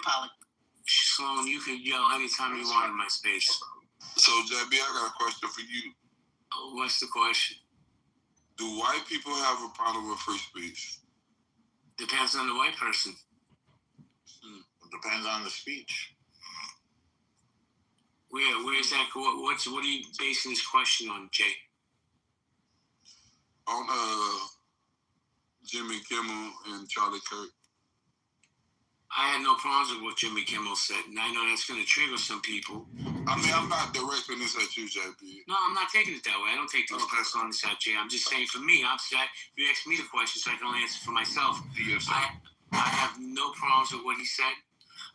apologize. Sloan, you can yell anytime you want in my space. So, JB, I got a question for you. What's the question? Do white people have a problem with free speech? Depends on the white person. It depends on the speech. Where's that? What are you basing this question on, Jay? On Jimmy Kimmel and Charlie Kirk. I had no problems with what Jimmy Kimmel said, and I know that's going to trigger some people. I mean, I'm not directing this at you, JP. No, I'm not taking it that way. I don't take things personal on this out, Jay. I'm just saying for me, you asked me the question, so I can only answer for myself. Yes, I have no problems with what he said.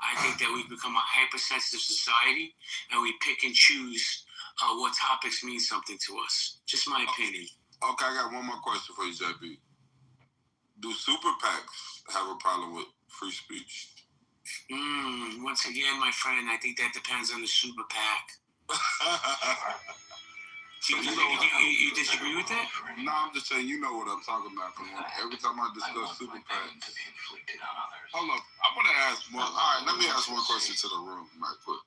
I think that we've become a hypersensitive society, and we pick and choose what topics mean something to us. Just my opinion. Okay, I got one more question for you, JP. Do super PACs have a problem with free speech? Once again, my friend, I think that depends on the super PAC. You disagree with that? No, I'm just saying, you know what I'm talking about. Every time I discuss super PACs. Hold on, I want to ask one. All right, let me ask one question to the room, right quick.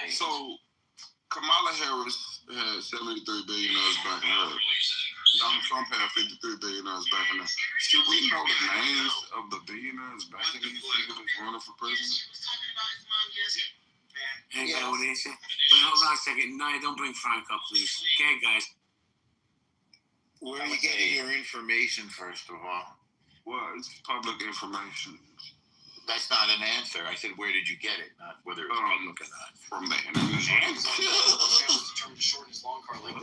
So Kamala Harris had $73 billion back in her. Donald Trump had $53 billion back in her. Should we know the names of the billionaires backing these people that's running for president? Ain't that what they said? But hold on a second. No, don't bring Frank up, please. Okay, guys. Where are you getting your information, first of all? Well, it's public information. That's not an answer. I said, where did you get it? Not whether it's public or not. From the internet. Well,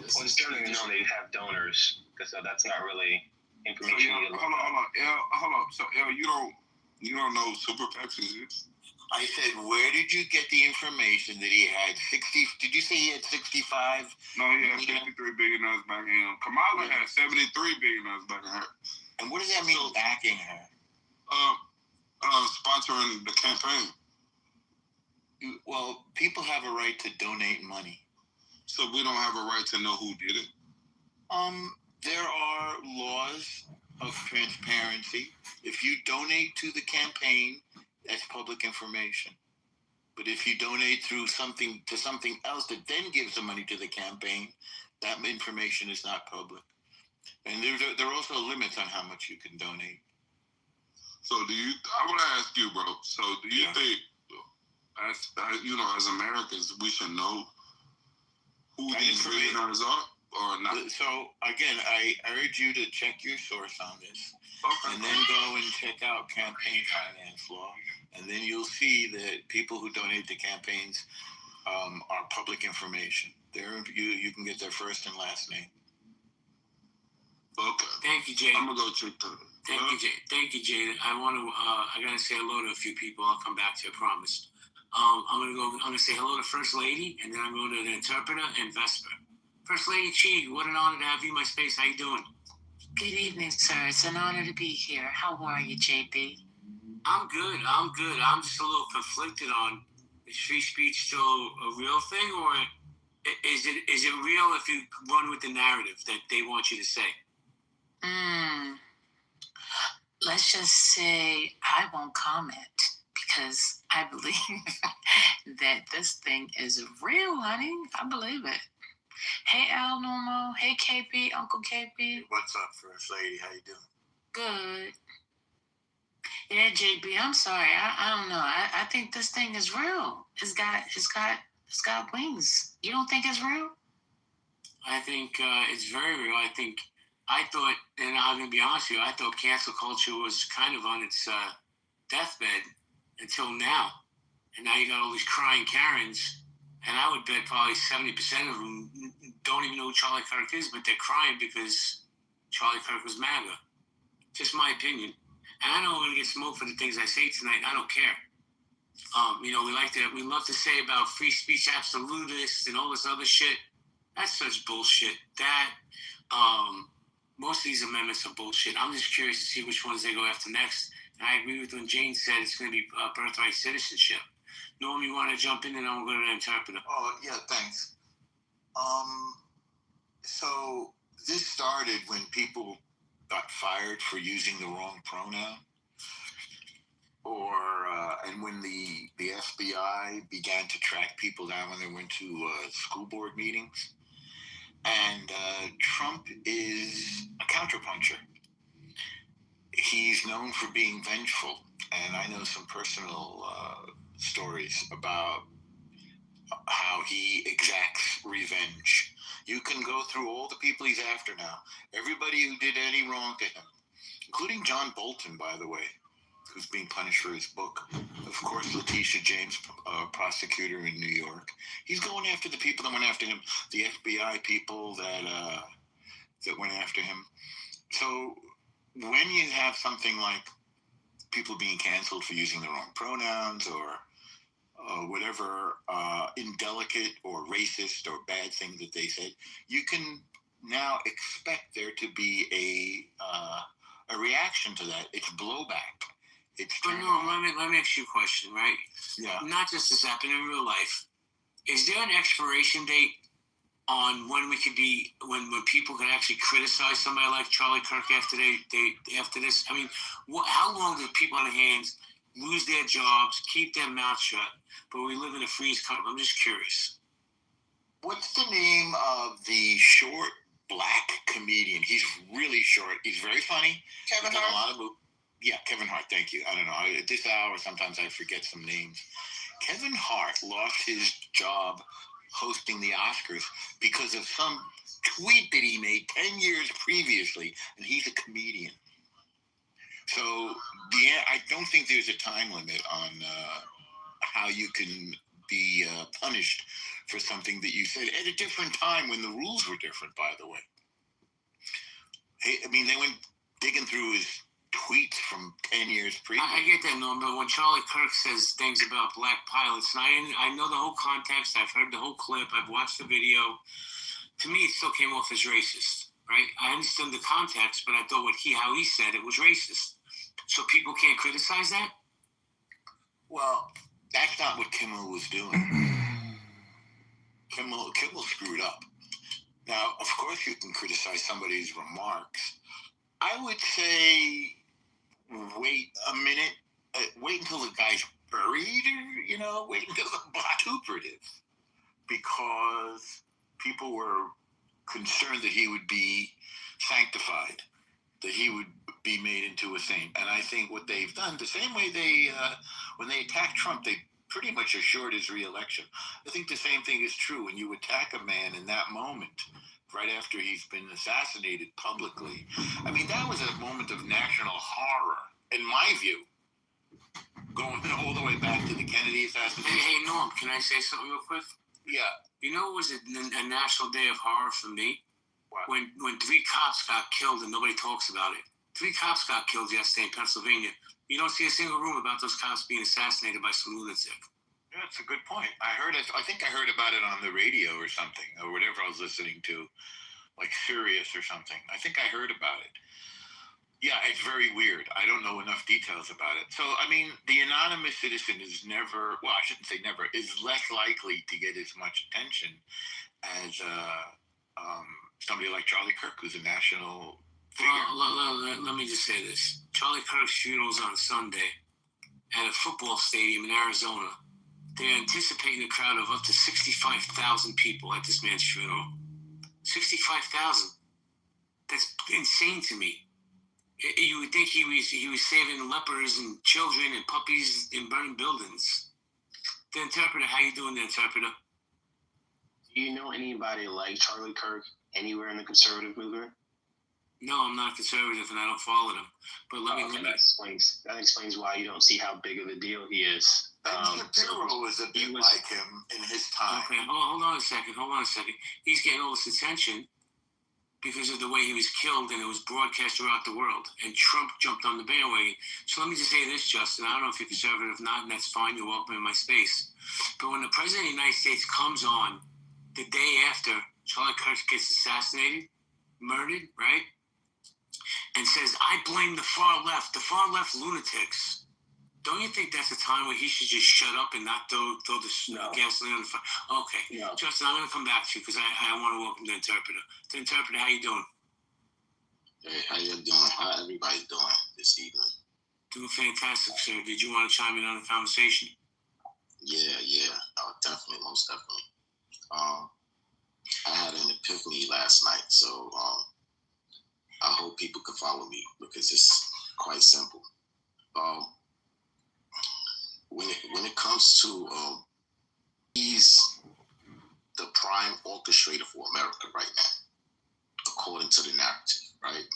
it's good to know they have donors, because that's not really information. Hold on. So, El, you don't know super PACs exist? I said, where did you get the information that he had 60? Did you say he had 65? No, he had $53 billion back in him. Kamala had $73 billion back in her. And what does that mean, backing her? Sponsoring the campaign. Well, people have a right to donate money. So we don't have a right to know who did it? There are laws of transparency. If you donate to the campaign, that's public information. But if you donate through something else that then gives the money to the campaign, that information is not public. And there are also limits on how much you can donate. So I want to ask you, bro. So do you think, as Americans, we should know who these billionaires are or not? So again, I urge you to check your source on this. Okay. And then go and check out campaign finance law. And then you'll see that people who donate to campaigns are public information. You can get their first and last name. Okay. Thank you, Jay. I'm gonna go check that. Thank you, Jay. I gotta say hello to a few people. I'll come back to you, I promise. I'm gonna say hello to First Lady, and then I'm going to the interpreter and Vesper. First Lady Chi, what an honor to have you in my space. How you doing? Good evening, sir. It's an honor to be here. How are you, JB? I'm good. I'm just a little conflicted on, is free speech still a real thing, or is it real if you run with the narrative that they want you to say? Let's just say I won't comment because I believe that this thing is real, honey. I believe it. Hey, Al Normo. Hey, KP, Uncle KP. What's up, First Lady? How you doing? Good. Yeah, JB, I'm sorry. I don't know. I think this thing is real. It's got wings. You don't think it's real? I think it's very real. I thought, and I'm going to be honest with you, I thought cancel culture was kind of on its deathbed until now. And now you got all these crying Karens, and I would bet probably 70% of them don't even know who Charlie Kirk is, but they're crying because Charlie Kirk was MAGA. Just my opinion. And I know I'm going to get smoked for the things I say tonight. I don't care. We love to say about free speech absolutists and all this other shit. That's such bullshit. Most of these amendments are bullshit. I'm just curious to see which ones they go after next. And I agree with when Jane said it's going to be birthright citizenship. Norm, you want to jump in, and then we'll go to the interpreter. Oh, yeah, thanks. So this started when people got fired for using the wrong pronoun, and when the FBI began to track people down when they went to school board meetings. And Trump is a counterpuncher. He's known for being vengeful. And I know some personal stories about how he exacts revenge. You can go through all the people he's after now. Everybody who did any wrong to him, including John Bolton, by the way, who's being punished for his book. Of course, Letitia James, prosecutor in New York. He's going after the people that went after him, the FBI people that went after him. So when you have something like people being canceled for using the wrong pronouns or whatever indelicate or racist or bad thing that they said, you can now expect there to be a reaction to that. It's blowback. But no, let me ask you a question, right? Yeah. Not just this happened in real life. Is there an expiration date on when we could be when people can actually criticize somebody like Charlie Kirk after after this? I mean, how long do people on their hands lose their jobs, keep their mouth shut? But we live in a freeze country. I'm just curious. What's the name of the short black comedian? He's really short. He's very funny. Kevin Hart. A lot of yeah, Kevin Hart. Thank you. I don't know. At this hour, sometimes I forget some names. Kevin Hart lost his job hosting the Oscars because of some tweet that he made 10 years previously, and he's a comedian. So I don't think there's a time limit on how you can be punished for something that you said at a different time when the rules were different, by the way. I mean, they went digging through his tweets from 10 years previous. I get that, Norm, but when Charlie Kirk says things about black pilots, and I know the whole context, I've heard the whole clip, I've watched the video. To me, it still came off as racist, right? I understood the context, but I thought how he said it was racist. So people can't criticize that? Well, that's not what Kimmel was doing. Kimmel screwed up. Now, of course, you can criticize somebody's remarks. I would say wait a minute. Wait until the guy's buried, or, wait until the vituperative. Because people were concerned that he would be sanctified, that he would be made into a saint. And I think what they've done, the same way when they attacked Trump, they pretty much assured his reelection. I think the same thing is true when you attack a man in that moment, right after he's been assassinated publicly. I mean, that was a moment of national horror, in my view, going all the way back to the Kennedy assassination. Hey, Norm, can I say something real quick? Yeah. You know what was a national day of horror for me? What? When 3 cops got killed and nobody talks about it. 3 cops got killed yesterday in Pennsylvania. You don't see a single room about those cops being assassinated by some lunatic. Yeah, that's a good point. I think I heard about it on the radio or something, or whatever I was listening to, like Sirius or something. I think I heard about it. Yeah, it's very weird. I don't know enough details about it. So, I mean, the anonymous citizen is never, well, I shouldn't say never, is less likely to get as much attention as somebody like Charlie Kirk, who's a national figure. Well, let me just say this. Charlie Kirk's funeral's on Sunday at a football stadium in Arizona. They're anticipating a crowd of up to 65,000 people at this man's funeral. 65,000. That's insane to me. You would think he was saving lepers and children and puppies in burning buildings. The interpreter, how you doing, the interpreter? Do you know anybody like Charlie Kirk anywhere in the conservative movement? No, I'm not conservative and I don't follow them. But that explains why you don't see how big of a deal he is. Ben Shapiro was a bit like him in his time. Okay, hold on a second. He's getting all this attention because of the way he was killed, and it was broadcast throughout the world. And Trump jumped on the bandwagon. So let me just say this, Justin. I don't know if you're conservative or not, and that's fine. You're welcome in my space. But when the President of the United States comes on the day after Charlie Kirk gets assassinated, murdered, right? And says, I blame the far left lunatics. Don't you think that's a time where he should just shut up and not throw the gasoline on the fire? Okay. No. Justin, I'm going to come back to you because I want to welcome the interpreter. The interpreter, how you doing? Hey, how you doing? How everybody doing this evening? Doing fantastic, sir. Did you want to chime in on the conversation? Yeah, definitely, most definitely. I had an epiphany last night, so I hope people can follow me because it's quite simple. When it comes to he's the prime orchestrator for America right now, according to the narrative, right?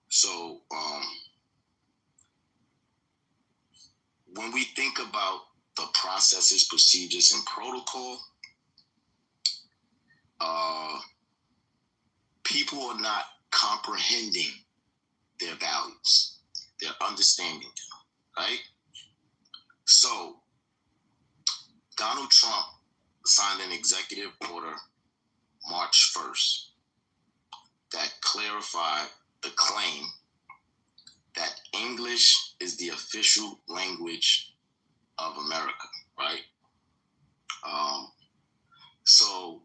So when we think about the processes, procedures, and protocol, people are not comprehending their values. They're understanding them, right? So Donald Trump signed an executive order March 1st that clarified the claim that English is the official language of America, right? So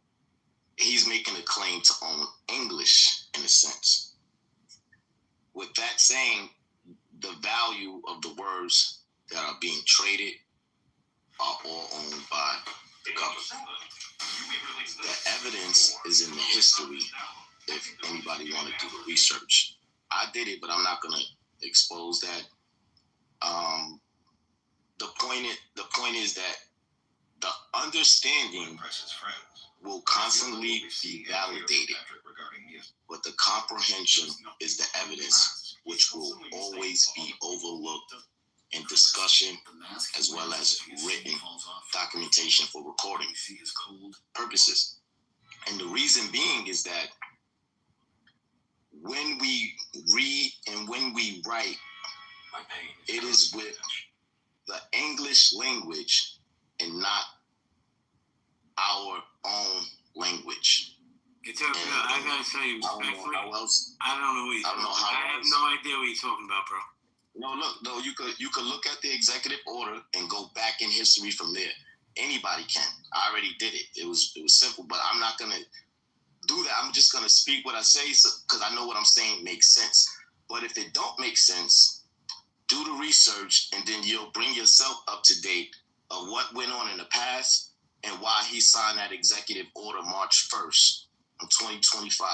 he's making a claim to own English in a sense. With that saying, the value of the words that are being traded are all owned by the government. The evidence is in the history if anybody want to do the research. I did it, but I'm not going to expose that. The point is that the understanding will constantly be validated, but the comprehension is the evidence, which will always be overlooked in discussion as well as written documentation for recording purposes. And the reason being is that when we read and when we write, it is with the English language and not our own language. It's okay. I gotta tell you respectfully. I don't know what you're talking about. I have no idea what you're talking about, bro. No, you could look at the executive order and go back in history from there. Anybody can. I already did it. It was simple, but I'm not gonna do that. I'm just gonna speak what I say because I know what I'm saying makes sense. But if it don't make sense, do the research and then you'll bring yourself up to date of what went on in the past and why he signed that executive order March 1st of 2025.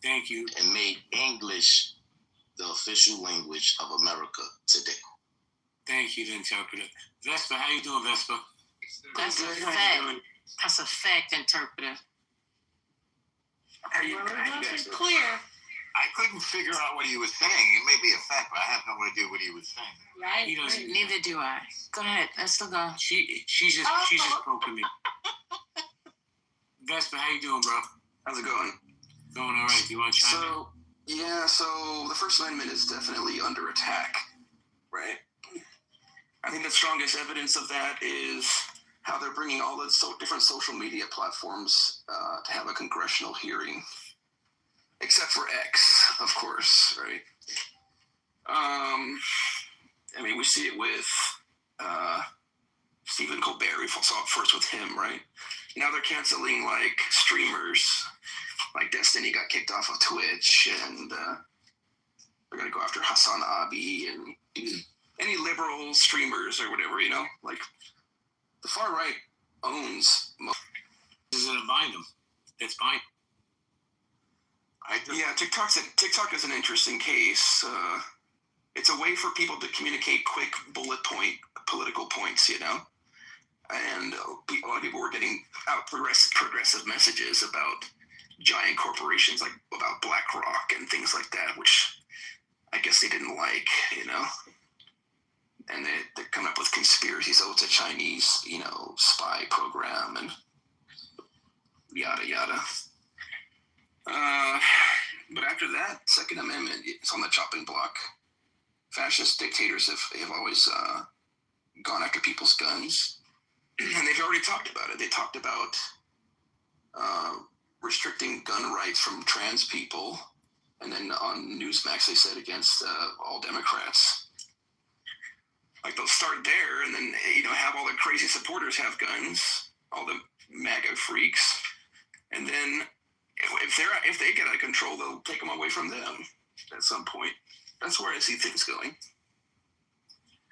Thank you. And made English the official language of America today. Thank you, the interpreter. Vespa, how you doing, Vespa? That's a fact. That's a fact, interpreter. Are you clear? I couldn't figure out what he was saying. It may be a fact, but I have no idea what he was saying. Right. Neither do I. Go ahead. Let's still go. She's just poking me. Vespa, how you doing, bro? How's it going? Going all right. Do you want to chime in? So the First Amendment is definitely under attack, right? I think the strongest evidence of that is how they're bringing all the different social media platforms to have a congressional hearing, except for X, of course, right? I mean, we see it with Stephen Colbert. We saw it first with him, right? Now they're canceling, like, streamers. Like, Destiny got kicked off of Twitch, and they're going to go after Hassan Abi and any liberal streamers or whatever, you know? Like, the far right owns most. This is going to bind them. It's fine. Yeah, TikTok is an interesting case. It's a way for people to communicate quick bullet point political points, you know? And a lot of people were getting out progressive messages about giant corporations, like about BlackRock and things like that, which I guess they didn't like, you know? And they're coming up with conspiracies. Oh, it's a Chinese, you know, spy program and yada, yada. But after that, Second Amendment, it's on the chopping block. Fascist dictators have always gone after people's guns. And they've already talked about it. They talked about restricting gun rights from trans people. And then on Newsmax, they said against all Democrats. Like, they'll start there and then, you know, have all the crazy supporters have guns, all the MAGA freaks. And then if they get out of control, they'll take them away from them at some point. That's where I see things going.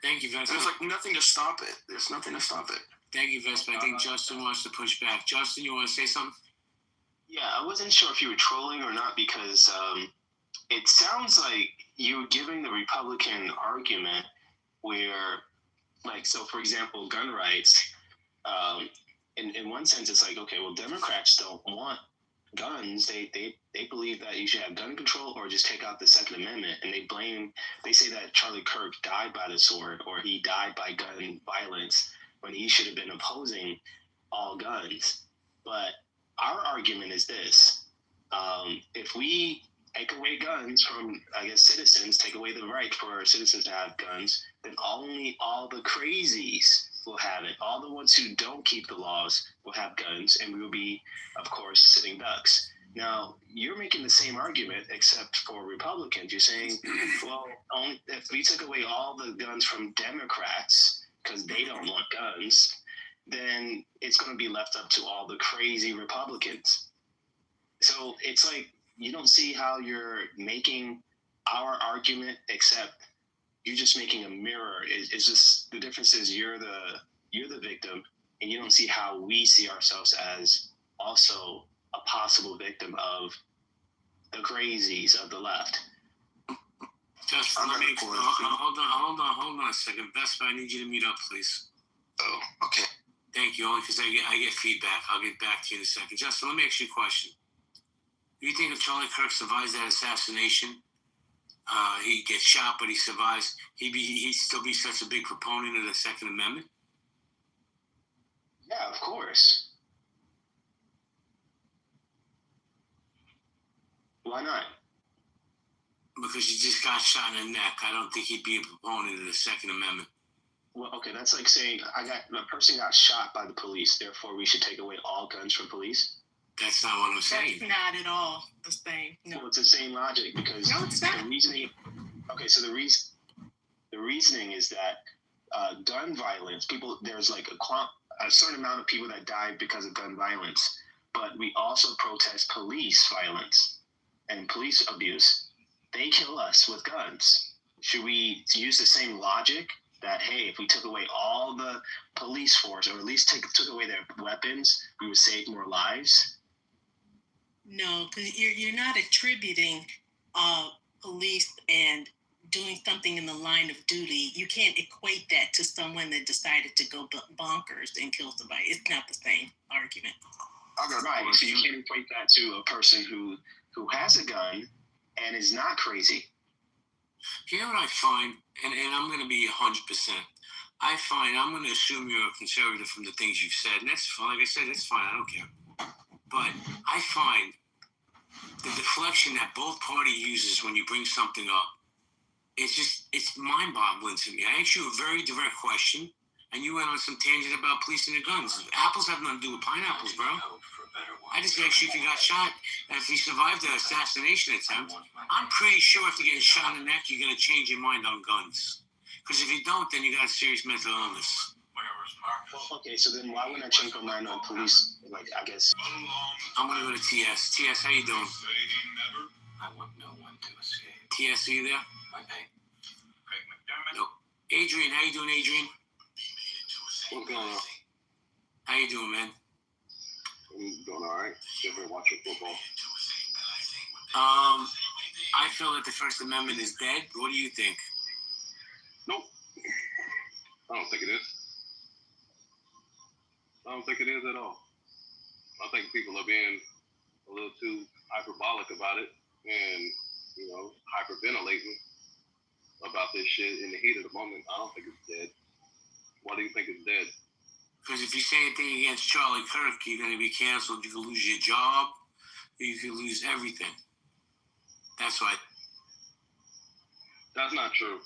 Thank you, Vespa. There's like nothing to stop it. There's nothing to stop it. Thank you, Vespa. I think Justin wants to push back. Justin, you want to say something? Yeah, I wasn't sure if you were trolling or not because it sounds like you were giving the Republican argument where, like, so for example, gun rights. In one sense, it's like, okay, well, Democrats don't want guns. They believe that you should have gun control or just take out the Second Amendment, and they say that Charlie Kirk died by the sword or he died by gun violence when he should have been opposing all guns. But our argument is this: if we take away guns from, I guess, citizens, take away the right for citizens to have guns, then only all the crazies will have it. All the ones who don't keep the laws will have guns, and we will be, of course, sitting ducks. Now, you're making the same argument, except for Republicans. You're saying, well, if we took away all the guns from Democrats because they don't want guns, then it's going to be left up to all the crazy Republicans. So it's like, you don't see how you're making our argument, except you're just making a mirror. It's just the difference is you're the victim, and you don't see how we see ourselves as also a possible victim of the crazies of the left. Just let me hold on a second. Vespa, I need you to mute up, please. Oh, okay. Thank you. Only because I get feedback. I'll get back to you in a second. Justin, let me ask you a question. Do you think if Charlie Kirk survives that assassination, he gets shot, but he survives, he'd still be such a big proponent of the Second Amendment? Yeah, of course. Why not? Because he just got shot in the neck. I don't think he'd be a proponent of the Second Amendment. Well, okay, that's like saying a person got shot by the police, therefore we should take away all guns from police. That's not what I'm saying. That's not at all the same. No. Well, it's the same logic because No, it's not. the reasoning. Okay, so the reasoning is that gun violence. There's like a certain amount of people that died because of gun violence, but we also protest police violence and police abuse. They kill us with guns. Should we use the same logic that, hey, if we took away all the police force, or at least took away their weapons, we would save more lives? No, because you're not attributing police and doing something in the line of duty. You can't equate that to someone that decided to go bonkers and kill somebody. It's not the same argument. Right, so you can't equate that to a person who has a gun and is not crazy. You know what I find, and I'm going to be 100%. I'm going to assume you're a conservative from the things you've said, and that's fine. Like I said, that's fine. I don't care. But I find the deflection that both parties uses when you bring something up, it's mind-boggling to me. I asked you a very direct question, and you went on some tangent about policing the guns. Apples have nothing to do with pineapples, bro. I just asked you if you got shot, and if you survived the assassination attempt. I'm pretty sure if you get shot in the neck, you're going to change your mind on guns. Because if you don't, then you got a serious mental illness. Well, okay, so then why wouldn't I change my mind on police? Like, I guess. I'm going to go to TS. TS, how you doing? I want no one to escape. TS, are you there? No. Adrian, how you doing, Adrian? What's going on? How you doing, man? I'm doing all right. Still watching football. I feel that the First Amendment is dead. What do you think? Nope. I don't think it is. I don't think it is at all. I think people are being a little too hyperbolic about it and, hyperventilating about this shit in the heat of the moment. I don't think it's dead. Why do you think it's dead? Because if you say anything against Charlie Kirk, you're going to be canceled. You could lose your job. You could lose everything. That's why. That's not true.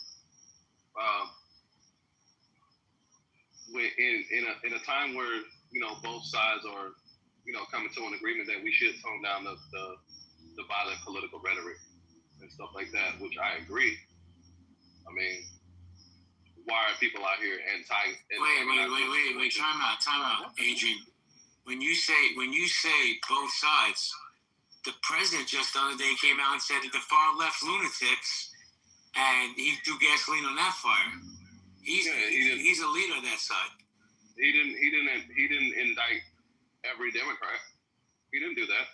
In a time where both sides are coming to an agreement that we should tone down the violent political rhetoric and stuff like that, which I agree. I mean, why are people out here anti? Wait! Time out, Adrian. When you say both sides, the president just the other day came out and said that the far left lunatics, and he threw gasoline on that fire. He's a leader of that side. He didn't indict every Democrat. He didn't do that.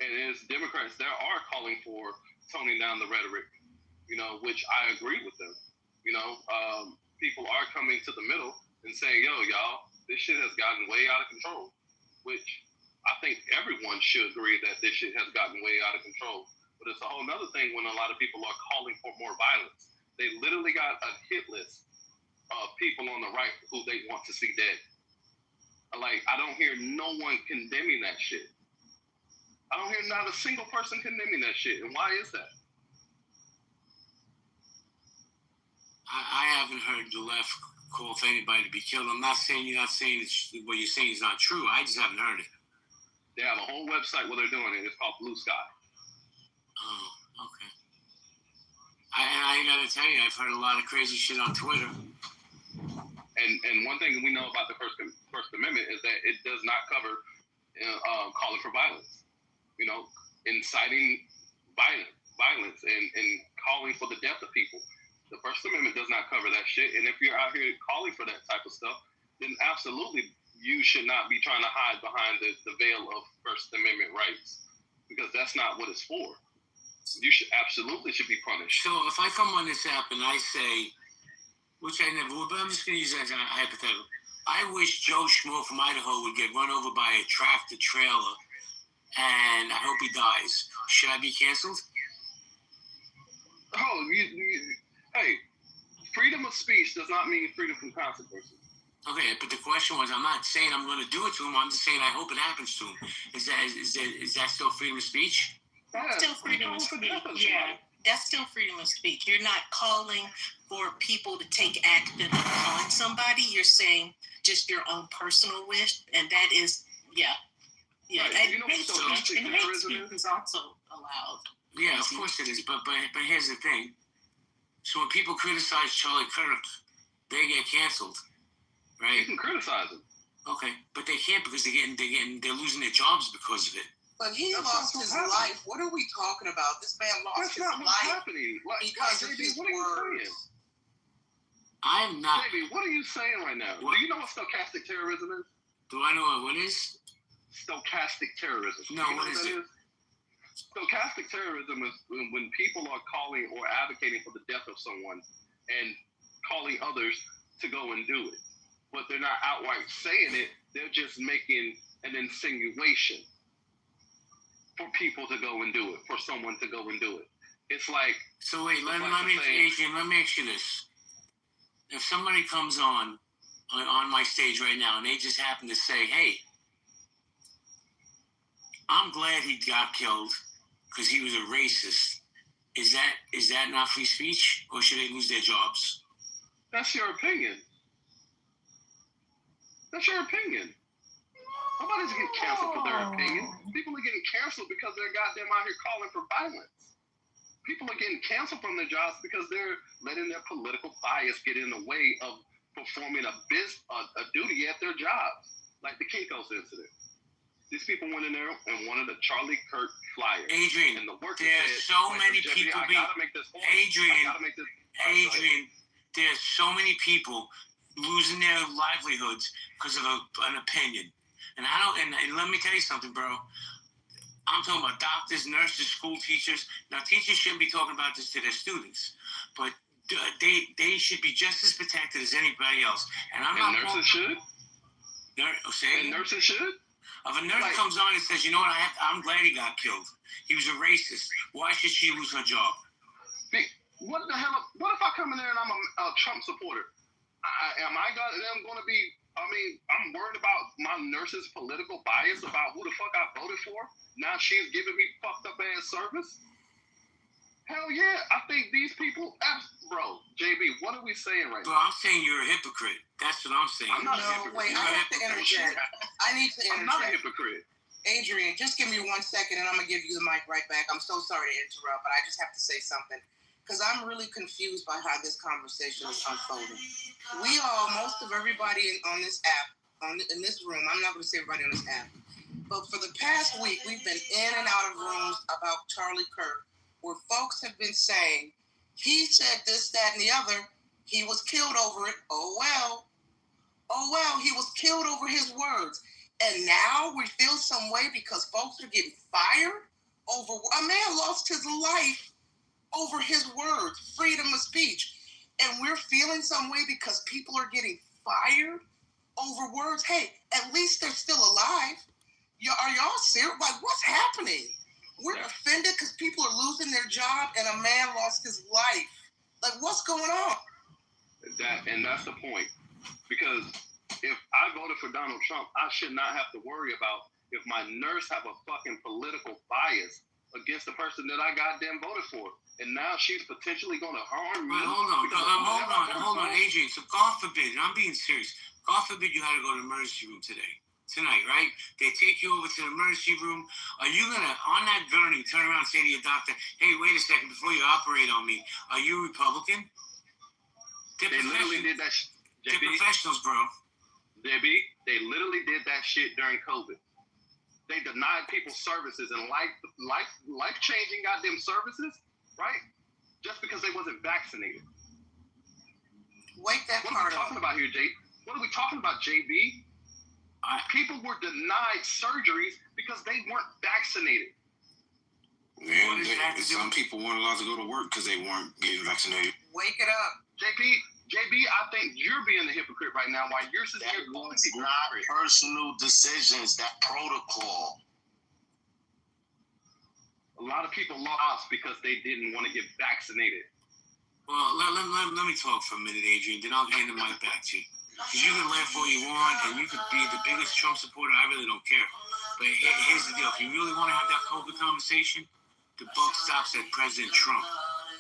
And as Democrats, there are calling for toning down the rhetoric, which I agree with them. People are coming to the middle and saying, yo, y'all, this shit has gotten way out of control, which I think everyone should agree that this shit has gotten way out of control. But it's a whole nother thing when a lot of people are calling for more violence. They literally got a hit list of people on the right who they want to see dead. Like, I don't hear no one condemning that shit. I don't hear not a single person condemning that shit. And why is that? I haven't heard the left call for anybody to be killed. I'm not saying you're not saying what you're saying is not true. I just haven't heard it. They have a whole website where they're doing it. It's called Blue Sky. Oh, okay. I gotta tell you, I've heard a lot of crazy shit on Twitter. And one thing we know about the First Amendment is that it does not cover calling for violence. Inciting violence and calling for the death of people. The First Amendment does not cover that shit. And if you're out here calling for that type of stuff, then absolutely you should not be trying to hide behind the veil of First Amendment rights, because that's not what it's for. You should be punished. So if I come on this app and I say, which I never would, but I'm just going to use that as a hypothetical, I wish Joe Schmo from Idaho would get run over by a tractor trailer, and I hope he dies. Should I be canceled? Oh, hey, freedom of speech does not mean freedom from consequences. Okay, but the question was, I'm not saying I'm going to do it to him. I'm just saying I hope it happens to him. Is that still freedom of speech? That's still freedom of speech. Yeah, that's still freedom of speech. You're not calling for people to take action on somebody. You're saying just your own personal wish, and that is, yeah. Right. And hate speech is also allowed. Yeah, of course it is. But here's the thing. So when people criticize Charlie Kirk, they get canceled, right? You can criticize them. Okay, but they can't because they're losing their jobs because of it. But he lost his life. What are we talking about? This man lost his life. That's not what's happening. Because of his words. I'm not. Baby, what are you saying right now? Do you know what stochastic terrorism is? Do I know what is? Stochastic terrorism. No, what is it? Stochastic terrorism is when people are calling or advocating for the death of someone and calling others to go and do it. But they're not outright saying it. They're just making an insinuation for people to go and do it, for someone to go and do it. It's like... So wait, let me ask you this. If somebody comes on my stage right now and they just happen to say, hey, I'm glad he got killed because he was a racist. Is that not free speech, or should they lose their jobs? That's your opinion. That's your opinion. Nobody's getting canceled for their opinion. People are getting canceled because they're goddamn out here calling for violence. People are getting canceled from their jobs because they're letting their political bias get in the way of performing a duty at their jobs, like the Kinko's incident. These people went in there and wanted a Charlie Kirk flyer. Adrian, and the worker there's said, so many people Adrian, there's so many people losing their livelihoods because of an opinion. And let me tell you something, bro. I'm talking about doctors, nurses, school teachers. Now, teachers shouldn't be talking about this to their students, but they should be just as protected as anybody else. And nurses should? Nurses should? If a nurse comes on and says, you know what, I'm glad he got killed. He was a racist. Why should she lose her job? What the hell? What if I come in there and I'm a Trump supporter? I'm worried about my nurse's political bias about who the fuck I voted for. Now she's giving me fucked up ass service. Hell yeah, I think these people, bro, JB, what are we saying right now? Bro, I'm saying you're a hypocrite. That's what I'm saying. I'm not a hypocrite. Wait, I have to interject. I need to interject. I'm not a hypocrite. Adrian, just give me 1 second and I'm going to give you the mic right back. I'm so sorry to interrupt, but I just have to say something. Because I'm really confused by how this conversation is unfolding. Most of everybody on this app, in this room, I'm not going to say everybody on this app, but for the past week, we've been in and out of rooms about Charlie Kirk, where folks have been saying He said this, that, and the other. He was killed over it. Oh, well. He was killed over his words. And now we feel some way because folks are getting fired over. A man lost his life over his words, freedom of speech. And we're feeling some way because people are getting fired over words. Hey, at least they're still alive. Are y'all serious? Like, what's happening? We're offended because people are losing their job and a man lost his life. Like, what's going on? That's the point. Because if I voted for Donald Trump, I should not have to worry about if my nurse have a fucking political bias against the person that I goddamn voted for. And now she's potentially going to harm me. But hold on, Adrian. So God forbid, and I'm being serious, God forbid you had to go to the emergency room tonight, right? They take you over to the emergency room. Are you going to, on that gurney, turn around and say to your doctor, hey, wait a second, before you operate on me, are you Republican? They literally did that shit. They're professionals, bro. JB, they literally did that shit during COVID. They denied people services and life-changing goddamn services, right? Just because they wasn't vaccinated. Wake that part up. What are we talking about here, Jay? What are we talking about, JB? People were denied surgeries because they weren't vaccinated. Man, some people weren't allowed to go to work because they weren't getting vaccinated. Wake it up. JB, I think you're being a hypocrite right now. While you're sitting here calling people not personal decisions, that protocol. A lot of people lost because they didn't want to get vaccinated. Well, let me talk for a minute, Adrian. Then I'll hand the mic back to you. Because you can laugh all you want, and you could be the biggest Trump supporter. I really don't care. But here's the deal. If you really want to have that COVID conversation, the buck stops at President Trump,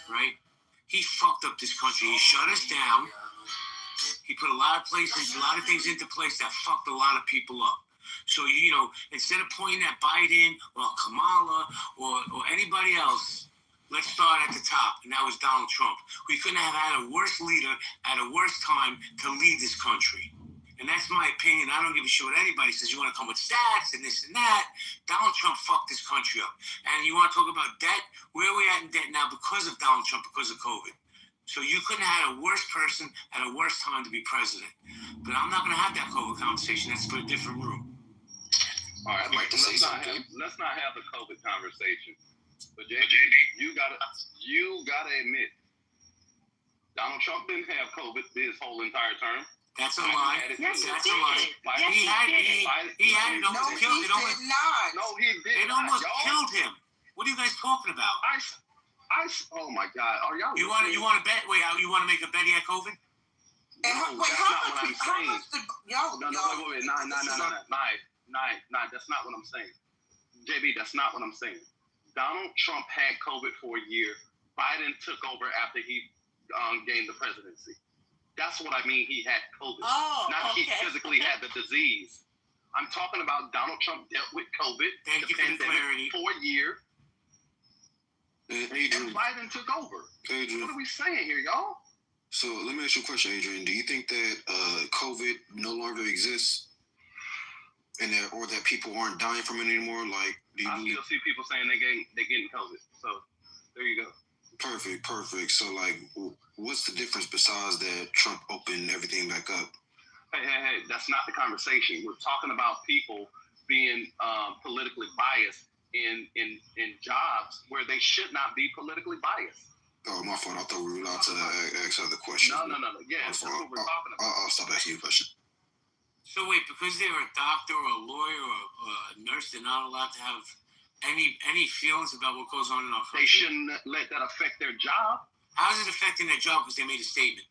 right? He fucked up this country. He shut us down. He put a lot of things into place that fucked a lot of people up. So, instead of pointing at Biden or Kamala or anybody else, let's start at the top, and that was Donald Trump. We couldn't have had a worse leader at a worse time to lead this country. And that's my opinion. I don't give a shit what anybody says. You want to come with stats and this and that. Donald Trump fucked this country up. And you want to talk about debt? Where are we at in debt now because of Donald Trump, because of COVID? So you couldn't have had a worse person at a worse time to be president. But I'm not going to have that COVID conversation. That's for a different room. All right, let's not have the COVID conversation. But JD, you gotta admit, Donald Trump didn't have COVID his whole entire term. That's a lie. Yes, that's he a lie. did. He had it almost killed. No, he did. It almost killed him. What are you guys talking about? Oh my God, are y'all? You want to bet? Wait, you want to make a bet he had COVID? No, that's not what I'm saying. Wait. Nah, that's not what I'm saying. JB, that's not what I'm saying. Donald Trump had COVID for a year. Biden took over after he gained the presidency. That's what I mean. He had COVID. He physically had the disease. I'm talking about Donald Trump dealt with COVID, Thank the you for pandemic, for a year. Adrian, and Biden took over. Adrian, what are we saying here, y'all? So let me ask you a question, Adrian. Do you think that COVID no longer exists, and that people aren't dying from it anymore? Like, I still see people saying they're getting COVID. So there you go. Perfect. So, like, what's the difference besides that Trump opened everything back up? Hey, that's not the conversation. We're talking about people being politically biased in jobs where they should not be politically biased. Oh, my fault. I thought we were allowed to ask other questions. No. Yeah, that's what we're talking about. I'll stop asking you a question. So wait, because they're a doctor or a lawyer or a nurse, they're not allowed to have any feelings about what goes on in our country? They shouldn't let that affect their job. How is it affecting their job because they made a statement?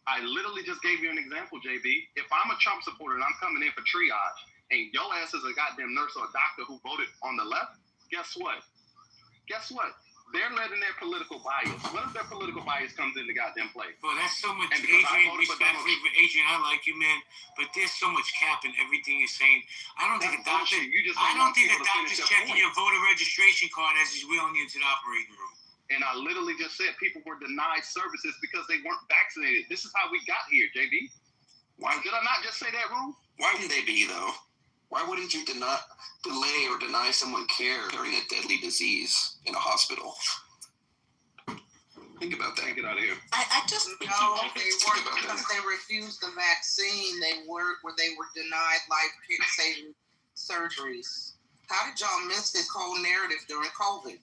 I literally just gave you an example, JB. If I'm a Trump supporter and I'm coming in for triage, and your ass is a goddamn nurse or a doctor who voted on the left, guess what? They're letting their political bias. What if their political bias comes into goddamn play? Well, that's so much, Adrian, respectfully, Adrian, I like you, man, but there's so much cap in everything you're saying. I don't think a doctor's checking your voter registration card as he's wheeling you into the operating room. And I literally just said people were denied services because they weren't vaccinated. This is how we got here, JB. Why did I not just say that, Rue? Why wouldn't they be, though? Why wouldn't you delay or deny someone care during a deadly disease in a hospital? Think about that. Get out of here. I just know they weren't because they refused the vaccine. They were denied life-saving surgeries. How did y'all miss this whole narrative during COVID?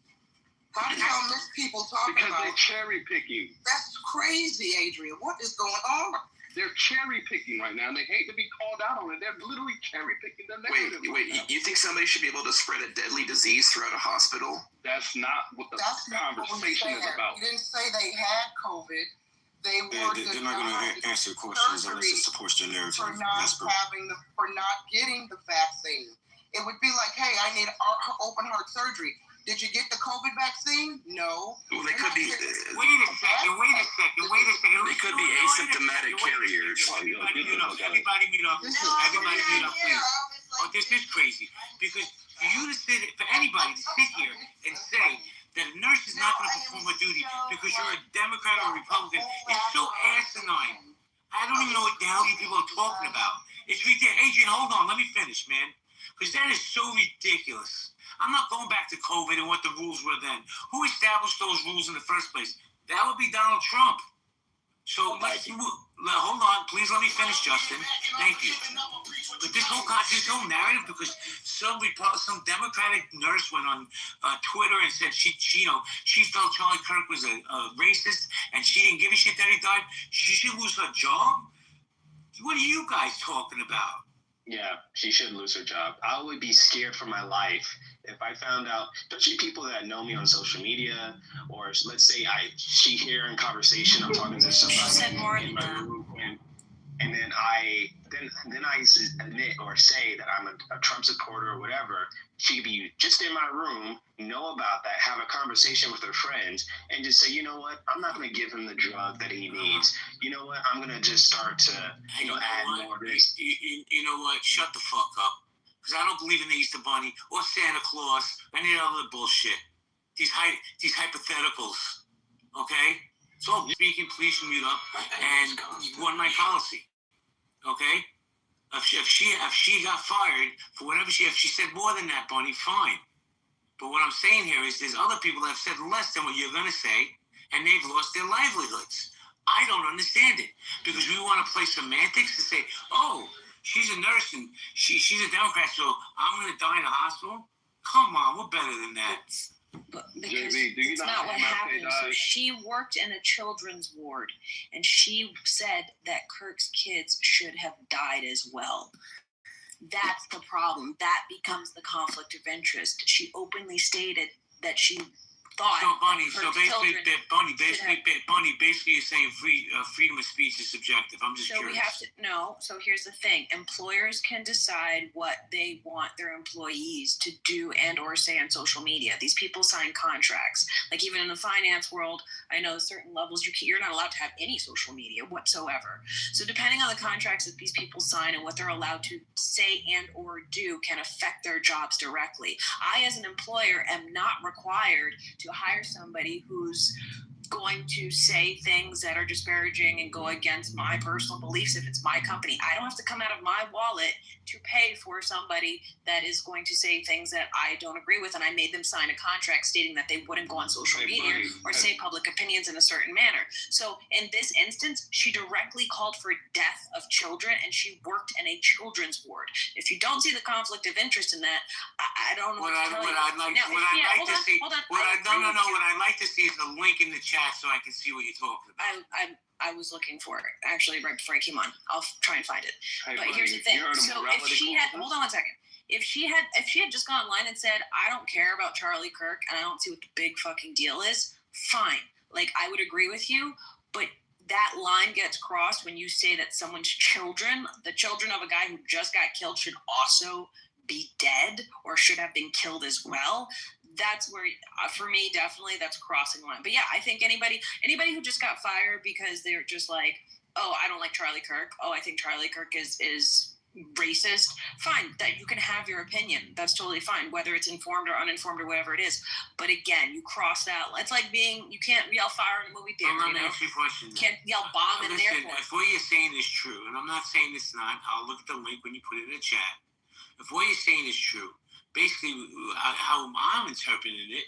How did y'all miss people talking Because about? they're cherry picking. That's crazy, Adrian. What is going on? They're cherry picking right now, and they hate to be called out on it. They're literally cherry picking the narrative. Wait, you think somebody should be able to spread a deadly disease throughout a hospital? That's not what the conversation is about. You didn't say they had COVID. They were they're not going to answer questions unless it supports their narrative. For not getting the vaccine. It would be like, hey, I need open heart surgery. Did you get the COVID vaccine? No. Well, they could be. Wait a second. They could be asymptomatic carriers. Everybody mute up, please. Oh, this is crazy. Because for anybody to sit here and say that a nurse is not going to perform her duty because you're a Democrat or a Republican is so asinine. I don't even know what the hell you people are talking about. It's ridiculous. Adrian, hold on. Let me finish, man. Because that is so ridiculous. I'm not going back to COVID and what the rules were then. Who established those rules in the first place? That would be Donald Trump. So hold on, please let me finish, Justin. Thank you. But this whole narrative, because some Democratic nurse went on Twitter and said she felt Charlie Kirk was a racist and she didn't give a shit that he died. She should lose her job. What are you guys talking about? Yeah, she should lose her job. I would be scared for my life if I found out, especially people that know me on social media, or let's say she hear in conversation, I'm talking to somebody in my room, and then I admit or say that I'm a Trump supporter or whatever. She could be just in my room, know about that, have a conversation with her friends, and just say, you know what, I'm not going to give him the drug that he needs. You know what, I'm going to just start to, add more of this. You know what, shut the fuck up. Because I don't believe in the Easter Bunny or Santa Claus, any other bullshit. These hypotheticals, okay? So speaking, please mute up, and won my policy, okay? If she got fired for whatever if she said more than that, Bunny, fine. But what I'm saying here is there's other people that have said less than what you're going to say, and they've lost their livelihoods. I don't understand it because we want to play semantics and say, oh, she's a nurse and she's a Democrat, so I'm going to die in a hospital. Come on, we're better than that. But because JB, do you it's not not what know happened. they So died? she worked in a children's ward, and she said that Kirk's kids should have died as well. That's the problem. That becomes the conflict of interest. She openly stated that she thought. So, Bunny, Bunny, basically you're saying freedom of speech is subjective. I'm just so curious. we have to no. So here's the thing: employers can decide what they want their employees to do and or say on social media. These people sign contracts. Like even in the finance world, I know certain levels you're not allowed to have any social media whatsoever. So depending on the contracts that these people sign and what they're allowed to say and or do can affect their jobs directly. I, as an employer, am not required to hire somebody who's going to say things that are disparaging and go against my personal beliefs if it's my company. I don't have to come out of my wallet to pay for somebody that is going to say things that I don't agree with, and I made them sign a contract stating that they wouldn't go on social media or say public opinions in a certain manner. So in this instance, she directly called for death of children, and she worked in a children's ward. If you don't see the conflict of interest in that, I don't know What I'd like to see is a link in the chat so I can see what you're talking about. I was looking for it actually right before I came on. I'll try and find it. Hey, but buddy, here's the thing. you heard of So if morality she had, clauses? hold on one second. If she had just gone online and said, I don't care about Charlie Kirk and I don't see what the big fucking deal is, fine. Like, I would agree with you, but that line gets crossed when you say that someone's children, the children of a guy who just got killed, should also be dead or should have been killed as well. That's where, for me, definitely that's crossing the line. But yeah, I think anybody who just got fired because they're just like, oh, I don't like Charlie Kirk. Oh, I think Charlie Kirk is racist. Fine, that you can have your opinion. That's totally fine, whether it's informed or uninformed or whatever it is. But again, you cross that. It's like you can't yell fire in a movie theater. Let me ask you a question. Can't yell bomb in an airport. If what you're saying is true, and I'm not saying it's not, I'll look at the link when you put it in the chat. If what you're saying is true, basically how I'm interpreting it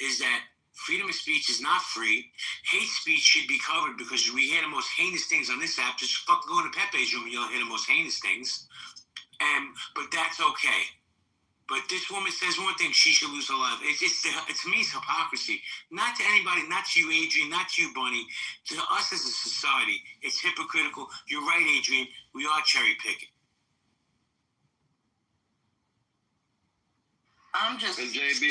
is that Freedom of speech is not free. Hate speech should be covered because we hear the most heinous things on this app. Just fucking go into Pepe's room and you'll hear the most heinous things. But that's okay. But this woman says one thing, she should lose her life. To me, it's hypocrisy. Not to anybody, not to you, Adrian, not to you, Bunny. To us as a society, it's hypocritical. You're right, Adrian. We are cherry picking. I'm just and JB,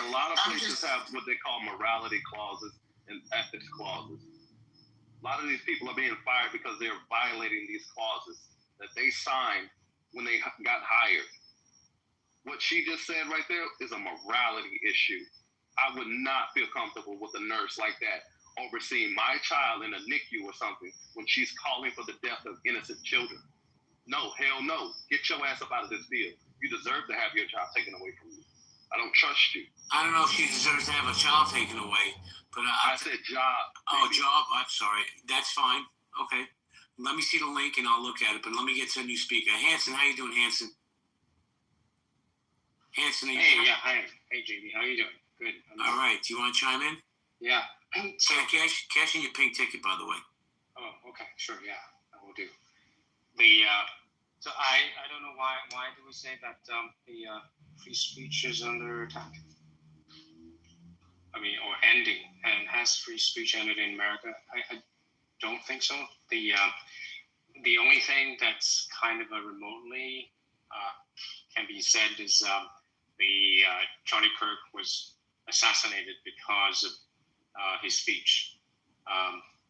a lot of places have what they call morality clauses and ethics clauses. A lot of these people are being fired because they're violating these clauses that they signed when they got hired. What she just said right there is a morality issue. I would not feel comfortable with a nurse like that overseeing my child in a NICU or something when she's calling for the death of innocent children. No, hell no. Get your ass up out of this field. You deserve to have your child taken away from you. I don't trust you. I don't know if she deserves to have a child taken away, but I said job. Oh, job. I'm sorry. That's fine. Okay. Let me see the link and I'll look at it. But let me get to a new speaker. Hanson, how you doing, Hanson? Hanson, hi. Hey, JB, how you doing? Good. All right. Do you want to chime in? Yeah. Cash in your pink ticket, by the way. Oh, okay. Sure. Yeah, I will do. So I don't know why do we say that the free speech is under attack? I mean, or ending, and has free speech ended in America? I don't think so. The only thing that's kind of a remotely can be said is Charlie Kirk was assassinated because of his speech.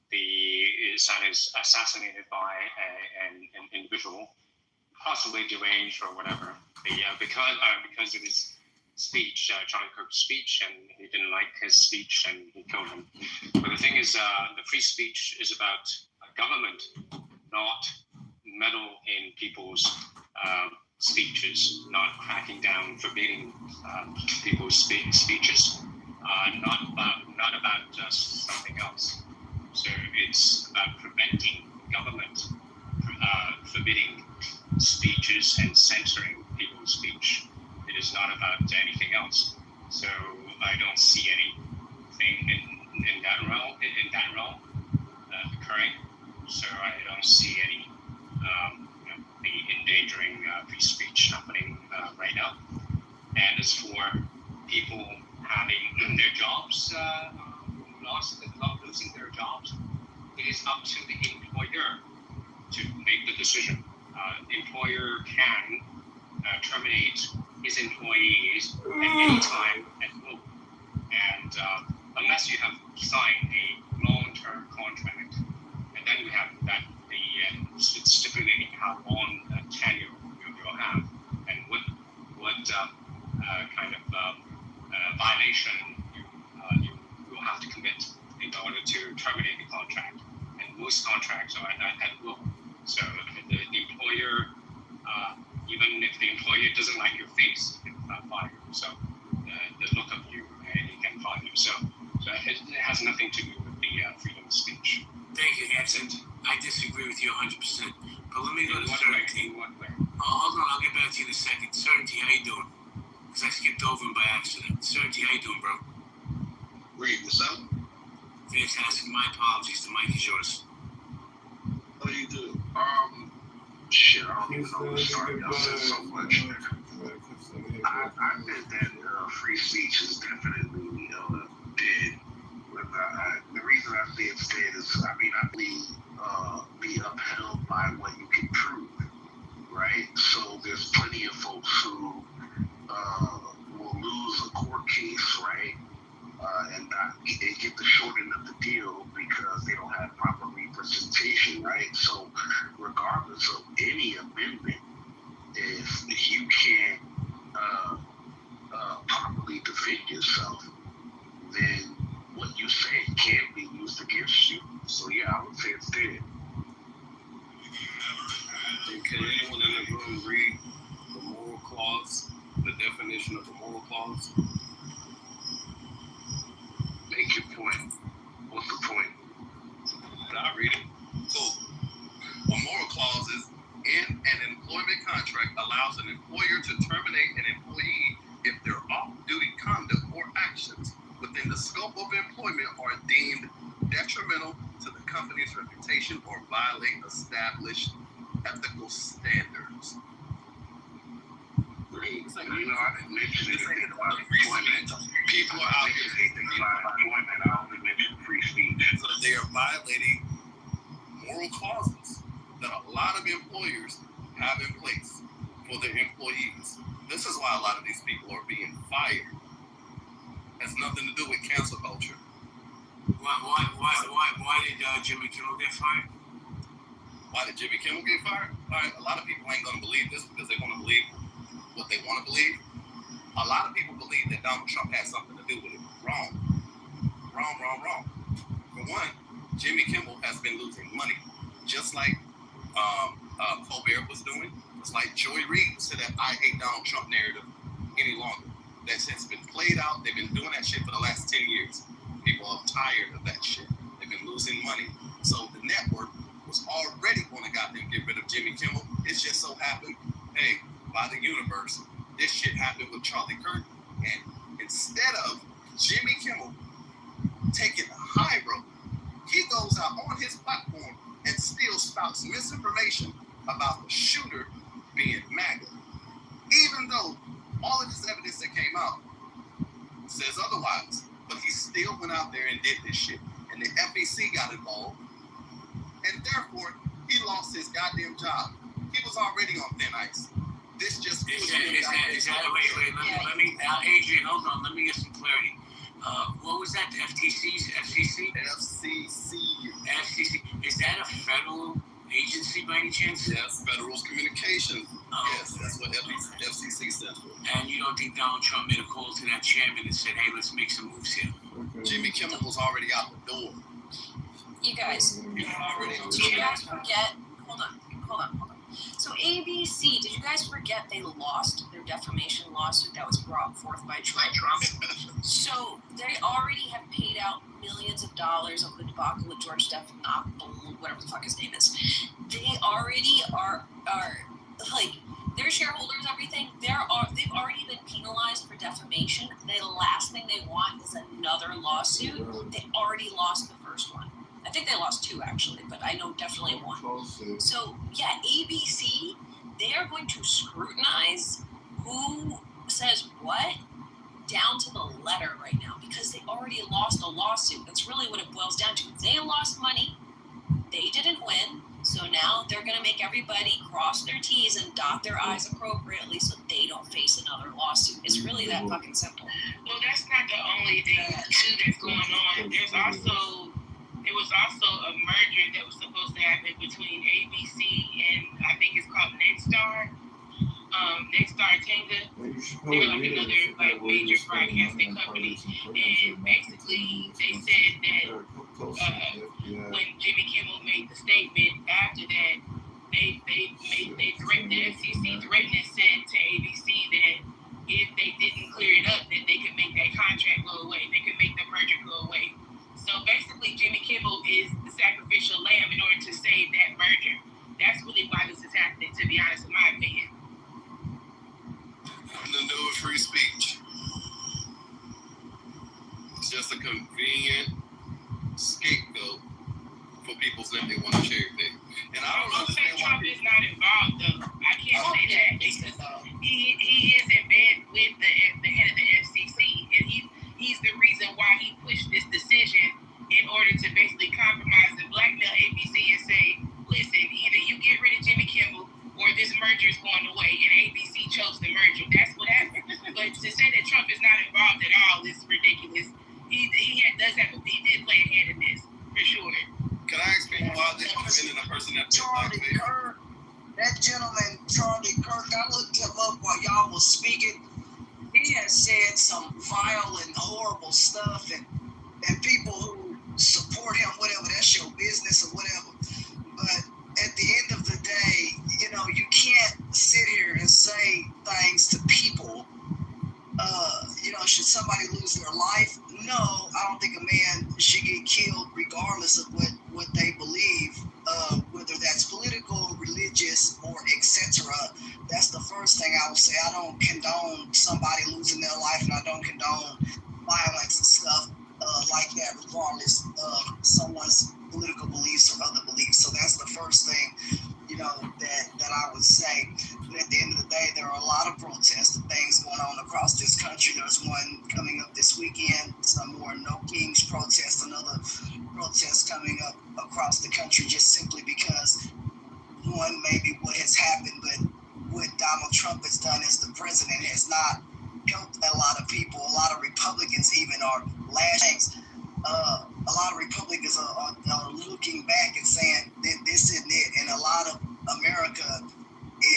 His son is assassinated by an individual, possibly deranged or whatever, because of his speech, Charlie Kirk's speech, and he didn't like his speech and he killed him. But the thing is, the free speech is about government, not meddle in people's speeches, not cracking down, forbidding people's speeches, not about just something else. So it's about preventing government forbidding speeches and censoring people's speech. It is not about anything else. So I don't see anything in that realm occurring. So I don't see any the endangering free speech happening right now. And as for people having their jobs losing their jobs, it is up to the employer to make the decision. Employer can terminate his employees at any time at will, and unless you have signed a long-term contract, and then you have that it's stipulating how long tenure you'll have and what kind of violation you will have to commit in order to terminate the contract. And most contracts are at will. So the employer, even if the employer doesn't like your face, he can fire you. So the look of you, he can fire you. So it has nothing to do with the freedom of speech. Thank you, Hanson. I disagree with you 100%. But let me go to Certainty. What way? Hold on, I'll get back to you in a second. Certainty, how you doing? Because I skipped over him by accident. Certainty, how you doing, bro? Read what's up? Fantastic. My apologies. The mic is yours. How you do? Shit, I don't even know where to start. Y'all said so much. I think that free speech is definitely dead. The reason I say it's dead is, I believe be upheld by what you can prove, right? So there's plenty of folks who will lose a court case, right? And get the short end of the deal because they don't have proper representation, right? So regardless of any amendment, if you can't properly defend yourself, then what you say can be used against you. So yeah, I would say it's dead. Can anyone in the room read the moral clause, the definition of the moral clause? Make your point. What's the point? Did I read it? Cool. violate established ethical standards. I didn't mention anything about employment. People are out here anything about employment. I only mentioned free speech. So they are violating moral clauses that a lot of employers have in place for their employees. This is why a lot of these people are being fired. It has nothing to do with cancel culture. Why did Jimmy Kimmel get fired? Why did Jimmy Kimmel get fired? A lot of people ain't gonna believe this because they want to believe what they want to believe. A lot of people believe that Donald Trump had something to do with it. Wrong. For one, Jimmy Kimmel has been losing money, just like Colbert was doing. It's like Joy Reid said that I hate Donald Trump narrative any longer. That shit's been played out. They've been doing that shit for the last 10 years. People are tired of that shit. They've been losing money. So the network was already going to goddamn get rid of Jimmy Kimmel. It just so happened, hey, by the universe, this shit happened with Charlie Kirk. And instead of Jimmy Kimmel taking the high road, he goes out on his platform and still spouts misinformation about the shooter being MAGA. Even though all of this evidence that came out says otherwise, but he still went out there and did this shit. And the FEC got involved, and therefore he lost his goddamn job. He was already on thin ice. This just wait, let me Adrian, hold on, let me get some clarity. What was that? FCC? Is that a federal agency by any chance? Yes, Federal Communications. Yes, that's what FCC stands for. And you don't think Donald Trump made a call to that chairman and said, hey, let's make some moves here? Jimmy Kimmel was already out the door. You guys, did you guys forget? Hold on. So ABC, did you guys forget they lost their defamation lawsuit that was brought forth by Trump? So they already have paid out millions of dollars of the debacle with George Stephanopoulos, whatever the fuck his name is. They already are like their shareholders, everything. They've already been penalized for defamation. The last thing they want is another lawsuit. They already lost the first one. I think they lost two actually, but I know definitely one. So yeah, ABC, they are going to scrutinize who says what down to the letter right now because they already lost a lawsuit. That's really what it boils down to. They lost money. They didn't win. So now they're going to make everybody cross their T's and dot their I's appropriately so they don't face another lawsuit. It's really that fucking simple. Well, that's not the only thing, too, that's going on. There was also a merger that was supposed to happen between ABC and I think it's called Nexstar. Nexstar Tenga. They're like another major broadcasting company. And basically they said that when Jimmy Kimmel made the statement after that, they threatened, the FCC threatened and said to ABC that if they didn't clear it up, that they could make that contract go away. They could make the merger go away. So basically, Jimmy Kimmel is the sacrificial lamb in order to save that merger. That's really why this is happening, to be honest, in my opinion. Nothing to do with free speech. It's just a convenient scapegoat for people saying they want to cherry pick. And I don't understand why Trump is not involved, though. I can't say that because he is in bed with the head of the FCC, and he's the reason why he pushed this decision in order to basically compromise and blackmail ABC and say, listen, either you get rid of Jimmy Kimmel or this merger is going away, and ABC chose the merger. That's what happened. But to say that Trump is not involved at all is ridiculous. He did play a hand in this, for sure. Can I ask people why they're defending a person that Charlie Kirk, that gentleman, Charlie Kirk, I looked him up while y'all was speaking. He has said some vile and horrible stuff, and people who support him, whatever, that's your business or whatever. But at the end of the day, you can't sit here and say things to people. Should somebody lose their life? No, I don't think a man should get killed regardless of what they believe, whether that's political, religious, or etc. That's the first thing I would say. I don't condone somebody losing their life, and I don't condone violence and stuff like that, regardless of someone's political beliefs or other beliefs. So that's the first thing, that I would say. But at the end of the day, there are a lot of protests and things going on across this country. There's one coming up this weekend, some more No Kings protests, another protest coming up across the country, just simply because, one, maybe what has happened, but what Donald Trump has done as the president has not helped a lot of people. A lot of Republicans even are lashing. A lot of Republicans are looking back and saying that this isn't it, and a lot of America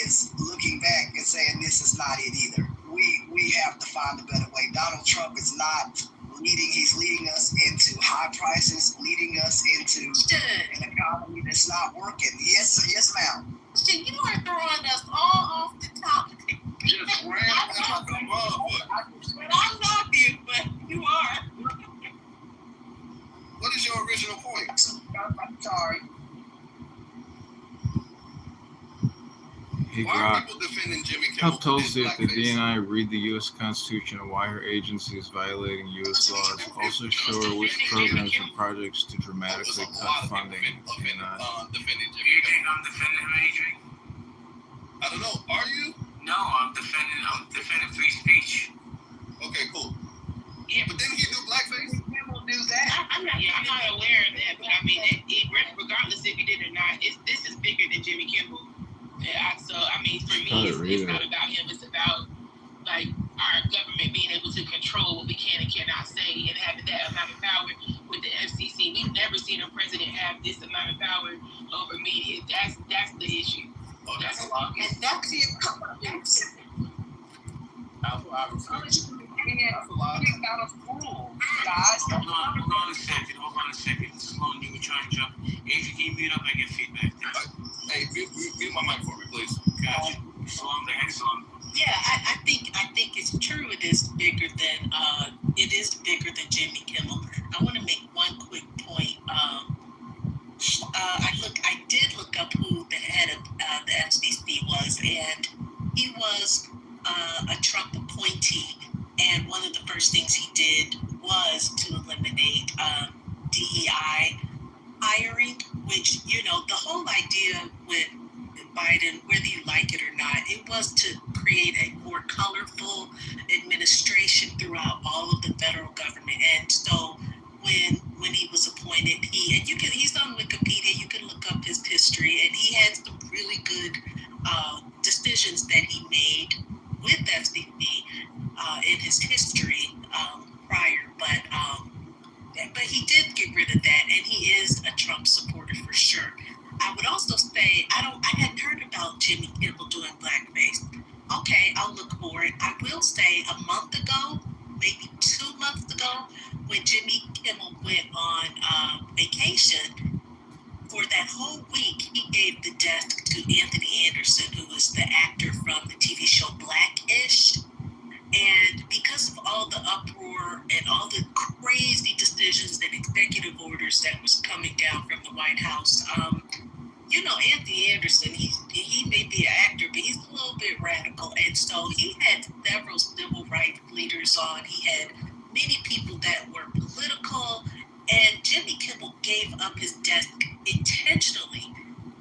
is looking back and saying this is not it either. We have to find a better way. Donald Trump is not leading. He's leading us into high prices, leading us into an economy that's not working. Yes, ma'am. You are throwing us all off the topic. Just ran down the motherfucker. I love you, but you are. What is your original point? I'm sorry. Hey, Why are Brock, people defending Jimmy Kimmel? help Tulsi at the DNI read the U.S. Constitution and why her agency is violating U.S. laws. Also show her which programs and projects to dramatically cut funding. Defending Jimmy You think Kimmel. I'm defending him, Adrian? I don't know. Are you? No, I'm defending free speech. Okay, cool. Yeah, but didn't he do blackface? People do that. I'm not aware of that, but I mean, regardless if he did or not, this is bigger than Jimmy Kimmel. Yeah, so I mean, for me, it's not about him. It's about like our government being able to control what we can and cannot say, and having that amount of power with the FCC. We've never seen a president have this amount of power over media. That's the issue. Oh, That's a lot. And that's it. Out of school, guys. Hold on a second. This is long. You were trying to jump. Adrian, can you mute up? I get feedback. Hey, mute my mic for me, please. Gotcha. Slow the heck song. Yeah, I think it's true. It is bigger than Jimmy Kimmel. I want to make one quick point. I did look up who the head of the FCC was, and he was a Trump appointee. And one of the first things he did was to eliminate DEI hiring, which, the whole idea with Biden, whether you like it or not, it was to create a more colorful administration throughout all of the federal government. And so when he was appointed, he's on Wikipedia, you can look up his history, and he had some really good decisions that he made with FCC in his history prior, but he did get rid of that, and he is a Trump supporter for sure. I would also say I hadn't heard about Jimmy Kimmel doing blackface. Okay, I'll look for it. I will say a month ago, maybe 2 months ago, when Jimmy Kimmel went on vacation, for that whole week, he gave the desk to Anthony Anderson, who was the actor from the TV show Blackish. And because of all the uproar and all the crazy decisions and executive orders that was coming down from the White House, Anthony Anderson, he may be an actor, but he's a little bit radical. And so he had several civil rights leaders on. He had many people that were political. And Jimmy Kimmel gave up his desk intentionally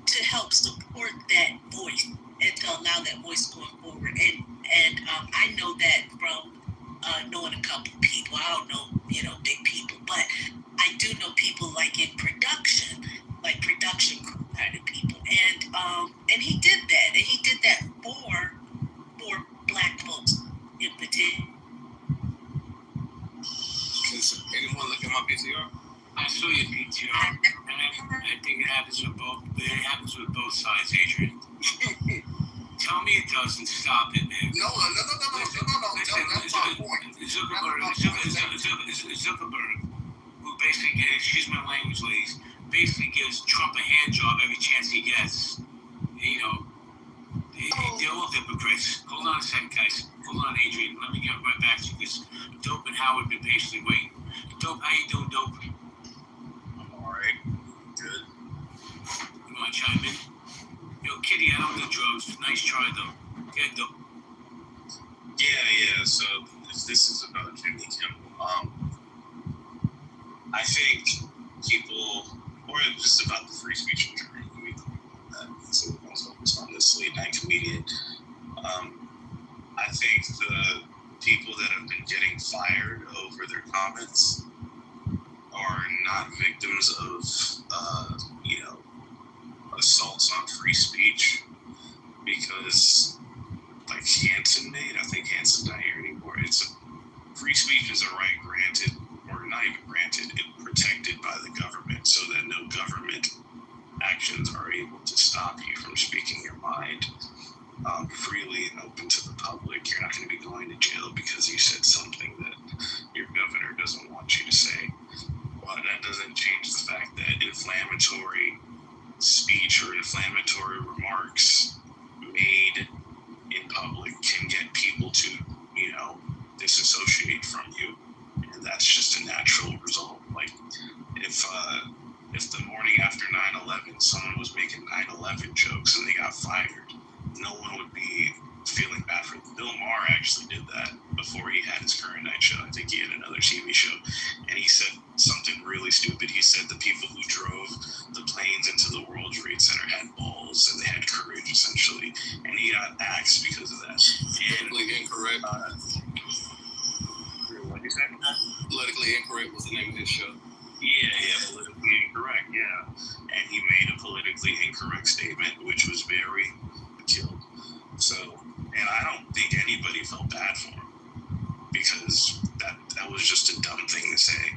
to help support that voice and to allow that voice going forward. And I know that from knowing a couple people. I don't know, big people, but I do know people like in production crew kind of people. And he did that. And he did that for Black folks in particular. Can anyone look at my PTR? I saw your PTR, and I think it happens with both sides, Adrian. Tell me it doesn't. Stop it, man. No. That's my point. Zuckerberg, who basically gives, excuse my language, ladies, basically gives Trump a hand job every chance he gets. They're all hypocrites. Hold on a second, guys. Hold on, Adrian. Let me get right back to you, because Dope and Howard have been patiently waiting. Dope, how you doing, Dope? I'm alright. Good. You want to chime in? Yo, Kitty, I don't do drugs. Nice try, though. Okay, Dope. Yeah. So this is about Jimmy Kimmel. I think people or just about the free speech in general. So we won't focus on this late night comedian. I think the people that have been getting fired over their comments are not victims of, assaults on free speech, because like Hanson made, I think Hanson's not here anymore. Free speech is a right granted, or not even granted, it's protected by the government, so that no government actions are able to stop you from speaking your mind freely and open to the public. You're not going to be going to jail because you said something that your governor doesn't want you to say. Well, that doesn't change the fact that inflammatory speech or inflammatory remarks made in public can get people to, disassociate from you, and that's just a natural result. Like if the morning after 9/11 someone was making 9/11 jokes and they got fired, no one would be feeling bad for them. Bill Maher actually did that before he had his current night show. I think he had another TV show, and he said something really stupid. He said the people who drove the planes into the World Trade Center had balls and they had courage, essentially, and he got axed because of that. Politically incorrect. What did you say? Politically incorrect was the name of his show. Yeah, politically incorrect, yeah. And he made a politically incorrect statement, which was very killed. So, and I don't think anybody felt bad for him, because that was just a dumb thing to say.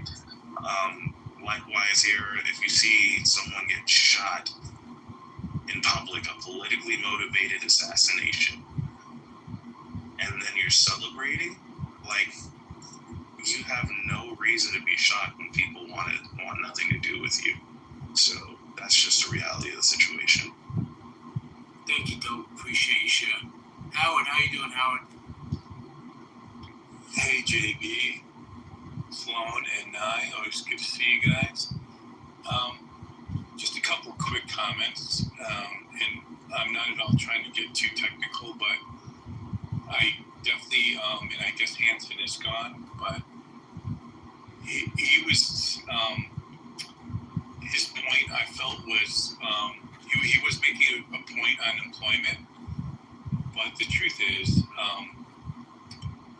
Likewise here, if you see someone get shot in public, a politically motivated assassination, and then you're celebrating, like, you have no reason to be shocked when people want nothing to do with you. So that's just the reality of the situation. Thank you, Dope. Appreciate your share. Howard, how you doing, Howard? Hey, JB, Sloan, and Nye. Always good to see you guys. Just a couple quick comments, and I'm not at all trying to get too technical, but I definitely, and I guess Hanson is gone, but he was, his point I felt was, he was making a point on employment, but the truth is,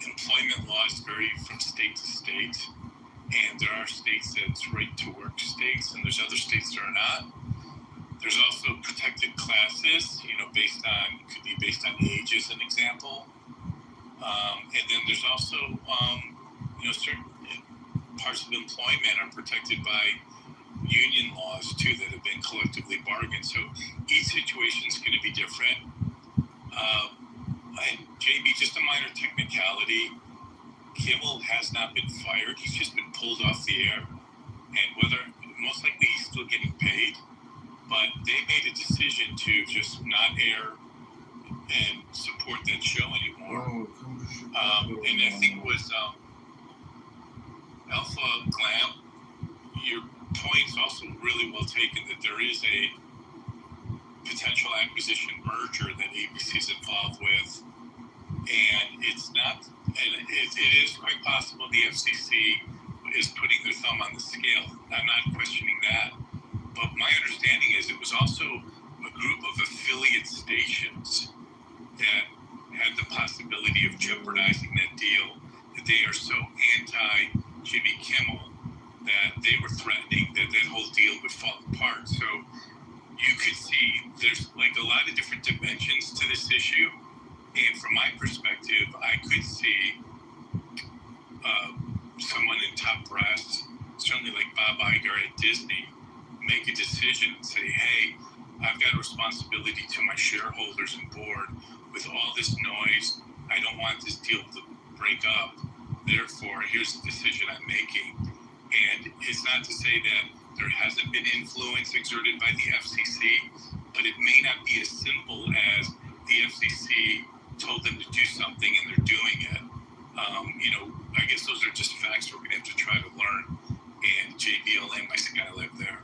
employment laws vary from state to state, and there are states that's right to work states, and there's other states that are not. There's also protected classes, could be based on age as an example. And then there's also, certain parts of employment are protected by union laws too that have been collectively bargained. So each situation is going to be different. And JB, just a minor technicality, Kimmel has not been fired. He's just been pulled off the air. And most likely he's still getting paid, but they made a decision to just not air and support that show anymore. And I think it was Alpha Glam, your point's also really well taken, that there is a potential acquisition merger that ABC is involved with, and it's not, and it is quite possible the FCC is putting their thumb on the scale. I'm not questioning that, but my understanding is it was also a group of affiliate stations that had the possibility of jeopardizing that deal, that they are so anti-Jimmy Kimmel that they were threatening that that whole deal would fall apart. So you could see there's like a lot of different dimensions to this issue. And from my perspective, I could see someone in top brass, certainly like Bob Iger at Disney, make a decision and say, hey, I've got a responsibility to my shareholders and board. With all this noise, I don't want this deal to break up. Therefore, here's the decision I'm making. And it's not to say that there hasn't been influence exerted by the FCC, but it may not be as simple as the FCC told them to do something and they're doing it. I guess those are just facts we're going to have to try to learn. And JB, I'll land my skylight there.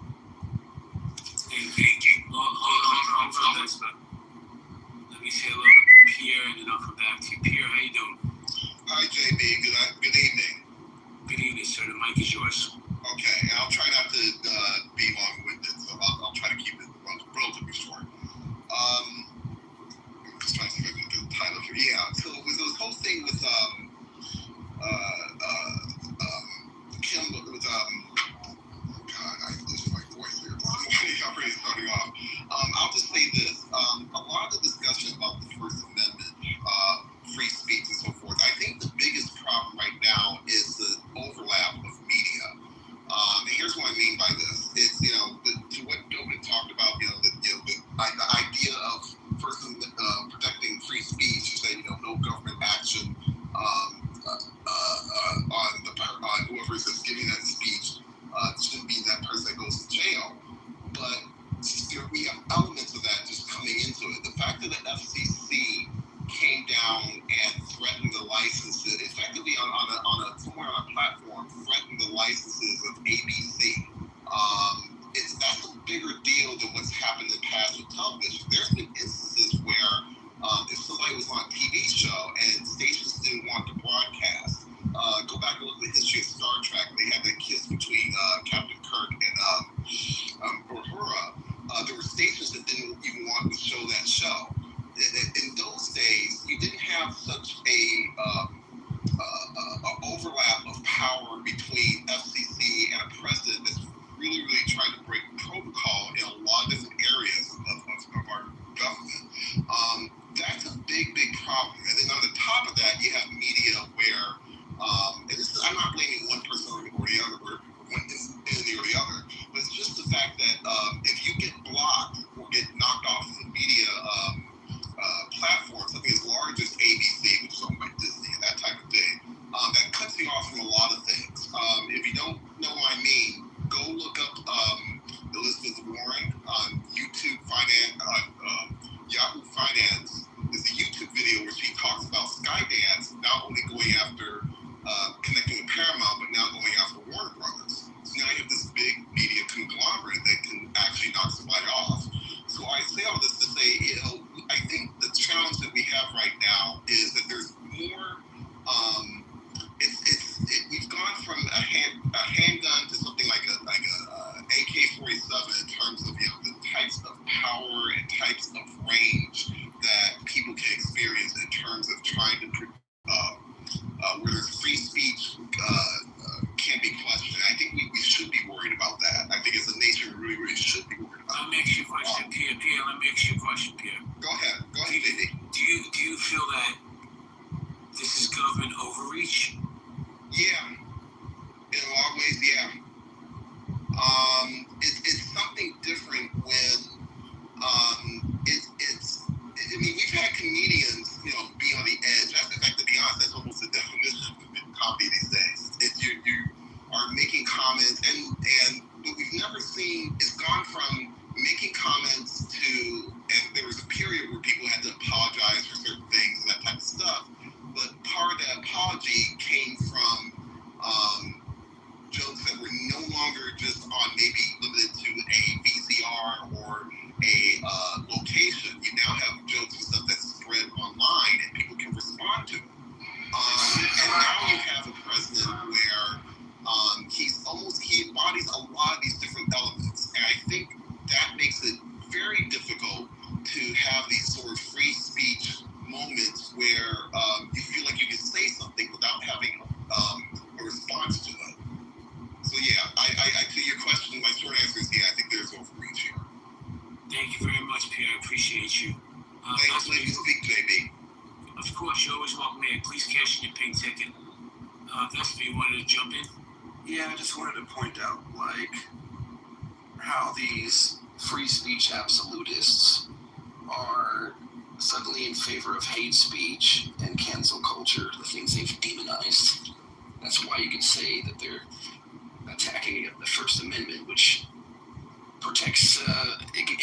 Thank you. Hold on. Let me say hello to Pierre, and then I'll come back to you. Pierre, how you doing? Hi, JB. Good evening. Good evening, sir. The mic is yours. Okay, I'll try not to be long-winded. stations that didn't even want to show that show. In those days, you didn't have such a overlap of power between FCC and a president that's really trying to break protocol in a lot of different areas of our government. That's a big problem. And then on the top of that, you have media where, and this is, I'm not blaming one person or the other, or one entity or the other, but it's just the fact that if you get blocked or get knocked off of the media platform, something as large as ABC, which is owned by Disney and that type of thing, that cuts you off from a lot of things. If you don't know what I mean, go look up Elizabeth Warren on YouTube Yahoo Finance. There's a YouTube video where she talks about Skydance not only going after connecting with Paramount, but now going after Warner Brothers. So now you have this big media conglomerate that can actually knock somebody off. So I say all this to say, I think the challenge that we have right now is that there's more. We've gone from a handgun to something like a AK-47 in terms of the types of power and types of range that people can experience in terms of trying to where there's free speech can be questioned. I think we should be worried about that. I think as a nation we really should be worried about. Let me ask you a question, Pierre. Let me ask you a question, Pierre. Go ahead, JD. Do you feel that this is government overreach? Yeah, in a lot of ways, yeah. It's something different when I mean, we've had comedians, be on the edge. In fact, to be honest, that's almost the definition of comedy these days. You are making comments, and what we've never seen is gone from making comments to, and there was a period where people had to apologize for certain things and that type of stuff. But part of that apology came from jokes that were no longer just on maybe limited to a VCR or a location. You now have jokes and stuff that's spread online and people can respond to it. And now you have a president where he embodies a lot of these different elements. And I think that makes it very difficult to have these sort of free speech moments where you feel like you can say something without having a response to it. So yeah, I to your question, my short answer is yeah, I think there's overreach here. Thank you very much, Pierre. I appreciate you. Thanks for letting me speak, JB. Of course, you're always welcome here. Please cash in your pink ticket. Despy, you wanted to jump in? Yeah, I just wanted to point out, how these free speech absolutists are suddenly in favor of hate speech and cancel culture, the things they've demonized. That's why you can say that they're attacking the First Amendment, which protects,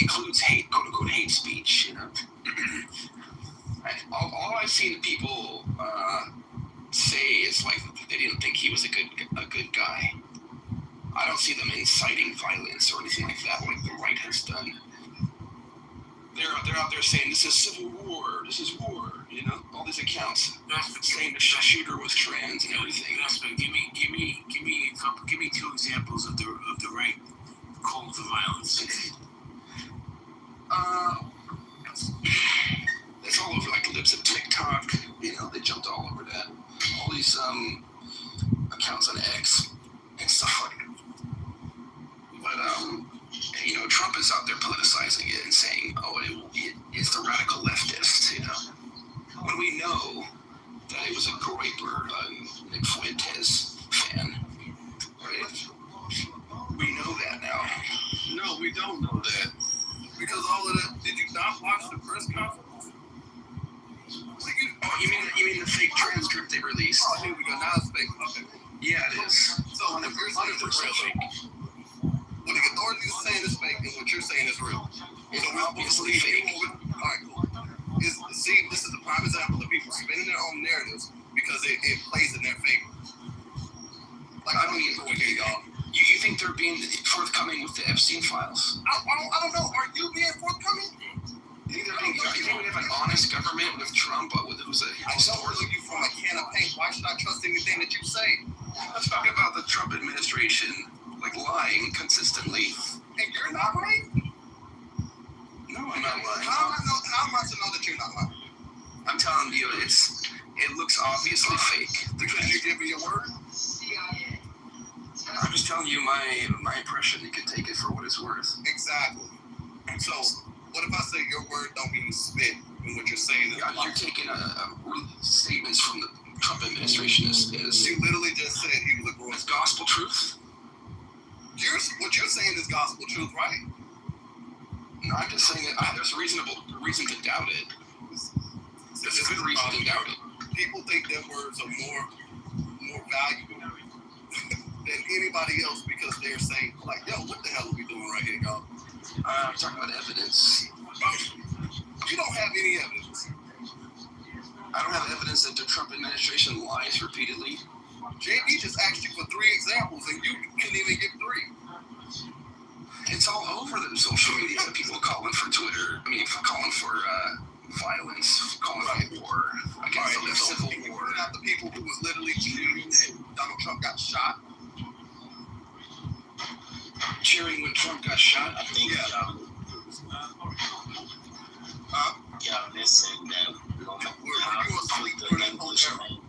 includes hate, quote unquote, hate speech, all I've seen people say is they didn't think he was a good guy. I don't see them inciting violence or anything like that, like the right has done. They're out there saying this is civil war, this is war, all these accounts. Saying the shooter was trans and everything. Give me two examples of the right call for violence. It's all over libs of TikTok. They jumped all over that. All these accounts on X and stuff like that. But Trump is out there politicizing it and saying, it's the radical leftists, when we know that it was a Groyper, Nick Fuentes fan, right? We know that now. No, we don't know that. Because all of that, did you not watch the press conference? You mean the fake transcript they released? Oh, here we go. Now it's fake. Okay. Yeah, it is. So here's the fake. What the authorities are saying is fake, and what you're saying is real. It's obviously fake. All right, cool. This is a prime example of people spinning their own narratives because it plays in their favor. I mean, y'all. You think they're being forthcoming with the Epstein files? I don't know. Are you being forthcoming? You think we have an honest government with Trump, who's a I don't know you from a can of paint. Why should I trust anything that you say? Let's talk about the Trump administration, lying consistently. And you're not right? I'm not lying. How am I to know that you're not lying? I'm telling you, it looks obviously fake. Because you give me your word? I'm just telling you my impression. You can take it for what it's worth. Exactly. So, what if I say your word don't mean spit, and what you're saying is you're taking statements from the Trump administration as you literally just said he was a gross gospel truth. What you're saying is gospel truth, right? No, I'm just saying that there's reasonable reason to doubt it. There's a good reason to doubt it. People think their words are more valuable than anybody else because they're saying, like, yo, what the hell are we doing right here, y'all? I'm talking about evidence. You don't have any evidence. I don't have evidence that the Trump administration lies repeatedly. JB just asked you for 3 examples, and you couldn't even give 3. It's all over the social media. People calling for Twitter. Calling for violence, calling for war against the civil war. Not the people who was literally cheering that Donald Trump got shot. Cheering when Trump got shot. I think y'all missing that we're asleep the English language.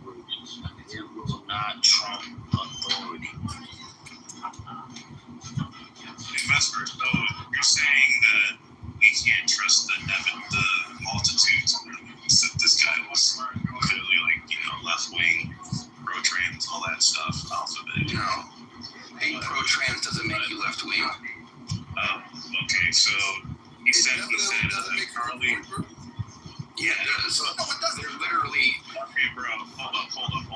It will not trump authority. Investor, though, you're saying that we can't trust the multitudes. So this guy was clearly left-wing, pro-trans, all that stuff off of it. No. Being pro-trans doesn't make you left-wing. Okay, so he said Charlie. Yeah, it does. No, it doesn't. They're literally. Okay, bro, hold up.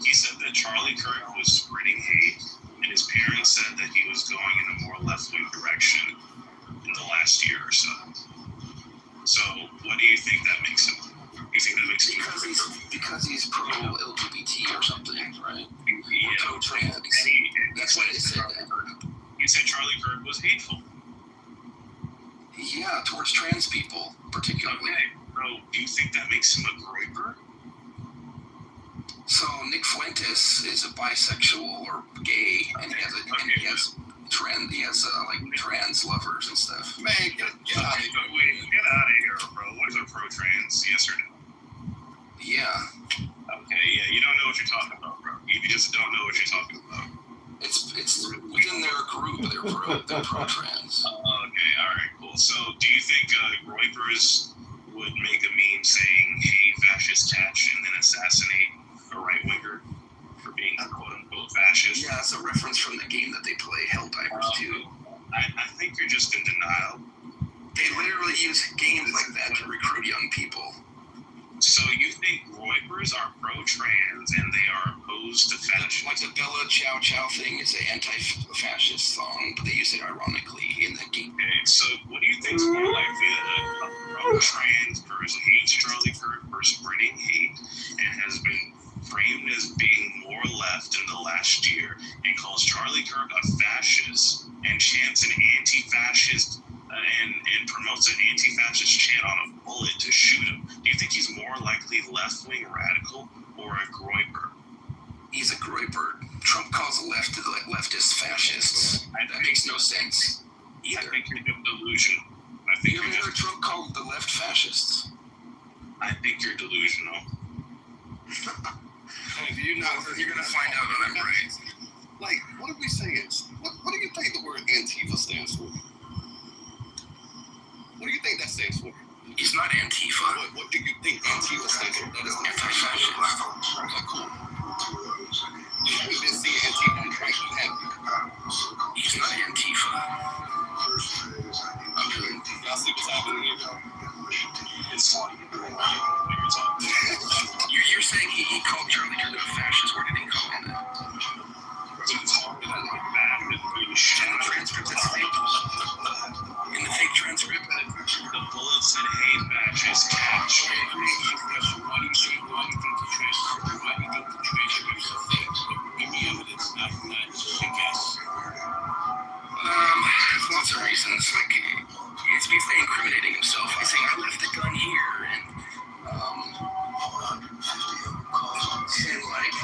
He said that Charlie Kirk was spreading hate, and his parents said that he was going in a more left-wing direction in the last year or so. So, what do you think that makes him? You think that makes him? Because he's pro-LGBT or something, right? Yeah. Pro-trans. That's why they said that. You said Charlie Kirk was hateful. Yeah, towards trans people, particularly. Okay, bro, do you think that makes him a groiper? So Nick Fuentes is a bisexual or gay, and he has trans lovers and stuff. Man, get out of here. Get out of here, bro. What is a pro-trans? Yes or no? Yeah. Okay, yeah, you don't know what you're talking about, bro. You just don't know what you're talking about. It's within their group. They're pro-trans. Okay, all right, cool. So, do you think groypers would make a meme saying, "Hey, fascist catch," and then assassinate a right-winger for being quote-unquote fascist? Yeah, it's a reference from the game that they play, Helldivers 2. I think you're just in denial. They literally use games like that to recruit young people. So you think groypers are pro-trans and they are opposed to fascism? Like the Bella Ciao Ciao thing is an anti-fascist song, but they use it ironically in the game. Okay, so what do you think is more likely a pro-trans person hates Charlie Kirk for spreading hate and has been framed as being more left in the last year and calls Charlie Kirk a fascist and chants an anti-fascist and promotes an anti-fascist chant on a bullet to shoot him? Do you think he's more likely left-wing radical or a groyper? He's a groyper. Trump calls the leftist fascists. That makes no sense either. I think you're delusional. You ever heard Trump call the left fascists? I think you're delusional. If you're not, you're gonna find out that I'm right. Like, what are we saying? What do you think the word Antifa stands for? What do you think that stands for? It's not Antifa. What do you think Antifa stands for? That is anti-fascist. Okay, cool. You haven't been seeing Antifa on track, have you? He's not Antifa. Okay, y'all see what's happening here? It's funny. You're saying he called Charlie Kirk a fascist? Where did he call him that? In the transcript, it's fake. In the fake transcript, the bullet said, "Hey, fascist catch." Why do you think the transcript is fake? Give me evidence, not just a guess. There's lots of reasons. Like, it's basically incriminating himself. He's saying, "I left the gun here," and like,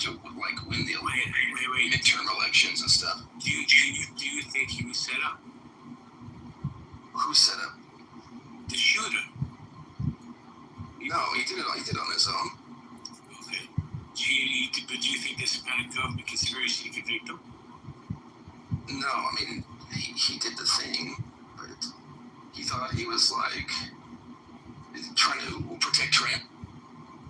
to like win the Wait. midterm elections and stuff. Do you think he was set up? Who set up? The shooter. No, he did it on his own. Okay. But do you think there's some kind of government conspiracy to convict him? No, I mean, he did the thing, but he thought he was like trying to protect Trump.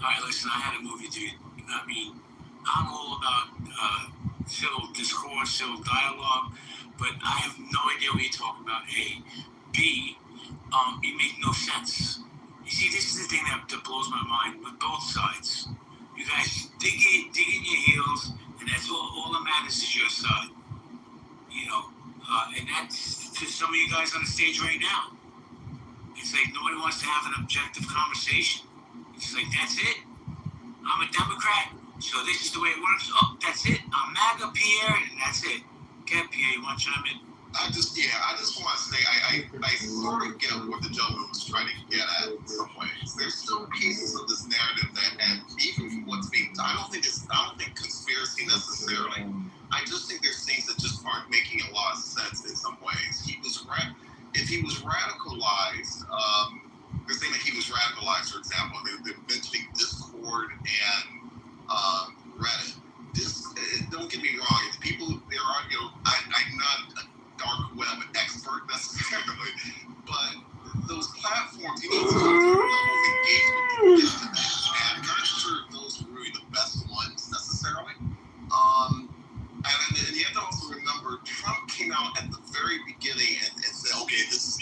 All right, listen, I had a movie, dude. I mean, I'm all about civil discourse, civil dialogue, but I have no idea what you're talking about. A, B, it makes no sense. You see, this is the thing that blows my mind with both sides. You guys dig in your heels, and that's all that matters is your side. You know, and that's to some of you guys on the stage right now. It's like nobody wants to have an objective conversation. It's like, that's it. I'm a Democrat, so this is the way it works. Oh, that's it. I'm MAGA, Pierre, and that's it. Okay, Pierre, you want to chime in? I just want to say, I sort of get what the gentleman was trying to get at in some ways. There's still pieces of this narrative that, and even from what's being done, I don't think conspiracy necessarily. I just think there's things that just aren't making a lot of sense in some ways. If he was radicalized, they're saying that he was radicalized, for example. They're mentioning Discord and Reddit. Don't get me wrong. If people, there are, I'm not a dark web expert necessarily, but those platforms, you need some level of engagement to get to that. And I'm not sure those were really the best ones necessarily. And you have to also remember, Trump came out at the very beginning and said, okay, this is,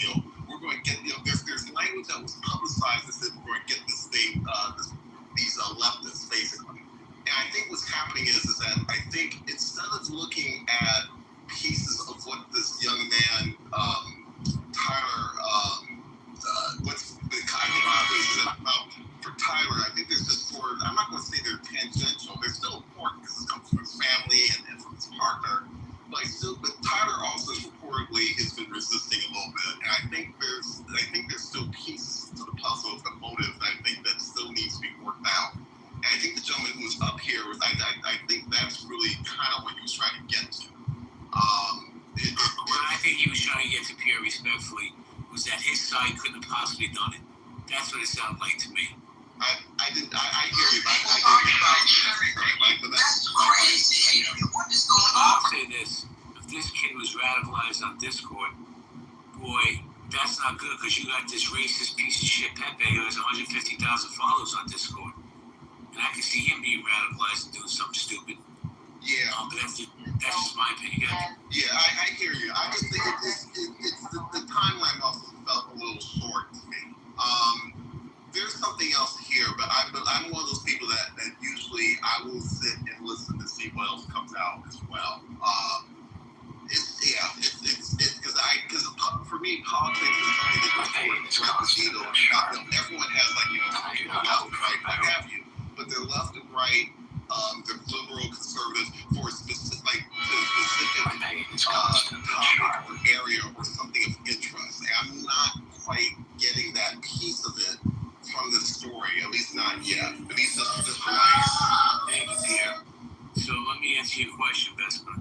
we're going to get, there's language that was publicized that said we're going to get this thing, these leftists, basically. And I think what's happening is that I think instead of looking at pieces of what this young man, Tyler, what's the kind of for Tyler, I think there's this sort of, I'm not going to say they're tangential, they're still important because it comes from his family and from his partner, but Tyler also reportedly has been resisting a little bit, and I think there's still pieces to the puzzle of the motive that I think that still needs to be worked out. And I think the gentleman who was up here I think that's really kind of what he was trying to get to. What I think he was trying to get to Pierre respectfully was that his side couldn't have possibly done it. That's what it sounded like to me. I hear you, but that's crazy. What is going on? I'll say this: if this kid was radicalized on Discord, boy, that's not good because you got this racist piece of shit Pepe who has 150,000 followers on Discord, and I can see him being radicalized and doing something stupid. Yeah, but that's just my opinion. Yeah, I hear you. I just think it's the timeline also felt a little short to me. There's something else here, but I'm one of those people that usually I will sit and listen to see what else comes out as well. Because for me, politics is something that goes forward. Everyone has right, what have you, but they're left and right. They're liberal, conservative for a specific topic or area or something of interest. And I'm not quite getting that piece of it from the story, at least not yet. At least just for my. Thank you, dear. So let me answer your question, Vespa.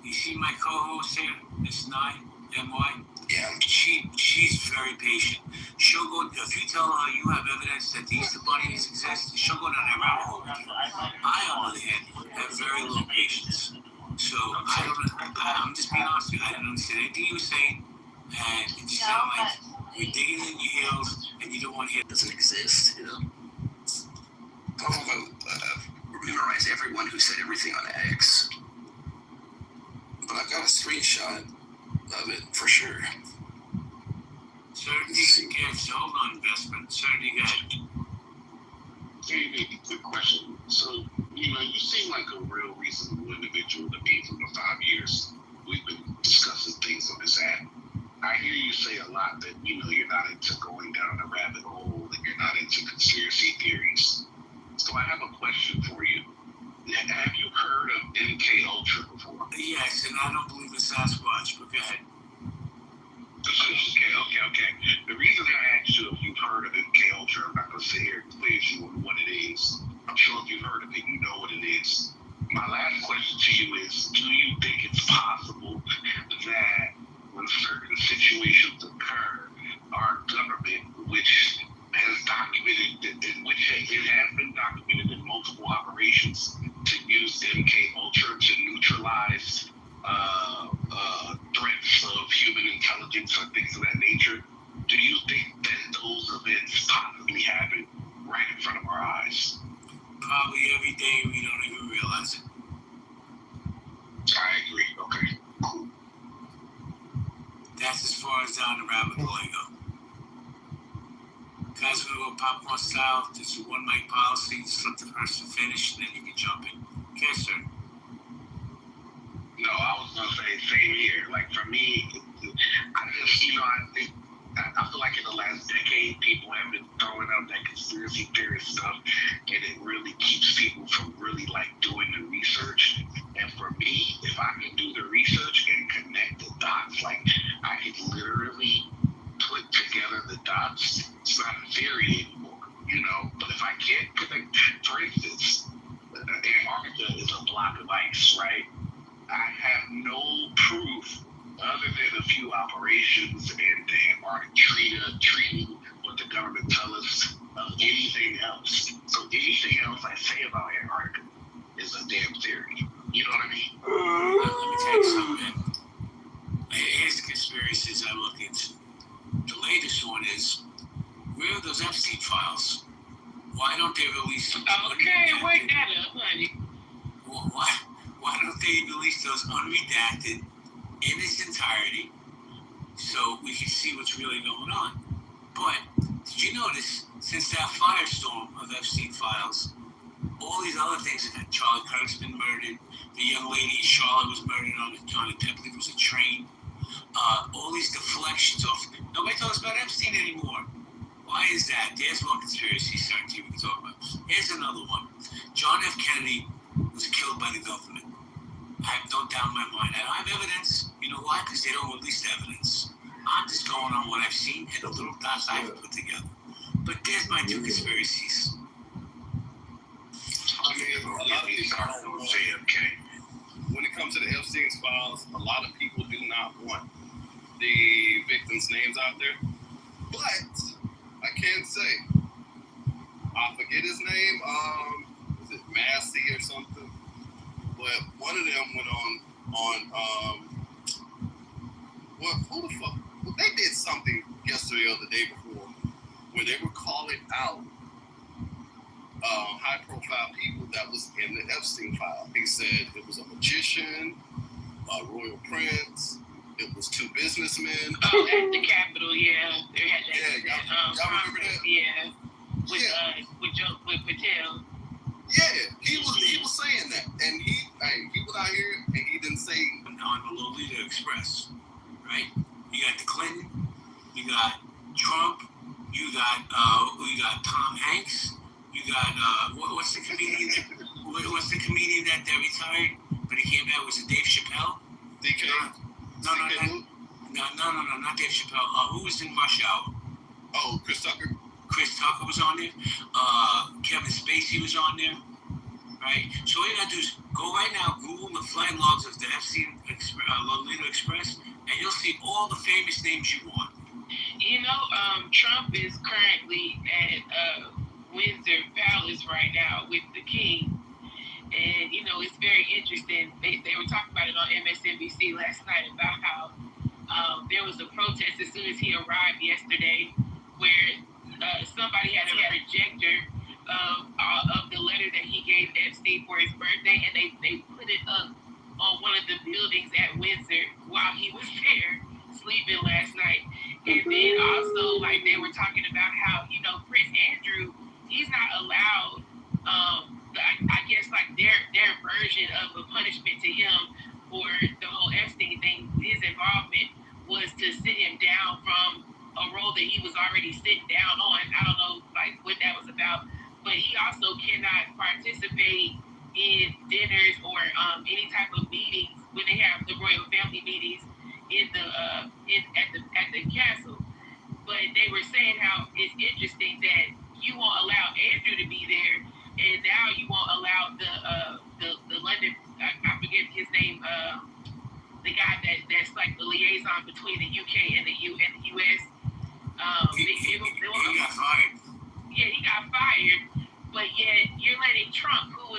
You see my co-host here, Miss Nye, NY? Yeah. She's very patient. She'll go, if you tell her you have evidence that the Easter bunnies exist, she'll go down that rabbit hole with you. I, on the other hand, have very little patience. So I'm just being honest with you. I didn't understand anything you were saying, and it just sounded like you're digging in your heels, and you don't want to hear it doesn't exist, I won't memorize everyone who said everything on X, but I've got a screenshot of it for sure. Hold on, investment. Certainly, go ahead. Hey, quick question. So, you seem like a real reasonable individual to me for the 5 years we've been discussing things on this app. I hear you say a lot that, you're not into going down a rabbit hole and you're not into conspiracy theories. So I have a question for you. Have you heard of MK Ultra before? Yes, and I don't believe in Sasquatch, but go ahead. Okay. The reason I asked you if you've heard of MK Ultra, I'm not going to sit here and quiz you on what it is. I'm sure if you've heard of it, you know what it is. my last question to you is, do you think it's possible that when certain situations occur, our government, which has documented, it has been documented in multiple operations to use MK Ultra to neutralize threats of human intelligence or things of that nature, do you think that those events possibly happen right in front of our eyes? Probably every day we don't even realize it. I agree. Okay, cool. That's as far as down the rabbit hole I go. Guys, we're gonna go popcorn style. There's a one mic policy. Just let the person finish, and then you can jump in. Okay, sir. No, I was gonna say same here. Like for me, I just I feel like in the last decade, people have been throwing out that conspiracy theory stuff, and it really keeps people from really like doing the research. And for me, if I can do the research and connect the dots, like I can literally put together the dots. It's not a theory anymore, you know. But if I can't connect, for instance, Antarctica is a block of ice, right? I have no proof other than a few operations and the Antarctic treaty, what the government tells us of anything else. So anything else I say about Antarctica is a damn theory. You know what I mean? Let me tell you something, man. Here's the conspiracies I look into. The latest one is, where are those Epstein files? Why don't they release them? Okay, wake that up, honey. Why don't they release those unredacted in its entirety so we can see what's really going on? But did you notice, since that firestorm of Epstein files, all these other things, Charlie Kirk's been murdered, the young lady in Charlotte was murdered on I believe it was a train. All these deflections off. Nobody talks about Epstein anymore. Why is that? There's one conspiracy certainty we can talk about. Here's another one. John F. Kennedy was killed by the government. I have no doubt in my mind. I don't have evidence. You know why? Because they don't release the evidence. I'm just going on what I've seen and the little dots I've put together. But there's my two conspiracies. I mean, a lot of people don't want JFK. When it comes to the Epstein files, a lot of people do not want the victims' names out there. But I can say, I forget his name. Is it Massey or something? But one of them went on who the fuck? Well, they did something yesterday or the day before where they were calling out high-profile people that was in the Epstein file. He said it was a magician, a royal prince, it was two businessmen. Oh, at the Capitol, yeah. They had that. Y'all remember that? Yeah. With Patel. Yeah, he was saying that, and he was out here and he didn't say on the Lolita Express, right? You got the Clinton, you got Trump, you got Tom Hanks, you got what's the comedian? What's the comedian that retired but he came back? Was it Dave Chappelle? DK? No, not Dave Chappelle. Who was in Rush Hour? Oh, Chris Tucker. Chris Tucker was on there. Kevin Spacey was on there. Right? So all you gotta do is go right now, Google the flight logs of the Epstein Lolita Express, and you'll see all the famous names you want. You know, Trump is currently at Windsor Palace right now with the king. And, you know, it's very interesting. They were talking about it on MSNBC last night about how there was a protest as soon as he arrived yesterday where somebody had a projector of the letter that he gave Epstein for his birthday, and they put it up on one of the buildings at Windsor while he was there sleeping last night. And then also, like, they were talking about how, you know, Prince Andrew, he's not allowed, I guess, like, their version of a punishment to him for the whole Epstein thing, his involvement was to sit him down from a role that he was already sitting down on. I don't know, like, what that was about. But he also cannot participate in dinners or any type of meetings when they have the royal family meetings at the castle. But they were saying how it's interesting that you won't allow Andrew to be there, and now you won't allow the London, I forget his name, the guy that's like the liaison between the UK and the US. He got fired. Yeah, he got fired, but yet you're letting Trump, who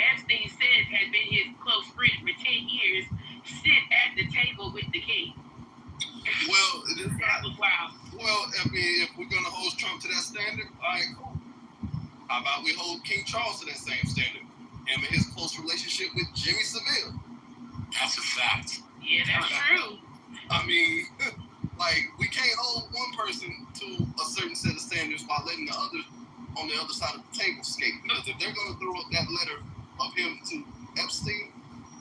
Epstein said had been his close friend for 10 years, sit at the table with the king. Well, that was wild. Well, I mean, if we're gonna hold Trump to that standard, all right, cool. How about we hold King Charles to that same standard? Him and his close relationship with Jimmy Savile. That's a fact. Yeah, that's true. I mean, like, we can't hold one person to a certain set of standards while letting the others on the other side of the table skate. Because if they're gonna throw up that letter of him to Epstein,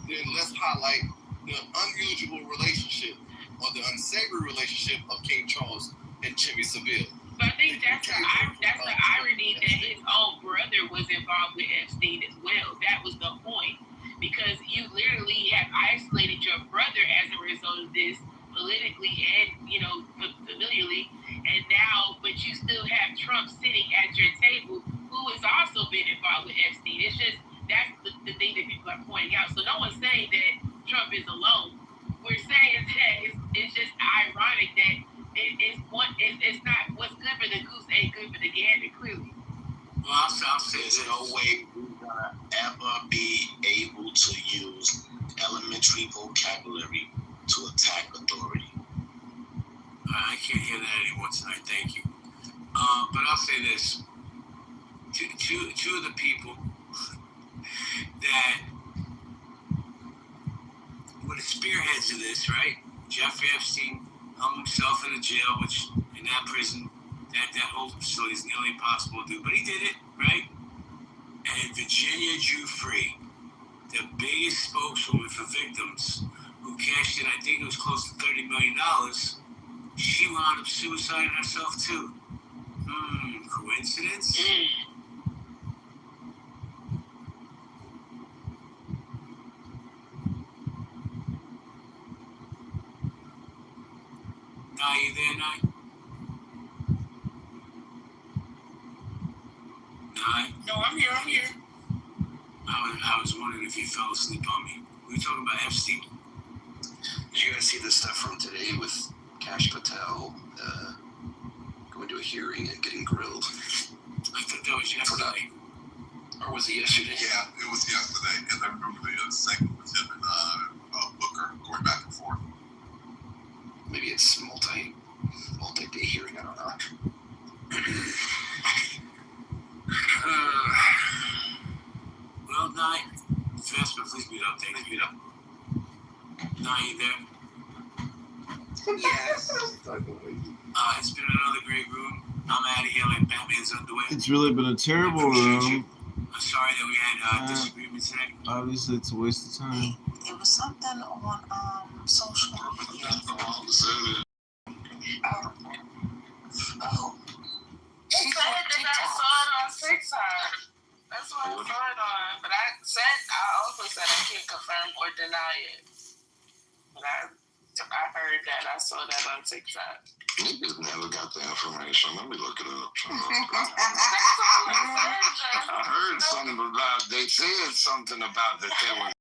then let's highlight the unusual relationship or the unsavory relationship of King Charles and Jimmy Savile. So I think that's the irony that his own brother was involved with Epstein as well. That was the point. Because you literally have isolated your brother as a result of this politically and, familiarly. And now, but you still have Trump sitting at your table who has also been involved with Epstein. It's just, that's the thing that people are pointing out. So no one's saying that Trump is alone. We're saying that it's just ironic that it's not what's good for the goose ain't good for the gander, clearly. Well, I'll say there's no way we're gonna ever be able to use elementary vocabulary to attack authority. I can't hear that anymore tonight. Thank you. But I'll say this: two of the people that were the spearheads of this, right? Jeffrey Epstein hung himself in a jail, which in that prison, that whole facility is nearly impossible to do, but he did it, right? And Virginia Giuffre, the biggest spokeswoman for victims, who cashed in, I think it was close to $30 million, she wound up suiciding herself too. Coincidence? Are you there, Nye? Nye? No, I'm here. I was wondering if you fell asleep on me. We were talking about Epstein. Did you guys see the stuff from today with Kash Patel going to a hearing and getting grilled? I thought that was yesterday. Or was it yesterday? Yeah, it was yesterday, because I remember the segment with him and Booker going back and forth. Maybe it's multi-day hearing, I don't know. Well, Nye, fast but please meet up. Thank you. Nye, you there? Yes. It's been another great room. I'm out of here like Batman's underwear. It's really been a terrible room. I'm sorry that we had disagreements today. Obviously, it's a waste of time. It was something on social media. She said that I saw it on TikTok. That's what I saw it on. But I also said I can't confirm or deny it. But I heard that. I saw that on TikTok. Niggas never got the information. Let me look it up. I heard something about. They said something about that there was.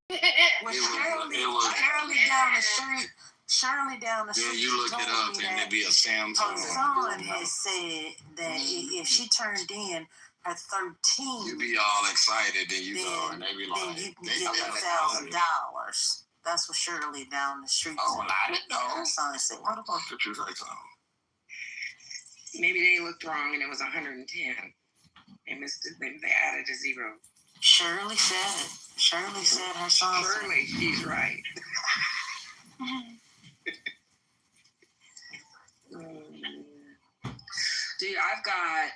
Shirley down the street. Yeah, you look it up and it'd be a Samsung. Her son has said that if she turned in her 13, you'd be all excited and you go and they be like, then you can get $1,000. That's what Shirley down the street said. Oh, well, I didn't know. Her son said, what about Could you say something? Maybe they looked wrong and it was 110. They added a zero. Shirley said her son. Surely she's right. Dude, I've got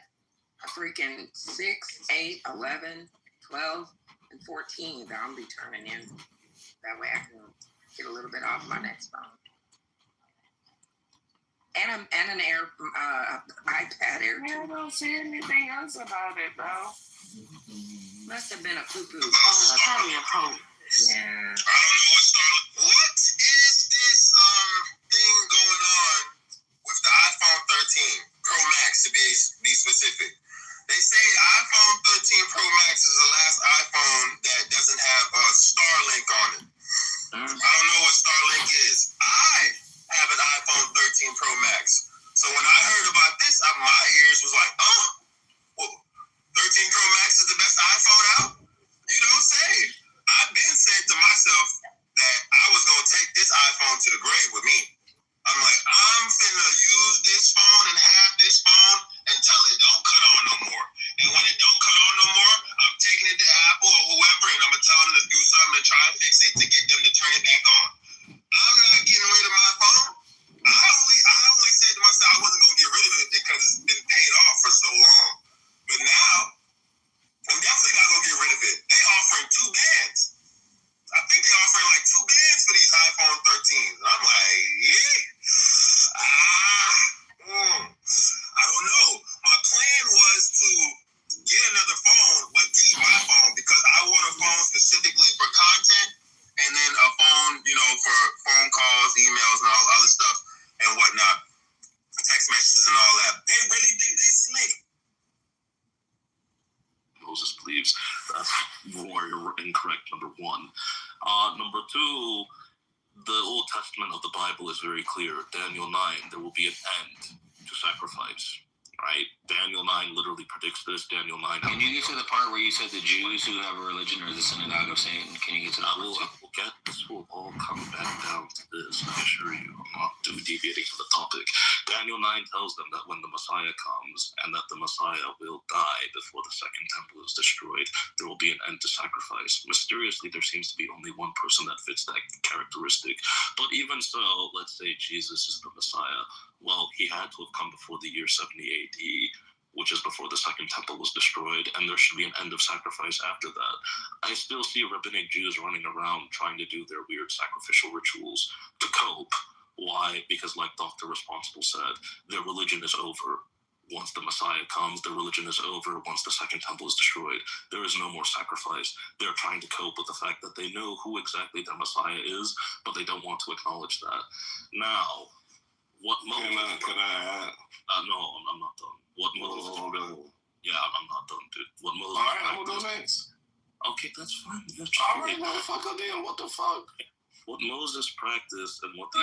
a freaking 6, 8, 11, 12, and 14 that I'm be turning in. That way I can get a little bit off my next phone. And an iPad Air. I don't see anything else about it, bro. Must have been a poo-poo. Carry a pole. Yeah. I don't know what is this thing going on with the iPhone 13 Pro Max to be specific? They say iPhone 13 Pro to get them to turn it back on. I'm not getting rid of my phone. I only said to myself I wasn't gonna get rid of it because it's been paid off for so long. But now I'm definitely not gonna get rid of it. They offering 2 bands. I think they offering like 2 bands for these iPhone 13s. I'm like, I don't know. My plan was to get another phone, but keep my phone because I want a phone specifically for content, and then a phone, for phone calls, emails, and all other stuff and whatnot, text messages and all that. They really think they slick. Moses believes that's warrior incorrect, number one. Number two, the Old Testament of the Bible is very clear. Daniel 9, there will be an end to sacrifice. Right? Daniel 9 literally predicts this. Daniel 9. Can you get to the part where you said the Jews who have a religion are the synagogue of Satan? Can you get to that? This will all come back down to this, I assure you. I'm not deviating from the topic. Daniel 9 tells them that when the Messiah comes and that the Messiah will die before the second temple is destroyed, there will be an end to sacrifice. Mysteriously, there seems to be only one person that fits that characteristic. But even so, let's say Jesus is the Messiah. Well, he had to have come before the year 70 AD, which is before the second temple was destroyed, and there should be an end of sacrifice after that. I still see rabbinic Jews running around trying to do their weird sacrificial rituals to cope. Why? Because like Dr. Responsible said, their religion is over. Once the Messiah comes, their religion is over. Once the second temple is destroyed, there is no more sacrifice. They're trying to cope with the fact that they know who exactly their Messiah is, but they don't want to acknowledge that. Now, what Moses... Can I add? No, I'm not done. What Moses... Yeah, I'm not done, dude. What Moses... All right, I'm gonna go next. Okay, that's fine. All right, motherfucker, then what the fuck? What Moses practiced and what the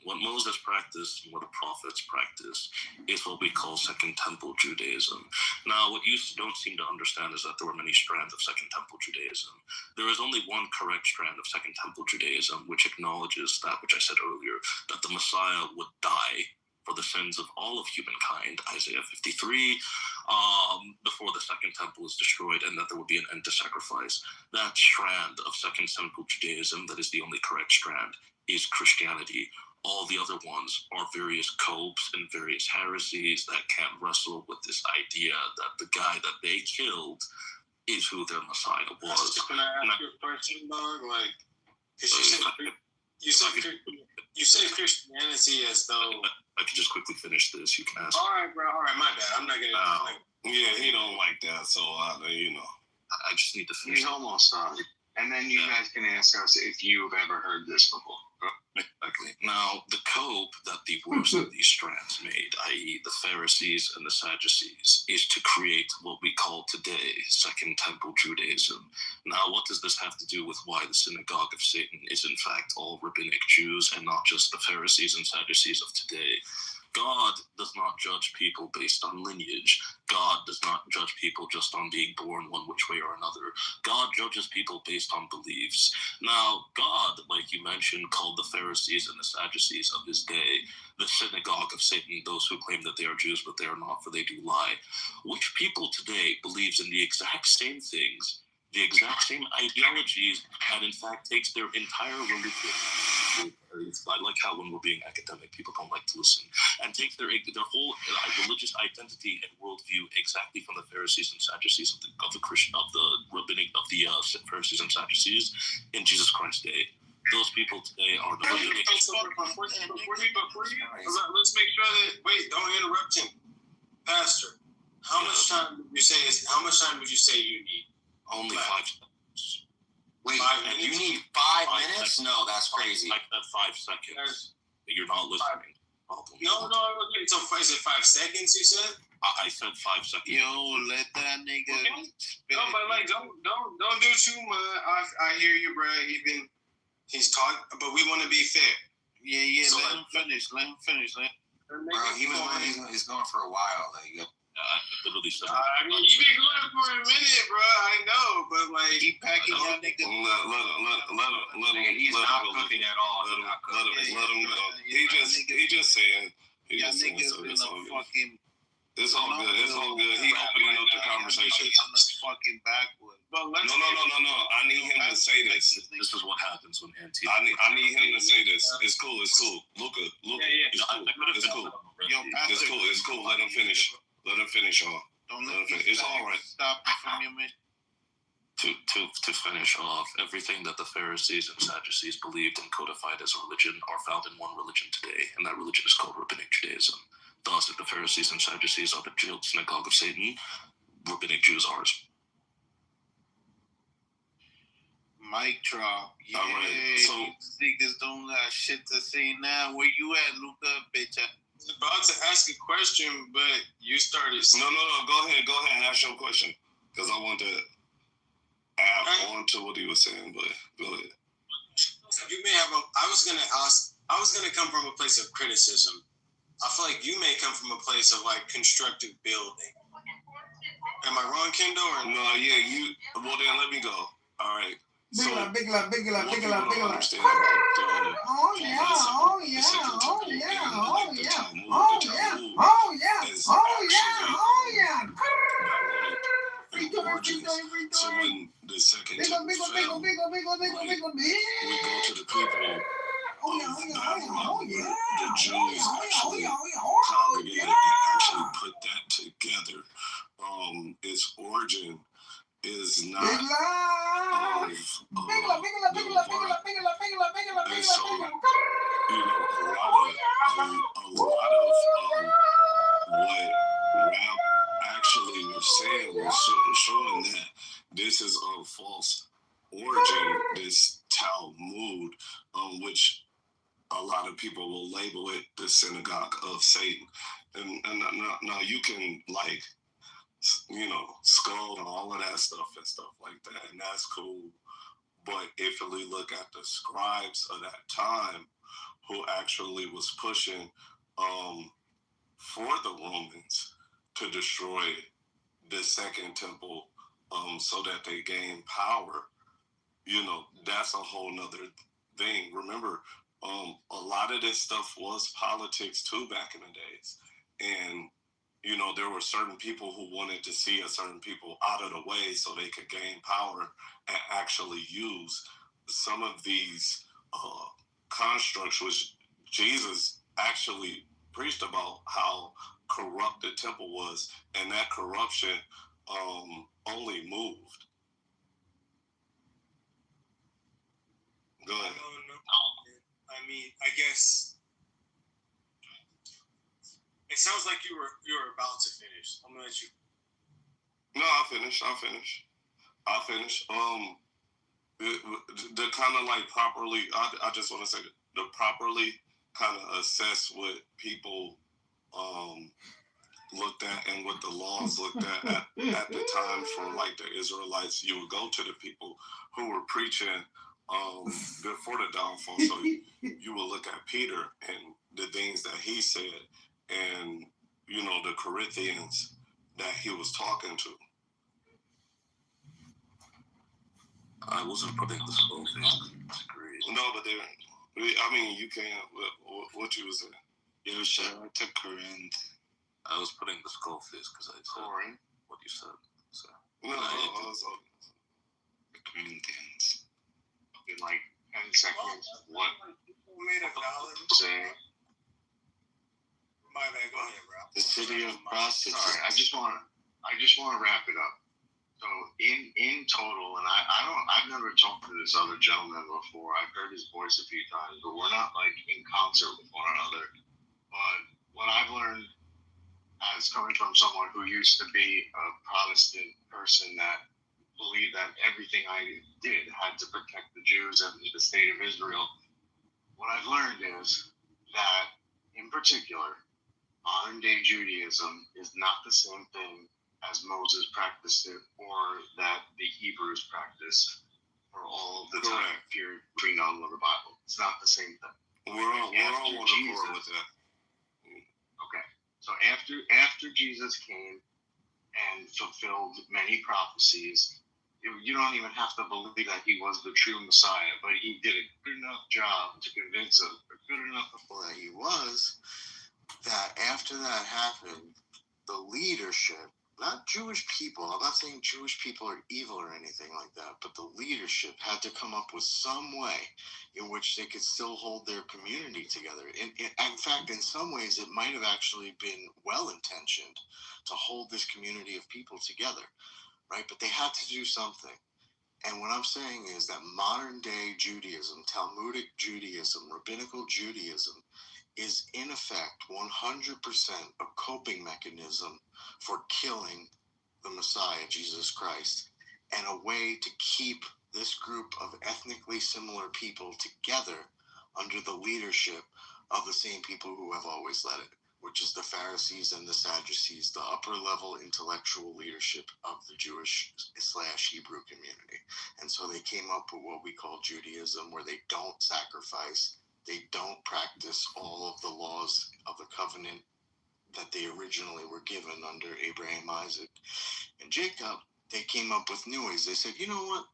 what Moses practiced and what the prophets practiced is what we call Second Temple Judaism. Now, what you don't seem to understand is that there were many strands of Second Temple Judaism. There is only one correct strand of Second Temple Judaism, which acknowledges that which I said earlier, that the Messiah would die for the sins of all of humankind, Isaiah 53, before the second temple is destroyed, and that there will be an end to sacrifice. That strand of Second Temple Judaism, that is the only correct strand, is Christianity. All the other ones are various copes and various heresies that can't wrestle with this idea that the guy that they killed is who their Messiah was. Can I ask you a question, dog? Like, you say Christianity as though... I could just quickly finish this. You can ask. All right, bro. All right, my bad. I'm not gonna. Yeah, he don't like that, so I just need to finish. He's almost done, and then you guys can answer us if you've ever heard this before. Exactly. Now, the cope that the worst of these strands made, i.e. the Pharisees and the Sadducees, is to create what we call today Second Temple Judaism. Now, what does this have to do with why the synagogue of Satan is in fact all rabbinic Jews and not just the Pharisees and Sadducees of today? God does not judge people based on lineage. God does not judge people just on being born one which way or another. God judges people based on beliefs. Now, God, like you mentioned, called the Pharisees and the Sadducees of his day the synagogue of Satan, those who claim that they are Jews, but they are not, for they do lie. Which people today believes in the exact same things, the exact same ideologies, and in fact takes their entire religion. I like how when we're being academic, people don't like to listen, and take their whole religious identity and worldview exactly from the Pharisees and Sadducees of the Pharisees and Sadducees in Jesus Christ's day. Those people today are the rabbinic. Let's make sure that. Wait, don't interrupt him, Pastor. How much time would you say you need? Only 5 seconds. Wait, 5 minutes? you need 5 minutes? No, that's crazy. I said 5 seconds. You're not listening. No. Okay, so is it 5 seconds? You said. I said 5 seconds. Yo, let that nigga. Okay. No, but like, don't do too much. I hear you, bro. He's talking, but we want to be fair. Yeah. So let him finish. Bro, he's going for a while. Like, I literally said. I mean, you've been going for a minute, bro. I know, but like, he packing y'all niggas. Let him. He's not cooking at all. Let him go. He just saying. Y'all niggas in the fucking. It's all good. It's all good. He opening up the conversation. On the fucking backwoods. No. I need him to I need him to say this. It's cool. Luca. It's cool. It's cool. Let him finish. Y'all. Don't Let let him finish. It's all right. Stop you from your mission. To finish off, everything that the Pharisees and Sadducees believed and codified as a religion are found in one religion today, and that religion is called Rabbinic Judaism. Thus, if the Pharisees and Sadducees are the synagogue of Satan, Rabbinic Jews are ours. Mic drop. Yeah, right, so niggas don't have shit to say now. Where you at, Luca? Bitch. I was about to ask a question, but you started. No. Go ahead and ask your question, because I want to add on to what he was saying. But go ahead. You may have. I was gonna come from a place of criticism. I feel like you may come from a place of like constructive building. Am I wrong, Kendo? Or no? Yeah, you. Well, then let me go. All right. Big lot. So when the second temple fell, we go to the people of Babylon, where the Jews actually congregated and actually put that together. Its origin is not of and so, a lot of what Rab actually was saying was showing that this is a false origin, this Talmud, which a lot of people will label it the synagogue of Satan. And now you can like, skull and all of that stuff and stuff like that, and that's cool. But if we look at the scribes of that time, who actually was pushing for the Romans to destroy the second temple, so that they gain power, that's a whole nother thing. Remember, a lot of this stuff was politics too back in the days, and there were certain people who wanted to see a certain people out of the way so they could gain power and actually use some of these constructs, which Jesus actually preached about how corrupt the temple was, and that corruption only moved. Go ahead. No. I mean, I guess it sounds like you were about to finish. I'm gonna let you. No, I'll finish. The kind of like properly, I just want to say the properly kind of assess what people looked at and what the laws looked at the time for like the Israelites. You would go to the people who were preaching before the downfall. So you will look at Peter and the things that he said, and the Corinthians that he was talking to. I wasn't putting the scroll face. No, but you can't. What you was saying? Yeah, shout out to Corinth. I was putting the skull face because I said what you said. So no, the Corinthians. In like 10 seconds, what made $1 say? My bad. Go ahead, bro. The city of prostitutes. Sorry, I just want to wrap it up. So in total, and I've never talked to this other gentleman before. I've heard his voice a few times, but we're not like in concert with one another. But what I've learned as coming from someone who used to be a Protestant person that believed that everything I did had to protect the Jews and the state of Israel, what I've learned is that, in particular, modern day Judaism is not the same thing as Moses practiced it or that the Hebrews practiced for all of the time period between all of the Bible. It's not the same thing. We're all on board with that. Okay. So after Jesus came and fulfilled many prophecies, you don't even have to believe that he was the true Messiah, but he did a good enough job to convince us, good enough before that he was, that after that happened, the leadership not Jewish people. I'm not saying Jewish people are evil or anything like that, but the leadership had to come up with some way in which they could still hold their community together. In fact, in some ways, it might have actually been well-intentioned to hold this community of people together, right? But they had to do something. And what I'm saying is that modern-day Judaism, Talmudic Judaism, Rabbinical Judaism, is in effect 100% a coping mechanism for killing the Messiah, Jesus Christ, and a way to keep this group of ethnically similar people together under the leadership of the same people who have always led it, which is the Pharisees and the Sadducees, the upper level intellectual leadership of the Jewish/Hebrew community. And so they came up with what we call Judaism, where they don't sacrifice, they don't practice all of the laws of the covenant that they originally were given under Abraham, Isaac, and Jacob. They came up with new ways. They said, you know what?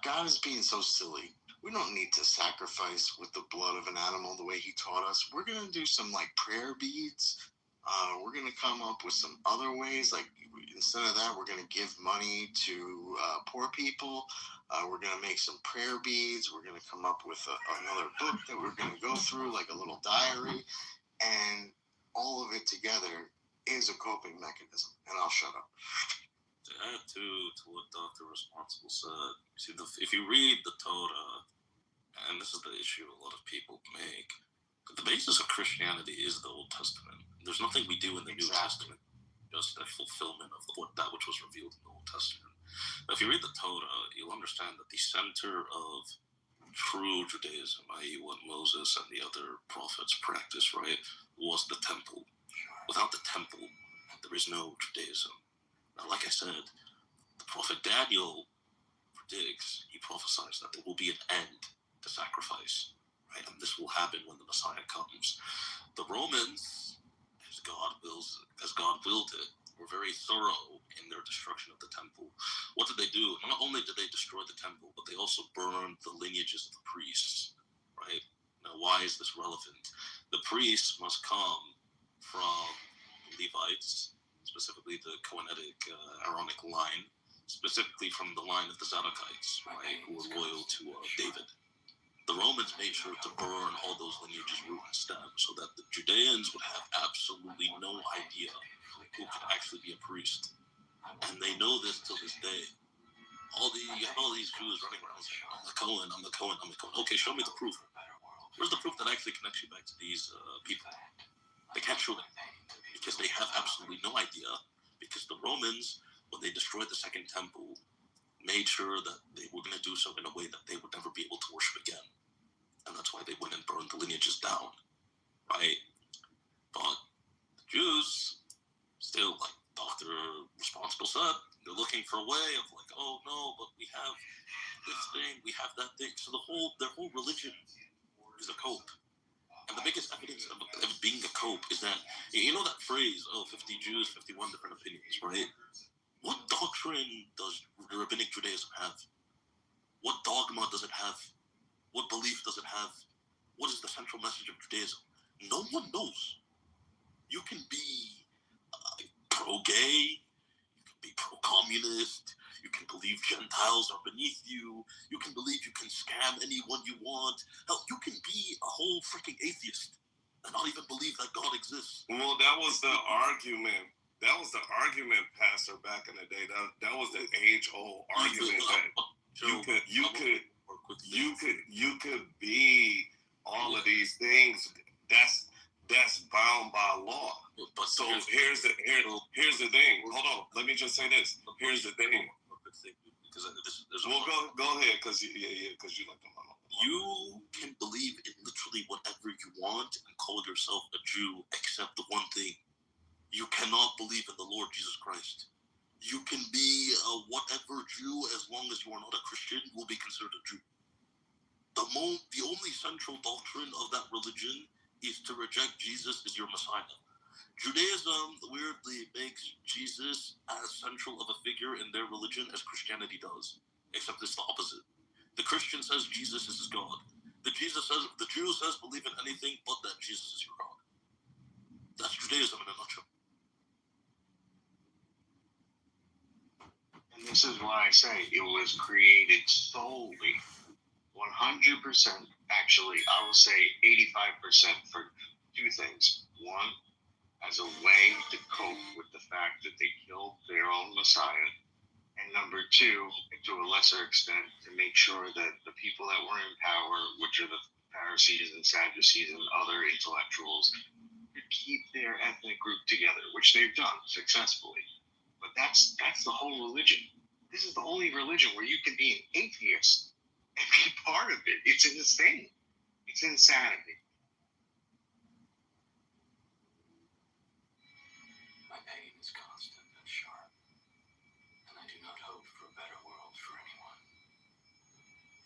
God is being so silly. We don't need to sacrifice with the blood of an animal the way he taught us. We're going to do some like prayer beads. We're going to come up with some other ways. Like instead of that, we're going to give money to poor people. We're going to make some prayer beads. We're going to come up with another book that we're going to go through, like a little diary. And all of it together is a coping mechanism. And I'll shut up. To add to what Dr. Responsible said, see, if you read the Torah, and this is the issue a lot of people make, the basis of Christianity is the Old Testament. There's nothing we do in the New Testament, just a fulfillment of that which was revealed in the Old Testament. Now, if you read the Torah, you'll understand that the center of true Judaism, i.e. what Moses and the other prophets practiced, right, was the temple. Without the temple, there is no Judaism. Now, like I said, the prophet Daniel predicts, he prophesies that there will be an end to sacrifice, right? And this will happen when the Messiah comes. The Romans, as God willed it, were very thorough in their destruction of the temple. What did they do? Not only did they destroy the temple, but they also burned the lineages of the priests, right? Now, why is this relevant? The priests must come from the Levites, specifically the Cohenitic Aaronic line, specifically from the line of the Zadokites, right, who were loyal to David. The Romans made sure to burn all those lineages root and stem so that the Judeans would have absolutely no idea who could actually be a priest. And they know this till this day. You have all these Jews running around saying, I'm the Cohen, I'm the Cohen, I'm the Cohen. Okay, show me the proof. Where's the proof that actually connects you back to these people? They can't show it because they have absolutely no idea, because the Romans, when they destroyed the Second Temple, made sure that they were going to do so in a way that they would never be able to worship again. And that's why they went and burned the lineages down, right? But the Jews, still, like Dr. Responsible said, they're looking for a way of like, oh no, but we have this thing, we have that thing. So their whole religion is a cope. And the biggest evidence of it being a cope is that, you know that phrase, 50 Jews, 51 different opinions, right? What doctrine does Rabbinic Judaism have? What dogma does it have? What belief does it have? What is the central message of Judaism? No one knows. You can be pro-gay, you can be pro-communist, you can believe Gentiles are beneath you, you can believe you can scam anyone you want. Hell, you can be a whole freaking atheist and not even believe that God exists. Well, that was the argument. That was the argument, Pastor, back in the day. That was the age-old argument that you could be all of these things. That's bound by law. But so here's the thing. Hold on. Let me just say this. Here's the thing. Well, go ahead, because you like the mama. You can believe in literally whatever you want and call yourself a Jew, except the one thing. You cannot believe in the Lord Jesus Christ. You can be a whatever Jew as long as you are not a Christian. You will be considered a Jew. The only central doctrine of that religion is to reject Jesus as your Messiah. Judaism weirdly makes Jesus as central of a figure in their religion as Christianity does, except it's the opposite. The Christian says Jesus is his God. The Jew says believe in anything but that Jesus is your God. That's Judaism in a nutshell. And this is why I say it was created solely, 100%, actually, I will say 85% for two things. One, as a way to cope with the fact that they killed their own Messiah. And number two, to a lesser extent, to make sure that the people that were in power, which are the Pharisees and Sadducees and other intellectuals, could keep their ethnic group together, which they've done successfully. But that's the whole religion. This is the only religion where you can be an atheist and be part of it. It's insane. It's insanity. My pain is constant and sharp, and I do not hope for a better world for anyone.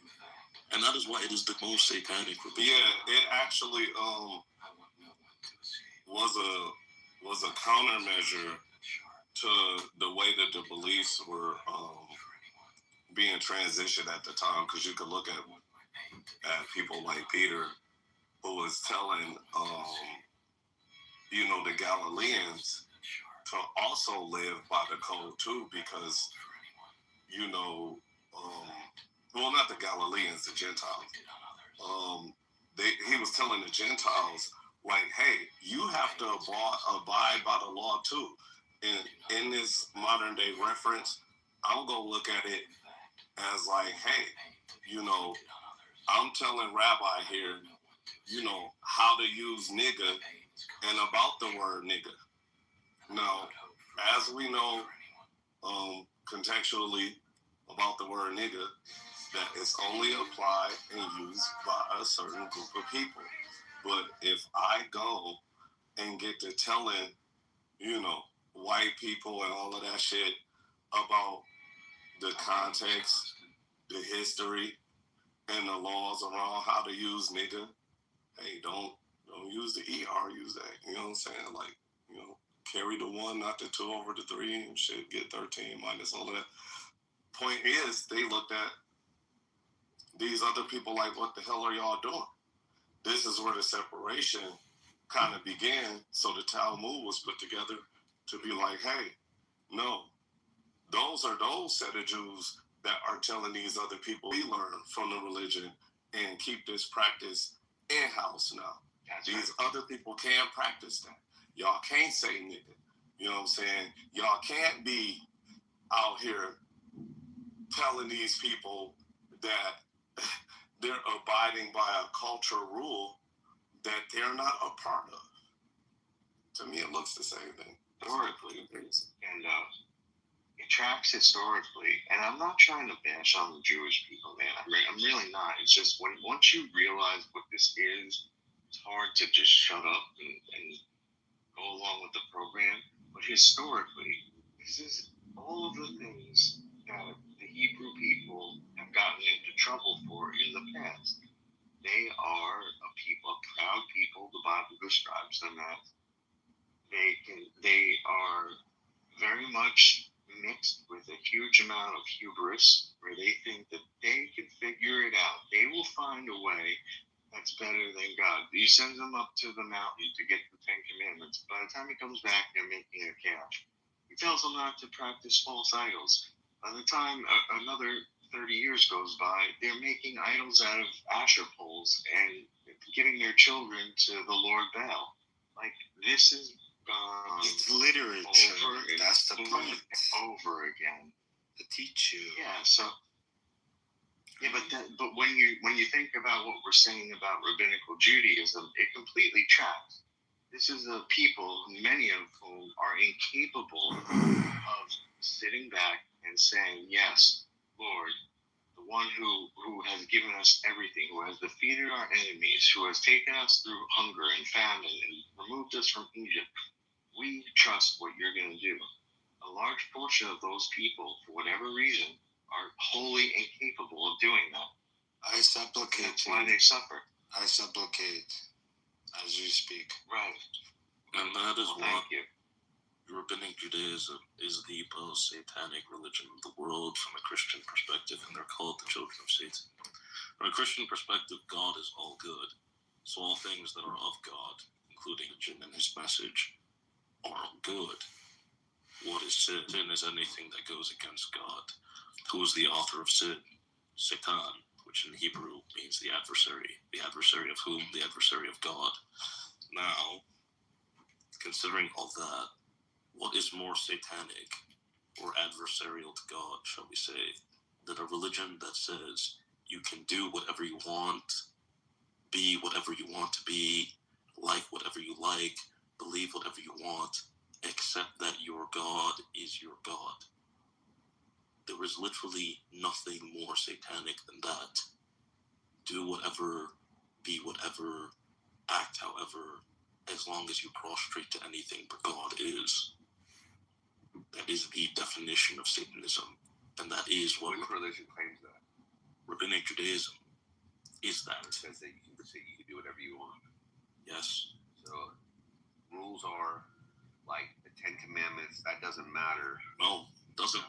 In fact, And that is why it is the most satanic religion. Yeah, it actually I want no one to escape. was a countermeasure to the way that the beliefs were being transitioned at the time, because you could look at people like Peter, who was telling the Galileans to also live by the code too, because well, not the Galileans, the Gentiles. He was telling the Gentiles, like, hey, you have to abide by the law too. And in this modern day reference, I'm gonna look at it as like, hey, I'm telling Rabbi here, how to use nigga and about the word nigga. Now, as we know, contextually about the word nigga, that it's only applied and used by a certain group of people. But if I go and get to telling, white people and all of that shit about the context, the history, and the laws around how to use nigga, hey, don't use the ER, use that. You know what I'm saying? Like, carry the 1, not the 2 over the 3, and shit, get 13 minus all of that. Point is, they looked at these other people like, what the hell are y'all doing? This is where the separation kind of began. So the Talmud was put together to be like, hey, no, those are those set of Jews that are telling these other people we learn from the religion and keep this practice in-house now. These other people can't practice that. Y'all can't say nigga. You know what I'm saying? Y'all can't be out here telling these people that they're abiding by a cultural rule that they're not a part of. To me, it looks the same thing. Historically, and it tracks historically. And I'm not trying to bash on the Jewish people, man. I'm really not. It's just once you realize what this is, it's hard to just shut up and go along with the program. But historically, this is all of the things that the Hebrew people have gotten into trouble for in the past. They are a proud people. The Bible describes them as. They are very much mixed with a huge amount of hubris, where they think that they can figure it out. They will find a way that's better than God. He sends them up to the mountain to get the 10 Commandments. By the time he comes back, they're making a calf. He tells them not to practice false idols. By the time another 30 years goes by, they're making idols out of Asher poles and giving their children to the Lord Baal. Like, this is it's literature. That's the point. Over again to teach you. Yeah. So. Yeah, but when you think about what we're saying about rabbinical Judaism, it completely tracks. This is a people, many of whom are incapable of sitting back and saying, "Yes, Lord, the one who has given us everything, who has defeated our enemies, who has taken us through hunger and famine and removed us from Egypt. We trust what you're going to do." A large portion of those people, for whatever reason, are wholly incapable of doing that. I supplicate. That's why they suffer. I supplicate as you speak. Right. And that is why Thank you. Rabbinic Judaism is the most satanic religion in the world from a Christian perspective, and they're called the children of Satan. From a Christian perspective, God is all good. So all things that are of God, including Jim and his message, are all good. What is sin? Sin is anything that goes against God. Who is the author of sin? Satan, which in Hebrew means the adversary. The adversary of whom? The adversary of God. Now, considering all that, what is more satanic or adversarial to God, shall we say, than a religion that says you can do whatever you want, be whatever you want to be, like whatever you like, believe whatever you want, except that your God is your God? There is literally nothing more satanic than that. Do whatever, be whatever, act however, as long as you prostrate to anything but God is. That is the definition of Satanism, and that is what religion claims that. Rabbinic Judaism is that. It says that you can do whatever you want. Yes. So rules are like the Ten Commandments. That doesn't matter. No, doesn't.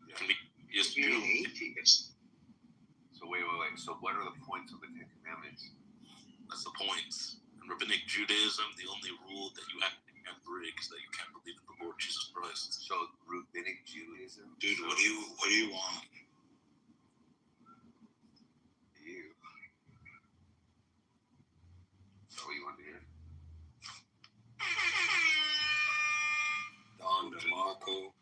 Yeah. Can be yes, You're an atheist. So wait. So what are the points of the Ten Commandments? That's the point. In Rabbinic Judaism, the only rule that you can't break is that you can't believe in the Lord Jesus Christ. So Rabbinic Judaism, Dude, what do you want? You. So what you want to hear? Don DeMarco.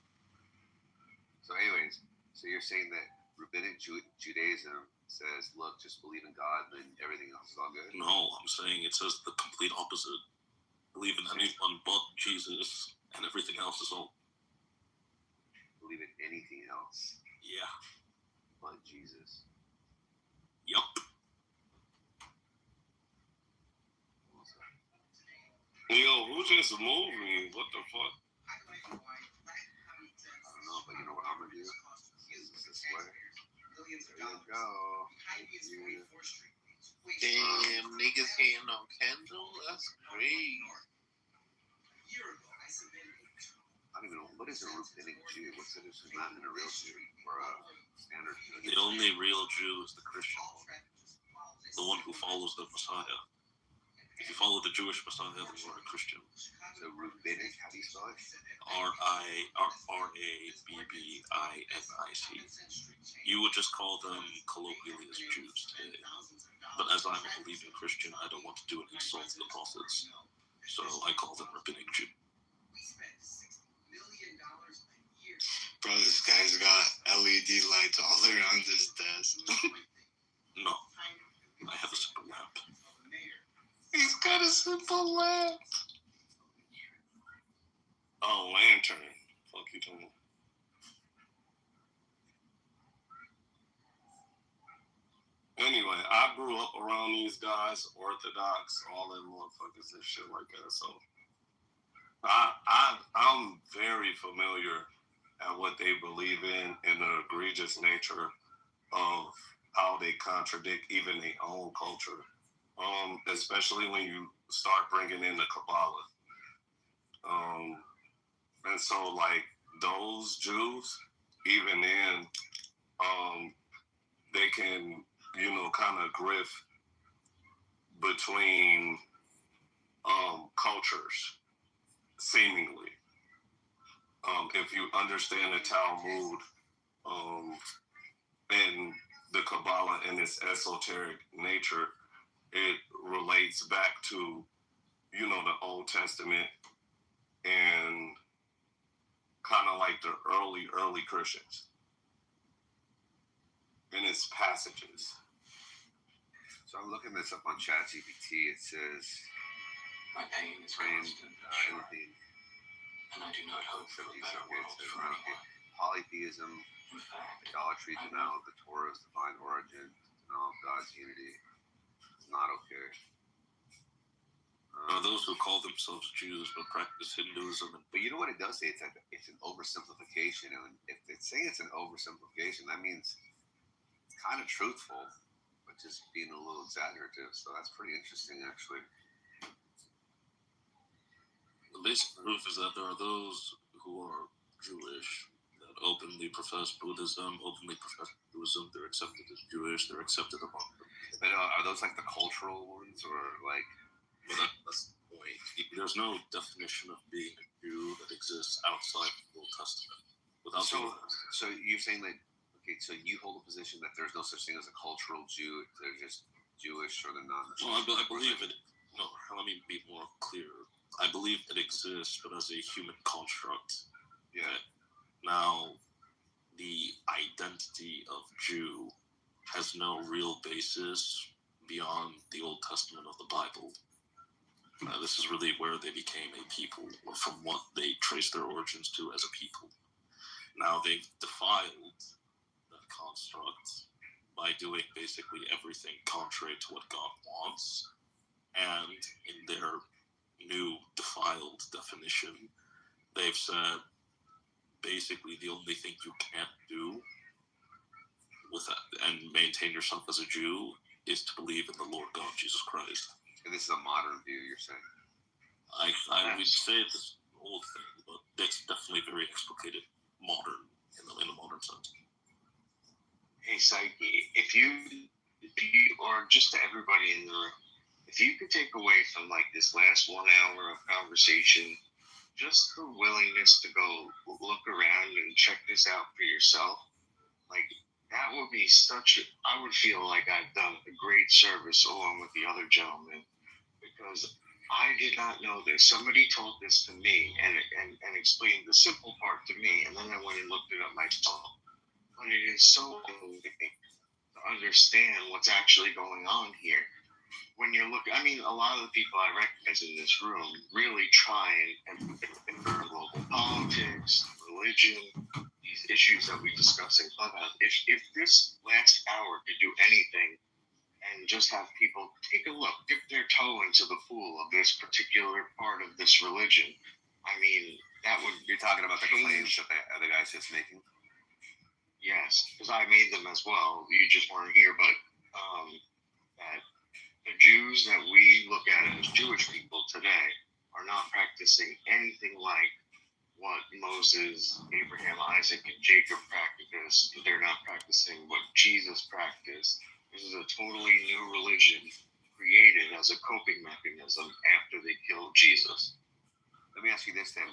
So anyways, so you're saying that Rabbinic Judaism says, look, just believe in God and everything else is all good? No, I'm saying it says the complete opposite. Believe in anyone but Jesus, and everything else is all. Believe in anything else Yeah. but Jesus. Yup. Yo, who just moved me? What the fuck? I don't know, but you know what I'm gonna do? This way. There you go. Damn, niggas hating on Kendall? That's great. I don't even know, what is a Rabbinic Jew? What's the difference not in a real Jew or a standard Jew? The only real Jew is the Christian one. The one who follows the Messiah. If you follow the Jewish Messiah, then you are a Christian. So Rabbinic, how do you spell it? RABBINIC. You would just call them colloquially as Jews today. But as I'm a believing Christian, I don't want to do an insult to the prophets. So I call them Rabbinic Jew. Bro, this guy's got LED lights all around his desk. No, I have a simple lamp. He's got a simple lamp. Oh, lantern. Fuck you talking about? Anyway, I grew up around these guys, Orthodox, all them motherfuckers and shit like that. So I'm very familiar at what they believe in and the egregious nature of how they contradict even their own culture. Especially when you start bringing in the Kabbalah. And so like those Jews, even then, they can, kind of grift between cultures, seemingly. If you understand the Talmud and the Kabbalah and its esoteric nature, it relates back to, the Old Testament and kind of like the early Christians in its passages. So I'm looking this up on ChatGPT. It says, My pain is constant and sharp, and I do not hope for a better world for anyone. Polytheism, In fact, idolatry, denial of the Torah's divine origin, denial of God's unity. It's not okay. Those who call themselves Jews but practice Hinduism. But you know what it does say? It's an oversimplification. And if they say it's an oversimplification, that means it's kind of truthful, but just being a little exaggerative. So that's pretty interesting, actually. The basic proof is that there are those who are Jewish that openly profess Buddhism, openly profess Hinduism. They're accepted as Jewish. They're accepted among them. But are those like the cultural ones, or like? But that's the point. There's no definition of being a Jew that exists outside the Old Testament. Without so you're saying that, okay, so you hold a position that there's no such thing as a cultural Jew, they're just Jewish or they're not? Well, I believe it. No, let me be more clear. I believe it exists, but as a human construct. Yeah. Now, the identity of Jew has no real basis beyond the Old Testament of the Bible. This is really where they became a people, or from what they trace their origins to as a people. Now, they've defiled that construct by doing basically everything contrary to what God wants. And in their new defiled definition, they've said basically the only thing you can't do with that and maintain yourself as a Jew is to believe in the Lord God Jesus Christ. And this is a modern view, you're saying? I would say it's an old thing, but it's definitely very explicated modern in the modern sense. Hey, Psyche, if you or just to everybody in the room, if you could take away from like this last 1 hour of conversation, just the willingness to go look around and check this out for yourself, like that would be I would feel like I've done a great service along with the other gentlemen, because I did not know this. Somebody told this to me and explained the simple part to me, and then I went and looked it up myself. But it is so moving to understand what's actually going on here. When you're looking, I mean, a lot of the people I recognize in this room really try and global politics, religion, these issues that we discuss in Clubhouse. If this last hour could do anything and just have people take a look, dip their toe into the pool of this particular part of this religion, I mean, that would... You're talking about the claims that the guy's just making? Yes, because I made them as well. You just weren't here, but that the Jews that we look at as Jewish people today are not practicing anything like what Moses, Abraham, Isaac, and Jacob practiced. They're not practicing what Jesus practiced. This is a totally new religion created as a coping mechanism after they killed Jesus. Let me ask you this then.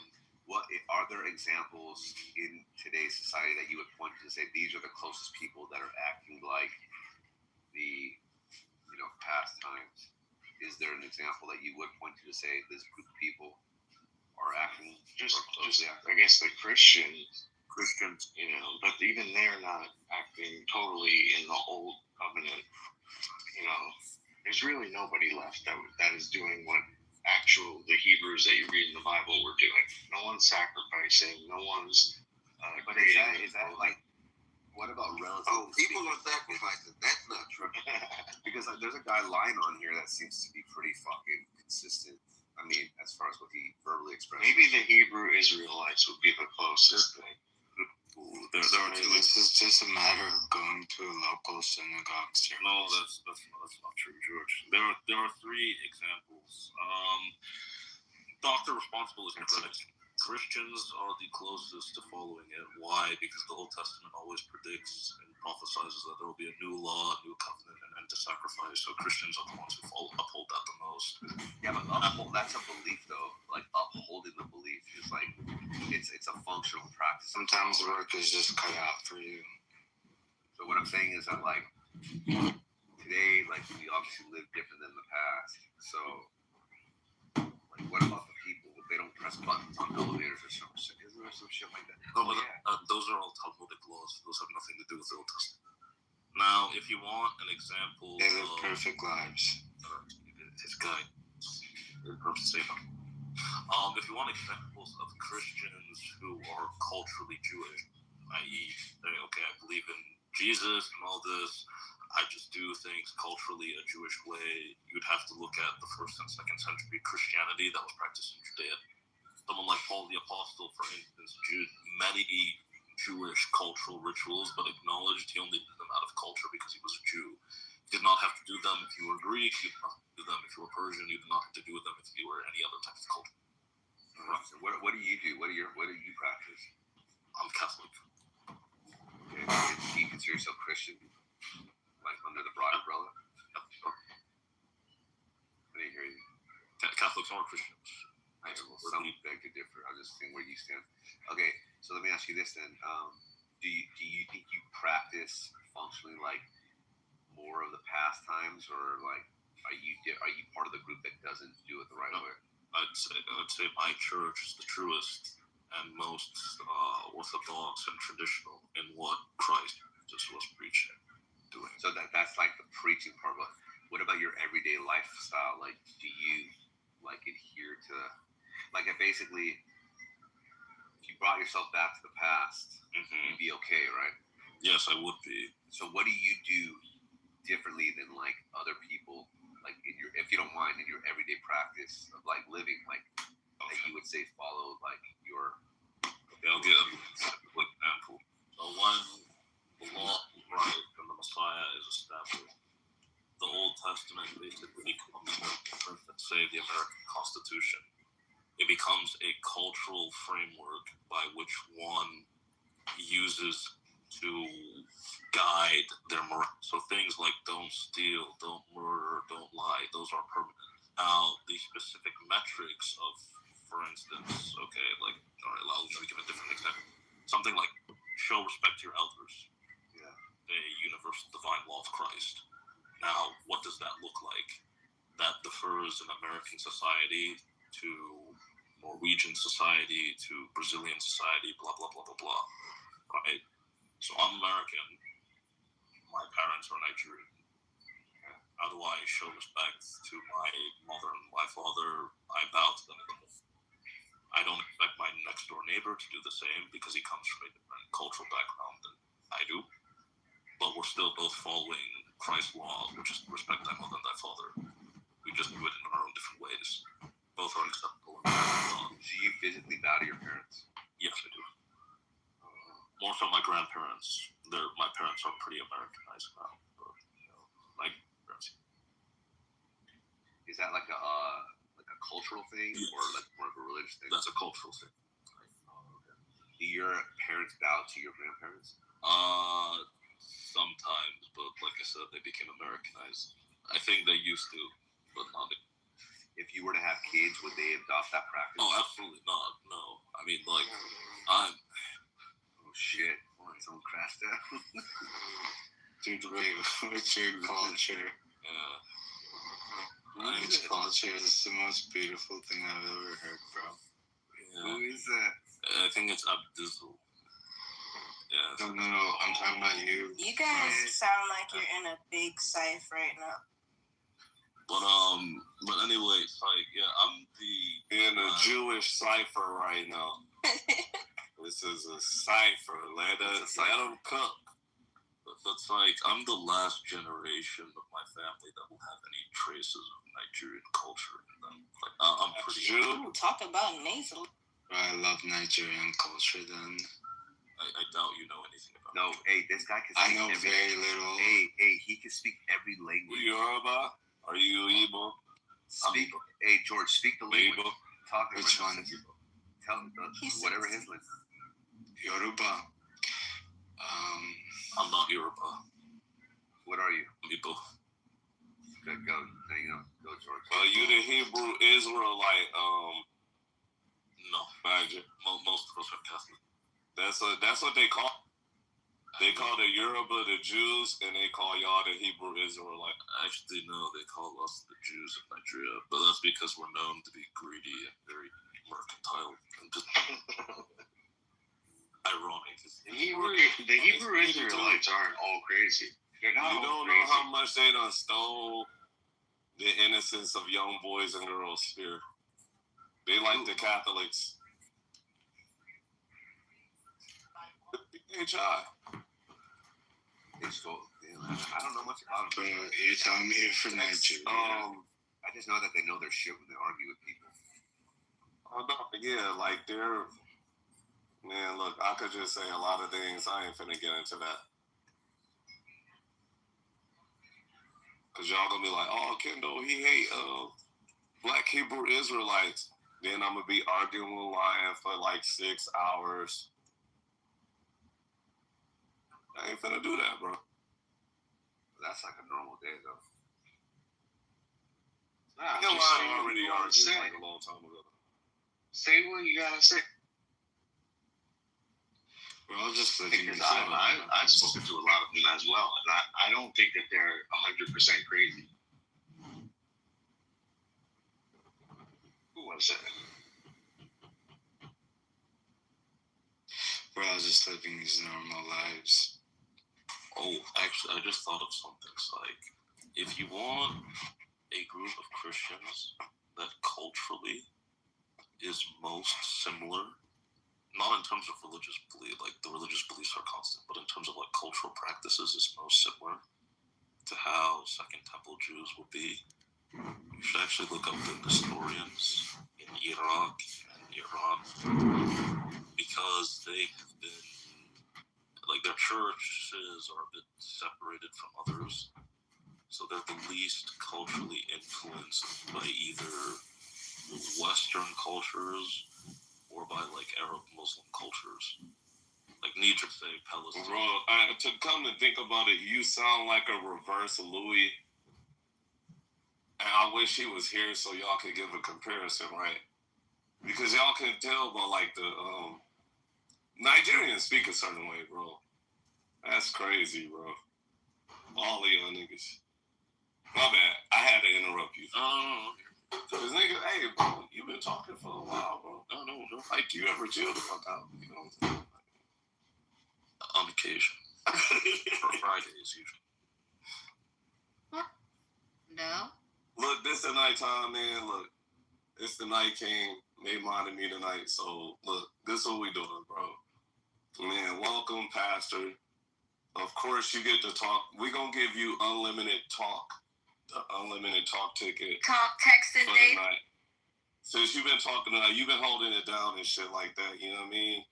What are there examples in today's society that you would point to say these are the closest people that are acting like the past times? Is there an example that you would point to say this group of people are acting just I guess the Christians, but even they're not acting totally in the old covenant. There's really nobody left that is doing what the Hebrews that you read in the Bible were doing. No one's sacrificing. No one's. But is that like? What about relative? Oh, people are sacrificing. That's not true. Because there's a guy lying on here that seems to be pretty fucking consistent. I mean, as far as what he verbally expressed. Maybe the Hebrew Israelites would be the closest thing. This is just a matter of going to a local synagogue service. No, that's not true, George. There are three examples. Doctor Responsible is correct. Christians are the closest to following it. Why? Because the Old Testament always predicts and prophesizes that there will be a new law, a new covenant, and end to sacrifice. So Christians are the ones who uphold that the most. Yeah, but that's a belief, though. Like upholding the belief is like it's a functional practice. Sometimes work is just cut out for you. So what I'm saying is that like today, like we obviously live different than the past. So like, what about the people? They don't press buttons on elevators or some shit. Isn't there some shit like that? No, but those are all Talmudic laws. Those have nothing to do with the Old Testament. Now, if you want an example, they live perfect lives. His guy is perfect safe. If you want examples of Christians who are culturally Jewish, i.e., okay, I believe in Jesus and all this, I just do things culturally a Jewish way, you'd have to look at the 1st and 2nd century Christianity that was practiced in Judea. Someone like Paul the Apostle, for instance, many Jewish cultural rituals, but acknowledged he only did them out of culture because he was a Jew. You did not have to do them if you were Greek, you did not have to do them if you were Persian, you did not have to do them if you were any other type of culture. Right. So what do you do? What do you practice? I'm Catholic. Okay. Do you consider yourself Christian? Like under the broad umbrella? I didn't hear you. Catholics are Christians. I will some beg to differ. I'll just think where you stand. Okay, so So let me ask you this then: do you think you practice functionally like more of the pastimes, or like are you part of the group that doesn't do it the right way? I'd say my church is the truest and most orthodox and traditional in what Christ just was preaching, doing. So that's like the preaching part. But what about your everyday lifestyle? Like, do you like adhere to like if basically if you brought yourself back to the past, you'd be okay, right? Yes, I would be. So what do you do differently than like other people, like in your, if you don't mind, in your everyday practice of like living, like that you would say follow like your? Okay, I'll give a quick example. So when the law of Christ and the Messiah is established, the Old Testament basically becomes, let's say, the American Constitution. It becomes a cultural framework by which one uses to guide their morale. So things like don't steal, don't murder, don't lie, those are permanent. Now, the specific metrics of, for instance, okay, like, all right, let me give a different example. Something like show respect to your elders. Yeah. The universal divine law of Christ. Now, what does that look like? That differs in American society to Norwegian society to Brazilian society, blah, blah, blah, blah, blah. Right? So I'm American. My parents are Nigerian. How do I show respect to my mother and my father? I bow to them. I don't expect my next door neighbor to do the same because he comes from a different cultural background than I do. But we're still both following Christ's law, which is respect thy mother and thy father. We just do it in our own different ways. Both are acceptable. Do you physically bow to your parents? Yes, I do. More so my grandparents. My parents are pretty Americanized now. But, my parents. Is that like a cultural thing or like more of a religious thing? That's a cultural thing. Do your parents bow to your grandparents? Sometimes, but like I said, they became Americanized. I think they used to, but not. If you were to have kids, would they adopt that practice? Oh, absolutely not. No. I mean, like, I'm... Oh, shit. Someone crashed out. Dude, Richard culture. Yeah. Rich culture is the most beautiful thing I've ever heard, bro. Yeah. Who is that? I think it's Abdizzle. Yeah. No, I'm talking about you. You guys sound like you're in a big safe right now. But anyway, like, yeah, I'm in a Jewish cipher right now. This is a cipher. Let them cook. But it's like, I'm the last generation of my family that will have any traces of Nigerian culture in them. Like, I'm pretty... Jew? Talk about nasal. I love Nigerian culture then. I doubt you know anything about it. No, hey, this guy can I speak know very little. Hey, he can speak every language. Yoruba? Are you Igbo? Speak. Hey, George, speak the language. Igbo? Talk. Which one? Tell him whatever his language. Yoruba. I'm not Yoruba. What are you? I'm Igbo. Good, go. Go, George. Are you the Hebrew Israelite? No. Magic. Most of us are Catholic. That's what they call. They call the Yoruba the Jews, and they call y'all the Hebrew Israelite. Actually, no, they call us the Jews of Nigeria, but that's because we're known to be greedy and very mercantile. And just ironic. The Hebrew Israelites aren't all crazy. They're not You all don't crazy. know how much they done stole the innocence of young boys and girls here. They like the Catholics. HI. They stole. I don't know much about them. You're telling me you're from Nigeria. I just know that they know their shit when they argue with people. Oh, no, yeah, like they're... Man, look, I could just say a lot of things. I ain't finna get into that. Because y'all gonna be like, oh, Kendall, he hate black Hebrew Israelites. Then I'm gonna be arguing with Lion for like 6 hours. I ain't finna do that, bro. That's like a normal day, though. Nah, You know, just say I what already you wanna argued say. like a long time ago. Say what you gotta say. Well, I was just Because I've spoken to a lot of them as well, and I don't think that they're 100% crazy. Who was it? Bro, I was just living these normal lives. Oh, actually, I just thought of something. It's like, if you want a group of Christians that culturally is most similar, not in terms of religious belief, like the religious beliefs are constant, but in terms of like cultural practices is most similar to how Second Temple Jews would be, you should actually look up the historians in Iraq and Iran, because they have been, like, their churches are a bit separated from others, so they're the least culturally influenced by either Western cultures or by like Arab Muslim cultures. Like Niger say Palestine. Bro, to come to think about it, you sound like a reverse Louis. And I wish he was here so y'all could give a comparison, right? Because y'all can tell by like the Nigerians speak a certain way, bro. That's crazy, bro. All of y'all niggas. My bad. I had to interrupt you. Cause nigga, hey, bro, you been talking for a while, bro. No. Like, you ever chill the fuck out? You know what I'm saying? On occasion. For Fridays, usually. No. Look, this the nighttime, man. Look, it's the Night King. They minded me tonight. So, look, this is what we doing, bro. Man, welcome, Pastor. Of course, you get to talk. We're going to give you unlimited talk. The unlimited talk ticket. Talk, texting, for the night. Since you've been talking tonight, you've been holding it down and shit like that. You know what I mean?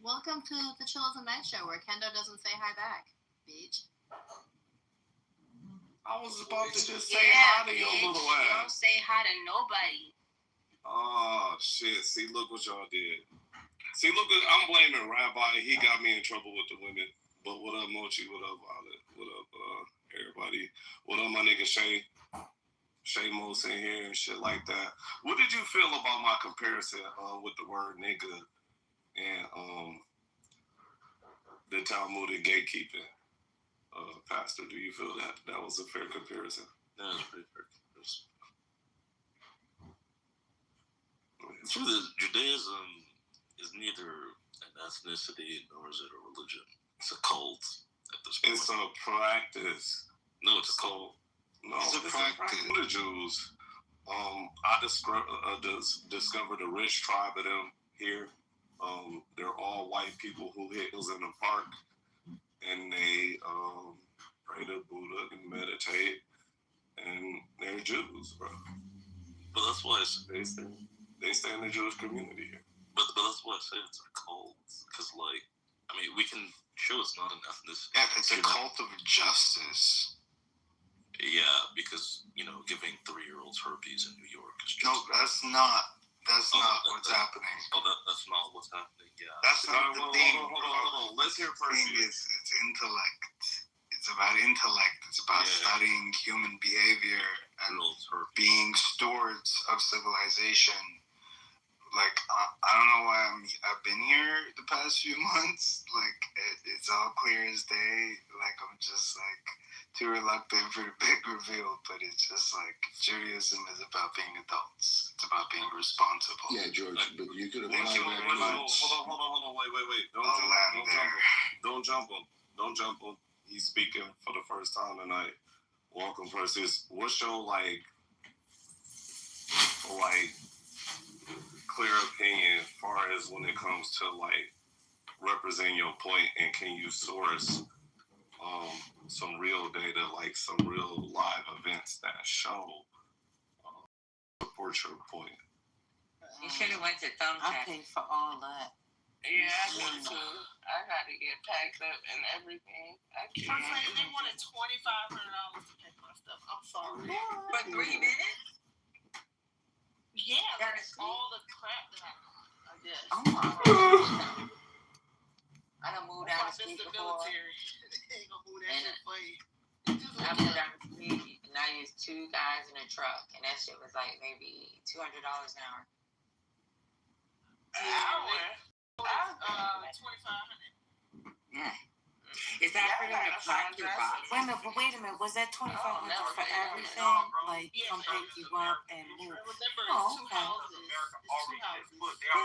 Welcome to the Chill of the Night show where Kendo doesn't say hi back, bitch. I was about to just say hi to your little ass. Don't say hi to nobody. Oh, shit. See, look what y'all did. See, look, I'm blaming Rabbi. He got me in trouble with the women. But what up, Mochi? What up, Violet? What up, everybody? What up, my nigga Shay? Shay Mose in here and shit like that. What did you feel about my comparison with the word nigga and the Talmudic gatekeeping? Pastor, do you feel that that was a fair comparison? That was a pretty fair comparison. Truth is, Judaism is neither an ethnicity nor is it a religion. It's a cult at this point. It's a practice. No, it's a cult. No, it's a practice. The Jews. I discovered a rich tribe of them here. They're all white people who hit hills in the park, and they pray to Buddha and meditate, and they're Jews, bro. But that's why they stay in the Jewish community here. But that's why I say it's a cult, because like, I mean, we can show it's not an ethnicity. Yeah, it's a cult of justice. Yeah, because, you know, giving 3-year-olds herpes in New York is just... No, that's not what's happening. Oh, that's not what's happening, yeah. That's not the thing. Hold on. Let's hear first. It's intellect. It's about intellect. It's about studying human behavior and being stewards of civilization. Like, I don't know why I've been here the past few months. Like, it's all clear as day. Like, I'm just, like, too reluctant for the big reveal. But it's just, like, Judaism is about being adults. It's about being responsible. Yeah, George, but you could have... Hold on. Wait. Don't jump him. He's speaking for the first time tonight. Welcome, Persis. What's your, like, clear opinion as far as when it comes to like representing your point, and can you source some real data, like some real live events that show support your point? You should have went to Thumbtack. I paid for all that. Yeah, I did too. I got to get packed up and everything. They wanted $2,500 to pick my stuff. I'm sorry. For 3 minutes? Yeah, that's all the crap that I did. Oh my gosh. I done moved out of speed before. They ain't gonna move that shit for you. I moved out of speed and I used 2 guys in a truck, and that shit was like maybe $200 an hour. That's 2,500. Yeah. Is that for them to plaque your body? Wait a minute. Was that 2,500 for everything? Like, come pick you up and move? Oh, okay.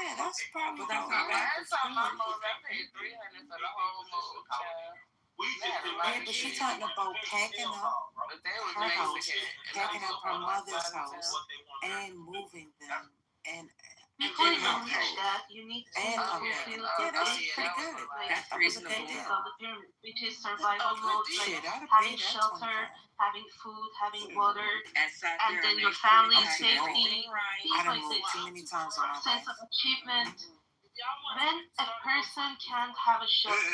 Yeah, that's probably That's not bad. Last time I moved, I paid $300 for the whole move, child. Yeah, but she's talking about packing up her house, packing up her mother's house, and moving them, and Before you reach that, you need to fulfill yeah, that's pretty good. like That was a good deal. of the pyramid, which is survival mode, like Shit, I'd have having paid that shelter, having food, having water, and then your family, safety, things I done like moved this. too many times in my Sense life. of achievement. When a person can't have a shelter,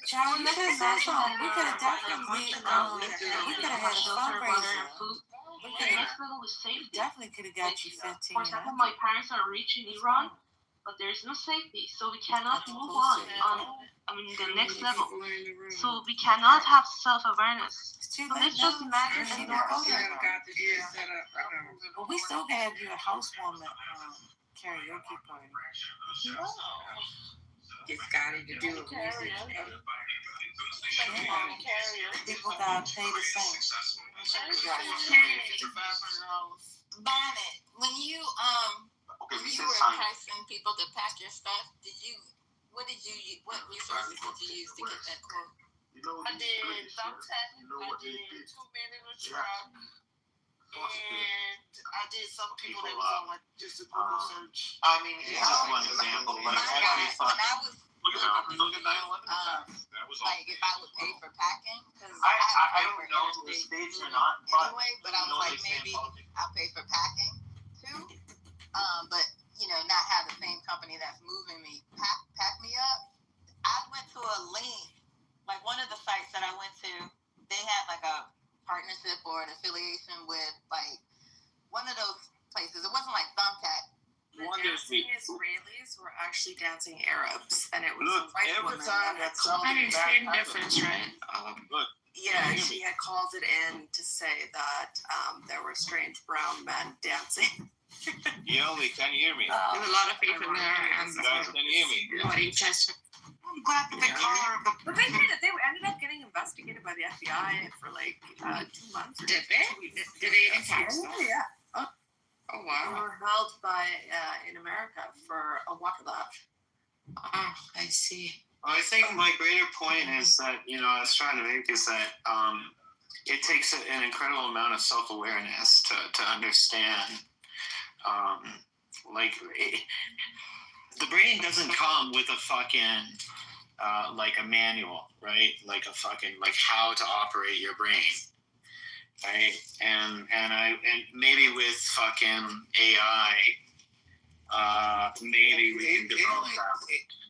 Child, we could have definitely, we could have had a shelter, water, fundraiser. and food. We The next level is safety. definitely could have got you 15. For example, my parents are rich in Iran, but there is no safety, so we cannot move on the next level. So we cannot have self-awareness. So let's just imagine She a don't go normal. there. But we still have you a housewarming karaoke party. Get Scotty to do it. People gotta pay the same. Bonnet, when you were enticing people to pack your stuff, what resources did you use to get that quote? I did thumbtack, I did 2 men in a truck, and I did some people that was on like just a Google search. I mean, it's just one example. Like, every When I was look at 9/11. That was like if I would pay for packing, because I don't know if it was staged or not, but anyway, but I was like maybe I'll pay for packing too. But not have the same company that's moving me pack me up. I went to a link, like one of the sites that I went to, they had like a partnership or an affiliation with like one of those places. It wasn't like Thumbtack. The dancing Israelis were actually dancing Arabs, and it was Look, a white every woman time that that had called somebody it Same back. difference, right? Look. Yeah, she had called it in to say that there were strange brown men dancing. Yoli, can you hear me? There's a lot of faith in there, and Guys, can you hear me? what he just. I'm glad that the caller of the. But they did it. They ended up getting investigated by the FBI for like 2 months. Did they? Did they even catch them? Yeah. Oh They wow. were held by in America for a whiplash. Oh, I see. Well, I think my greater point is that, I was trying to make is that it takes an incredible amount of self-awareness to understand, the brain doesn't come with a fucking, like a manual, right? Like a fucking, like how to operate your brain, right? And maybe with fucking AI, maybe we can develop that.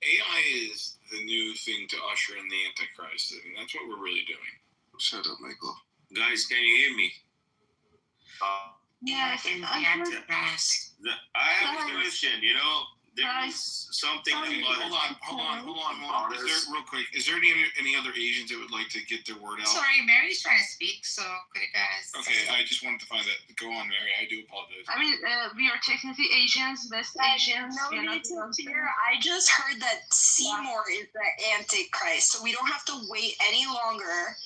AI is the new thing to usher in the Antichrist, and that's what we're really doing. Shut up, Michael. Guys, can you hear me? Yes, In the I heard. Antichrist. I have a question, there's something about Hold on. Is there any other Asians that would like to get their word out? Sorry, Mary's trying to speak, so could you guys? Okay, I just wanted to find that. Go on, Mary. I do apologize. I mean, we are technically Asians, West Asians. No we're need not to fear. I just heard that Seymour is the Antichrist, so we don't have to wait any longer.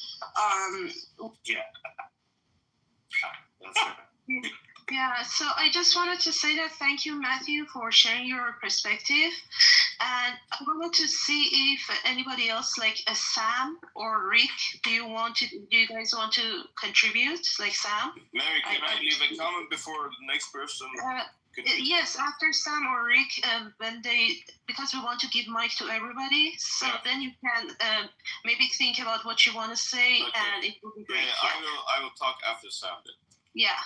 Yeah, so I just wanted to say that thank you, Matthew, for sharing your perspective. And I wanted to see if anybody else, like Sam or Rick, do you guys want to contribute, like Sam? Mary, can I leave a comment before the next person? Yes, after Sam or Rick, because we want to give mic to everybody, so then you can maybe think about what you want to say, and it will be great. I will talk after Sam then. Yeah.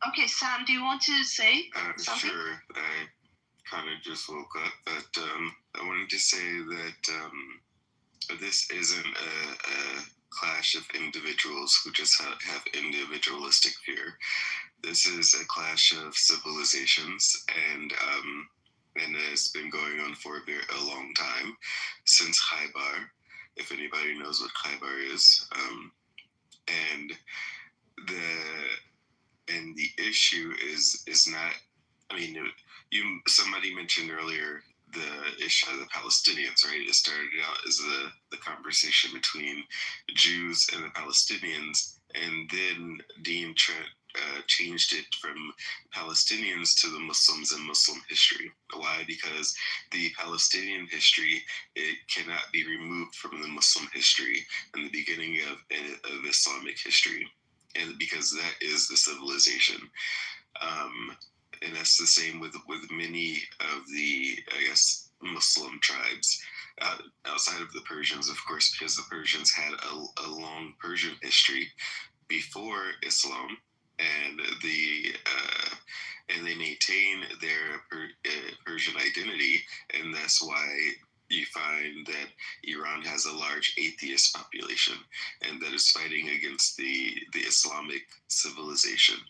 Okay, Sam, do you want to say something? Sure. I kind of just woke up, but I wanted to say that this isn't a clash of individuals who just have individualistic fear. This is a clash of civilizations, and it's been going on for a long time, since Khaybar, if anybody knows what Khaybar is. And the issue is not, somebody mentioned earlier the issue of the Palestinians, right? It started out as the conversation between Jews and the Palestinians, and then Dean changed it from Palestinians to the Muslims and Muslim history. Why? Because the Palestinian history, it cannot be removed from the Muslim history and the beginning of Islamic history, and because that is the civilization. And that's the same with many of the, I guess, Muslim tribes outside of the Persians, of course, because the Persians had a long Persian history before Islam, and they maintain their Persian identity, and that's why you find that Iran has a large atheist population, and that is fighting against the Islamic civilization.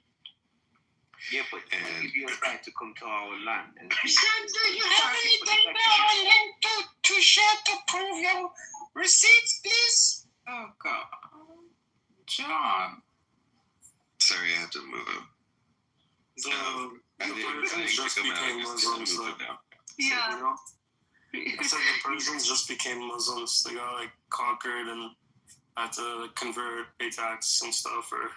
Yeah, but if you try to come to our land and Do you have any data or link to share to prove your receipts, please? Oh God, John. Sorry, I have to move him. The Persians just became Muslims. Yeah. I said the Persians just became Muslims. They got conquered and had to convert, pay tax and stuff, or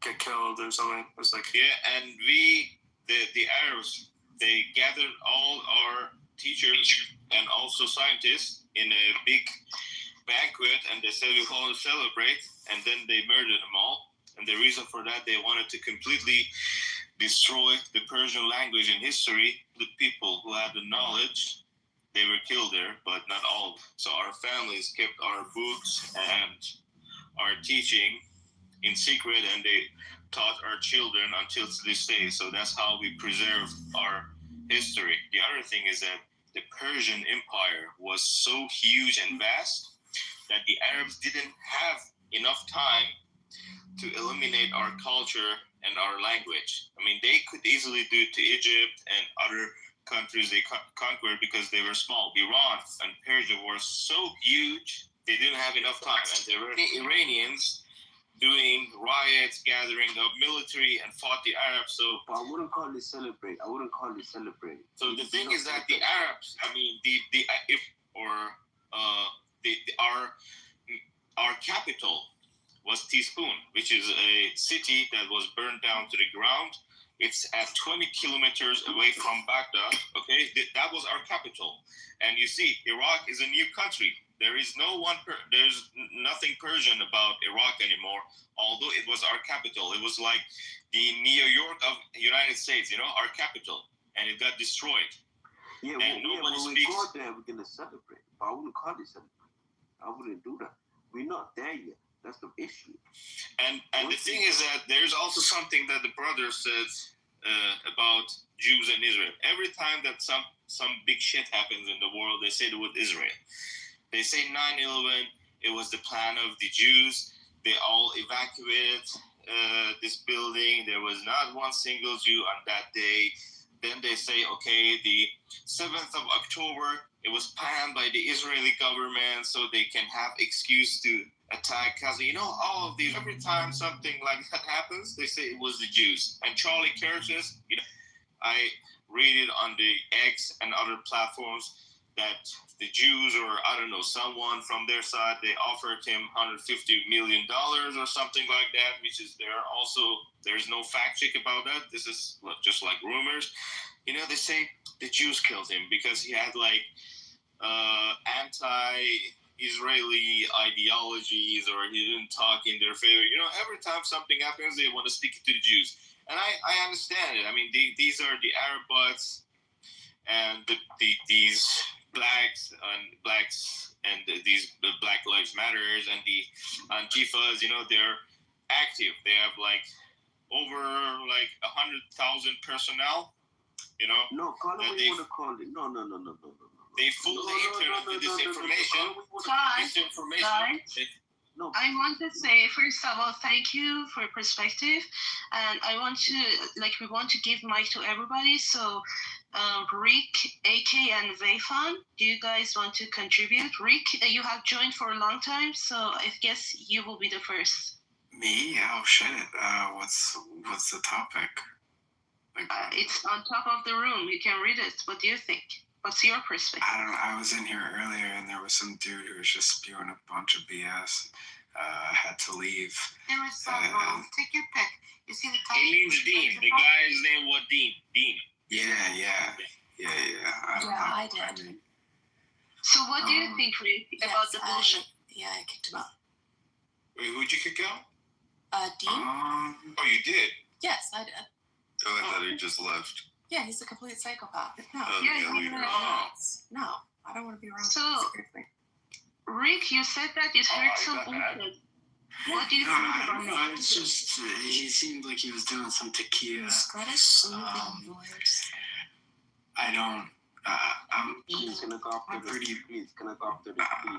get killed or something. It was and the Arabs, they gathered all our teachers and also scientists in a big banquet, and they said we want to celebrate, and then they murdered them all. And the reason for that, they wanted to completely destroy the Persian language and history. The people who had the knowledge, they were killed there, but not all. So our families kept our books and our teaching in secret, and they taught our children until this day. So that's how we preserve our history. The other thing is that the Persian Empire was so huge and vast that the Arabs didn't have enough time to eliminate our culture and our language. I mean, they could easily do it to Egypt and other countries they conquered because they were small. Iran and Persia were so huge, they didn't have enough time. And there were Iranians doing riots, gathering of military, and fought the Arabs. So, but I wouldn't call it celebrate. So the thing is that the Arabs, I mean, our capital was Teaspoon, which is a city that was burned down to the ground. It's at 20 kilometers away from Baghdad. Okay, that was our capital. And you see, Iraq is a new country. There's nothing Persian about Iraq anymore, although it was our capital. It was like the New York of the United States, our capital, and it got destroyed. Yeah, and nobody when speaks. we go there, we're going to celebrate. But I wouldn't call it celebrate. I wouldn't do that. We're not there yet. That's the issue. And the thing is that there's also something that the brother says about Jews and Israel. Every time that some big shit happens in the world, they say the word Israel. They say 9/11, it was the plan of the Jews. They all evacuated this building. There was not one single Jew on that day. Then they say, okay, the 7th of October, it was planned by the Israeli government so they can have excuse to attack Gaza. All of these, every time something like that happens, they say it was the Jews. And Charlie Kirch's, I read it on the X and other platforms that the Jews, or I don't know, someone from their side, they offered him $150 million or something like that, which is there's no fact check about that. This is just like rumors. They say the Jews killed him because he had anti-Israeli ideologies, or he didn't talk in their favor. Every time something happens, they want to stick it to the Jews. And I understand it. I mean, these are the Arab buds and these blacks and these Black Lives Matters and the Antifas, they're active. They have over 100,000 personnel, No, call it what you want to call it. No. They fool the internet with disinformation. I want to say, first of all, thank you for your perspective. And I want to, we want to give mic to everybody. So, Rick, AK, and Vefan, do you guys want to contribute? Rick, you have joined for a long time, so I guess you will be the first. Me? Oh, shit. What's the topic? It's on top of the room. You can read it. What do you think? What's your perspective? I don't know. I was in here earlier, and there was some dude who was just spewing a bunch of BS. I had to leave. There was some take your pick. You see the title? He means Dean. The guy's name was Dean. Dean. Yeah. I did. So what do you think, Rick, about the bullshit? I kicked him out. Wait, who'd you kick out? Dean? Oh, you did? Yes, I did. Oh, I thought he just left. Yeah, he's a complete psychopath. No, no, I don't want to be around. So, Rick, you said that you heard some bullshit. What do you think about that? It's just he seemed like he was doing some tequila. I don't.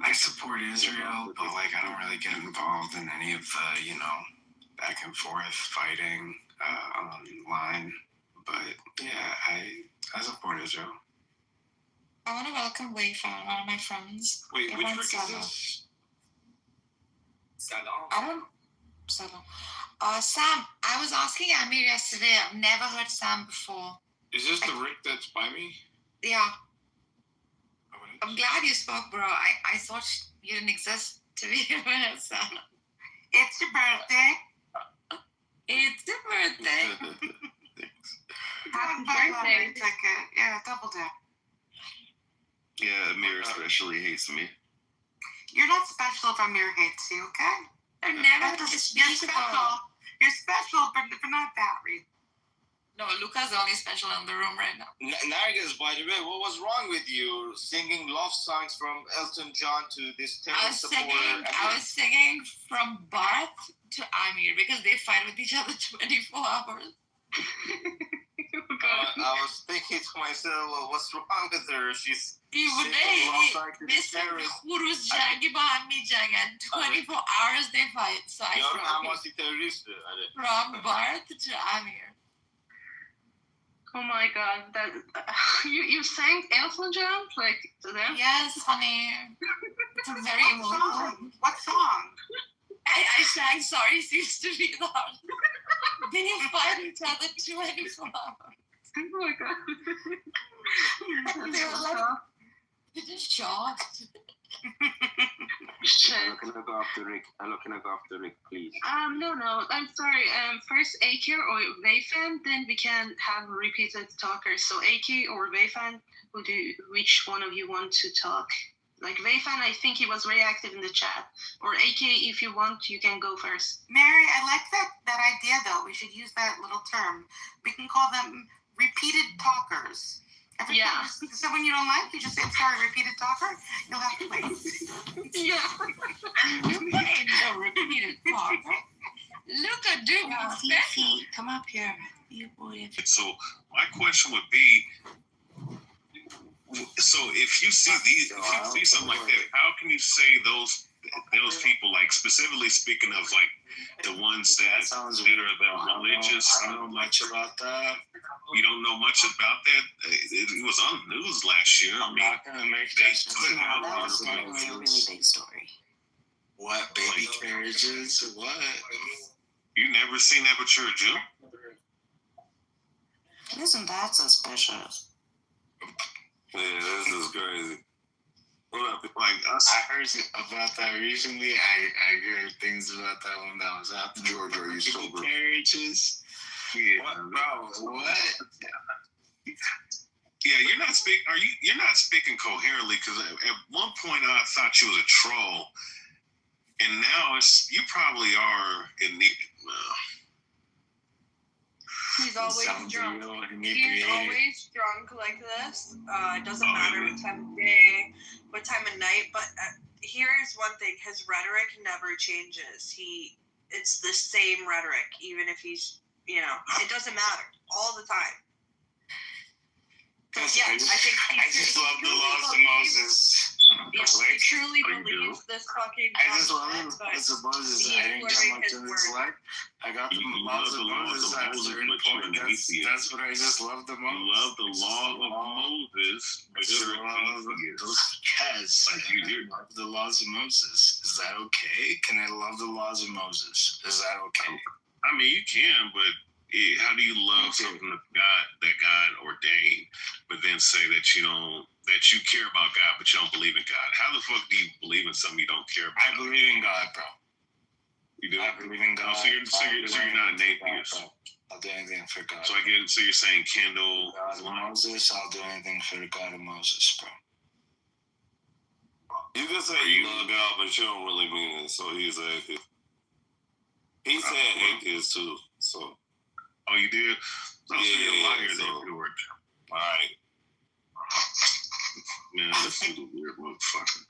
I support Israel, but like I don't really get involved in any of the back and forth fighting online. But yeah, I support Israel. I want to welcome Wayfan, one of my friends. Wait, which Rick is this? Sam, I was asking Amir yesterday. I've never heard Sam before. Is this the Rick that's by me? Yeah. I'm glad you spoke, bro. I thought you didn't exist to be here with Sam. It's your birthday. It's your birthday. Happy birthday. Ticket. Yeah, double dip. Yeah, Amir especially hates me. You're not special if Amir hates you, okay? They're never you're special. You're special, but not that reason. No, Luca's the only special in the room right now. Nargis, by the way, what was wrong with you singing love songs from Elton John to this terror supporter? I was singing from Barth to Amir because they fight with each other 24 hours. I was thinking to myself, well, what's wrong with her? She's singing love songs to this terrorist. 24 hours they fight. So I from Barth to Amir. Oh my God! That you sang Elton John like to them? Yes, honey. It's a very emotional. What song? I sang "Sorry Seems to Be the Hard." Then you fight each other 24 hours. Oh my God! They were like, they're just shocked. I'm looking after Rick, please. No. I'm sorry. First AK or Wayfan, then we can have repeated talkers. So AK or Wayfan, which one of you want to talk? Like Wayfan, I think he was very active in the chat. Or AK, if you want, you can go first. Mary, I like that idea though. We should use that little term. We can call them repeated talkers. Someone you don't like, you just say, sorry, repeated talker. You'll have to wait. Yeah. You ain't no repeated talker. Look at you. Fifi, come up here. You boy. So my question would be, so if you see something like that, how can you say those people, like specifically speaking of like the ones that are the religious? I don't know much about that. You don't know much about that? It was on the news last year. I'm not gonna make that was a really big story. What, baby carriages? What? You never seen that, but you're a Jew? Isn't that suspicious? Yeah, this is crazy. I heard about that recently. I heard things about that when that was happening. George, are you sober? Carriages. Yeah. What, bro? What? Yeah, you're not speaking coherently, because at one point I thought you was a troll, and now you probably are in the. He's always drunk. He's always drunk like this. It doesn't matter what time of day, what time of night. But here's one thing: his rhetoric never changes. It's the same rhetoric, even if he's, it doesn't matter all the time. Yeah, I just love the laws of Moses. Yeah, he truly believes this fucking. I just love the laws of Moses. I didn't get much in this life. I got the laws of Moses at a certain point. That's what I just love the most. You love the law of Moses. Yes, I do love the laws of Moses. Is that okay? Can I love the laws of Moses? Is that okay? I mean, you can, but how do you love something that God ordained, but then say that you care about God, but you don't believe in God? How the fuck do you believe in something you don't care about? I believe in God, bro. You do? I believe in God. So you're not an atheist. I'll do anything for God. So so you're saying Kendall God of Moses, I'll do anything for the God of Moses, bro. You can say you love God, but you don't really mean it. So he's an atheist. He said atheist too. So. Oh, you did? Oh, Yeah. So All right. Man, this is a weird motherfucker.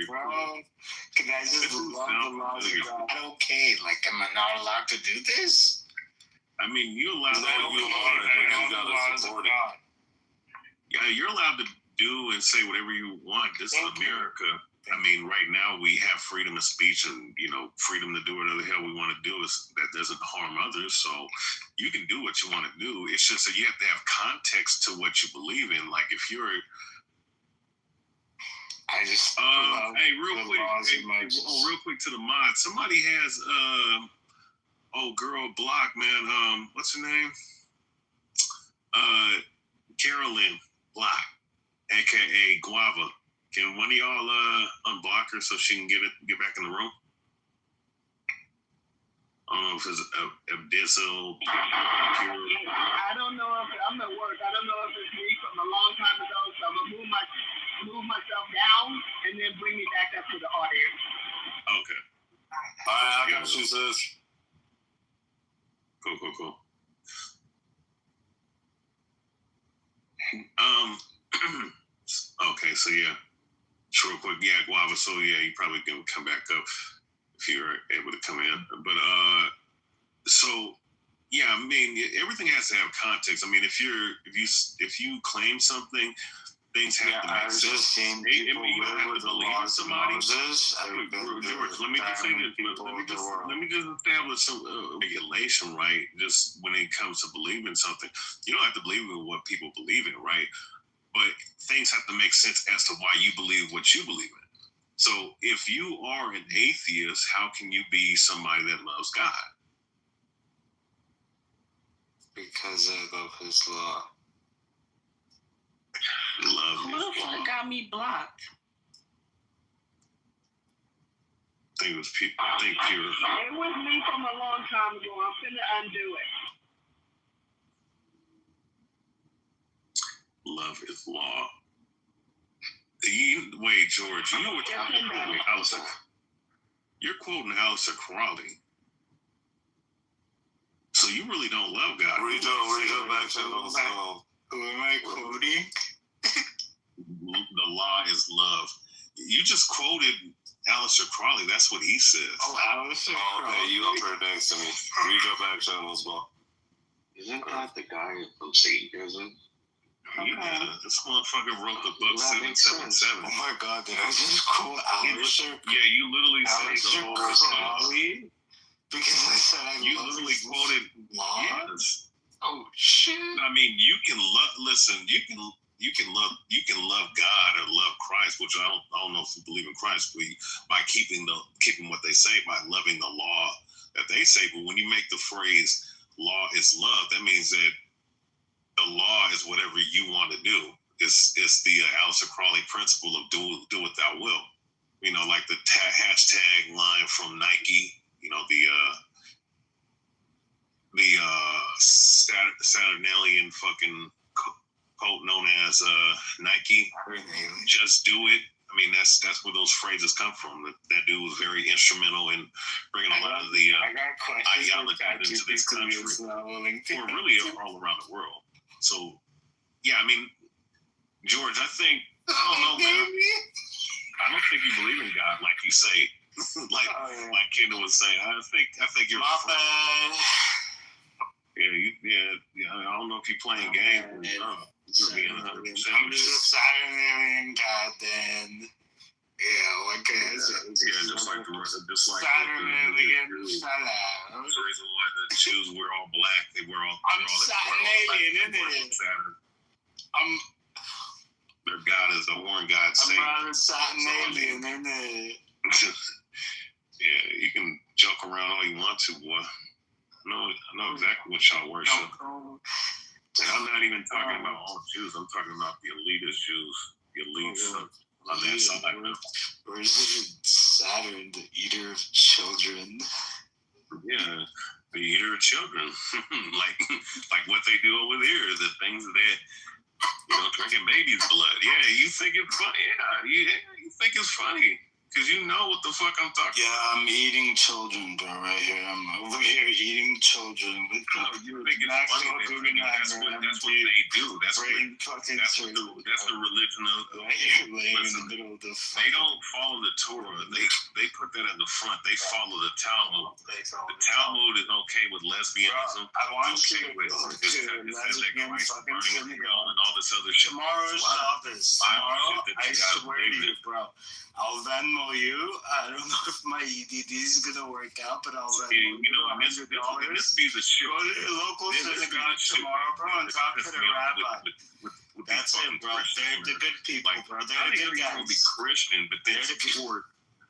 Bro, can I just love the laws of God? Okay, like, am I not allowed to do this? I mean, you're allowed to. Yeah, you're allowed to do and say whatever you want. This is America. I mean, right now we have freedom of speech and, freedom to do whatever the hell we want to do that doesn't harm others. So you can do what you want to do. It's just that you have to have context to what you believe in. Like if you're... hey, real quick to the mod. Somebody has, girl block, man. What's her name? Carolyn Block, aka Guava. Can one of y'all unblock her so she can get back in the room? I don't know if it's Abdizzle. I don't know if I'm at work. I don't know if it's me from a long time ago. So I'm gonna move myself down and then bring me back up to the audience. Okay. All right, I got you, sis. Cool. Okay, so yeah. Real quick, yeah, Guava. So yeah, you probably can come back up if you're able to come in. But so yeah, I mean, everything has to have context. I mean, if you claim something, things have to make sense. You don't have to believe in somebody. George, let me just say this. Let me just establish some regulation, right? Just when it comes to believing something, you don't have to believe in what people believe in, right? But things have to make sense as to why you believe what you believe in. So if you are an atheist, how can you be somebody that loves God? Because I love his law. Who the fuck got me blocked? I think it was Pure. It was me from a long time ago. I'm finna undo it. Love is law. Wait, George, you know what you're quoting? You're quoting Alistair Crowley. So you really don't love God. Read back to those. Who am I quoting? The law is love. You just quoted Alistair Crowley. That's what he says. Oh, Alistair Crowley. Okay, you up here next to me. Read your back channels, bro. Isn't that the guy from Satanism? Yeah, this motherfucker wrote the book 777. Oh my God, did I just quote Alistair? Yeah, you literally said the whole Crowley? Because I said you literally quoted law? Yes. Oh shit. I mean, you can love God or love Christ, which I don't know if you believe in Christ, by keeping what they say, by loving the law that they say. But when you make the phrase "law is love," that means that the law is whatever you want to do. It's the Alistair Crowley principle of do what thou will. Like the hashtag line from Nike. The Saturnalian fucking quote known as Nike. Just do it. I mean, that's where those phrases come from. That dude was very instrumental in bringing a lot of the ideology into this country, or really all around the world. So, yeah, I mean, George, I don't know, man. I don't think you believe in God like you say. like Kendall was saying. I think you're. My bad. Yeah. I don't know if you're playing games. I'm just a Saturnalian God, then. Yeah, what can I say? Yeah, just like Saturnalian. That's the reason why the Jews wear all black. They wear all. I'm Saturnalian, isn't it? Their God is the Warren God. I'm rather Saturnalian, isn't it? Yeah, you can joke around all you want to, boy. I know exactly what y'all worship. And I'm not even talking about all Jews. I'm talking about the elitist Jews. The elites on that side. Or is it Saturn, the eater of children? Yeah, the eater of children. like what they do over there, the things that, drinking baby's blood. Yeah, you think it's funny. Yeah, you think it's funny. Because you know what the fuck I'm talking about. Yeah, I'm eating children, bro, right here. I'm over here eating children. You think it's funny? That's what they do. That's the religion of right here, laying in the middle of the they don't follow the Torah. They put that in the front. They follow the Talmud. The Talmud is okay with lesbianism. I want you to go to lesbian fucking and all this other shit. Tomorrow's Shabbos. Tomorrow, I swear to you, bro. I'll Venmo you. I don't know if my EDD is gonna work out, but I'll Venmo you $100. This be the shit. Go to your local synagogue tomorrow, bro, and talk to the rabbi. That's it, bro. They're the good people, bro. They're the good guys. Be Christian, but they're the good.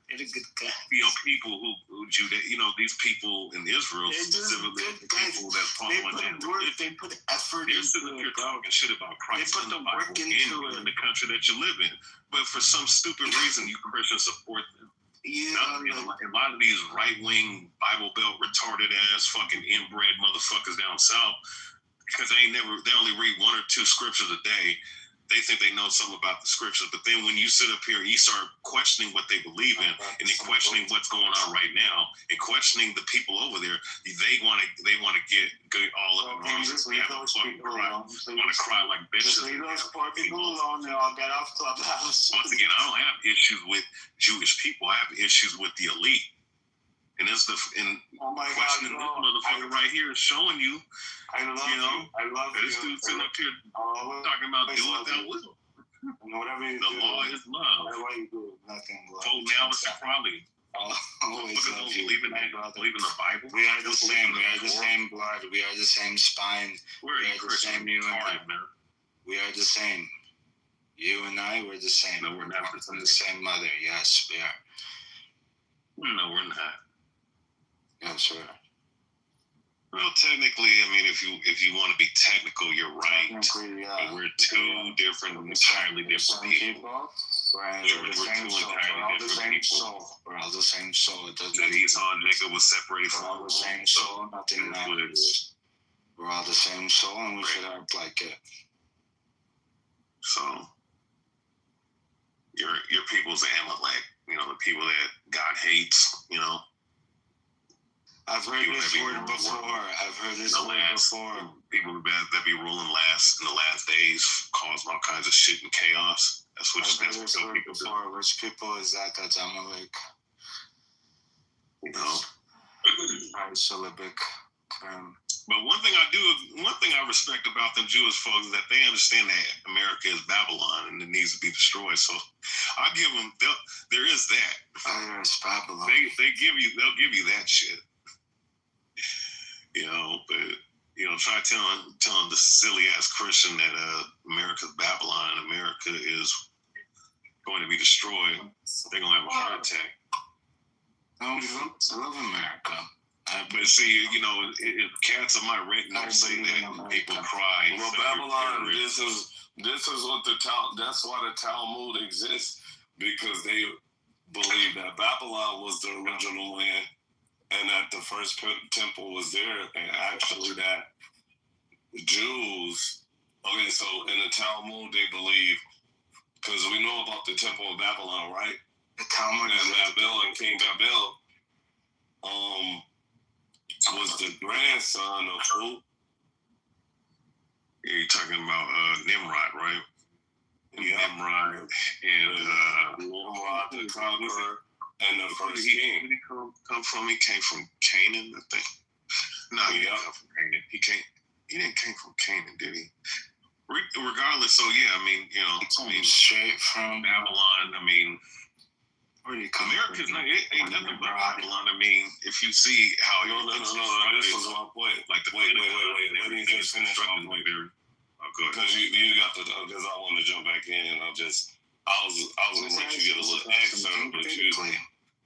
They're the good guys. People who these people in Israel specifically, the people that follow that. They put effort into it. You're talking shit about Christ. They put the work into it in the country that you live in, but for some stupid reason, you Christians support them. Yeah, a lot of these right-wing Bible Belt retarded ass fucking inbred motherfuckers down south, because they only read 1 or 2 scriptures a day. They think they know something about the scriptures, but then when you sit up here and you start questioning what they believe in, and then questioning what's going on right now, and questioning the people over there, they want to get all up in arms. Just leave those people alone. Want to cry like bitches. Just leave those poor people alone. They all get off Clubhouse. Once again, I don't have issues with Jewish people. I have issues with the elite. And it's questioning this motherfucker right here is showing you. I love you. I love this dude sitting up here talking about do what thou will. Whatever you do. The law is love. Whatever you do, nothing. Told Alice and Crowley. Always love you. Believe in the Bible. We are the same. We are the same blood. We are the same spine. We are the same. You and I. We are the same. You and I, we're the same. No, we're not from the same mother. Yes, we are. No, we're not. Yes, sir. Well, technically, I mean, if you want to be technical, you're right. Yeah. We're two different, entirely different people. We're all the same soul. We're all the same soul. It doesn't. Esau and Jacob was separated from all the same soul. Nothing matters. We're all the same soul, and we should act like it. So, your people's Amalek. The people that God hates. I've heard this word before. I've heard this word before. People that be ruling last in the last days, causing all kinds of shit and chaos. That's what people do. Which people is that? That's Amalek. Syllabic term. But one thing I respect about them Jewish folks is that they understand that America is Babylon and it needs to be destroyed. So I give them. There is that. It's Babylon. They'll give you that shit. But try telling the silly ass Christian that America's Babylon and America is going to be destroyed. They're gonna have a heart attack. I love America. But see, if cats on my retina say that, people cry. Well, Babylon, this is what that's why the Talmud exists, because they believe that Babylon was the original land, and that the first temple was there, and actually that Jews. Okay, so in the Talmud they believe, because we know about the Temple of Babylon, right? The Talmud and Babel and King Babel. Was the grandson of who? You're talking about Nimrod, right? Yeah. Nimrod and Nimrod the conqueror and the first king. Where did he come from? He came from Canaan, I think. No, he didn't come from Canaan. He didn't came from Canaan, did he? Regardless, so yeah, straight from Babylon. America's ain't nothing but Babylon. If you see how no, this was my point. Like wait. Let me just finish my point. Because you got because I want to jump back in, and I was gonna let you get a little extra, but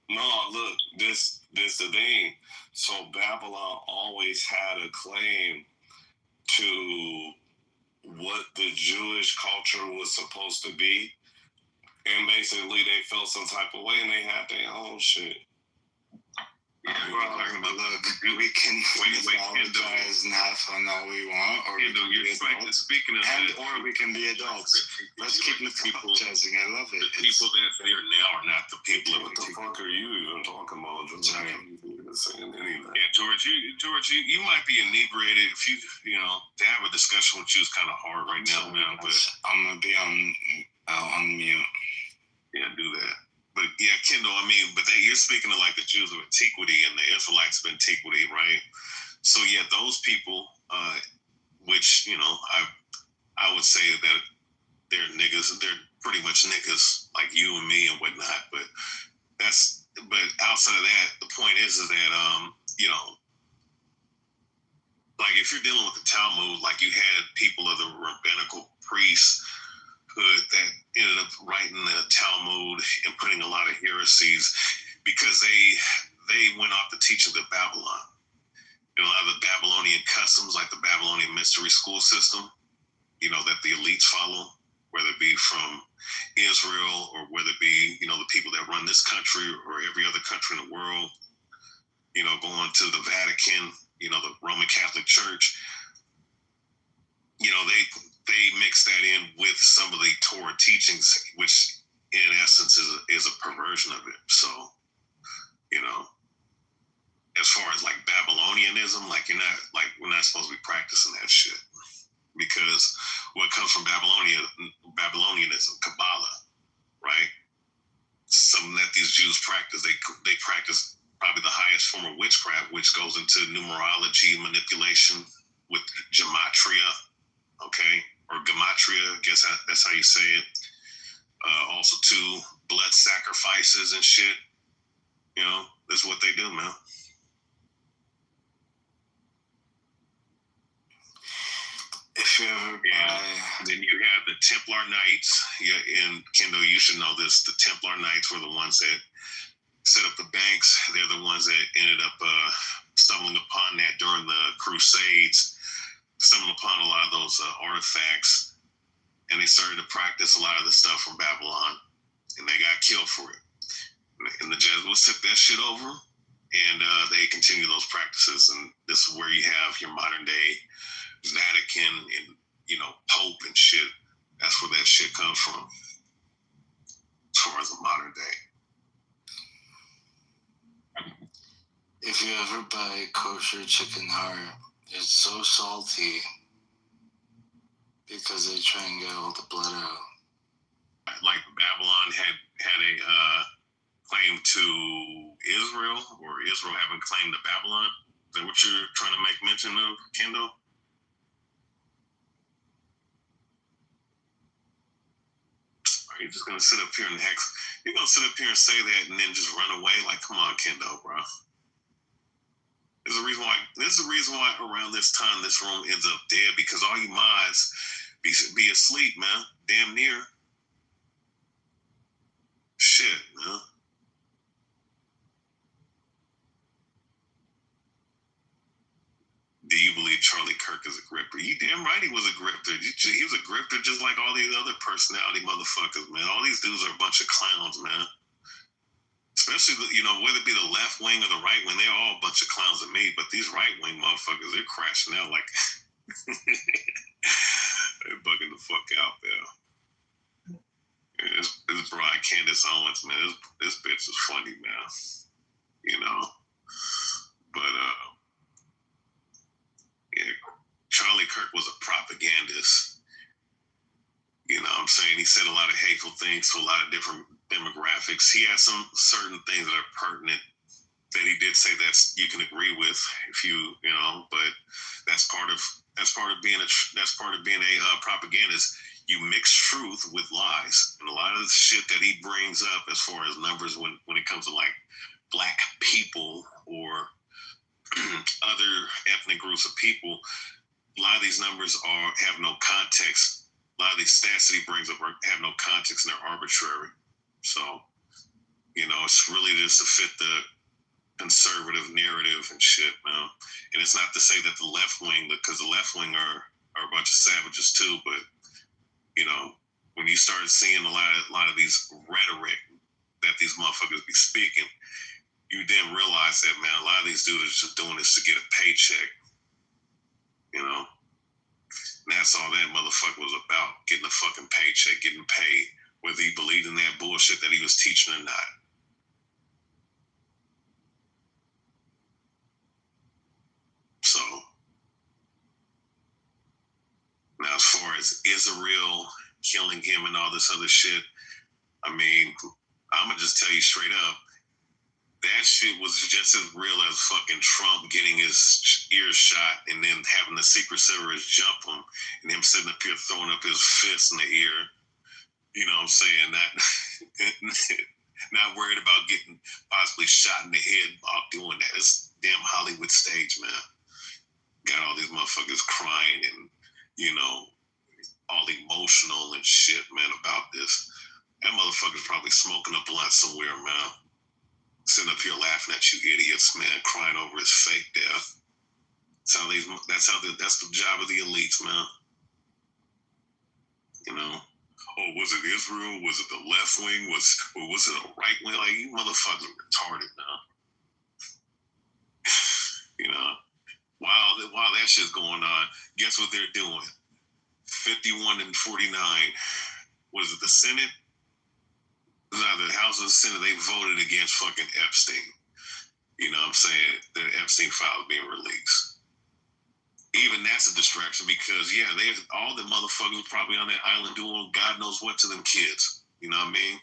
no, look, this This the thing. So Babylon always had a claim to what the Jewish culture was supposed to be. And basically they felt some type of way and they had their own shit. Well, look, we can apologize and have fun all we want, or we can be adults, or we can be adults. Let's keep apologizing. I love it. The people that's there now are not the people. What the fuck are you even talking about? Sorry. Saying anything. Yeah, George, you might be inebriated. If you know, to have a discussion with you is kind of hard right now, man. But I'm gonna be on mute. Yeah, do that. But yeah, Kendall, I mean, but you're speaking of like the Jews of antiquity and the Israelites of antiquity, right? So yeah, those people, which, you know, I would say that they're niggas, they're pretty much niggas like you and me and whatnot. But outside of that, the point is that, you know, like if you're dealing with the Talmud, like you had people of the rabbinical priests that ended up writing the Talmud and putting a lot of heresies because they went off the teachings of Babylon. You know, a lot of the Babylonian customs, like the Babylonian mystery school system, you know, that the elites follow, whether it be from Israel or whether it be, you know, the people that run this country or every other country in the world, you know, going to the Vatican, you know, the Roman Catholic Church, you know, they mix that in with some of the Torah teachings, which in essence is a perversion of it. So, you know, as far as like Babylonianism, like we're not supposed to be practicing that shit because what comes from Babylonianism, Kabbalah, right? Something that these Jews practice. They practice probably the highest form of witchcraft, which goes into numerology manipulation with gematria, okay? Or gematria, I guess that's how you say it. Also, too, blood sacrifices and shit. You know, that's what they do, man. If you ever then you have the Templar Knights. Yeah, and Kendall, you should know this. The Templar Knights were the ones that set up the banks. They're the ones that ended up stumbling upon that during the Crusades. Stumbled upon a lot of those artifacts, and they started to practice a lot of the stuff from Babylon, and they got killed for it. And the Jesuits took that shit over, and they continue those practices. And this is where you have your modern day Vatican and, you know, Pope and shit. That's where that shit comes from, as far as the modern day. If you ever buy kosher chicken heart, it's so salty because they try and get all the blood out. Like Babylon had a claim to Israel, or Israel having claim to Babylon. Is that what you're trying to make mention of, Kendall? Are you just gonna sit up here and you're gonna sit up here and say that and then just run away? Like, come on, Kendall, bro. There's a reason why around this time this room ends up dead, because all you mods be asleep, man. Damn near. Shit, man. Do you believe Charlie Kirk is a grifter? You damn right he was a grifter. He was a grifter just like all these other personality motherfuckers, man. All these dudes are a bunch of clowns, man. Especially, you know, whether it be the left wing or the right wing, they're all a bunch of clowns to me. But these right wing motherfuckers, they're crashing out like they're bugging the fuck out there. This broad Candace Owens, man, this bitch is funny, man. You know, but yeah, Charlie Kirk was a propagandist. You know what I'm saying? He said a lot of hateful things to a lot of different demographics. He has some certain things that are pertinent that he did say that you can agree with if you know, but that's part of being a propagandist. You mix truth with lies, and a lot of the shit that he brings up as far as numbers when it comes to like black people or other ethnic groups of people, a lot of these numbers have no context. A lot of these stats that he brings up have no context and they're arbitrary. So, you know, it's really just to fit the conservative narrative and shit, man. And it's not to say that the left wing, because the left wing are a bunch of savages too, but you know, when you start seeing a lot of these rhetoric that these motherfuckers be speaking, you then realize that, man, a lot of these dudes are just doing this to get a paycheck, you know. And that's all that motherfucker was about, getting a fucking paycheck, getting paid, whether he believed in that bullshit that he was teaching or not. So, now as far as Israel killing him and all this other shit, I mean, I'm going to just tell you straight up, that shit was just as real as fucking Trump getting his ears shot and then having the Secret Service jump him and him sitting up here throwing up his fist in the ear. You know what I'm saying? Not worried about getting possibly shot in the head while doing that. It's damn Hollywood stage, man. Got all these motherfuckers crying and, you know, all emotional and shit, man, about this. That motherfucker's probably smoking a blunt somewhere, man. Sitting up here laughing at you idiots, man, crying over his fake death. That's the job of the elites, man. You know? Oh, was it Israel? Was it the left wing? Was it a right wing? Like, you motherfuckers are retarded now. You know? While that shit's going on, guess what they're doing? 51 and 49. Was it the Senate? The House or the Senate, they voted against fucking Epstein. You know what I'm saying? The Epstein file being released. Even that's a distraction because, yeah, all the motherfuckers probably on that island doing God knows what to them kids. You know what I mean?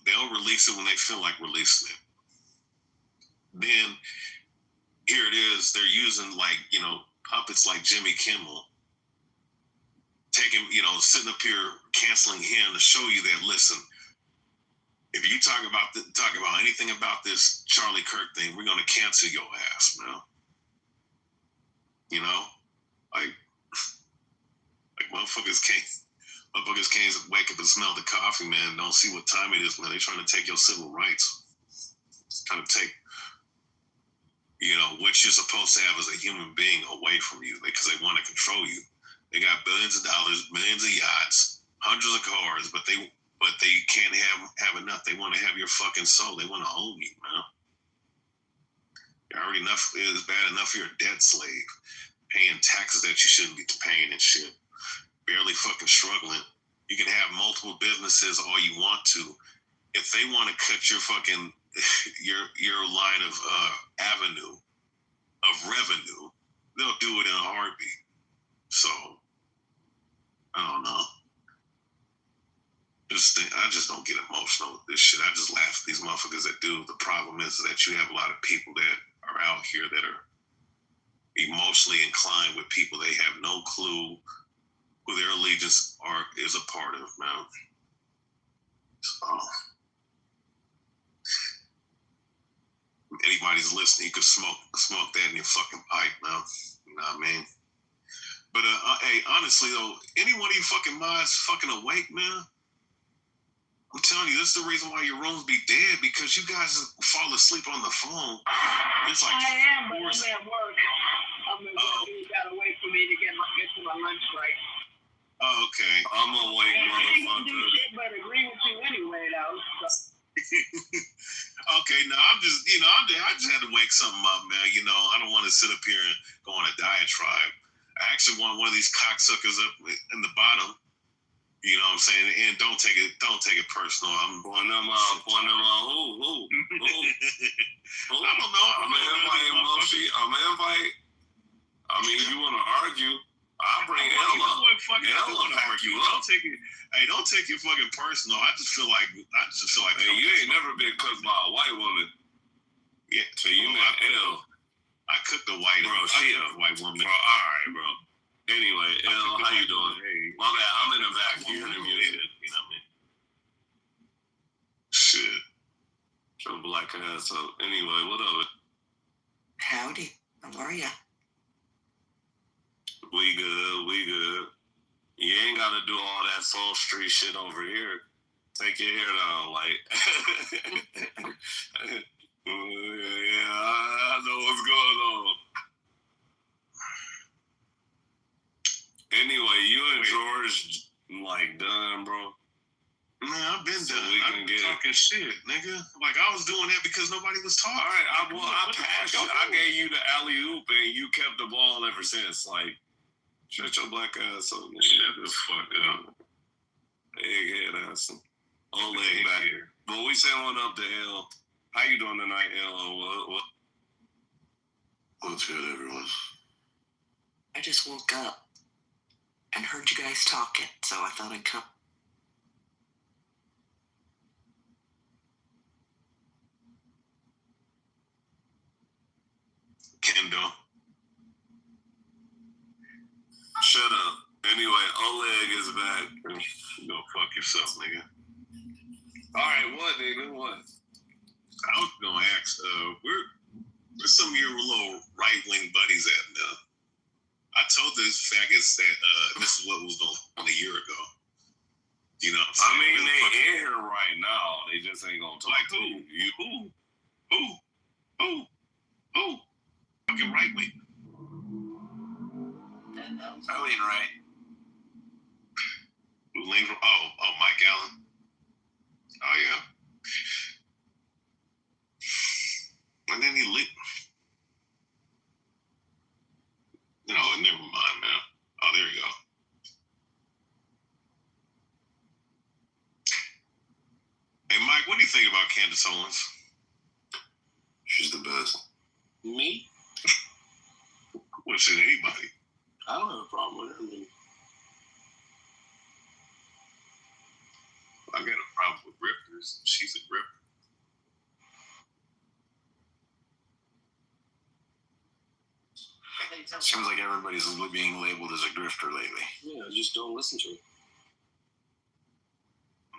They'll release it when they feel like releasing it. Then, here it is, they're using, like, you know, puppets like Jimmy Kimmel, sitting up here canceling him to show you that, listen, if you talk about anything about this Charlie Kirk thing, we're gonna cancel your ass, man. You know, like motherfuckers can't wake up and smell the coffee, man. Don't see what time it is, man. They're trying to take your civil rights, trying to take, you know, what you're supposed to have as a human being away from you because they want to control you. They got billions of dollars, millions of yachts, hundreds of cars, but they can't have enough. They want to have your fucking soul. They want to own you, man. It's bad enough you're a debt slave, paying taxes that you shouldn't be paying and shit. Barely fucking struggling. You can have multiple businesses all you want to. If they want to cut your fucking your line of avenue of revenue, they'll do it in a heartbeat. So I don't know. I just don't get emotional with this shit. I just laugh at these motherfuckers that do. The problem is that you have a lot of people that are out here that are emotionally inclined with people they have no clue who their allegiance is a part of, man. So, anybody's listening, you could smoke that in your fucking pipe, man. You know what I mean? But hey, honestly though, any one of you fucking mods fucking awake, man? I'm telling you, this is the reason why your rooms be dead, because you guys fall asleep on the phone. It's like I am, but I'm at work. You gotta wait for me to get to my lunch break. Oh, okay. I'm awake, motherfucker. Do shit but agree with you anyway, though. So. Okay, no, I just had to wake something up, man. You know, I don't want to sit up here and go on a diatribe. I actually want one of these cocksuckers up in the bottom. You know what I'm saying? And don't take it personal. I'm one of my who. I don't know. I'm gonna invite. I mean, if you want to argue, I'll bring Ella. Ella want to argue. Don't take it fucking personal. I just feel like hey, you ain't never been cooked by a white woman. Yeah, so you met L. I cooked a white woman. She a white woman. Bro, all right, bro. Anyway, L, how you doing? Hey, my bad, I'm in the back here. You know what I mean? Shit. Some black ass. So anyway, what up? Howdy. How are ya? We good. You ain't gotta do all that soul street shit over here. Take your hair down, like. Yeah, I know what's going on. Anyway, you and George like done, bro. Man, I've been So done. we I've can been get talking shit, nigga. Like I was doing that because nobody was talking. all right. I passed you. I gave you the alley oop, and you kept the ball ever since. Like, shut your black ass up. Shut the fuck up. Egghead ass. Old leg back here. But we send one up to L. How you doing tonight, L? What's good, everyone? I just woke up and heard you guys talking, so I thought I'd come. Kendall. Shut up. Anyway, Oleg is back. Go fuck yourself, nigga. Alright, what, nigga? What? I was gonna ask, where's some of your little right-wing buddies at now? I told these faggots that this is what was going on a year ago. You know what I'm saying? I mean, they in here right now. They just ain't gonna talk to you. Who? Fucking right-wing. I lean right. Who leaned from? Oh, Mike Allen. Oh yeah. And then he lit. No, never mind, man. Oh, there you go. Hey, Mike, what do you think about Candace Owens? She's the best. Me? Well, shit, anybody. I don't have a problem with her. I mean, I got a problem with grifters. She's a grifter. Seems like everybody's being labeled as a grifter lately. yeah, just don't listen to her.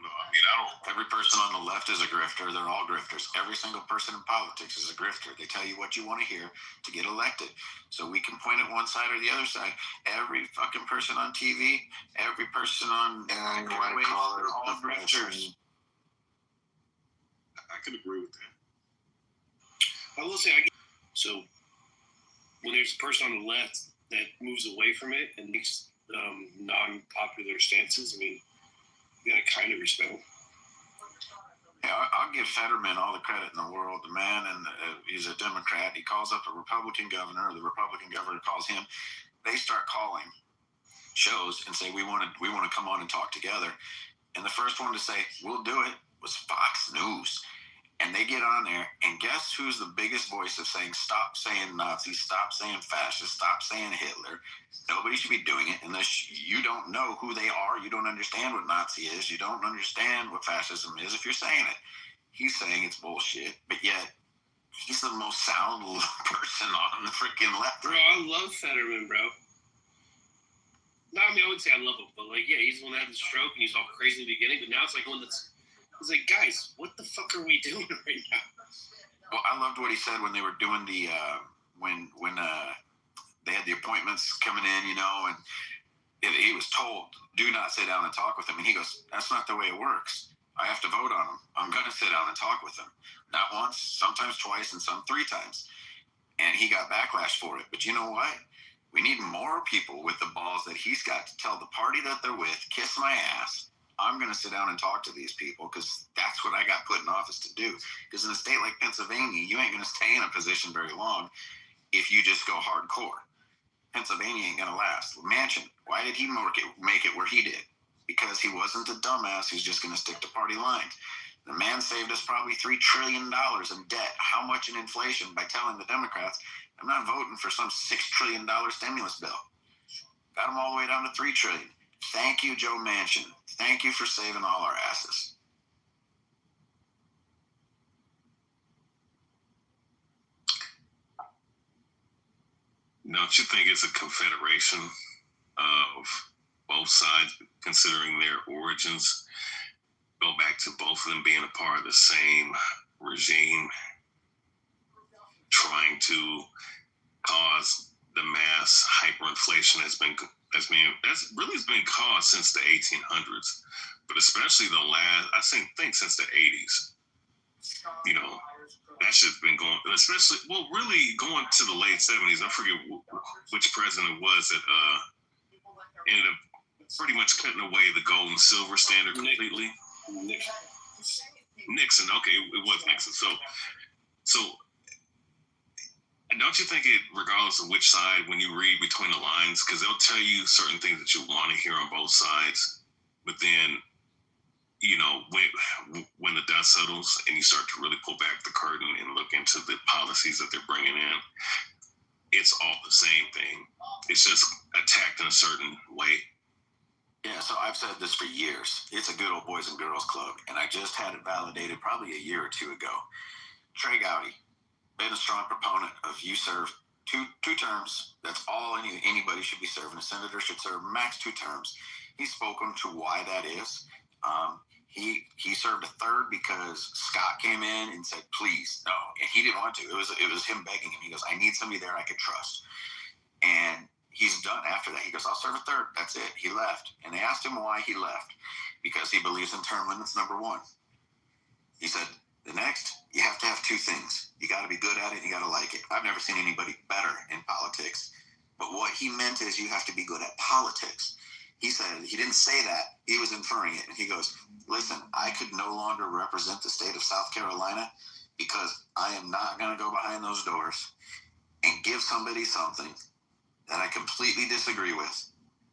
No, I mean, I don't. Every person on the left is a grifter. They're all grifters. Every single person in politics is a grifter. They tell you what you want to hear to get elected. So we can point at one side or the other side. Every fucking person on TV, every person on white collar, all grifters. I could agree with that. I will say, so when there's a person on the left that moves away from it and makes non-popular stances, I mean, you gotta kind of respect him. Yeah, I'll give Fetterman all the credit in the world. The man, and he's a Democrat. He calls up a Republican governor, or the Republican governor calls him. They start calling shows and say, we want to come on and talk together. And the first one to say, we'll do it, was Fox News. And they get on there, and guess who's the biggest voice of saying, stop saying Nazi, stop saying fascist, stop saying Hitler. Nobody should be doing it unless you don't know who they are. You don't understand what Nazi is. You don't understand what fascism is if you're saying it. He's saying it's bullshit, but yet he's the most sound person on the freaking left. Bro, I love Fetterman, bro. No, I mean, I would say I love him, but like, yeah, he's the one that had the stroke and he's all crazy in the beginning, but now it's like one that's, it's like, guys, what the fuck are we doing right now? Well, I loved what he said when they were doing the when they had the appointments coming in, you know, and he was told, do not sit down and talk with him. And he goes, that's not the way it works. I have to vote on him. I'm going to sit down and talk with him. Not once, sometimes twice, and some 3 times. And he got backlash for it. But you know what? We need more people with the balls that he's got to tell the party that they're with, kiss my ass. I'm going to sit down and talk to these people because that's what I got put in office to do. Because in a state like Pennsylvania, you ain't going to stay in a position very long if you just go hardcore. Pennsylvania ain't going to last. Manchin, why did he make it where he did? Because he wasn't a dumbass who's just going to stick to party lines. The man saved us probably $3 trillion in debt. How much in inflation by telling the Democrats, I'm not voting for some $6 trillion stimulus bill. Got them all the way down to $3 trillion. Thank you, Joe Manchin. Thank you for saving all our asses. Don't you think it's a confederation of both sides, considering their origins, go back to both of them being a part of the same regime, trying to cause the mass hyperinflation that's really been caused since the 1800s, but especially the last, I think since the 80s. You know, that shit's been going, especially, well, really going to the late 70s. I forget which president it was that ended up pretty much cutting away the gold and silver standard completely. Nixon, okay, it was Nixon. So don't you think it, regardless of which side, when you read between the lines, because they'll tell you certain things that you want to hear on both sides, but then, you know, when the dust settles and you start to really pull back the curtain and look into the policies that they're bringing in, it's all the same thing. It's just attacked in a certain way. Yeah, so I've said this for years. It's a good old boys and girls club, and I just had it validated probably a year or two ago. Trey Gowdy, been a strong proponent of you serve two terms. That's all anybody should be serving. A senator should serve max 2 terms. He's spoken to why that is. He served a third because Scott came in and said, please, no. And he didn't want to. It was him begging him. He goes, I need somebody there I could trust. And he's done after that. He goes, I'll serve a third. That's it. He left. And they asked him why he left. Because he believes in term limits, number 1. He said, the next, you have to have 2 things. You got to be good at it and you got to like it. I've never seen anybody better in politics. But what he meant is you have to be good at politics. He said, he didn't say that. He was inferring it. And he goes, listen, I could no longer represent the state of South Carolina because I am not going to go behind those doors and give somebody something that I completely disagree with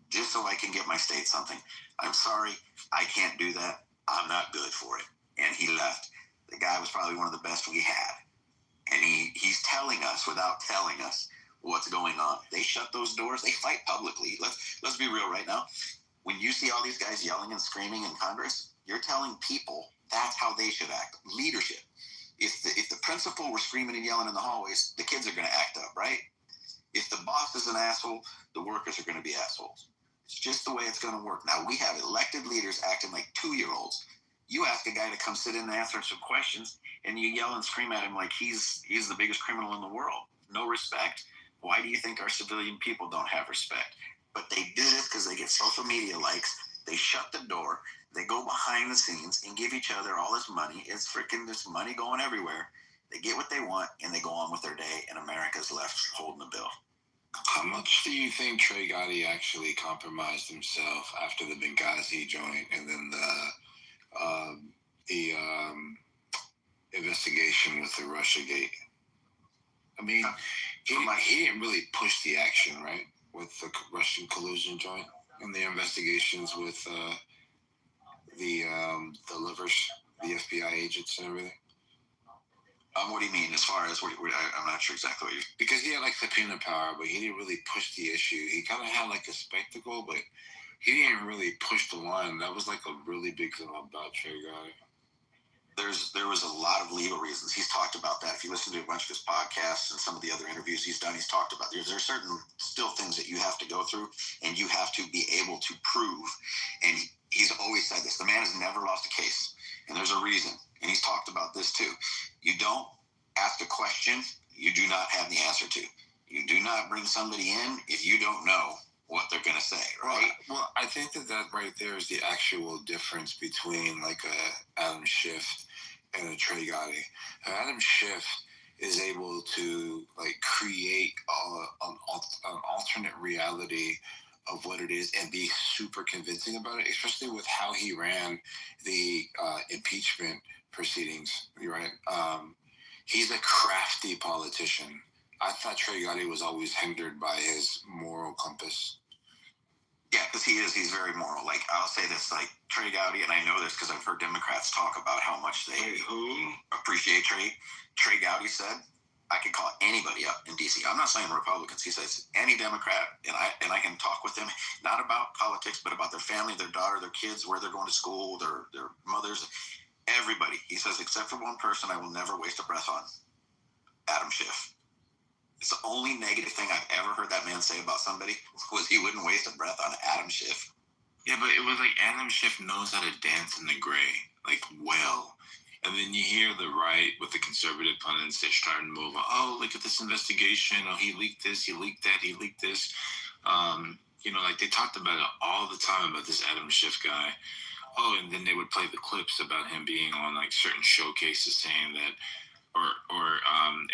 just so I can get my state something. I'm sorry, I can't do that. I'm not good for it. And he left. The guy was probably one of the best we had. And he's telling us without telling us what's going on. They shut those doors. They fight publicly. Let's be real right now. When you see all these guys yelling and screaming in Congress, you're telling people that's how they should act. Leadership. If the principal were screaming and yelling in the hallways, the kids are going to act up, right? If the boss is an asshole, the workers are going to be assholes. It's just the way it's going to work. Now, we have elected leaders acting like 2-year-olds. You ask a guy to come sit in and answer some questions, and you yell and scream at him like he's the biggest criminal in the world. No respect. Why do you think our civilian people don't have respect? But they do this because they get social media likes. They shut the door. They go behind the scenes and give each other all this money. It's freaking this money going everywhere. They get what they want, and they go on with their day, and America's left holding the bill. How much do you think Trey Gowdy actually compromised himself after the Benghazi joint and then the investigation with the Russiagate? I mean, he didn't really push the action, right, with the Russian collusion joint and the investigations with the livers, the FBI agents and everything. What do you mean? As far as I'm not sure exactly what you. Because he had like subpoena power, but he didn't really push the issue. He kind of had like a spectacle, but he didn't really push the line. That was like a really big thing about Trey Gowdy. There was a lot of legal reasons. He's talked about that. If you listen to a bunch of his podcasts and some of the other interviews he's done, he's talked about there are certain still things that you have to go through and you have to be able to prove. And he's always said this. The man has never lost a case. And there's a reason. And he's talked about this too. You don't ask a question you do not have the answer to. You do not bring somebody in if you don't know what they're going to say, right? Well, I think that right there is the actual difference between like a Adam Schiff and a Trey Gowdy. Adam Schiff is able to like create an alternate reality of what it is and be super convincing about it, especially with how he ran the impeachment proceedings, right? He's a crafty politician. I thought Trey Gowdy was always hindered by his moral compass. Yeah, because he is. He's very moral. Like, I'll say this, like, Trey Gowdy, and I know this because I've heard Democrats talk about how much they appreciate Trey. Trey Gowdy said, I could call anybody up in D.C. I'm not saying Republicans. He says any Democrat, and I can talk with them, not about politics, but about their family, their daughter, their kids, where they're going to school, their mothers, everybody. He says, except for one person, I will never waste a breath on, Adam Schiff. It's the only negative thing I've ever heard that man say about somebody was he wouldn't waste a breath on Adam Schiff. Yeah, but it was like Adam Schiff knows how to dance in the gray, like, well. And then you hear the right with the conservative pundits, they're starting to move on. Oh, look at this investigation. Oh, he leaked this, he leaked that, he leaked this. Like they talked about it all the time about this Adam Schiff guy. Oh, and then they would play the clips about him being on like certain showcases saying that,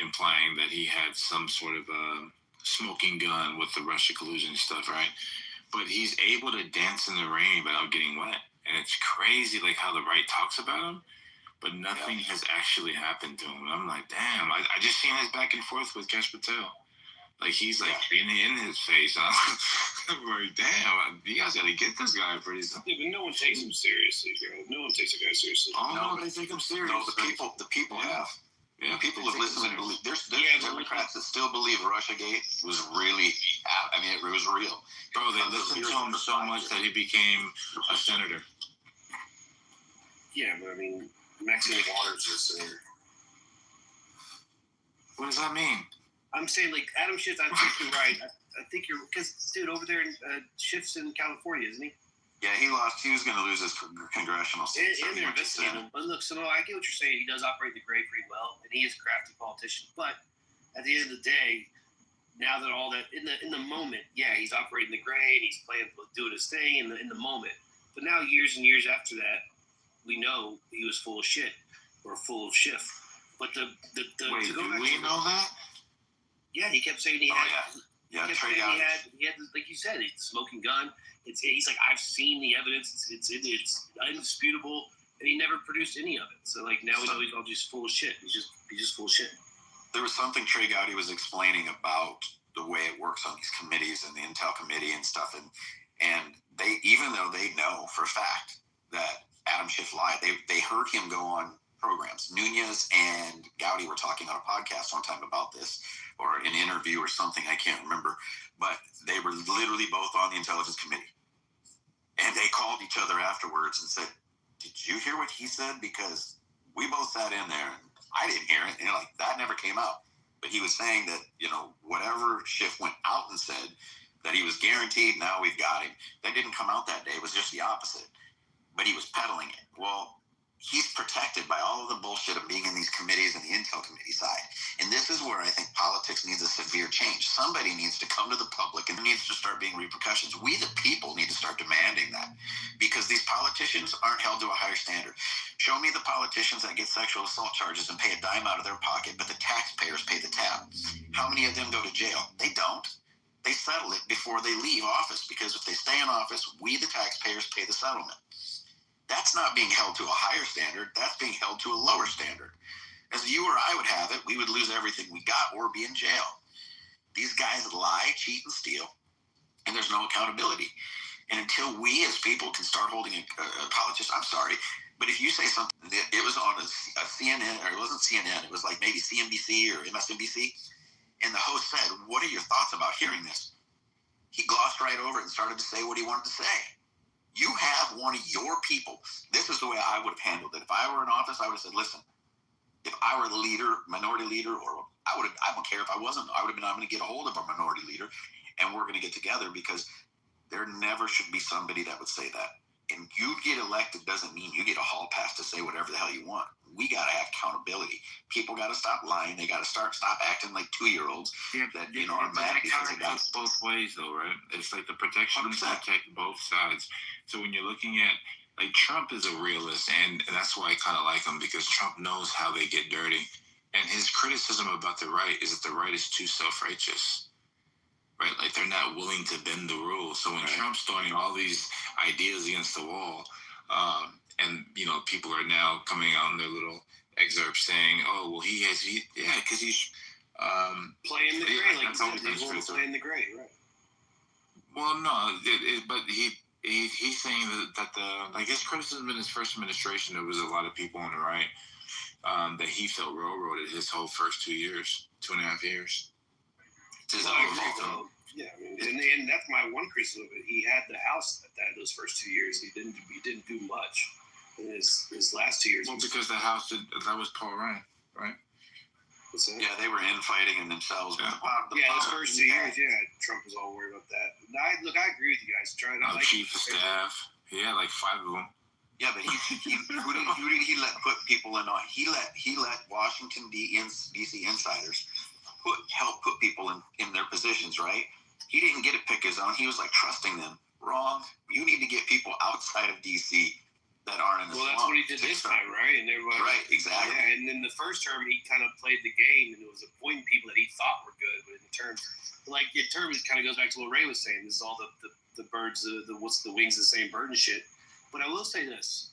implying that he had some sort of a smoking gun with the Russia collusion stuff, right? But he's able to dance in the rain without getting wet. And it's crazy, like, how the right talks about him, but nothing has actually happened to him. And I'm like, damn, I just seen his back and forth with Kesh Patel. Like, he's, like, in his face. I'm like, damn, you guys got to get this guy pretty soon. Yeah, but no one takes him seriously, bro. No one takes a guy seriously. Oh, no, they take him serious. No, the people have. Yeah, people have listened and believe. There's Democrats that still believe Russiagate was really, I mean, it was real. Bro, they listened to him so much that he became a senator. Yeah, but I mean, Maxine Waters is a senator. What does that mean? I'm saying, like, Adam Schiff, I think you're right. I think you're, because, dude, over there in Schiff's in California, isn't he? Yeah, he lost. He was going to lose his congressional seat. And they're investigating him. But look, so I get what you're saying. He does operate the gray pretty well, and he is a crafty politician. But at the end of the day, now that all that in the moment, yeah, he's operating the gray and he's playing, doing his thing in the moment. But now, years and years after that, we know he was full of shit or full of Schiff. But wait, do we know that? Yeah, he kept saying he had. Yeah, he had, like you said, it's a smoking gun. He's like, I've seen the evidence. It's undisputable, and he never produced any of it. So like now we know he's all just full of shit. He's just full of shit. There was something Trey Gowdy was explaining about the way it works on these committees and the Intel committee and stuff, and they, even though they know for a fact that Adam Schiff lied, they heard him go on programs. Nunez and Gowdy were talking on a podcast one time about this, or an interview or something, I can't remember, but they were literally both on the Intelligence Committee. And they called each other afterwards and said, did you hear what he said? Because we both sat in there and I didn't hear it. And like, that never came out. But he was saying that, whatever Schiff went out and said, that he was guaranteed, now we've got him. That didn't come out that day. It was just the opposite. But he was peddling it. Well, he's protected by all of the bullshit of being in these committees and the Intel committee side. And this is where I think politics needs a severe change. Somebody needs to come to the public and there needs to start being repercussions. We, the people, need to start demanding that because these politicians aren't held to a higher standard. Show me the politicians that get sexual assault charges and pay a dime out of their pocket, but the taxpayers pay the tab. How many of them go to jail? They don't. They settle it before they leave office because if they stay in office, we, the taxpayers, pay the settlement. That's not being held to a higher standard. That's being held to a lower standard. As you or I would have it, we would lose everything we got or be in jail. These guys lie, cheat, and steal, and there's no accountability. And until we as people can start holding a politician, I'm sorry, but if you say something, it was on a CNN, or it wasn't CNN, it was like maybe CNBC or MSNBC, and the host said, what are your thoughts about hearing this? He glossed right over it and started to say what he wanted to say. You have one of your people. This is the way I would have handled it. If I were in office, I would have said, listen, if I were the leader, minority leader, or I don't care if I wasn't, I would have been, I'm going to get a hold of a minority leader and we're going to get together because there never should be somebody that would say that. And you get elected doesn't mean you get a hall pass to say whatever the hell you want. We got to have accountability. People got to stop lying. They got to stop acting like 2-year-olds that, are mad because they got both ways though, right? It's like the protection protect both sides. So when you're looking at, like, Trump is a realist, and that's why I kind of like him because Trump knows how they get dirty. And his criticism about the right is that the right is too self-righteous, right? Like, they're not willing to bend the rules. So when Trump's throwing all these ideas against the wall, and, people are now coming out in their little excerpts saying, oh, well, because he's playing the gray, like he's playing the gray, right? Well, no, but he's saying that his criticism in his first administration, there was a lot of people on the right that he felt railroaded his whole first 2 years, 2.5 years. Yeah, and that's my one criticism of it. He had the House those first 2 years. He didn't do much in his last 2 years. Well, because the House that was Paul Ryan, right? Yeah, they were infighting in themselves. Yeah, those first 2 years, Trump was all worried about that. I agree with you guys. Chief of staff. He had like 5 of them. Yeah, but who did he let put people in? He let Washington D.C. insiders help put people in their positions, right? He didn't get to pick his own. He was like trusting them. Wrong. You need to get people outside of D.C. that aren't in the Well, that's swamp. what he did this time, right? And everybody, Right, exactly. Yeah, and then the first term he kind of played the game, and it was appointing people that he thought were good, but in terms, like in terms, it kind of goes back to what Ray was saying. This is all the birds, the what's the wings of the same bird and shit. But I will say this: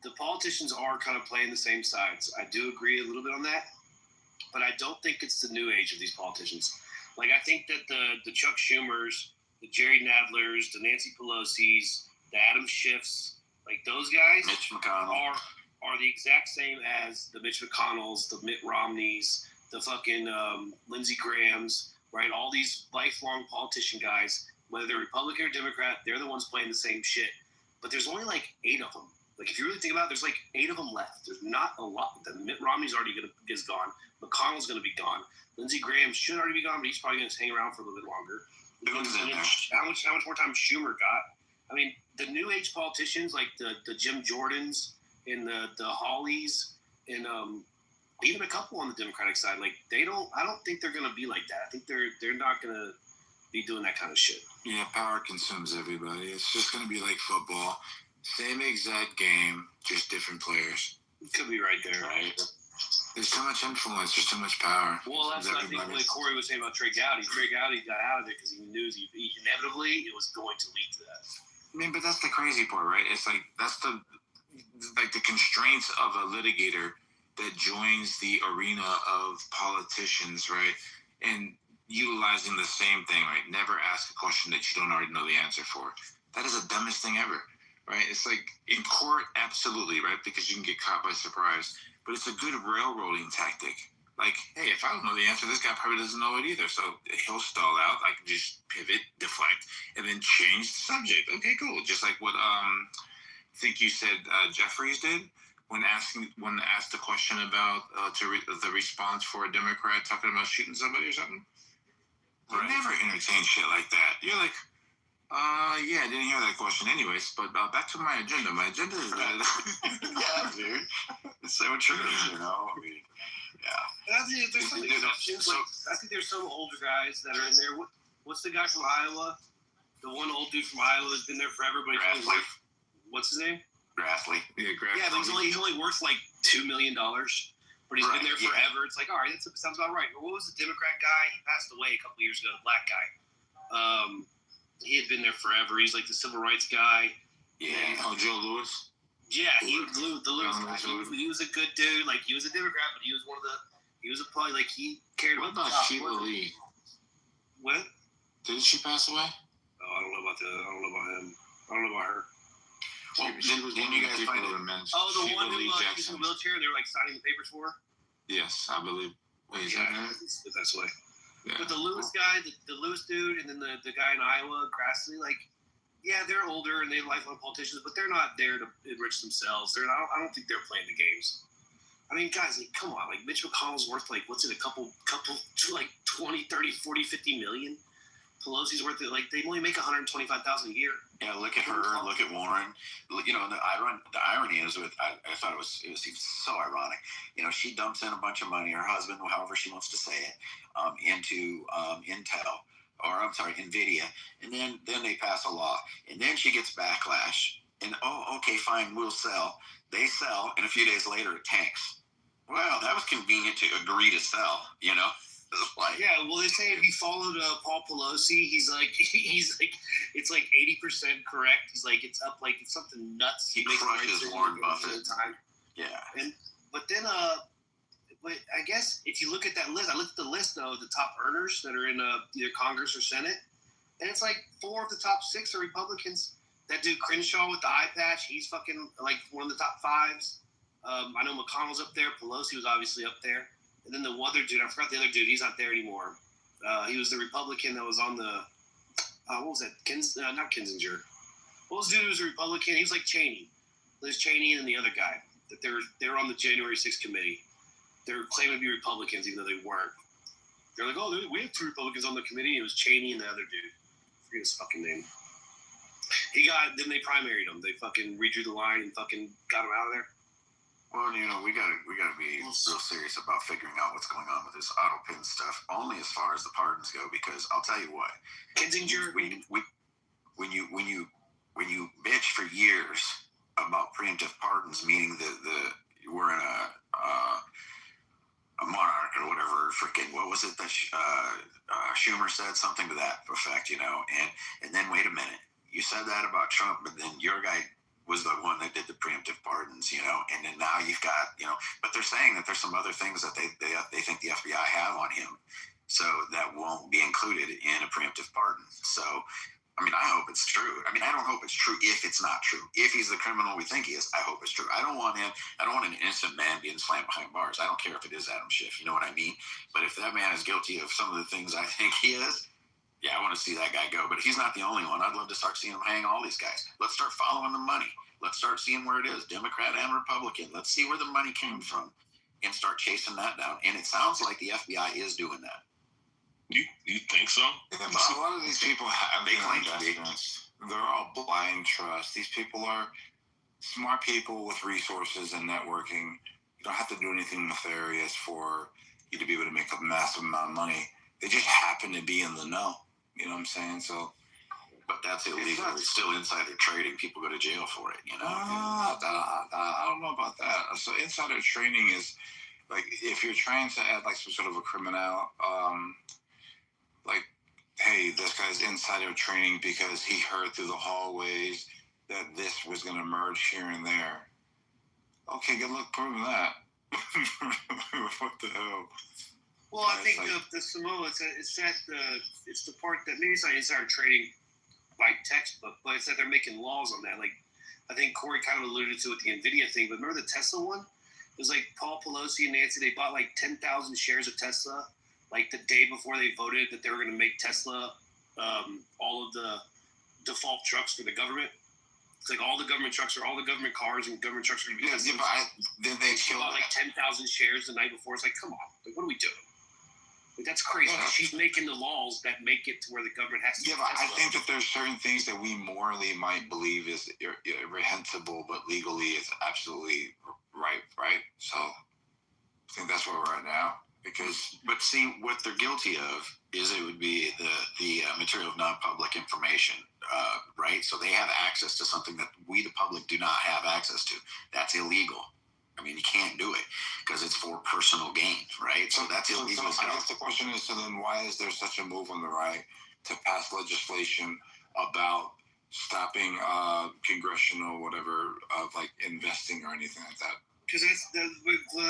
the politicians are kind of playing the same sides. I do agree a little bit on that, but I don't think it's the new age of these politicians. Like I think that the Chuck Schumers, the Jerry Nadlers, the Nancy Pelosi's, the Adam Schiffs. Like those guys Mitch McConnell are the exact same as the Mitch McConnells, the Mitt Romneys, the fucking Lindsey Grahams, right? All these lifelong politician guys, whether they're Republican or Democrat, they're the ones playing the same shit. But there's only like 8 of them. Like if you really think about it, there's like 8 of them left. There's not a lot. The Mitt Romney's already is gone. McConnell's going to be gone. Lindsey Graham should already be gone, but he's probably going to hang around for a little bit longer. How much more time Schumer got? I mean, the new age politicians like the Jim Jordans and the Hawleys and even a couple on the Democratic side, like I don't think they're gonna be like that. I think they're not gonna be doing that kind of shit. Yeah, power consumes everybody. It's just gonna be like football. Same exact game, just different players. You could be right there. Right. There's too much influence. There's too much power. Well, that's what I think what Corey was saying about Trey Gowdy. Trey Gowdy got out of it because he knew inevitably it was going to lead to that. I mean, but that's the crazy part, right? It's like that's the constraints of a litigator that joins the arena of politicians, right? And utilizing the same thing, right? Never ask a question that you don't already know the answer for. That is the dumbest thing ever, right? It's like in court, absolutely, right? Because you can get caught by surprise. But it's a good railroading tactic. Like, hey, if I don't know the answer, this guy probably doesn't know it either. So he'll stall out. I can just pivot, deflect, and then change the subject. Okay, cool. Just like what I think you said Jeffries did when asked the question about the response for a Democrat talking about shooting somebody or something. Right. Never entertain shit like that. You're like, yeah, I didn't hear that question anyways, but back to my agenda. My agenda is that. Yeah, dude. It's so true, you know? I mean, yeah. And I think there's some exceptions. Like, I think there's some older guys that are in there. What's the guy from Iowa? The one old dude from Iowa that's been there forever, but he's only worth, what's his name? Grassley. Yeah, but he's only worth like $2 million. But he's been there forever. It's like, all right, that sounds about right. But what was the Democrat guy? He passed away a couple years ago, the black guy. He had been there forever. He's like the civil rights guy. Yeah. Oh, Joe Lewis? Yeah, the Lewis guy. He was a good dude. Like, he was a Democrat, but he was probably like, he cared about the job. Sheila Lee? What? Didn't she pass away? Oh, I don't know about him. I don't know about her. Well, didn't you guys find it? Oh, the one who was in a wheelchair, they were like signing the papers for her? Yes, I believe. Wait, is that her? If that's the way. Yeah. But the Lewis guy, the Lewis dude, and then the guy in Iowa, Grassley, like, yeah, they're older and they're lifelong politicians, but they're not there to enrich themselves. I don't think they're playing the games. I mean, guys, like, come on. Like, Mitch McConnell's worth, like, what's it, a couple, like, 20, 30, 40, 50 million? Pelosi's worth it, like, they only make $125,000 a year. Yeah, look at her, look at Warren. You know, the irony is I thought it was so ironic. You know, she dumps in a bunch of money, her husband, however she wants to say it, into Intel, or I'm sorry, NVIDIA, and then they pass a law, and then she gets backlash, and okay, fine, we'll sell. They sell, and a few days later it tanks. Well, that was convenient to agree to sell, you know? Like, yeah, well, they say if you followed Paul Pelosi, he's like, it's like 80% correct. He's like, it's up, like, it's something nuts. He crushes Warren Buffett. Yeah. But then, but I guess if you look at that list, I looked at the list, though, the top earners that are in either Congress or Senate, and it's like 4 of the top 6 are Republicans. That dude Crenshaw with the eye patch, he's fucking, like, one of the top 5s. I know McConnell's up there. Pelosi was obviously up there. And then the other dude, I forgot the other dude. He's not there anymore. He was the Republican that was on the, what was that? Not Kinzinger. What was the dude who was a Republican? He was like Cheney. Liz Cheney and the other guy. That they were on the January 6th committee. They were claiming to be Republicans, even though they weren't. They're like, oh, we have 2 Republicans on the committee. It was Cheney and the other dude. I forget his fucking name. Then they primaried him. They fucking redrew the line and fucking got him out of there. Well, you know, we gotta be real serious about figuring out what's going on with this auto pin stuff. Only as far as the pardons go, because I'll tell you what, Kinzinger, when you bitch for years about preemptive pardons, meaning that we're in a monarch or whatever. Freaking what was it that Schumer said something to that effect, and then wait a minute, you said that about Trump, but then your guy was the one that did the preemptive pardons, and then now you've got, but they're saying that there's some other things that they think the FBI have on him, so that won't be included in a preemptive pardon. So, I mean, I hope it's true. I mean, I don't hope it's true if it's not true. If he's the criminal we think he is, I hope it's true. I don't want an innocent man being slammed behind bars. I don't care if it is Adam Schiff, you know what I mean? But if that man is guilty of some of the things I think he is, yeah, I want to see that guy go. But he's not the only one. I'd love to start seeing him hang all these guys. Let's start following the money. Let's start seeing where it is, Democrat and Republican. Let's see where the money came from and start chasing that down. And it sounds like the FBI is doing that. You think so? Yeah, but a lot of these people have investments. They're all blind trust. These people are smart people with resources and networking. You don't have to do anything nefarious for you to be able to make a massive amount of money. They just happen to be in the know. You know what I'm saying? So, but that's illegal. It's still insider trading. People go to jail for it. I don't know about that. So insider trading is like if you're trying to add like some sort of a criminal, like, hey, this guy's insider trading because he heard through the hallways that this was going to merge here and there. Okay, good luck proving that. What the hell? Well, I think the Samoa, it's the part that maybe it's not insider trading by textbook, but it's that they're making laws on that. Like, I think Corey kind of alluded to it with the NVIDIA thing, but remember the Tesla one? It was like Paul Pelosi and Nancy, they bought like 10,000 shares of Tesla, like the day before they voted that they were going to make Tesla all of the default trucks for the government. It's like all the government trucks or all the government cars and government trucks are going to be Tesla. Then they killed like 10,000 shares the night before. It's like, come on, like, what are we doing? Like, that's crazy. Yeah. She's making the laws that make it to where the government has to. Yeah, but I think that there's certain things that we morally might believe is reprehensible, but legally it's absolutely right? So I think that's where we're at now. But see, what they're guilty of is it would be the material of non-public information, right? So they have access to something that we, the public, do not have access to. That's illegal. I mean, you can't do it because it's for personal gain, right? So that's illegal. So I guess the question is, so then why is there such a move on the right to pass legislation about stopping congressional whatever of like investing or anything like that? Because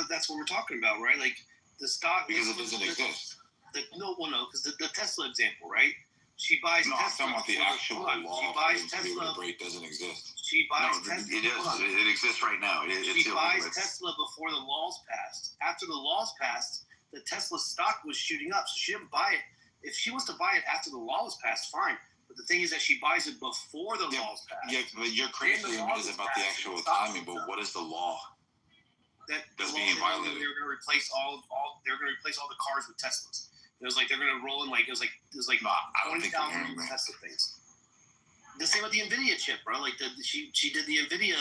that's what we're talking about, right? Like the stock because it doesn't exist. No, because the Tesla example, right? She buys Tesla. I'm talking about the actual law. She buys Tesla. The break doesn't exist. She buys Tesla. It is. It exists right now. She buys Tesla before the laws passed. After the laws passed, the Tesla stock was shooting up. So she didn't buy it. If she wants to buy it after the law was passed, fine. But the thing is that she buys it before the laws passed. Yeah, but your criticism is about the actual timing. But what is the law? That's being violated. They're going to replace all the cars with Teslas. It was like they're going to roll in like it was like 20,000 Tesla things. The same with the NVIDIA chip, bro. Like she did the NVIDIA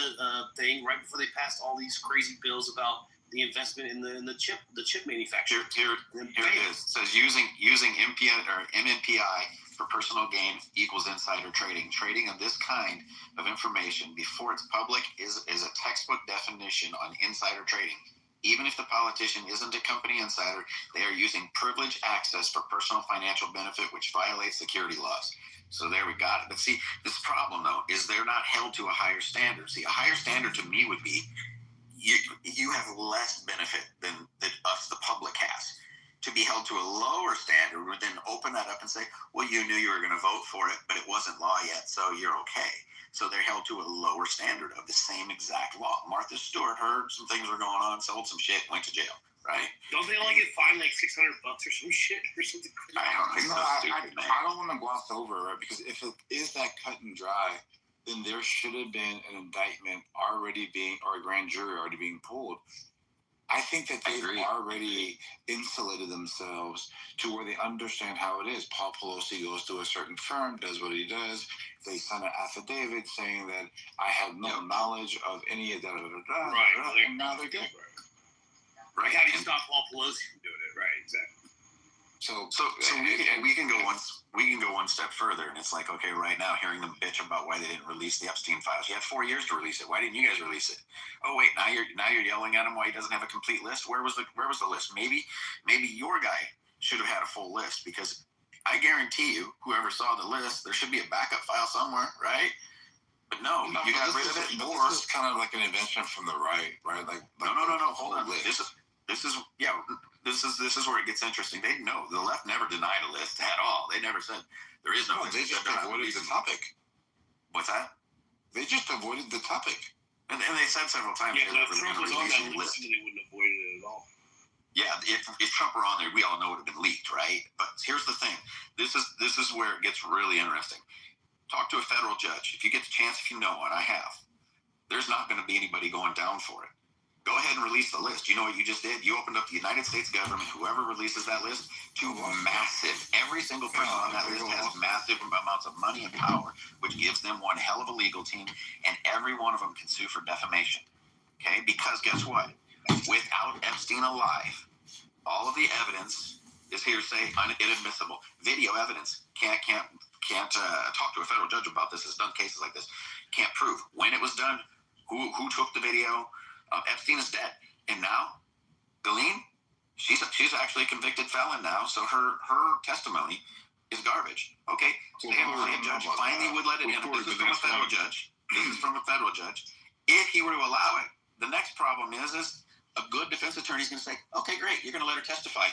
thing right before they passed all these crazy bills about the investment in the chip manufacturer. Here it is. It says using MPI or MNPI for personal gain equals insider trading. Trading of this kind of information before it's public is a textbook definition on insider trading. Even if the politician isn't a company insider, they are using privileged access for personal financial benefit, which violates security laws. So there we got it. But see, this problem, though, is they're not held to a higher standard. See, a higher standard to me would be you have less benefit than us, the public, has. To be held to a lower standard would then open that up and say, well, you knew you were going to vote for it, but it wasn't law yet, so you're okay. So they're held to a lower standard of the same exact law. Martha Stewart heard some things were going on, sold some shit, went to jail, right? Don't they only get fined like $600 or some shit or something? I don't want to gloss over, right? Because if it is that cut and dry, then there should have been an indictment already being, or a grand jury already being pulled. I think that they've already insulated themselves to where they understand how it is. Paul Pelosi goes to a certain firm, does what he does. They send an affidavit saying that I have no knowledge of any of that. Right. And now they're good. Right. How do you stop Paul Pelosi from doing it? Right, exactly. So we can go one step further, and it's like, okay, right now, hearing them bitch about why they didn't release the Epstein files. You had 4 years to release it. Why didn't you guys release it? Oh wait, now you're yelling at him why he doesn't have a complete list. Where was the list? Maybe your guy should have had a full list, because I guarantee you, whoever saw the list, there should be a backup file somewhere, right? But no, you got rid of it. This is kind of like an invention from the right? Like no. Hold on. This is where it gets interesting. They know the left never denied a list at all. They never said there is no list. They just avoided the topic. What's that? They just avoided the topic. And they said several times. Yeah, if Trump was on that list, they wouldn't avoid it at all. Yeah, if Trump were on there, we all know it would have been leaked, right? But here's the thing. This is where it gets really interesting. Talk to a federal judge. If you get the chance, if you know, and I have, there's not going to be anybody going down for it. Go ahead and release the list. You know what you just did? You opened up the United States government, whoever releases that list, to massive. Every single person on that list has massive amounts of money and power, which gives them one hell of a legal team, and every one of them can sue for defamation. Okay? Because guess what? Without Epstein alive, all of the evidence is hearsay, inadmissible. Video evidence can't talk to a federal judge about this. Has done cases like this. Can't prove when it was done, who took the video. Epstein is dead, and now Ghislaine, she's actually a convicted felon now, so her testimony is garbage. Okay, so a judge finally would let it in. This is from a federal judge. If he were to allow it, the next problem is a good defense attorney is going to say, okay, great, you're going to let her testify.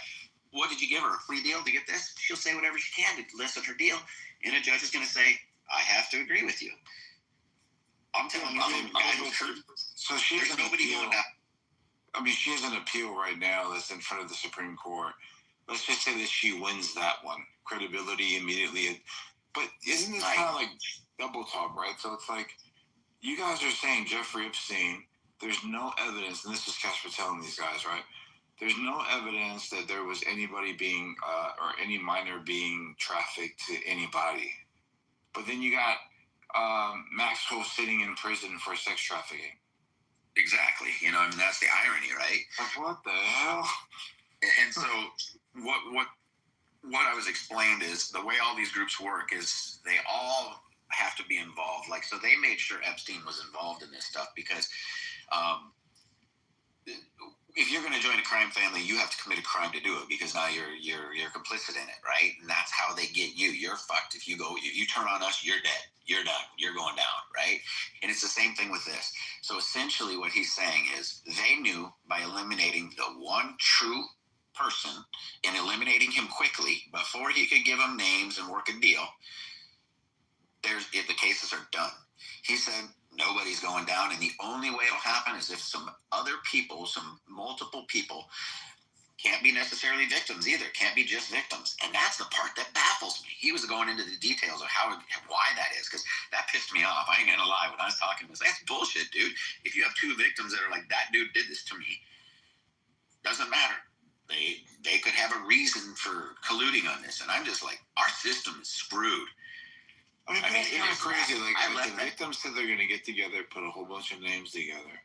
What did you give her? A plea deal to get this? She'll say whatever she can to lessen her deal. And a judge is going to say, I have to agree with you. I'm telling you, so she has nobody going down. I mean, she has an appeal right now that's in front of the Supreme Court. Let's just say that she wins that one. Credibility immediately. But isn't this kind of like double talk, right? So it's like, you guys are saying Jeffrey Epstein, there's no evidence, and this is Casper telling these guys, right? There's no evidence that there was anybody being, or any minor being trafficked to anybody. But then you got Maxwell sitting in prison for sex trafficking. Exactly. You know, I mean, that's the irony, right? Like, what the hell? And so what I was explained is the way all these groups work is they all have to be involved. Like, so they made sure Epstein was involved in this stuff because if you're going to join a crime family, you have to commit a crime to do it because now you're complicit in it, right? And that's how they get you. You're fucked. If you turn on us, you're dead. You're done. You're going down, right? And it's the same thing with this. So essentially what he's saying is they knew by eliminating the one true person and eliminating him quickly before he could give them names and work a deal, the cases are done. He said, nobody's going down, and the only way it'll happen is if some other people, some multiple people, can't be necessarily victims either. Can't be just victims, and that's the part that baffles me. He was going into the details of why that is, because that pissed me off. I ain't gonna lie. When I was talking, that's bullshit, dude. If you have two victims that are like, that dude did this to me, doesn't matter. They could have a reason for colluding on this, and I'm just like, our system is screwed. I mean, it's kind of crazy. Like the victims said they're going to get together, put a whole bunch of names together.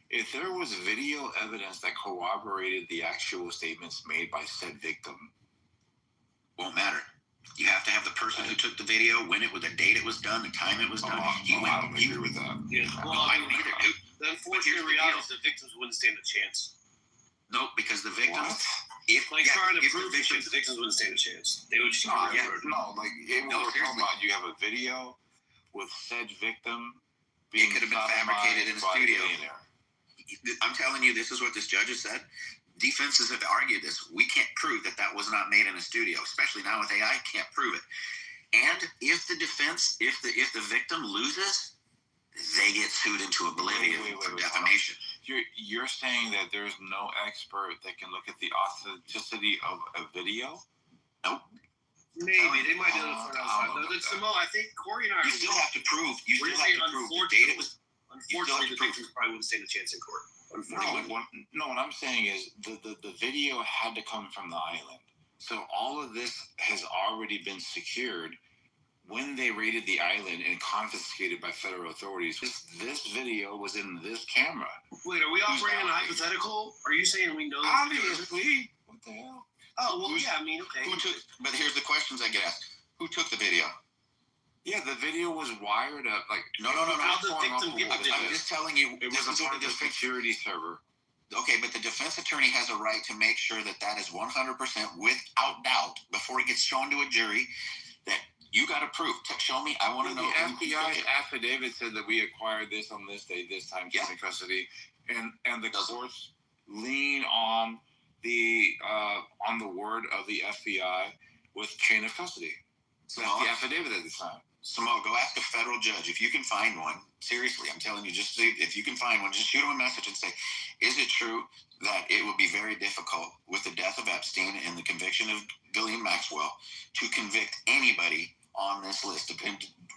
If there was video evidence that corroborated the actual statements made by said victim, won't matter. You have to have the person who took the video, when it was, the date it was done, the time it was done. I don't agree with that. Yeah, well, I don't either, dude. The unfortunate reality is the victims wouldn't stand a chance. Nope, because the victims. Trying to prove the victims wouldn't stand a chance. They would just we're talking about, you have a video with said victim being it could have been fabricated in a studio. I'm telling you, this is what this judge has said. Defenses have argued this. We can't prove that was not made in a studio, especially now with AI. Can't prove it. And if the defense, if the victim loses, they get sued into oblivion for defamation. You're saying that there's no expert that can look at the authenticity of a video? Nope. Maybe they might do it for us. I think Corey and I. You still have to prove. You still have to prove the data was. Unfortunately, the victims probably wouldn't stand a chance in court. No, what I'm saying is the video had to come from the island. So all of this has already been secured when they raided the island and confiscated by federal authorities. This video was in this camera. Wait, are we operating on a hypothetical? Are you saying we know? Obviously. What the hell? Oh, well, yeah, I mean, okay. Who took? But here's the questions I get asked: who took the video? Yeah, the video was wired up. Like no. How the victim get the video? I'm just telling you. It was a part of the security server. Okay, but the defense attorney has a right to make sure that that is 100% without doubt before it gets shown to a jury that you got to prove. Show me. I want to know. The FBI affidavit said that we acquired this on this day, this time, chain of custody, and the courts lean on the word of the FBI with chain of custody. So that's the affidavit at the time. Samoa, go ask a federal judge if you can find one. Seriously, I'm telling you, just see, if you can find one, just shoot him a message and say, is it true that it would be very difficult with the death of Epstein and the conviction of Ghislaine Maxwell to convict anybody on this list,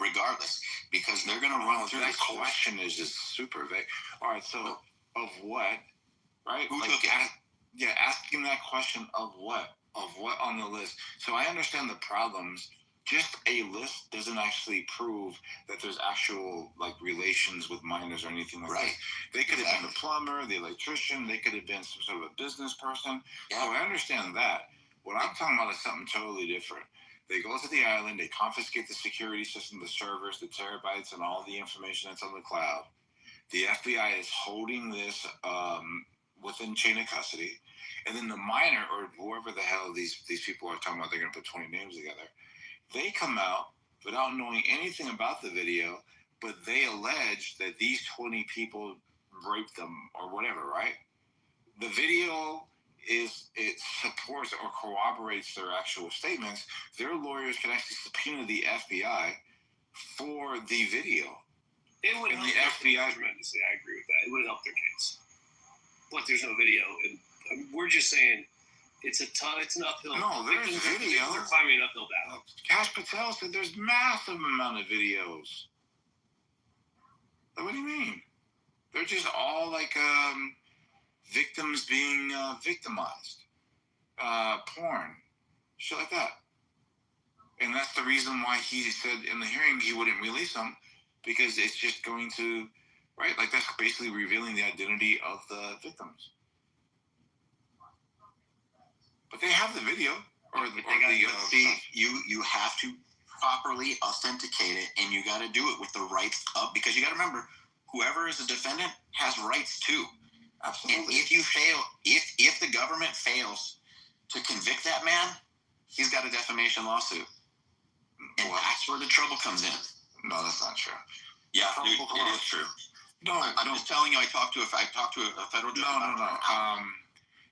regardless, because they're going to run through that question is just super vague. All right, so of what, right? Who took it? Asking that question of what on the list. So I understand the problems. Just a list doesn't actually prove that there's actual relations with minors or anything like that. They could have been the plumber, the electrician. They could have been some sort of a business person. Yeah. So I understand that. What I'm talking about is something totally different. They go to the island. They confiscate the security system, the servers, the terabytes, and all the information that's on the cloud. The FBI is holding this within chain of custody, and then the minor or whoever the hell these people are talking about, they're going to put 20 names together. They come out without knowing anything about the video, but they allege that these 20 people raped them or whatever, right? The video it supports or corroborates their actual statements. Their lawyers can actually subpoena the FBI for the video. It would help the FBI tremendously. I agree with that. It would help their case. But there's no video, and we're just saying it's an uphill. No, there's video. They're climbing an uphill battle. Cash Patel said there's massive amount of videos. What do you mean? They're just all victims being victimized. Porn. Shit like that. And that's the reason why he said in the hearing he wouldn't release them, because it's just going to, right? That's basically revealing the identity of the victims. But they have the video. You have to properly authenticate it, and you got to do it with the rights of, because you got to remember, whoever is a defendant has rights too. Absolutely. And if you fail, if the government fails to convict that man, he's got a defamation lawsuit, and that's where the trouble comes in. No, that's not true. Yeah, it is true. No, I'm just telling you. I talked to a federal judge. No.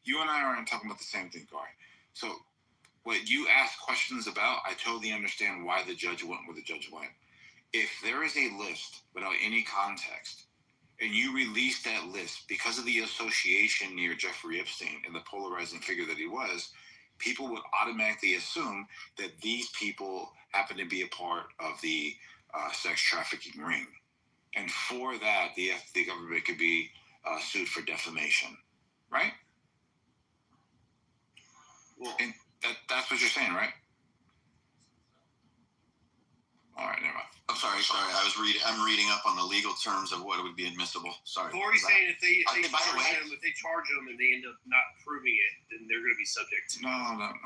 You and I aren't talking about the same thing, Corey. So, what you asked questions about, I totally understand why the judge went where the judge went. If there is a list without any context, and you release that list because of the association near Jeffrey Epstein and the polarizing figure that he was, people would automatically assume that these people happen to be a part of the sex trafficking ring. And for that, the government could be sued for defamation, right? Well, and that's what you're saying, right? All right, never mind. I'm sorry. I'm reading up on the legal terms of what would be admissible. Sorry. Corey's saying if they charge them and they end up not proving it, then they're going to be subject to. No.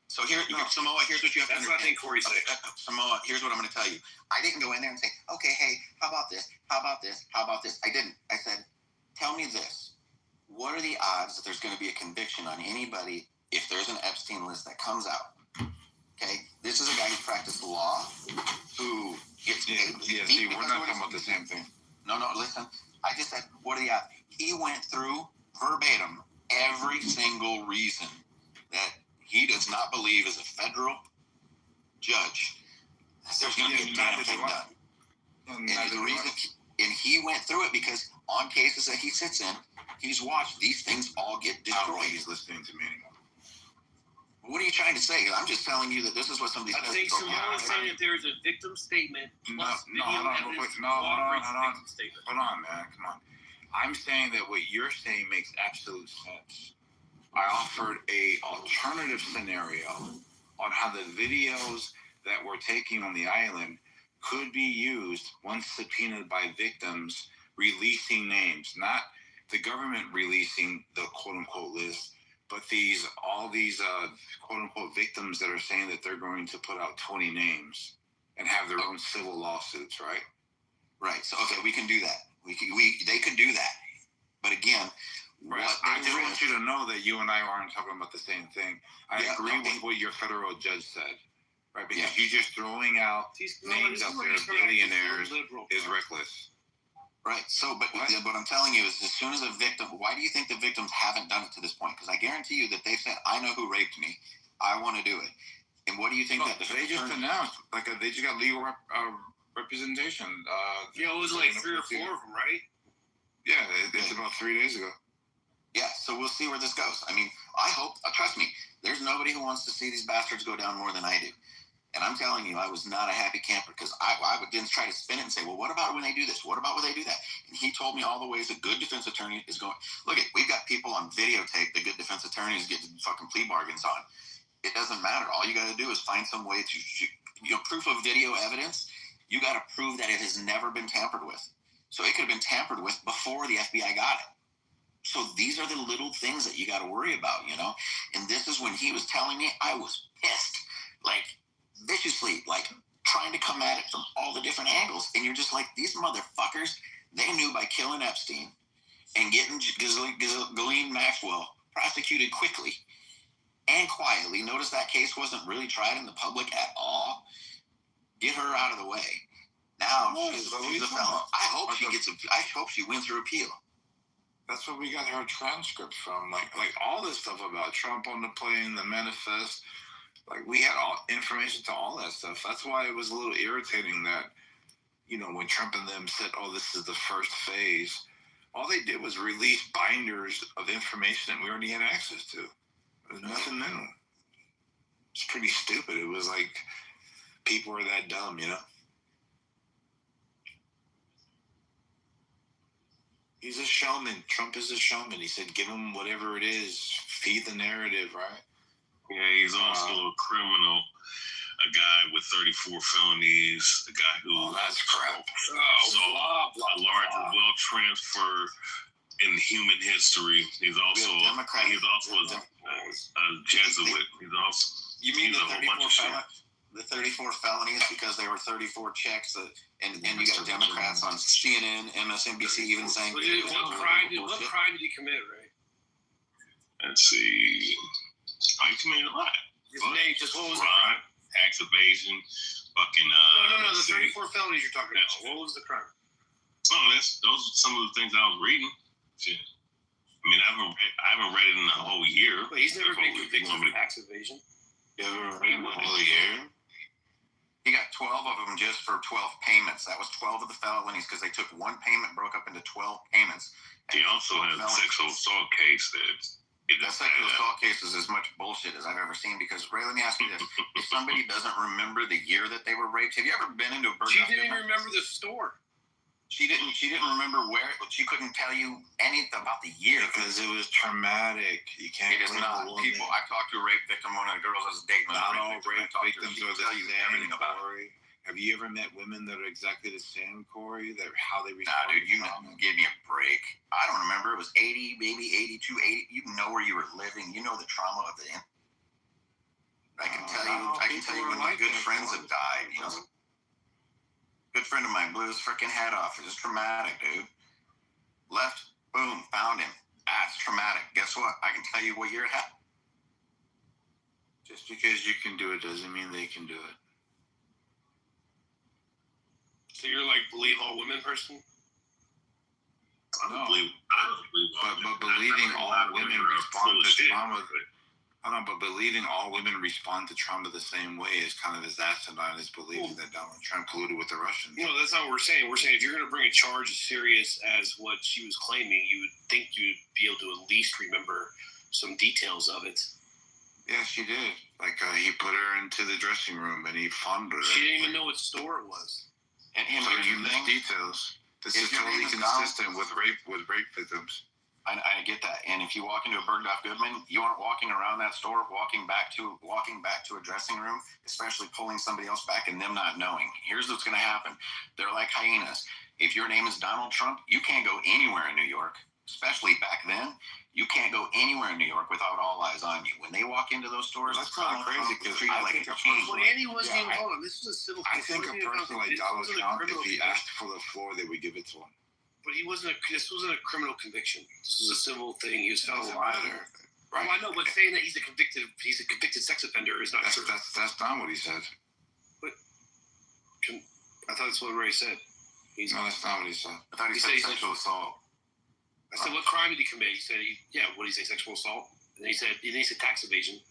So Samoa, here's what you have to understand. That's what I think Corey's saying. Samoa, here's what I'm going to tell you. I didn't go in there and say, okay, hey, how about this? How about this? How about this? I didn't. I said, tell me this. What are the odds that there's going to be a conviction on anybody if there's an Epstein list that comes out? Okay, this is a guy who practiced law, who gets paid. See, we're not talking about the same thing. No, listen. I just said, what are the odds? He went through verbatim every single reason that he does not believe as a federal judge there's going to be a damn thing done. And the reason, and he went through it because on cases that he sits in, he's watched these things all get destroyed. I don't think he's listening to me anymore. What are you trying to say? I'm just telling you that this is what somebody says. I think Samoa's saying if there's a victim statement plus video evidence, Hold on, man. Come on. I'm saying that what you're saying makes absolute sense. I offered a alternative scenario on how the videos that we're taking on the island could be used once subpoenaed by victims releasing names, not the government releasing the quote-unquote list, But all these quote unquote victims that are saying that they're going to put out 20 names and have their own civil lawsuits, right? Right. So okay, we can do that. They could do that. But again, right. I just want you to know that you and I aren't talking about the same thing. I agree with what your federal judge said, right? Because you just throwing out names out there of billionaires is reckless. Right. So, but what I'm telling you is, as soon as a victim, why do you think the victims haven't done it to this point? Because I guarantee you that they've said, "I know who raped me. I want to do it." And what do you think that they just announced? Like they just got legal representation. It was like 3 or 4 of them, right? Yeah, it's about 3 days ago. Yeah, so we'll see where this goes. I mean, I hope, trust me, there's nobody who wants to see these bastards go down more than I do. And I'm telling you, I was not a happy camper because I didn't try to spin it and say, well, what about when they do this? What about when they do that? And he told me all the ways a good defense attorney is going. Look, we've got people on videotape that good defense attorneys get fucking plea bargains on. It doesn't matter. All you got to do is find some way to, proof of video evidence. You got to prove that it has never been tampered with. So it could have been tampered with before the FBI got it. So these are the little things that you got to worry about, And this is when he was telling me, I was pissed, like viciously, like trying to come at it from all the different angles. And you're just like, these motherfuckers, they knew by killing Epstein and getting Ghislaine Maxwell prosecuted quickly and quietly. Notice that case wasn't really tried in the public at all. Get her out of the way. Now she's a felon. I hope she wins her appeal. That's where we got her transcripts from. Like all this stuff about Trump on the plane, the manifest. Like we had all information to all that stuff. That's why it was a little irritating that, when Trump and them said, "Oh, this is the first phase," all they did was release binders of information that we already had access to. There's nothing new. It's pretty stupid. It was like people are that dumb, He's a showman. Trump is a showman. He said, give him whatever it is. Feed the narrative, right? Yeah, he's also a criminal. A guy with 34 felonies. A guy who... that's crap. A larger wealth transfer in human history. He's also a Jesuit. He's also... You mean the 34 felonies because there were 34 checks and you got Democrats on CNN, MSNBC even saying... What crime did he commit, Ray? Let's see... he committed a lot. What was the crime? Tax evasion, fucking... No, the 34 felonies you're talking about. What was the crime? Oh, those are some of the things I was reading. Shit. I mean, I haven't read it in a whole year. But he's never been convicted of tax evasion. You ever read it in a whole year? He got 12 of them just for 12 payments. That was 12 of the felonies because they took one payment, broke up into 12 payments. He also has a sexual assault case that sexual assault case is as much bullshit as I've ever seen because, Ray, let me ask you this. If somebody doesn't remember the year that they were raped, have you ever been into a burger? She didn't even remember the store. She didn't remember where. She couldn't tell you anything about the year because it was traumatic. You can't. It is not. People. I talked to a rape victim. One of the girls I was dating. Not all rape victims are the same. Corey. Have you ever met women that are exactly the same, Corey? That how they respond? Nah, dude, you give me a break. I don't remember. It was 80, maybe 82, 80. You know where you were living. You know the trauma of the. I can tell you. I can tell you when my good friends have died. Good friend of mine blew his freaking head off. It was traumatic, dude. Left, boom, found him. That's traumatic. Guess what? I can tell you what year it happened. Just because you can do it doesn't mean they can do it. So you're like believe all women person? No. But believing all women respond to trauma. But believing all women respond to trauma the same way is kind of as asinine as believing that Donald Trump colluded with the Russians. No, that's not what we're saying. We're saying if you're going to bring a charge as serious as what she was claiming, you would think you'd be able to at least remember some details of it. Yeah, she did. Like he put her into the dressing room and he fondled her. She didn't even know what store it was. And so you missed details. This is totally consistent with rape victims. I get that. And if you walk into a Bergdorf Goodman, you aren't walking around that store, walking back to a dressing room, especially pulling somebody else back and them not knowing. Here's what's going to happen. They're like hyenas. If your name is Donald Trump, you can't go anywhere in New York. especially back then, you can't go anywhere in New York without all eyes on you. When they walk into those stores, that's kind of crazy because I think a person Well, Andy wasn't even hold on. This was a civil. I think a person like Donald Trump, if he asked for the floor, they would give it to him. But he wasn't. This wasn't a criminal conviction. This was a civil thing. He was found liable. Right. Well, I know, but saying that he's a convicted sex offender is not true. That's not what he said. But I thought that's what Ray said. No, that's not what he said. I thought he said sexual assault. I said, what crime did he commit? He said, what did he say, sexual assault? And then he said tax evasion.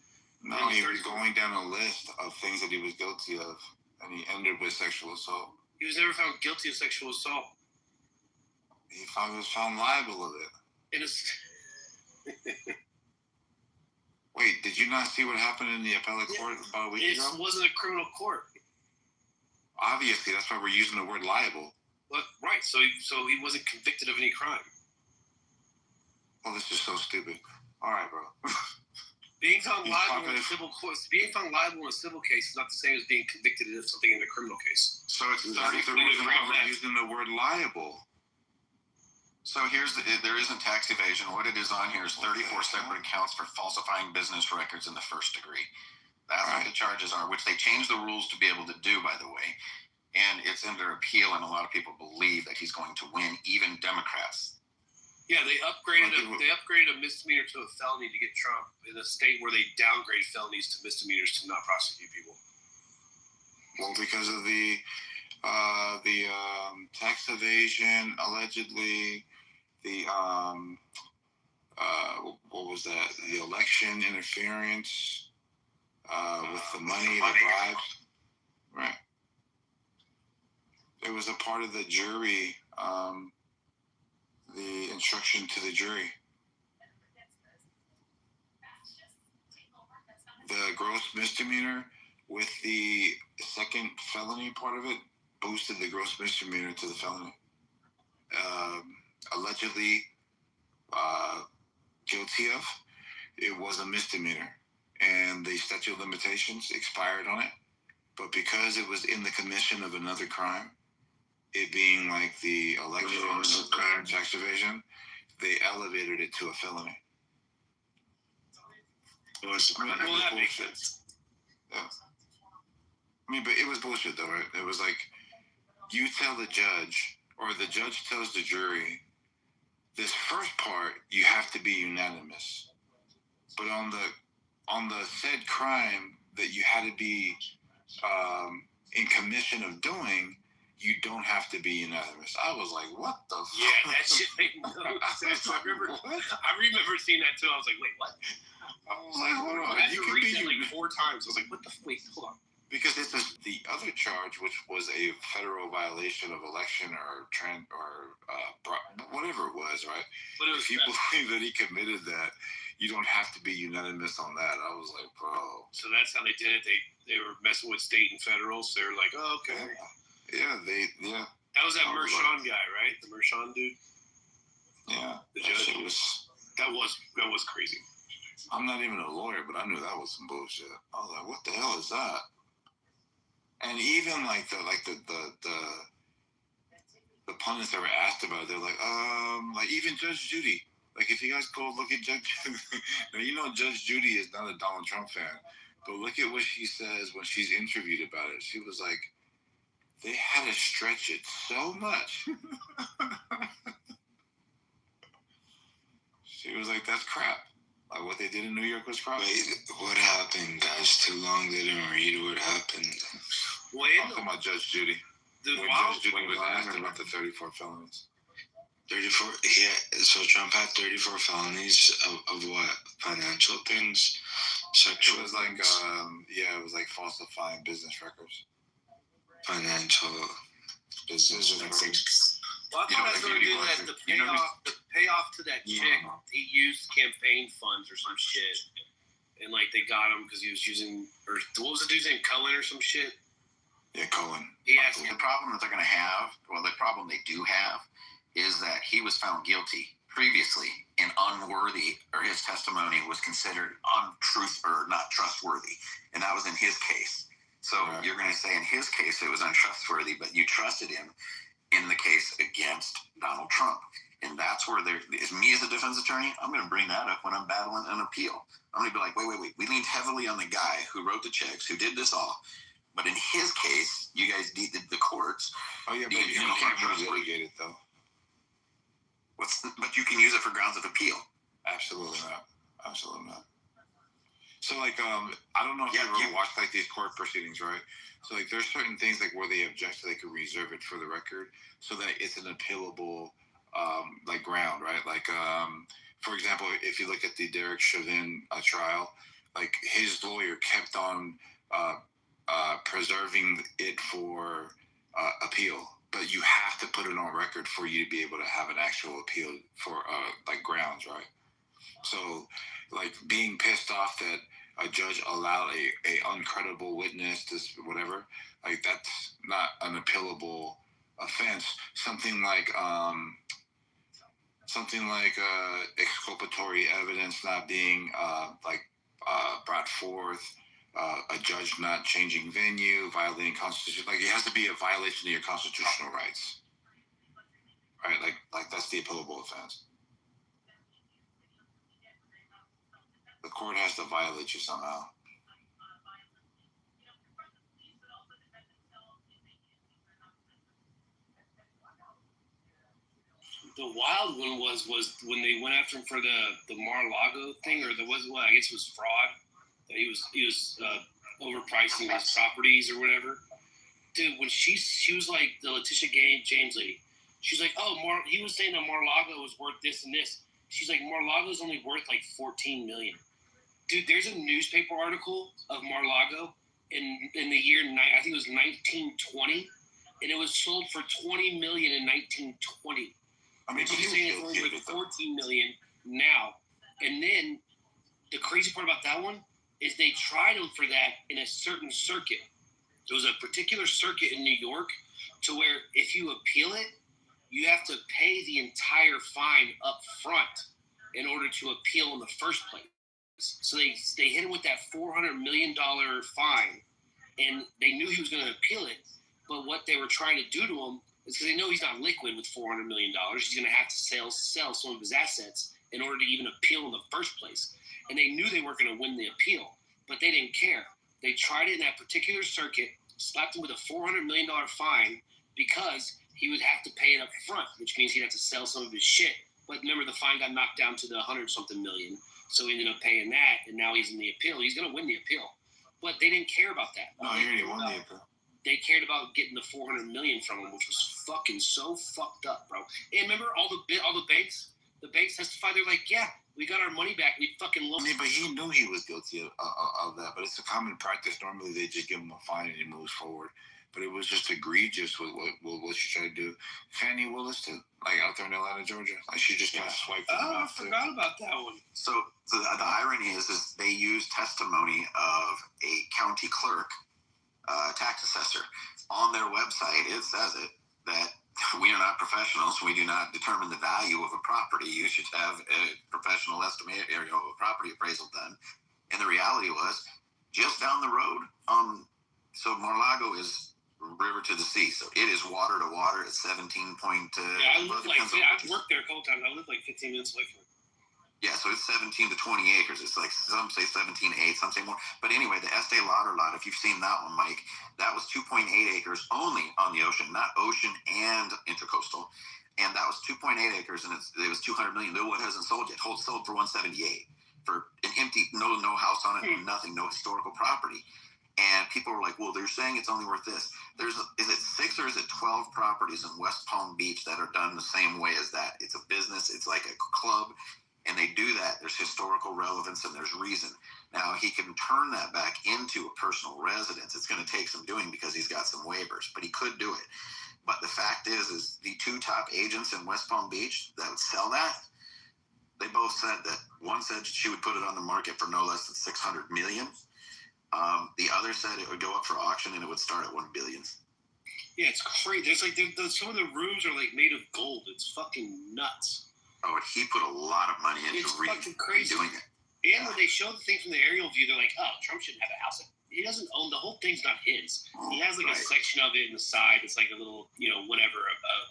No, he was going down a list of things that he was guilty of, and he ended with sexual assault. He was never found guilty of sexual assault. He was found liable of it. Wait, did you not see what happened in the appellate court about a week ago? It wasn't a criminal court. Obviously, that's why we're using the word liable. But, right, so he wasn't convicted of any crime. Well, this is so stupid. All right, bro. Being found liable in a civil case is not the same as being convicted of something in a criminal case. So it's the reason why we're using the word liable. So there isn't tax evasion. What it is on here is 34 separate counts for falsifying business records in the first degree. That's what the charges are, which they changed the rules to be able to do, by the way. And it's under appeal, and a lot of people believe that he's going to win, even Democrats. Yeah, they upgraded a misdemeanor to a felony to get Trump in a state where they downgrade felonies to misdemeanors to not prosecute people. Well, because of the tax evasion, allegedly, the what was that? The election interference with the money, the bribes. Right. It was a part of the jury, the instruction to the jury. The gross misdemeanor with the second felony part of it boosted the gross misdemeanor to the felony. Allegedly guilty of, it was a misdemeanor, and the statute of limitations expired on it. But because it was in the commission of another crime, it being like the election tax evasion, they elevated it to a felony. Well, that makes sense. Yeah. I mean, but it was bullshit, though, right? It was like, you tell the judge, or the judge tells the jury, this first part, you have to be unanimous. But on the said crime that you had to be in commission of doing, you don't have to be unanimous. I was like, what the fuck? Yeah, that shit made no sense. I remember seeing that too. I was like, wait, what? I was like, hold on. I had to read that like 4 times. I was like, what the wait, hold on. Because it's the other charge, which was a federal violation of election or whatever it was, right? But it was if you believe that he committed that, you don't have to be unanimous on that. I was like, bro. So that's how they did it. They were messing with state and federal. So they were like, oh, okay. Yeah, That was that Mershon guy, right? The Mershon dude. Yeah, the judge. That was crazy. I'm not even a lawyer, but I knew that was some bullshit. I was like, what the hell is that? And even like the pundits that were asked about it, they're like even Judge Judy. Like, if you guys go look at Judge, now you know Judge Judy is not a Donald Trump fan, but look at what she says when she's interviewed about it. She was like, they had to stretch it so much. She was like, that's crap. Like, what they did in New York was crap. Wait, what happened, guys? Too long they didn't read what happened. Well, I'm talking about Judge Judy. When Judge Judy was asked about the 34 felonies. 34, yeah, so Trump had 34 felonies of what? Financial things? Sexual It was like, it was like falsifying business records. Financial business records. Well, I thought I was going to do that. The payoff to that chick, he used campaign funds or some shit. And, like, they got him because he was using, or what was the dude's name? Cullen or some shit? Yeah, Cullen. Yes, the problem that they're going to have, well, the problem they do have, is that he was found guilty previously and unworthy, or his testimony was considered untruth or not trustworthy. And that was in his case. So you're going to say in his case it was untrustworthy, but you trusted him in the case against Donald Trump. And that's where is me as a defense attorney, I'm going to bring that up when I'm battling an appeal. I'm going to be like, wait. We leaned heavily on the guy who wrote the checks, who did this all. But in his case, you guys deeded the courts. Oh, yeah, but you can't relitigate it, though. But you can use it for grounds of appeal. Absolutely not. So, like, I don't know if you ever watched, like, these court proceedings, right? So, like, there's certain things, like, where they object, so they could reserve it for the record so that it's an appealable, like, ground, right? Like, for example, if you look at the Derek Chauvin trial, like, his lawyer kept on preserving it for appeal. But you have to put it on record for you to be able to have an actual appeal for, like, grounds, right? So, like, being pissed off that a judge allowed a uncredible witness to whatever, like, that's not an appealable offense. Something like exculpatory evidence not being brought forth, a judge not changing venue, violating constitution. Like, it has to be a violation of your constitutional rights, right? Like that's the appealable offense. The court has to violate you somehow. The wild one was when they went after him for the Mar-a-Lago thing, or I guess it was fraud. That he was overpricing his properties or whatever. Dude, when she was like the Letitia James lady, she's like, he was saying that Mar-a-Lago was worth this and this. She's like, Mar-a-Lago's only worth like $14 million. Dude, there's a newspaper article of Mar-a-Lago in the year, I think it was 1920, and it was sold for $20 million in 1920. I mean, she's saying it's only worth $14 million now. And then the crazy part about that one is they tried him for that in a certain circuit. There was a particular circuit in New York to where if you appeal it, you have to pay the entire fine up front in order to appeal in the first place. So they hit him with that $400 million fine, and they knew he was going to appeal it. But what they were trying to do to him is, because they know he's not liquid with $400 million, he's going to have to sell some of his assets in order to even appeal in the first place. And they knew they weren't going to win the appeal, but they didn't care. They tried it in that particular circuit, slapped him with a $400 million fine because he would have to pay it up front, which means he'd have to sell some of his shit. But remember, the fine got knocked down to the 100-something million, so he ended up paying that, and now he's in the appeal. He's going to win the appeal. But they didn't care about that. No, he already won the appeal. They cared about getting the $400 million from him, which was fucking so fucked up, bro. And remember all the banks? The banks testified. They're like, yeah, we got our money back. We fucking lost. I mean, but he knew he was guilty of that. But it's a common practice. Normally, they just give him a fine and he moves forward. But it was just egregious with what she tried to do. Fannie Willis, too, like out there in Atlanta, Georgia. Like, she just kind of swiped him I off. forgot about that one. So the irony is they used testimony of a county clerk, tax assessor. On their website, it says that we are not professionals. We do not determine the value of a property. You should have a professional estimate, a property appraisal done. And the reality was, just down the road, so Mar-a-Lago is river to the sea, so it is water to water. It's 17 point. I've worked there a couple times. I live like 15 minutes away from it. Yeah, so it's 17 to 20 acres. It's like some say 17.8, some say more. But anyway, the Estee Lauder lot, if you've seen that one, Mike, that was 2.8 acres only on the ocean, not ocean and intercoastal. And that was 2.8 acres, and it was 200 million. Though it hasn't sold yet. Sold for 178 for an empty, no house on it, nothing, no historical property. And people were like, well, they're saying it's only worth this. Is it 6 or is it 12 properties in West Palm Beach that are done the same way as that? It's a business. It's like a club. And they do that. There's historical relevance and there's reason. Now, he can turn that back into a personal residence. It's going to take some doing because he's got some waivers, but he could do it. But the fact is the two top agents in West Palm Beach that would sell that, they both said that one said she would put it on the market for no less than $600 million. The other said it would go up for auction and it would start at $1 billion. Yeah, it's crazy. There's like some of the rooms are like made of gold. It's fucking nuts. Oh, and he put a lot of money into fucking crazy doing it. And when they show the thing from the aerial view, they're like, "Oh, Trump shouldn't have a house he doesn't own the whole thing's not his. He has like a section of it in the side. It's like a little, whatever,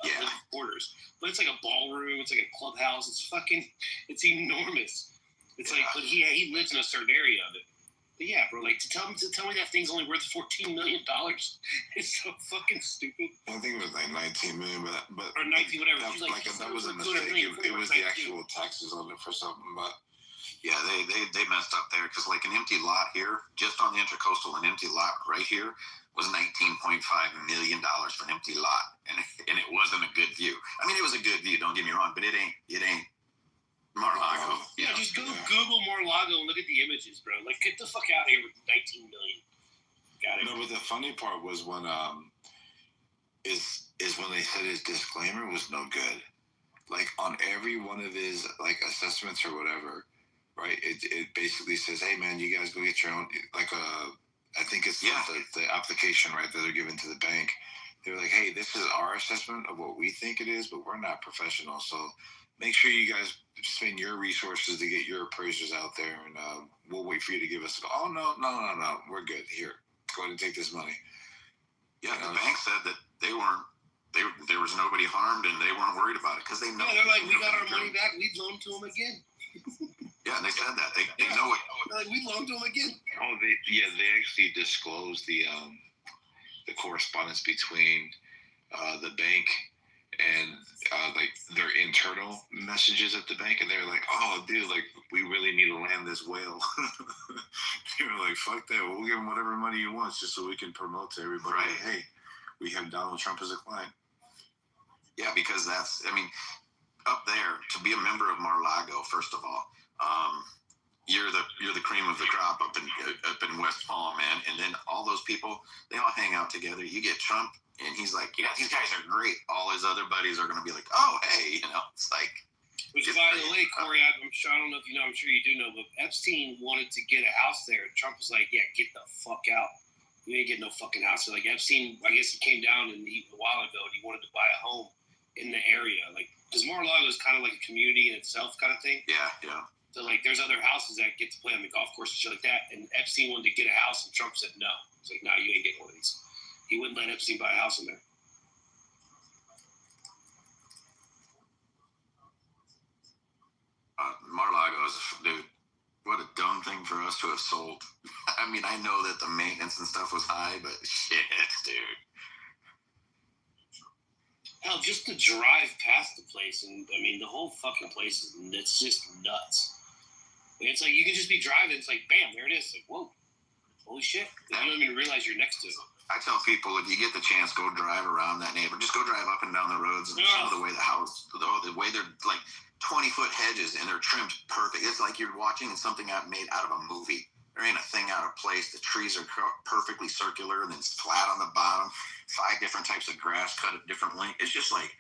living quarters. But it's like a ballroom. It's like a clubhouse. It's enormous. It's like, but he lives in a certain area of it. But yeah, bro, like to tell me that thing's only worth $14 million is so fucking stupid. I think it was like 19 million, but or 19, whatever. That was a mistake. It was the actual taxes on it for something, but. Yeah, they messed up there because like an empty lot here, just on the Intercoastal, an empty lot right here was $19.5 million for an empty lot, and it wasn't a good view. I mean, it was a good view. Don't get me wrong, but it ain't Mar-a-Lago. Yeah, just go Google Mar-a-Lago and look at the images, bro. Like, get the fuck out of here with 19 million. Got it. No, but the funny part was when is when they said his disclaimer was no good. Like on every one of his like assessments or whatever. Right, it basically says, "Hey, man, you guys go get your own." Like I think it's the application, right, that they're giving to the bank. They're like, "Hey, this is our assessment of what we think it is, but we're not professionals. So make sure you guys spend your resources to get your appraisers out there, and we'll wait for you to give us." Oh no, we're good. Here, go ahead and take this money. Yeah, the bank said that they weren't. There was nobody harmed, and they weren't worried about it because they know. Yeah, they're like, we got our money back. We'd loan to them again. Yeah, and they said that they know it. Like, we loaned to them again. Oh, they actually disclosed the correspondence between the bank and like their internal messages at the bank, and they're like, "Oh, dude, like we really need to land this whale." They were like, "Fuck that! We'll give him whatever money he wants, just so we can promote to everybody. Right. Like, hey, we have Donald Trump as a client." Yeah, because up there to be a member of Mar-a-Lago. First of all, you're the cream of the crop up in West Palm, man. And then all those people, they all hang out together. You get Trump, and he's like, "Yeah, these guys are great." All his other buddies are going to be like, "Oh, hey," it's like. Which, by the way, Corey, I don't know if you know, I'm sure you do know, but Epstein wanted to get a house there. Trump was like, "Yeah, get the fuck out. You ain't getting no fucking house." So, like, Epstein, I guess he came down a while ago, and he wanted to buy a home in the area, like, because Mar-a-Lago is kind of like a community in itself, kind of thing. Yeah. So, like, there's other houses that get to play on the golf course and shit like that. And Epstein wanted to get a house, and Trump said no. It's like, "No, you ain't getting one of these." He wouldn't let Epstein buy a house in there. Mar-a-Lago is, dude, what a dumb thing for us to have sold. I mean, I know that the maintenance and stuff was high, but shit, dude. Hell, just to drive past the place, and I mean, the whole fucking place it's just nuts. It's like you can just be driving. It's like, bam, there it is. Like, whoa, holy shit! You don't even realize you're next to it. I tell people, if you get the chance, go drive around that neighborhood. Just go drive up and down the roads and some of the way the way they're like 20-foot hedges and they're trimmed perfect. It's like you're watching something made out of a movie. There ain't a thing out of place. The trees are perfectly circular and then it's flat on the bottom. 5 different types of grass cut at different lengths. It's just like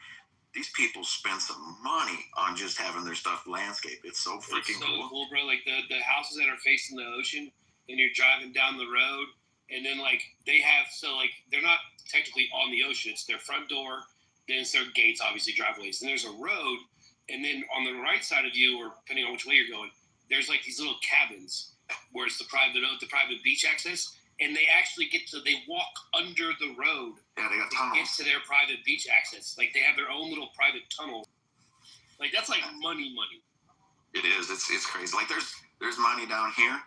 these people spend some money on just having their stuff landscaped. It's so freaking cool, bro. Like the houses that are facing the ocean, and you're driving down the road, and then like they're not technically on the ocean. It's their front door, then it's their gates, obviously driveways. And there's a road, and then on the right side of you, or depending on which way you're going, there's like these little cabins where it's the private beach access. And they actually they walk under the road. Yeah, they got tunnels. Get to their private beach access. Like, they have their own little private tunnel. Like, that's like money. It is. It's crazy. Like, there's money down here,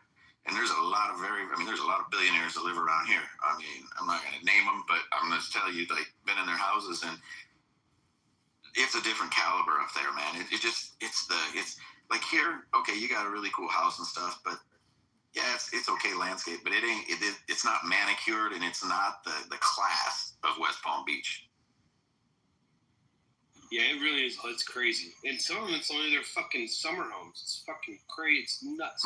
and there's a lot of there's a lot of billionaires that live around here. I mean, I'm not going to name them, but I'm going to tell you, like, been in their houses, and it's a different caliber up there, man. It's like here, okay, you got a really cool house and stuff, but yeah, it's okay landscape, but it's not manicured, and it's not the class of West Palm Beach. Yeah, it really is. It's crazy. And some of them, it's only their fucking summer homes. It's fucking crazy. It's nuts.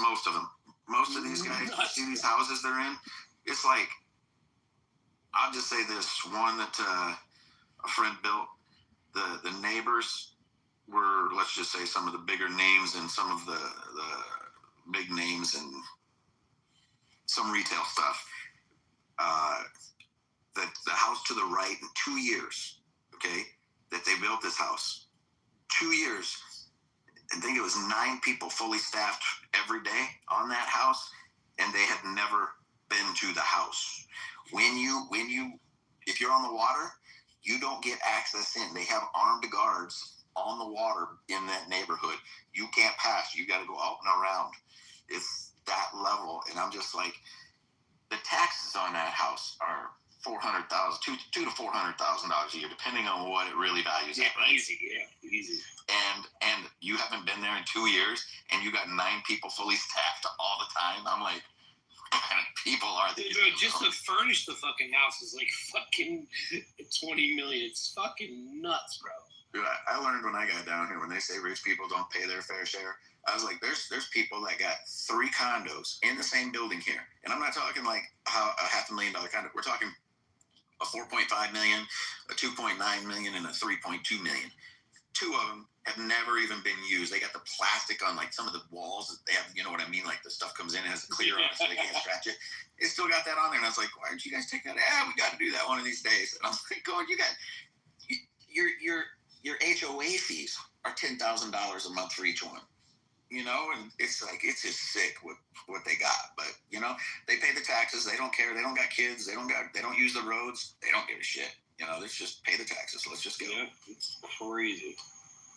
Most of these guys, you see these houses they're in, it's like, I'll just say this, one that a friend built, the neighbors were, let's just say, some of the bigger names and some of the big names and some retail stuff. The house to the right in 2 years, okay, that they built this house. 2 years. I think it was 9 people fully staffed every day on that house, and they had never been to the house. If you're on the water, you don't get access in. They have armed guards on the water in that neighborhood. You can't pass. You got to go out and around. It's that level. And I'm just like, the taxes on that house are $400,000, $200,000 to $400,000 a year, depending on what it really values at, right? Easy. And you haven't been there in 2 years, and you got 9 people fully staffed all the time. I'm like, what kind of people are these? Bro, just to furnish the fucking house is like fucking $20 million. It's fucking nuts, bro. Dude, I learned when I got down here, when they say rich people don't pay their fair share, I was like, there's people that got 3 condos in the same building here. And I'm not talking like a $500,000 condo. We're talking a $4.5 million, a $2.9 million, and a $3.2 million. 2 of them have never even been used. They got the plastic on like some of the walls that they have, you know what I mean? Like the stuff comes in and has the clear on it so they can't scratch it. They still got that on there. And I was like, why didn't you guys take that? Yeah, we got to do that one of these days. And I was like, going, you got your HOA fees are $10,000 a month for each one. You know, and it's like, it's just sick what they got. But, you know, they pay the taxes. They don't care. They don't got kids. They don't use the roads. They don't give a shit. You know, let's just pay the taxes. Let's just go. Yeah, it's crazy.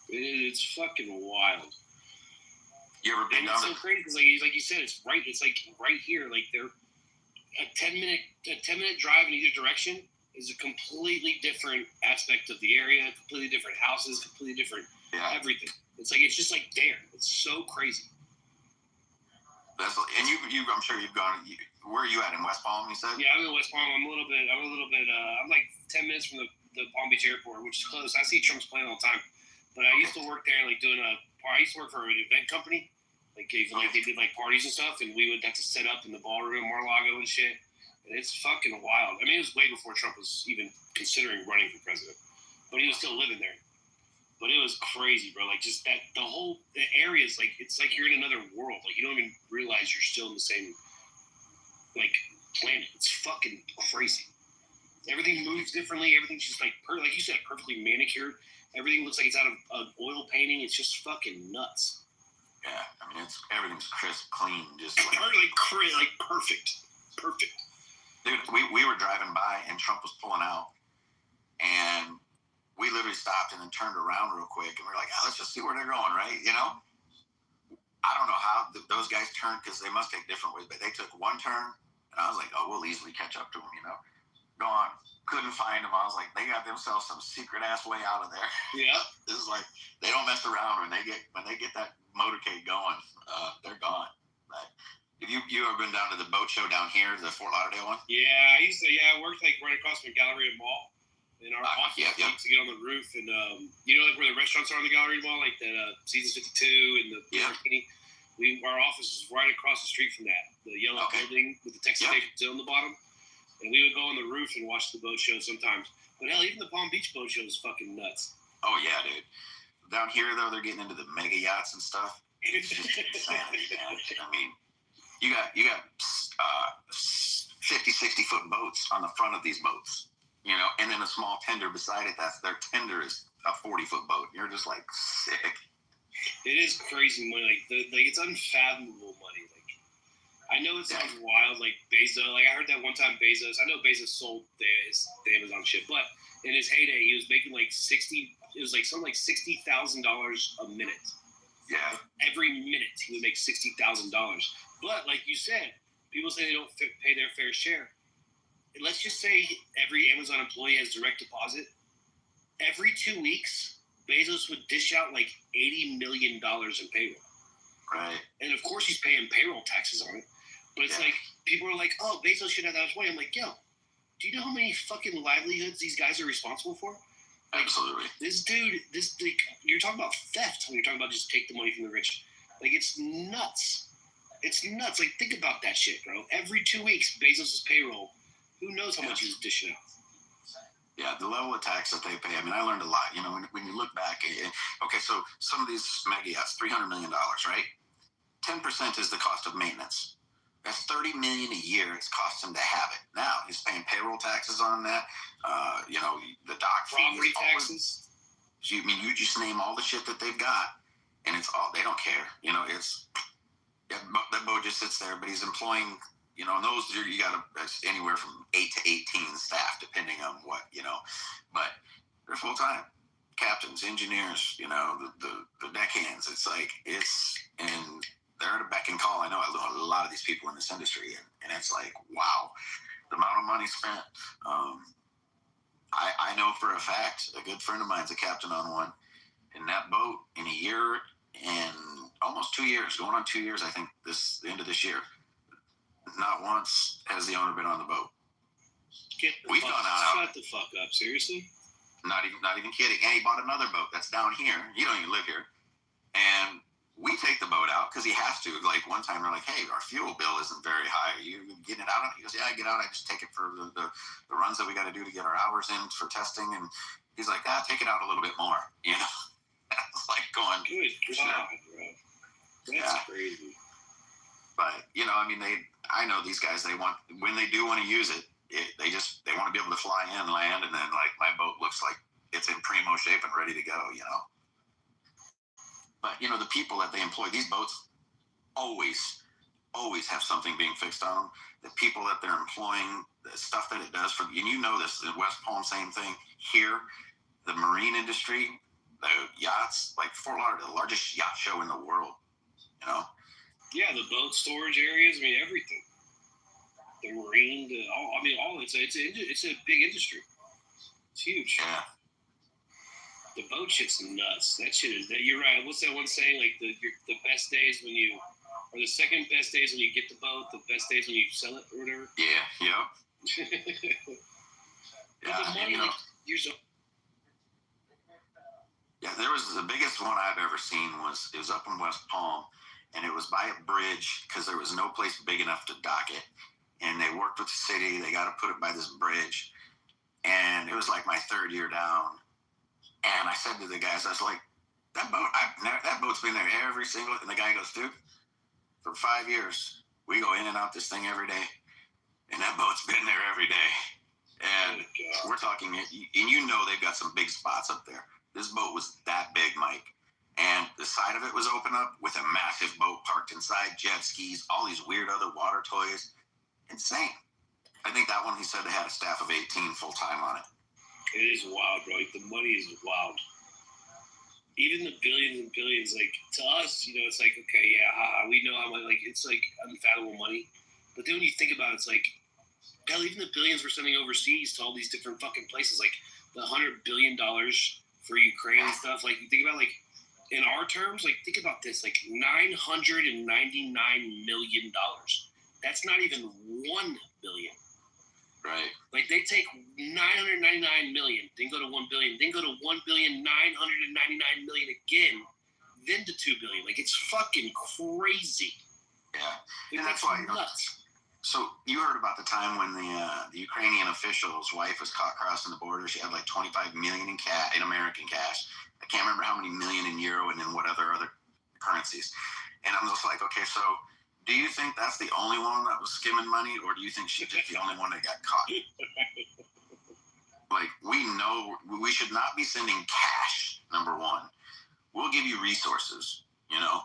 It's fucking wild. You ever been down? It's so crazy because, like you said, it's like right here. Like they're a 10-minute drive in either direction is a completely different aspect of the area, completely different houses, completely different everything. It's like it's just like there. It's so crazy. And you, I'm sure you've gone. Where are you at in West Palm? You said? Yeah, I'm in West Palm. I'm like 10 minutes from the Palm Beach Airport, which is close. I see Trump's plane all the time. But I used to work there, like I used to work for an event company, like they did like parties and stuff, and we would have to set up in the ballroom, Mar-a-Lago and shit. And it's fucking wild. I mean, it was way before Trump was even considering running for president, but he was still living there. But it was crazy, bro. Like just the area is like, it's like you're in another world. Like you don't even realize you're still in the same like planet. It's fucking crazy. Everything moves differently. Everything's just like like you said, perfectly manicured. Everything looks like it's out of an oil painting. It's just fucking nuts. Yeah, I mean, everything's crisp, clean, just like perfect. Dude, we were driving by and Trump was pulling out, and we literally stopped and then turned around real quick, and we were like, let's just see where they're going, right? You know, I don't know how those guys turned because they must take different ways, but they took one turn, and I was like, oh, we'll easily catch up to them, you know. Gone. Couldn't find them. I was like, they got themselves some secret ass way out of there. Yeah. This is like, they don't mess around when they get that motorcade going. They're gone. But have you ever been down to the boat show down here, the Fort Lauderdale one? Yeah, I worked like right across from Galleria Mall. In our office, to get on the roof, and you know, like where the restaurants are on the Galleria Mall, like that Seasons 52 and the Martini. Our office was right across the street from that, the yellow building with the Texas Station still on the bottom. And we would go on the roof and watch the boat show sometimes. But hell, even the Palm Beach boat show is fucking nuts. Oh yeah, dude. Down here though, they're getting into the mega yachts and stuff. It's just insanity, man. I mean, you got 50, 60 foot boats on the front of these boats, you know, and then a small tender beside it. Their tender is a 40 foot boat. You're just like sick. It is crazy money. Like it's unfathomable money. I know it sounds wild, like Bezos. Like I heard that one time Bezos. I know Bezos sold the Amazon shit, but in his heyday, he was making like $60,000 a minute. Yeah. Every minute, he would make $60,000. But like you said, people say they don't pay their fair share. And let's just say every Amazon employee has direct deposit. Every 2 weeks, Bezos would dish out like $80 million in payroll. Right. And of course, he's paying payroll taxes on it. But it's like, people are like, oh, Bezos should have that much money. I'm like, yo, do you know how many fucking livelihoods these guys are responsible for? Like, absolutely. This dude, you're talking about theft when you're talking about just take the money from the rich. Like, it's nuts. It's nuts. Like, think about that shit, bro. Every 2 weeks, Bezos' payroll, who knows how much he was dishing out. Yeah, the level of tax that they pay. I mean, I learned a lot. You know, when you look back, okay, so some of these mega yachts, $300 million, right? 10% is the cost of maintenance. That's $30 million a year it's cost him to have it. Now he's paying payroll taxes on that. You know, the dock property taxes. I mean, you just name all the shit that they've got, and it's all they don't care. You know, it's that boat just sits there, but he's employing you know, and those you got anywhere from 8 to 18 staff, depending on what, you know, but they're full time. Captains, engineers, you know, the deckhands. It's like, and they're at a beck and call. I know a lot of these people in this industry, and it's like, wow, the amount of money spent. I know for a fact, a good friend of mine's a captain on one. In that boat, in a year and almost 2 years, going on 2 years, I think the end of this year, not once has the owner been on the boat. We've gone out. Shut the fuck up, seriously? Not even kidding. And he bought another boat that's down here. You don't even live here. And we take the boat out because he has to. Like one time, they're like, "Hey, our fuel bill isn't very high. Are you getting it out?" He goes, "Yeah, I get out. I just take it for the runs that we got to do to get our hours in for testing." And he's like, "Take it out a little bit more." You know, it's like going, "Good God, bro, that's crazy." But you know, I mean, I know these guys. They want, when they do want to use it, they want to be able to fly in, land, and then like my boat looks like it's in primo shape and ready to go. You know. But, you know, the people that they employ, these boats always have something being fixed on them. The people that they're employing, the stuff that it does for, and you know this, in West Palm, same thing. Here, the marine industry, the yachts, like Fort Lauderdale, the largest yacht show in the world, you know? Yeah, the boat storage areas, I mean, everything. The marine, all, it's a big industry. It's huge. Yeah. The boat shit's nuts. That shit is. You're right. What's that one saying? Like the best days when you, or the second best days when you get the boat. The best days when you sell it or whatever. Yeah. Yep. Yeah. The money, you know, you're so. Yeah, there was the biggest one I've ever seen it was up in West Palm, and it was by a bridge because there was no place big enough to dock it, and they worked with the city. They got to put it by this bridge, and it was like my third year down. And I said to the guys, I was like, that boat's been there every single, and the guy goes, "Dude, for 5 years, we go in and out this thing every day. And that boat's been there every day." And we're talking, and you know they've got some big spots up there. This boat was that big, Mike. And the side of it was open up with a massive boat parked inside, jet skis, all these weird other water toys. Insane. I think that one, he said they had a staff of 18 full-time on it. It is wild, bro. Like, the money is wild. Even the billions and billions, like, to us, you know, it's like, okay, yeah, we know how much, like, it's like unfathomable money. But then when you think about it, it's like, hell, even the billions we're sending overseas to all these different fucking places, like the $100 billion for Ukraine and stuff. Like, you think about, like, in our terms, like, think about this, like, $999 million. That's not even $1 billion. Right. Like, they take 999 million, then go to 1 billion, then go to 1,999,000,000 again, then to 2 billion. Like, it's fucking crazy. Yeah. Like, and that's why, you know, so you heard about the time when the Ukrainian official's wife was caught crossing the border. She had like 25 million in American cash. I can't remember how many million in euro and then what other currencies. And I'm just like, okay, so do you think that's the only one that was skimming money, or do you think she's just the only one that got caught? Like, we know we should not be sending cash, number one. We'll give you resources, you know,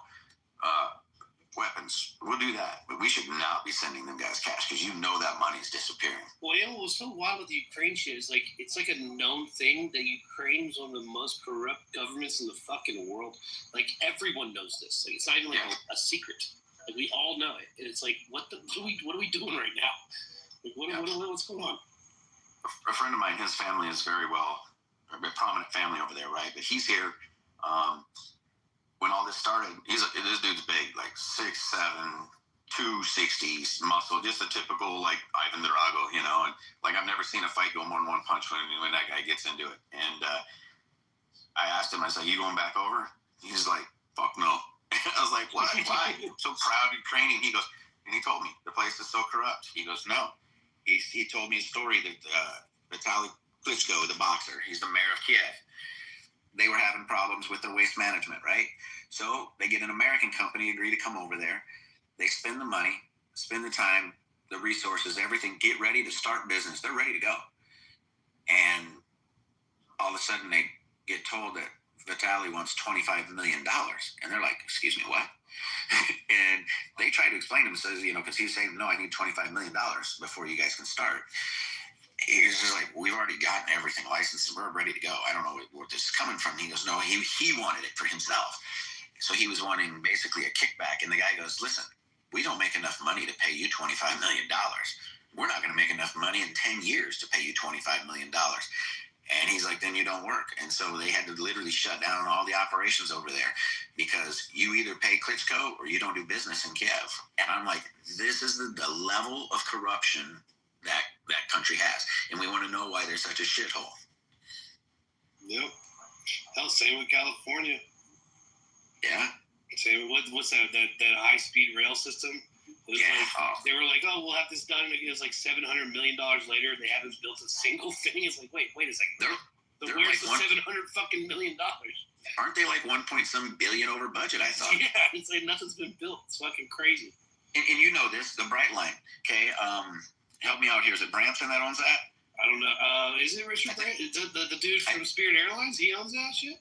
weapons. We'll do that. But we should not be sending them guys cash because you know that money's disappearing. Well, yeah, what was so wild with the Ukraine shit is, like, it's like a known thing that Ukraine is one of the most corrupt governments in the fucking world. Like, everyone knows this. Like, it's not even like a secret. Like, we all know it. And it's like, what are we doing right now? Like, what's going on? A friend of mine, his family is a prominent family over there, right? But he's here. When all this started, this dude's big, like 6'7", 260s, muscle, just a typical, like, Ivan Drago, you know? And, like, I've never seen a fight go more than one punch when that guy gets into it. And I asked him, I said, "You going back over?" He's like, "Fuck no." I was like, "What? Why? I'm so proud Ukrainian." He goes, and he told me, "The place is so corrupt." He goes, "No." He told me a story that Vitaly Klitschko, the boxer, he's the mayor of Kiev. They were having problems with their waste management, right? So they get an American company, agree to come over there. They spend the money, spend the time, the resources, everything, get ready to start business. They're ready to go. And all of a sudden they get told that Vitale wants $25 million. And they're like, excuse me, what? And they try to explain to him, says, because he's saying, no, I need $25 million before you guys can start. He's just like, we've already gotten everything licensed and we're ready to go. I don't know where this is coming from. He goes, no, he wanted it for himself. So he was wanting basically a kickback. And the guy goes, listen, we don't make enough money to pay you $25 million. We're not going to make enough money in 10 years to pay you $25 million. And he's like, then you don't work. And so they had to literally shut down all the operations over there because you either pay Klitschko or you don't do business in Kiev. And I'm like, this is the level of corruption that country has. And we want to know why they're such a shithole. Yep. Hell, same with California. Yeah. Same with what's that high-speed rail system? They were like, oh, we'll have this done. It was like $700 million later, and they haven't built a single thing. It's like, wait a second. Where's the $700 million? Aren't they like 1.some billion over budget? I thought. Yeah, it's like nothing's been built. It's fucking crazy. And you know this, the Bright Line. Okay, help me out here. Is it Branson that owns that? I don't know. Is it Richard Branson? The dude from Spirit Airlines? He owns that shit.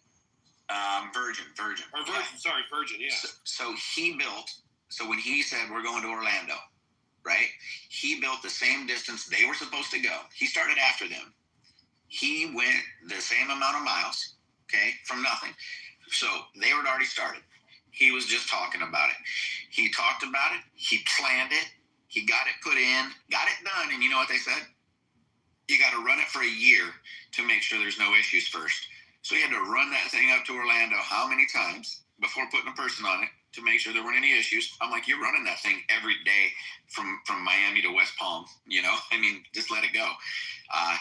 Virgin. Or Virgin. Yeah. Sorry, Virgin. Yeah. So he built. So when he said, we're going to Orlando, right? He built the same distance they were supposed to go. He started after them. He went the same amount of miles, okay, from nothing. So they had already started. He was just talking about it. He talked about it. He planned it. He got it put in, got it done. And you know what they said? You got to run it for a year to make sure there's no issues first. So he had to run that thing up to Orlando how many times before putting a person on it to make sure there weren't any issues. I'm like, you're running that thing every day from Miami to West Palm, I mean, just let it go.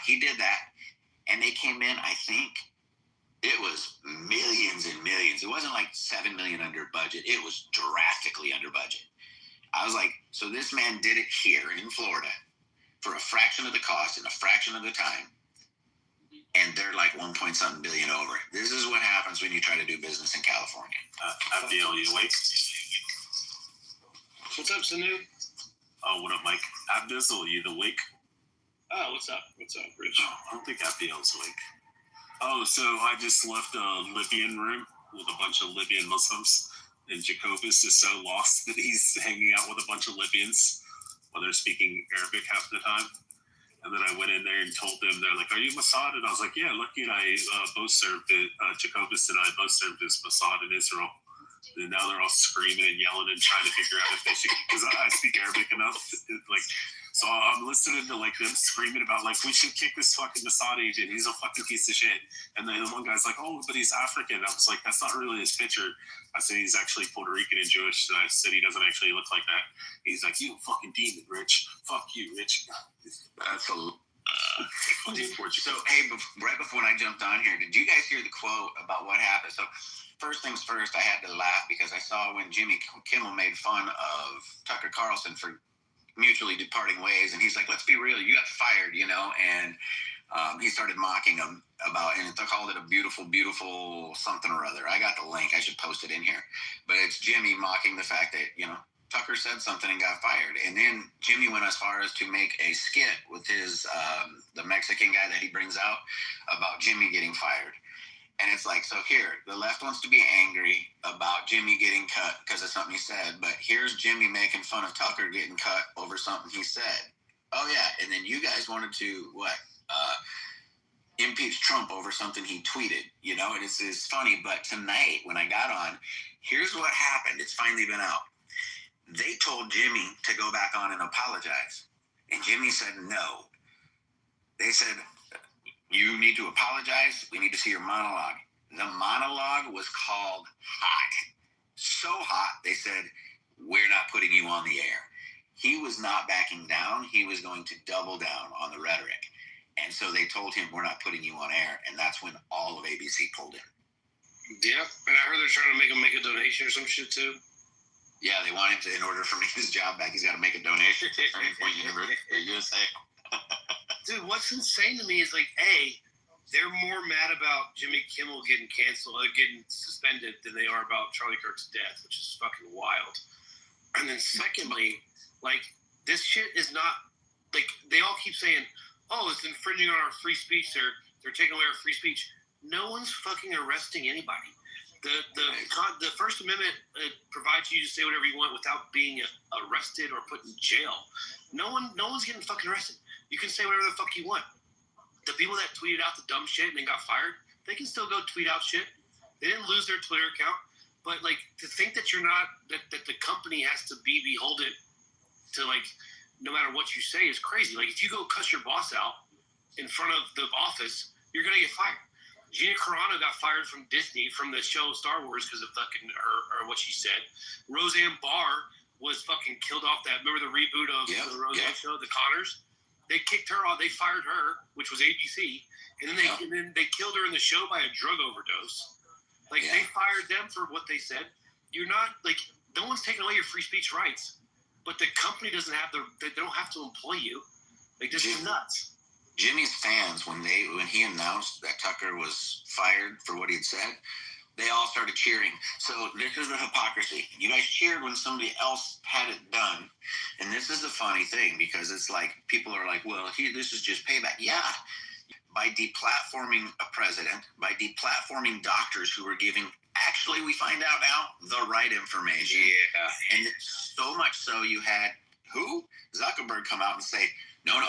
He did that, and they came in, I think, it was millions and millions. It wasn't like $7 million under budget. It was drastically under budget. I was like, so this man did it here in Florida for a fraction of the cost in a fraction of the time, and they're like 1.something billion over. This is what happens when you try to do business in California. Abdiel, you awake? What's up, Sanu? Oh, what up, Mike? Abdiel, you awake? Oh, what's up? What's up, Rich? Oh, I don't think Abdiel's awake. Oh, so I just left a Libyan room with a bunch of Libyan Muslims, and Jacobus is so lost that he's hanging out with a bunch of Libyans while they're speaking Arabic half the time. And then I went in there and told them, they're like, are you Mossad? And I was like, yeah, Lucky and I both served it. Jacobus and I both served as Mossad in Israel. And now they're all screaming and yelling and trying to figure out if they should, because I speak Arabic enough. So I'm listening to them screaming about we should kick this fucking Mossad agent. He's a fucking piece of shit. And then the one guy's like, oh, but he's African. I was like, that's not really his picture. I said he's actually Puerto Rican and Jewish. And I said he doesn't actually look like that. He's like, you fucking demon, Rich. Fuck you, Rich. That's a So, hey, right before I jumped on here, did you guys hear the quote about what happened? So, first things first, I had to laugh because I saw when Jimmy Kimmel made fun of Tucker Carlson for mutually departing ways, and he's like, let's be real, you got fired, and he started mocking him about, and they called it a beautiful something or other. I got the link. I should post it in here. But it's Jimmy mocking the fact that, Tucker said something and got fired. And then Jimmy went as far as to make a skit with his, the Mexican guy that he brings out about Jimmy getting fired. And it's like, so here, the left wants to be angry about Jimmy getting cut because of something he said, but here's Jimmy making fun of Tucker getting cut over something he said. Oh, yeah, and then you guys wanted to, impeach Trump over something he tweeted, and it's funny, but tonight when I got on, here's what happened. It's finally been out. They told Jimmy to go back on and apologize, and Jimmy said no. They said, you need to apologize. We need to see your monologue. The monologue was called hot. So hot, they said, we're not putting you on the air. He was not backing down. He was going to double down on the rhetoric. And so they told him, we're not putting you on air. And that's when all of ABC pulled in. Yeah, and I heard they're trying to make him make a donation or some shit too. Yeah, they want him to, in order for him to get his job back, he's got to make a donation to Turning Point USA. Dude, what's insane to me is they're more mad about Jimmy Kimmel getting canceled, getting suspended, than they are about Charlie Kirk's death, which is fucking wild. And then secondly, this shit is not, they all keep saying, oh, it's infringing on our free speech. They're taking away our free speech. No one's fucking arresting anybody. The First Amendment provides you to say whatever you want without being arrested or put in jail. No one's getting fucking arrested. You can say whatever the fuck you want. The people that tweeted out the dumb shit and then got fired, they can still go tweet out shit. They didn't lose their Twitter account. But like to think that you're not that the company has to be beholden to like no matter what you say is crazy. Like if you go cuss your boss out in front of the office, you're gonna get fired. Gina Carano got fired from Disney from the show Star Wars because of fucking her or what she said. Roseanne Barr was fucking killed off that. Remember the reboot of the Roseanne show, The Connors? They kicked her off. They fired her, which was ABC, and then they killed her in the show by a drug overdose. Like they fired them for what they said. You're not like no one's taking away your free speech rights, but the company doesn't have they don't have to employ you. Like this is nuts. Jimmy's fans, when he announced that Tucker was fired for what he'd said, they all started cheering. So this is the hypocrisy. You guys cheered when somebody else had it done. And this is the funny thing, because it's like, people are like, well, this is just payback. Yeah. By deplatforming a president, by deplatforming doctors who were giving, actually, we find out now, the right information. Yeah. And so much so you had, Zuckerberg come out and say, no,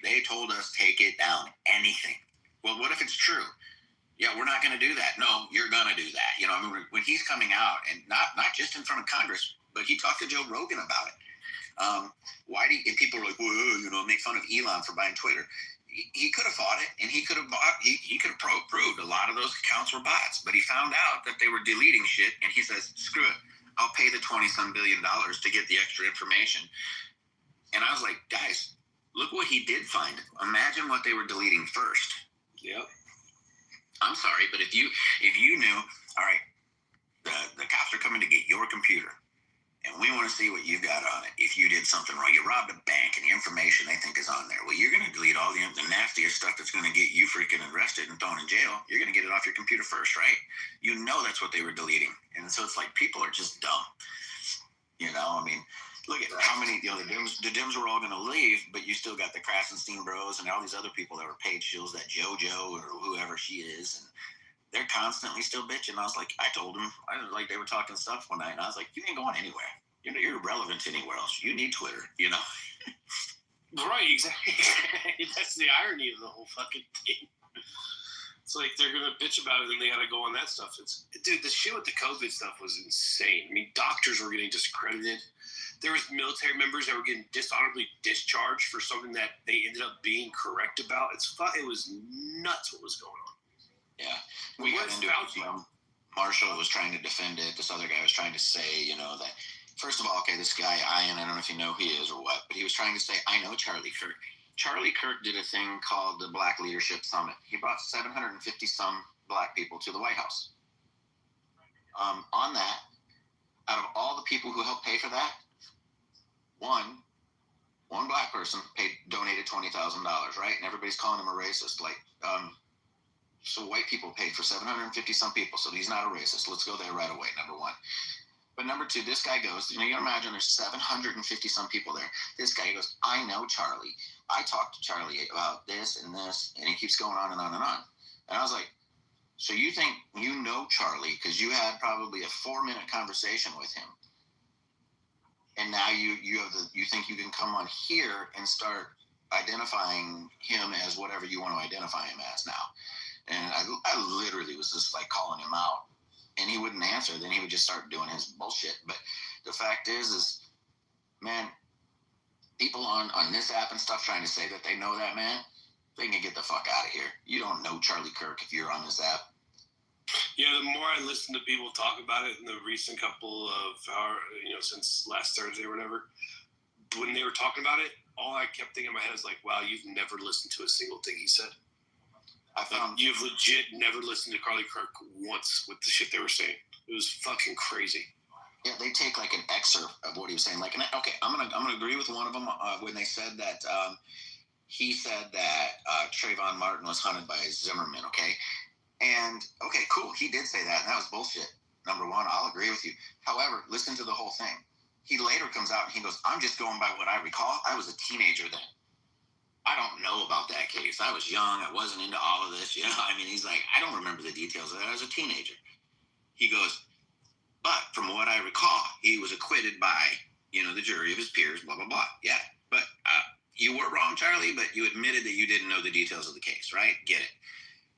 they told us take it down, anything. Well, what if it's true? Yeah, we're not going to do that. No, you're going to do that. You know, I mean, when he's coming out, and not just in front of Congress, but he talked to Joe Rogan about it. And people are like, well, make fun of Elon for buying Twitter. He could have fought it, and he could have proved a lot of those accounts were bots, but he found out that they were deleting shit, and he says, screw it, I'll pay the $20-some billion to get the extra information. And I was like, guys, look what he did find. Imagine what they were deleting first. Yep. I'm sorry, but if you knew, all right, the cops are coming to get your computer, and we want to see what you've got on it. If you did something wrong, you robbed a bank, and the information they think is on there. Well, you're going to delete all the nastiest stuff that's going to get you freaking arrested and thrown in jail. You're going to get it off your computer first, right? You know that's what they were deleting. And so it's like people are just dumb. You know, I mean, look at how many, the Dems were all going to leave, but you still got the Krasenstein bros and all these other people that were paid shills, that JoJo or whoever she is, and they're constantly still bitching. I was like, I told them, they were talking stuff one night, and I was like, you ain't going anywhere. You're irrelevant anywhere else. You need Twitter, you know? Right, exactly. That's the irony of the whole fucking thing. It's like they're going to bitch about it, and they got to go on that stuff. Dude, the shit with the COVID stuff was insane. I mean, doctors were getting discredited. There was military members that were getting dishonorably discharged for something that they ended up being correct about. It was nuts what was going on. Yeah, we got into it. Marshall was trying to defend it. This other guy was trying to say, that first of all, okay, this guy Ian, I don't know if you know who he is or what, but he was trying to say, I know Charlie Kirk. Charlie Kirk did a thing called the Black Leadership Summit. He brought 750 some black people to the White House. On that, out of all the people who helped pay for that, one black person donated $20,000, right? And everybody's calling him a racist. So white people paid for 750 some people, so he's not a racist. Let's go there right away, number one. But number two, this guy goes, you can imagine there's 750 some people there. This guy goes, I know Charlie. I talked to Charlie about this, and he keeps going on and on and on. And I was like, so you think you know Charlie because you had probably a 4-minute conversation with him, and now you think you can come on here and start identifying him as whatever you want to identify him as now. And I literally was just like calling him out, and he wouldn't answer. Then he would just start doing his bullshit. But the fact is, man, people on this app and stuff trying to say that they know that man, they can get the fuck out of here. You don't know Charlie Kirk if you're on this app. Yeah, the more I listen to people talk about it in the recent couple of hours, since last Thursday or whatever, when they were talking about it, all I kept thinking in my head is like, wow, you've never listened to a single thing he said. You've legit never listened to Charlie Kirk once with the shit they were saying. It was fucking crazy. Yeah, they take like an excerpt of what he was saying. Like, okay, I'm gonna agree with one of them when they said that he said that Trayvon Martin was hunted by Zimmerman. Okay, and okay, cool, he did say that, and that was bullshit. Number one, I'll agree with you. However, listen to the whole thing. He later comes out and he goes, "I'm just going by what I recall. I was a teenager then." I don't know about that case. I was young. I wasn't into all of this. You know, I mean, he's like, I don't remember the details of that. I was a teenager. He goes, but from what I recall, he was acquitted by, the jury of his peers, blah, blah, blah. Yeah. But you were wrong, Charlie, but you admitted that you didn't know the details of the case, right? Get it.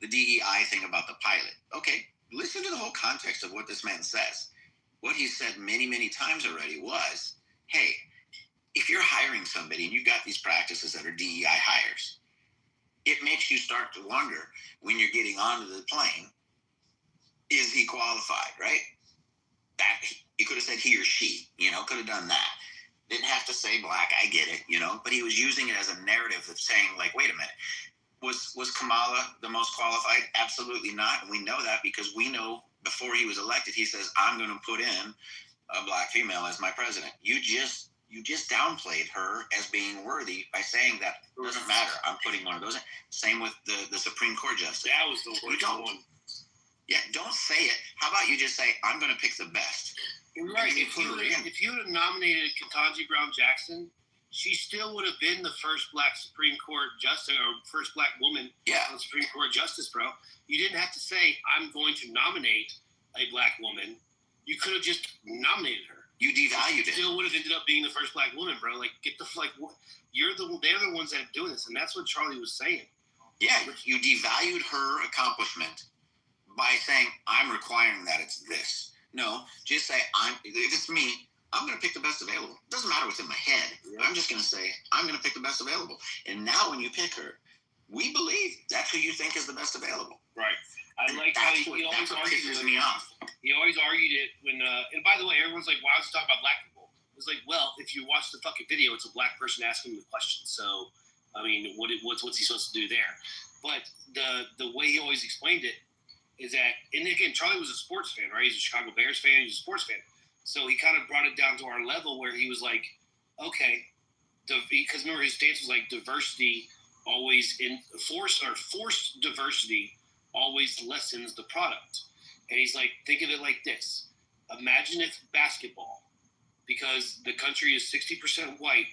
The DEI thing about the pilot. Okay, listen to the whole context of what this man says. What he said many, many times already was, hey, if you're hiring somebody and you've got these practices that are DEI hires, it makes you start to wonder when you're getting onto the plane, is he qualified, right? That he could have said he or she, could have done that. Didn't have to say black, I get it, but he was using it as a narrative of saying, like, wait a minute, was Kamala the most qualified? Absolutely not. And we know that because we know before he was elected, he says, I'm going to put in a black female as my president. You just downplayed her as being worthy by saying that it doesn't matter. I'm putting one of those in. Same with the Supreme Court justice. That was the worst one. Yeah, don't say it. How about you just say, I'm going to pick the best? Right. If you would have nominated Ketanji Brown Jackson, she still would have been the first black Supreme Court justice or first black woman on Supreme Court justice, bro. You didn't have to say, I'm going to nominate a black woman. You could have just nominated her. You devalued it. Still would have ended up being the first black woman, bro. Like, they're the ones that are doing this, and that's what Charlie was saying. Yeah, you devalued her accomplishment by saying, I'm requiring that it's this. No, just say, if it's me, I'm going to pick the best available. It doesn't matter what's in my head. Yeah. I'm just going to say, I'm going to pick the best available. And now when you pick her, we believe that's who you think is the best available. Right. I like how he always argued me off. He always argued it when, and by the way, everyone's like, why was he talking about black people? It was like, well, if you watch the fucking video, it's a black person asking him the question. So, I mean, what's he supposed to do there? But the way he always explained it is that, and again, Charlie was a sports fan, right? He's a Chicago Bears fan. He's a sports fan. So he kind of brought it down to our level where he was like, okay, because remember his stance was like diversity always forced diversity always lessens the product. And he's like, think of it like this. Imagine if basketball, because the country is 60% white,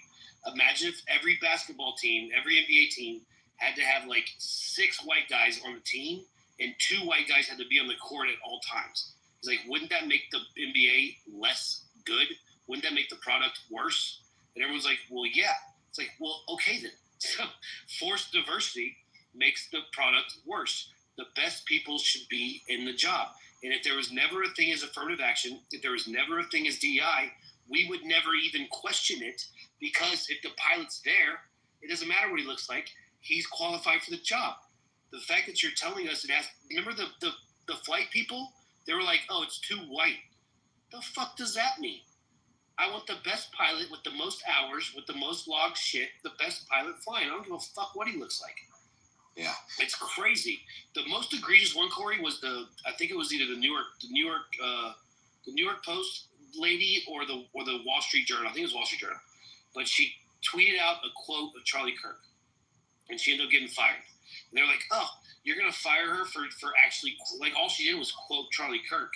imagine if every basketball team, every NBA team had to have like 6 white guys on the team and 2 white guys had to be on the court at all times. He's like, wouldn't that make the NBA less good? Wouldn't that make the product worse? And everyone's like, well, yeah. It's like, well, okay then. So forced diversity makes the product worse. The best people should be in the job. And if there was never a thing as affirmative action, if there was never a thing as DEI, we would never even question it, because if the pilot's there, it doesn't matter what he looks like. He's qualified for the job. The fact that you're telling us it has, remember the flight people? They were like, oh, it's too white. The fuck does that mean? I want the best pilot with the most hours, with the most log shit, the best pilot flying. I don't give a fuck what he looks like. Yeah. It's crazy. The most egregious one, Corey, was I think it was either the New York Post lady or the Wall Street Journal. I think it was Wall Street Journal. But she tweeted out a quote of Charlie Kirk, and she ended up getting fired. And they're like, oh, you're going to fire her for actually, like, all she did was quote Charlie Kirk.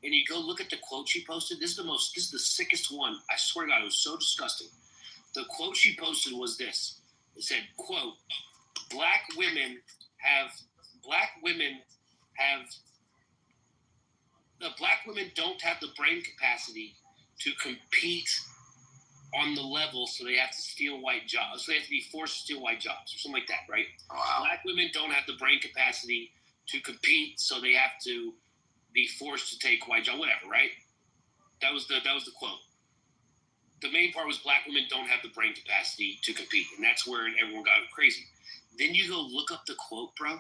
And you go look at the quote she posted. This is the sickest one. I swear to God, it was so disgusting. The quote she posted was this. It said, quote, black women don't have the brain capacity to compete on the level, so they have to steal white jobs. So they have to be forced to steal white jobs or something like that, right? Wow. Black women don't have the brain capacity to compete, so they have to be forced to take white jobs, whatever, right? That was the quote. The main part was black women don't have the brain capacity to compete, and that's where everyone got crazy. Then you go look up the quote, bro,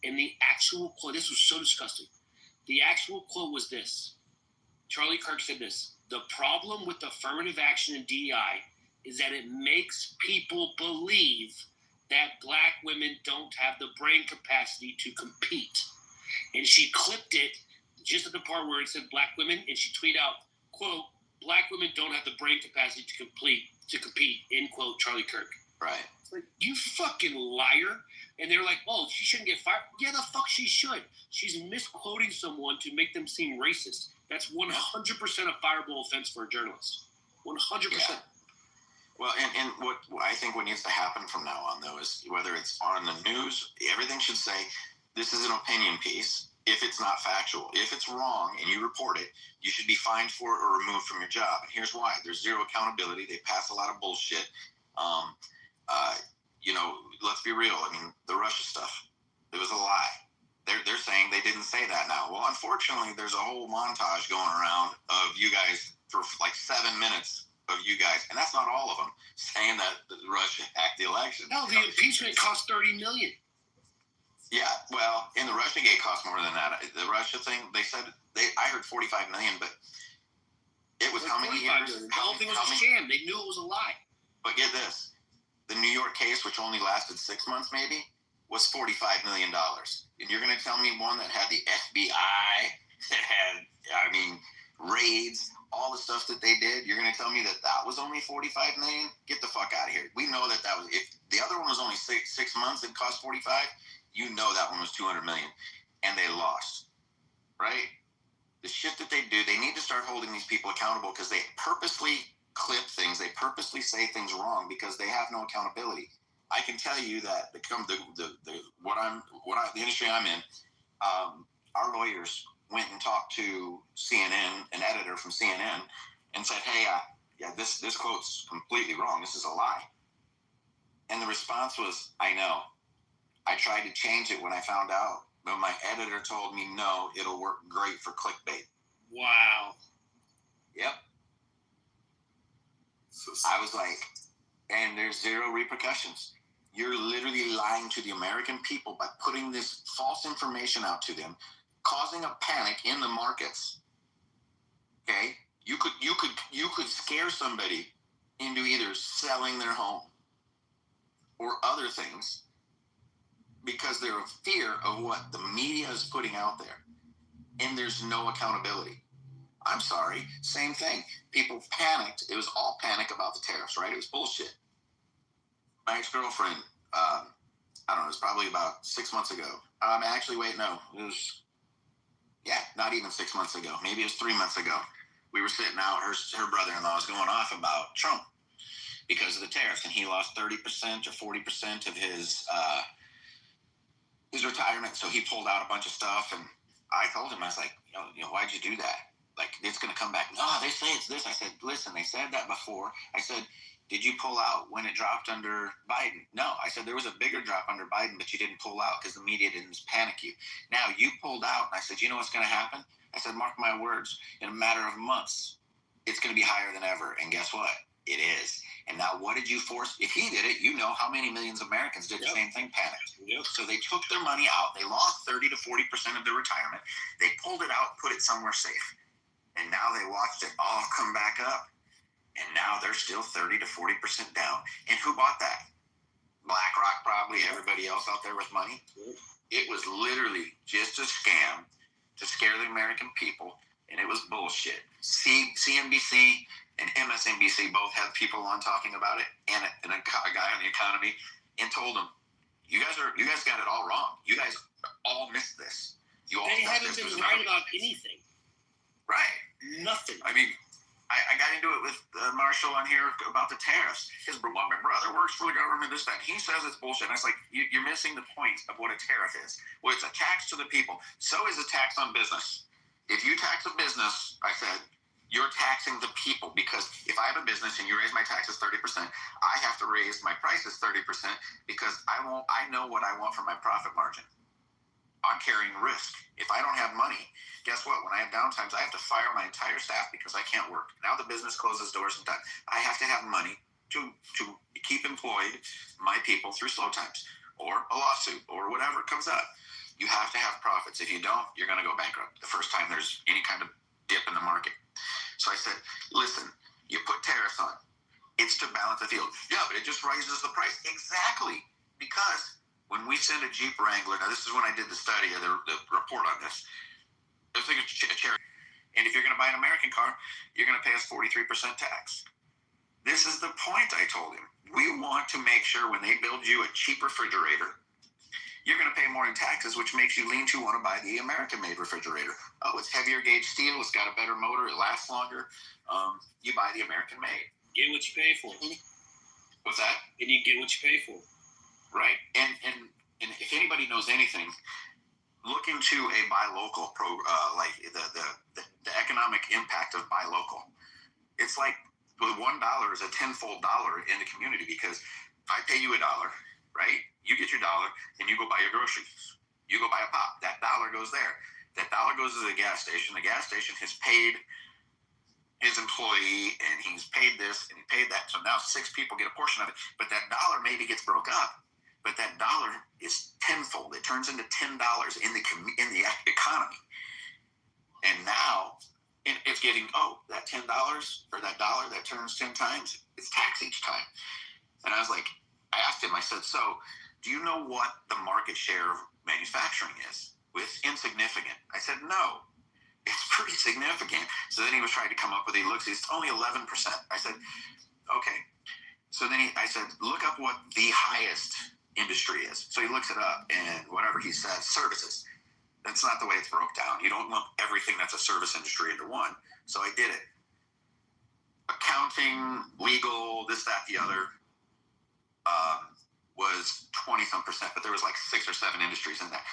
and the actual quote, this was so disgusting. The actual quote was this. Charlie Kirk said this: the problem with affirmative action in DEI is that it makes people believe that black women don't have the brain capacity to compete. And she clipped it just at the part where it said black women, and she tweeted out, quote, black women don't have the brain capacity to compete, end quote, Charlie Kirk. Right. It's like, you fucking liar. And they're like, oh, she shouldn't get fired. Yeah, the fuck she should. She's misquoting someone to make them seem racist. That's 100% a fireable offense for a journalist. 100%. Yeah. Well, and what I think what needs to happen from now on, though, is whether it's on the news, everything should say this is an opinion piece. If it's not factual, if it's wrong and you report it, you should be fined for it or removed from your job. And here's why: there's zero accountability. They pass a lot of bullshit. Let's be real. I mean, the Russia stuff, it was a lie. They're saying they didn't say that now. Well, unfortunately, there's a whole montage going around of you guys for like 7 minutes of you guys, and that's not all of them, saying that Russia hacked the election. No, the impeachment cost $30 million. Yeah, well, in the Russiagate cost more than that. The Russia thing, they said I heard $45 million, but it was how many years? The whole thing was a scam. They knew it was a lie. But get this: the New York case, which only lasted 6 months, maybe, was $45 million. And you're going to tell me one that had the FBI, that had, raids, all the stuff that they did. You're going to tell me that was only $45 million? Get the fuck out of here. We know that was. If the other one was only six months and cost 45. You know that one was $200 million, and they lost, right? The shit that they do, they need to start holding these people accountable because they purposely clip things, they purposely say things wrong because they have no accountability. I can tell you that the industry I'm in, our lawyers went and talked to CNN, an editor from CNN, and said, "Hey, this quote's completely wrong. This is a lie." And the response was, "I know. I tried to change it when I found out, but my editor told me, no, it'll work great for clickbait." Wow. Yep. I was like, and there's zero repercussions. You're literally lying to the American people by putting this false information out to them, causing a panic in the markets. Okay? You could scare somebody into either selling their home or other things, because they're in fear of what the media is putting out there. And there's no accountability. I'm sorry, same thing. People panicked. It was all panic about the tariffs, right? It was bullshit. My ex-girlfriend, I don't know, it was probably about 6 months ago. Actually, wait, no. It was, not even 6 months ago. Maybe it was 3 months ago. We were sitting out, her brother-in-law was going off about Trump because of the tariffs, and he lost 30% or 40% of his retirement, so he pulled out a bunch of stuff, and I told him, I was like, why'd you do that? Like, it's going to come back. No, they say it's this. I said, listen, they said that before. I said, did you pull out when it dropped under Biden? No. I said, there was a bigger drop under Biden, but you didn't pull out because the media didn't panic you. Now, you pulled out, and I said, you know what's going to happen? I said, mark my words, in a matter of months, it's going to be higher than ever. And guess what? It is. And now what did you force? If he did it, you know how many millions of Americans did the same thing, panicked. Yep. So they took their money out. They lost 30 to 40% of their retirement. They pulled it out, put it somewhere safe. And now they watched it all come back up. And now they're still 30 to 40% down. And who bought that? BlackRock, probably, everybody else out there with money. It was literally just a scam to scare the American people. And it was bullshit. CNBC and MSNBC both had people on talking about it, and a guy on the economy, and told them, you guys got it all wrong. You guys all missed this. They haven't been right about anything. Right. Nothing. I mean, I got into it with Marshall on here about the tariffs. My brother works for the government, this, that. He says it's bullshit. And I was like, you're missing the point of what a tariff is. Well, it's a tax to the people. So is a tax on business. If you tax a business, I said, you're taxing the people, because if I have a business and you raise my taxes 30%, I have to raise my prices 30% because I know what I want for my profit margin. I'm carrying risk. If I don't have money, guess what? When I have downtimes, I have to fire my entire staff because I can't work. Now the business closes doors and done. I have to have money to keep employed my people through slow times or a lawsuit or whatever comes up. You have to have profits. If you don't, you're going to go bankrupt the first time there's any kind of dip in the market. So I said, listen, you put tariffs on. It's to balance the field. Yeah, but it just raises the price. Exactly. Because when we send a Jeep Wrangler, now this is when I did the study or the report on this. I think it's a charity. And if you're going to buy an American car, you're going to pay us 43% tax. This is the point I told him. We want to make sure when they build you a cheap refrigerator, you're going to pay more in taxes, which makes you lean to want to buy the American-made refrigerator. Oh, it's heavier gauge steel. It's got a better motor. It lasts longer. You buy the American-made. Get what you pay for. What's that? you get what you pay for. Right. And if anybody knows anything, look into a buy local like the economic impact of buy local. It's like with $1 is a tenfold dollar in the community, because I pay you $1, right? You get your $1 and you go buy your groceries. You go buy a pop. That $1 goes there. That $1 goes to the gas station. The gas station has paid his employee, and he's paid this and he paid that. So now 6 people get a portion of it. But that $1 maybe gets broke up. But that $1 is tenfold. It turns into $10 in the economy. And now it's getting, that $10 or that $1 that turns 10 times, it's taxed each time. And I was like, I asked him, I said, so do you know what the market share of manufacturing is? It's insignificant. I said, no, it's pretty significant. So then he was trying to come up with, it's only 11%. I said, okay. So then I said, look up what the highest industry is. So he looks it up, and whatever he says, services. That's not the way it's broke down. You don't lump everything that's a service industry into one. So I did it. Accounting, legal, this, that, the other, was 20-some%, but there was like 6 or 7 industries in that.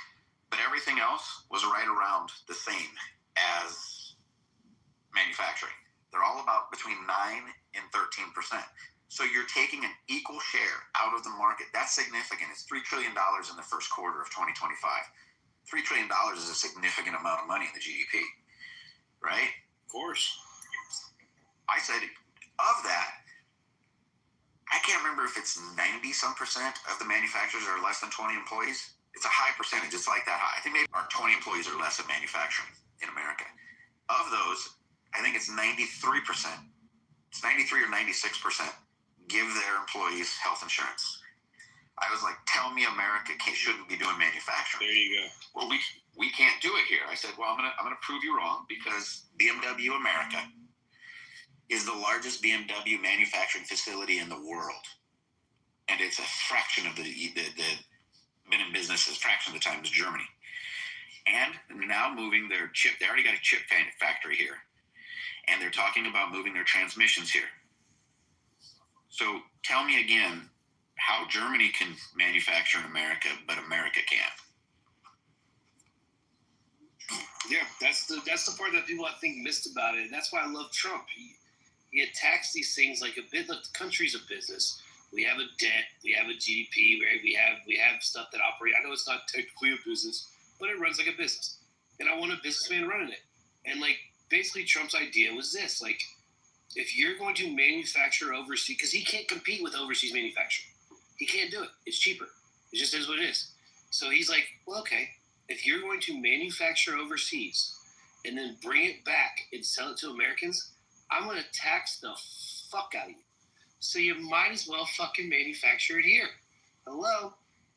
But everything else was right around the same as manufacturing. They're all about between 9 and 13%. So you're taking an equal share out of the market. That's significant. It's $3 trillion in the first quarter of 2025. $3 trillion is a significant amount of money in the GDP, right? Of course. I said, of that, I can't remember if it's 90-some% of the manufacturers are less than 20 employees. It's a high percentage. It's like that high. I think maybe our 20 employees or less of manufacturing in America. Of those, I think it's 93%. It's 93 or 96% give their employees health insurance. I was like, tell me America shouldn't be doing manufacturing. There you go. Well, we can't do it here. I said, well, I'm gonna prove you wrong, because BMW America is the largest BMW manufacturing facility in the world, and it's a fraction of the been in business a fraction of the time as Germany. And now moving their chip, they already got a chip factory here, and they're talking about moving their transmissions here. So tell me again how Germany can manufacture in America, but America can't. Yeah, that's the part that people I think missed about it. And that's why I love Trump. He attacks these things like the country's a business. We have a debt, we have a GDP, right? We have stuff that operate. I know it's not technically a business, but it runs like a business. And I want a businessman running it. And like basically Trump's idea was this, like, if you're going to manufacture overseas, because he can't compete with overseas manufacturing. He can't do it. It's cheaper. It just is what it is. So he's like, well, okay, if you're going to manufacture overseas and then bring it back and sell it to Americans, I'm going to tax the fuck out of you. So you might as well fucking manufacture it here. Hello?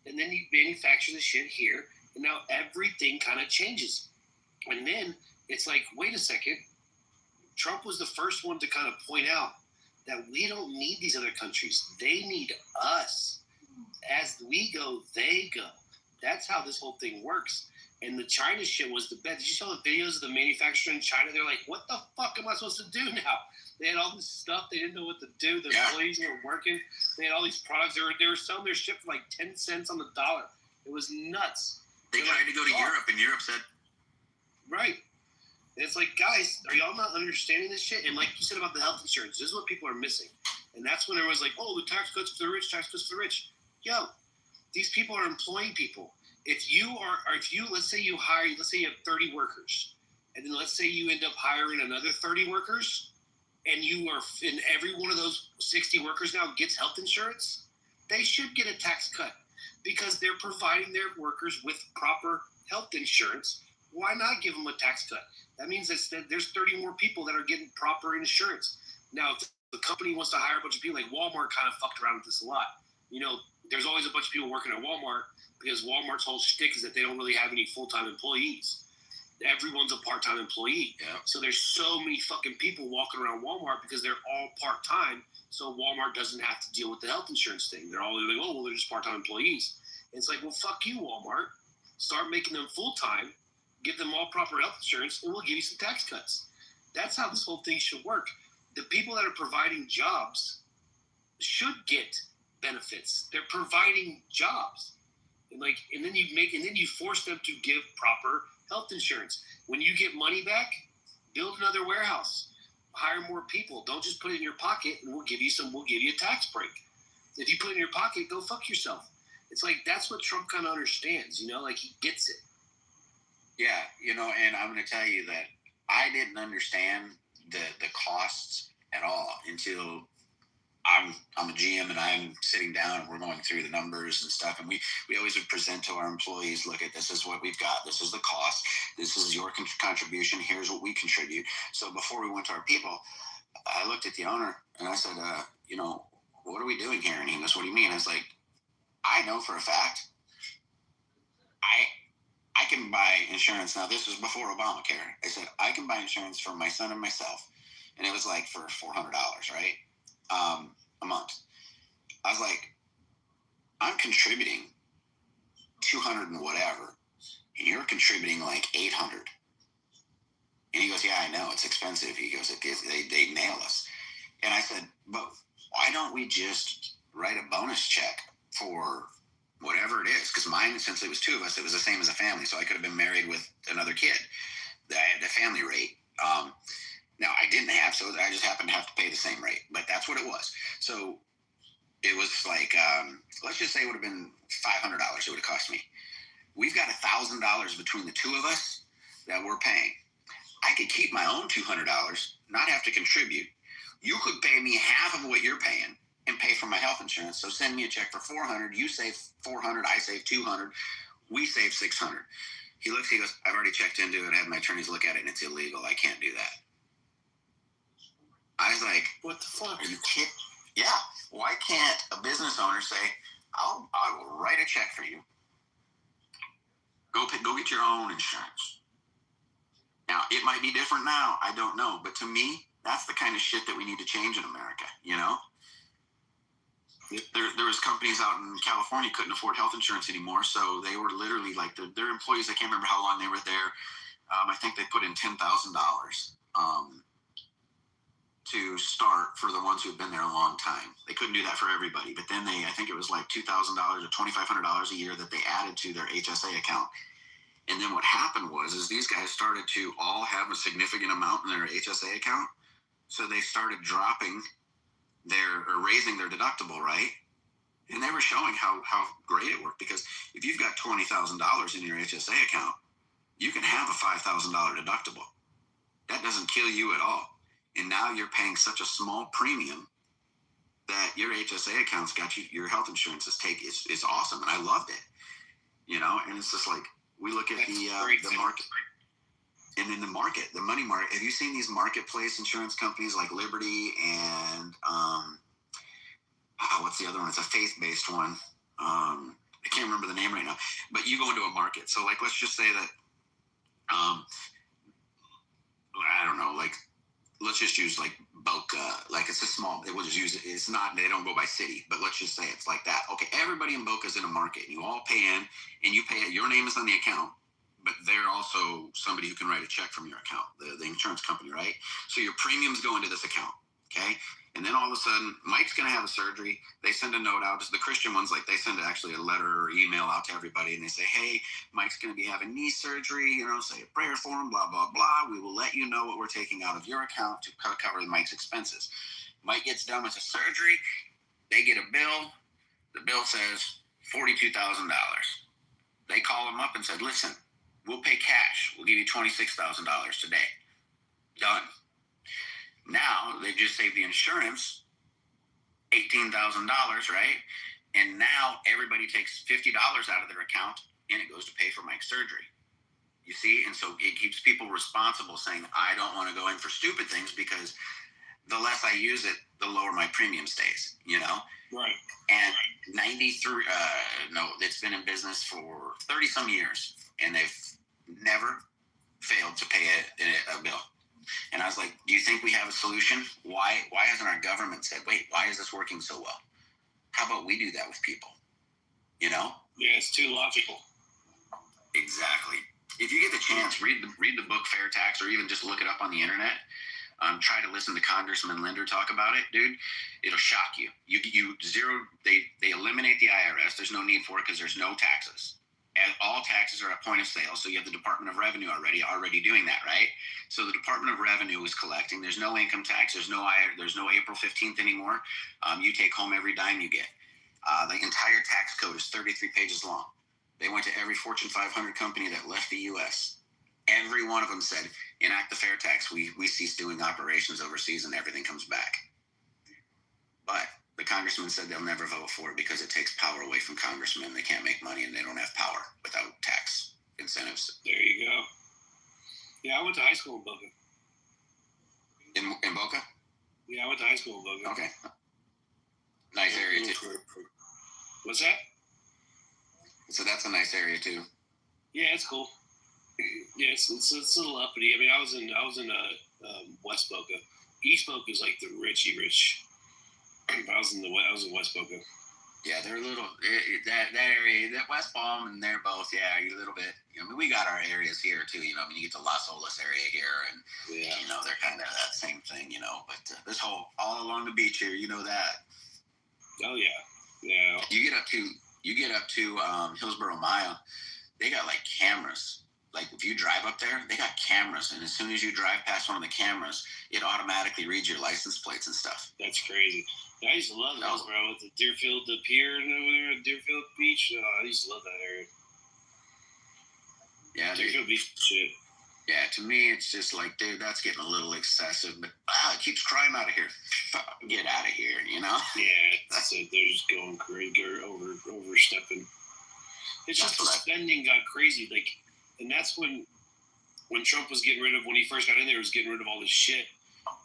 And then you manufacture the shit here, and now everything kind of changes. And then it's like, wait a second. Trump was the first one to kind of point out that we don't need these other countries. They need us. As we go, they go. That's how this whole thing works. And the China shit was the best. Did you saw the videos of the manufacturer in China? They're like, what the fuck am I supposed to do now? They had all this stuff. They didn't know what to do. The employees weren't working. They had all these products. They were selling their shit for like 10 cents on the dollar. It was nuts. They tried to go to Europe, and Europe said... Right. And it's like, guys, are y'all not understanding this shit? And like you said about the health insurance, this is what people are missing. And that's when everyone's like, oh, the tax cuts for the rich, tax cuts for the rich. Yo, these people are employing people. If you let's say you have 30 workers, and then let's say you end up hiring another 30 workers, and every one of those 60 workers now gets health insurance, they should get a tax cut because they're providing their workers with proper health insurance. Why not give them a tax cut? That means that there's 30 more people that are getting proper insurance. Now, if the company wants to hire a bunch of people, like Walmart kind of fucked around with this a lot. You know, there's always a bunch of people working at Walmart because Walmart's whole shtick is that they don't really have any full-time employees. Everyone's a part-time employee. Yeah. So there's so many fucking people walking around Walmart because they're all part-time, so Walmart doesn't have to deal with the health insurance thing. They're all like, oh, well, they're just part-time employees. And it's like, well, fuck you, Walmart. Start making them full-time, give them all proper health insurance, and we'll give you some tax cuts. That's how this whole thing should work. The people that are providing jobs should get benefits. They're providing jobs. And then you force them to give proper health insurance. When you get money back, build another warehouse, hire more people. Don't just put it in your pocket and we'll give you a tax break. If you put it in your pocket, go fuck yourself. It's like, that's what Trump kind of understands, like he gets it. Yeah, and I'm going to tell you that I didn't understand the costs at all until I'm a GM and I'm sitting down and we're going through the numbers and stuff. And we always would present to our employees, look at this is what we've got. This is the cost. This is your contribution. Here's what we contribute. So before we went to our people, I looked at the owner and I said, what are we doing here? And he goes, what do you mean? I was like, I know for a fact I can buy insurance. Now, this was before Obamacare. I said, I can buy insurance for my son and myself. And it was like for $400, right? A month. I was like, I'm contributing 200 and whatever, and you're contributing like 800. And he goes, yeah, I know, it's expensive. He goes, they nail us. And I said, but why don't we just write a bonus check for whatever it is? Because mine, since it was two of us, it was the same as a family. So I could have been married with another kid. I had the family rate. Now, I didn't have, so I just happened to have to pay the same rate. But that's what it was. So it was like, let's just say it would have been $500 it would have cost me. We've got $1,000 between the two of us that we're paying. I could keep my own $200, not have to contribute. You could pay me half of what you're paying and pay for my health insurance. So send me a check for $400. You save $400. I save $200. We save $600. He looks, he goes, I've already checked into it. I had my attorneys look at it, and it's illegal. I can't do that. I was like, what the fuck? Are you kidding? Yeah. Why can't a business owner say, I will write a check for you. Go get your own insurance. Now, it might be different now. I don't know. But to me, that's the kind of shit that we need to change in America, There was companies out in California couldn't afford health insurance anymore, so they were literally like their employees. I can't remember how long they were there. I think they put in $10,000 to start for the ones who had been there a long time. They couldn't do that for everybody, but then I think it was like $2,000 or $2,500 a year that they added to their HSA account. And then what happened was these guys started to all have a significant amount in their HSA account, so they started dropping or raising their deductible, right? And they were showing how great it worked, because if you've got $20,000 in your HSA account, you can have a $5,000 deductible. That doesn't kill you at all. And now you're paying such a small premium that your HSA account's got you, your health insurance is awesome. And I loved it, and it's just like, we look at the market. And in the money market, have you seen these marketplace insurance companies like Liberty and what's the other one? It's a faith-based one. I can't remember the name right now. But you go into a market. So, let's just say that, I don't know, let's just use Boca. It's a small, we'll just use it. It's not, they don't go by city, but let's just say it's like that. Okay, everybody in Boca's in a market. You all pay in, and you pay it. Your name is on the account, but they're also somebody who can write a check from your account, the insurance company, right? So your premiums go into this account, okay? And then all of a sudden, Mike's going to have a surgery. They send a note out. The Christian ones, they send actually a letter or email out to everybody, and they say, hey, Mike's going to be having knee surgery, say a prayer for him, blah, blah, blah. We will let you know what we're taking out of your account to cover Mike's expenses. Mike gets done with the surgery. They get a bill. The bill says $42,000. They call him up and said, listen, we'll pay cash. We'll give you $26,000 today. Done. Now, they just saved the insurance $18,000, right? And now everybody takes $50 out of their account, and it goes to pay for Mike's surgery. You see? And so it keeps people responsible, saying, I don't want to go in for stupid things, because the less I use it, the lower my premium stays, Right. And it's been in business for 30-some years, and they've never failed to pay a bill. And I was like, do you think we have a solution? Why hasn't our government said, wait, why is this working so well? How about we do that with people? Yeah, it's too logical. Exactly. If you get the chance, read the book Fair Tax, or even just look it up on the internet. Try to listen to Congressman Linder talk about it, dude. It'll shock you. They eliminate the IRS. There's no need for it because there's no taxes. And all taxes are at point of sale. So you have the Department of Revenue already doing that, right? So the Department of Revenue is collecting. There's no income tax. There's no April 15th anymore. You take home every dime you get. The entire tax code is 33 pages long. They went to every Fortune 500 company that left the U.S. Every one of them said, enact the fair tax. We cease doing operations overseas and everything comes back. But the congressman said they'll never vote for it because it takes power away from congressmen. They can't make money and they don't have power without tax incentives. There you go. Yeah, I went to high school in Boca. In Boca? Yeah, I went to high school in Boca. Okay. Nice area too. What's that? So that's a nice area too. Yeah, it's cool. Yeah, it's a little uppity. I mean, I was in West Boca. East Boca is like the rich. I was in West Boca. Yeah, they're a little that area, that West Palm, and they're both a little bit. I mean, we got our areas here too. You get the Las Olas area here, and they're kind of that same thing. But this whole all along the beach here, that. Oh yeah. You get up to Hillsborough Mile, they got like cameras. Like if you drive up there, they got cameras, and as soon as you drive past one of the cameras, it automatically reads your license plates and stuff. That's crazy. I used to love those, bro. With the Deerfield, the pier, and over there at Deerfield Beach. I used to love that area. Yeah, Deerfield Beach shit. Yeah, to me, it's just like, dude, that's getting a little excessive. But it keeps crime out of here. Get out of here, Yeah, that's it. They're just going crazy, overstepping. It's just the spending got crazy, like, and that's when Trump was getting rid of, when he first got in there, was getting rid of all this shit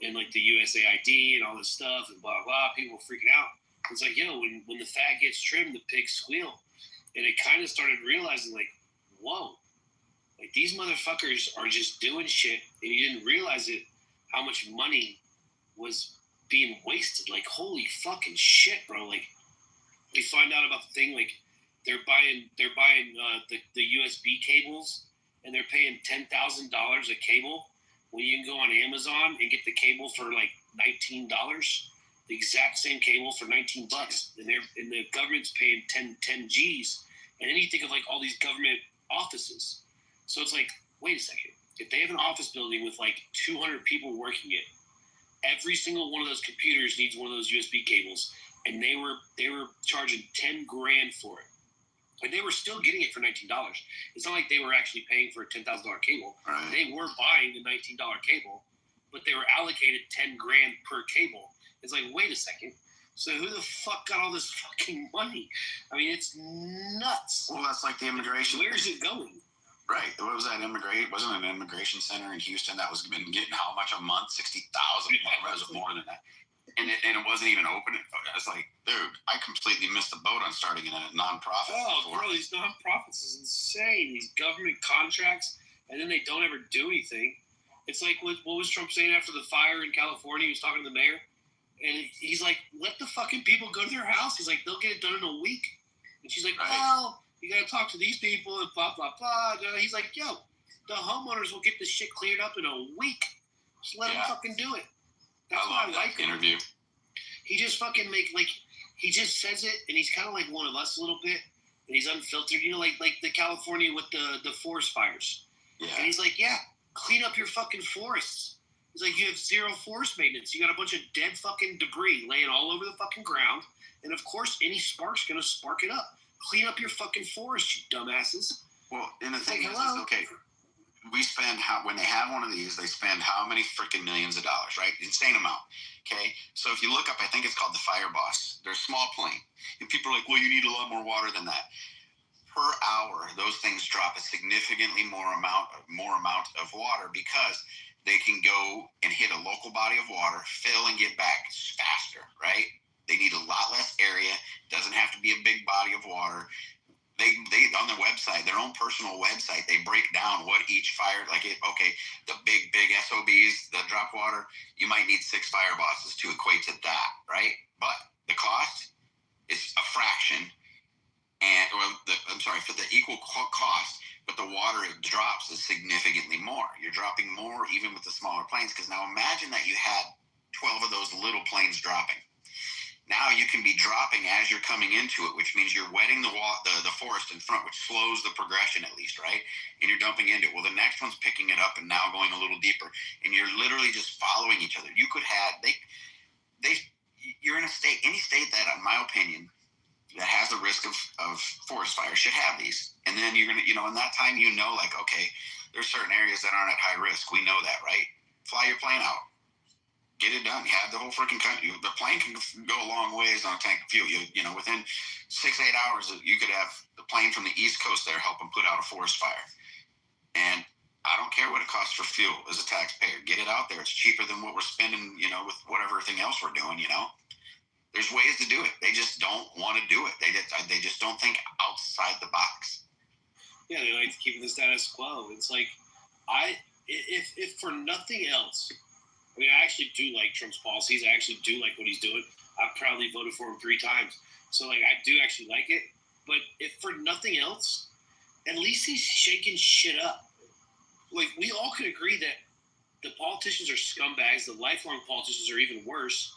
and like the USAID and all this stuff and blah blah. People were freaking out. It's like, when the fat gets trimmed, the pigs squeal, and it kind of started realizing like, whoa. Like, these motherfuckers are just doing shit, and you didn't realize it, how much money was being wasted. Like, holy fucking shit, bro. Like, we find out about the thing, like, they're buying the USB cables, and they're paying $10,000 a cable when you can go on Amazon and get the cable for, like, $19. The exact same cable for $19. And the government's paying 10 G's. And then you think of, like, all these government offices. So it's like, wait a second. If they have an office building with like 200 people working it, every single one of those computers needs one of those USB cables, and they were charging $10,000 for it, and they were still getting it for $19. It's not like they were actually paying for a $10,000 cable. Right. They were buying the $19 cable, but they were allocated $10,000 per cable. It's like, wait a second. So who the fuck got all this fucking money? I mean, it's nuts. Well, that's like the immigration. Where's it going? Right. What was that? Wasn't an immigration center in Houston that was been getting how much a month? 60,000. It was more than that. And it wasn't even open. It's like, dude, I completely missed the boat on starting a nonprofit. Oh, bro, these nonprofits is insane. These government contracts, and then they don't ever do anything. It's like, what was Trump saying after the fire in California? He was talking to the mayor, and he's like, let the fucking people go to their house. He's like, they'll get it done in a week. And she's like, well, you got to talk to these people and blah, blah, blah. He's like, yo, the homeowners will get this shit cleared up in a week. Just let them fucking do it. That's why I like him. Interview. He just fucking he just says it, and he's kind of like one of us a little bit, and he's unfiltered. Like the California with the forest fires. Yeah. And he's like, yeah, clean up your fucking forests. He's like, you have zero forest maintenance. You got a bunch of dead fucking debris laying all over the fucking ground, and of course, any spark's gonna spark it up. Clean up your fucking forest, you dumbasses. Well, and the thing is, okay, when they have one of these, they spend how many freaking millions of dollars, right? Insane amount. Okay, so if you look up, I think it's called the Fire Boss. They're a small plane, and people are like, well, you need a lot more water than that. Per hour, those things drop a significantly more amount of water because they can go and hit a local body of water, fill, and get back faster, right? They need a lot less area. Doesn't have to be a big body of water. They on their website, their own personal website, they break down what each fire, the big SOBs, the drop water, you might need 6 fire bosses to equate to that, right? But the cost is a fraction, for the equal cost, but the water it drops is significantly more. You're dropping more even with the smaller planes, because now imagine that you had 12 of those little planes dropping. Now you can be dropping as you're coming into it, which means you're wetting the forest in front, which slows the progression at least, right? And you're dumping into it. Well, the next one's picking it up and now going a little deeper, and you're literally just following each other. You could have you're in a state, any state that, in my opinion, that has the risk of forest fire should have these. And then you're gonna, in that time, like, okay, there's certain areas that aren't at high risk. We know that, right? Fly your plane out. Get it done. You have the whole freaking country. The plane can go a long ways on a tank of fuel. Within 6-8 hours, you could have the plane from the East Coast there helping put out a forest fire. And I don't care what it costs for fuel as a taxpayer. Get it out there. It's cheaper than what we're spending, with whatever thing else we're doing, There's ways to do it. They just don't want to do it. They just don't think outside the box. Yeah, they like to keep the status quo. It's like, if for nothing else, I actually do like Trump's policies. I actually do like what he's doing. I've probably voted for him 3 times. So, I do actually like it. But if for nothing else, at least he's shaking shit up. We all can agree that the politicians are scumbags. The lifelong politicians are even worse.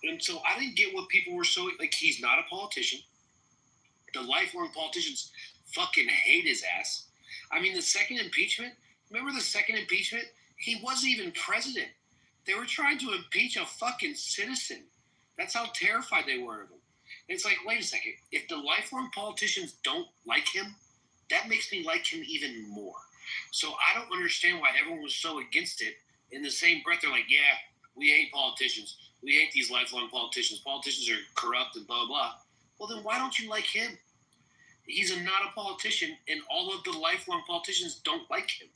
And so I didn't get what people were so, he's not a politician. The lifelong politicians fucking hate his ass. The second impeachment, remember the second impeachment? He wasn't even president. They were trying to impeach a fucking citizen. That's how terrified they were of him. It's like, wait a second. If the lifelong politicians don't like him, that makes me like him even more. So I don't understand why everyone was so against it. In the same breath, they're like, yeah, we hate politicians. We hate these lifelong politicians. Politicians are corrupt and blah, blah. Well, then why don't you like him? He's not a politician, and all of the lifelong politicians don't like him.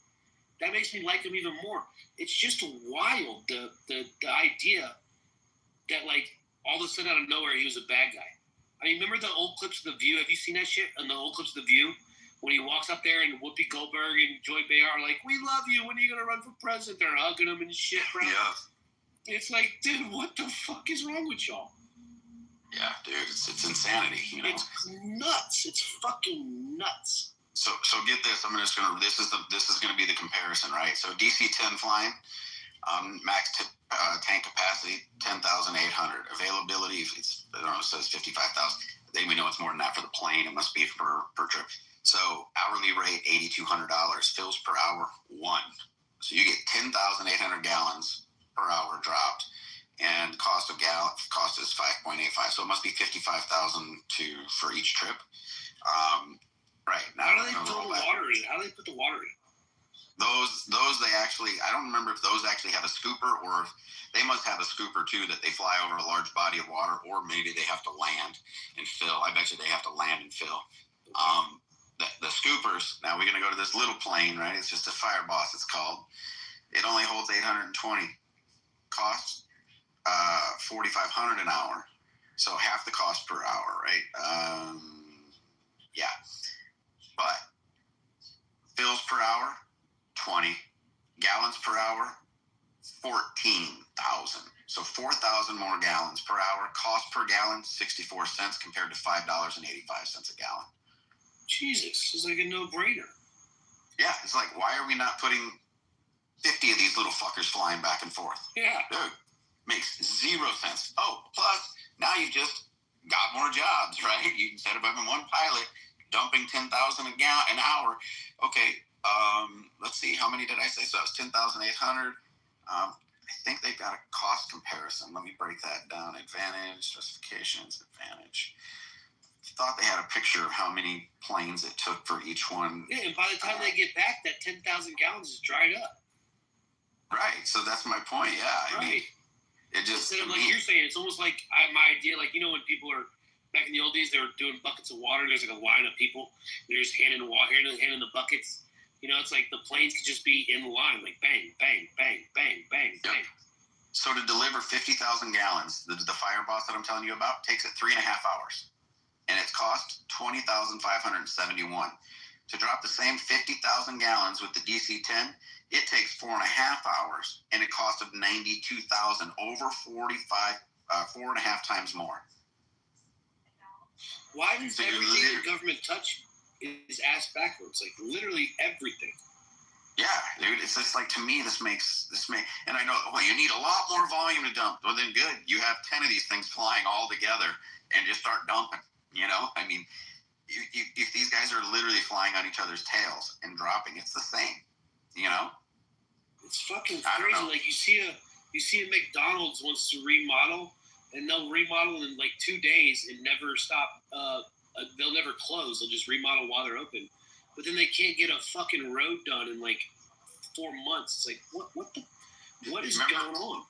That makes me like him even more. It's just wild, the idea that, all of a sudden out of nowhere, he was a bad guy. Remember the old clips of The View? Have you seen that shit on the old clips of The View? When he walks up there and Whoopi Goldberg and Joy Behar are like, we love you. When are you going to run for president? They're hugging him and shit, bro. Yeah. It's like, dude, what the fuck is wrong with y'all? Yeah, dude, it's insanity, It's nuts. It's fucking nuts. So get this. This is gonna be the comparison, right? So DC-10 flying, max tank capacity 10,800. Availability, it says 55,000. We know it's more than that for the plane. It must be per trip. So hourly rate $8,200. Fills per hour 1. So you get 10,800 gallons per hour dropped, and cost is 5.85. So it must be 55,000 for each trip. Right. Now, how do they put the water in? How do they put the water in? Those they actually, I don't remember if those actually have a scooper, or if they must have a scooper too, that they fly over a large body of water, or maybe they have to land and fill. I bet you they have to land and fill. The scoopers, now we're going to go to this little plane, right? It's just a Fire Boss, it's called. It only holds 820. Costs $4,500 an hour. So half the cost per hour, right? Yeah. But fills per hour, 20. Gallons per hour, 14,000. So 4,000 more gallons per hour. Cost per gallon, 64 cents compared to $5.85 a gallon. Jesus, it's like a no-brainer. Yeah, it's like, why are we not putting 50 of these little fuckers flying back and forth? Yeah. Dude, makes 0 sense. Oh, plus, now you've just got more jobs, right? You, instead of having one pilot dumping 10,000 an hour. Okay, let's see, how many did I say? So it's 10,800. I think they've got a cost comparison. Let me break that down. Advantage, justifications, advantage. Thought they had a picture of how many planes it took for each one. Yeah, and by the time they get back, that 10,000 gallons is dried up. Right, so that's my point, yeah. I mean, it just... Instead of, like you're saying, it's almost like my idea, like, when people are, back in the old days, they were doing buckets of water, there's like a line of people, they're just handing the water, handing the buckets. It's like the planes could just be in the line, like bang, bang, bang, bang, bang, bang. So to deliver 50,000 gallons, the Fire Boss that I'm telling you about takes it 3.5 hours. And it's cost $20,571. To drop the same 50,000 gallons with the DC-10, it takes 4.5 hours, and a cost of $92,000, over 4.5 times more. Why does everything the government touch is ass backwards. Like literally everything. Yeah, dude. It's just like, to me, this makes, and I know, well, you need a lot more volume to dump. Well, then good. You have 10 of these things flying all together and just start dumping, you know? I mean, if these guys are literally flying on each other's tails and dropping, it's the same, you know? It's fucking crazy. Like you see a McDonald's wants to remodel, and they'll remodel in like 2 days and never stop. They'll never close. They'll just remodel while they're open. But then they can't get a fucking road done in like 4 months. It's like, what is going on?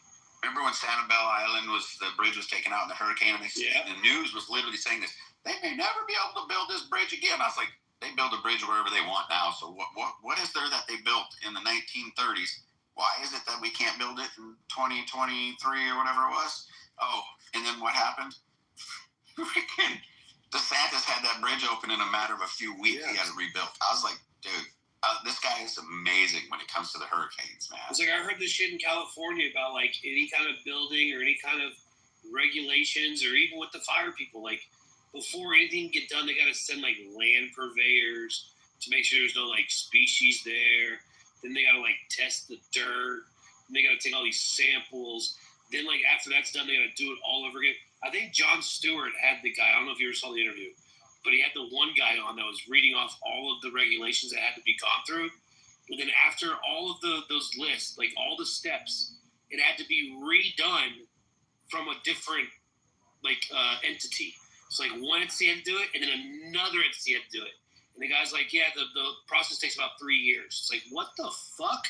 Remember when Sanibel Island the bridge was taken out in the hurricane, and the news was literally saying this, they may never be able to build this bridge again. I was like, they build a bridge wherever they want now. So what is there that they built in the 1930s? Why is it that we can't build it in 2023 or whatever it was? Oh, and then what happened? Freaking DeSantis had that bridge open in a matter of a few weeks. He had it rebuilt. I was like, dude, this guy is amazing when it comes to the hurricanes, man. It's like, I heard this shit in California about like any kind of building or any kind of regulations, or even with the fire people, like before anything can get done, they got to send like land purveyors to make sure there's no like species there. Then they got to like test the dirt. And they got to take all these samples. Then like after that's done, they got to do it all over again. I think Jon Stewart had the guy, I don't know if you ever saw the interview, but he had the one guy on that was reading off all of the regulations that had to be gone through. And then after all of those lists, like all the steps, it had to be redone from a different like entity. So like one entity had to do it, and then another entity had to do it. And the guy's like, yeah, the process takes about 3 years. It's like, what the fuck?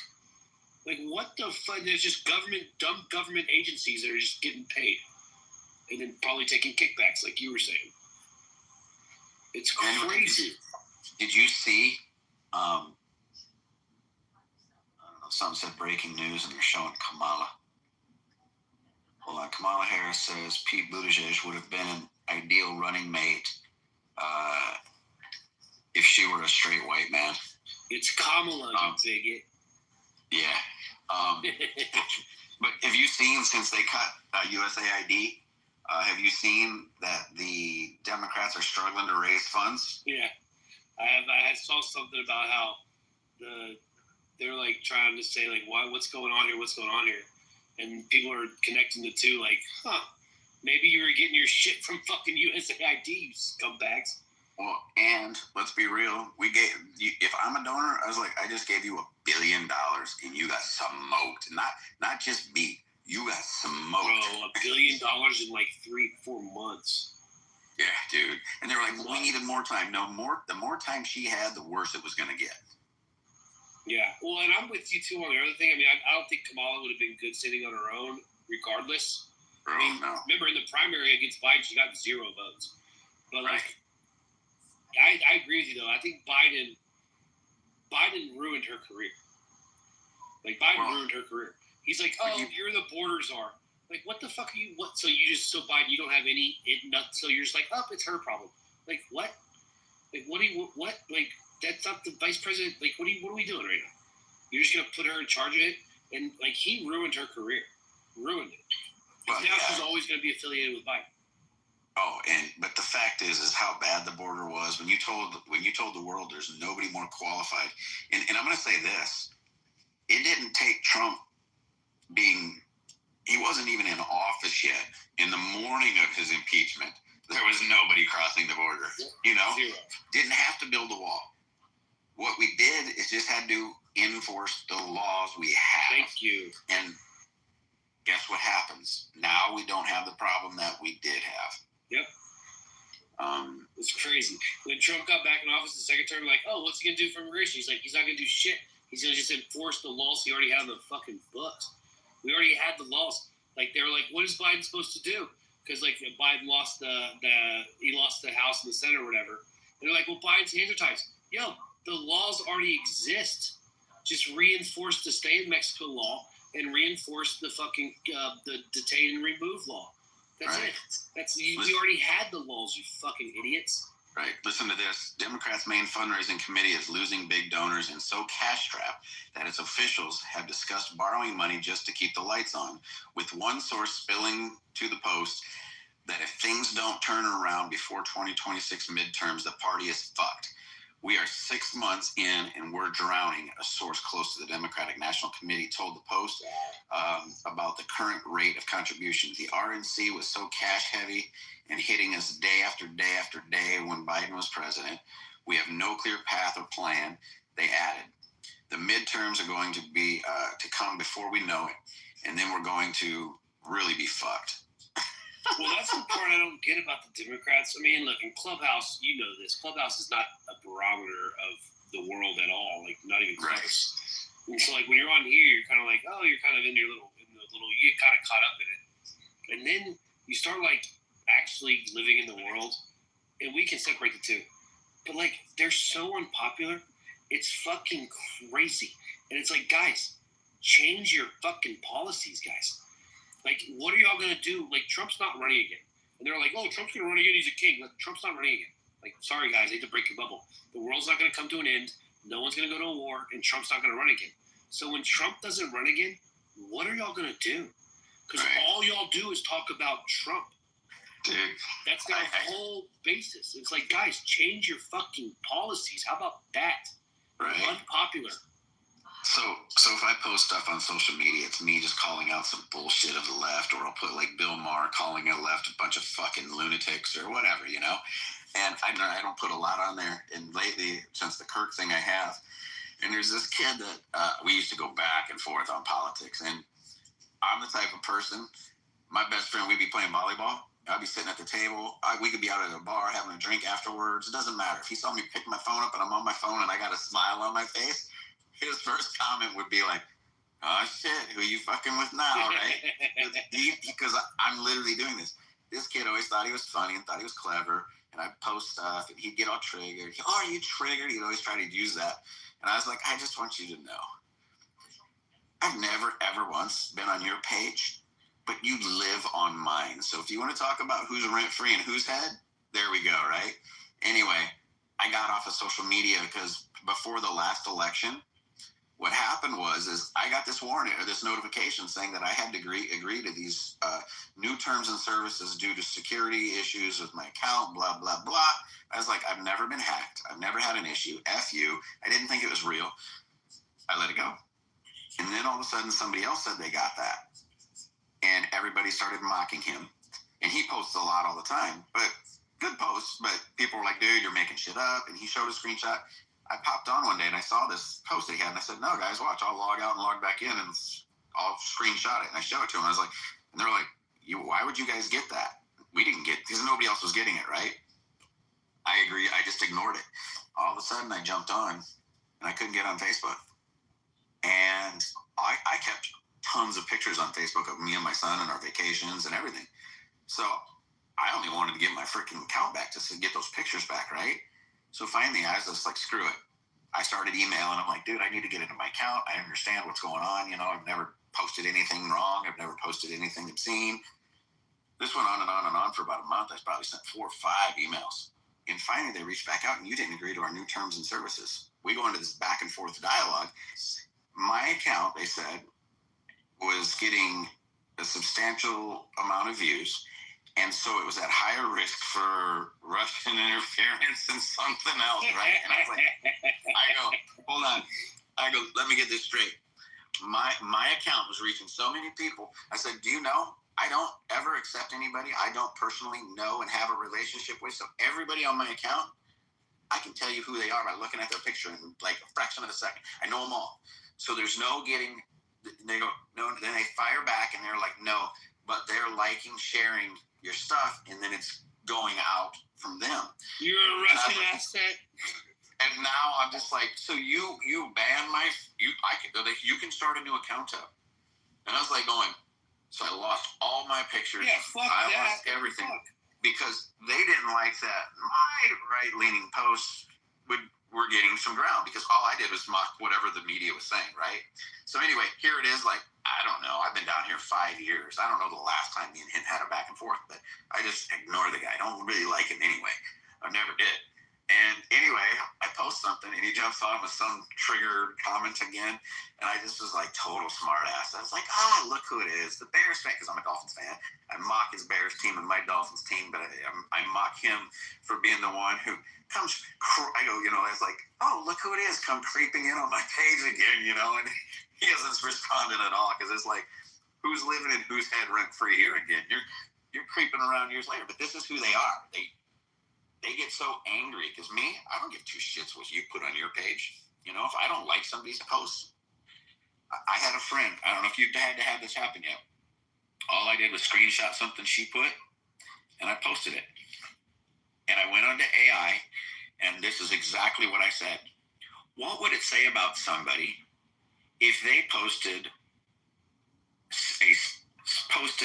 Like, what the fuck? There's just dumb government agencies that are just getting paid. And then probably taking kickbacks, like you were saying. It's crazy. Did you see, I don't know, something said breaking news, and they're showing Kamala. Hold on. Kamala Harris says Pete Buttigieg would have been an ideal running mate if she were a straight white man. It's Kamala, you bigot. Yeah. But have you seen, since they cut USAID, have you seen that the Democrats are struggling to raise funds? Yeah. I saw something about how they're like trying to say like, what's going on here? And people are connecting the two like, maybe you were getting your shit from fucking USAID, you scumbags. Well, and let's be real, if I'm a donor, I was like, I just gave you $1 billion and you got smoked. Not just me. You got smoked. Bro, $1 billion in like 3-4 months. Yeah, dude. And they were like, we needed more time. No, the more time she had, the worse it was going to get. Yeah. Well, and I'm with you too on the other thing. I mean, I don't think Kamala would have been good sitting on her own, regardless. Bro, I mean, no. Remember in the primary against Biden, she got 0 votes. But like, I agree with you though. I think Biden ruined her career. Like ruined her career. He's like, you're the border czar. Like, what the fuck are you? What? So Biden, you don't have any nuts. So you're just like, it's her problem. Like what? Like what? Like that's not the vice president. Like what are we doing right now? You're just gonna put her in charge of it, and like he ruined her career, ruined it. But now she's always gonna be affiliated with Biden. Oh, but the fact is how bad the border was when you told the world there's nobody more qualified. And I'm going to say this: it didn't take Trump he wasn't even in office yet. In the morning of his impeachment, there was nobody crossing the border. You know, 0. Didn't have to build a wall. What we did is just had to enforce the laws we have. Thank you. And guess what happens? Now we don't have the problem that we did have. Yep. It's crazy. When Trump got back in office the second term, like, what's he going to do for immigration? He's like, he's not going to do shit. He's going to just enforce the laws he already had on the fucking books. We already had the laws. Like, they were like, what is Biden supposed to do? Because, like, Biden lost he lost the House and the Senate or whatever. And they're like, well, Biden's hands are tied. Yo, the laws already exist. Just reinforce the stay in Mexico law and reinforce the fucking the detain and remove law. That's it. We already had the laws, you fucking idiots. Right. Listen to this. Democrats' main fundraising committee is losing big donors and so cash-strapped that its officials have discussed borrowing money just to keep the lights on, with one source spilling to the Post that if things don't turn around before 2026 midterms, the party is fucked. We are 6 months in and we're drowning, a source close to the Democratic National Committee told the Post about the current rate of contributions. The RNC was so cash heavy and hitting us day after day after day when Biden was president. We have no clear path or plan. They added, the midterms are going to be to come before we know it, and then we're going to really be fucked. Well, that's the part I don't get about the Democrats. I mean, look, in Clubhouse, you know this. Clubhouse is not a barometer of the world at all. Like, not even close. And so, like, when you're on here, you're kind of like, oh, you're kind of in the little, you get kind of caught up in it. And then you start, like, actually living in the world, and we can separate the two. But, like, they're so unpopular. It's fucking crazy. And it's like, guys, change your fucking policies, guys. Like, what are y'all going to do? Like, Trump's not running again. And they're like, oh, Trump's going to run again. He's a king. Like, Trump's not running again. Like, sorry, guys. I hate to break your bubble. The world's not going to come to an end. No one's going to go to a war. And Trump's not going to run again. So when Trump doesn't run again, what are y'all going to do? Because all y'all do is talk about Trump. Dude. That's their whole basis. It's like, guys, change your fucking policies. How about that? Right. Unpopular. So if I post stuff on social media, it's me just calling out some bullshit of the left, or I'll put like Bill Maher calling the left a bunch of fucking lunatics or whatever, you know? And I don't put a lot on there. And lately, since the Kirk thing, I have. And there's this kid that we used to go back and forth on politics. And I'm the type of person, my best friend, we'd be playing volleyball. I'd be sitting at the table. We could be out at a bar having a drink afterwards. It doesn't matter. If he saw me pick my phone up and I'm on my phone and I got a smile on my face, his first comment would be like, oh shit, who you fucking with now, right? Because I'm literally doing this. This kid always thought he was funny and thought he was clever, and I'd post stuff and he'd get all triggered. Oh, are you triggered? He'd always try to use that. And I was like, I just want you to know, I've never ever once been on your page, but you live on mine. So if you want to talk about who's rent-free and whose head, there we go, right? Anyway, I got off of social media because before the last election, what happened was I got this warning or this notification saying that I had to agree to these new terms and services due to security issues with my account, blah, blah, blah. I was like, I've never been hacked. I've never had an issue. F you. I didn't think it was real. I let it go. And then all of a sudden somebody else said they got that. And everybody started mocking him. And he posts a lot all the time, but good posts. But people were like, dude, you're making shit up. And he showed a screenshot. I popped on one day and I saw this post he had, and I said, no, guys, watch. I'll log out and log back in and I'll screenshot it. And I show it to him. I was like, and they're like, why would you guys get that? We didn't get, because nobody else was getting it, right? I agree. I just ignored it. All of a sudden I jumped on and I couldn't get on Facebook. And I kept tons of pictures on Facebook of me and my son and our vacations and everything. So I only wanted to get my freaking account back to get those pictures back, right? So finally, I was just like, screw it. I started emailing. I'm like, dude, I need to get into my account. I understand what's going on. You know, I've never posted anything wrong. I've never posted anything obscene. This went on and on and on for about a month. I probably sent 4 or 5 emails. And finally, they reached back out, and you didn't agree to our new terms and services. We go into this back and forth dialogue. My account, they said, was getting a substantial amount of views. And so it was at higher risk for Russian interference and something else, right? And I was like, hold on. I go, let me get this straight. My account was reaching so many people. I said, do you know, I don't ever accept anybody I don't personally know and have a relationship with. So everybody on my account, I can tell you who they are by looking at their picture in like a fraction of a second. I know them all. So there's no getting, they go, no, then they fire back and they're like, no, but they're liking, sharing your stuff, and then it's going out from them. You're a Russian asset. And now I'm just like, so you ban you can start a new account up. And I was like going, so I lost all my pictures. Yeah, I lost everything. Because they didn't like that my right-leaning posts were getting some ground, because all I did was mock whatever the media was saying, right? So anyway, here it is, like, I don't know. I've been down here 5 years. I don't know the last time me and him had a back and forth, but I just ignore the guy. I don't really like him anyway. I never did. And anyway, I post something. something, and he jumps on with some trigger comment again, and I just was like total smart ass. I was like, look who it is, the Bears fan, because I'm a Dolphins fan. I mock his Bears team and my Dolphins team, but I mock him for being the one who comes. I go, it's like, oh, look who it is, come creeping in on my page again, and he hasn't responded at all, because it's like, who's living in whose head rent free here again? You're creeping around years later, but this is who they are. They get so angry because I don't give two shits what you put on your page. If I don't like somebody's post, I had a friend. I don't know if you've had to have this happen yet. All I did was screenshot something she put, and I posted it. And I went onto AI, and this is exactly what I said. What would it say about somebody if they posted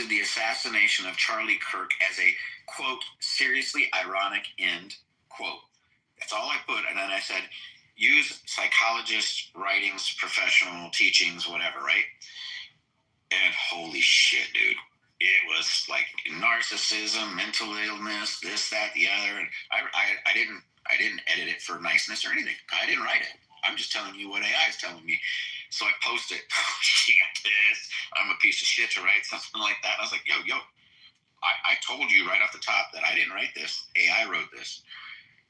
the assassination of Charlie Kirk as a, quote, seriously ironic, end quote? That's all I put. And then I said, use psychologist writings, professional teachings, whatever, right? And holy shit, dude. It was like narcissism, mental illness, this, that, the other. And I didn't edit it for niceness or anything. I didn't write it. I'm just telling you what AI is telling me. So I posted, she got pissed. I'm a piece of shit to write something like that. I was like, yo, I told you right off the top that I didn't write this. AI wrote this.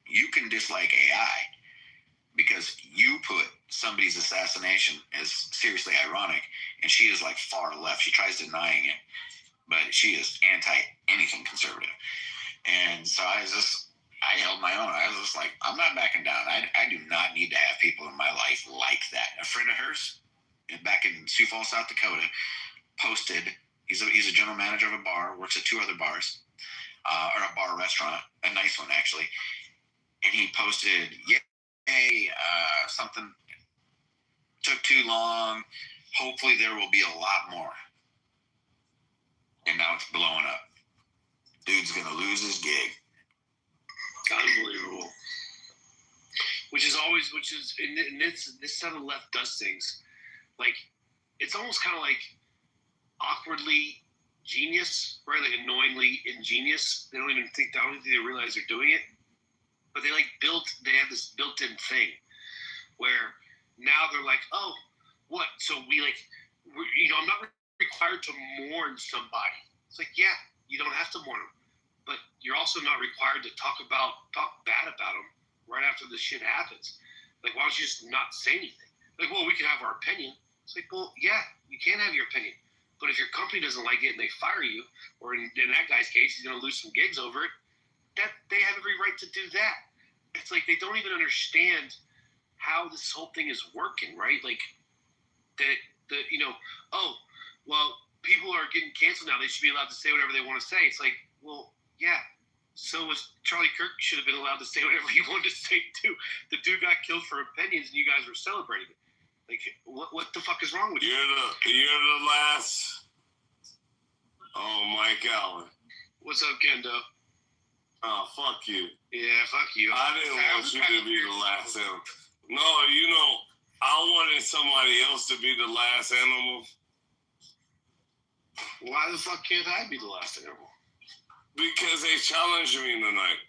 You can dislike AI because you put somebody's assassination as seriously ironic, and she is like far left. She tries denying it, but she is anti anything conservative. And so I held my own. I was just like, I'm not backing down. I do not need to have people in my life like that. A friend of hers, back in Sioux Falls, South Dakota, posted, he's a general manager of a bar, works at 2 other bars, or a bar restaurant, a nice one actually. And he posted, something took too long. Hopefully there will be a lot more. And now it's blowing up. Dude's going to lose his gig. Unbelievable. And this side of the left does things. Like, it's almost kind of like awkwardly genius, right? Like annoyingly ingenious. I don't think they realize they're doing it. But they have this built-in thing where now they're like, oh, what? So I'm not required to mourn somebody. It's like, yeah, you don't have to mourn them. But you're also not required to talk bad about them right after the shit happens. Like, why don't you just not say anything? Like, well, we can have our opinion. It's like, well, yeah, you can have your opinion. But if your company doesn't like it and they fire you, or in that guy's case, he's going to lose some gigs over it, that they have every right to do that. It's like they don't even understand how this whole thing is working, right? Like, people are getting canceled now. They should be allowed to say whatever they want to say. It's like, well, yeah. So was Charlie Kirk. Should have been allowed to say whatever he wanted to say too. The dude got killed for opinions, and you guys were celebrating it. Like, what the fuck is wrong with you? You're the last. Oh, Mike Allen. What's up, Kendo? Oh, fuck you. Yeah, fuck you. I didn't want you to be the last animal. No, I wanted somebody else to be the last animal. Why the fuck can't I be the last animal? Because they challenged me tonight.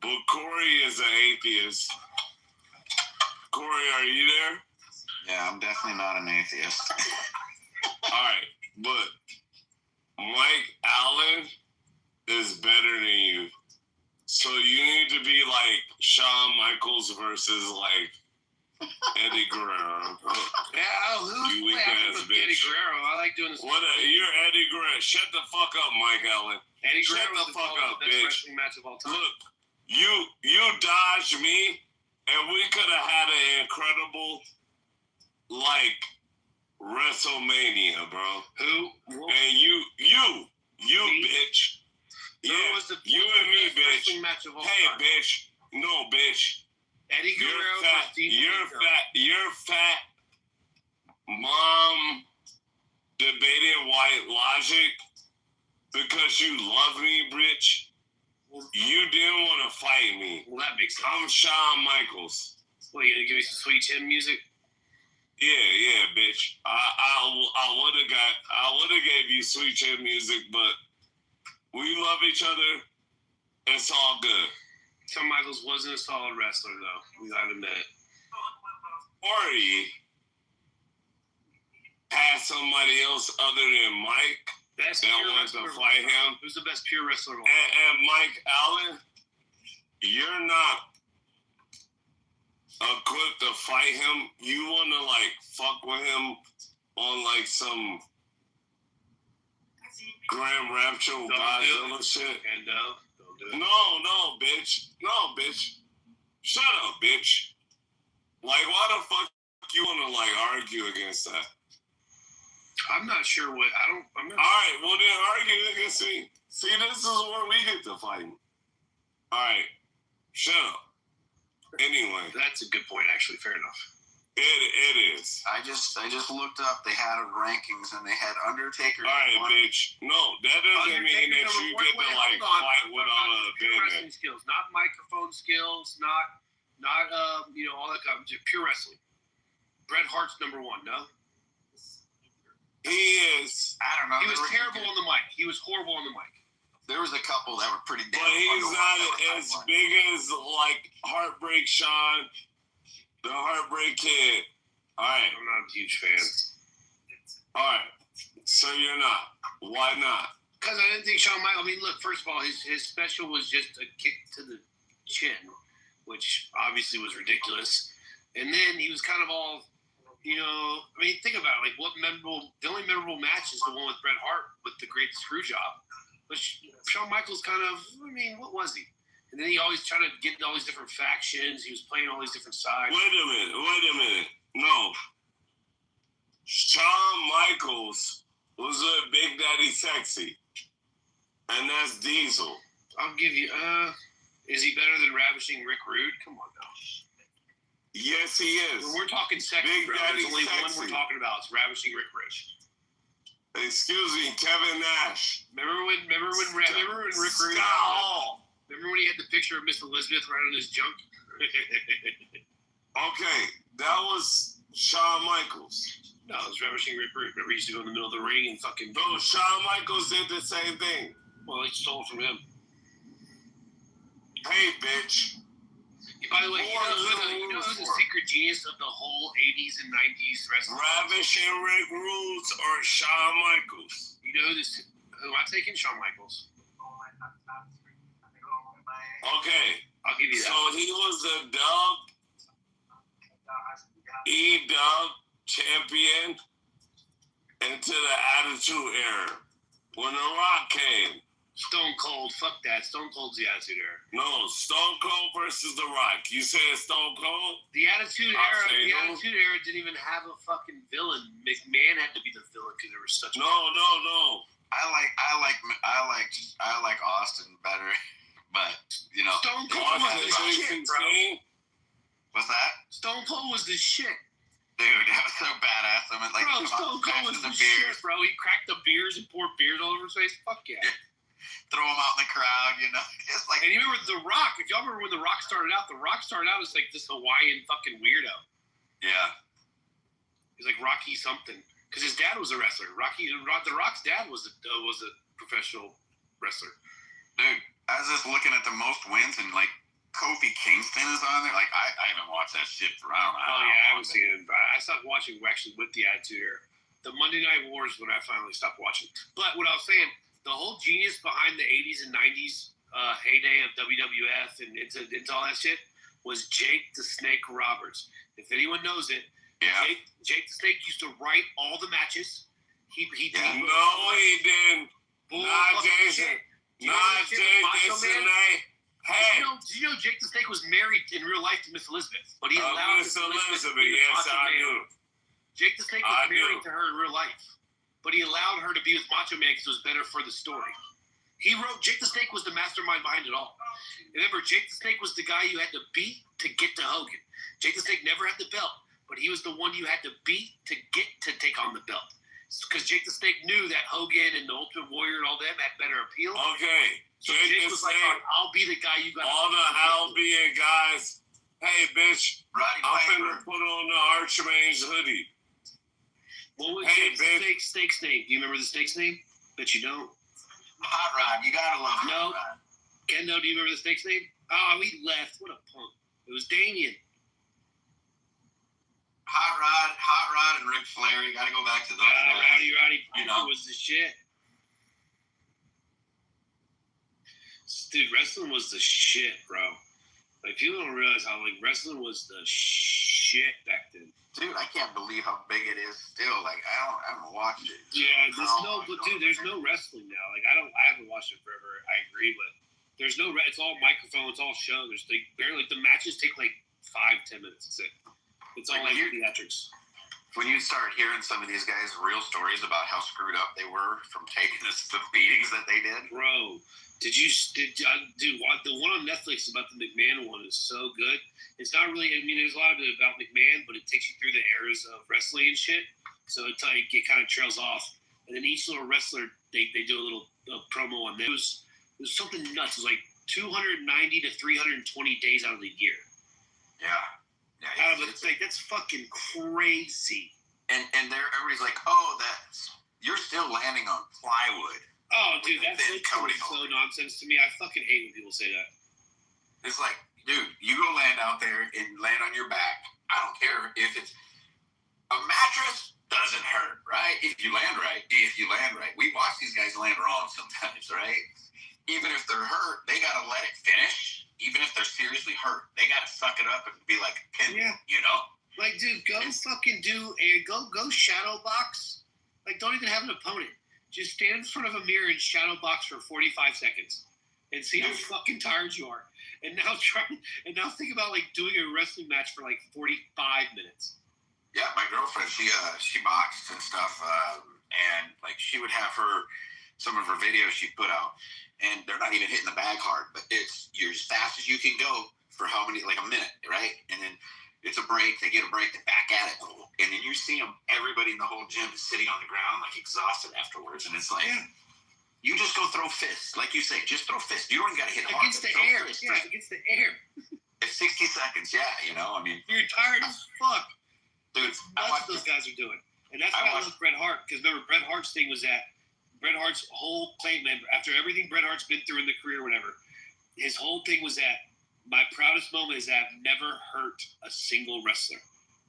But Corey is an atheist. Corey, are you there? Yeah, I'm definitely not an atheist. All right, but Mike Allen is better than you. So you need to be like Shawn Michaels versus like Eddie Guerrero. You weak ass bitch. Eddie Guerrero. I like doing this. You're Eddie Guerrero. Shut the fuck up, Mike Allen. Eddie Shut Guerrero the fuck up, best bitch. wrestling match of all time. Look, you dodged me, and we could have had an incredible, like, WrestleMania, bro. Who? And you, bitch. Yeah, you and me, bitch. Hey, bitch. No, bitch. Eddie Guerrero. You're fat. Mom debating white logic because you love me, bitch. You didn't want to fight me. Well, that makes sense. I'm Shawn Michaels. What, you gonna give me some Sweet Chin music? Yeah, bitch. I would have gave you Sweet Chin music, but we love each other. It's all good. Shawn Michaels wasn't a solid wrestler, though. We gotta admit it. Corey had somebody else other than Mike that wanted to fight him. Who's the best pure wrestler? And Mike Allen, you're not equipped to fight him. You want to like fuck with him on like some Grand Rapture Godzilla shit. And don't do it. No, bitch. No, bitch. Shut up, bitch. Like, why the fuck you want to like argue against that? I'm not sure what I'm not. All right, well then argue against me. See, this is where we get to fighting. All right, shut up. Anyway, that's a good point. Actually, fair enough. It is. I just looked up. They had rankings and they had Undertaker. All right, bitch. No, that doesn't mean that you get to like fight with all of the wrestling skills, not microphone skills, not all that kind of pure wrestling. Bret Hart's number one. No. He is. I don't know. He was terrible on the mic. He was horrible on the mic. There was a couple that were pretty damn. But he's not as big as like Heartbreak Sean, the Heartbreak Kid. All right. I'm not a huge fan. All right. So you're not. Why not? Because I didn't think Shawn Michaels. I mean, look. First of all, his special was just a kick to the chin, which obviously was ridiculous. And then he was kind of all. I mean, think about it. Like, the only memorable match is the one with Bret Hart with the great screw job. But Shawn Michaels kind of, what was he? And then he always tried to get into all these different factions. He was playing all these different sides. Wait a minute. No. Shawn Michaels was a Big Daddy Sexy. And that's Diesel. I'll give you, is he better than Ravishing Rick Rude? Come on now. Yes, he is. We're talking sexy, Big bro. Daddy There's only Sexy. one we're talking about. It's Ravishing Rick Rude. Excuse me, Kevin Nash. Remember when Rick Rude? Remember when he had the picture of Miss Elizabeth right on his junk? Okay, that was Shawn Michaels. No, it was Ravishing Rick Rude. Remember he used to go in the middle of the ring and fucking. No, Shawn Michaels did the same thing. Well, he stole from him. Hey, bitch. By the way, you know who's the secret genius of the whole 80s and 90s wrestling? Ravishing Rick Rude or Shawn Michaels? You know who I'm taking? Shawn Michaels. Okay. I'll give you that. So he was the E-Dub champion into the Attitude Era. When The Rock came. Stone Cold, fuck that. Stone Cold's the Attitude Era. No, Stone Cold versus The Rock. You said Stone Cold? The Attitude Era didn't even have a fucking villain. McMahon had to be the villain because there was such. No. I like Austin better, but Stone Cold was the shit, bro. What's that? Stone Cold was the shit. Dude, that was so badass. I mean, Bro, Stone Cold was the shit, bro. He cracked the beers and poured beers all over his face. Fuck yeah. Throw him out in the crowd, It's like. And you remember The Rock? If y'all remember when The Rock started out, as like this Hawaiian fucking weirdo. Yeah. He's like Rocky something, because his dad was a wrestler. The Rock's dad was a professional wrestler. Dude, I was just looking at the most wins and like Kofi Kingston is on there. Like I haven't watched that shit for I don't know. Oh yeah, I haven't seen it. I stopped watching actually with the Attitude Era. The Monday Night Wars when I finally stopped watching. But what I was saying. The whole genius behind the 80s and 90s heyday of WWF and into all that shit was Jake the Snake Roberts. If anyone knows it, yeah. Jake the Snake used to write all the matches. He did. No, he didn't. Not Jason. Not Jake the Snake. Hey. Do you know Jake the Snake was married in real life to Miss Elizabeth? But he allowed Miss Elizabeth. Yes, I do. Jake the Snake was married to her in real life. But he allowed her to be with Macho Man because it was better for the story. Jake the Snake was the mastermind behind it all. Remember, Jake the Snake was the guy you had to beat to get to Hogan. Jake the Snake never had the belt, but he was the one you had to beat to get to take on the belt. Because Jake the Snake knew that Hogan and the Ultimate Warrior and all them had better appeal. Okay. So Jake was like, I'll be the guy you got. All the Albion guys, hey, bitch, I'm finna put on the Archmage hoodie. What was Jake's snake's name? Do you remember the snake's name? Bet you don't. Hot Rod. You gotta love Hot Rod. Kendo, do you remember the snake's name? Oh, he left. What a punk. It was Damien. Ric Flair. You got to go back to those. Roddy Piper You know? was the shit. Dude, wrestling was the shit, bro. Like, people don't realize how, like, wrestling was the shit back then. Dude, I can't believe how big it is still. Like, I haven't watched it. Yeah, there's no wrestling now. Like, I haven't watched it forever. I agree, but there's no, it's all microphone, it's all show. There's like barely, the matches take like 5-10 minutes. That's it. It's all like theatrics. When you start hearing some of these guys' real stories about how screwed up they were from taking the beatings that they did. Bro, dude, the one on Netflix about the McMahon one is so good. It's not really, I mean, there's a lot of it about McMahon, but it takes you through the eras of wrestling and shit. So it kind of trails off. And then each little wrestler, they do a little promo on them. It was something nuts. It was like 290 to 320 days out of the year. Yeah. It's like, that's fucking crazy. And everybody's like, oh, you're still landing on plywood. Oh, dude, that's so nonsense to me. I fucking hate when people say that. It's like, dude, you go land out there and land on your back. I don't care if it's a mattress doesn't hurt, right? If you land right. We watch these guys land wrong sometimes, right? Even if they're hurt, they gotta let it finish. Even if they're seriously hurt, they gotta suck it up and be like a pin, you know? Like, dude, go shadow box. Like, don't even have an opponent. Just stand in front of a mirror and shadow box for 45 seconds and see how fucking tired you are. And now think about like doing a wrestling match for like 45 minutes. Yeah, my girlfriend, she boxed and stuff, and like she would have some of her videos she put out, and they're not even hitting the bag hard, but you're as fast as you can go for how many, like a minute, right? And then it's a break, they get a break, they're back at it, and then you see them, everybody in the whole gym is sitting on the ground like exhausted afterwards, and it's like, you just go throw fists, like you say, just throw fists. You don't even got to hit hard. Against the air, against the air. It's 60 seconds, I mean. You're tired as fuck. Dude, that's what those guys are doing. And that's why I love Bret Hart, because remember, Bret Hart's thing was that Bret Hart's whole claim, after everything Bret Hart's been through in the career or whatever, his whole thing was that my proudest moment is that I've never hurt a single wrestler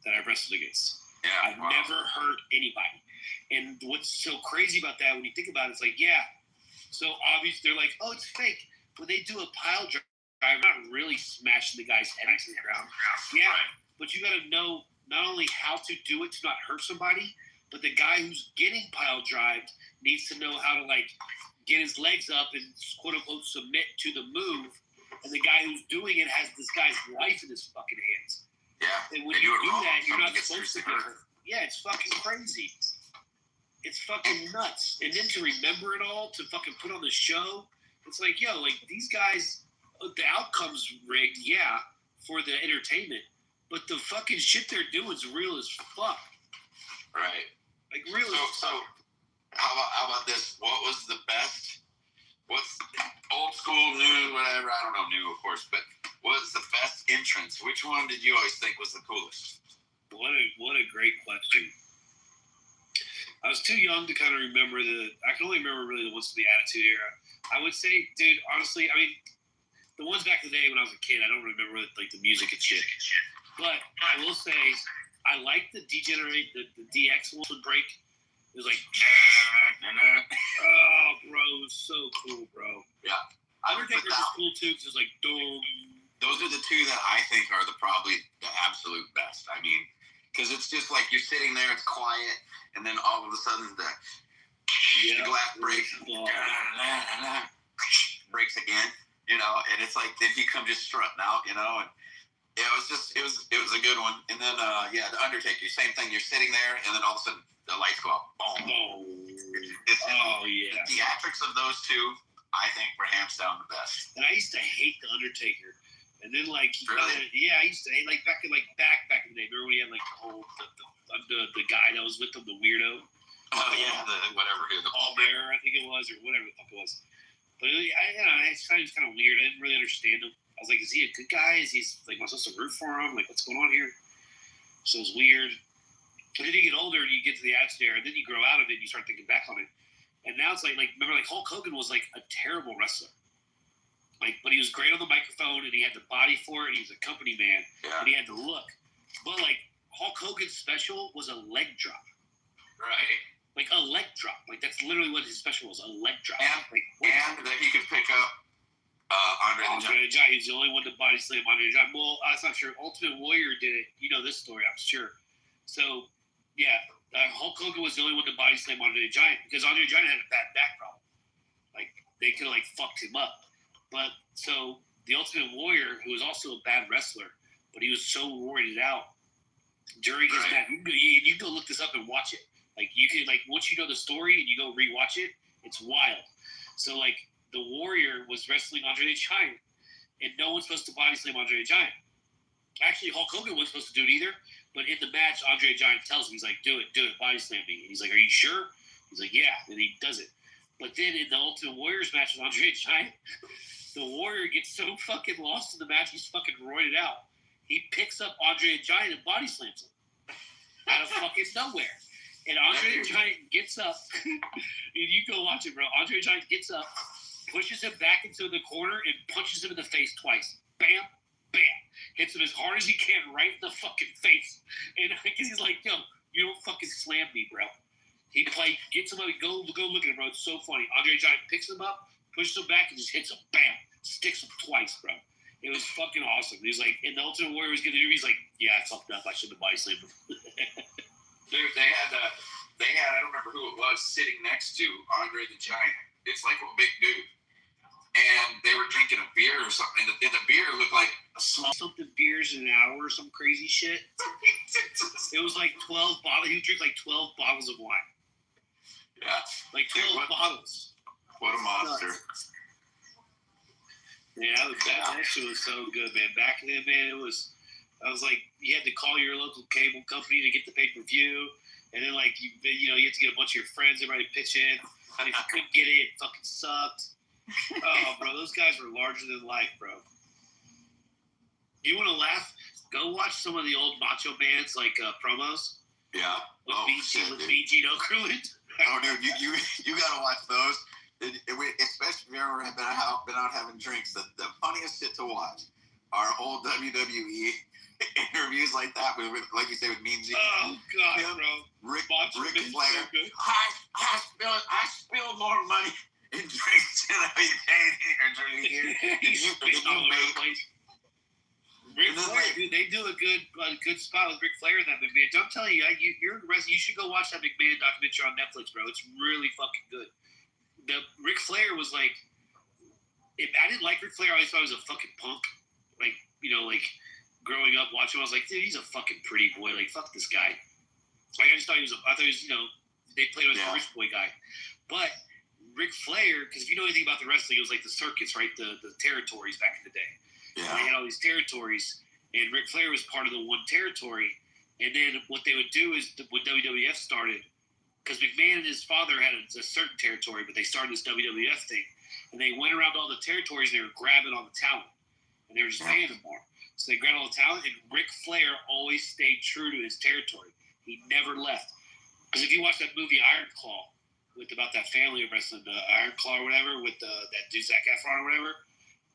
that I've wrestled against. Yeah, I've never hurt anybody. And what's so crazy about that, when you think about it, it's like, so obvious, they're like, oh, it's fake. When they do a pile drive, not really smashing the guy's head into the ground. Yeah, but you got to know not only how to do it to not hurt somebody, but the guy who's getting pile drived needs to know how to like get his legs up and quote unquote submit to the move. And the guy who's doing it has this guy's life in his fucking hands. Yeah. And when you do that, you're not supposed to get hurt. Yeah, it's fucking crazy. It's fucking nuts. And then to remember it all, to fucking put on the show, it's like, yo, like these guys, the outcome's rigged, for the entertainment. But the fucking shit they're doing is real as fuck. Right. Like real as fuck. So how about this? What was the best? What's old school, new, whatever? I don't know, new of course, but what was the best entrance? Which one did you always think was the coolest? What a great question. I was too young to kind of remember I can only remember really the ones from the Attitude Era. I would say, dude, honestly, I mean, the ones back in the day when I was a kid, I don't remember like the music and shit. But I will say, I like the DX one would break. It was like, oh, bro, it was so cool, bro. Yeah. Undertaker's was cool too, because it was like, boom. Those are the two that I think are probably the absolute best. I mean, because it's just like you're sitting there, it's quiet, and then all of a sudden the glass breaks, breaks again, and it's like then he comes just strutting out, and it was a good one. And then the Undertaker, same thing. You're sitting there, and then all of a sudden the lights go out, boom. The theatrics of those two, I think, were hands down the best. And I used to hate the Undertaker. And then, like, really? I used to hate, like, back in the day. Remember when he had, like, the whole, the guy that was with him, the weirdo? Oh, yeah, the Paul Bearer, I think it was, or whatever the fuck it was. But, I was kind of weird. I didn't really understand him. I was like, is he a good guy? Is he, like, am I supposed to root for him? Like, what's going on here? So it was weird. And then you get older, and you get to the Attitude Era, and then you grow out of it, and you start thinking back on it. And now it's like remember, like, Hulk Hogan was, like, a terrible wrestler. Like, but he was great on the microphone, and he had the body for it, and he was a company man, and he had the look. But, like, Hulk Hogan's special was a leg drop. Right. Like a leg drop. Like that's literally what his special was, a leg drop. And that he could pick up Andre the Giant. He's the only one to body slam Andre the Giant. Well, that's not sure. Ultimate Warrior did it. You know this story, I'm sure. So, yeah, Hulk Hogan was the only one to body slam Andre the Giant because Andre the Giant had a bad back problem. Like, they could have, like, fucked him up. But, so, the Ultimate Warrior, who was also a bad wrestler, but he was so worried out during his match. You go look this up and watch it. Like, you can, like, once you know the story and you go rewatch it, it's wild. So, like, the Warrior was wrestling Andre the Giant, and no one's supposed to body slam Andre the Giant. Actually, Hulk Hogan wasn't supposed to do it either, but in the match, Andre the Giant tells him, he's like, do it, body slam me. And he's like, are you sure? He's like, yeah, and he does it. But then in the Ultimate Warriors match with Andre the Giant, the Warrior gets so fucking lost in the match, he's fucking roided out. He picks up Andre the Giant and body slams him out of fucking nowhere. And Andre the Giant gets up, and you go watch it, bro. Andre the Giant gets up, pushes him back into the corner, and punches him in the face twice. Bam, bam. Hits him as hard as he can right in the fucking face. And he's like, yo, you don't fucking slam me, bro. He gets him up, go look at it, bro. It's so funny. Andre the Giant picks him up, pushes him back, and just hits him. Bam. Sticks him twice, bro. It was fucking awesome. He's like, and the Ultimate Warrior was getting the interview. He's like, yeah, I fucked up. I shouldn't have body slammed him. Dude, they had I don't remember who it was sitting next to Andre the Giant. It's like a big dude, and they were drinking a beer or something. And the beer looked like a small something beers in an hour or some crazy shit. It was like 12 bottles. He would drink like 12 bottles of wine. Yeah, like 12 bottles. What a monster! Yeah, that shit was so good, man. Back then, man, I was like, you had to call your local cable company to get the pay-per-view, and then like you have to get a bunch of your friends, everybody pitch in, and if you couldn't get it, it fucking sucked. Oh, bro, those guys were larger than life, bro. You want to laugh? Go watch some of the old Macho Bands like promos. Yeah. With BG Okerlund. Oh, dude, you gotta watch those. Especially if you've ever been out having drinks. The funniest shit to watch are old WWE interviews like that, like you say, with Mean Gene. Oh God, bro! Ric Flair. I spilled more money in drinks than I paid here. He's spitting all over the place. Ric Flair, dude, they do a good spot with Ric Flair in that McMahon. Don't tell you, you're you should go watch that McMahon documentary on Netflix, bro. It's really fucking good. The Ric Flair was like, I didn't like Ric Flair. I always thought he was a fucking punk. Like, like growing up watching him, I was like, dude, he's a fucking pretty boy. Like, fuck this guy. Like, I thought he was, they played him as a rich boy guy. But Ric Flair, because if you know anything about the wrestling, it was like the circuits, right? The territories back in the day. Yeah. And they had all these territories, and Ric Flair was part of the one territory. And then what they would do is, when WWF started, because McMahon and his father had a certain territory, but they started this WWF thing, and they went around to all the territories, and they were grabbing all the talent, and they were just paying them more. So they grabbed all the talent, and Ric Flair always stayed true to his territory. He never left. Because if you watch that movie Iron Claw, about that family of wrestling, the Iron Claw or whatever, with that dude Zac Efron or whatever,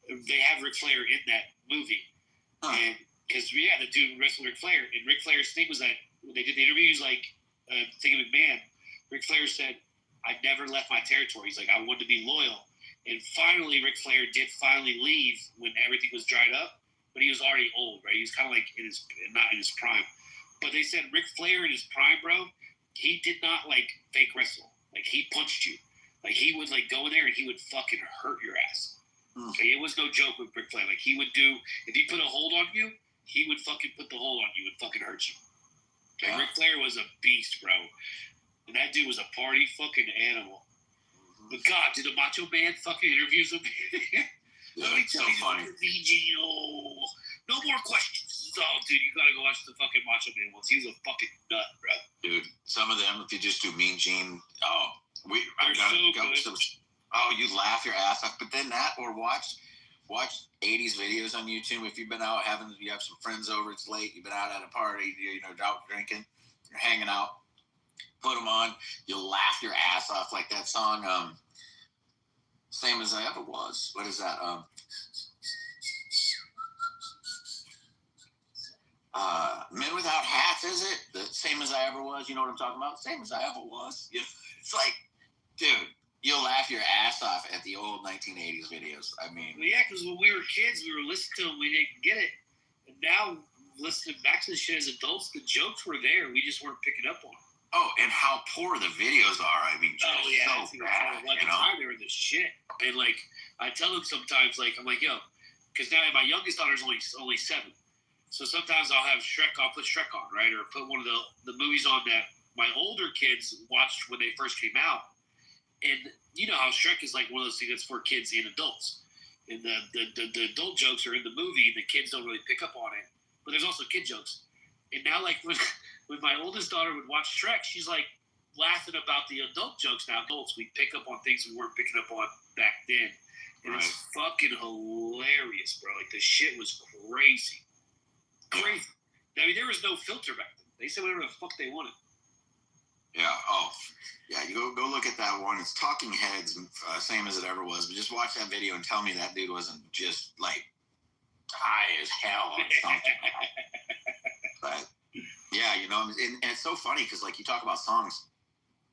they have Ric Flair in that movie. And because the dude wrestled Ric Flair, and Ric Flair's thing was that when they did the interviews, like thing of McMahon, Ric Flair said, I never left my territory. He's like, I wanted to be loyal. And finally, Ric Flair did finally leave when everything was dried up, but he was already old, right? He was kind of like not in his prime. But they said Ric Flair in his prime, bro, he did not like fake wrestle. Like, he punched you. Like, he would like go in there and he would fucking hurt your ass. Okay, it was no joke with Ric Flair. Like, he would do, if he put a hold on you, he would fucking put the hold on you and fucking hurt you. Okay, Ric Flair was a beast, bro. And that dude was a party fucking animal. But God, did the Macho Man fucking interviews with me? Let me tell you, VG, no more questions. Oh, dude, you gotta go watch the fucking Macho Man ones. He was a fucking nut, bro. Dude, some of them, if you just do Mean Gene, you laugh your ass off. But then that, or watch 80s videos on YouTube. If you've been out you have some friends over, it's late, you've been out at a party, out drinking, you're hanging out. Put them on, you'll laugh your ass off, like that song, Same As I Ever Was. What is that? Men Without Hats math is it? The same as I ever was. You know what I'm talking about? Same as I ever was. It's like, dude, you'll laugh your ass off at the old 1980s videos. I mean, well, yeah, because when we were kids, we were listening to them, we didn't get it, and now listening back to the shit as adults, the jokes were there, we just weren't picking up on them. Oh, and how poor the videos are. I mean, oh yeah, so bad. At the time they were the shit, and like I tell them sometimes, like I'm like, yo, because now my youngest daughter's only 7, so sometimes I'll put Shrek on, right, or put one of the movies on that my older kids watched when they first came out, and you know how Shrek is like one of those things that's for kids and adults, and the adult jokes are in the movie, the kids don't really pick up on it, but there's also kid jokes, and now like when my oldest daughter would watch Shrek, she's like laughing about the adult jokes now. Adults, we pick up on things we weren't picking up on back then. And It's fucking hilarious, bro. Like, the shit was crazy. Crazy. I mean, there was no filter back then. They said whatever the fuck they wanted. Yeah. Oh, yeah. You go look at that one. It's Talking Heads, same as it ever was. But just watch that video and tell me that dude wasn't just like high as hell on something. But yeah, you know, and it's so funny because like you talk about songs,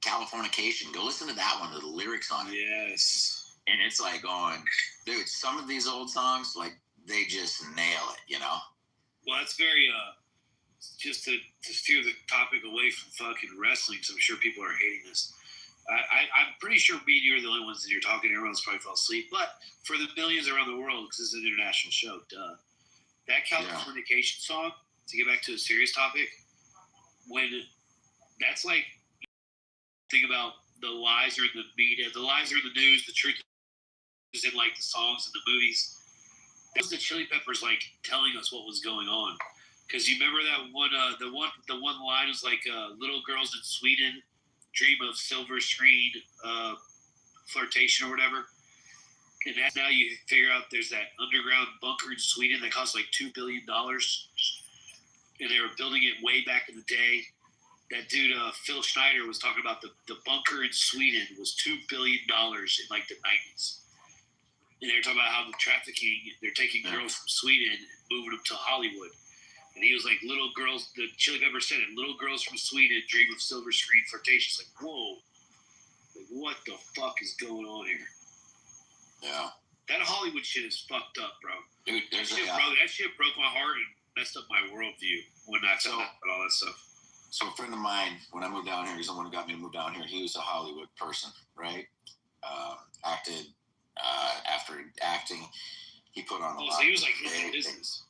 Californication. Go listen to that one. The lyrics on it. Yes. And it's like going, dude. Some of these old songs, like they just nail it. You know. Well, that's very just to steer the topic away from fucking wrestling, because I'm sure people are hating this. I'm pretty sure me and you are the only ones that you're talking. Everyone's probably fell asleep. But for the millions around the world, because this is an international show, that Californication song, to get back to a serious topic, when that's like, think about the lies are in the media, the lies are in the news, the truth is in like the songs and the movies. That was the Chili Peppers like telling us what was going on. Because you remember that one, the one line was like, little girls in Sweden dream of silver screen flirtation or whatever. And that's now you figure out there's that underground bunker in Sweden that costs like $2 billion. And they were building it way back in the day. That dude, Phil Schneider, was talking about the bunker in Sweden was $2 billion in like the 90s. And they were talking about how the trafficking, they're taking girls from Sweden and moving them to Hollywood. And he was like, little girls, the Chili Peppers said it, little girls from Sweden dream of silver screen flirtations. Like, whoa. Like, what the fuck is going on here? Yeah. That Hollywood shit is fucked up, bro. Dude, that shit broke my heart and messed up my worldview when I saw all that stuff. So a friend of mine, when I moved down here, he's the one who got me to move down here. He was a Hollywood person, right? Acted. After acting, he put on a lot. So he was like in business.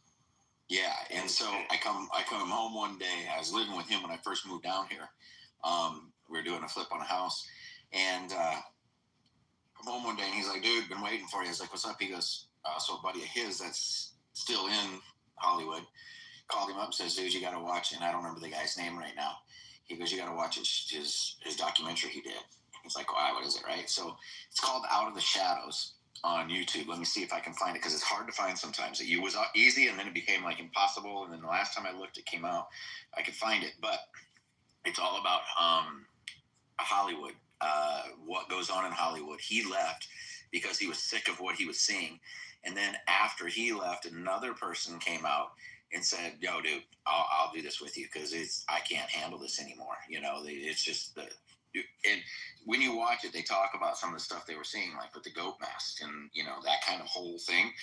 Yeah, and so I come home one day. I was living with him when I first moved down here. We were doing a flip on a house, and come home one day, and he's like, "Dude, been waiting for you." I was like, "What's up?" He goes, "So a buddy of his that's still in Hollywood called him up and says, dude, you got to watch," and I don't remember the guy's name right now. He goes, "You got to watch his documentary he did." He's like, "Wow, what is it?" Right? So it's called Out of the Shadows on YouTube. Let me see if I can find it, because it's hard to find sometimes. It was easy, and then it became like impossible. And then the last time I looked, it came out. I could find it, but it's all about Hollywood, what goes on in Hollywood. He left because he was sick of what he was seeing. And then after he left, another person came out and said, "Yo, dude, I'll do this with you, because I can't handle this anymore." You know, it's just and when you watch it, they talk about some of the stuff they were seeing, like with the goat mask and, you know, that kind of whole thing.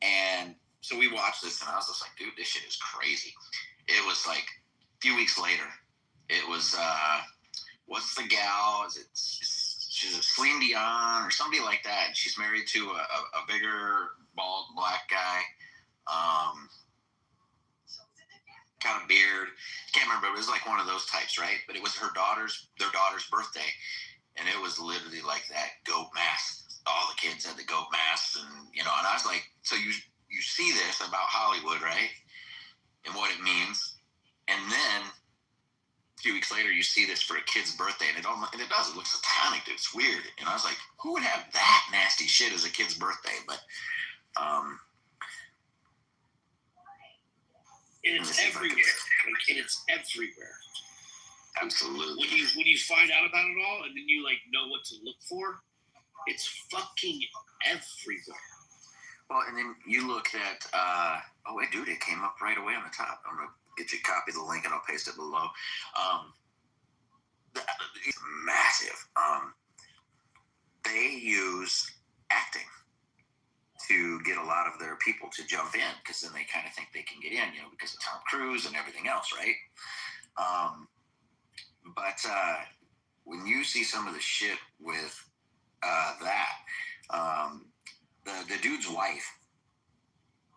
And so we watched this, and I was just like, dude, this shit is crazy. It was like a few weeks later, it was, what's the gal? She's a Celine Dion or somebody like that. And she's married to a bigger, bald, black guy. Kind of beard. Can't remember. It was like one of those types, right? But it was their daughter's birthday, and it was literally like that goat mask. All the kids had the goat masks, and you know. And I was like, so you see this about Hollywood, right? And what it means, and then a few weeks later, you see this for a kid's birthday, and it does. It looks satanic, dude. It's weird. And I was like, who would have that nasty shit as a kid's birthday? But and it's everywhere. And it's everywhere. Absolutely. When you find out about it all, and then you like know what to look for, it's fucking everywhere. Well, and then you look at Oh wait, dude, it came up right away on the top. I'm gonna get you a copy of the link and I'll paste it below. It's massive. They use acting to get a lot of their people to jump in, because then they kind of think they can get in, because of Tom Cruise and everything else, right? But when you see some of the shit with the dude's wife,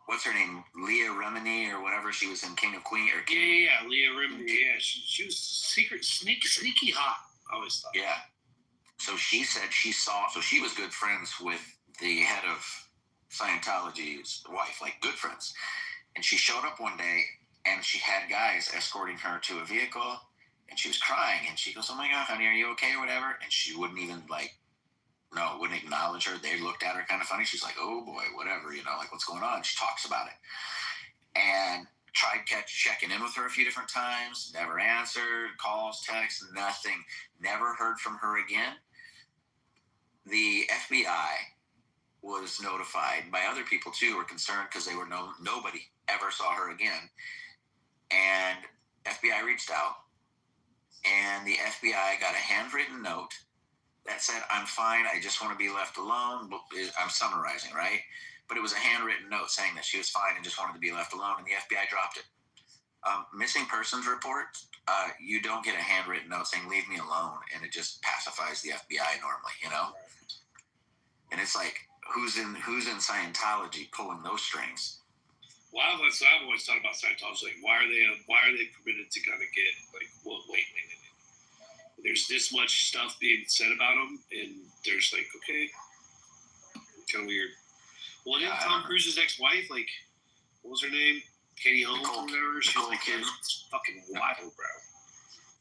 what's her name? Leah Remini or whatever. She was in King of Queens. Yeah, Leah Remini. Yeah, she was sneaky hot. I always thought. Yeah. So she said she saw. So she was good friends with the head of Scientology's wife, like good friends. And she showed up one day, and she had guys escorting her to a vehicle, and she was crying. And she goes, "Oh my God, honey, are you okay?" or whatever. And she wouldn't even wouldn't acknowledge her. They looked at her kind of funny. She's like, "Oh boy, whatever, like what's going on?" She talks about it. And tried checking in with her a few different times, never answered, calls, texts, nothing. Never heard from her again. The FBI was notified by other people too, were concerned because they were nobody ever saw her again. And FBI reached out, and the FBI got a handwritten note that said, "I'm fine, I just want to be left alone." I'm summarizing, right? But it was a handwritten note saying that she was fine and just wanted to be left alone, and the FBI dropped it. Missing persons report, you don't get a handwritten note saying, "Leave me alone," and it just pacifies the FBI normally, And it's like, who's in Scientology pulling those strings? Well, that's what I've always thought about Scientology. Like, why are they permitted to kind of get wait. There's this much stuff being said about them, and there's okay, kind of weird. Well, then Tom Cruise's ex-wife, what was her name? Katie Holmes or whatever. She was like, it's fucking wild, bro.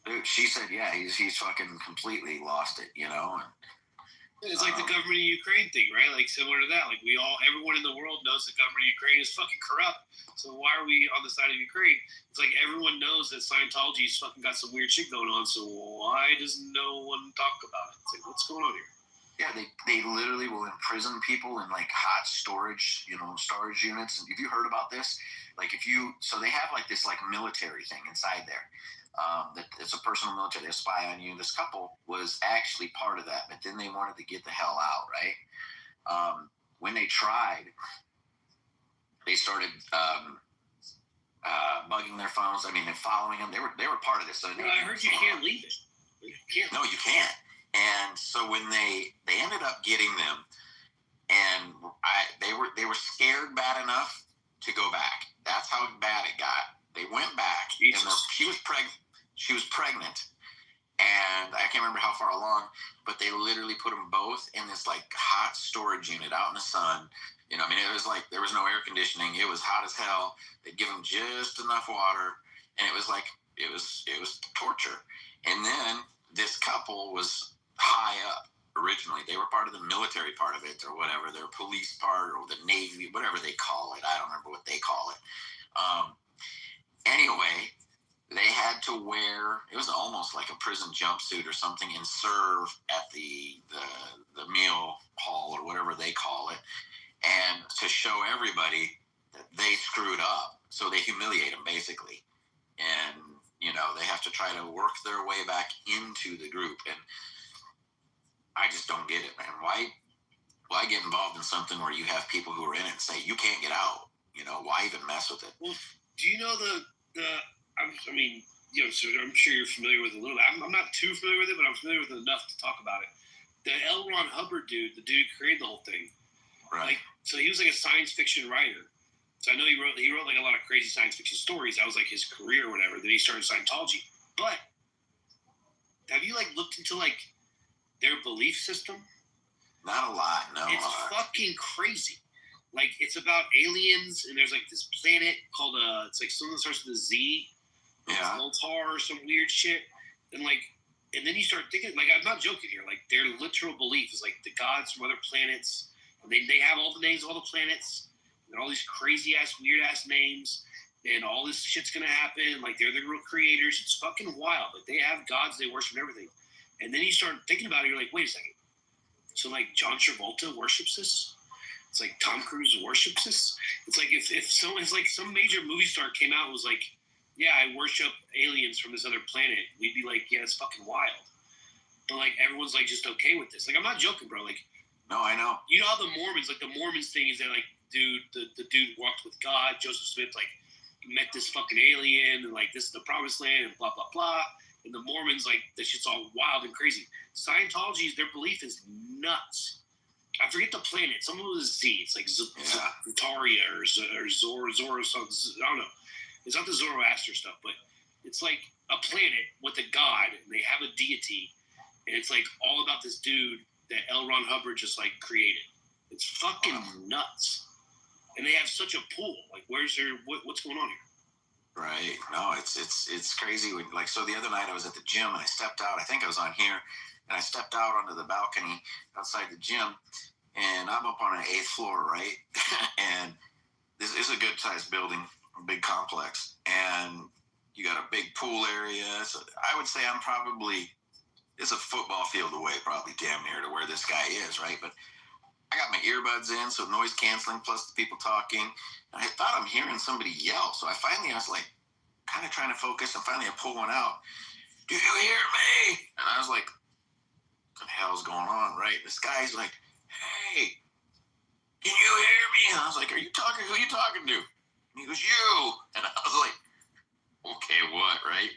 Dude, she said, yeah, he's fucking completely lost it, And it's like the government of Ukraine thing, right? Similar to that. Everyone in the world knows the government of Ukraine is fucking corrupt. So why are we on the side of Ukraine? It's like everyone knows that Scientology's fucking got some weird shit going on. So why does no one talk about it? It's like, what's going on here? Yeah, they literally will imprison people in hot storage, storage units. And have you heard about this? So they have this military thing inside there. That it's a personal military. They spy on you. This couple was actually part of that, but then they wanted to get the hell out, right? When they tried, they started bugging their phones. I mean, and following them. They were part of this. So I heard you can't leave it. No, you can't. And so when they ended up getting them, and they were scared bad enough to go back. That's how bad it got. They went back, and she was pregnant, and I can't remember how far along, but they literally put them both in this hot storage unit out in the sun. It was there was no air conditioning. It was hot as hell. They'd give them just enough water, and it was it was torture. And then this couple was high up originally. They were part of the military part of it or whatever, their police part or the Navy, whatever they call it. I don't remember what they call it. Anyway, they had to wear, it was almost like a prison jumpsuit or something, and serve at the meal hall or whatever they call it, and to show everybody that they screwed up. So they humiliate them basically, and they have to try to work their way back into the group. And I just don't get it, man. Why get involved in something where you have people who are in it and say you can't get out? Why even mess with it? Well, do you know so I'm sure you're familiar with it a little bit. I'm not too familiar with it, but I'm familiar with it enough to talk about it. The L. Ron Hubbard dude, the dude who created the whole thing. Right. So he was a science fiction writer. So I know he wrote a lot of crazy science fiction stories. That was his career or whatever. Then he started Scientology. But have you looked into their belief system? Not a lot, no. It's fucking crazy. It's about aliens, and there's this planet called it's something that starts with a Z. Yeah. Zoltar or some weird shit. And then you start thinking, I'm not joking here, their literal belief is the gods from other planets, and they have all the names of all the planets, and all these crazy ass, weird ass names, and all this shit's gonna happen, they're the real creators. It's fucking wild. They have gods they worship and everything. And then you start thinking about it, you're wait a second. So John Travolta worships this? It's like Tom Cruise worships this. It's like if someone's like some major movie star came out and was like, yeah, I worship aliens from this other planet, we'd be like, yeah, it's fucking wild. But like everyone's like just okay with this. Like I'm not joking, bro. Like no, I know. You know how the Mormons thing is that like, dude, the dude walked with God. Joseph Smith like met this fucking alien and like this is the promised land and blah blah blah. And the Mormons like this shit's all wild and crazy. Scientology, their belief is nuts. I forget the planet. Some of it was Z. It's like Zutaria or Zora something. I don't know. It's not the Zoroaster stuff, but it's like a planet with a god and they have a deity. And it's like all about this dude that L. Ron Hubbard just like created. It's fucking nuts. And they have such a pool. Like, what's going on here? Right. No, it's crazy. Like, so the other night I was at the gym and I stepped out. I think I was on here, and I stepped out onto the balcony outside the gym, and I'm up on an 8th floor, right? And this is a good sized building, a big complex, and you got a big pool area. So I would say I'm probably. It's a football field away, probably damn near to where this guy is, right? But I got my earbuds in, so noise canceling plus the people talking. And I thought I'm hearing somebody yell. So I was like, kind of trying to focus, and finally I pull one out. Do you hear me? And I was like, what the hell's going on, right? This guy's like, hey, can you hear me? And I was like, who are you talking to? And he goes, you. And I was like, okay, what, right?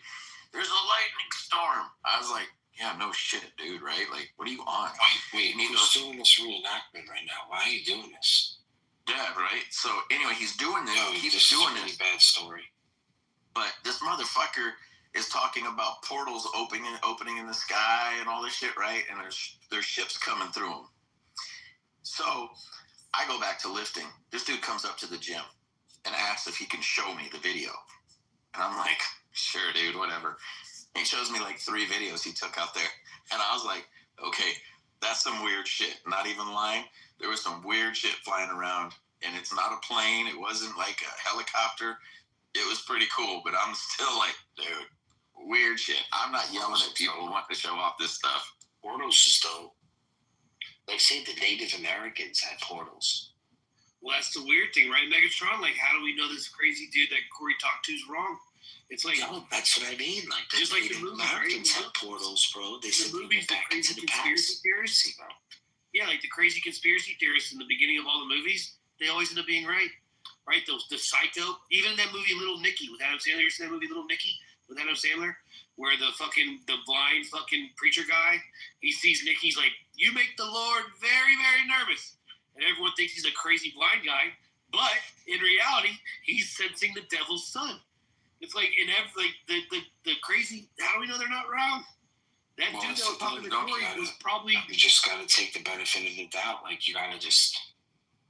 There's a lightning storm. I was like, yeah, no shit, dude, right? Like, what are you on? Wait, who's doing this reenactment right now? Why are you doing this? Yeah, right? So, anyway, he's doing this. This is a really bad story. But this motherfucker is talking about portals opening in the sky and all this shit, right? And there's ships coming through them. So, I go back to lifting. This dude comes up to the gym and asks if he can show me the video. And I'm like, sure, dude, whatever. He shows me like 3 videos he took out there. And I was like, okay, that's some weird shit. Not even lying. There was some weird shit flying around. And it's not a plane. It wasn't like a helicopter. It was pretty cool. But I'm still like, dude, weird shit. I'm not yelling at people who want to show off this stuff. Portals is dope. They say the Native Americans had portals. Well, that's the weird thing, right, Megatron? Like, how do we know this crazy dude that Corey talked to is wrong? It's like, no, that's what I mean. Like, just like the movie, Americans had portals, bro. They said we went back into the conspiracy theorists, bro. Yeah, like the crazy conspiracy theorists in the beginning of all the movies, they always end up being right. Right? The psycho, even in that movie Little Nicky with Adam Sandler. You seen that movie Little Nicky with Adam Sandler? Where the blind fucking preacher guy, he sees Nicky's like, you make the Lord very, very nervous. And everyone thinks he's a crazy blind guy, but in reality, he's sensing the devil's son. It's like the crazy. How do we know they're not wrong? That dude that was talking to Corey was probably. You just gotta take the benefit of the doubt. Like you gotta just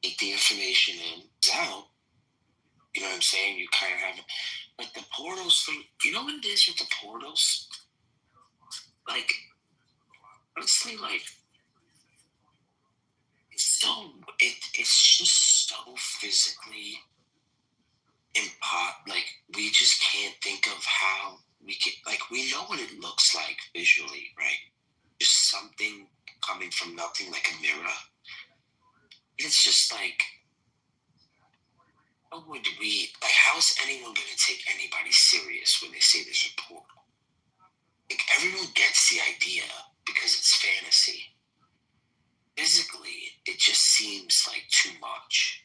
take the information in, out. You know what I'm saying? You kind of have it. But the portals thing. You know what it is with the portals? Like honestly, like it's just so physically. Like we just can't think of how we can. Like we know what it looks like visually, right? Just something coming from nothing, like a mirror. It's just like, how would we? Like, how is anyone going to take anybody serious when they say there's a portal? Like everyone gets the idea because it's fantasy. Physically, it just seems like too much.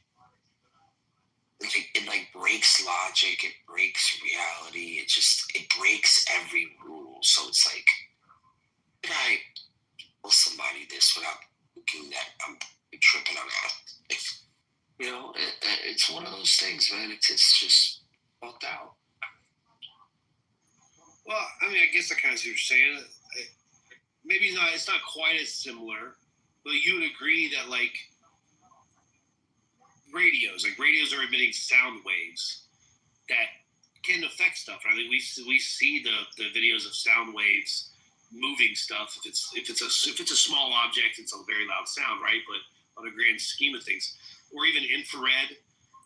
It breaks logic, it breaks reality, it breaks every rule. So it's like, can I tell somebody this without thinking that I'm tripping on that? You know, it's one of those things, man. It's just fucked out. Well, I mean, I guess I kind of see what you're saying. Maybe it's not quite as similar, but you would agree that, like, radios are emitting sound waves that can affect stuff. I mean, we see the videos of sound waves moving stuff. If it's a small object, it's a very loud sound, right? But on a grand scheme of things, or even infrared,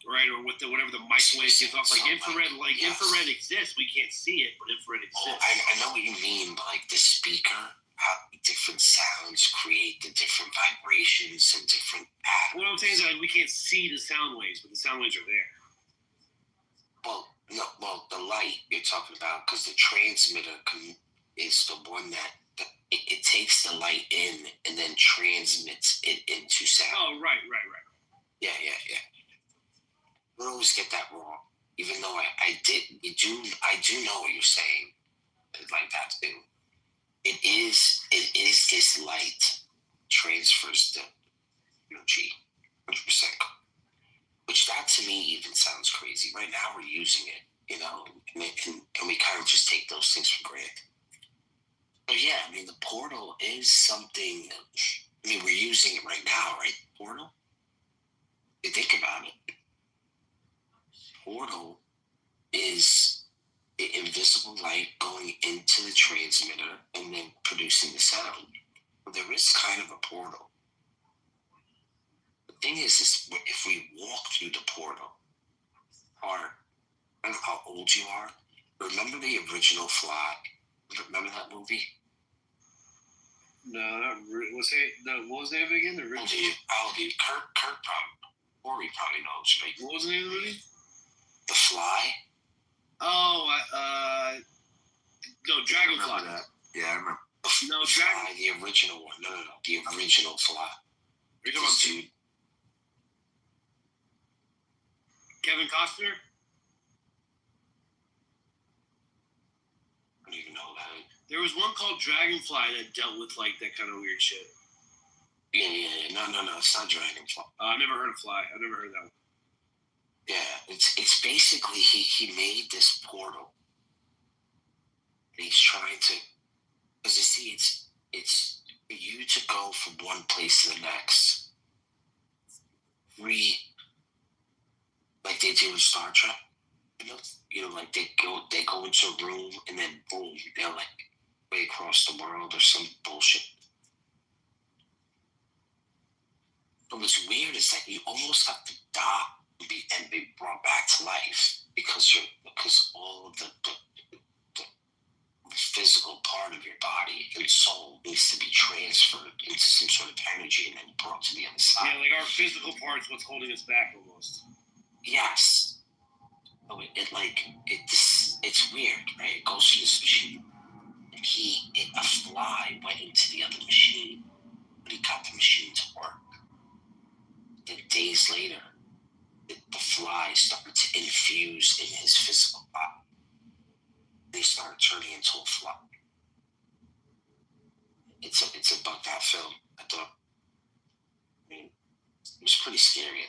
right? Or whatever the microwave gives off, like infrared. Like yes. Infrared exists. We can't see it, but infrared exists. Oh, I know what you mean. But like the speaker, how different sounds create the different vibrations and different patterns. What I'm saying is like we can't see the sound waves, but the sound waves are there. Well, no, the light you're talking about, because the transmitter is the one that it takes the light in and then transmits it into sound. Oh, right. Yeah. I always get that wrong, even though I do know what you're saying, like that too. It is this light transfers the energy, 100%. Which that to me even sounds crazy. Right now we're using it, and we kind of just take those things for granted. But yeah, I mean, the portal is something. I mean, we're using it right now, right? Portal. You think about it. Portal is the invisible light going into the transmitter and then producing the sound. Well, there is kind of a portal. The thing is if we walk through the portal, I don't know how old you are. Remember the original Fly? Remember that movie? No, not really. What was the name of it again? The original? Kurt probably knows. Right? What was the name of the movie? The Fly. Oh, no, Dragonfly. That. Yeah, I remember. No, Fly, the original one. No, the original Fly. You're talking about dude. Kevin Costner? I don't even know that. There was one called Dragonfly that dealt with like that kind of weird shit. Yeah. No, it's not Dragonfly. I never heard of Fly. I've never heard that one. Yeah, it's basically he made this portal. And he's trying to, because you see, it's for you to go from one place to the next. Like they do in Star Trek, like they go into a room and then boom, they're like way across the world or some bullshit. But what's weird is that you almost have to die and be brought back to life because all of the physical part of your body and soul needs to be transferred into some sort of energy and then brought to the other side. Yeah, like our physical part's what's holding us back almost. Yes. Oh, it's weird, right? It goes through this machine. And a fly went into the other machine, but he got the machine to work. Then days later, the fly started to infuse in his physical body. They started turning into a fly. It's about that film. I thought, it was pretty scary.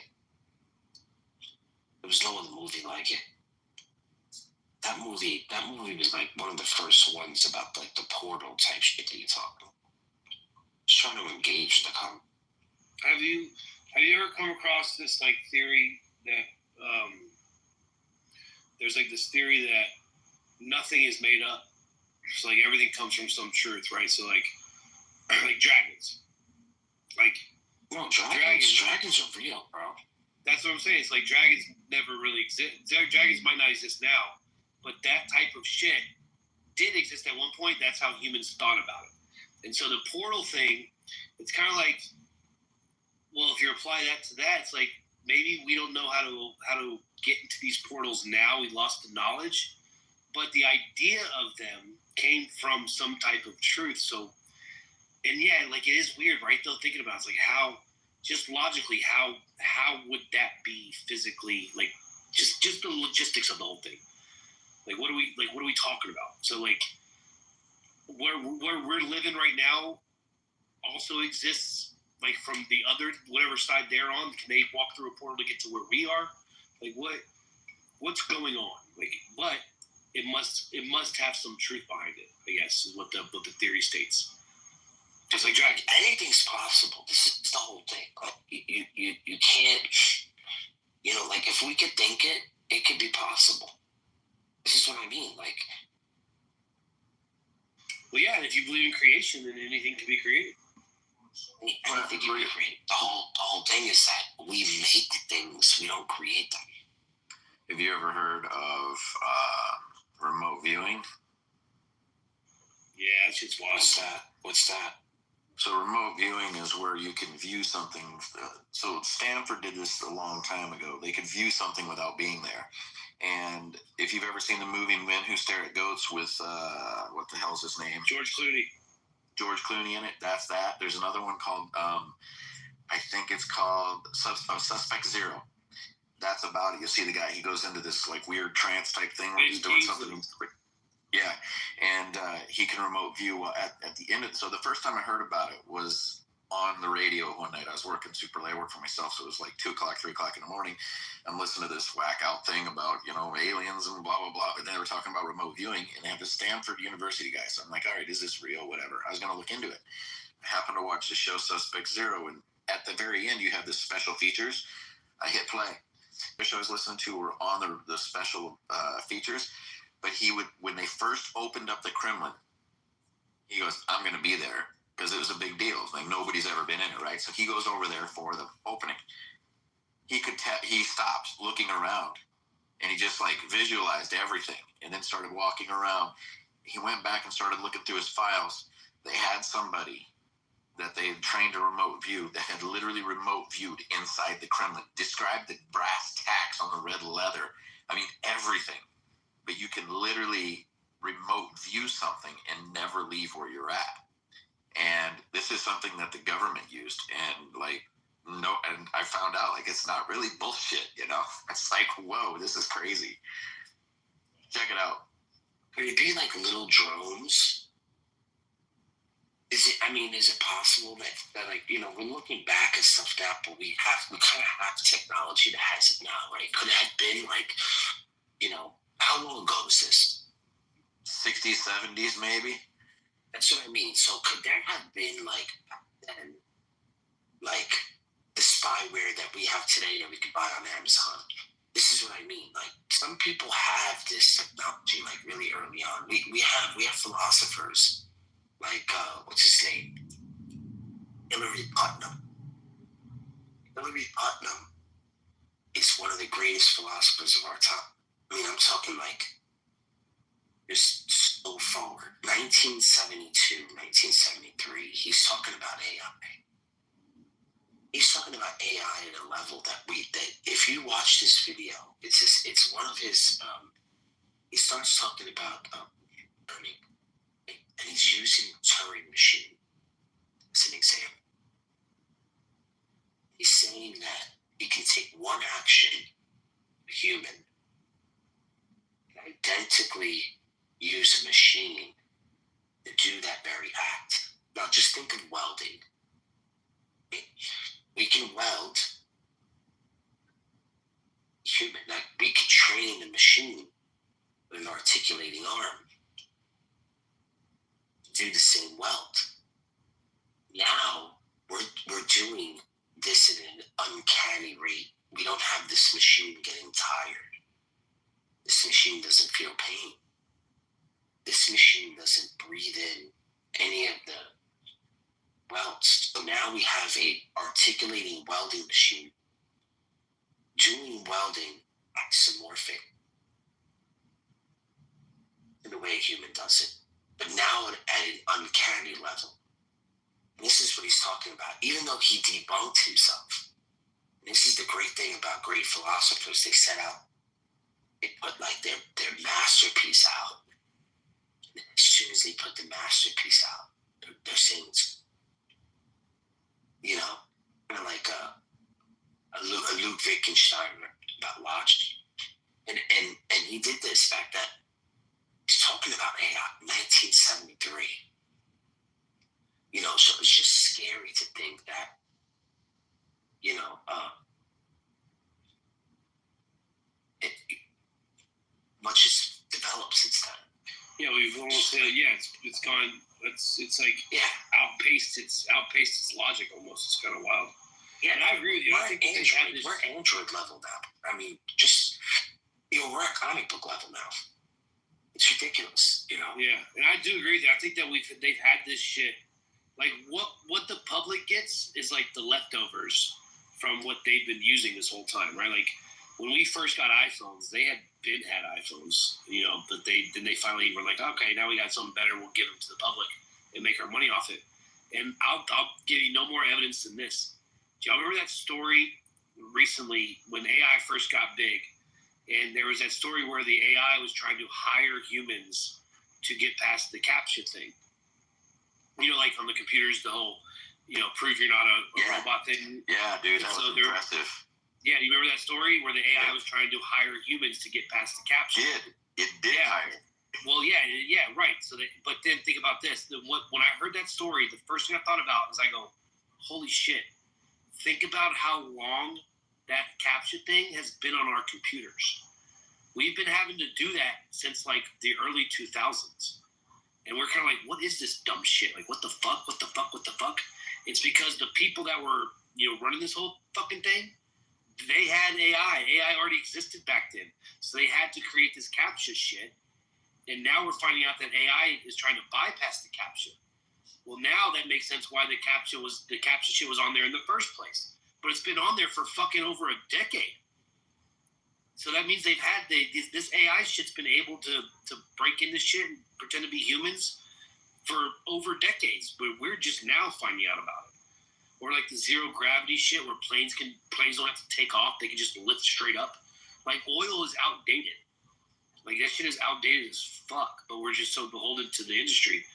There was no other movie like it. That movie was like one of the first ones about like the portal type shit that you're talking about. Just trying to engage the comment. Have you ever come across this like theory that there's like this theory that nothing is made up? So like everything comes from some truth, right? So like dragons. Like no, dragons are real, bro. That's what I'm saying. It's like dragons never really exist. Dragons might not exist now, but that type of shit did exist at one point. That's how humans thought about it. And so the portal thing, it's kind of like, well, if you apply that to that, it's like maybe we don't know how to get into these portals now. We lost the knowledge, but the idea of them came from some type of truth. So, and yeah, like it is weird, right? Though thinking about it, it's like how, just logically, how would that be physically? Like just the logistics of the whole thing. Like what are we talking about? So like where we're living right now also exists like from the other whatever side they're on. Can they walk through a portal to get to where we are? Like what's going on? Like but it must have some truth behind it, I guess, is what the theory states. Just like dragon, anything's possible. This is the whole thing. Like you can't, like if we could think it could be possible. This is what I mean. Like, well, yeah. And if you believe in creation, then anything can be created. Anything can be created. The whole thing is that we make things, we don't create them. Have you ever heard of remote viewing? Yeah, that shit's wild. What's that? What's that? So remote viewing is where you can view something. So Stanford did this a long time ago. They could view something without being there. And if you've ever seen the movie Men Who Stare at Goats with, what the hell's his name? George Clooney. George Clooney in it. That's that. There's another one called, I think it's called Suspect Zero. That's about it. You see the guy, he goes into this like weird trance type thing where he's doing something. Yeah, and he can remote view at the end of it. So the first time I heard about it was on the radio one night. I was working super late. I worked for myself, so it was like 2 o'clock, 3 o'clock in the morning. I'm listening to this whack out thing about, aliens and blah, blah, blah. But then they were talking about remote viewing, and they have this Stanford University guy. So I'm like, all right, is this real? Whatever. I was going to look into it. I happened to watch the show Suspect Zero, and at the very end, you have this special features. I hit play. The show I was listening to were on the special features. But he would, when they first opened up the Kremlin, he goes, I'm going to be there, because it was a big deal. Like, nobody's ever been in it, right? So he goes over there for the opening. He stopped looking around, and he just, like, visualized everything, and then started walking around. He went back and started looking through his files. They had somebody that they had trained to remote view that had literally remote viewed inside the Kremlin, described the brass tacks on the red leather. I mean, everything. But you can literally remote view something and never leave where you're at. And this is something that the government used. And and I found out, it's not really bullshit, It's like, whoa, this is crazy. Check it out. Could it be like little drones? Is it possible that we're looking back at stuff now, but we kind of have technology that has it now, right? Could it have been how long ago was this? 60s, 70s, maybe? That's what I mean. So could there have been, then, the spyware that we have today that we could buy on Amazon? This is what I mean. Some people have this technology, really early on. We have philosophers, what's his name? Hillary Putnam. Hillary Putnam is one of the greatest philosophers of our time. I'm talking just so forward. 1972, 1973, he's talking about AI. He's talking about AI at a level that if you watch this video, it's one of his, he starts talking about learning, and he's using a Turing machine as an example. He's saying that he can take one action, a human, identically use a machine to do that very act. Now just think of welding. We can weld human, we could train a machine with an articulating arm to do the same weld. Now we're doing this at an uncanny rate. We don't have this machine getting tired. This machine doesn't feel pain. This machine doesn't breathe in any of the welds. So now we have a articulating welding machine doing welding isomorphic in the way a human does it, but now at an uncanny level. And this is what he's talking about, even though he debunked himself. And this is the great thing about great philosophers. They set out, they put their masterpiece out. And as soon as they put the masterpiece out, they're saying it's, kind of like a Luke Wittgenstein about logic. And he did this back then. He's talking about AI, 1973. So it's just scary to think that, much has developed since then. Yeah, we've almost it's gone. It's like outpaced its logic almost. It's kind of wild. Yeah, and I agree with you. I think we're Android level now. We're at comic book level now. It's ridiculous, Yeah, and I do agree with you. I think that they've had this shit. What the public gets is the leftovers from what they've been using this whole time, right? When we first got iPhones, they had iPhones, but they finally were like, okay, now we got something better. We'll give them to the public. and make our money off it. And I'll give you no more evidence than this. Do y'all remember that story recently when AI first got big? And there was that story where the AI was trying to hire humans to get past the CAPTCHA thing. You know, like on the computers, the whole, prove you're not a robot thing. Yeah, dude, that was impressive. Yeah, do you remember that story where the AI was trying to hire humans to get past the CAPTCHA? It did hire. Well, yeah, right. So, but then think about this. When I heard that story, the first thing I thought about was I go, holy shit. Think about how long that CAPTCHA thing has been on our computers. We've been having to do that since like the early 2000s. And we're kind of like, what is this dumb shit? Like, what the fuck? What the fuck? What the fuck? It's because the people that were, running this whole fucking thing, they had AI. AI already existed back then. So they had to create this CAPTCHA shit. And now we're finding out that AI is trying to bypass the CAPTCHA. Well, now that makes sense why the CAPTCHA shit was on there in the first place. But it's been on there for fucking over a decade. So that means they've had this AI shit's been able to break into shit and pretend to be humans for over decades. But we're just now finding out about it. Or like the zero gravity shit where planes don't have to take off. They can just lift straight up. Like oil is outdated. Like that shit is outdated as fuck. But we're just so beholden to the industry.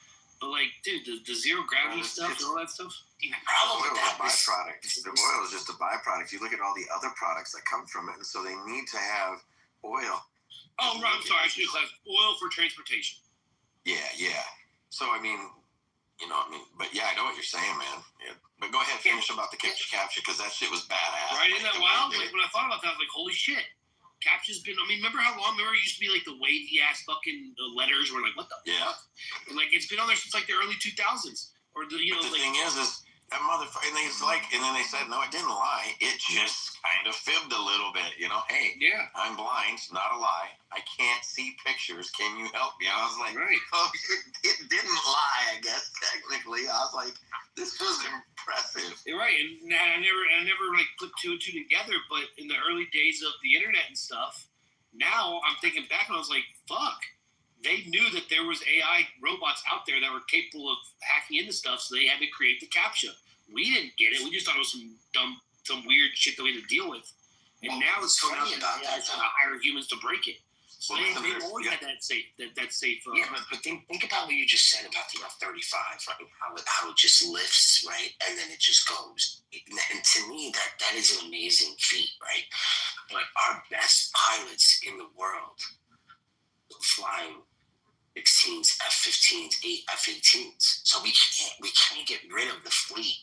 But like, dude, the zero gravity stuff and all that stuff. The problem with that byproduct. The oil is just a byproduct. You look at all the other products that come from it, and so they need to have oil. Oh, right, I'm sorry. I should have classified oil for transportation. Yeah. So I mean, but yeah, I know what you're saying, man. Yeah. But go ahead, finish about the CAPTCHA because that shit was badass. Right, isn't that wild? Like when I thought about that, I was like, holy shit. CAPTCHA's been, remember how long? Remember it used to be like the wavy ass fucking letters were like, what the fuck? And like, it's been on there since like the early 2000s. Or the thing is that motherfucker, and then they said, no, it didn't lie. It just kind of fibbed a little bit, Hey, I'm blind, not a lie. I can't see pictures. Can you help me? I was like, oh, it didn't lie, I guess, technically. I was like, this was impressive. You're right, and I never like put two and two together, but in the early days of the internet and stuff, now I'm thinking back and I was like, fuck. They knew that there was AI robots out there that were capable of hacking into stuff, so they had to create the CAPTCHA. We didn't get it. We just thought it was some weird shit that we had to deal with. And now it's coming out that AI's trying to hire humans to break it. So they always had that safe. Yeah, but think about what you just said about the F-35, right? How it just lifts, right, and then it just goes. And to me, that is an amazing feat, right? But our best pilots in the world flying 16s, F-15s, F-18s. So we can't get rid of the fleet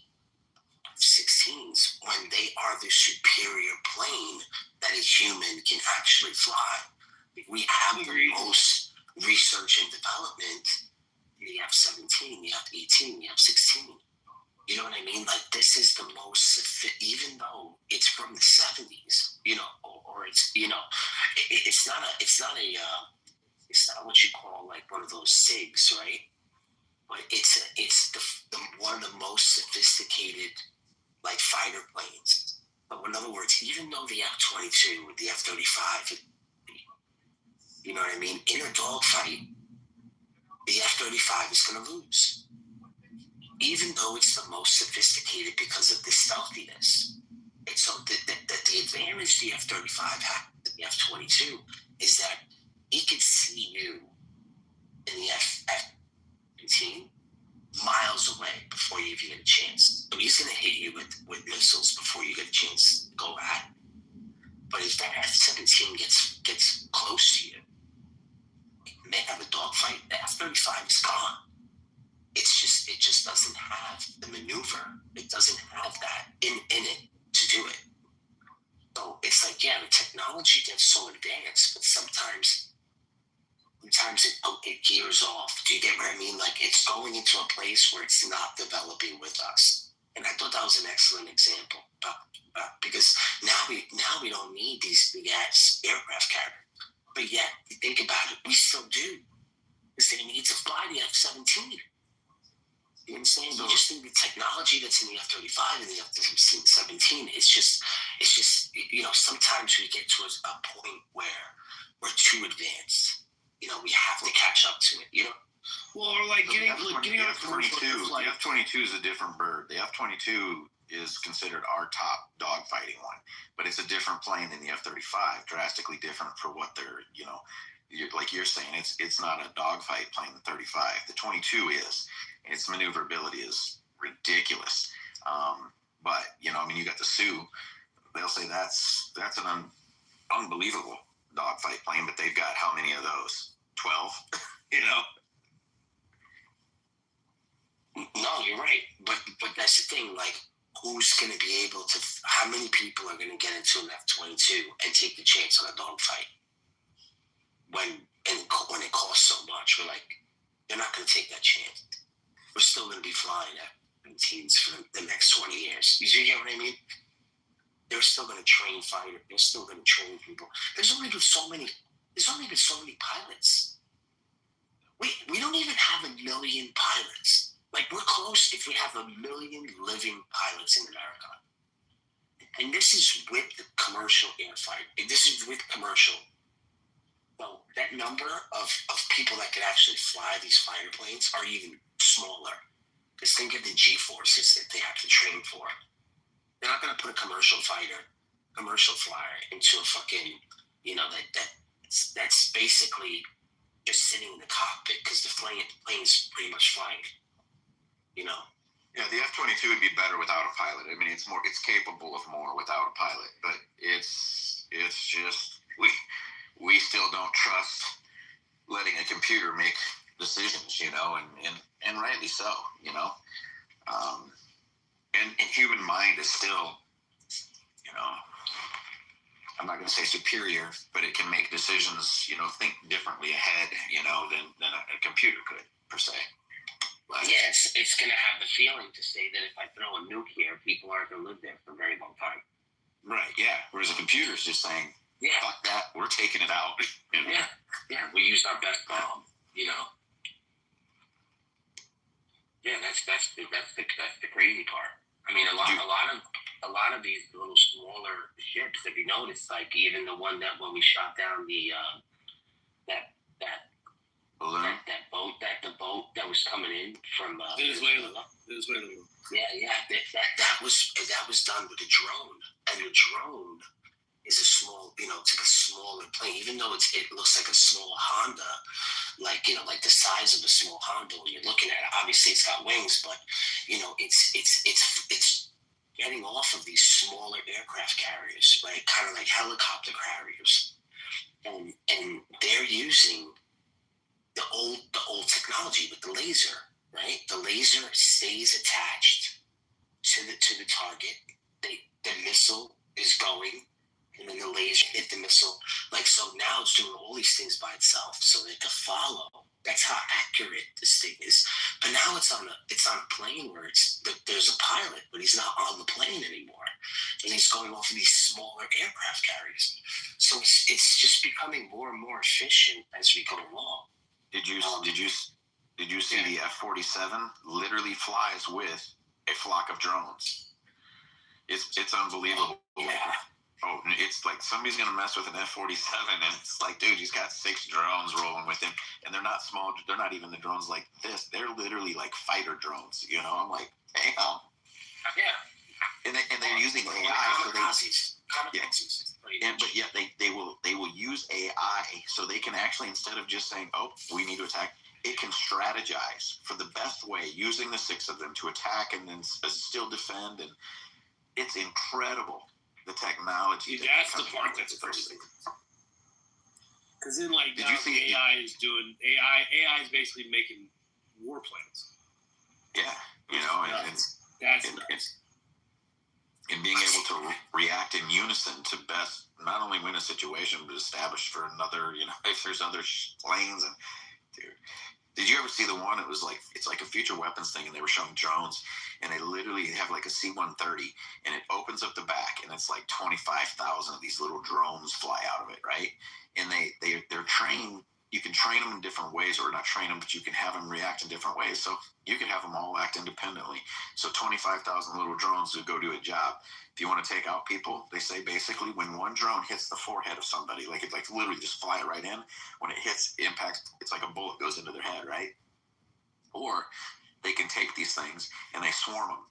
of 16s when they are the superior plane that a human can actually fly. We have the most research and development in the F-17, the F-18, the F-16. You know what I mean? Like this is the most, even though it's from the 70s, or it's, it's not what you call like one of those SIGs, right? But it's the one of the most sophisticated like fighter planes. But in other words, even though the F-22, the F-35, you know what I mean, in a dogfight, the F-35 is going to lose. Even though it's the most sophisticated because of the stealthiness. And so the advantage the F-35 had to the F-22 is that he could see you in the F-18 miles away before you even get a chance. So he's going to hit you with missiles before you get a chance to go at it. But if that F-17 gets close to you, it may have a dogfight. The F-35 is gone. It just doesn't have the maneuver. It doesn't have that in it to do it. So it's like, the technology gets so advanced, but sometimes it gears off. Do you get what I mean? Like it's going into a place where it's not developing with us. And I thought that was an excellent example, because now we don't need these big ass aircraft carriers. But yet, you think about it, we still do, because they need to fly the F-17. You understand? We just think the technology that's in the F-35 and the F-17, it's just, sometimes we get to a point where we're too advanced. We have to catch up to it, Well, or like getting on a commercial. The F-22 is a different bird. The F-22 is considered our top dogfighting one, but it's a different plane than the F-35. Drastically different for what they're, like you're saying, it's not a dogfight plane. The 35, the 22 is. Its maneuverability is ridiculous. But you got the Sioux. They'll say that's an unbelievable dogfight plane, but they've got how many of those? 12. No, you're right. But that's the thing. Like, who's going to be able to? How many people are going to get into an F-22 and take the chance on a dogfight when it costs so much? We're like, they're not going to take that chance. We're still going to be flying F-18s for the next 20 years. You get what I mean? They're still going to train fighters. They're still going to train people. There's only been so many pilots. We don't even have 1 million pilots. Like, we're close if we have 1 million living pilots in America. And this is with the commercial airfighter. This is with commercial. So that number of people that could actually fly these fighter planes are even smaller. Because think of the G-forces that they have to train for. They're not going to put a commercial flyer into a fucking, that's basically just sitting in the cockpit because the plane's pretty much flying. Yeah, the F-22 would be better without a pilot. I mean, it's capable of more without a pilot, but it's just we still don't trust letting a computer make decisions, and rightly so, and human mind is still, I'm not going to say superior, but it can make decisions, think differently ahead, than a computer could, per se. But yes, it's going to have the feeling to say that if I throw a nuke here, people aren't going to live there for a very long time. Right, yeah. Whereas a computer's just saying, fuck that, we're taking it out. Yeah, we used our best bomb, Yeah, that's the crazy part. I mean, a lot of these little smaller ships, if you notice, like even the one that when we shot down the that balloon, the boat that was coming in from Venezuela. Yeah, that was done with a drone, and the drone is a small, it's like a smaller plane, even though it looks like a small Honda, like the size of a small Honda when you're looking at it. Obviously, it's got wings, but it's getting off of these smaller aircraft carriers, right? Kind of like helicopter carriers, and they're using the old technology with the laser, right? The laser stays attached to the target. The missile is going. And then the laser hit the missile. So now it's doing all these things by itself so it can follow. That's how accurate this thing is. But now it's on a plane where there's a pilot, but he's not on the plane anymore. And he's going off of these smaller aircraft carriers. So it's just becoming more and more efficient as we go along. Did you see the F-47 literally flies with a flock of drones? It's unbelievable. Yeah. Oh, it's like somebody's going to mess with an F-47, and it's like, dude, he's got 6 drones rolling with him, and they're not small. They're not even the drones like this. They're literally like fighter drones, I'm like, damn. Yeah. And they're using AI. But yet they will use AI so they can actually, instead of just saying, oh, we need to attack, it can strategize for the best way, using the 6 of them to attack and then still defend, and it's incredible. The technology. That's the part that's crazy. Because then, did you see AI is doing AI is basically making war plans. Yeah, and being able to react in unison to best not only win a situation but establish for another. If there's other planes and. Dude, did you ever see the one? It was like it's like a future weapons thing, and they were showing drones, and they literally have like a C-130, and it opens up the back, and it's like 25,000 of these little drones fly out of it, right? And they're trained. You can train them in different ways, or not train them, but you can have them react in different ways. So you can have them all act independently. So 25,000 little drones who go do a job. If you want to take out people, they say basically when one drone hits the forehead of somebody, it literally just fly right in. When it hits, impacts, it's like a bullet goes into their head, right? Or they can take these things and they swarm them.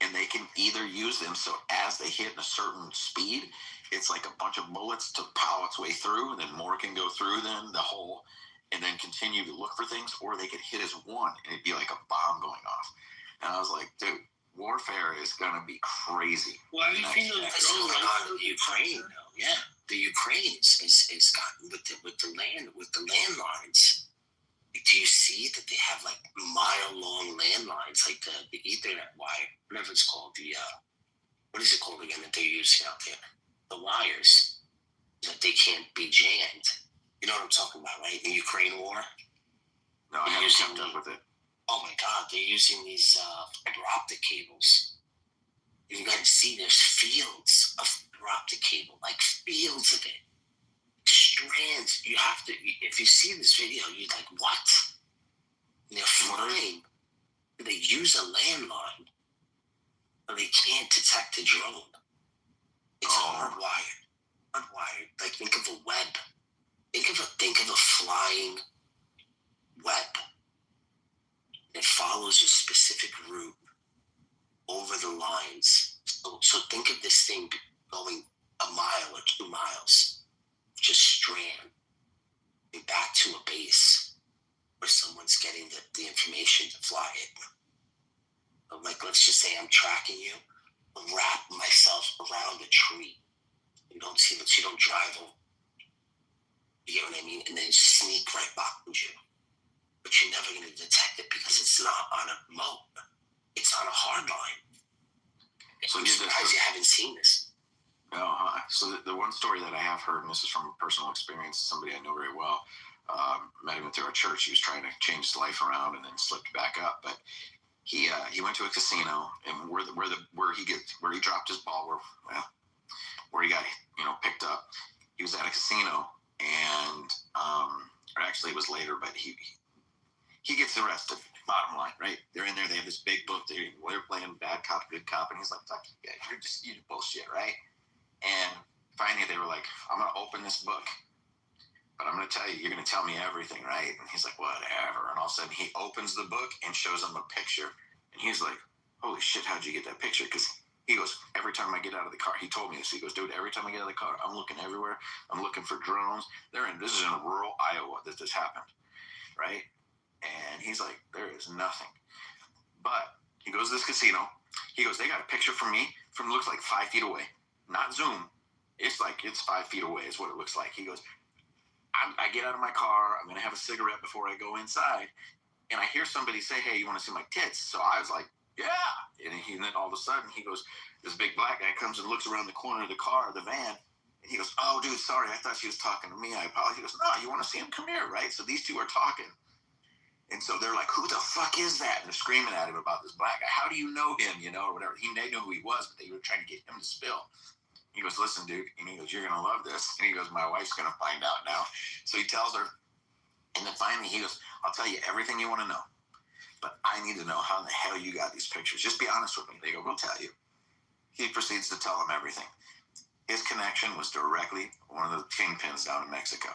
And they can either use them so as they hit a certain speed, it's like a bunch of bullets to plow its way through, and then more can go through then the hole, and then continue to look for things, or they could hit as one, and it'd be like a bomb going off. And I was like, dude, warfare is gonna be crazy. Well, have you seen those drones in Ukraine, though? Yeah, the Ukraine is gotten with the landlines. Do you see that they have like mile-long landlines, like the Ethernet wire, whatever it's called? What is it called again that they're using out there? The wires that they can't be jammed. You know what I'm talking about, right? The Ukraine war. No, I haven't kept up with it. Oh my God, they're using these fiber optic cables. You guys see there's fields of fiber optic cable, like fields of it. Strands. You have to, if you see this video, you're like, what? And they're flying. They use a landline, but they can't detect a drone. It's hardwired. Like, think of a web. Think of a flying web. It follows a specific route over the lines. So think of this thing going a mile or 2 miles, just strand back to a base where someone's getting the information to fly it. But like, let's just say I'm tracking you, I'll wrap myself around a tree. You don't see, but you don't drive over. You get what I mean? And then sneak right behind you. But you're never going to detect it because it's not on a moat. It's on a hard line. So I'm surprised you haven't seen this. No, so the one story that I have heard, and this is from personal experience, somebody I know very well, met him through our church. He was trying to change his life around and then slipped back up. But he went to a casino, and where he dropped his ball, where he got picked up. He was at a casino, and or actually it was later, but he gets arrested. Bottom line, right? They're in there. They have this big book. They're playing bad cop, good cop, and he's like, "Fuck you guys, you're bullshit, right?" And finally, they were like, "I'm gonna open this book, but I'm gonna tell you, you're gonna tell me everything, right?" And he's like, "Whatever." And all of a sudden, he opens the book and shows them a picture, and he's like, "Holy shit, how'd you get that picture?" Because he goes, "Every time I get out of the car," he told me this. He goes, "Dude, every time I get out of the car, I'm looking everywhere. I'm looking for drones. This is in rural Iowa that this happened, right?" And he's like, "There is nothing." But he goes to this casino. He goes, "They got a picture from me from looks like 5 feet away, not zoom. It's 5 feet away is what it looks like." He goes, I get out of my car. I'm gonna have a cigarette before I go inside, and I hear somebody say, "Hey, you want to see my tits?" So I was like, "Yeah." And then all of a sudden, he goes, this big black guy comes and looks around the corner of the car, the van, and he goes, "Oh, dude, sorry, I thought she was talking to me. I apologize." He goes, "No, you want to see him? Come here, right?" So these two are talking. And so they're like, "Who the fuck is that?" And they're screaming at him about this black guy. "How do you know him?" Or whatever. They knew who he was, but they were trying to get him to spill. He goes, "Listen, dude." And he goes, "You're going to love this." And he goes, "My wife's going to find out now." So he tells her. And then finally he goes, "I'll tell you everything you want to know. But I need to know how in the hell you got these pictures. Just be honest with me." They go, "We'll tell you." He proceeds to tell them everything. His connection was directly one of the kingpins down in Mexico.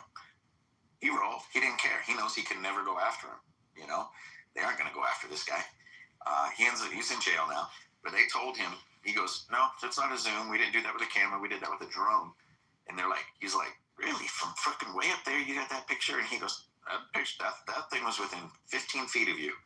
He rolled. He didn't care. He knows he can never go after him. They aren't going to go after this guy. He's in jail now. But they told him, he goes, "No, that's not a Zoom. We didn't do that with a camera. We did that with a drone." And he's like, "Really? From freaking way up there, you got that picture?" And he goes, that thing was within 15 feet of you."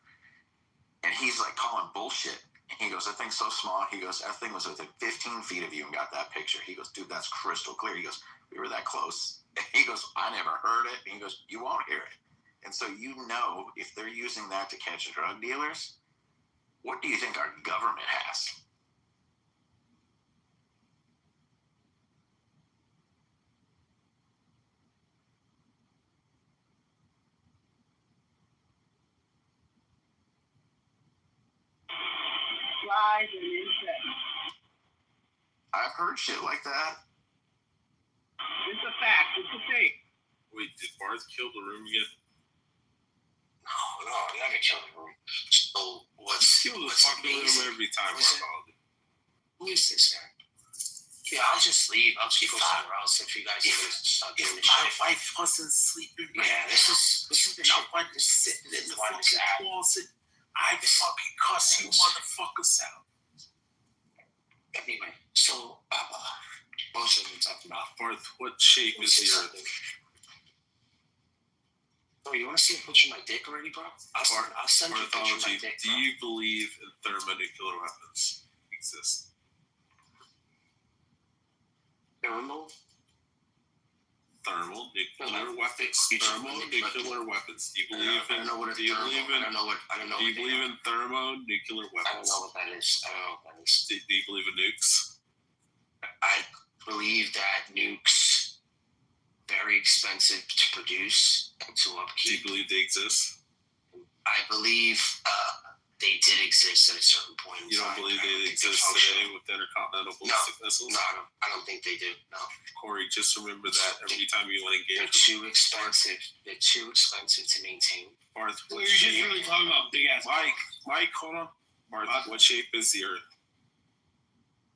And he's like calling bullshit. And he goes, "That thing's so small." He goes, "That thing was within 15 feet of you and got that picture." He goes, "Dude, that's crystal clear." He goes, "We were that close." And he goes, "I never heard it." And he goes, "You won't hear it." And so if they're using that to catch drug dealers, what do you think our government has? Lies and insects. I've heard shit like that. It's a fact. It's a thing. Wait, did Barth kill the room again? No, I never killed the room. So what's room every time? Who is this guy? Yeah, I'll just leave. I'll just go somewhere else if you guys are gonna start doing this shit. My wife wasn't sleeping. Yeah, this is the shit. Sitting in the fucking closet, I fucking cuss you motherfuckers out. Anyway, so what was I talking about? Barth, what shape is the earth? Oh, you want to see a picture of my dick already, bro? I'll send you a picture of my dick, do you believe in thermonuclear weapons exist? Thermonuclear weapons. Thermonuclear weapons. Do you believe in? I don't know what. Do you believe in? Do you believe in thermonuclear weapons? I don't know what that is. Do you believe in nukes? I believe that nukes very expensive to produce and to upkeep. Do you believe they exist? I believe they did exist at a certain point in time. You don't believe they exist today with intercontinental ballistic missiles? No, I don't think they do. No. Corey, just remember that every time you want to engage. They're too expensive. They're too expensive to maintain. Barth, you're just really talking about big ass. Mike, hold on. Barth, what shape is the Earth?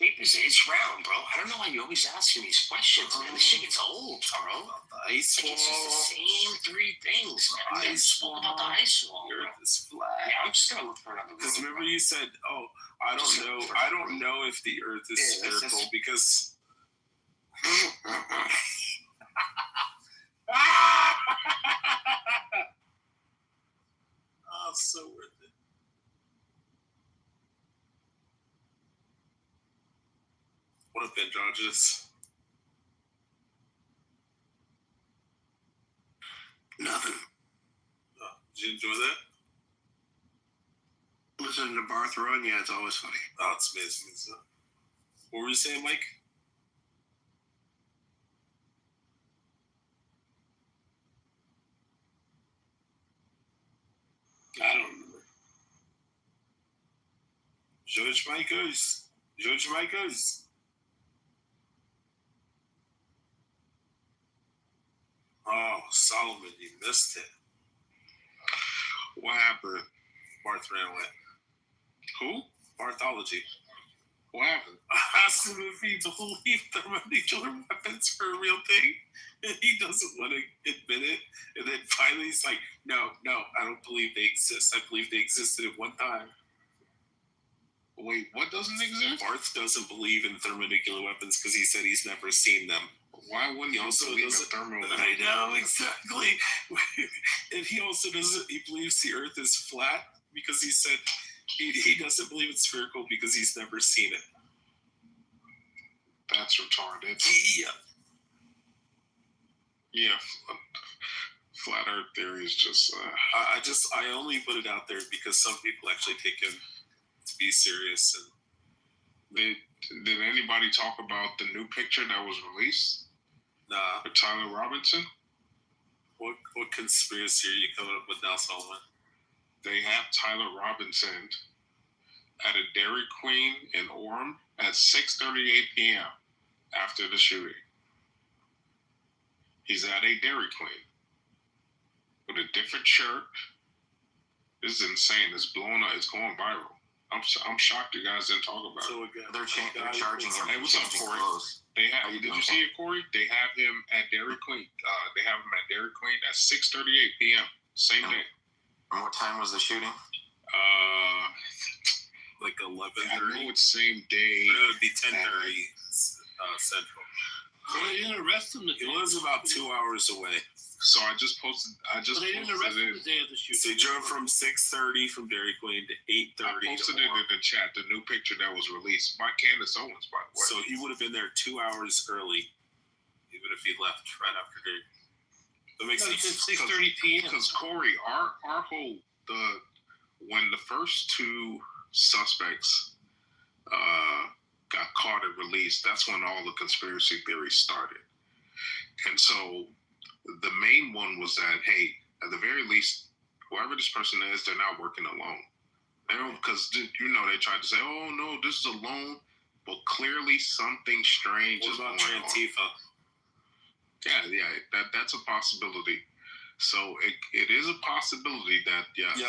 It's round, bro. I don't know why you're always asking these questions, man. This shit gets old, bro. The ice wall. It's just the same three things, man. Ice wall. About the ice wall. The Earth is flat. Yeah, I'm just gonna look for another. Because remember you said, I don't know if the Earth is spherical because. Oh, so worth it. What up, androgynous? Nothing. Did you enjoy that? Listening to Barth run, yeah, it's always funny. Oh, it's amazing. What were you saying, Mike? I don't remember. George Michaels. Oh, Solomon, you missed it. What happened? Barth ran away. Who? Barthology. What happened? I asked him if he believed thermonuclear weapons are a real thing, and he doesn't want to admit it. And then finally he's like, no, I don't believe they exist. I believe they existed at one time. Wait, what doesn't exist? Barth doesn't believe in thermonuclear weapons because he said he's never seen them. Why wouldn't he also believe in thermo? I know, exactly. And he also doesn't, he believes the Earth is flat because he said he doesn't believe it's spherical because he's never seen it. That's retarded. Yeah. Flat Earth theory is just. I only put it out there because some people actually take him to be serious. And did anybody talk about the new picture that was released? Nah. With Tyler Robinson? What conspiracy are you coming up with now, Solomon? They have Tyler Robinson at a Dairy Queen in Orem at 6:38 p.m. after the shooting. He's at a Dairy Queen with a different shirt. This is insane. It's blowing up. It's going viral. I'm shocked you guys didn't talk about it. They're charging him. Hey, what's up, Corey? They have. Did you see it, Corey? They have him at Dairy Queen. They have him at Dairy Queen at 6:38 p.m. Same day. And what time was the shooting? Like 11:30. I know it's same day. It would be 10:30 Central. They didn't arrest him. It was about 2 hours away. So I just posted. But they didn't arrest him the day of the shooting. They drove from 6:30 from Dairy Queen to 8:30. I posted it in the chat. The new picture that was released by Candace Owens, by the way. So he would have been there 2 hours early, even if he left right after Dairy. That makes sense. 6:30 p.m. Because Corey, our whole when the first two suspects got caught and released, that's when all the conspiracy theories started. And so the main one was that, hey, at the very least, whoever this person is, they're not working alone. Because, they tried to say, oh, no, this is alone. But clearly something strange is going on. Antifa? Yeah, that's a possibility. So it is a possibility that,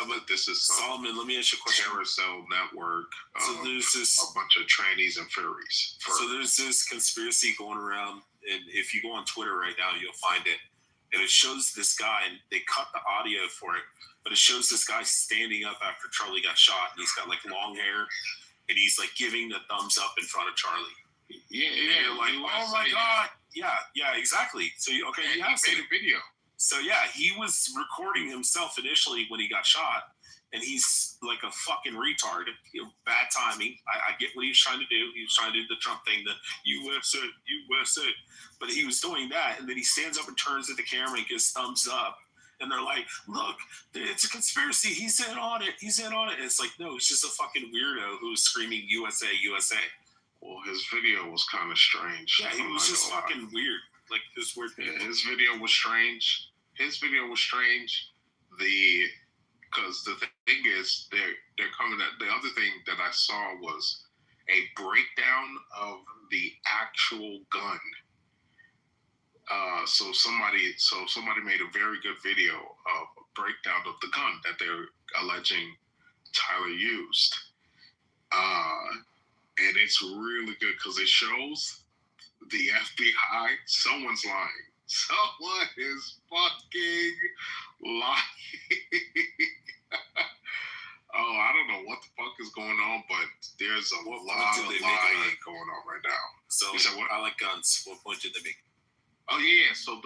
but this is Solomon, let me ask you a question. Carousel network. So there's this a bunch of trannies and furries. So there's this conspiracy going around, and if you go on Twitter right now, you'll find it. and it shows this guy, and they cut the audio for it, but it shows this guy standing up after Charlie got shot, and he's got like long hair, and he's like giving the thumbs up in front of Charlie. Yeah. And you're like, oh my God. Yeah, exactly. So, okay, he have made a video. So, yeah, he was recording himself initially when he got shot, and he's like a fucking retard. Bad timing. I get what he was trying to do. He was trying to do the Trump thing, the USA. But he was doing that, and then he stands up and turns at the camera and gives thumbs up. And they're like, look, it's a conspiracy. He's in on it. And it's like, no, it's just a fucking weirdo who's screaming USA, USA. Well, his video was kind of strange. Yeah, he was just fucking weird. Like, this weird thing. Yeah, his video was strange. Because the thing is, they're coming at, the other thing that I saw was a breakdown of the actual gun. So somebody made a very good video of a breakdown of the gun that they're alleging Tyler used. And it's really good because it shows the FBI. Someone's lying. Someone is fucking lying. Oh, I don't know what the fuck is going on, but there's a lot of lying going on right now. So, I like guns. What point did they make? Oh, yeah. So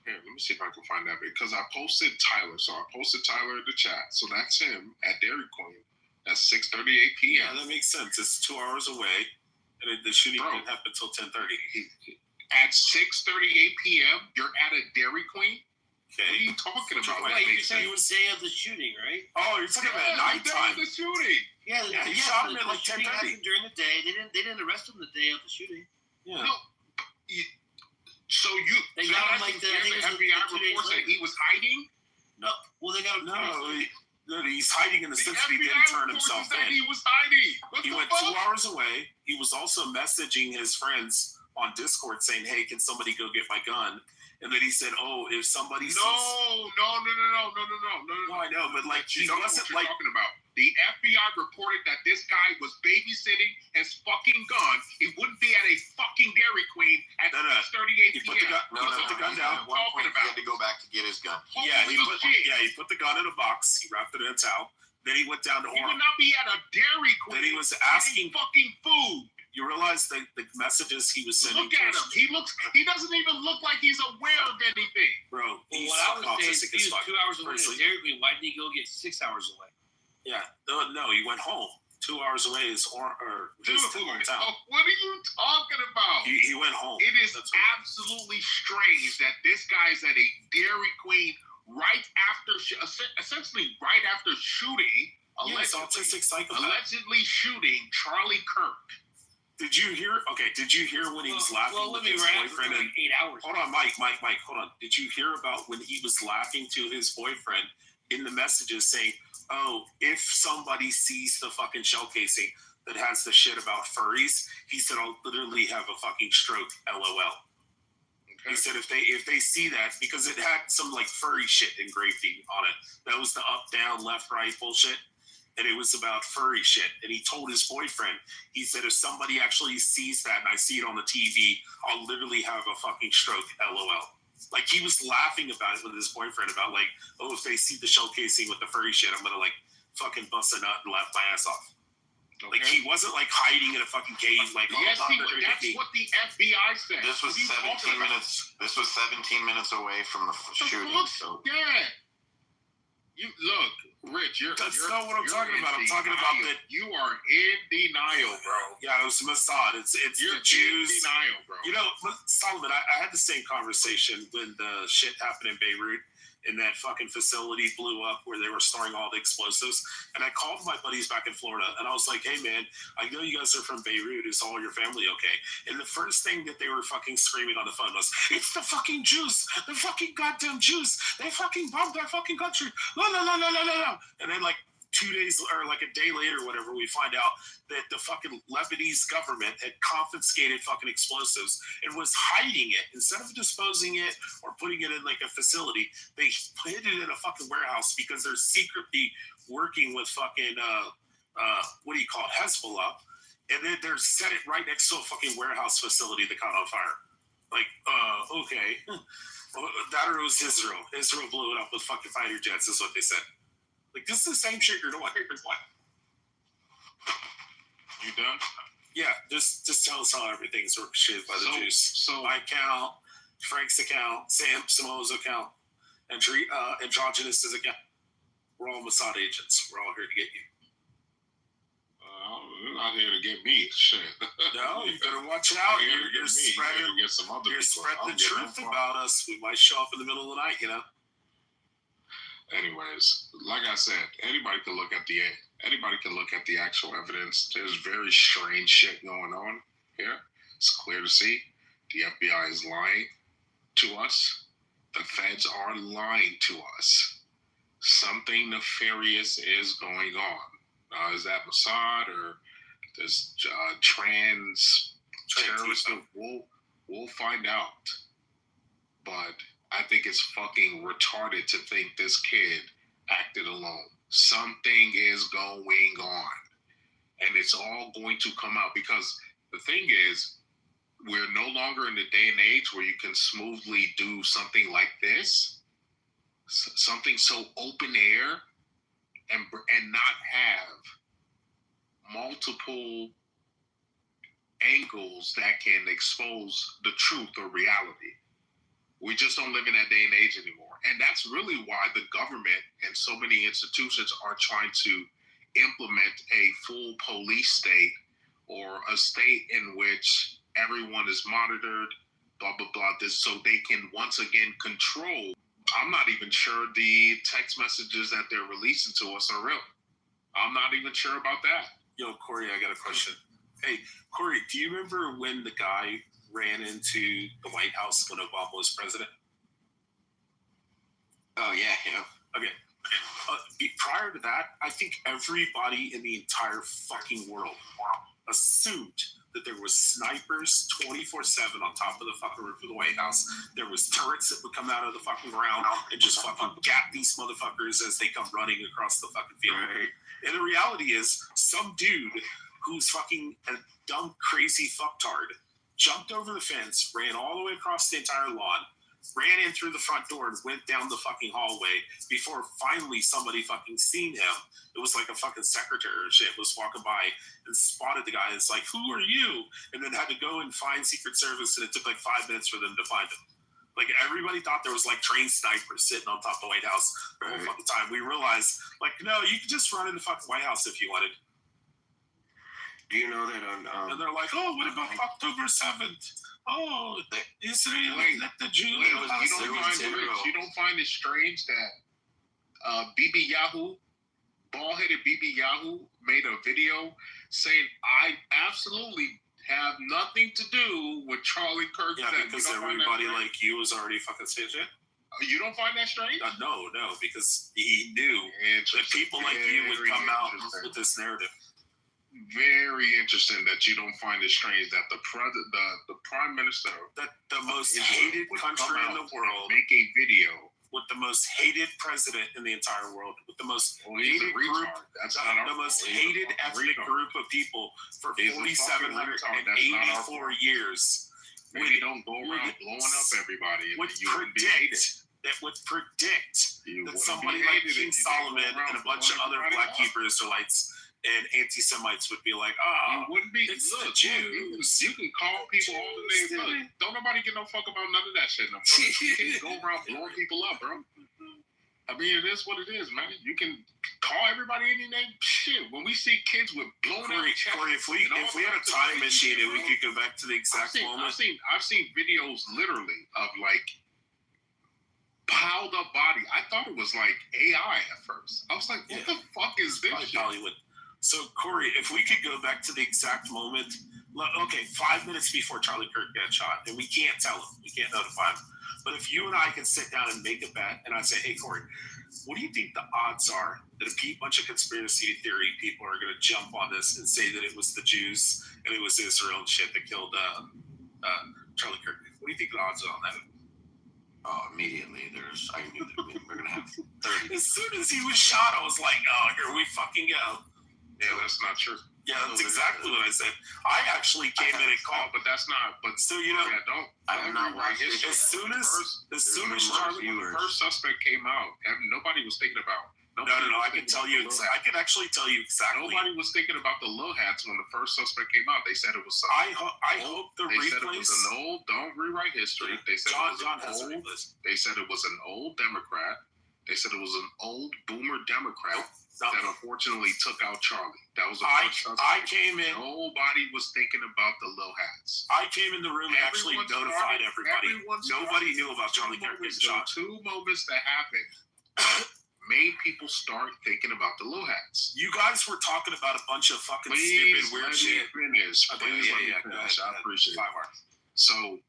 here, let me see if I can find that because I posted Tyler. So I posted Tyler in the chat. So that's him at Dairy Queen. That's 6:38 p.m. Yeah, that makes sense. It's 2 hours away, and the shooting didn't happen until 10:30. At 6:38 p.m., you're at a Dairy Queen? Okay. What are you talking about? Like you said, it was the day of the shooting, right? Oh, you're talking about nighttime. The shooting. Yeah, he shot him at like 10:30 during the day. They didn't arrest him the day of the shooting. Yeah. No. They got him like the FBI reports that he was hiding? No. Well, they got him. No, he's hiding in the sense that he didn't turn himself in. He was hiding. He went 2 hours away. He was also messaging his friends on Discord saying, "Hey, can somebody go get my gun?" And then he said, "Oh, if somebody sees." No. I know, but like he you don't know wasn't what you're like. talking about. The FBI reported that this guy was babysitting his fucking gun. He wouldn't be at a fucking Dairy Queen at 6:38 p.m. He put the gun down. At one point, he had to go back to get his gun. He put the gun in a box. He wrapped it in a towel. Then he went down to He would not be at a Dairy Queen. Then he was asking fucking food. You realize the messages he was sending. Look at him. He doesn't even look like he's aware of anything. Bro, he's autistic as fuck. 2 hours away from Dairy Queen. Why did he go get 6 hours away? Yeah. No, he went home. 2 hours away is his hometown. What are you talking about? He went home. It is absolutely strange that this guy's at a Dairy Queen essentially right after shooting. Autistic psychopath. Allegedly shooting Charlie Kirk. Did you hear? Okay, did you hear when he was laughing with his boyfriend? Like 8 hours. Hold on, Mike, hold on. Did you hear about when he was laughing to his boyfriend in the messages saying, "Oh, if somebody sees the fucking shell casing that has the shit about furries," he said, "I'll literally have a fucking stroke, LOL." Okay. He said if they see that, because it had some like furry shit engraved on it. That was the up, down, left, right bullshit. And it was about furry shit. And he told his boyfriend, he said, if somebody actually sees that and I see it on the TV, I'll literally have a fucking stroke, LOL. Like, he was laughing about it with his boyfriend about, like, oh, if they see the shell casing with the furry shit, I'm going to, like, fucking bust a nut and laugh my ass off. Okay. Like, he wasn't, like, hiding in a fucking cave, like, yes, that's what the FBI said. This was 17 minutes. This was 17 minutes away from the shooting. So. Yeah. Look, Rich, that's not what I'm talking about. I'm talking about that you are in denial, bro. Yeah, it was Mossad. It's You're the Jews. In denial, bro. You know, Solomon, I had the same conversation when the shit happened in Beirut. And that fucking facility blew up where they were storing all the explosives. And I called my buddies back in Florida, and I was like, hey, man, I know you guys are from Beirut. Is all your family okay? And the first thing that they were fucking screaming on the phone was, it's the fucking Jews. The fucking goddamn Jews. They fucking bombed our fucking country. La, la, la, la, la, la, la. And then, like, 2 days or like a day later, whatever, we find out that the fucking Lebanese government had confiscated fucking explosives and was hiding it. Instead of disposing it or putting it in like a facility, they hid it in a fucking warehouse because they're secretly working with fucking what do you call it, Hezbollah, and then they're set it right next to a fucking warehouse facility that caught on fire. Like, okay. That or it was Israel. Israel blew it up with fucking fighter jets, is what they said. Like, this is the same shit you're doing. You done? Yeah, just tell us how everything's orchestrated by the Jews. So my account, Frank's account, Sam Samoa's account, Androgynous' account. We're all Mossad agents. We're all here to get you. You're not here to get me. Shit. No, you better watch out. You're spreading the truth about us. We might show up in the middle of the night, you know? Anyways, like I said, anybody can look at the actual evidence. There's very strange shit going on here. It's clear to see. The FBI is lying to us. The feds are lying to us. Something nefarious is going on. Is that Mossad or this trans terrorist? We'll find out. But I think it's fucking retarded to think this kid acted alone. Something is going on. And it's all going to come out because the thing is, we're no longer in the day and age where you can smoothly do something like this, something so open air, and not have multiple angles that can expose the truth or reality. We just don't live in that day and age anymore. And that's really why the government and so many institutions are trying to implement a full police state or a state in which everyone is monitored, blah, blah, blah, this, so they can once again control. I'm not even sure the text messages that they're releasing to us are real. I'm not even sure about that. Yo, Corey, I got a question. Hey, Corey, do you remember when the guy ran into the White House when Obama was president? Oh, yeah. Okay. Prior to that, I think everybody in the entire fucking world assumed that there was snipers 24/7 on top of the fucking roof of the White House. There was turrets that would come out of the fucking ground and just fucking gap these motherfuckers as they come running across the fucking field. Right. And the reality is, some dude who's fucking a dumb, crazy fucktard jumped over the fence, ran all the way across the entire lawn, ran in through the front door and went down the fucking hallway before finally somebody fucking seen him. It was like a fucking secretary or shit was walking by and spotted the guy. And it's like, who are you? And then had to go and find Secret Service, and it took like 5 minutes for them to find him. Like, everybody thought there was like trained snipers sitting on top of the White House the whole fucking time. We realized, like, no, you could just run in the fucking White House if you wanted. Do you know that on and they're like, oh, what about October 7th? Oh, Israel let the Jews. You don't find it strange that Bibi Yahoo, bald-headed Bibi Yahoo, made a video saying, I absolutely have nothing to do with Charlie Kirk. Yeah, because everybody like you was already fucking saying shit. You don't find that strange? No, because he knew that people like you would come out with this narrative. Very interesting that you don't find it strange that the prime minister, that the most hated country in the world, make a video with the most hated president in the entire world, with the most hated group, the most hated ethnic group of people for 4,784 years. Maybe don't go around blowing up everybody. That would predict that somebody like King Solomon and a bunch of other Black Hebrew Israelites and anti-Semites would be like, it wouldn't be. It's the Jews. You can call people all the names. Look, don't nobody give no fuck about none of that shit no more. You can't go around blowing people up, bro. I mean, it is what it is, man. You can call everybody any name. Shit, when we see kids with blown up chests, Corey, if we had a time machine and we could go back to the exact moment. I've seen videos literally of like piled up body. I thought it was like AI at first. I was like, what the fuck is this shit? Hollywood. So, Corey, if we could go back to the exact moment, okay, 5 minutes before Charlie Kirk got shot, and we can't tell him, we can't notify him, but if you and I could sit down and make a bet, and I'd say, hey, Corey, what do you think the odds are that a bunch of conspiracy theory people are going to jump on this and say that it was the Jews and it was Israel and shit that killed Charlie Kirk? What do you think the odds are on that? Oh, immediately. I knew that we're going to have 30. As soon as he was shot, I was like, oh, here we fucking go. Yeah, that's not true. Yeah, that's exactly what I said. I actually came in and called, but that's not. But so you know, I'm not right. As soon as Charlie, when the first suspect came out, nobody was thinking about. No. I can tell you. I can actually tell you exactly. Nobody was thinking about the little hats when the first suspect came out. They said it was. I hope the replays. Said it was an old. Don't rewrite history. They said John it was an old. They said it was an old Democrat. They said it was an old boomer Democrat that unfortunately took out Charlie. That was the first suspect. I came in. Nobody was thinking about the little hats. I came in the room and actually notified everybody. Nobody knew about Charlie Kirk getting shot. Two moments that happened made people start thinking about the little hats. You guys were talking about a bunch of fucking stupid, weird shit. I appreciate it. So,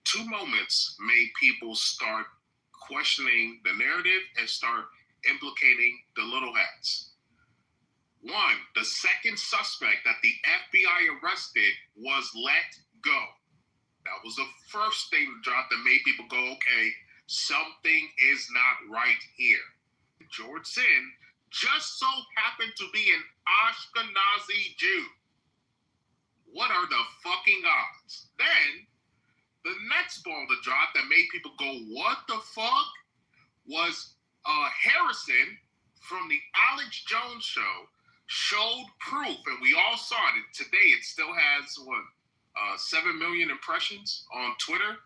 2 moments made people start questioning the narrative and start implicating the little hats. One, the second suspect that the FBI arrested was let go. That was the first thing that made people go, okay, something is not right here. George Zinn just so happened to be an Ashkenazi Jew. What are the fucking odds? Then, the next ball to drop that made people go, what the fuck? Was Harrison from the Alex Jones show showed proof, and we all saw it. Today, it still has, 7 million impressions on Twitter.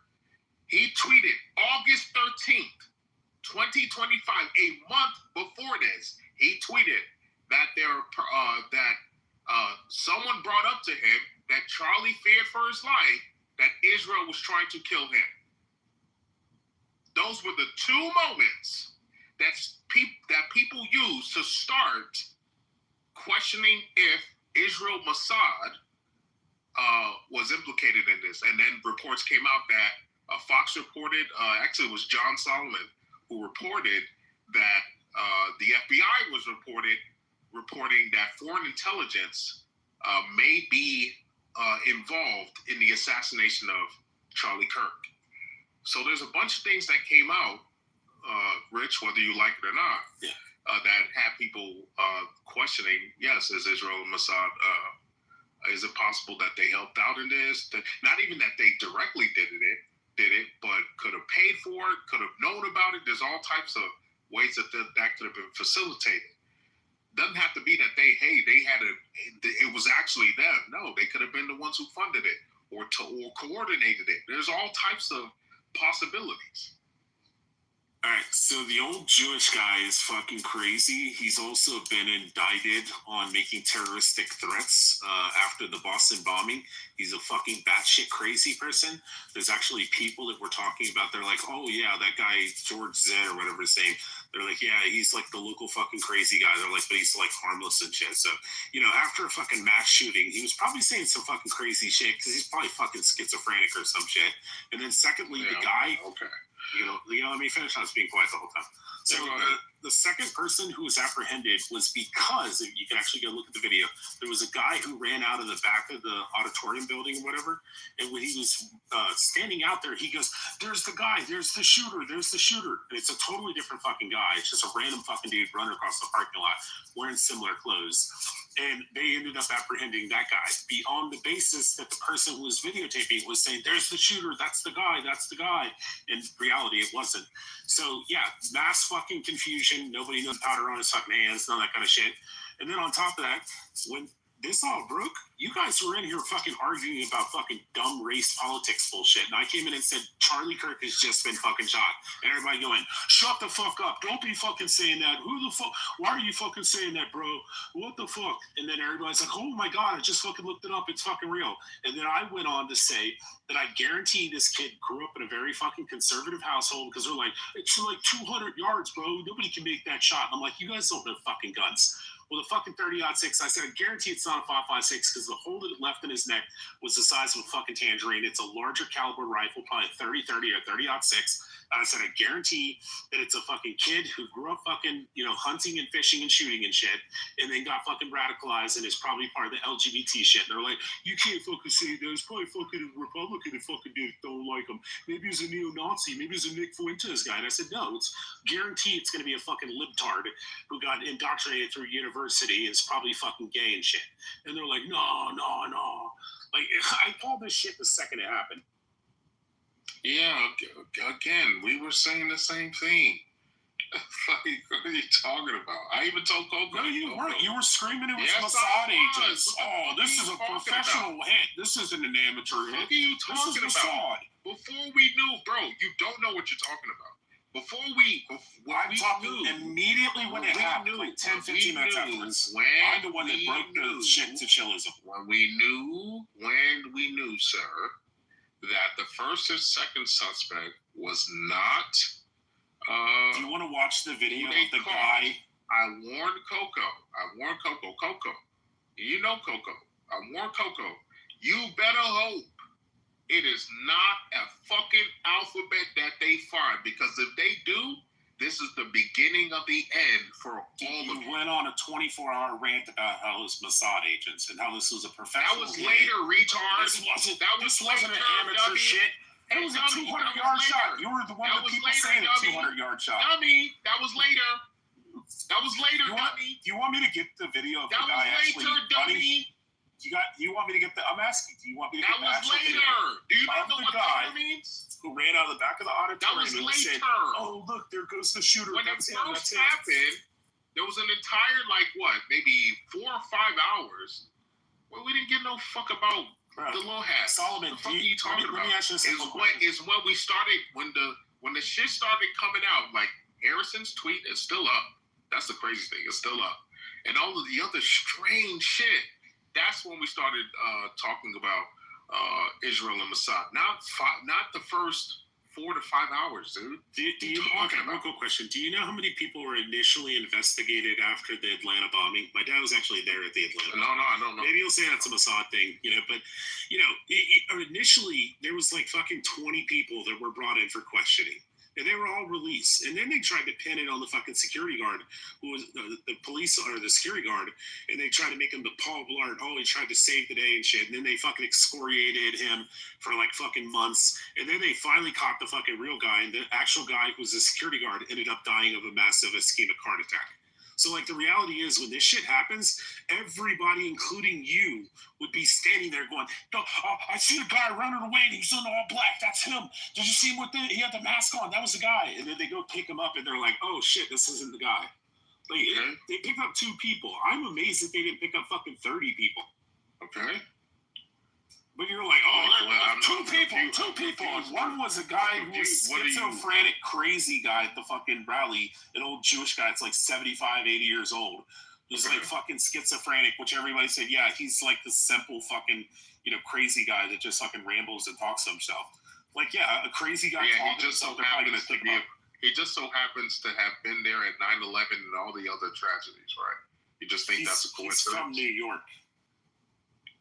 He tweeted August 13th, 2025, a month before this. He tweeted that someone brought up to him that Charlie feared for his life, that Israel was trying to kill him. Those were the 2 moments that people use to start questioning if Israel Mossad was implicated in this. And then reports came out that Fox reported, actually it was John Solomon who reported that the FBI was reporting that foreign intelligence may be involved in the assassination of Charlie Kirk. So there's a bunch of things that came out, Rich, whether you like it or not, that had people questioning, yes, is Israel and Mossad, is it possible that they helped out in this? Not even that they directly did it, but could have paid for it, could have known about it. There's all types of ways that could have been facilitated. Doesn't have to be that it was actually them. No, they could have been the ones who funded it or coordinated it. There's all types of possibilities. All right, so the old Jewish guy is fucking crazy. He's also been indicted on making terroristic threats after the Boston bombing. He's a fucking batshit crazy person. There's actually people that we're talking about. They're like, oh yeah, that guy George Zinn or whatever his name. They're like, yeah, he's like the local fucking crazy guy. They're like, but he's like harmless and shit. So, after a fucking mass shooting, he was probably saying some fucking crazy shit because he's probably fucking schizophrenic or some shit. And then secondly, the guy... Okay. Let me finish. I was being quiet the whole time. So the second person who was apprehended was because, you can actually go look at the video, there was a guy who ran out of the back of the auditorium building or whatever, and when he was standing out there, he goes, there's the guy, there's the shooter. And it's a totally different fucking guy. It's just a random fucking dude running across the parking lot wearing similar clothes. And they ended up apprehending that guy on the basis that the person who was videotaping was saying, there's the shooter, that's the guy. In reality, it wasn't. So, yeah, mass fucking confusion. Nobody knows powder on his fucking hands, none of that kind of shit. And then on top of that, when this all broke, you guys were in here fucking arguing about fucking dumb race politics bullshit. And I came in and said, Charlie Kirk has just been fucking shot. And everybody going, shut the fuck up. Don't be fucking saying that. Who the fuck? Why are you fucking saying that, bro? What the fuck? And then everybody's like, oh my God, I just fucking looked it up. It's fucking real. And then I went on to say that I guarantee this kid grew up in a very fucking conservative household because they're like, it's like 200 yards, bro. Nobody can make that shot. And I'm like, you guys don't have fucking guns. Well, the fucking 30-06, I said, I guarantee it's not a 5.56 because the hole that it left in his neck was the size of a fucking tangerine. It's a larger caliber rifle, probably 30-30 or 30-06. I said, I guarantee that it's a fucking kid who grew up fucking, hunting and fishing and shooting and shit, and then got fucking radicalized and is probably part of the LGBT shit. And they're like, you can't fucking say that. It's probably fucking a Republican who fucking don't like him. Maybe he's a neo-Nazi. Maybe he's a Nick Fuentes guy. And I said, no, it's guaranteed it's going to be a fucking libtard who got indoctrinated through university and is probably fucking gay and shit. And they're like, no. Like, I called this shit the second it happened. Yeah, again, we were saying the same thing. Like, what are you talking about? I even told Coco. No, you weren't. You were screaming it was Mossad agents. Oh, this is a professional hit. This isn't an amateur hit. What are you talking about? Before we knew, bro, you don't know what you're talking about. I'm talking immediately when it happened, like 10, 15 minutes afterwards. I'm the one that broke the shit to chillism. When we knew, sir, that the first or second suspect was not. Do you want to watch the video of the guy? I warned Coco. Coco, you know Coco. I warned Coco. You better hope it is not a fucking alphabet that they find, because if they do, this is the beginning of the end for all of them. You went on a 24-hour rant about how it was Mossad agents and how this was a professional. That was later, retard. This wasn't an amateur shit. It was a 200-yard shot. You were the one that people saying a 200-yard shot. Dummy, that was later. Dummy. Do you want me to get the video of the guy actually running? You want me to get the? I'm asking. Do you want me to get the actual video? Do you not know what guy that means? Who ran out of the back of the auditorium and said, "Oh, look, there goes the shooter." When it first happened, there was an entire maybe 4 or 5 hours where we didn't give no fuck about the little hat. Solomon, what are you talking about? Let me ask you is when we started when the shit started coming out. Like Harrison's tweet is still up. That's the crazy thing. It's still up, and all of the other strange shit. That's when we started talking about Israel and Mossad. Not the first 4 to 5 hours, dude. Real quick question. Do you know how many people were initially investigated after the Atlanta bombing? My dad was actually there at the Atlanta bombing. No, I don't know. Maybe you'll say that's a Mossad thing, but, initially there was like fucking 20 people that were brought in for questioning. And they were all released. And then they tried to pin it on the fucking security guard, who was the police or the security guard. And they tried to make him the Paul Blart. Oh, he tried to save the day and shit. And then they fucking excoriated him for like fucking months. And then they finally caught the fucking real guy. And the actual guy who was the security guard ended up dying of a massive ischemic heart attack. So, like, the reality is, when this shit happens, everybody, including you, would be standing there going, I see the guy running away, and he's in all black. That's him. Did you see him he had the mask on? That was the guy. And then they go pick him up, and they're like, oh, shit, this isn't the guy. Like, they picked up 2 people. I'm amazed that they didn't pick up fucking 30 people. Okay. But you're like, two people. And one was a guy who was schizophrenic, crazy guy at the fucking rally, an old Jewish guy. It's like 75, 80 years old. He's like fucking schizophrenic, which everybody said, yeah, he's like the simple fucking, crazy guy that just fucking rambles and talks to himself. Like, yeah, a crazy guy. Yeah, he just so happens to be. He just so happens to have been there at 9/11 and all the other tragedies, right? You just think that's a coincidence? He's from New York.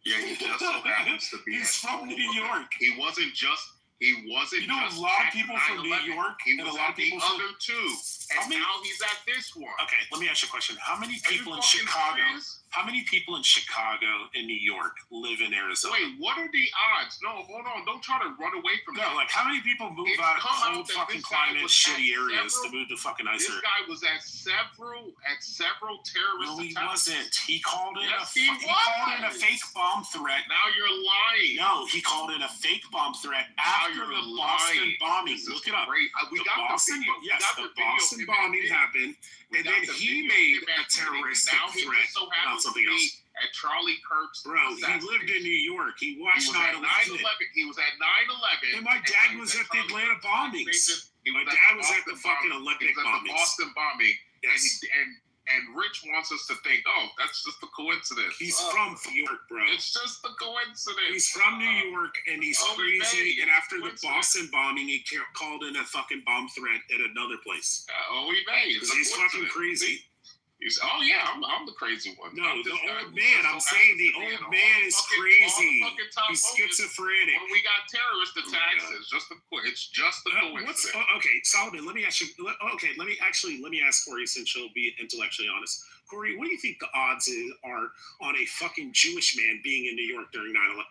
Yeah, he just so happens to be. He's from New York. He wasn't just. A lot of people from New York, and a lot of people from the other 2, and now he's at this one. Okay, let me ask you a question. How many people in Chicago? How many people in Chicago and New York live in Arizona? Wait, what are the odds? No, hold on. Don't try to run away from that. Like, how many people move out of cold fucking climate, shitty areas to move to fucking nicer? This guy was at several terrorist attacks. No, he wasn't. He called in a fake bomb threat. Now you're lying. No, he called in a fake bomb threat after the Boston bombing. Look it up. We got the video. Yes, the Boston bombing happened, and then he made a terroristic threat about something else. At Charlie Kirk's. Bro, he lived in New York. He watched 9/11. He was at 9/11. And my dad was at the Atlanta bombings. My dad was at the fucking Olympic bombings. The Boston bombing. Yes. And Rich wants us to think, oh, that's just a coincidence. He's from New York, bro. It's just a coincidence. He's from New York, and he's crazy. And after the Boston bombing, he called in a fucking bomb threat at another place. He may. Because he's fucking crazy. He's, oh yeah, I'm the crazy one. No, the old man. I'm saying the old man is crazy. He's schizophrenic. When we got terrorist attacks, it's just a coincidence. Okay, Solomon, let me ask Corey, since she'll be intellectually honest. Corey, what do you think the odds are on a fucking Jewish man being in New York during 9/11?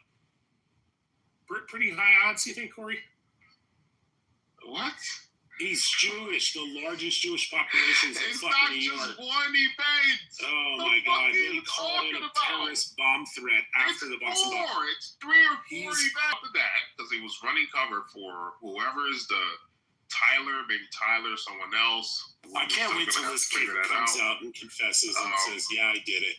Pretty high odds, you think, Corey? What? He's Jewish, the largest Jewish population in fucking New York. It's not just one event. Oh my God! Then he called it a terrorist bomb threat after the Boston bomb. It's 3 or 4 events after that, because he was running cover for whoever is the maybe Tyler, someone else. I can't wait till this kid comes out and confesses and says, "Yeah, I did it."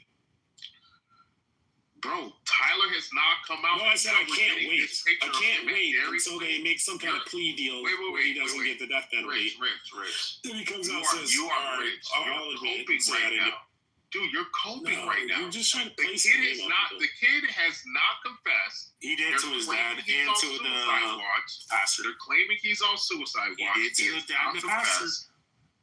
Bro, Tyler has not come out. No, I said I can't wait. I can't wait until they make some kind of plea deal where he doesn't get the death penalty. Rich. Then he comes out and says, "You are rich. I'll admit Coping right now, dude. You're coping right now. You're just trying to The place kid has not confessed. He did to his dad and to the pastor. They're claiming he's on suicide watch. He did to the dad and the pastor.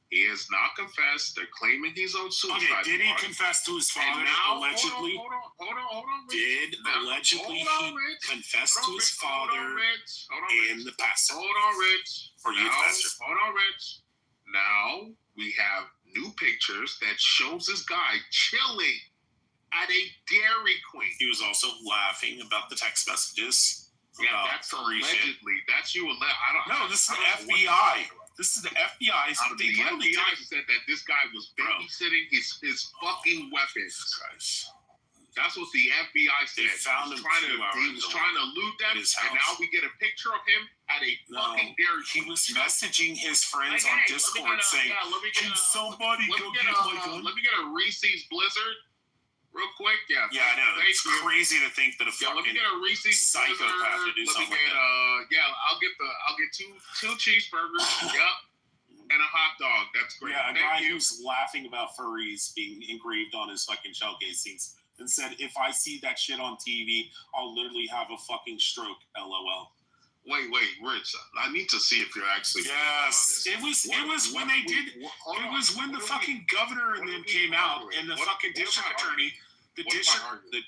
He has not confessed. They're claiming he's on suicide watch. Okay, did he confess to his father allegedly? Hold on. Did allegedly he confess to his father and the pastor? Hold on, Rich. Or you, pastor? Hold on, Rich. Now we have new pictures that shows this guy chilling at a Dairy Queen. He was also laughing about the text messages. Yeah, that's allegedly. That's you. No, this is the FBI. This is the FBI. The FBI said that this guy was babysitting his fucking weapons. That's what the FBI said. They found him he was trying to loot them, and now we get a picture of him at a fucking Dairy Queen. He was messaging his friends on Discord saying, "Can somebody go get my gun?" Let me get a Reese's Blizzard. Real quick, yeah. Yeah, I know. It's crazy to think that a fucking let me get a Reese's psychopath to do something like that. I'll get two cheeseburgers. Yep. And a hot dog. That's great. Yeah, a guy who's laughing about furries being engraved on his fucking shell casings and said, "If I see that shit on TV, I'll literally have a fucking stroke." LOL. Wait, Rich. I need to see if you're actually. Yes, it was when they did. It was when the fucking governor and them came out, and the fucking district attorney. The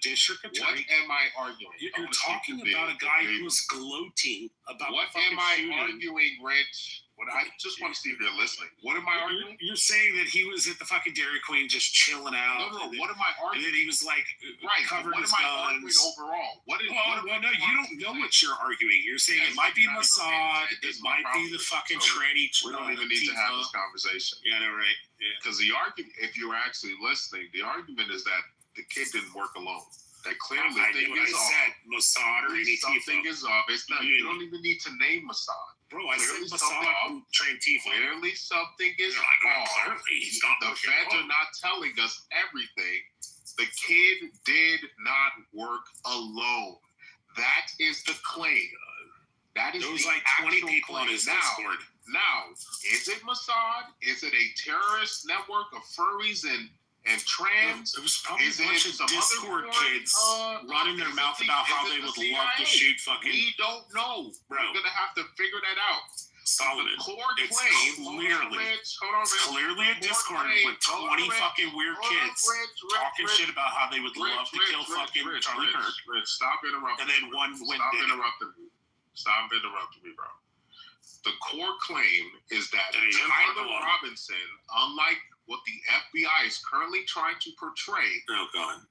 district attorney. What am I arguing? You're talking about a guy who's gloating about. What am I arguing, Rich? I just want to see if you're listening. What am I arguing? You're saying that he was at the fucking Dairy Queen just chilling out. No. What am I arguing? And then he was like, covered his guns. Overall? No, you don't know what you're arguing. You're saying it might be Mossad. It might be the fucking tranny. We don't even need to have this conversation. Yeah, I know, right? Because the argument, if you were actually listening, the argument is that the kid didn't work alone. That clearly Mossad or any something is off. It's not. You don't even need to name Mossad. Bro, I said Mossad trained Tifa. Clearly something is wrong. The feds are not telling us everything. The kid did not work alone. That is the claim. That is those like 20 people on his Discord. Now, is it Mossad? Is it a terrorist network of furries and trans? It was probably a bunch of Discord kids running their mouth about how they would love to shoot fucking. We don't know. Bro. We're gonna have to figure that out. Solomon. It's clearly a Discord with 20 fucking weird kids talking shit about how they would love to kill fucking Charlie Kirk. Rich, stop interrupting. And then one went. Stop interrupting me, bro. The core claim is that Tyler Robinson, unlike what the FBI is currently trying to portray,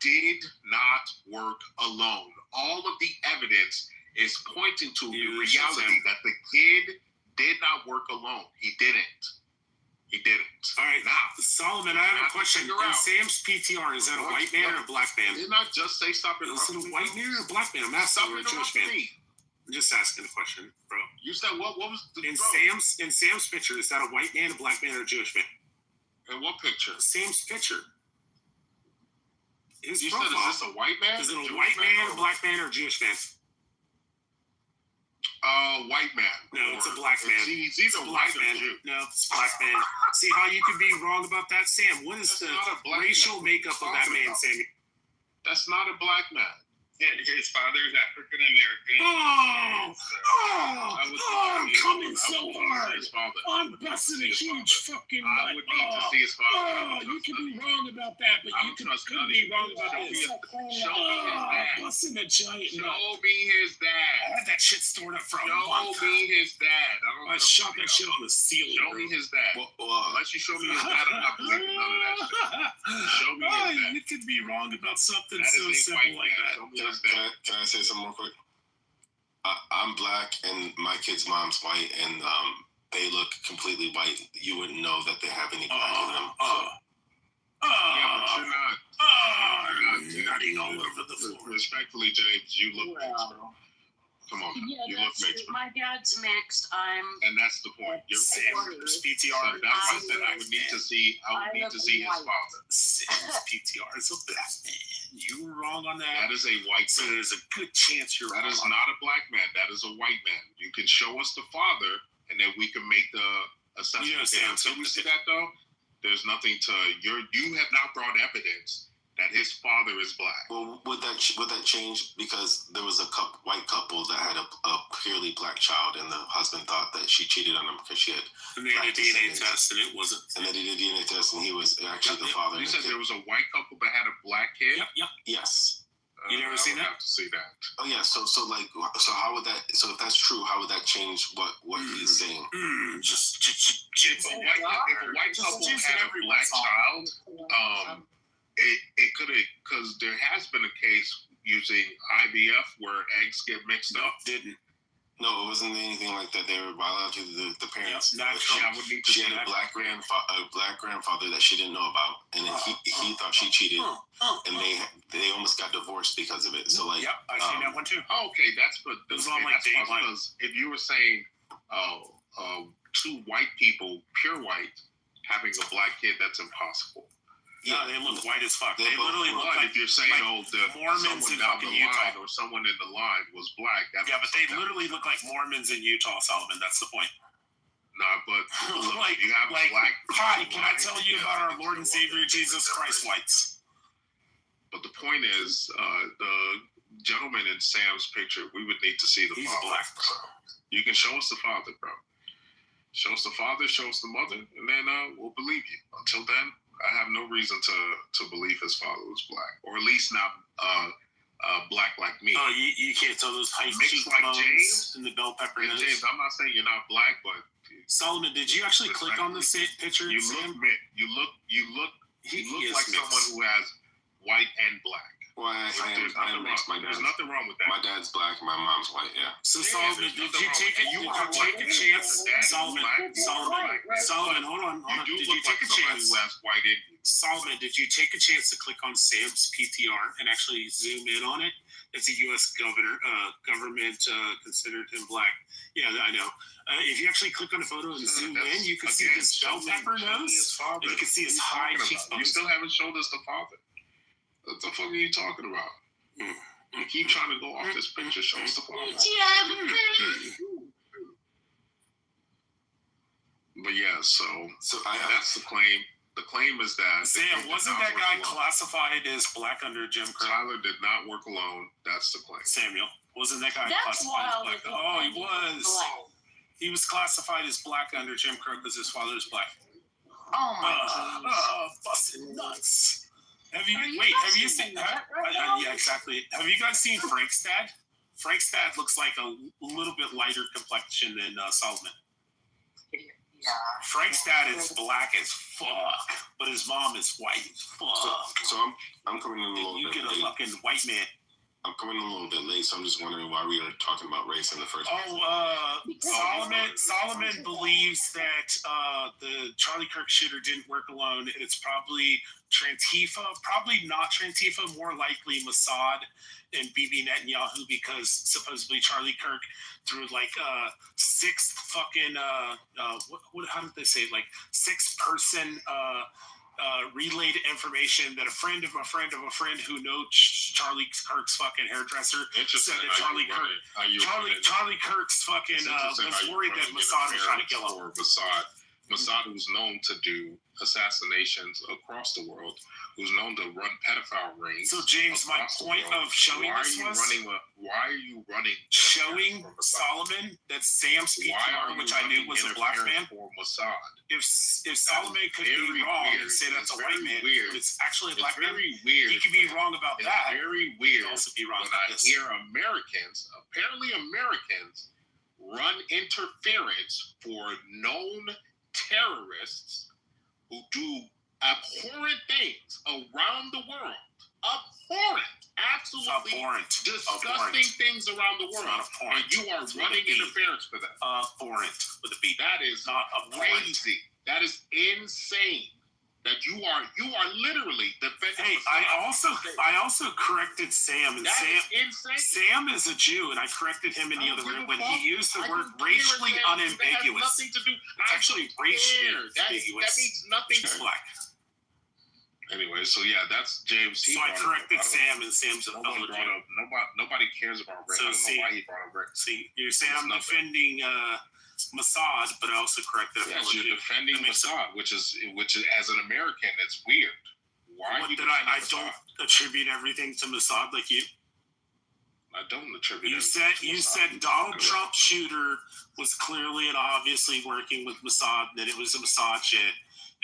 did not work alone. All of the evidence is pointing to the reality that the kid did not work alone. He didn't. All right, now, Solomon, I have a question. In Sam's PTR, is that a white man or a black man? Didn't I just say stop interrupting? Is it a white man or a black man? I'm asking you, a Jewish man. I'm just asking a question, bro. You said what? What was the in Sam's picture? Is that a white man, a black man, or a Jewish man? In what picture? Sam's picture. You said, is this a white man? Is it a white man, a black man, or a Jewish man? White man. No, it's a black man. He's either white man. No, it's a black man. See how you can be wrong about that, Sam? What is the racial makeup of that man, Sammy? That's not a black man. His father is African American. I'm coming so hard. I'm busting a huge fucking nut. I would need to see his father. You can be wrong about that, but you could be wrong about this. Show me his dad. Busting a giant nut. Show me his dad. I had that shit stored up for a month. Show me his dad. I shot that shit on the ceiling. Show me his dad. Unless you show me his dad, I'm not believing none of that shit. Show me his dad. You could be wrong about something That so is a simple white like man. that. Show me his dad. Can I say something real quick? I'm black, and my kid's mom's white, and they look completely white. You wouldn't know that they have any black in them. Yeah, but you're not. You're nutting all over the floor. Respectfully, James, you look mixed, bro. Come on, Yeah, you look mixed, bro. my dad's mixed. And that's the point. You're Sam's PTR. So that's why I said I would need to see. I would need to see his father. Sam's PTR is a black man. You were wrong on that. That is a white So man. there's a good chance you're That wrong. is not a black man. That is a white man. You can show us the father, and then we can make the assessment. You know, Sam, Until we see that, though, there's nothing to you have not brought evidence that his father is black. Well, would that change because there was a white couple that had a purely black child, and the husband thought that she cheated on him because she had. And they had a DNA test, and it wasn't. And they did a DNA test, and he was actually the father. You said there was a white couple that had a black kid. Yep. Yes. You never seen that? I have to see that. Oh yeah. So how would that? So if that's true, how would that change what he's saying? If a white couple had a black child, it could have, because there has been a case using IVF where eggs get mixed up. Didn't. No, it wasn't anything like that. They were biologically the parents. Yeah, she had a black grandfather that she didn't know about, and then he thought she cheated, and they almost got divorced because of it. So like, yep, I've seen that one too. Okay, that's but was on like day one. because if you were saying two white people, pure white, having a black kid, that's impossible. Yeah, they look white as fuck. They both literally look like if you're saying the Mormons in down fucking the Utah. line or someone in the line was black. Yeah, but they literally look like Mormons in Utah, Solomon. That's the point. Nah, but look, like, you have black. Hi, can I tell you about our Lord and Savior Jesus Christ whites? But the point is, the gentleman in Sam's picture, we would need to see the He's father. black, bro. You can show us the father, bro. Show us the father, show us the mother, and then we'll believe you. Until then, I have no reason to believe his father was black, or at least not black like me. Oh, you can't tell those high mixed like James and the bell pepper and nose. James. I'm not saying you're not black, but Solomon, did you actually click on the picture? You look like someone who has white and black. Well, I am mixed. There's nothing wrong with that. My dad's black, my mom's white. Yeah. So Solomon, did you take a chance? Solomon, hold on. Did you take a chance? Who has white in you. Solomon, did you take a chance to click on Sam's PTR and actually zoom in on it? It's a U.S. government considered him black. Yeah, I know. If you actually click on the photo and zoom in, you can see his bell pepper nose. And you can see his high cheekbones. You still haven't showed us the father. What the fuck are you talking about? You keep trying to go off this picture. Show us the father. But yeah, so that's the claim. The claim is that Sam, wasn't that guy classified as black under Jim Crow? Tyler did not work alone. That's the claim. Samuel, wasn't that guy That's classified as wild. black? Oh, he was. He was classified as black under Jim Crow because his father is black. Oh my busting nuts. Have you seen that? Yeah, exactly. Have you guys seen Frank's dad? Frank's dad looks like a little bit lighter complexion than Solomon. Yeah. Frank's dad is black as fuck, but his mom is white as fuck. So I'm coming in a little You bit get a late. fucking white man. I'm coming in a little bit late, so I'm just wondering why we are talking about race in the first place. Solomon believes that the Charlie Kirk shooter didn't work alone, and it's probably Trantifa, probably not Trantifa, more likely Mossad and Bibi Netanyahu, because supposedly Charlie Kirk threw like six fucking how did they say it? Like 6-person relayed information that a friend of a friend of a friend who knows Charlie Kirk's fucking hairdresser said that Charlie Kirk's fucking was worried that Mossad was trying to kill him. Mossad Mossad, who's known to do assassinations across the world, who's known to run pedophile rings. So, James, my point of showing this was why are you running showing Solomon that Sam's PTR, which I knew was a black man, for Mossad? If Solomon could be wrong and say that's a white man, but it's actually a black man, weird. He could be wrong about It's that. very weird. He could also be wrong when about I this. hear apparently Americans run interference for known terrorists who do abhorrent things around the world. Absolutely disgusting things around the world. And you are running interference for that. Abhorrent with a B. That is not crazy. That is insane. That you are literally defending. Hey, I also corrected Sam, and Sam is a Jew, and I corrected him in the other room when he used the word racially unambiguous. Nothing to do. It's actually racially ambiguous. That means nothing. It's black. Anyway, so yeah, that's James. So I corrected Sam, and Sam's a fellow Jew. Nobody cares about race. So I don't know why he brought up race. See, you're saying I'm defending Mossad, but I also corrected a fellow Jew. You're defending Mossad, which is as an American, it's weird. Why? What, that I don't attribute everything to Mossad like you? I don't attribute. You said Donald Trump's shooter was clearly and obviously working with Mossad, that it was a Mossad shit,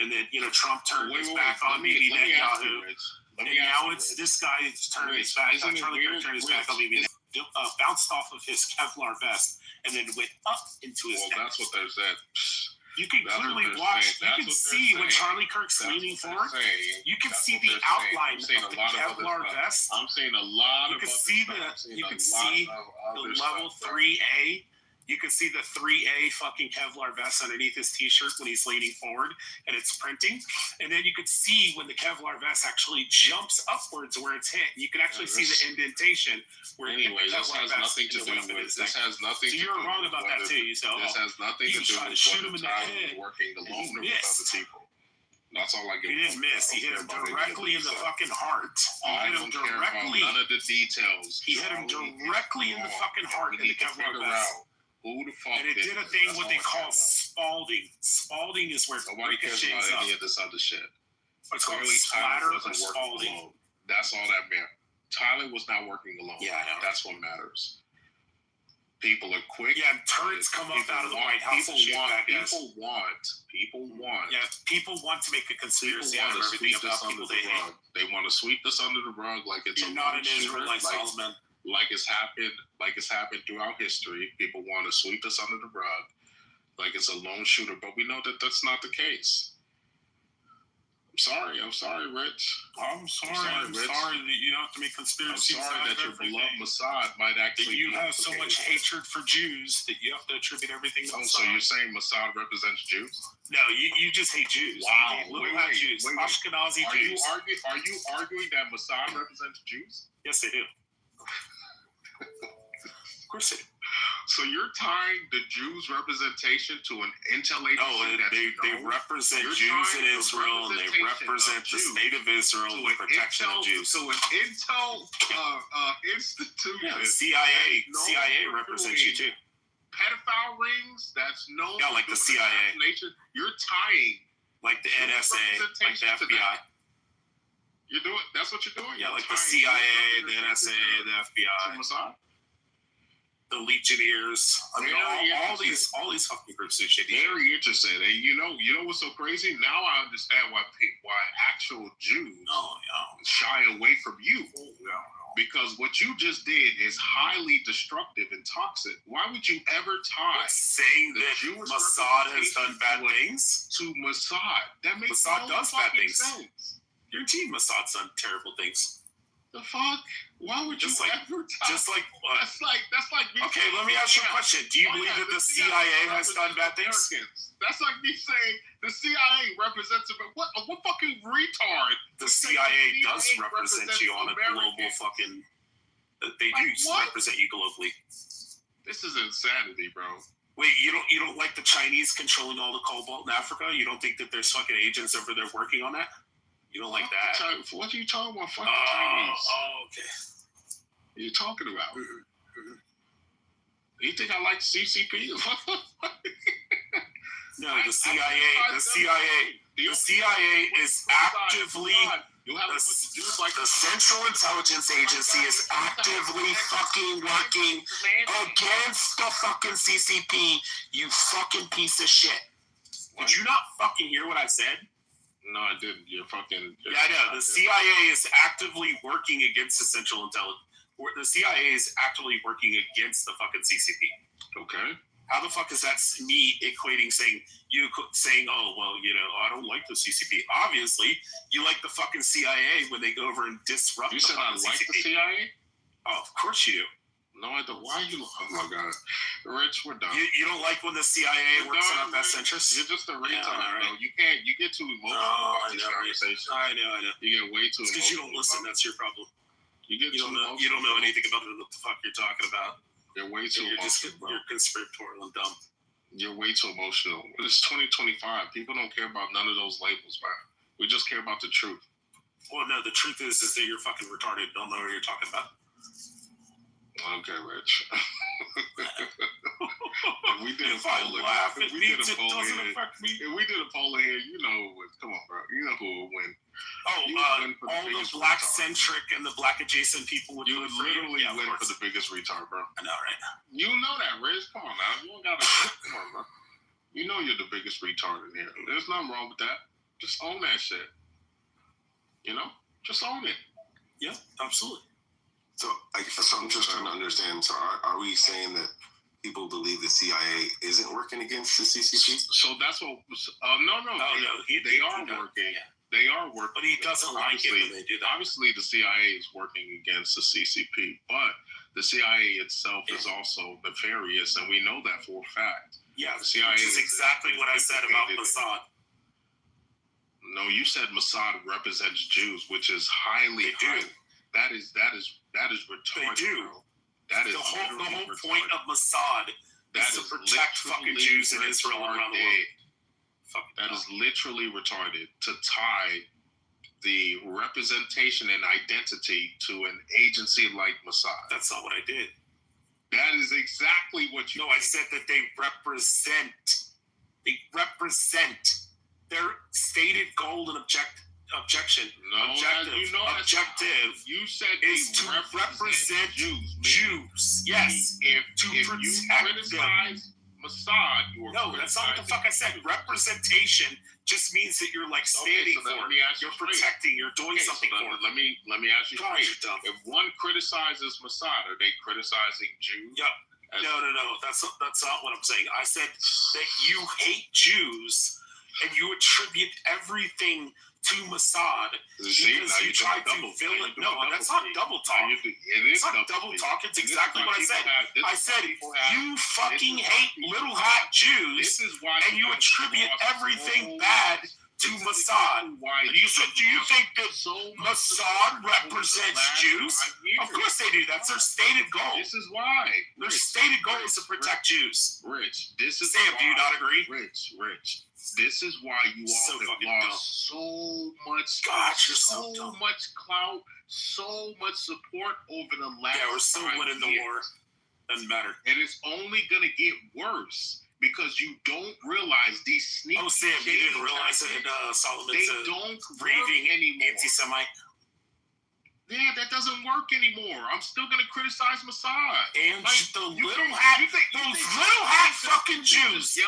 and that Trump turned his back on Bibi Netanyahu. And now it's this guy turned his back on Charlie Kirk, turned his back on Bibi Netanyahu, bounced off of his Kevlar vest and then went up into his neck. That's what they're saying. You can clearly watch. You can see when Charlie Kirk's leaning forward. You can see the outline of the Kevlar vest. I'm saying a lot. You can see the level 3A. You can see the 3A fucking Kevlar vest underneath his t-shirt when he's leaning forward and it's printing. And then you could see when the Kevlar vest actually jumps upwards where it's hit. You can actually see the indentation where this has nothing to do with this. Has nothing. So you're wrong about that too. You said, this has nothing to do with shoot him in the head. Working alone with other people. That's all I get. He didn't miss. He hit him directly in the fucking heart. I don't care about none of the details. He hit him directly in the fucking heart in the Kevlar vest. Who the fuck? And it did a thing what they call spalding. Spalding is where nobody cares about any of this other shit. It's called splatter or spalding. That's all that meant. Tyler was not working alone. Yeah, I know. That's what matters. People are quick. Yeah, turrets come up out of the White House. People want. Yeah, people want to make a conspiracy out of everything about people they hate. They want to sweep this under the rug like it's You're not an Israelite, Solomon. Like it's happened throughout history. People want to sweep this under the rug like it's a lone shooter, but we know that that's not the case. I'm sorry, Rich. I'm sorry that you have to make conspiracies. I'm sorry that your beloved Mossad might actually. You have so much hatred for Jews that you have to attribute everything to Mossad. So you're saying Mossad represents Jews? No, you just hate Jews. Wow, wait, Jews, Ashkenazi Jews. Are you arguing that Mossad represents Jews? Yes, they do. Of course they do. So you're tying the Jews' representation to an intel agency? They represent Jews in Israel, and they represent the state of Israel and the protection of Jews. So an intel institution. Yeah, CIA represents you too. Pedophile rings, that's known. Yeah, like the CIA. You're tying. Like the NSA, like the FBI. You're doing. That's what you're doing. Yeah, like the CIA, the NSA, the FBI. The Legionnaires. I mean, all these fucking groups do shit. Very interesting. And you know what's so crazy? Now I understand why actual Jews shy away from you. Because what you just did is highly destructive and toxic. Why would you ever tie saying that Jewish Mossad has done bad things to Mossad? That makes Mossad does bad things. Sense. Your team Mossad's done terrible things. The fuck? Why would you ever tie? Just like what? That's like me. Okay, let me ask you a question. Do you believe that the CIA has done bad things? That's like me saying the CIA represents what fucking retard. The CIA does represent you on a global fucking. They do represent you globally. This is insanity, bro. Wait, you don't like the Chinese controlling all the cobalt in Africa? You don't think that there's fucking agents over there working on that? You don't like that? What are you talking about? Fucking Chinese. Oh, okay. What are you talking about? You think I like CCP? No, the CIA is actively. The Central Intelligence Agency is actively fucking working against the fucking CCP, you fucking piece of shit. Did you not fucking hear what I said? No, I didn't. You're fucking. Yeah, I know. The CIA is actively working against the Central Intelligence. The CIA is actively working against the fucking CCP. Okay. How the fuck is that me equating saying, oh, well, I don't like the CCP. Obviously, you like the fucking CIA when they go over and disrupt the CCP. You said I like the CIA? Oh, of course you do. No, I don't. Why are you? Oh my god, Rich, we're done. You don't like when the CIA works in our best interest? You're just a retard, bro. You can't. You get too emotional about these conversations. I know. You get way too emotional. Because you don't listen. That's your problem. You don't know anything about what the fuck you're talking about. You're way too emotional. You're conspiratorial and dumb. You're way too emotional. It's 2025. People don't care about none of those labels, man. We just care about the truth. Well, no, the truth is that you're fucking retarded. Don't know what you're talking about. Okay, Rich. We did a poll here. If we did a poll here, come on, bro. You know who would win. All the black-centric and the black-adjacent people would win for the biggest retard, bro. I know, right? You know that, Rich. Come on, now. You don't gotta. Come on, bro. You know you're the biggest retard in here. There's nothing wrong with that. Just own that shit. Just own it. Yeah, absolutely. So I'm just trying to understand. So are we saying that people believe the CIA isn't working against the CCP? So that's what. No. They are working. Yeah. They are working. But he doesn't like it when they do that. Obviously, the CIA is working against the CCP, but the CIA itself is also nefarious, and we know that for a fact. Yeah, the CIA which is exactly what I said about Mossad. No, you said Mossad represents Jews, which is highly. That is retarded. They do. Bro. That is the whole point of Mossad is to protect fucking Jews in Israel and around the world. That is literally retarded to tie the representation and identity to an agency like Mossad. That's not what I did. That is exactly what you. No, I said that they represent. They represent their stated goal and objective. You said is to represent Jews. Yes, if you criticize Mossad, no, that's not what the fuck I said. Representation just means that you're standing for. You're protecting. You're doing something for. Let me ask you straight. If one criticizes Mossad, are they criticizing Jews? Yep. No. That's not what I'm saying. I said that you hate Jews and you attribute everything to Mossad because you tried to villain. No, that's not double talk. It's not double talk. It's exactly what I said. I said you fucking hate little hat Jews and you attribute everything bad to Mossad. You said, do you think that Mossad represents Jews? Of course they do. That's their stated goal. This is why. Their stated goal is to protect Jews. Rich, this is Sam, do you not agree? Rich. This is why you all have lost so much, much clout, so much support over the last 5 years. Yeah, we're still winning the war. Doesn't matter. And it's only going to get worse because you don't realize these sneaky. Oh, Sam, you didn't realize it. Solomon's raving anti-Semite. Yeah, that doesn't work anymore. I'm still gonna criticize Mossad. And those little hat fucking Jews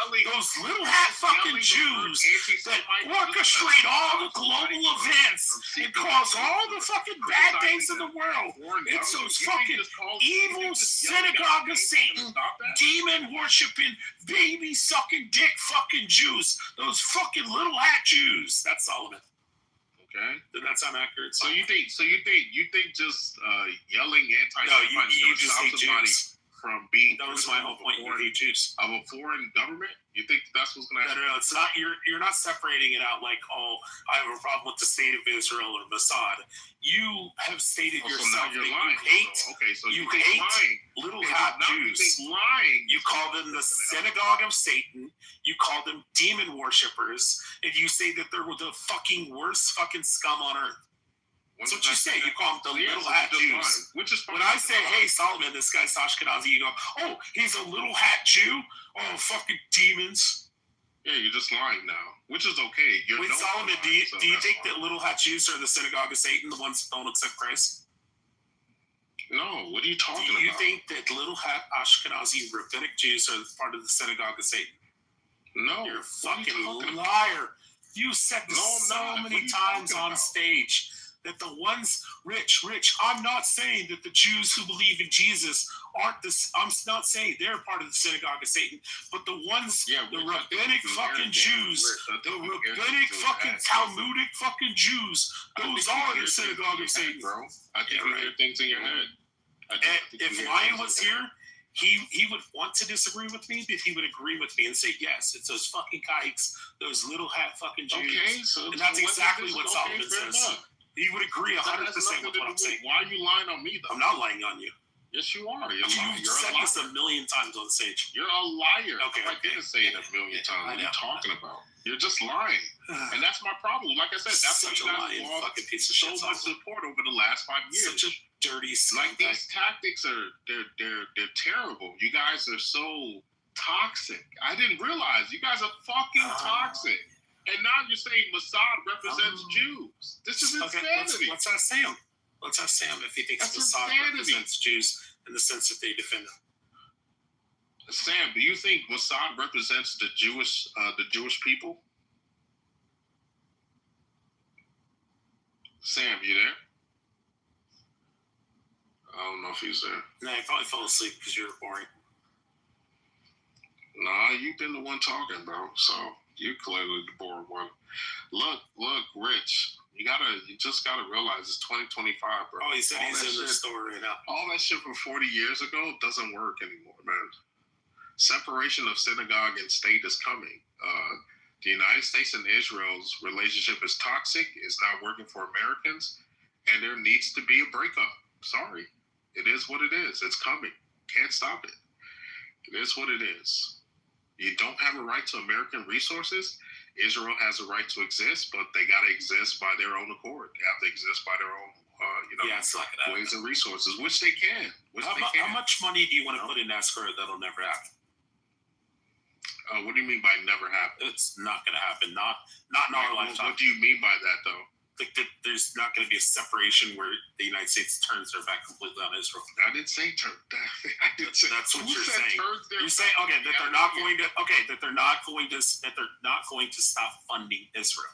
that orchestrate all the global events and cause all the fucking bad things in the world. It's those fucking evil synagogue of Satan, demon worshiping, baby sucking dick fucking Jews. Those fucking little hat Jews. That's Solomon. Okay, then that sound accurate. So you think just yelling anti-Semitic you just hate somebody Jews from being that was my whole point. You hate Jews of a foreign government? You think that's what's going to happen? No, it's not. You're not separating it out like, oh, I have a problem with the state of Israel or Mossad. You have stated yourself so that lying. you hate lying. little hat Jews. You think lying. You call them the synagogue of Satan. You call them demon worshippers, and you say that they're the fucking worst fucking scum on earth. That's what you say. You call them the little hat Jews. When I say, hey, Solomon, this guy's Ashkenazi, you go, oh, he's a little hat Jew? Oh, fucking demons. Yeah, you're just lying now, which is okay. Wait, Solomon, do you think that little hat Jews are the synagogue of Satan, the ones that don't accept Christ? No, what are you talking about? Do you think that little hat Ashkenazi rabbinic Jews are part of the synagogue of Satan? No. You're a fucking liar. You said this so many times on stage that the ones, Rich, I'm not saying that the Jews who believe in Jesus aren't this. I'm not saying they're part of the synagogue of Satan, but the ones, the rabbinic fucking Jews, the rabbinic fucking Talmudic fucking Jews, those are the synagogue of Satan, bro. I think you hear things in your head. If Ryan was here, he would want to disagree with me, but he would agree with me and say, yes, it's those fucking kikes, those little hat fucking Jews. Okay, so and that's exactly what Solomon says. He would agree 100% with what I'm saying. Why are you lying on me, though? I'm not lying on you. Yes, you are. You've said this a million times on stage. You're a liar. Okay, I didn't say it a million times. What are you talking about? You're just lying. And that's my problem. Like I said, that's why you guys lost so much support over the last 5 years. Such a dirty like these tactics they're terrible. You guys are so toxic. I didn't realize you guys are fucking toxic. And now you're saying Mossad represents Jews. This is insanity. Let's ask Sam. Let's ask Sam if he thinks Mossad represents Jews in the sense that they defend them. Sam, do you think Mossad represents the Jewish people? Sam, you there? I don't know if he's there. No, he probably fell asleep because you were boring. Nah, you've been the one talking, bro. So you're clearly the bored one. Look, Rich. You just gotta realize it's 2025, bro. Oh, he said he's in the store right now. All that shit from 40 years ago doesn't work anymore, man. Separation of synagogue and state is coming. The United States and Israel's relationship is toxic. It's not working for Americans, and there needs to be a breakup. Sorry, it is what it is. It's coming. Can't stop it. It is what it is. You don't have a right to American resources. Israel has a right to exist, but they got to exist by their own accord. They have to exist by their own, ways and resources, which they can. How much money do you want to put in escrow that'll never happen? What do you mean by never happen? It's not going to happen. Not in our lifetime. What do you mean by that, though? Like that there's not going to be a separation where the United States turns their back completely on Israel. I didn't say turn. That's what you're saying. You're saying that they're not going to. That they're not going to stop funding Israel.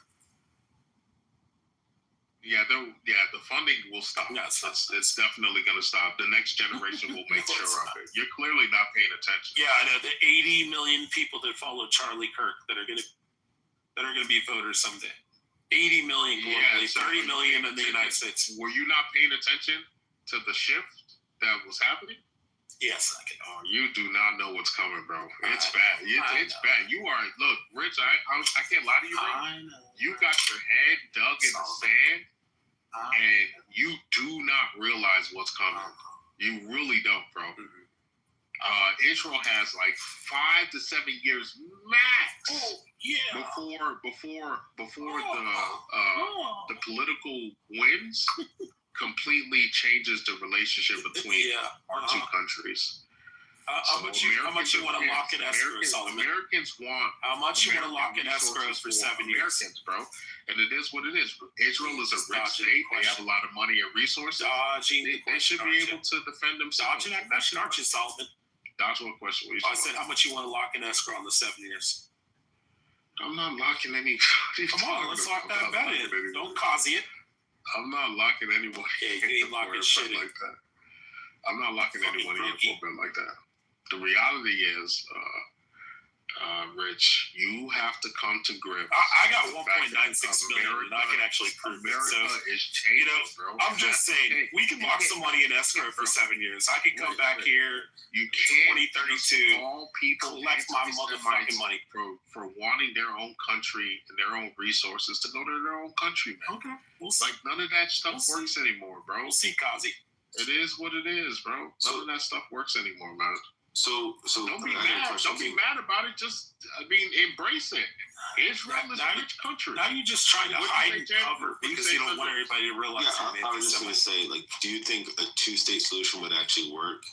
Yeah, the funding will stop. Yes, it's definitely going to stop. The next generation will make sure of it. You're clearly not paying attention. Yeah, I know the 80 million people that follow Charlie Kirk that are going to be voters someday. 80 million globally, 30 million in the United States. Were you not paying attention to the shift that was happening? Yes, I can. Oh, you do not know what's coming, bro. It's bad. It's bad. You are, look, Rich, I can't lie to you, bro. I know. You got your head dug in the sand, and you do not realize what's coming. You really don't, bro. Israel has like 5 to 7 years max before the political winds completely changes the relationship between our two countries. How much you want to lock in escrow, Solomon? Americans want. How much you want to lock in escrow for 7 years? Americans, bro. And it is what it is. Israel is a rich state. They have a lot of money and resources. They should be able to defend themselves. Dodging that question, aren't you, Solomon? Dodge what question? I said, how much you want to lock in escrow on the 7 years? I'm not locking any. Come on, let's lock that bet in. Don't cause it. I'm not locking anyone. Yeah, you ain't locking shit like that. I'm not locking anyone in for a bet like that. The reality is, Rich, you have to come to grips. I got 1.96 million, and I can actually prove it. So, is changing, bro. I'm just saying, we can lock some money in escrow for 7 years. I can come back here. You can't 2032. All people collect my motherfucking money for wanting their own country and their own resources to go to their own country, man. Okay, we'll see. Like none of that stuff works anymore, bro. We'll see, Kazi. It is what it is, bro. None of that stuff works anymore, man. So don't be mad. Don't be mad about it. Just, embrace it. Israel is a rich country. Now you're just trying to hide and cover because you don't want everybody to realize. Yeah, I was just going to say, do you think a two-state solution would actually work?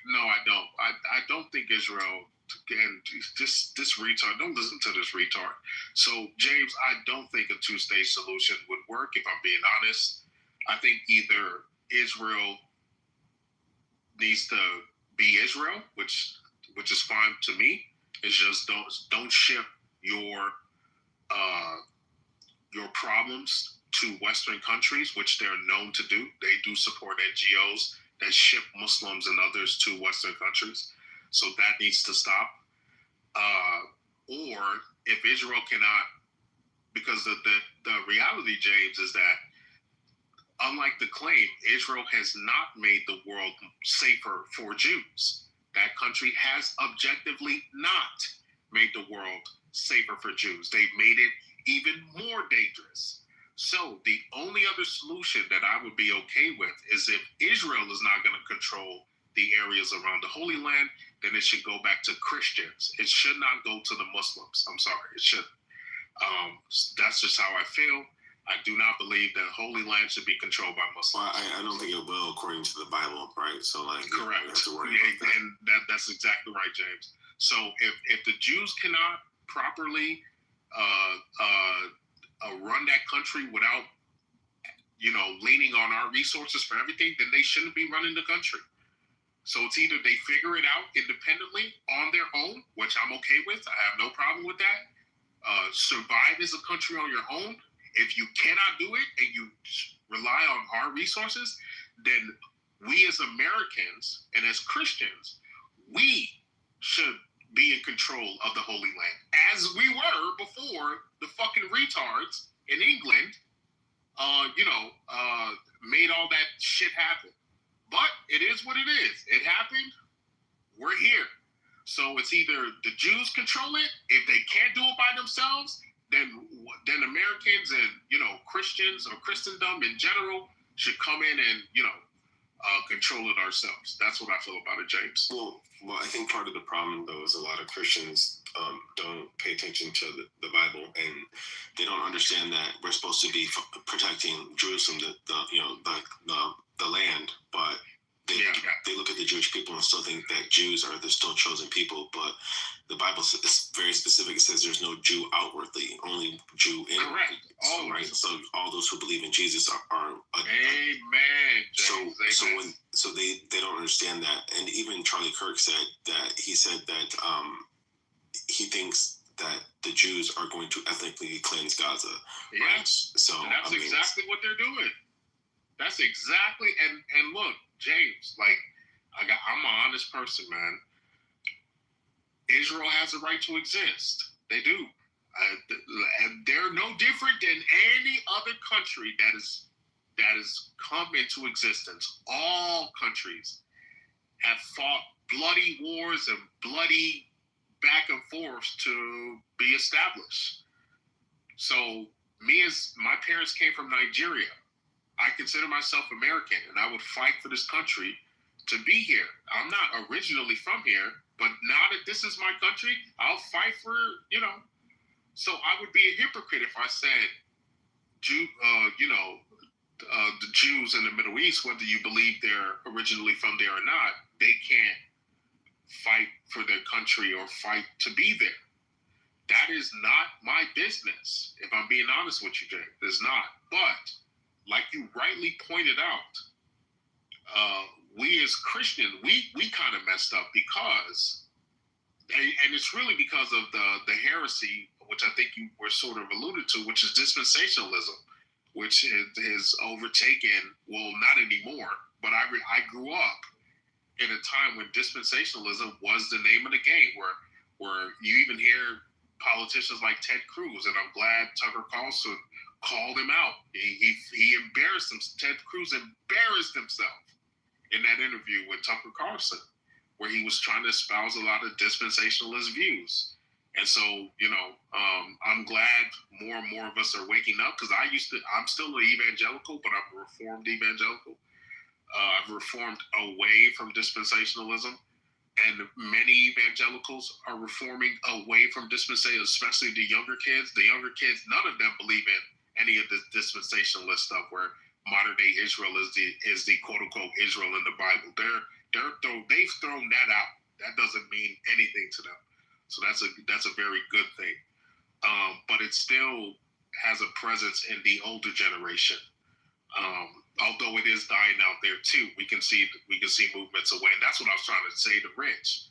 No, I don't. I don't think Israel and this retard, don't listen to this retard. So, James, I don't think a two-state solution would work, if I'm being honest. I think either Israel needs to be Israel, which is fine to me. It's just don't ship your problems to Western countries, which they're known to do. They do support NGOs that ship Muslims and others to Western countries. So that needs to stop. Or if Israel cannot, because the reality, James, is that unlike the claim, Israel has not made the world safer for Jews. That country has objectively not made the world safer for Jews. They've made it even more dangerous. So the only other solution that I would be okay with is if Israel is not going to control the areas around the Holy Land, then it should go back to Christians. It should not go to the Muslims. I'm sorry, it should. That's just how I feel. I do not believe that Holy Land should be controlled by Muslims. Well, I don't think it will, according to the Bible, right? So, like, correct. You have to worry about that. And that's exactly right, James. So, if the Jews cannot properly run that country without, leaning on our resources for everything, then they shouldn't be running the country. So it's either they figure it out independently on their own, which I'm okay with. I have no problem with that. Survive as a country on your own. If you cannot do it and you rely on our resources, then we as Americans and as Christians, we should be in control of the Holy Land, as we were before the fucking retards in England, made all that shit happen. But it is what it is. It happened. We're here. So it's either the Jews control it. If they can't do it by themselves, then Americans and Christians or Christendom in general should come in and control it ourselves. That's what I feel about it, James. Well, I think part of the problem though is a lot of Christians don't pay attention to the Bible, and they don't understand that we're supposed to be protecting Jerusalem, the land, but they look at the Jewish people and still think that Jews are the still chosen people. But the Bible is very specific. It says there's no Jew outwardly, only Jew inwardly. Correct. Right. So all those who believe in Jesus are amen. James, so they don't understand that. And even Charlie Kirk said that he thinks that the Jews are going to ethnically cleanse Gaza. Yeah. Right? So and that's exactly what they're doing. That's exactly, and look, James, I'm an honest person, man. Israel has a right to exist. They do. And they're no different than any other country that has come into existence. All countries have fought bloody wars and bloody back and forth to be established. So my parents came from Nigeria. I consider myself American, and I would fight for this country to be here. I'm not originally from here, but now that this is my country, I'll fight for, So I would be a hypocrite if I said, the Jews in the Middle East, whether you believe they're originally from there or not, they can't fight for their country or fight to be there. That is not my business, if I'm being honest with you, Jay. It's not. But like you rightly pointed out, we as Christians, we kind of messed up because, and it's really because of the heresy, which I think you were sort of alluded to, which is dispensationalism, which has overtaken, well, not anymore, but I grew up in a time when dispensationalism was the name of the game, where you even hear politicians like Ted Cruz, and I'm glad Tucker Carlson called him out. He embarrassed him. Ted Cruz embarrassed himself in that interview with Tucker Carlson, where he was trying to espouse a lot of dispensationalist views. And so, I'm glad more and more of us are waking up, because I'm still an evangelical, but I'm a reformed evangelical. I've reformed away from dispensationalism, and many evangelicals are reforming away from dispensationalism, especially the younger kids. The younger kids, none of them believe in any of this dispensationalist stuff where modern day Israel is the quote unquote Israel in the Bible. They've thrown that out. That doesn't mean anything to them. So that's a very good thing. But it still has a presence in the older generation. Although it is dying out there too, we can see movements away, and that's what I was trying to say to Rich,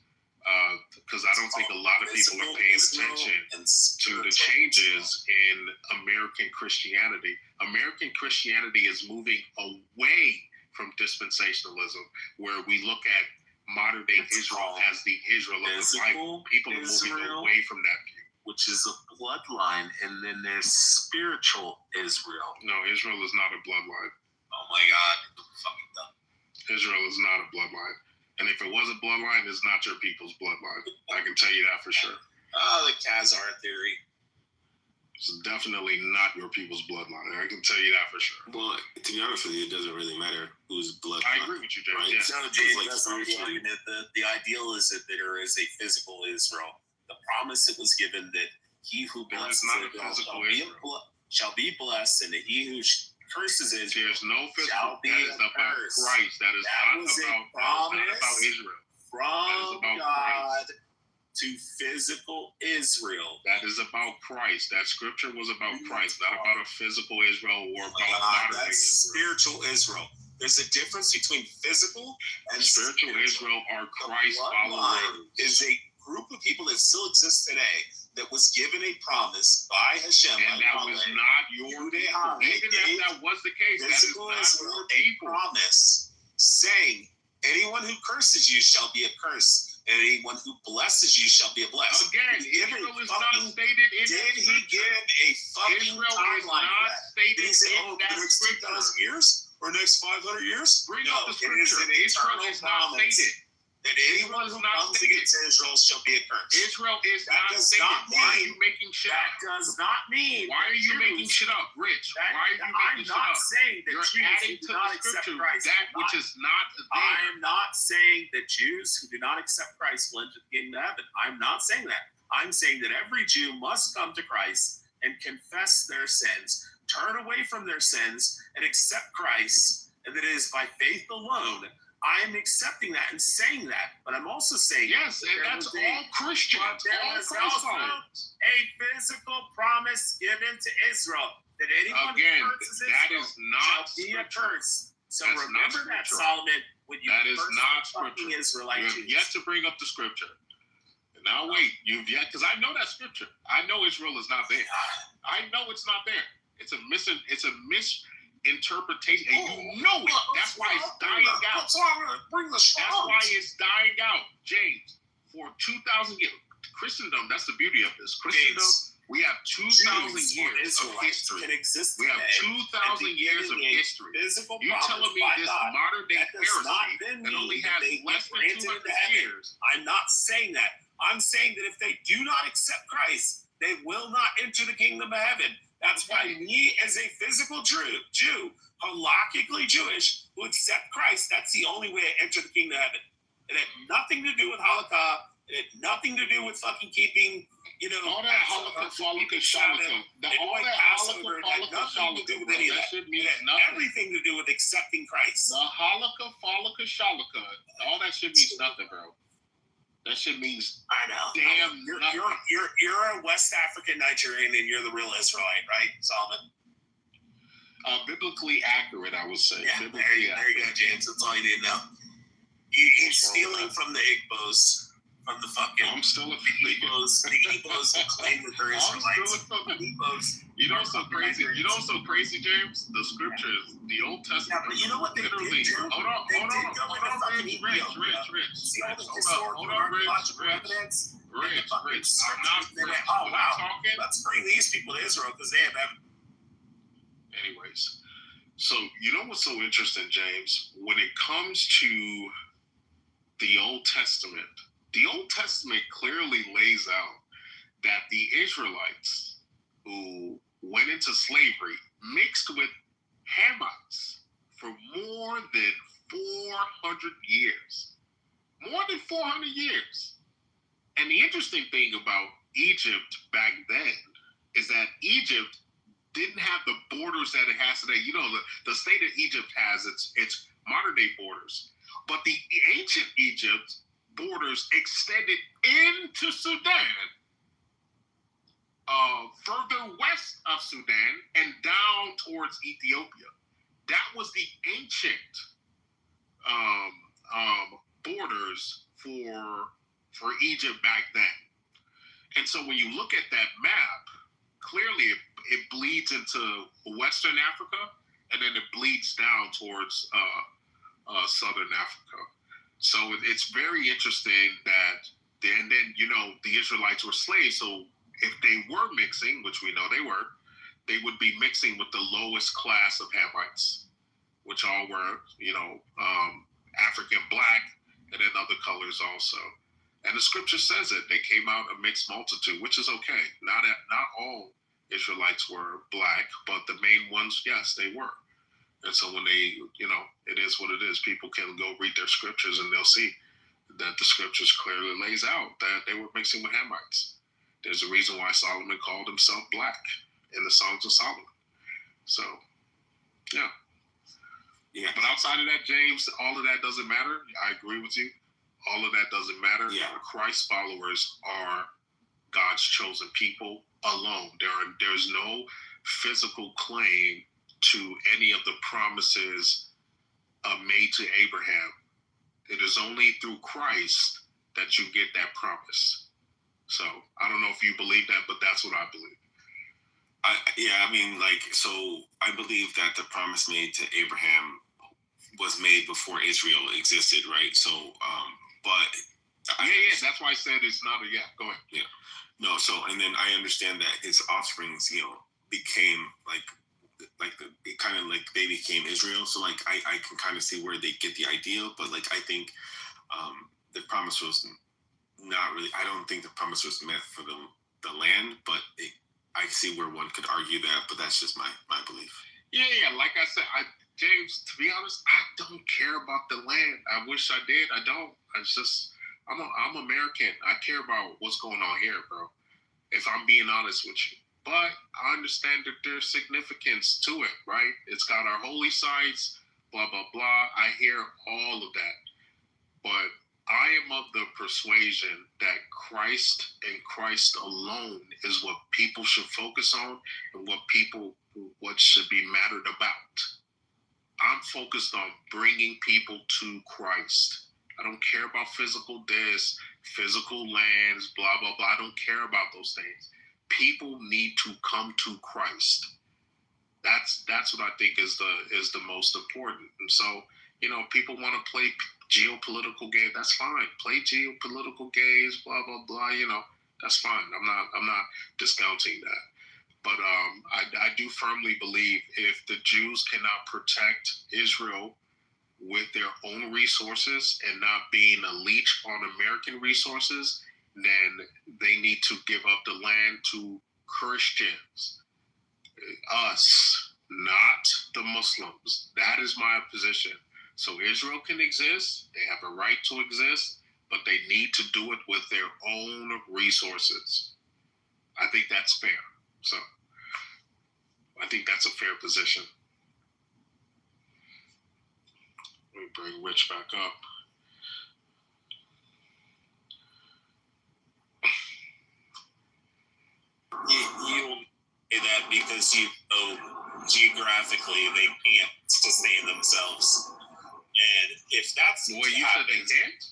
because I don't think a lot of people are paying attention to the changes in American Christianity. American Christianity is moving away from dispensationalism, where we look at modern day Israel as the Israel of the Bible. People are moving away from that view, which is a bloodline, and then there's spiritual Israel. No, Israel is not a bloodline. Oh my God, fucking dumb. Israel is not a bloodline. And if it was a bloodline, it's not your people's bloodline. I can tell you that for sure. The Khazar theory. It's definitely not your people's bloodline. I can tell you that for sure. Well, to be honest with you, it doesn't really matter whose bloodline. I agree with you, James. Right? Yeah. So, James, that's not the argument. The ideal is that there is a physical Israel. The promise that was given that he who blesses shall be blessed, and that he who curses Israel shall be accursed. About Christ. That is not about Israel. From God to physical Israel. That is about Christ. That scripture was about Christ, not about a physical Israel or about modern that's spiritual Israel. There's a difference between physical and spiritual Israel. Are Christ followers? Is a group of people that still exists today that was given a promise by Hashem. And that was not your people. Even if that was the case, that is not a promise saying, anyone who curses you shall be accursed, and anyone who blesses you shall be a blessed. Again, Israel is not stated in Did he give a fucking timeline for that? Stated in that the next 2,000 years or next 500 years? Bring up the scripture. Israel is not stated. That anyone who comes against Israel shall be accursed. Israel is not stated. Why are you making shit up? That does not mean. Why are you making shit up, Rich? Why are you making shit up? I'm not saying that You're adding to the scripture that which is not there. I am not saying that Jews who do not accept Christ will enter the kingdom of heaven. I'm not saying that. I'm saying that every Jew must come to Christ and confess their sins, turn away from their sins, and accept Christ, and that it is by faith alone. I'm accepting that and saying that, but I'm also saying yes, and that's all Christians. There was also a physical promise given to Israel that anyone who curses Israel shall be accursed. So remember that, Solomon, when you fucking Israelite. You have yet to bring up the scripture. Now wait, you've yet, because I know that scripture. I know Israel is not there. I know it's not there. It's a misinterpretation, and you know it. That's why it's dying out. That's why it's dying out, James. For 2,000 years, Christendom. That's the beauty of this. Christendom. We have 2,000 years of history. We have 2,000 years of history. You telling me this modern day heresy that only has less than 200 years? I'm not saying that. I'm saying that if they do not accept Christ, they will not enter the kingdom of heaven. That's why me, as a physical Jew, halakhically Jewish, who accept Christ, that's the only way I enter the kingdom of heaven. It had nothing to do with halakha. It had nothing to do with fucking keeping, all that halakha, shalakha, all that halakha, had nothing to do with any of that. It had everything to do with accepting Christ. The halakha, shalakha, all that shit means nothing, bro. That shit means damn nothing. You're a West African Nigerian and you're the real Israelite, right, Solomon? Biblically accurate, I would say. Yeah, there you go, James. That's all you need to know. He's stealing from the Igbos, from the fucking. I'm still a Igbos. The Igbos who claim that they're Israelites. Igbos. You know what's so crazy? James? The scriptures, the Old Testament. Yeah, but you know what they literally. did do? Hold on, Rich. See all the historical evidence? Rich. I'm not. Oh wow! Let's bring these people to Israel because they have evidence. Anyways, so you know what's so interesting, James? When it comes to the Old Testament clearly lays out that the Israelites who went into slavery mixed with Hamites for more than 400 years. More than 400 years. And the interesting thing about Egypt back then is that Egypt didn't have the borders that it has today. You know, the state of Egypt has its modern day borders. But the ancient Egypt borders extended into Sudan, further west of Sudan, and down towards Ethiopia. That was the ancient borders for Egypt back then. And so when you look at that map, clearly it bleeds into Western Africa, and then it bleeds down towards Southern Africa. So it's very interesting that, and then, you know, the Israelites were slaves. So if they were mixing, which we know they were, they would be mixing with the lowest class of Hamites, which all were, you know, African black, and then other colors also. And the scripture says it. They came out a mixed multitude, which is okay. Not all Israelites were black, but the main ones, yes, they were. And so when they, you know, it is what it is. People can go read their scriptures and they'll see that the scriptures clearly lays out that they were mixing with Hamites. There's a reason why Solomon called himself black in the Songs of Solomon. So, yeah. Yeah. But outside of that, James, all of that doesn't matter. I agree with you. All of that doesn't matter. Yeah. Christ followers are God's chosen people alone. There's no physical claim to any of the promises made to Abraham. It is only through Christ that you get that promise. So I don't know if you believe that, but that's what I believe. I mean, so I believe that the promise made to Abraham was made before Israel existed, right? So, that's why I said it's not go ahead. Yeah. No, so, and then I understand that his offsprings, you know, became they became Israel. So I can kind of see where they get the idea, but I think the promise was not really, I don't think the promise was meant for the land, but I see where one could argue that, but that's just my belief. Yeah. Like I said, James, to be honest, I don't care about the land. I wish I did. I don't. It's just, I'm American. I care about what's going on here, bro. If I'm being honest with you. But I understand that there's significance to it, right? It's got our holy sites, blah, blah, blah. I hear all of that. But I am of the persuasion that Christ and Christ alone is what people should focus on and what should be mattered about. I'm focused on bringing people to Christ. I don't care about physical lands, blah, blah, blah. I don't care about those things. People need to come to Christ. That's what I think is the most important. And so, you know, people want to play geopolitical games. That's fine. Play geopolitical games, blah, blah, blah. You know, that's fine. I'm not discounting that. But I do firmly believe if the Jews cannot protect Israel with their own resources and not being a leech on American resources, then they need to give up the land to Christians. Us, not the Muslims. That is my position. So Israel can exist. They have a right to exist, but they need to do it with their own resources. I think that's fair. So I think that's a fair position. Let me bring Rich back up. You say that because you know geographically they can't sustain themselves, and if that's the way you said they can't.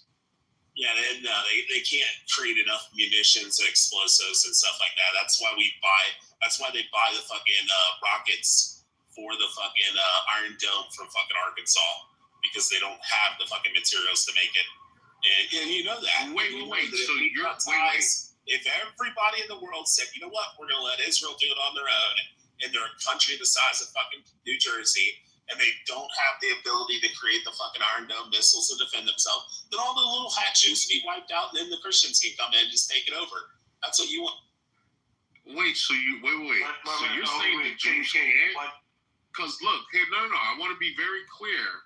Yeah, they can't create enough munitions and explosives and stuff like that. That's why they buy the fucking rockets for the fucking Iron Dome from fucking Arkansas, because they don't have the fucking materials to make it. And you know that. Wait. So if everybody in the world said, you know what, we're going to let Israel do it on their own, and they're a country the size of fucking New Jersey, and they don't have the ability to create the fucking Iron Dome missiles to defend themselves, then all the little hat Jews be wiped out, and then the Christians can come in and just take it over. That's what you want. Wait. So you're saying the Jews can't? Because look, here, no. I want to be very clear,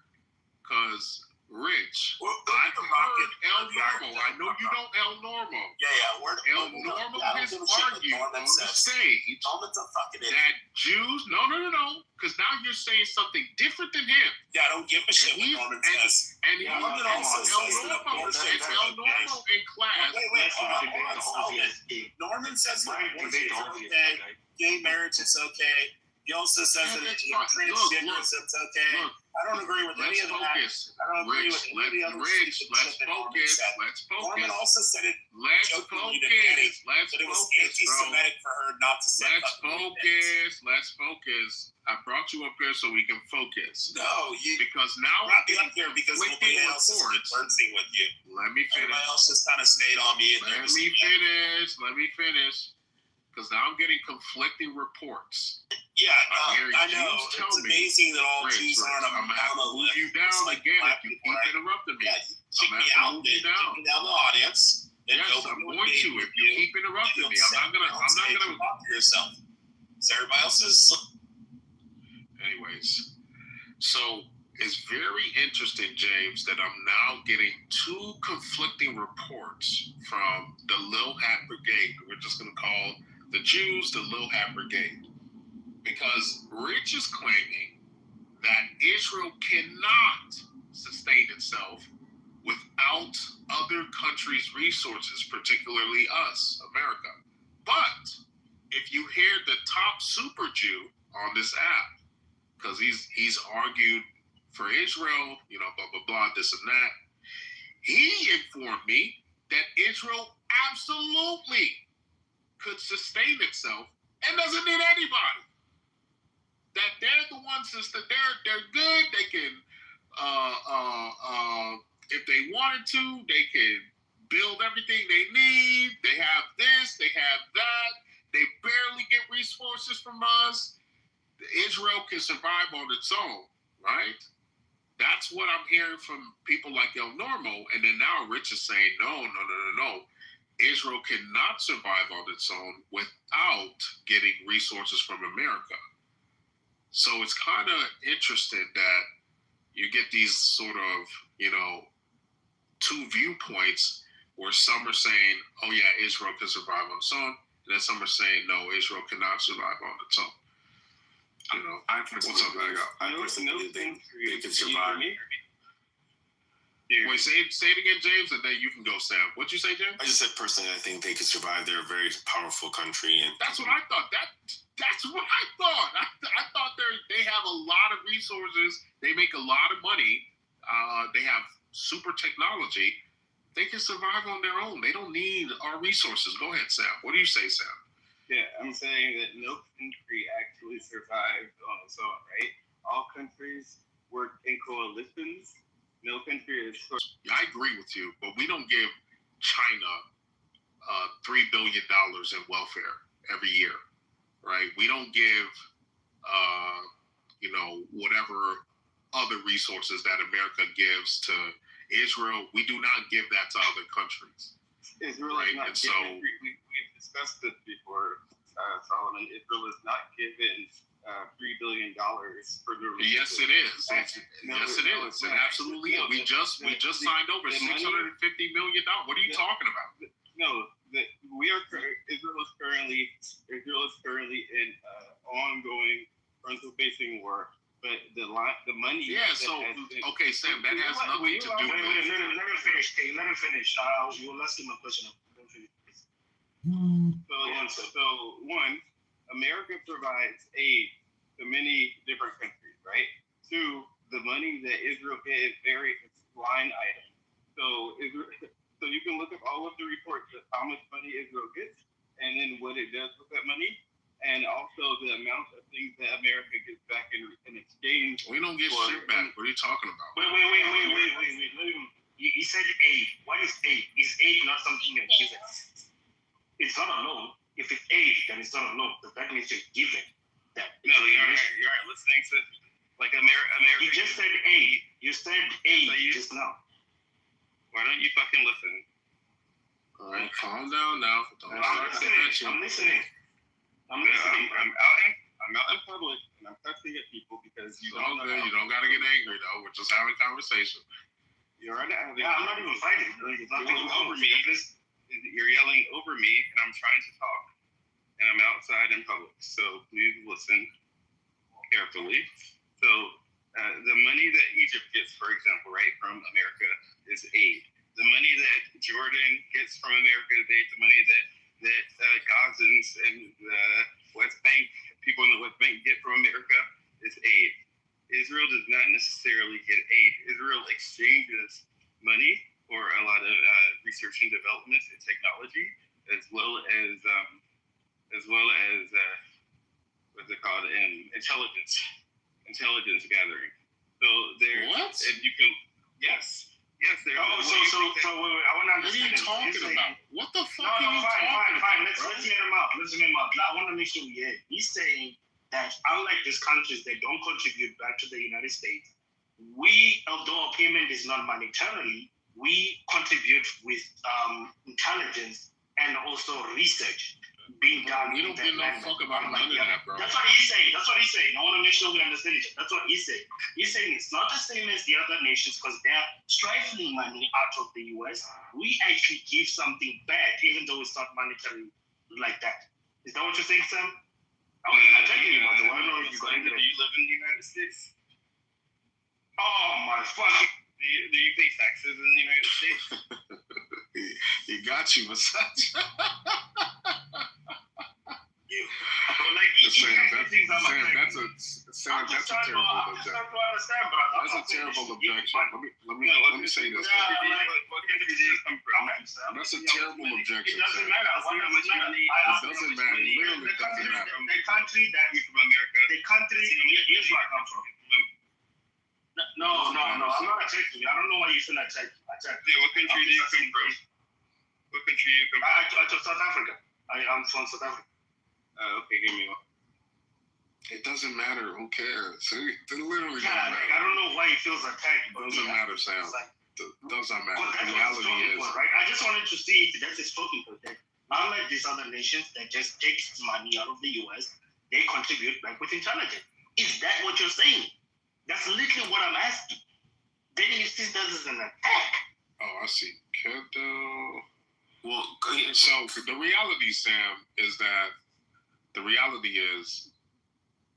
because Rich, Well, I heard El Normo. I know you don't El Normo. Yeah, El Normo has argued on the stage Norman's a fucking idiot. that Jews, no, because now you're saying something different than him. Yeah, I don't give a shit what Norman says. And he Norman also says that El Normo in class. Wait, hold on. Norman says that abortion is okay, gay marriage is okay. He also says that transgender is okay. I don't agree with any of that. I don't agree with any of the other shit that Norman said. Norman also said it jokingly to Danny, that it was anti-Semitic for her not to say Let's focus. I brought you up here so we can focus. No, because now brought me up here because nobody else is conversing with you. Let me finish. Everybody else just kind of stayed on me. Let me finish. Because now I'm getting conflicting reports. Yeah, I know. It's amazing that all Jews aren't I'm going to have to move you down again if you keep interrupting me. Yeah, kick me out, kick me down the audience. Yes, I'm going to if you keep interrupting me. I'm not gonna talk to yourself. So everybody else is. Anyways, so it's very interesting, James, that I'm now getting two conflicting reports from the Lil Hat Brigade. We're just going to call the Jews the Lil Hat Brigade. Because Rich is claiming that Israel cannot sustain itself without other countries' resources, particularly us, America. But if you hear the top super Jew on this app, because he's argued for Israel, blah, blah, blah, this and that, he informed me that Israel absolutely could sustain itself and doesn't need anybody. That they're the ones that they're good. They can, if they wanted to, they can build everything they need. They have this, they have that. They barely get resources from us. Israel can survive on its own, right? That's what I'm hearing from people like El Normo. And then now Rich is saying, no. Israel cannot survive on its own without getting resources from America. So it's kind of interesting that you get these sort of, two viewpoints where some are saying, oh yeah, Israel can survive on its own. And then some are saying, no, Israel cannot survive on its own. What's up, man? I personally think they can survive. Wait, say it again, James, and then you can go, Sam. What'd you say, James? I just said personally, I think they could survive. They're a very powerful country, and that's what I thought. That's what I thought. I thought they have a lot of resources. They make a lot of money. They have super technology. They can survive on their own. They don't need our resources. Go ahead, Sam. What do you say, Sam? Yeah, I'm saying that no country actually survived on its own, right? All countries work in coalitions. No country is. I agree with you, but we don't give China $3 billion in welfare every year, right? We don't give, whatever other resources that America gives to Israel. We do not give that to other countries. Israel right? is not given. We've discussed this before, Solomon. Israel is not given $3 billion for the. Yes, it is. It absolutely is. We just signed over $650 million. What are you talking about? No, Israel is currently in ongoing frontal-facing war. But the money. Yeah. So okay, Sam, that has nothing to do with. Let him finish. Let him finish. You'll ask him a question. So one, America provides aid to many different countries, right? Two, the money that Israel gets is very line item. So you can look up all of the reports of how much money Israel gets, and then what it does with that money. And also the amount of things that America gets back in exchange. We don't get shit back. What are you talking about? Wait. You said aid. What is aid? Is aid not something you're given? It's not a loan. If it's aid, then it's not a loan. But that means you're given that. No, you're right. Listening to like America. You just said aid. You said aid just now. Why don't you fucking listen? All right, calm down now. I'm listening. I'm out in public and I'm cussing at people because you don't. You don't gotta get angry though. We're just having a conversation. You're right. I'm not even fighting. It's not taking over me. You're yelling over me, and I'm trying to talk, and I'm outside in public. So please listen carefully. So the money that Egypt gets, for example, right, from America is aid. The money that Jordan gets from America is aid. The money that Gazans and the West Bank, people in the West Bank get from America is aid. Israel does not necessarily get aid. Israel exchanges money for a lot of research and development and technology, as well as what's it called? Intelligence gathering. So there. What? And you can. Yes. Wait. I want to understand. What are you talking about? What the fuck are you talking about? Fine. Let's hear him out. I want to make sure we hear. He's saying that unlike these countries that don't contribute back to the United States, we, although our payment is not monetarily, we contribute with intelligence and also research being done. We don't give no fuck about none of that, bro. That's what he's saying. I want to make sure we understand it. That's what he's saying. He's saying it's not the same as the other nations because they're stifling money out of the U.S. We actually give something back, even though it's not monetary like that. Is that what you're saying, Sam? I'm not telling you about the one. Do you live in the United States? Oh my fucking! Do you pay taxes in the United States? He got you, massage. That's a terrible objection. That's a terrible objection. Let me say this. That's a terrible objection. It doesn't matter. It doesn't matter. It literally doesn't matter. The country that is from America. The country is where I come from. No. I'm not attacking you. I don't know why you should attack. Yeah, what country do you come from? What country you come from? I South Africa. I'm from South Africa. Okay, give me one. It doesn't matter. Who cares? It literally doesn't matter. I don't know why he feels attacked. It doesn't matter, Sam. It doesn't matter. The reality is, right? I just wanted to see if that's his talking point. Unlike these other nations that just takes money out of the U.S., they contribute back with intelligence. Is that what you're saying? That's literally what I'm asking. Then you see this as an attack. Oh, I see. Well, so the reality, Sam, is that the reality is,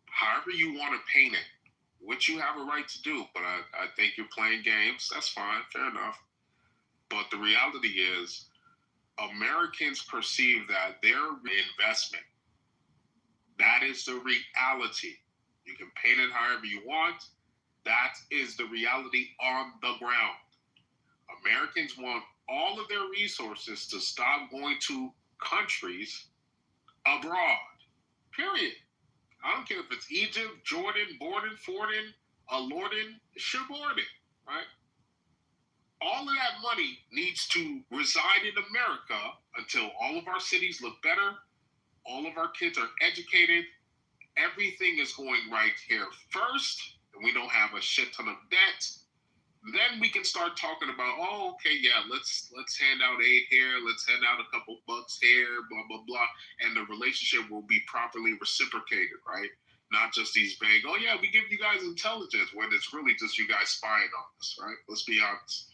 however you want to paint it, which you have a right to do, but I think you're playing games. That's fine, fair enough. But the reality is, Americans perceive that their investment, that is the reality. You can paint it however you want. That is the reality on the ground. Americans want all of their resources to stop going to countries abroad. Period. I don't care if it's Egypt, Jordan, Borden, Forden, Lorden, Shiborden, right? All of that money needs to reside in America until all of our cities look better, all of our kids are educated, everything is going right here first, and we don't have a shit ton of debt. Then we can start talking about, let's hand out aid here, let's hand out a couple bucks here, blah, blah, blah. And the relationship will be properly reciprocated, right? Not just these vague, we give you guys intelligence, when it's really just you guys spying on us, right? Let's be honest.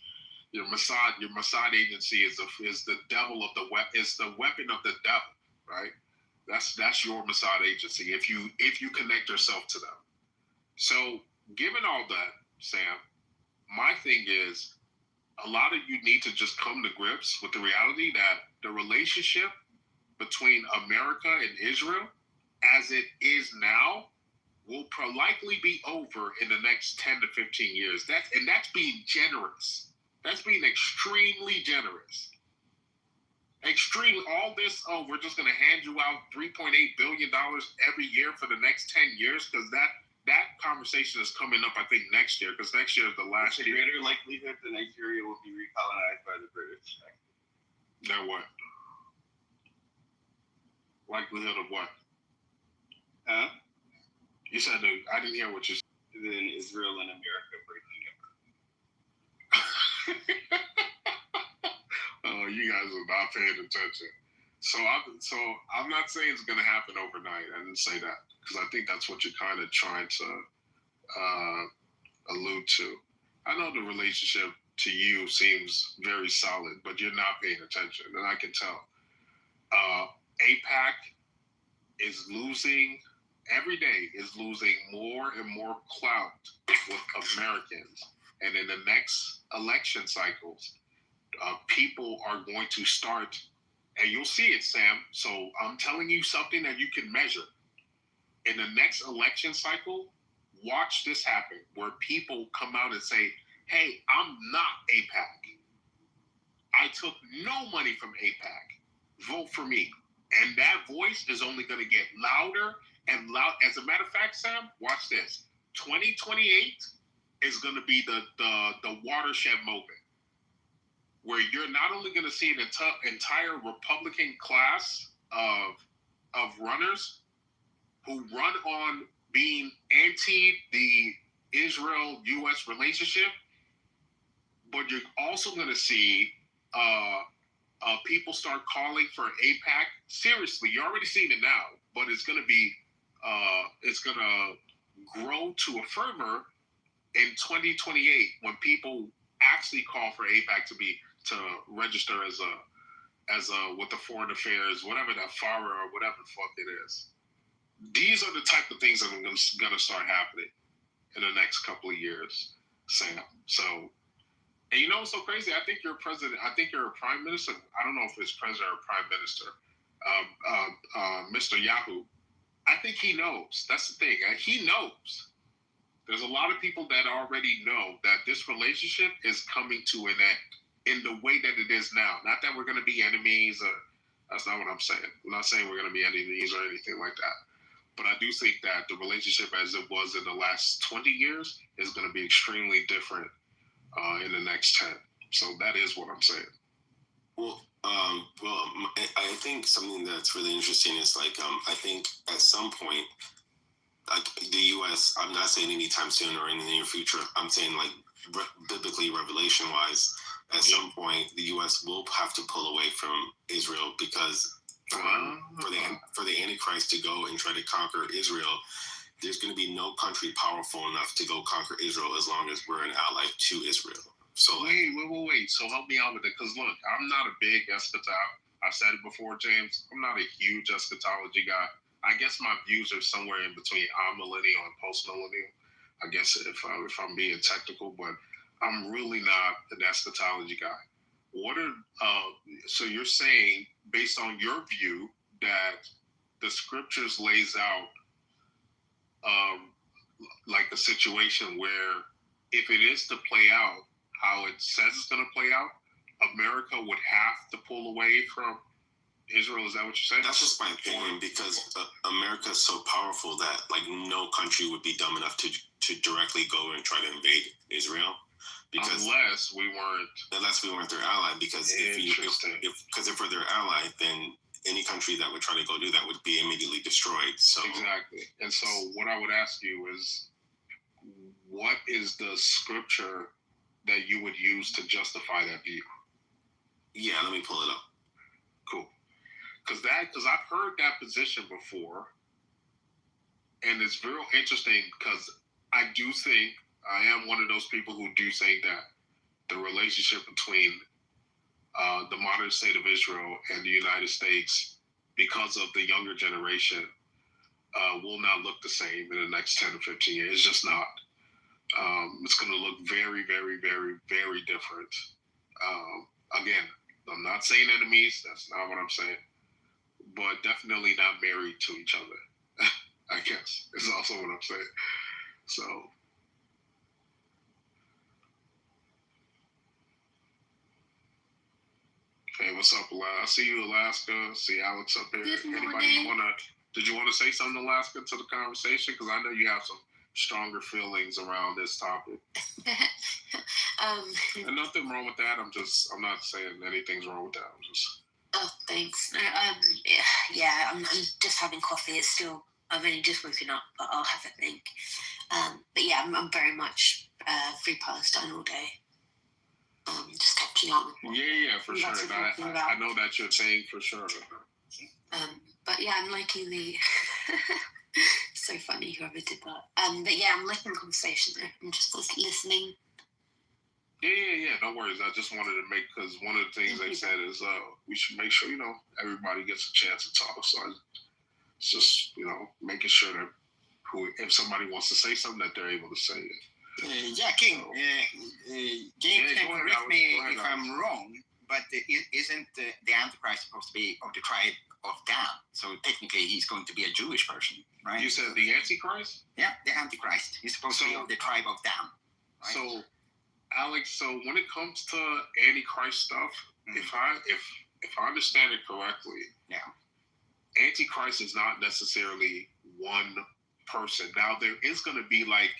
Your Mossad agency is the devil of the weapon, is the weapon of the devil, right? That's your Mossad agency if you connect yourself to them. So given all that, Sam, my thing is, a lot of you need to just come to grips with the reality that the relationship between America and Israel, as it is now, will likely be over in the next 10 to 15 years. That's being generous. That's being extremely generous. All this, we're just going to hand you out $3.8 billion every year for the next 10 years, because that conversation is coming up, I think, next year, because next year is the last year. Greater likelihood that Nigeria will be recolonized by the British. Now what? Likelihood of what? Huh? You said I didn't hear what you said. Then Israel and America breaking up. Oh, you guys are not paying attention. So I'm not saying it's going to happen overnight. I didn't say that, because I think that's what you're kind of trying to allude to. I know the relationship to you seems very solid, but you're not paying attention, and I can tell. AIPAC is losing every day, is losing more and more clout with Americans, and in the next election cycles, people are going to start, and you'll see it, Sam. So I'm telling you something that you can measure. In the next election cycle, watch this happen, where people come out and say, hey, I'm not AIPAC. I took no money from AIPAC. Vote for me. And that voice is only going to get louder and loud. As a matter of fact, Sam, watch this. 2028 is going to be the watershed moment, where you're not only going to see an entire Republican class of runners who run on being anti the Israel-U.S. relationship, but you're also going to see people start calling for AIPAC. Seriously, you're already seeing it now, but it's going to be, it's going to grow to a fervor in 2028 when people actually call for AIPAC to register as a with the foreign affairs, whatever that FARA or whatever the fuck it is. These are the type of things that are going to start happening in the next couple of years, Sam. So, and you know what's so crazy? I think you're president. I think you're a prime minister. I don't know if it's president or prime minister. Mr. Yahoo. I think he knows. That's the thing. He knows. There's a lot of people that already know that this relationship is coming to an end in the way that it is now. Not that we're going to be enemies. That's not what I'm saying. I'm not saying we're going to be enemies or anything like that. But I do think that the relationship as it was in the last 20 years is going to be extremely different in the next 10. So that is what I'm saying. Well, I think something that's really interesting is like, I think at some point, like the U.S., I'm not saying anytime soon or in the near future, I'm saying like biblically, revelation-wise, at some point, the U.S. will have to pull away from Israel because for the Antichrist to go and try to conquer Israel, there's going to be no country powerful enough to go conquer Israel as long as we're an ally to Israel. So wait. So help me out with it, because look, I'm not a big eschatology. I've said it before, James. I'm not a huge eschatology guy. I guess my views are somewhere in between millennial and post-millennial. I guess if I'm being technical, but I'm really not an eschatology guy. What are so you're saying, based on your view, that the scriptures lays out like a situation where if it is to play out how it says it's going to play out, America would have to pull away from Israel? Is that what you're saying? That's just my opinion, because America is so powerful that like no country would be dumb enough to directly go and try to invade Israel. Because unless we weren't their ally, because if we're their ally, then any country that would try to go do that would be immediately destroyed. So exactly. And so what I would ask you is, what is the scripture that you would use to justify that view? Yeah, let me pull it up. Cool. Because I've heard that position before, and it's real interesting because I do think I am one of those people who do say that the relationship between the modern state of Israel and the United States, because of the younger generation, will not look the same in the next 10 or 15 years. It's just not. It's going to look very, very, very, very different. Again, I'm not saying enemies. That's not what I'm saying. But definitely not married to each other, I guess, is also what I'm saying. So... Hey, what's up, Alaska? I see you, Alaska. See Alex up here. Good morning. Did you want to say something, Alaska, to the conversation? Because I know you have some stronger feelings around this topic. And nothing wrong with that. I'm not saying anything's wrong with that. I'm just... Oh, thanks. No, I'm just having coffee. I've only just woken up, but I'll have a think. But yeah, I'm very much free Palestine all day. Just catching up with Yeah, for sure. I know that you're saying for sure. But yeah, I'm liking the... so funny whoever did that. But yeah, I'm liking the conversation. I'm just listening. Yeah. No worries. I just wanted to make, because one of the things they said is we should make sure everybody gets a chance to talk. So it's just making sure that if somebody wants to say something, that they're able to say it. King. James can correct me if I'm wrong, but isn't the Antichrist supposed to be of the tribe of Dan? So technically, he's going to be a Jewish person, right? You said the Antichrist? Yeah, the Antichrist. He's supposed to be of the tribe of Dan. Right? So, Alex, when it comes to Antichrist stuff, if I understand it correctly, Antichrist is not necessarily one person. Now, there is going to be like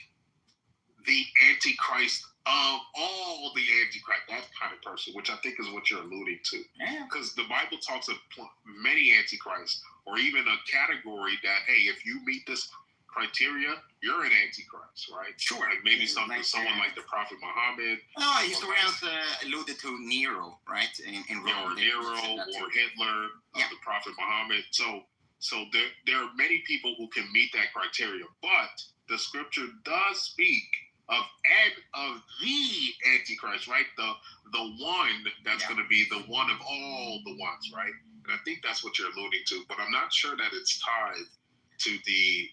the Antichrist of all the Antichrist, that kind of person, which I think is what you're alluding to. Because the Bible talks of many Antichrists, or even a category that, hey, if you meet this criteria, you're an Antichrist, right? Sure. Like maybe someone like the Prophet Muhammad. Historians alluded to Nero, right? In Rome. Or Nero, or Hitler, the Prophet Muhammad. So there are many people who can meet that criteria, but the scripture does speak of the Antichrist, right? The one that's going to be the one of all the ones, right? And I think that's what you're alluding to, but I'm not sure that it's tied to the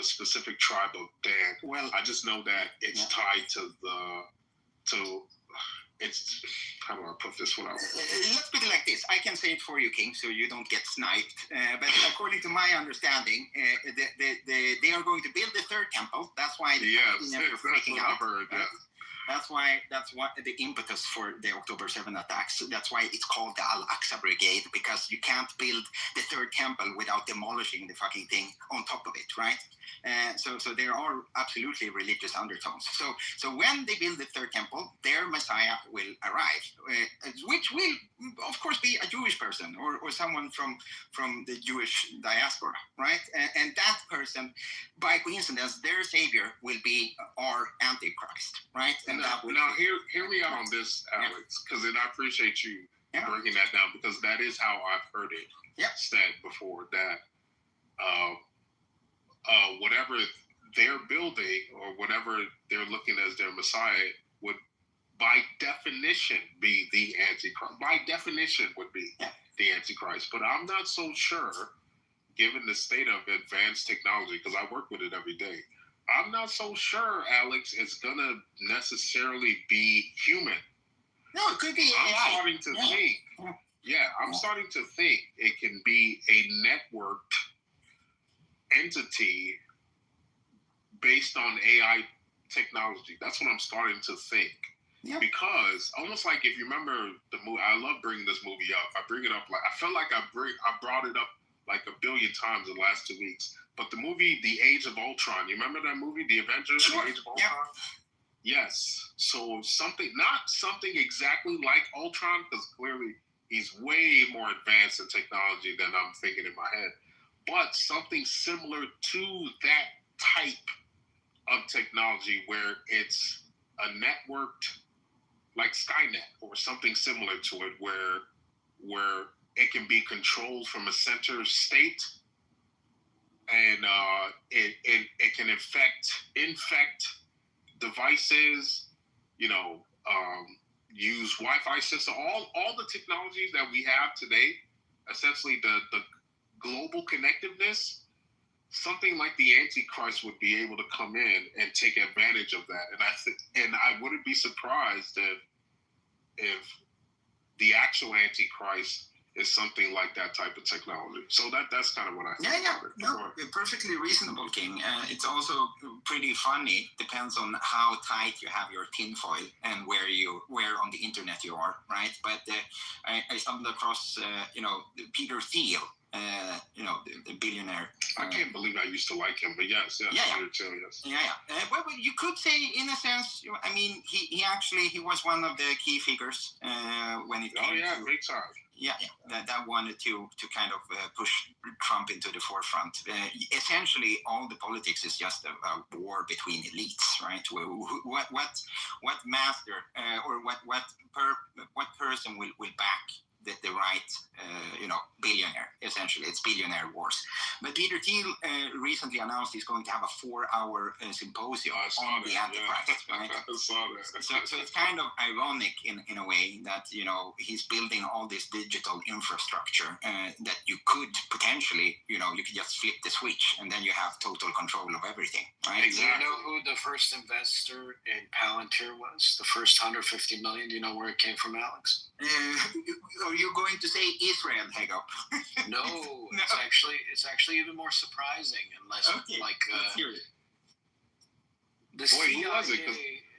specific tribe of Dan. Well, I just know that it's tied to it's, how do I put this one out? Let's put it like this. I can say it for you, King, so you don't get sniped. But according to my understanding, they are going to build the third temple. That's why they're freaking out. That's what the impetus for the October 7 attacks. That's why it's called the Al-Aqsa Brigade, because you can't build the third temple without demolishing the fucking thing on top of it, right? So there are absolutely religious undertones. So when they build the third temple, their Messiah will arrive, which will, of course, be a Jewish person or someone from the Jewish diaspora, right? And that person, by coincidence, their savior will be our Antichrist, right? And now hear me out on this, Alex, because I appreciate you breaking that down, because that is how I've heard it said before, that whatever they're building or whatever they're looking as their Messiah would, by definition, be the Antichrist. By definition, would be the Antichrist. But I'm not so sure, given the state of advanced technology, because I work with it every day. I'm not so sure, Alex, it's gonna necessarily be human. No, it could be AI. I'm starting to think. I'm starting to think it can be a networked entity based on AI technology. That's what I'm starting to think. Because almost like, if you remember the movie, I love bringing this movie up. I bring it up like I felt like I brought it up like a billion times in the last 2 weeks. But the movie, The Age of Ultron, you remember that movie, The Avengers, The Age of Ultron? Yes. So not something exactly like Ultron, because clearly he's way more advanced in technology than I'm thinking in my head, but something similar to that type of technology, where it's a networked, like Skynet or something similar to it, where it can be controlled from a center state, and it can infect devices, use Wi-Fi system, all the technologies that we have today, essentially the global connectiveness. Something like the Antichrist would be able to come in and take advantage of that, and I wouldn't be surprised if the actual Antichrist is something like that type of technology. So that's kind of what I think. No, perfectly reasonable, King. It's also pretty funny. Depends on how tight you have your tinfoil and where on the internet you are, right? But I stumbled across, Peter Thiel. The billionaire. I can't believe I used to like him, but yes. Well, you could say, in a sense, I mean, he was one of the key figures when it came to big time. That wanted to kind of push Trump into the forefront. Essentially, all the politics is just a war between elites, right? What master or what person will back the right, billionaire. Essentially, it's billionaire wars. But Peter Thiel recently announced he's going to have a 4-hour symposium on the Antichrist. Yeah. Right? I saw that. So it's kind of ironic in a way that he's building all this digital infrastructure that you could potentially, you could just flip the switch and then you have total control of everything. Right? Exactly. Do you know who the first investor in Palantir was? The first 150 million. Do you know where it came from, Alex? Are you going to say Israel, Hagop? No, it's actually even more surprising, unless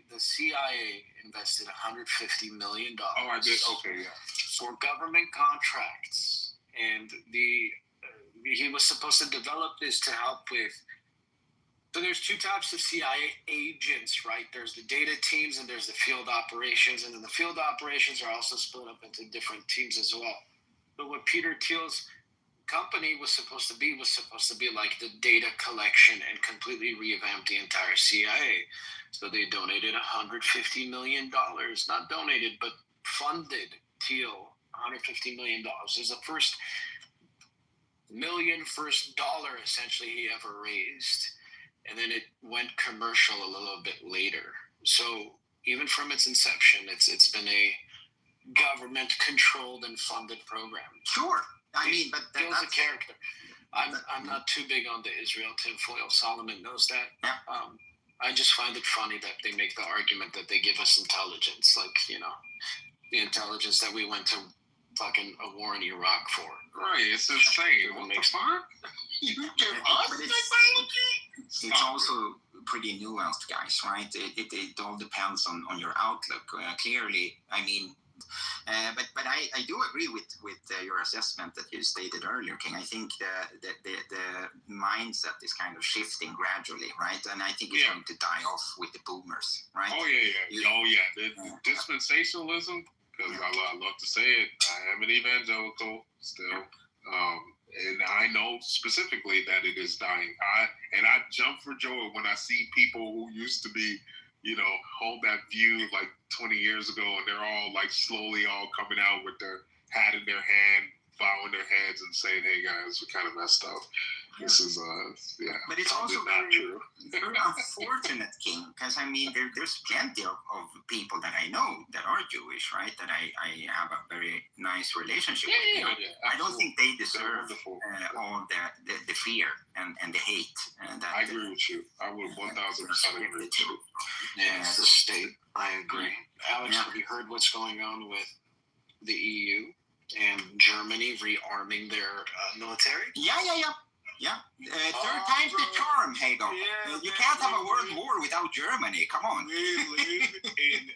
the CIA invested $150 million. Oh, I did. Okay, yeah. For government contracts, and he was supposed to develop this to help with. So there's two types of CIA agents, right? There's the data teams and there's the field operations. And then the field operations are also split up into different teams as well. But what Peter Thiel's company was supposed to be like the data collection and completely revamp the entire CIA. So they donated $150 million. Not donated, but funded Thiel $150 million. It was the first dollar essentially he ever raised. And then it went commercial a little bit later. So even from its inception, it's been a government-controlled and funded program. Sure, but Thiel's a character. I'm not too big on the Israel tinfoil. Solomon knows that. Yeah. I just find it funny that they make the argument that they give us intelligence, the intelligence that we went to fucking a war in Iraq for. Right, it's insane. What the fuck? You give us technology? It's also pretty nuanced, guys, right? It all depends on your outlook. Clearly, but I do agree with your assessment that you stated earlier, King. I think the mindset is kind of shifting gradually, right? And I think it's going to die off with the boomers, right? Oh, yeah. The dispensationalism, because I love to say it, I am an evangelical still. And I know specifically that it is dying. I jump for joy when I see people who used to be, hold that view like 20 years ago, and they're all like slowly all coming out with their hat in their hand, bowing their heads and saying, "Hey guys, we kind of messed up." This is But it's also very unfortunate, King, because there's plenty of people that I know that are Jewish, right? That I have a very nice relationship with. I don't think they deserve all the fear and the hate. I agree with you. I would 1,000% agree with you. Yeah, it's the state. I agree. Alex, have you heard what's going on with the EU and Germany rearming their military? Yeah. Third time's the charm, Hago. You can't have a world war without Germany. Come on. We live in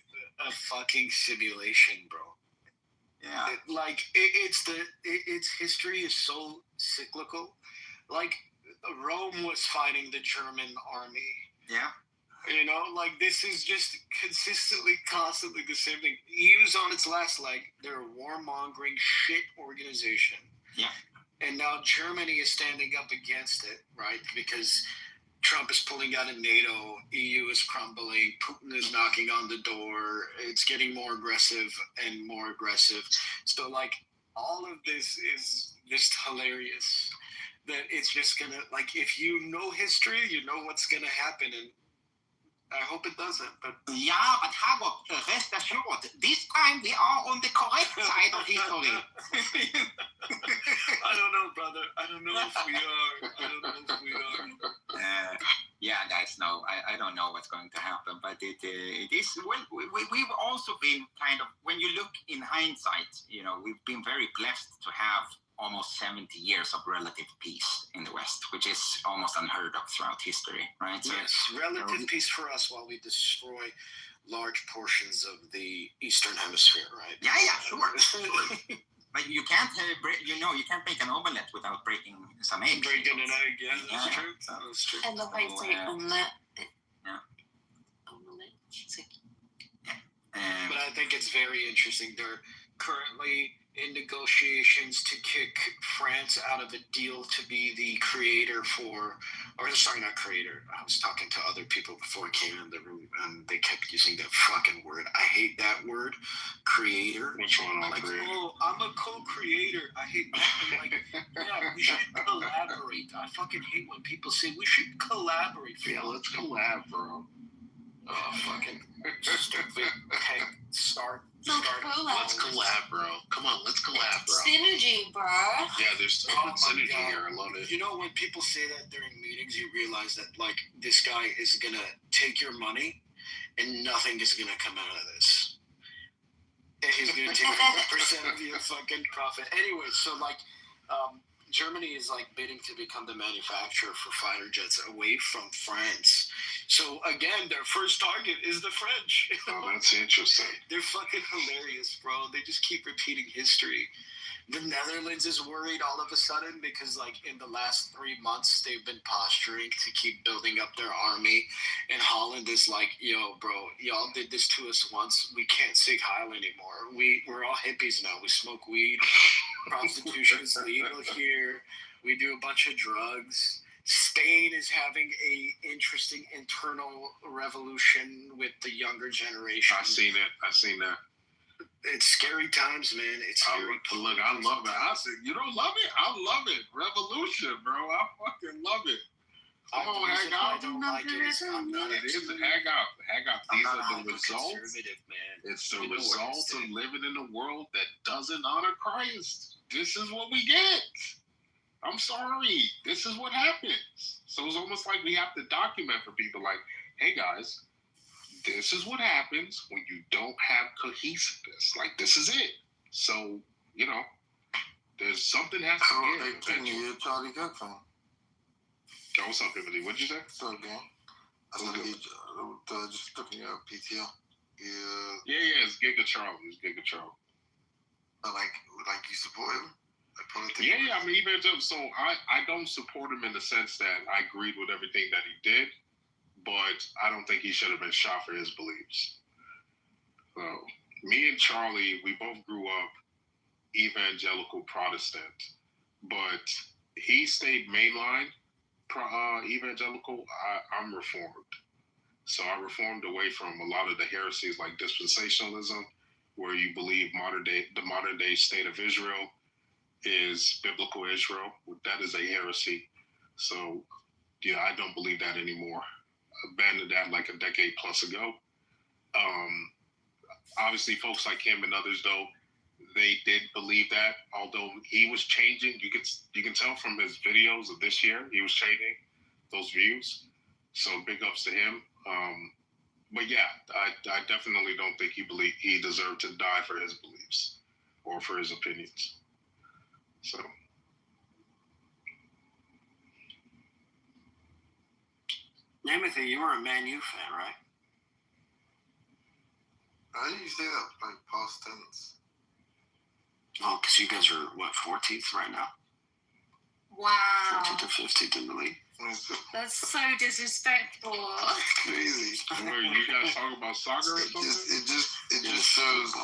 a fucking simulation, bro. Yeah. Its history is so cyclical. Like Rome was fighting the German army. Yeah. This is just constantly the same thing. EU's on its last leg. They're a warmongering shit organization. Yeah. And now Germany is standing up against it, right? Because Trump is pulling out of NATO, EU is crumbling, Putin is knocking on the door, it's getting more aggressive and more aggressive. So, all of this is just hilarious. That it's just gonna, if you know history, you know what's gonna happen, and I hope it doesn't, but... Yeah, but Hagop, rest assured, this time we are on the correct side of history. I don't know, brother. I don't know if we are. Yeah, guys, no, I don't know what's going to happen, but it is... Well, we've also been kind of... When you look in hindsight, we've been very blessed to have almost 70 years of relative peace in the West, which is almost unheard of throughout history, right? Yes, relative peace for us while we destroy large portions of the Eastern Hemisphere, right? Yeah, sure. But you can't, you can't make an omelette without breaking some eggs. Breaking an egg, that's true. That's true. I love how you say omelette. Omelette. But I think it's very interesting. They're currently in negotiations to kick France out of a deal to be the creator for, or sorry, not creator. I was talking to other people before I came in the room, and they kept using that fucking word. I hate that word, creator. Which one? Like, oh, I'm a co-creator. I hate that. Like, yeah, we should collaborate. I fucking hate when people say we should collaborate. Yeah, let's collab, bro. Oh, fucking stupid. Okay, start. Let's collab, bro. Come on, let's collab, bro. Synergy, bro. Yeah, there's so much synergy here. I love it. You know, when people say that during meetings, you realize that, like, this guy is going to take your money and nothing is going to come out of this. And he's going to take 1% of your fucking profit. Anyway, so, like, Germany is, like, bidding to become the manufacturer for fighter jets away from France. So, again, their first target is the French. Oh, that's interesting. They're fucking hilarious, bro. They just keep repeating history. The Netherlands is worried all of a sudden because, like, in the last 3 months, they've been posturing to keep building up their army. And Holland is like, yo, bro, y'all did this to us once. We can't Sig Heil anymore. We're all hippies now. We smoke weed. Prostitution is legal here. We do a bunch of drugs. Spain is having a interesting internal revolution with the younger generation. I seen that. It's scary times, man. It's scary. Look, I love it. I said, you don't love it? I love it. Revolution, bro. I fucking love it. Come on, hang out. I don't like it. I'm not it is hang out. Hang out. These are the results. Man. It's the results of living in a world that doesn't honor Christ. This is what we get. I'm sorry. This is what happens. So it's almost like we have to document for people like, hey, guys, this is what happens when you don't have cohesiveness. Like, this is it. So, you know, there's something has to give. You're a Charlie Kirk fan. Yo, what's up, everybody? What'd you say? What's up, gang? I was just looking at PTO. Yeah, it's Giga Charlie. It's Giga Charlie. Like you support him? Yeah. I mean, even so, I don't support him in the sense that I agreed with everything that he did, but I don't think he should have been shot for his beliefs. So, me and Charlie, we both grew up evangelical Protestant, but he stayed mainline evangelical. I'm Reformed. So I reformed away from a lot of the heresies like dispensationalism, where you believe the modern day state of Israel is biblical Israel. That is a heresy. So, yeah, I don't believe that anymore. I abandoned that like a decade plus ago. Obviously, folks like him and others, though, they did believe that. Although he was changing, you can tell from his videos of this year, he was changing those views. So big ups to him. But yeah, I definitely don't think he deserved to die for his beliefs or for his opinions. So. Timothy, you were a Man U fan, right? How do you say that, like, past tense? Oh, because you guys are, what, 14th right now? Wow. 14th or 15th in the league. That's so disrespectful. Crazy. You guys talking about soccer or something? It just shows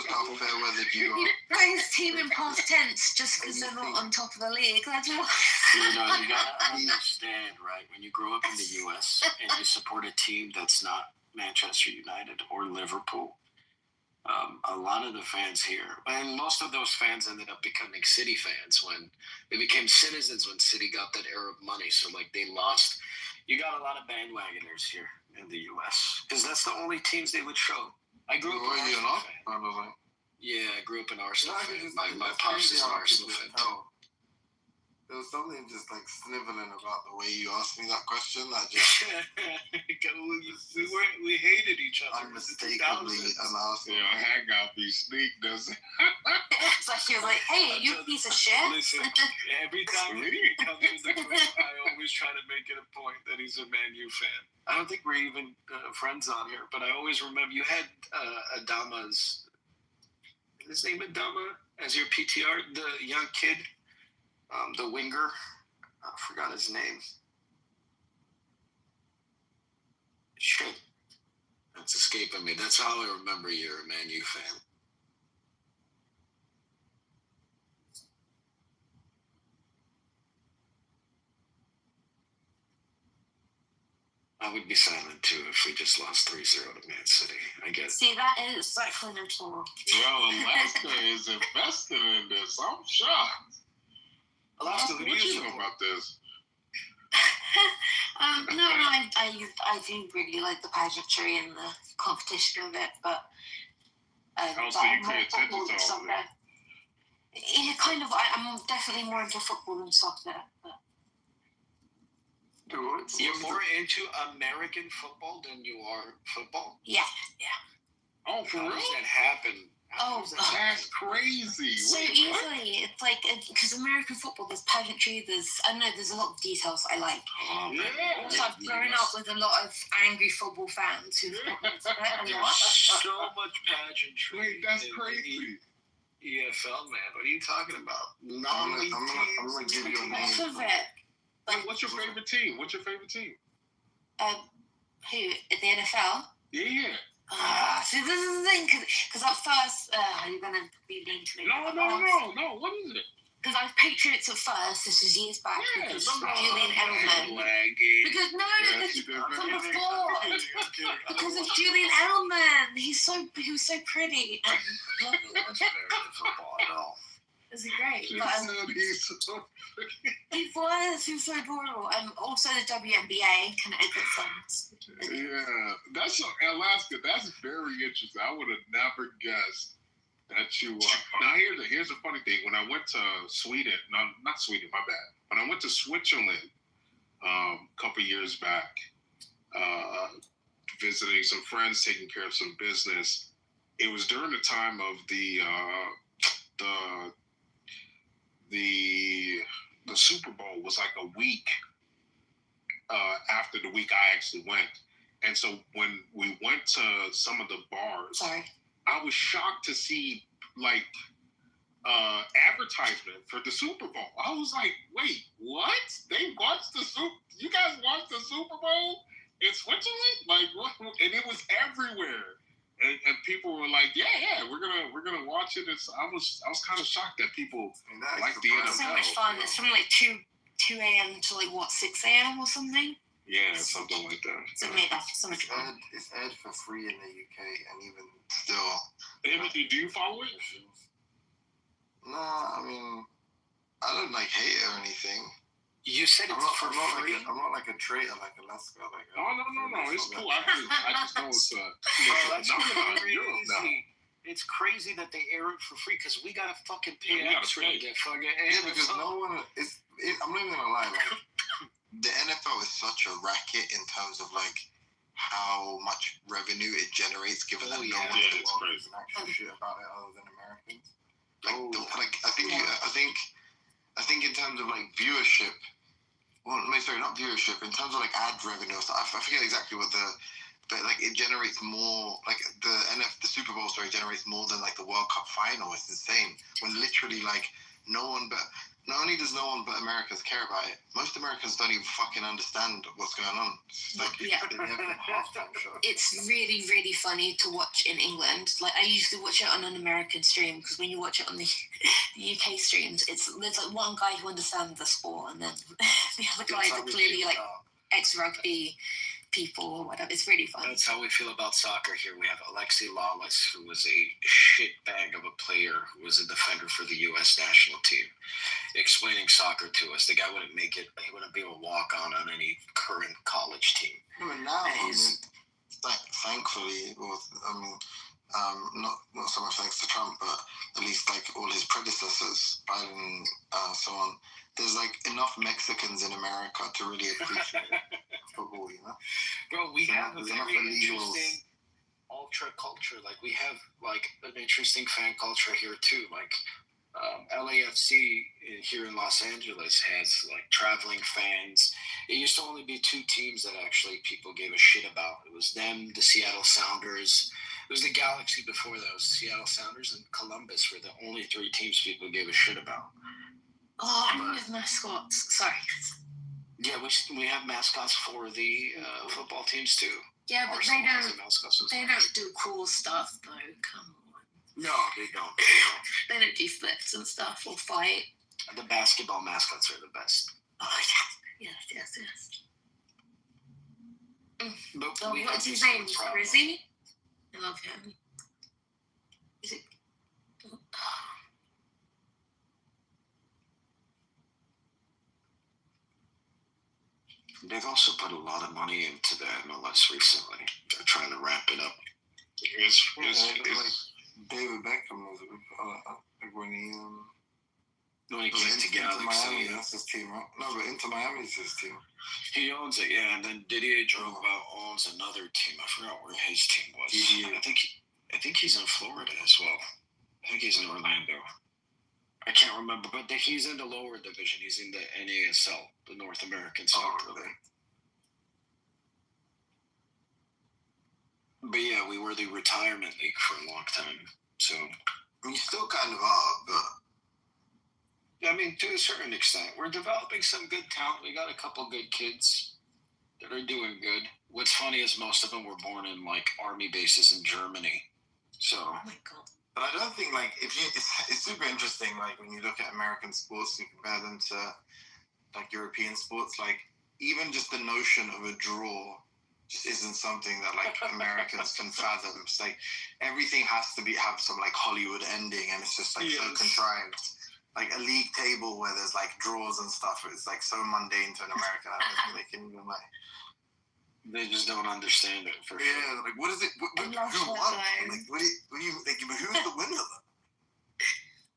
how fair-weather you are. Playing this team in past tense just because they're not on top of the league. That's what. You gotta understand, right? When you grow up in the U.S. and you support a team that's not Manchester United or Liverpool, a lot of the fans here, and most of those fans ended up becoming City fans when they became citizens when City got that Arab money. So, like, they lost. You got a lot of bandwagoners here in the U.S. because that's the only teams they would show. I grew up an Arsenal fan. Yeah, I grew up an Arsenal fan. My pops is an Arsenal fan too. There was something just like sniveling about the way you asked me that question. I just we hated each other. Unmistakably an Arsenal. Yeah, hang out be sneak, doesn't it? It's like you're like, hey, you piece of shit. Listen, every time he comes in the clip, I always try to make it a point that he's a Man U fan. I don't think we're even friends on here, but I always remember you had Adama's, his name Adama, as your PTR, the young kid. The winger, I forgot his name. Shit. That's escaping me. That's how I remember you're a Man U fan. would be silent too if we just lost 3-0 to Man City. I guess. See, that is so clinical. Well, Alaska is invested in this. I'm shocked. Alaska, what do you know about this? No, I do really like the pageantry and the competition of it, but so you pay attention to all of it? Yeah, kind of. I'm definitely more into football than soccer. But You're more into American football than you are football? yeah. Oh, for real? How does that happen? That's crazy. So Wait, easily, it's like because American football, there's pageantry, there's a lot of details I like. So I've grown up with a lot of angry football fans who so much pageantry. Wait, that's crazy. EFL, man. What are you talking about? I'm gonna give you a name. Most of it. Wait, what's your favorite team? Who in the NFL? Yeah. See, this is the thing, because at first, you're going to be mean to me. No. What is it? Because I was Patriots at first, this was years back, because Julian Edelman. Because, from before. Because of Julian Edelman. He was so pretty. And lovely. It was great. He was so adorable. And also the WNBA, Connecticut Suns. Yeah, that's Alaska. That's very interesting. I would have never guessed that you. Now here's a funny thing. When I went to Sweden, not Sweden, my bad. When I went to Switzerland a couple years back, visiting some friends, taking care of some business. It was during the time of the Super Bowl was like a week after the week I actually went. And so when we went to some of the bars, I was shocked to see like advertisement for the Super Bowl. I was like, wait, what? You guys watched the Super Bowl in Switzerland? Like what? And it was everywhere. And people were like, yeah, we're gonna watch it. I was kind of shocked that people like the NFL. It's so much fun. It's from like 2 a.m. to like 6 a.m. or something. Yeah, something like that. So much fun. It's aired for free in the UK, and even still. Do you follow it? Nah, I mean, I don't like hate it or anything. You said it's for free. I'm not like a traitor like Alaska. Like no, it's cool. I just know it's that's crazy. It's crazy that they air it for free because we gotta fucking pay extra to get fucking. Yeah, because no one. I'm not even gonna lie. Like the NFL is such a racket in terms of like how much revenue it generates, given that no one in the world gives an actual shit about it other than Americans. I think in terms of like viewership. Well, sorry, not viewership. In terms of like ad revenue, I forget exactly but like it generates more. Like the Super Bowl generates more than like the World Cup final. It's insane. When literally like not only does no one but Americans care about it, most Americans don't even fucking understand what's going on. It's like It's really, really funny to watch in England. Like I usually watch it on an American stream because when you watch it on the UK streams, there's like one guy who understands the sport and then the other guys are clearly like ex-rugby people or whatever. It's really fun. That's how we feel about soccer here. We have Alexi Lawless, who was a shitbag of a player who was a defender for the U.S. national team, explaining soccer to us. The guy wouldn't make it. He wouldn't be able to walk on any current college team. Now, thankfully, not so much thanks to Trump, but at least like all his predecessors, Biden, so on. There's like enough Mexicans in America to really appreciate football, you know? Bro, we have a very interesting ultra culture. Like we have like an interesting fan culture here too. Like LAFC here in Los Angeles has like traveling fans. It used to only be 2 teams that actually people gave a shit about. It was them, the Seattle Sounders. It was the Galaxy before those. Seattle Sounders and Columbus were the only 3 teams people gave a shit about. Oh, I love mascots. Sorry. Yeah, we have mascots for the football teams too. Yeah, but they don't do cool stuff though. Come on. No, they don't. They don't do flips and stuff or fight. The basketball mascots are the best. Oh yes. But Oh, we what's have his this name? problem. Rizzy? I love him. Is it? They've also put a lot of money into the MLS recently. They're trying to ramp it up. David Beckham was when he when he came to Galaxy. Miami, that's his team, right? No, but Inter Miami's his team. He owns it, yeah. And then Didier Drogba owns another team. I forgot where his team was. I think he's in Florida as well. I think he's in Orlando. I can't remember, but he's in the lower division. He's in the NASL, the North American Soccer League. But yeah, we were the retirement league for a long time. So we still kind of are, but I mean, to a certain extent, we're developing some good talent. We got a couple good kids that are doing good. What's funny is most of them were born in like army bases in Germany. So. Oh my god. But I don't think it's super interesting. Like when you look at American sports and compare them to like European sports, like even just the notion of a draw just isn't something that like Americans can fathom. It's like everything has to have some like Hollywood ending, and it's just like so contrived. Like a league table where there's like draws and stuff. It's like so mundane to an American. I don't think they can even like. They just don't understand it. Yeah, like what is it? Who won? Like what do you like? Who's the winner?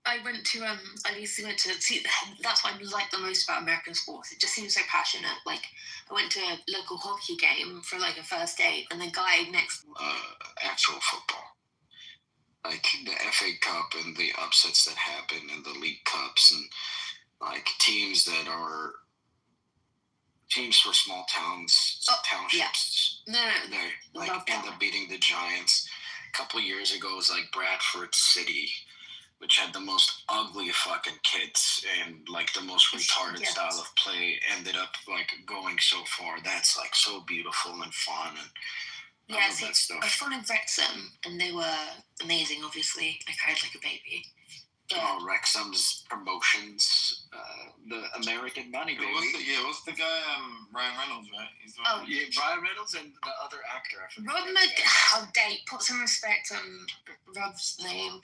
I went to I used to went to see. That's what I like the most about American sports. It just seems so passionate. Like I went to a local hockey game for like a first date, and the guy next. Actual football, like the FA Cup and the upsets that happen, and the League Cups, and like teams that are. Teams for small towns, townships. Yeah. No. They like end up beating the Giants. A couple of years ago, it was like Bradford City, which had the most ugly fucking kids and like the most retarded style of play. Ended up like going so far. That's like so beautiful and fun and yeah. See, I was following Wrexham, and they were amazing. Obviously, I cried like a baby. Oh, Wrexham's promotions, the American money, baby. What's the guy? Ryan Reynolds, right? Ryan Reynolds and the other actor. How dare you put some respect on Rob's name?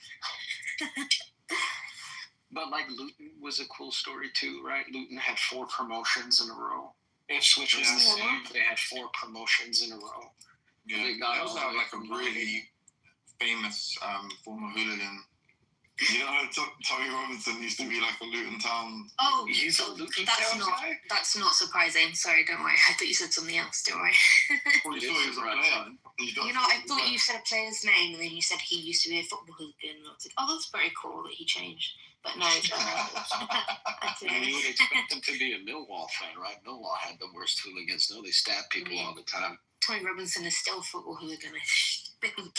But like Luton was a cool story too, right? Luton had 4 promotions in a row. Ipswich was the same. They had 4 promotions in a row. Yeah, they also have like a really famous former hooligan. You know, Tommy Robinson used to be like a Luton Town. Oh, he's a Luton Town guy? That's not surprising. Sorry, don't worry. I thought you said something else. Don't worry. Well, you thought he was a player. You know, I thought you said a player's name, and then you said he used to be a football hooligan. And I was like, oh, that's very cool that he changed. But no, I didn't. You would expect him to be a Millwall fan, right? Millwall had the worst hooligans. No, they stab people all the time. Tommy Robinson is still a football hooligan, I think.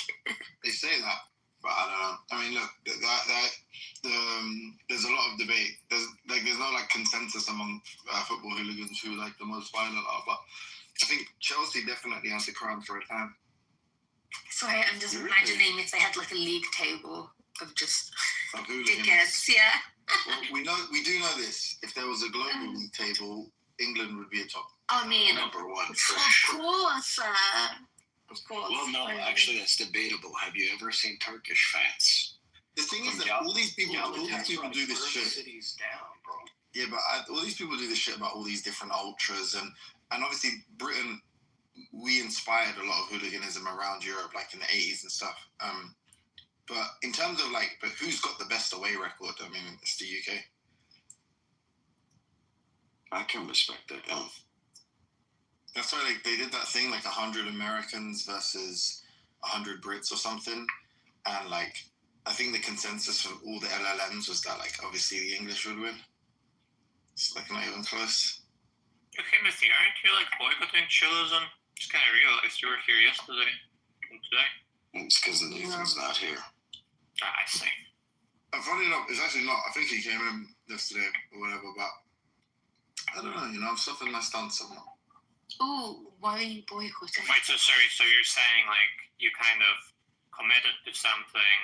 They say that. But I don't know. I mean, look, there's a lot of debate. There's no like consensus among football hooligans who like the most violent are. But I think Chelsea definitely has the crown for a time. Sorry, I'm just imagining if they had like a league table of just dickheads. Yeah. Well, we do know this. If there was a global league table, England would be a top. I mean, number 1 of course. Of course. Well, no, actually, that's debatable. Have you ever seen Turkish fans? The thing is that all these people do this shit. Cities down, bro. Yeah, but all these people do this shit about all these different ultras, and obviously Britain, we inspired a lot of hooliganism around Europe, like in the 80s and stuff. But in terms of like, but who's got the best away record? I mean, it's the UK. I can respect that. Yeah. That's why they did that thing, like 100 Americans versus 100 Brits or something. And like, I think the consensus from all the LLMs was that like, obviously the English would win. It's like not even close. Okay, Matthew, aren't you like boycotting chillism? Just kind of realized you were here yesterday and today. It's because the Nathan's not here. I see. Funny enough, it's actually not. I think he came in yesterday or whatever, but I don't know, you know, something my stance somewhat. Ooh, why are you boycotting? Wait, so sorry, so you're saying like you kind of committed to something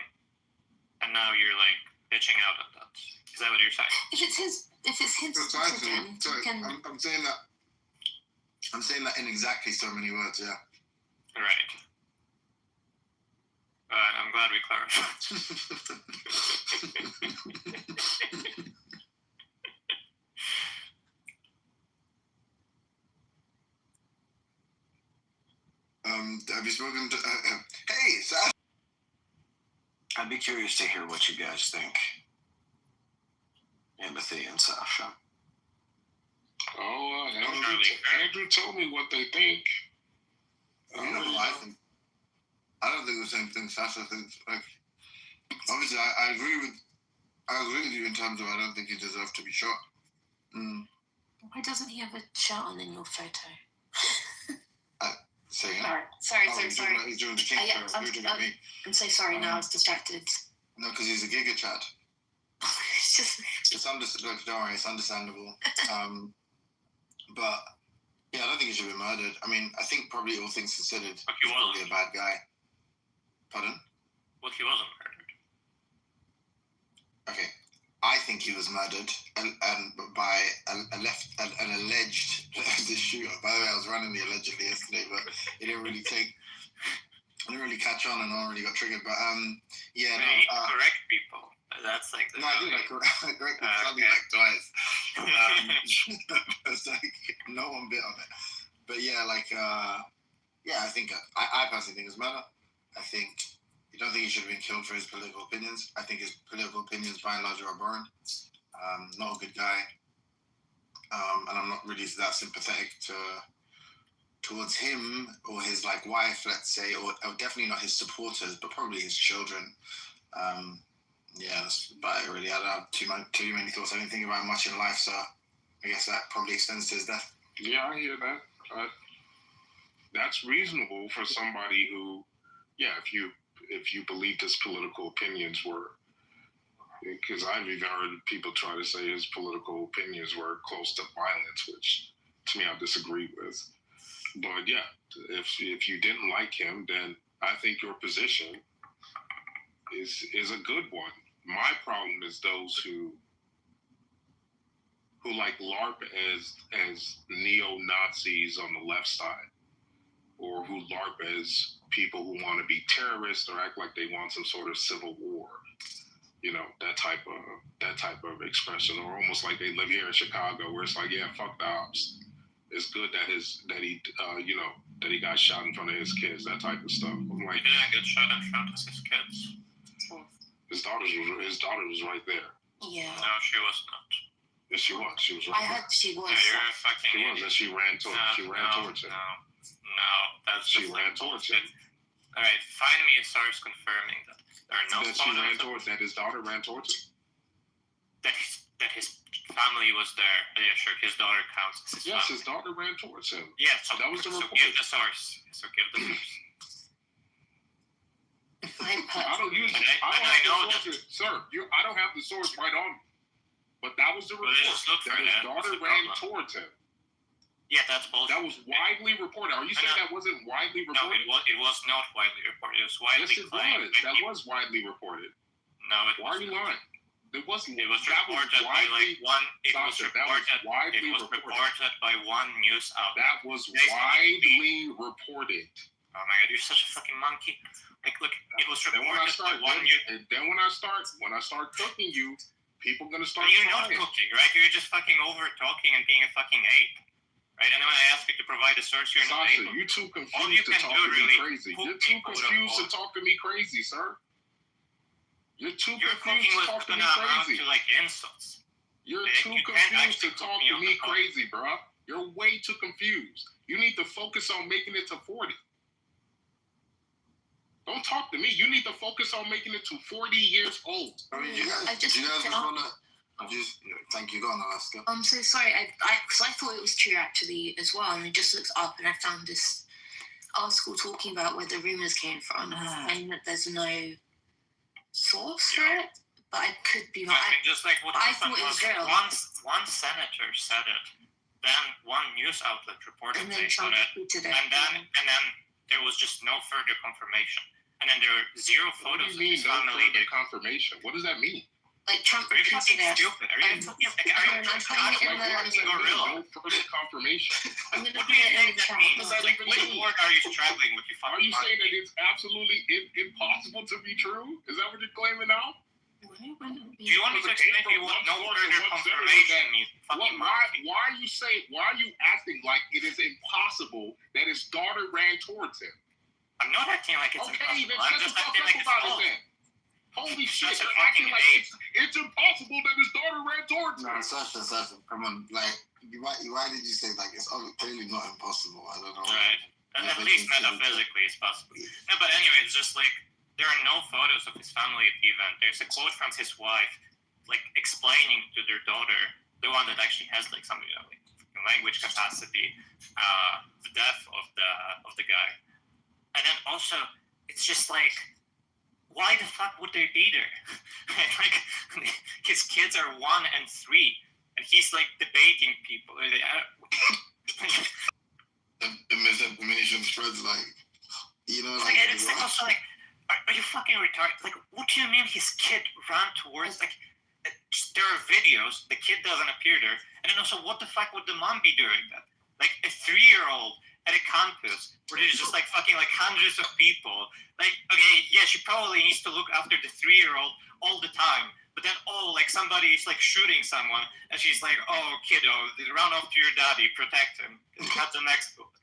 and now you're like bitching out at that. Is that what you're saying? If it's his decision, I'm saying that I'm saying that in exactly so many words, yeah. Right. I'm glad we clarified. Have you spoken to... hey, Sasha! I'd be curious to hear what you guys think. Empathy and Sasha. Oh, Andrew told me what they think. I think. I don't think the same thing Sasha thinks. Like, obviously, I agree with you in terms of I don't think he deserved to be shot. Why doesn't he have a shirt on in your photo? Say it. Sorry. He's doing the king I'm so sorry. Now I was distracted. No, because he's a Giga Chad. It's just. Look, don't worry, it's understandable. But yeah, I don't think he should be murdered. I mean, I think probably all things considered, he's probably a bad guy. Pardon? Well, he wasn't murdered. Okay, I think he was murdered and by an alleged shooter. By the way, I was running the allegedly yesterday, but it didn't really catch on, and no one really got triggered. But yeah, correct people. That's like the. No, I did correct people. Probably like twice. It's like no one bit on it. But yeah, I think I personally think it's murder. I don't think he should have been killed for his political opinions. I think his political opinions, by and large, are abhorrent. Not a good guy, and I'm not really that sympathetic towards him or his wife, let's say, or definitely not his supporters, but probably his children. Yeah, that's about it, really. I don't have too many thoughts. I didn't think about much in life, so I guess that probably extends to his death. Yeah, I hear that. That's reasonable for somebody who, if you believed his political opinions were, because I've even heard people try to say his political opinions were close to violence, which to me I disagree with. But yeah, if you didn't like him, then I think your position is a good one. My problem is those who like LARP as neo-Nazis on the left side, or who LARP as people who want to be terrorists or act like they want some sort of civil war. You know, that type of expression, or almost like they live here in Chicago, where it's like, yeah, fuck the ops. It's good that he got shot in front of his kids, that type of stuff. I'm like, he didn't get shot in front of his kids. His daughter was right there. Yeah. No, she was not. Yes, she was. She was right I heard she was. Yeah, you're a fucking. She was, and she ran towards him. No, that's. She ran towards him. All right, find me a source confirming that there are no. That his daughter ran towards him. That his family was there. Yeah, sure. His daughter counts as his family. His daughter ran towards him. Yeah, so that was the report. Give the source. So give the source. I don't use it. I don't have the source right on me. But that was the report. That his daughter ran towards him. Yeah, that's bullshit. That was widely reported. Are you saying that wasn't widely reported? No, it was not widely reported. It was widely claimed. Yes, it was. That was widely reported. No, Why are you lying? It wasn't. It was reported by one. It was reported by one news outlet. That was widely reported. Oh my god, you're such a fucking monkey. Like, look, it was reported by one news. And then when I start cooking you, people are gonna start. But you're not cooking, right? You're just fucking over talking and being a fucking ape. Right, and then when I ask you to provide a source, you're not able. You're too confused to talk to me crazy. You're too confused to talk to me crazy, sir. You're too confused to talk to me crazy. To, like, insults. You're too confused to talk to me crazy, bro. You're way too confused. You need to focus on making it to 40. Don't talk to me. You need to focus on making it to 40 years old. I mean, thank you. Go on, Alaska. I'm so sorry. Because I thought it was true actually as well, and I just looked up and I found this article talking about where the rumors came from, and that there's no source for it. But I could be wrong. I mean, just like what I thought it was real. One senator said it, then one news outlet reported based on it, and then there was just no further confirmation. And then there were zero photos of his family. No further confirmation? What does that mean? Like Trump Are you repeated fucking it. stupid? Are you fucking I'm putting it in the gorilla? No further confirmation. I'm gonna What put do you it in think the that chat. means? Like, which word are you struggling with? You Are fucking you saying that it's absolutely impossible to be true? Is that what you're claiming now? Do you want me to explain to you what no further confirmation means? Why are you saying? Why are you acting like it is impossible that his daughter ran towards him? I'm not acting like it's Okay, then impossible. I'm shut the just fuck acting up like it's about it false. then. Holy shit! Such a You're fucking acting like ape. it's impossible that his daughter ran towards him. No, Sasha, come on. Like, why did you say like it's clearly not impossible? I don't know. Right. At least metaphysically it's possible. No, but anyway, it's just like there are no photos of his family at the event. There's a quote from his wife, like explaining to their daughter, the one that actually has like some like language capacity, the death of the guy. And then also, it's just like, why the fuck would they be there? Like, his kids are 1 and 3, and he's like debating people. The misinformation spreads like, you know, like. It's like also like, are you fucking retarded? Like, what do you mean his kid ran towards? Like, there are videos. The kid doesn't appear there, and then also, what the fuck would the mom be doing that? Like a 3-year-old at a campus where there's just like fucking like hundreds of people. Like, okay, yeah, she probably needs to look after the 3-year-old all the time. But then, like somebody is like shooting someone, and she's like, "Oh, kiddo, run off to your daddy, protect him." That's the next book.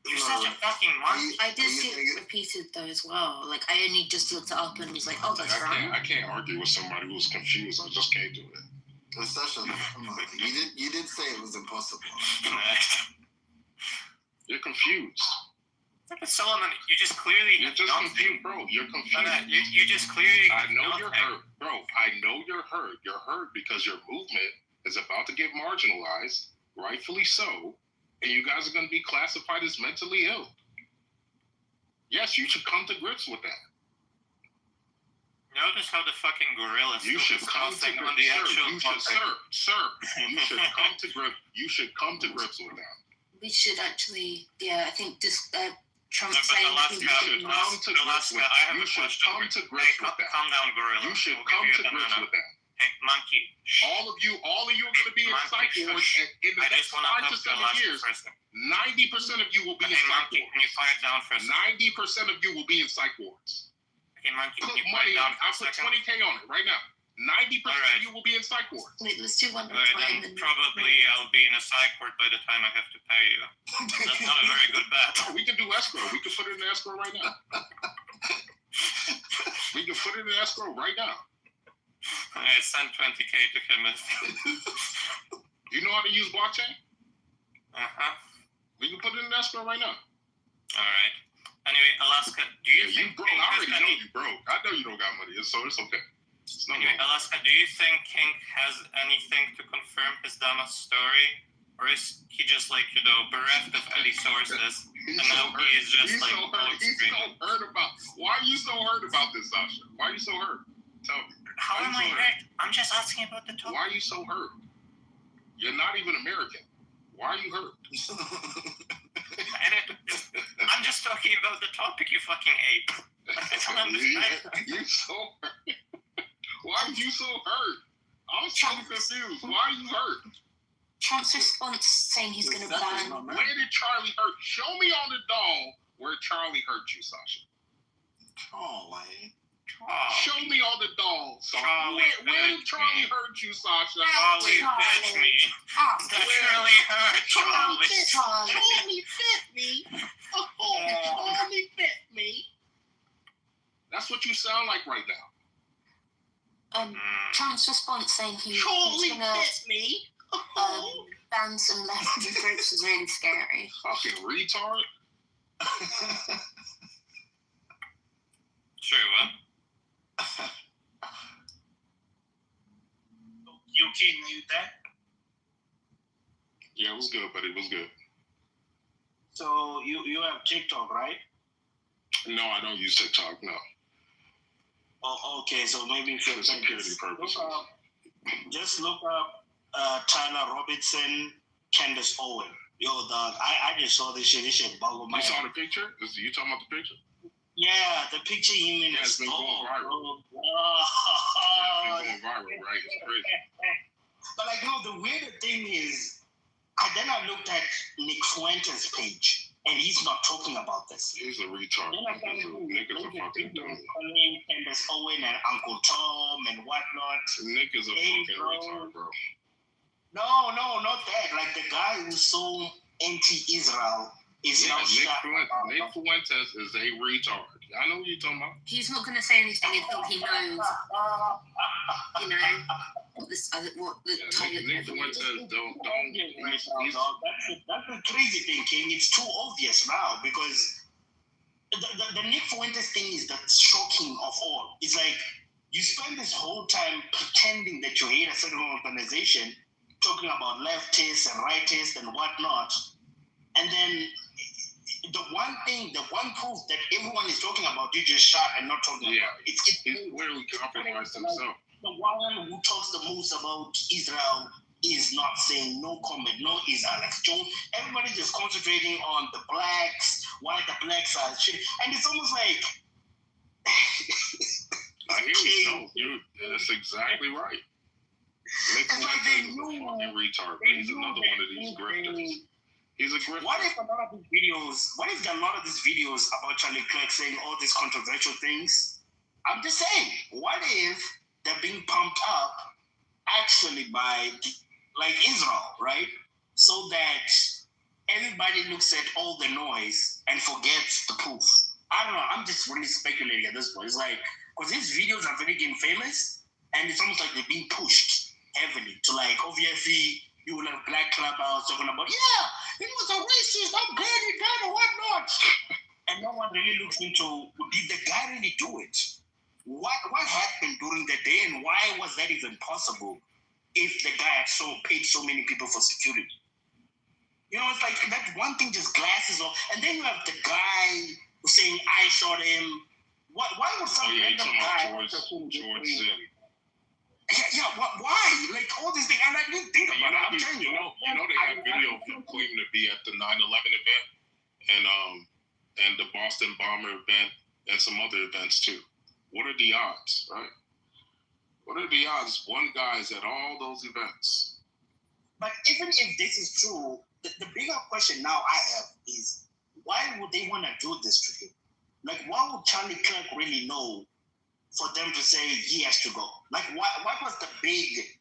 You're such a fucking monkey. I did see it repeated though as well. Like I only just looked it up and was like, "Oh, that's wrong." I can't argue with somebody who's confused. I just can't do it. Sasha, come on. You did say it was impossible. You're confused. But Solomon, you just clearly You're just confused, bro. You're confused. You just clearly. I know you're hurt, bro. I know you're hurt. You're hurt because your movement is about to get marginalized, rightfully so, and you guys are going to be classified as mentally ill. Yes, you should come to grips with that. Notice how the fucking gorillas. You should come to grips, on the actual sir. You should come to grips. You should come to grips with that. We should actually, I think just Trump but saying Alaska, you should come to grips with that. You should come to grips with that. Calm down, gorilla. You should come to grips with that. Hey, monkey. All of you are going to be in psych wards in the next 5 to 7 years. 90% of you will be in psych wards. Can you quiet down for a second? 90% of you will be in psych wards. Hey, monkey, Put money on it. I'll put 20K on it right now. 90% of you will be in psych wards. Wait, let's do one more time. Then probably I'll be in a psych ward by the time I have to pay you. That's not a very good bet. We can do escrow. We can put it in escrow right now. We can put it in escrow right now. Alright, send 20K to him. You know how to use blockchain? Uh-huh. We can put it in escrow right now. Alright. Anyway, Alaska, do you think... You broke. I already know you broke. I know you don't got money, so it's okay. Anyway, Alaska, do you think King has anything to confirm his Damas story? Or is he just like, bereft of any sources? And now he is just he's like... so hurt about... Why are you so hurt about this, Sasha? Why are you so hurt? Tell me. How am I hurt? I'm just asking about the topic. Why are you so hurt? You're not even American. Why are you hurt? I'm just talking about the topic, you fucking ape. I don't understand. You're so hurt. Why are you so hurt? I'm so confused. Why are you hurt? Trump's response saying he's going to ban. Where did Charlie hurt? Show me on the doll where Charlie hurt you, Sasha. Charlie. Show me on the doll. Where did Charlie hurt you, Sasha? Charlie bit me. That really hurt, Charlie. Charlie bit me. Charlie bit me. That's what you sound like right now. Trump's response saying he's going to ban some left-wing groups is really scary. Fucking retard. True, huh? You kidding me with that? Yeah, it was good, buddy. It was good. So you have TikTok, right? No, I don't use TikTok. No. Oh, okay. So maybe for security purposes. Just look up Tyler Robinson, Candace Owen. Yo, dog, I just saw this shit. This shit boggled my head. You saw head. the picture? You talking about the picture? Yeah, the picture him in a It's been store. going viral. Oh, Yeah, it's been going viral, right? It's crazy. But like, no, the weird thing is, then I looked at Nick Fuentes' page, and he's not talking about this. He's a retard. Nick is a fucking dummy. Candace Owen and Uncle Tom and whatnot. Nick is a fucking retard, bro. No, not that. Like the guy who's so anti-Israel is now Nick Fuentes is a retard. I know what you're talking about. He's not going to say anything until he knows, you know, what the toilet Nick Fuentes don't. That's the crazy thing, King. It's too obvious now because the Nick Fuentes thing is the shocking of all. It's like you spend this whole time pretending that you hate a certain organization, talking about leftists and rightists and whatnot, and then the one proof that everyone is talking about, you just shot and not talking about. He's clearly compromised himself. The one who talks the most about Israel is not saying no comment, no Israel. Like everybody's just concentrating on the blacks, why the blacks are shit, and it's almost like. I hear you. That's exactly right. Nick Fuentes is a fucking retard. He's another one of these grifters. He's a grifter. What if a lot of these videos about Charlie Kirk saying all these controversial things? I'm just saying, what if they're being pumped up actually by like Israel, right? So that everybody looks at all the noise and forgets the proof. I don't know. I'm just really speculating at this point. It's like, because these videos are very getting famous, and it's almost like they're being pushed heavily to like, obviously, you will have black clubhouse talking about, he was a racist, I'm glad he died or whatnot. And no one really looks into, did the guy really do it? What happened during the day, and why was that even possible if the guy had paid so many people for security? You know, it's like that one thing just glasses off. And then you have the guy who's saying, I shot him. Why would some random guy... George Zinn. Why? Like, all these things, and I didn't think about it. I'm telling you. You know they have video of him claiming to be at the 9/11 event and the Boston bomber event and some other events too. What are the odds, right? What are the odds one guy's at all those events? But even if this is true, the bigger question now I have is, why would they want to do this to him? Like, what would Charlie Kirk really know for them to say he has to go? Like, what was the big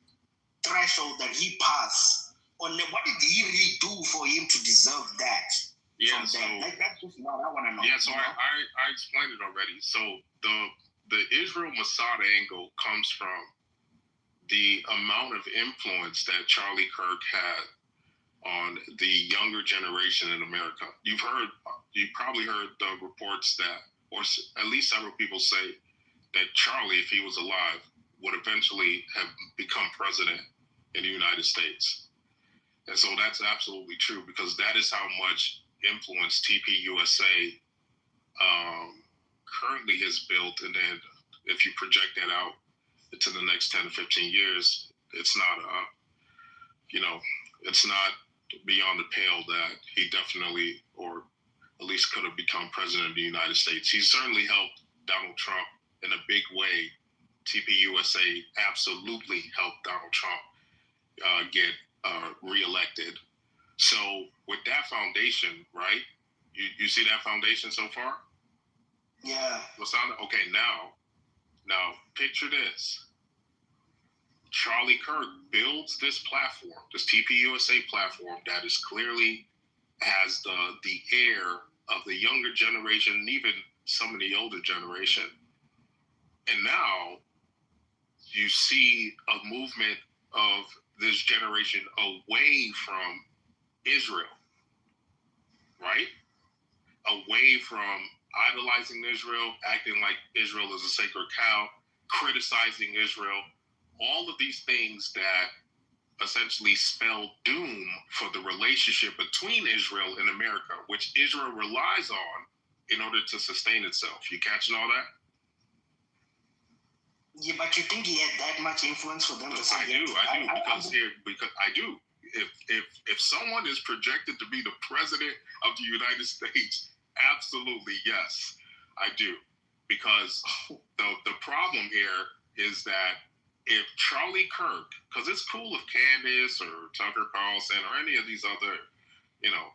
threshold that he passed? Or what did he really do for him to deserve that? Yeah, so like, that's just what I want to know. Yeah, so I explained it already. So the Israel Mossad angle comes from the amount of influence that Charlie Kirk had on the younger generation in America. You probably heard the reports that, or at least several people say, that Charlie, if he was alive, would eventually have become president in the United States. And so that's absolutely true, because that is how much influence TPUSA currently has built. And then if you project that out into the next 10 to 15 years, it's not, it's not beyond the pale that he definitely, or at least could have become president of the United States. He certainly helped Donald Trump in a big way. TPUSA absolutely helped Donald Trump get reelected. So with that foundation, right? You see that foundation so far? Yeah. Okay, now picture this. Charlie Kirk builds this platform, this TPUSA platform that is clearly has the air of the younger generation and even some of the older generation. And now you see a movement of this generation away from Israel, right? Away from idolizing Israel, acting like Israel is a sacred cow, criticizing Israel, all of these things that essentially spell doom for the relationship between Israel and America, which Israel relies on in order to sustain itself. You catching all that? Yeah, but you think he had that much influence for them to say? I do, because I do. If someone is projected to be the president of the United States, absolutely yes. I do, because the problem here is that if Charlie Kirk, because it's cool if Candace or Tucker Carlson or any of these other, you know,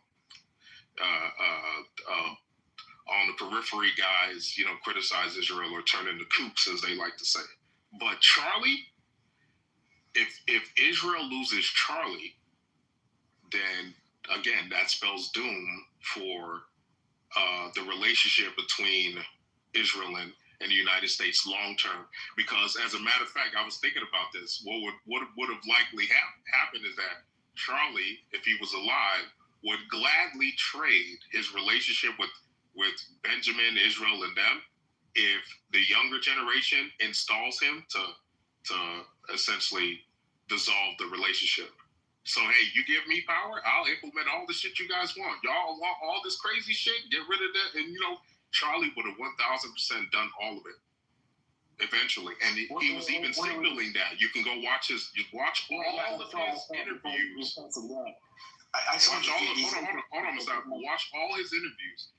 on the periphery guys, you know, criticize Israel or turn into kooks, as they like to say. But Charlie, if Israel loses Charlie, then again, that spells doom for the relationship between Israel and the United States long term. Because as a matter of fact, I was thinking about this. What would have likely happened is that Charlie, if he was alive, would gladly trade his relationship with Benjamin, Israel, and them if the younger generation installs him to essentially dissolve the relationship. So, hey, you give me power, I'll implement all the shit you guys want. Y'all want all this crazy shit? Get rid of that. And, you know, Charlie would have 1,000% done all of it eventually. And he was even signaling that. You can go watch all of his interviews. Watch all his interviews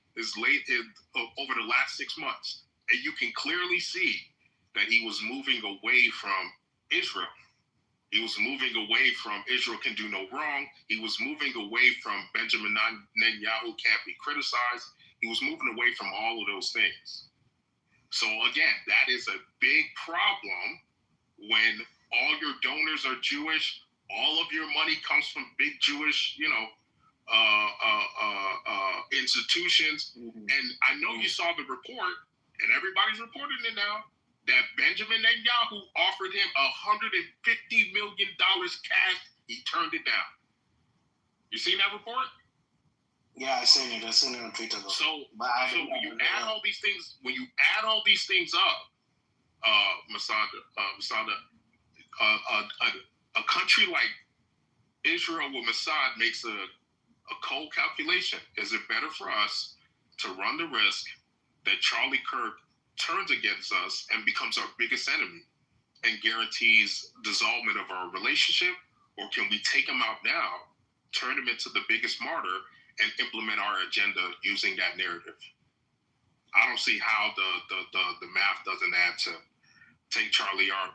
over the last 6 months. And you can clearly see that he was moving away from Israel. He was moving away from Israel can do no wrong. He was moving away from Benjamin Netanyahu can't be criticized. He was moving away from all of those things. So again, that is a big problem when all your donors are Jewish, all of your money comes from big Jewish, you know, institutions. And I know you saw the report, and everybody's reporting it now, that Benjamin Netanyahu offered him $150 million cash. He turned it down. You seen that report? Yeah, I seen it. I seen it on Twitter. Though. So when you add all these things up, Masada, a country like Israel with Mossad makes a cold calculation. Is it better for us to run the risk that Charlie Kirk turns against us and becomes our biggest enemy and guarantees dissolvement of our relationship? Or can we take him out now, turn him into the biggest martyr, and implement our agenda using that narrative? I don't see how the math doesn't add to take Charlie out,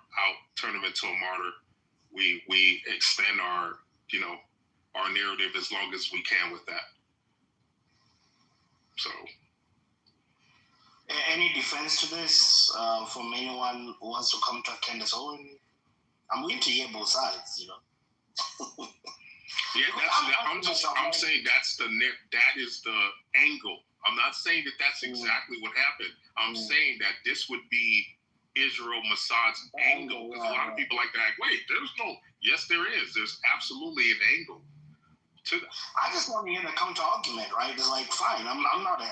turn him into a martyr. We extend our narrative as long as we can with that. So. Any defense to this from anyone who wants to counter Candace Owen? I'm willing to hear both sides, you know. Yeah, I'm saying that is the angle. I'm not saying that that's exactly what happened. I'm saying that this would be Israel Mossad's angle. Because a lot of people like that. Wait, yes, there is. There's absolutely an angle to that. I just want to hear the counter argument, right? It's like, fine, I'm not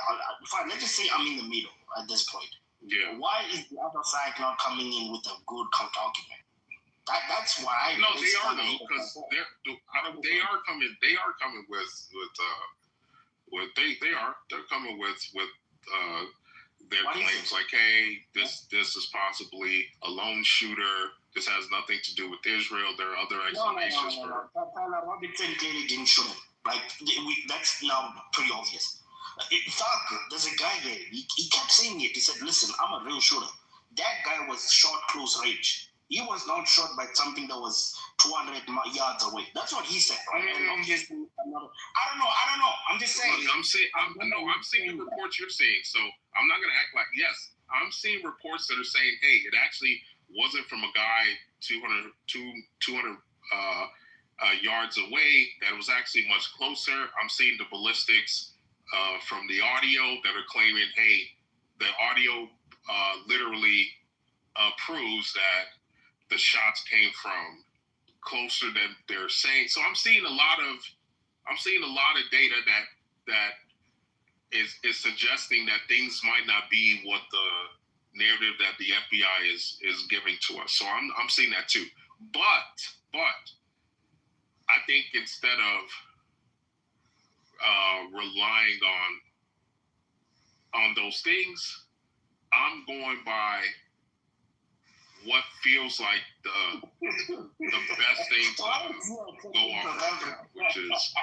fine. Let's just say I'm in the middle at this point. Yeah. Why is the other side not coming in with a good counter argument? That's why. No, they are though, because they are coming with their claims like, hey, this is possibly a lone shooter. This has nothing to do with Israel. There are other explanations for. Robert clearly didn't shoot him. Like that's now pretty obvious. In fact, there's a guy there. He kept saying it. He said, "Listen, I'm a real shooter." That guy was shot close range. He was not shot by something that was 200 yards away. That's what he said. Right? I don't know. I'm just saying. I'm seeing the reports you're saying. So I'm not going to act like, yes, I'm seeing reports that are saying, hey, it actually wasn't from a guy 200 yards away. That was actually much closer. I'm seeing the ballistics from the audio that are claiming, hey, the audio literally proves that the shots came from closer than they're saying. So I'm seeing a lot of data that is suggesting that things might not be what the narrative that the FBI is giving to us. So I'm seeing that too. But I think instead of relying on those things, I'm going by what feels like the best thing to go off of, which is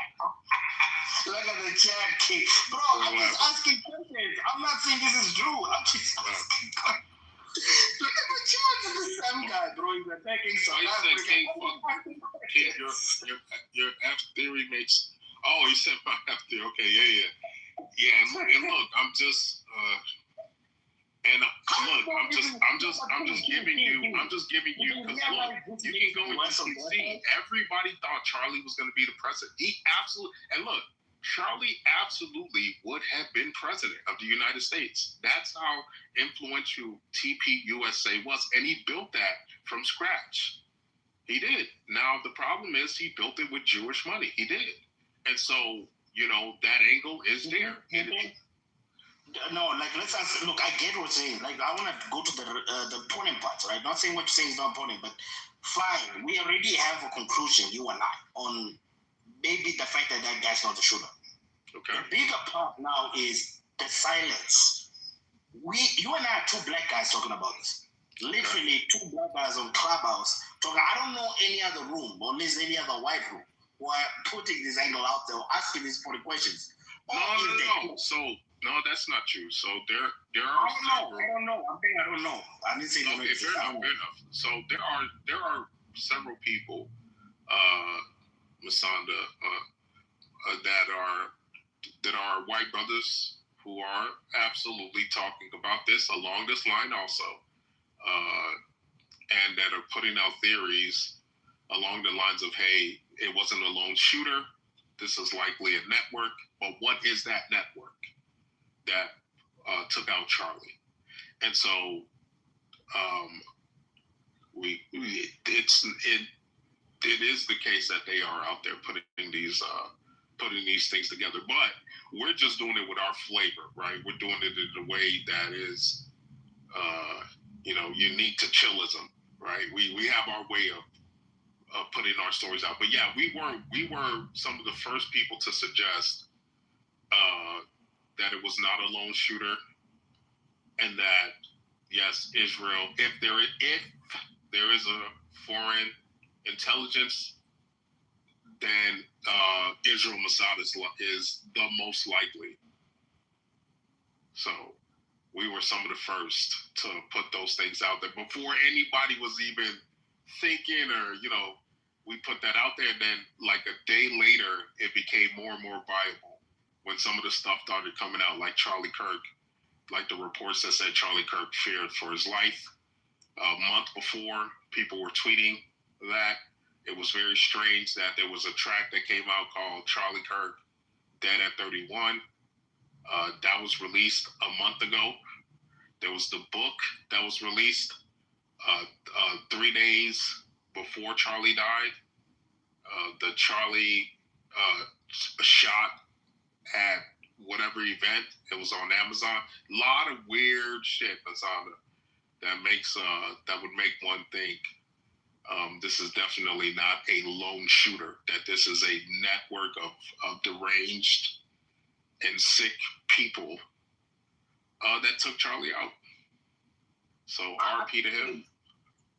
Look at the chat, King. Bro, I'm just asking questions. I'm not saying this is true. I'm just asking questions. Look at the chat of the Sam guy, bro. He's attacking South Africa. Your F theory makes. Oh, he said my F theory. Okay, yeah. And look, I'm just. I'm just giving you. Because look, you can go and see. Everybody thought Charlie was going to be the president. He absolutely. And look, Charlie absolutely would have been president of the United States. That's how influential TPUSA was, and he built that from scratch. He did. Now the problem is he built it with Jewish money. He did, and so that angle is there. No, like let's answer. Look, I get what you're saying. Like I want to go to the important parts, right? Not saying what you're saying is not important, but fine. We already have a conclusion, you and I, on maybe the fact that guy's not the shooter. Okay. The bigger part now is the silence. You and I are two black guys talking about this. Literally two black guys on Clubhouse talking. I don't know any other room, or at least any other white room, who are putting this angle out there, asking these 40 questions. No. So no, that's not true. So there are. I don't know. I'm saying I don't know. I didn't say no. Fair enough. So there are several people, Masanda, that are white brothers who are absolutely talking about this along this line also, and that are putting out theories along the lines of, hey, it wasn't a lone shooter. This is likely a network. But what is that network that took out Charlie? And so it is the case that they are out there putting these things together. But we're just doing it with our flavor, right? We're doing it in a way that is, unique to chillism, right? We have our way of putting our stories out. But yeah, we were some of the first people to suggest that it was not a lone shooter, and that yes, Israel, if there is a foreign intelligence, then Israel Mossad is the most likely. So we were some of the first to put those things out there before anybody was even thinking, or we put that out there. And then like a day later, it became more and more viable when some of the stuff started coming out, like Charlie Kirk, like the reports that said Charlie Kirk feared for his life. A month before, people were tweeting that. It was very strange that there was a track that came out called Charlie Kirk Dead at 31. That was released a month ago. There was the book that was released 3 days before Charlie died. The Charlie shot at whatever event. It was on Amazon. A lot of weird shit that's on it that would make one think this is definitely not a lone shooter, that this is a network of deranged and sick people that took Charlie out. So RP to him.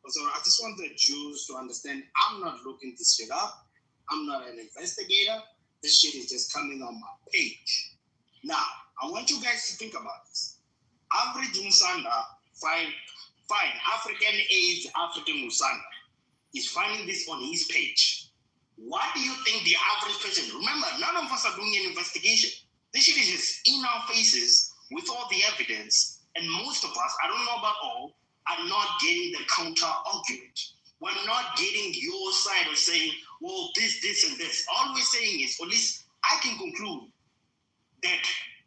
So I just want the Jews to understand, I'm not looking this shit up. I'm not an investigator. This shit is just coming on my page. Now, I want you guys to think about this. Average Musanda, fine, African AIDS, African Musanda, is finding this on his page. What do you think the average person, remember, none of us are doing an investigation. This shit is just in our faces with all the evidence, and most of us, I don't know about all, are not getting the counter argument. We're not getting your side of saying, well, this, and this. All we're saying is, or at least I can conclude that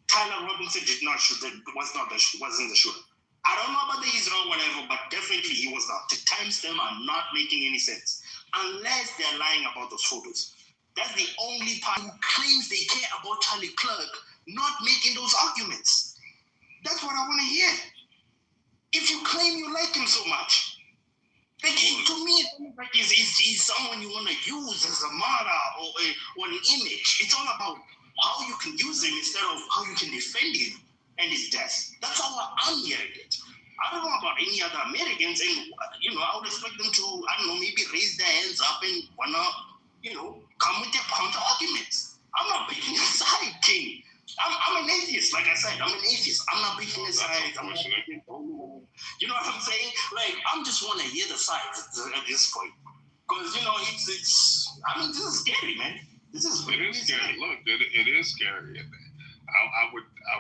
Tyler Robinson wasn't the shooter. I don't know about the Israel, whatever, but definitely he was not. The timestamps are not making any sense unless they're lying about those photos. That's the only part who claims they care about Charlie Kirk not making those arguments. That's what I want to hear. If you claim you like him so much, like, to me, like he's someone you want to use as a martyr or an image. It's all about how you can use him instead of how you can defend him and his death. That's how I'm hearing it. I don't know about any other Americans, and I would expect them to, maybe raise their hands up and wanna, come with their counter arguments. I'm not picking a side, King. I'm an atheist, like I said. I'm an atheist. I'm not picking a side. You know what I'm saying? Like, I just want to hear the sides at this point. Because, you know, it's I mean, this is scary, man. This is really scary. Look, it is scary. I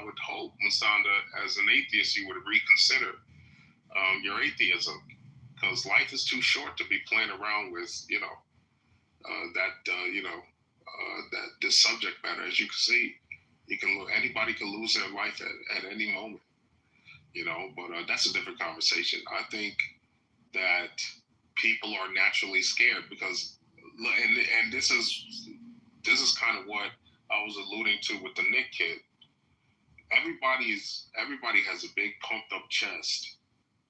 would hope, Masanda, as an atheist, you would reconsider your atheism, because life is too short to be playing around with, that this subject matter. As you can see, anybody can lose their life at any moment, But that's a different conversation. I think that people are naturally scared because, and this is kind of what I was alluding to with the Nick kid. Everybody has a big pumped up chest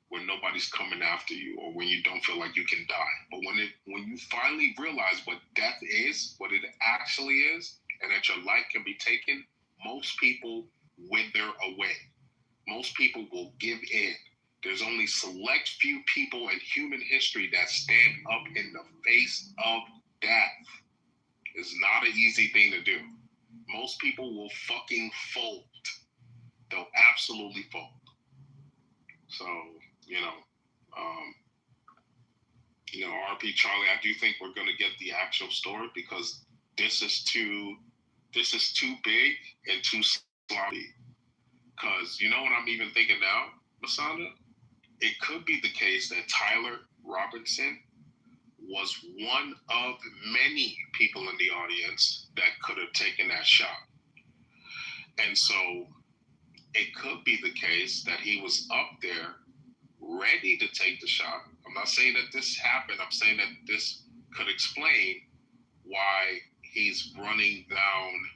when nobody's coming after you or when you don't feel like you can die. But when you finally realize what death is, what it actually is, and that your life can be taken, most people wither away. Most people will give in. There's only select few people in human history that stand up in the face of death. It's not an easy thing to do. Most people will fucking fold. They'll absolutely fold. So, RP Charlie, I do think we're gonna get the actual story because this is too big and too sloppy. Because you know what I'm even thinking now, Masanda? It could be the case that Tyler Robinson was one of many people in the audience that could have taken that shot. And so it could be the case that he was up there ready to take the shot. I'm not saying that this happened. I'm saying that this could explain why he's running down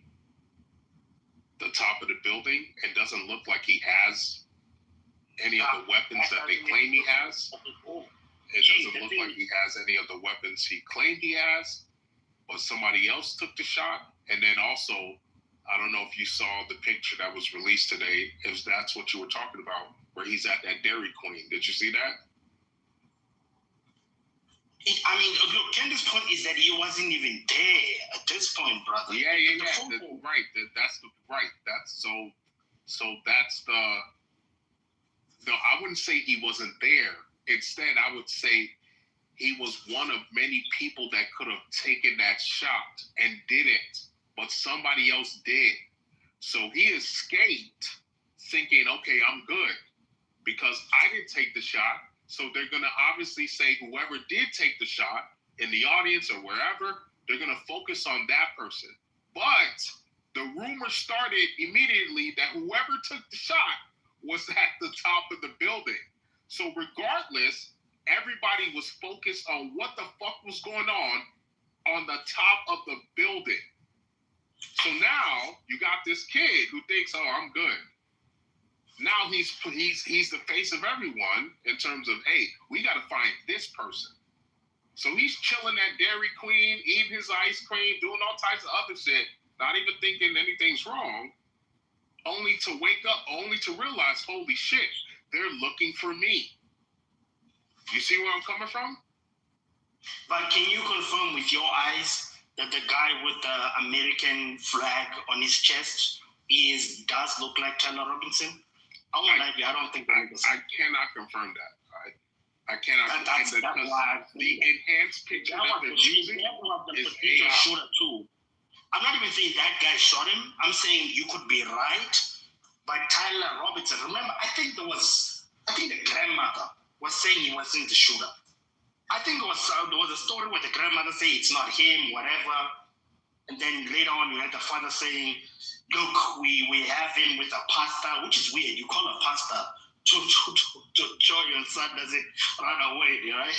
the top of the building and doesn't look like he has any of the weapons that they claim he has. It doesn't look like he has any of the weapons he claimed he has, but somebody else took the shot. And then also, I don't know if you saw the picture that was released today, if that's what you were talking about, where he's at that Dairy Queen. Did you see that? Look, Kendra's point is that he wasn't even there at this point, brother. Yeah. No, I wouldn't say he wasn't there. Instead, I would say he was one of many people that could have taken that shot and didn't, but somebody else did. So he escaped thinking, okay, I'm good because I didn't take the shot. So they're going to obviously say whoever did take the shot in the audience or wherever, they're going to focus on that person. But the rumor started immediately that whoever took the shot was at the top of the building. So regardless, everybody was focused on what the fuck was going on the top of the building. So now you got this kid who thinks, oh, I'm good. Now he's the face of everyone in terms of, hey, we got to find this person. So he's chilling at Dairy Queen, eating his ice cream, doing all types of other shit, not even thinking anything's wrong, only to wake up, only to realize, holy shit, they're looking for me. You see where I'm coming from? But can you confirm with your eyes that the guy with the American flag on his chest does look like Tyler Robinson? I don't think that I cannot confirm that. I cannot confirm that because the enhanced picture that they're using is AI. Shooter too. I'm not even saying that guy shot him. I'm saying you could be right, but Tyler Robinson. Remember, I think the grandmother was saying he wasn't the shooter. I think there was a story where the grandmother said it's not him, whatever. And then later on, you had the father saying, look, we have him with a pastor, which is weird. You call a pastor to show your son doesn't run away, right?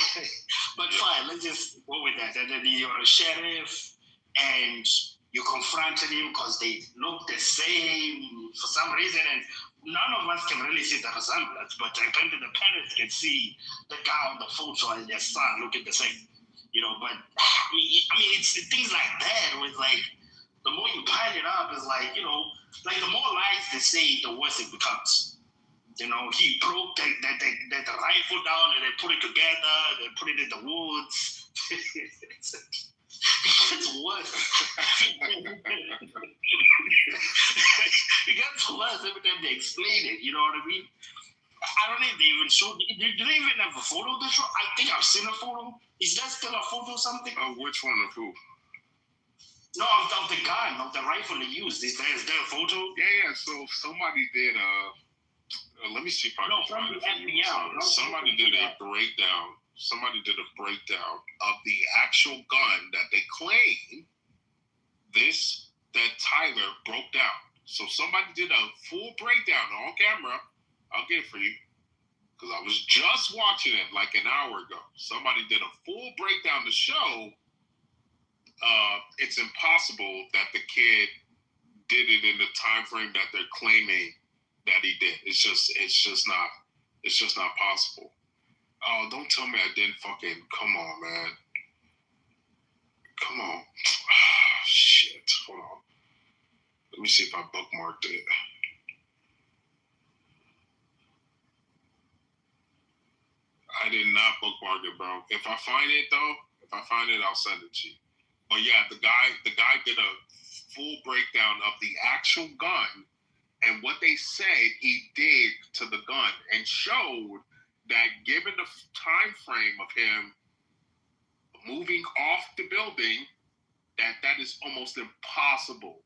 But fine, let's just go with that. And then you're a sheriff and you confronted him because they look the same for some reason. And none of us can really see the resemblance, but apparently the parents can see the guy on the photo and their son looking the same. But I mean, it's things like that with like, the more you pile it up, is like, like the more lies they say, the worse it becomes. He broke the rifle down and they put it together, they put it in the woods. gets worse. It gets worse every time they explain it. You know what I mean? I don't know if they even showed. Do they even have a photo of the show? I think I've seen a photo. Is there still a photo or something? Oh, which one of who? No, of the gun, of the rifle they used. Is there a photo? Yeah. So somebody did. Let me see if I can from find the it. FBI. Somebody did a breakdown. Somebody did a breakdown of the actual gun that they claim that Tyler broke down. So somebody did a full breakdown on camera. I'll get it for you because I was just watching it like an hour ago. Somebody did a full breakdown to show it's impossible that the kid did it in the time frame that they're claiming that he did. It's just not possible. Oh, don't tell me I didn't fucking. Come on, man. Come on. Shit. Hold on. Let me see if I bookmarked it. I did not bookmark it, bro. If I find it, I'll send it to you. But yeah, the guy did a full breakdown of the actual gun and what they said he did to the gun, and showed that given the time frame of him moving off the building, that is almost impossible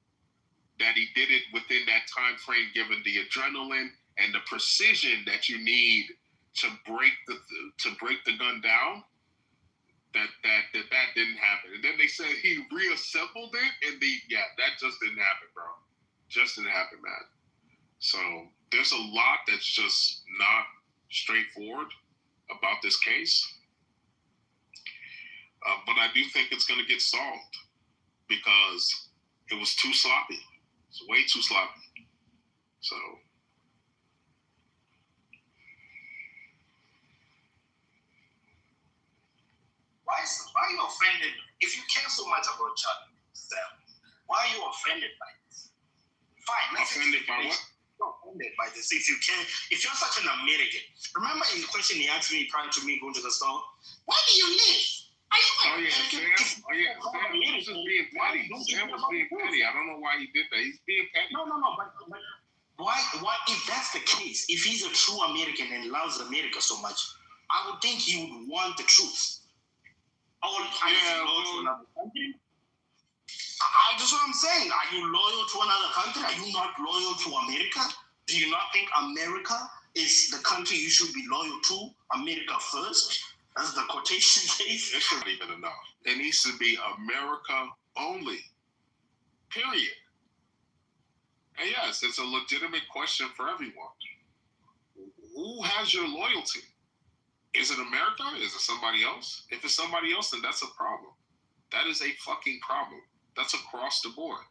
that he did it within that time frame, given the adrenaline and the precision that you need to break the gun down. That didn't happen. And then they said he reassembled it, and that just didn't happen, bro. Just didn't happen, man. So there's a lot that's just not straightforward about this case. But I do think it's going to get solved because it was too sloppy. It's way too sloppy. So. Why are you offended? If you care so much about Charlie, why are you offended by this? Fine. Offended by what? You're offended by this. If you're such an American, remember in the question he asked me prior to me going to the store, where do you live? Sam was just being petty. Sam was being petty. I don't know why he did that. He's being petty. No, but why? If that's the case, if he's a true American and loves America so much, I would think he would want the truth. Another country? That's what I'm saying. Are you loyal to another country? Are you not loyal to America? Do you not think America is the country you should be loyal to? America first, as the quotation says. It's not even enough. It needs to be America only. Period. And yes, it's a legitimate question for everyone. Who has your loyalty? Is it America? Is it somebody else? If it's somebody else, then that's a problem. That is a fucking problem. That's across the board.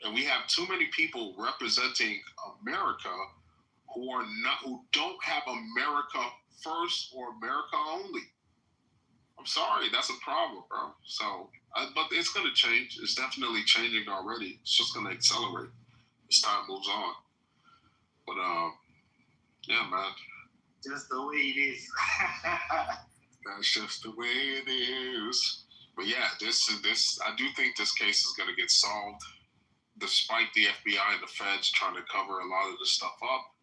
And we have too many people representing America who don't have America first or America only. I'm sorry, that's a problem, bro. So, but it's going to change. It's definitely changing already. It's just going to accelerate as time moves on. But, yeah, man. Just the way it is. That's just the way it is. But yeah, I do think this case is going to get solved, despite the FBI and the feds trying to cover a lot of this stuff up.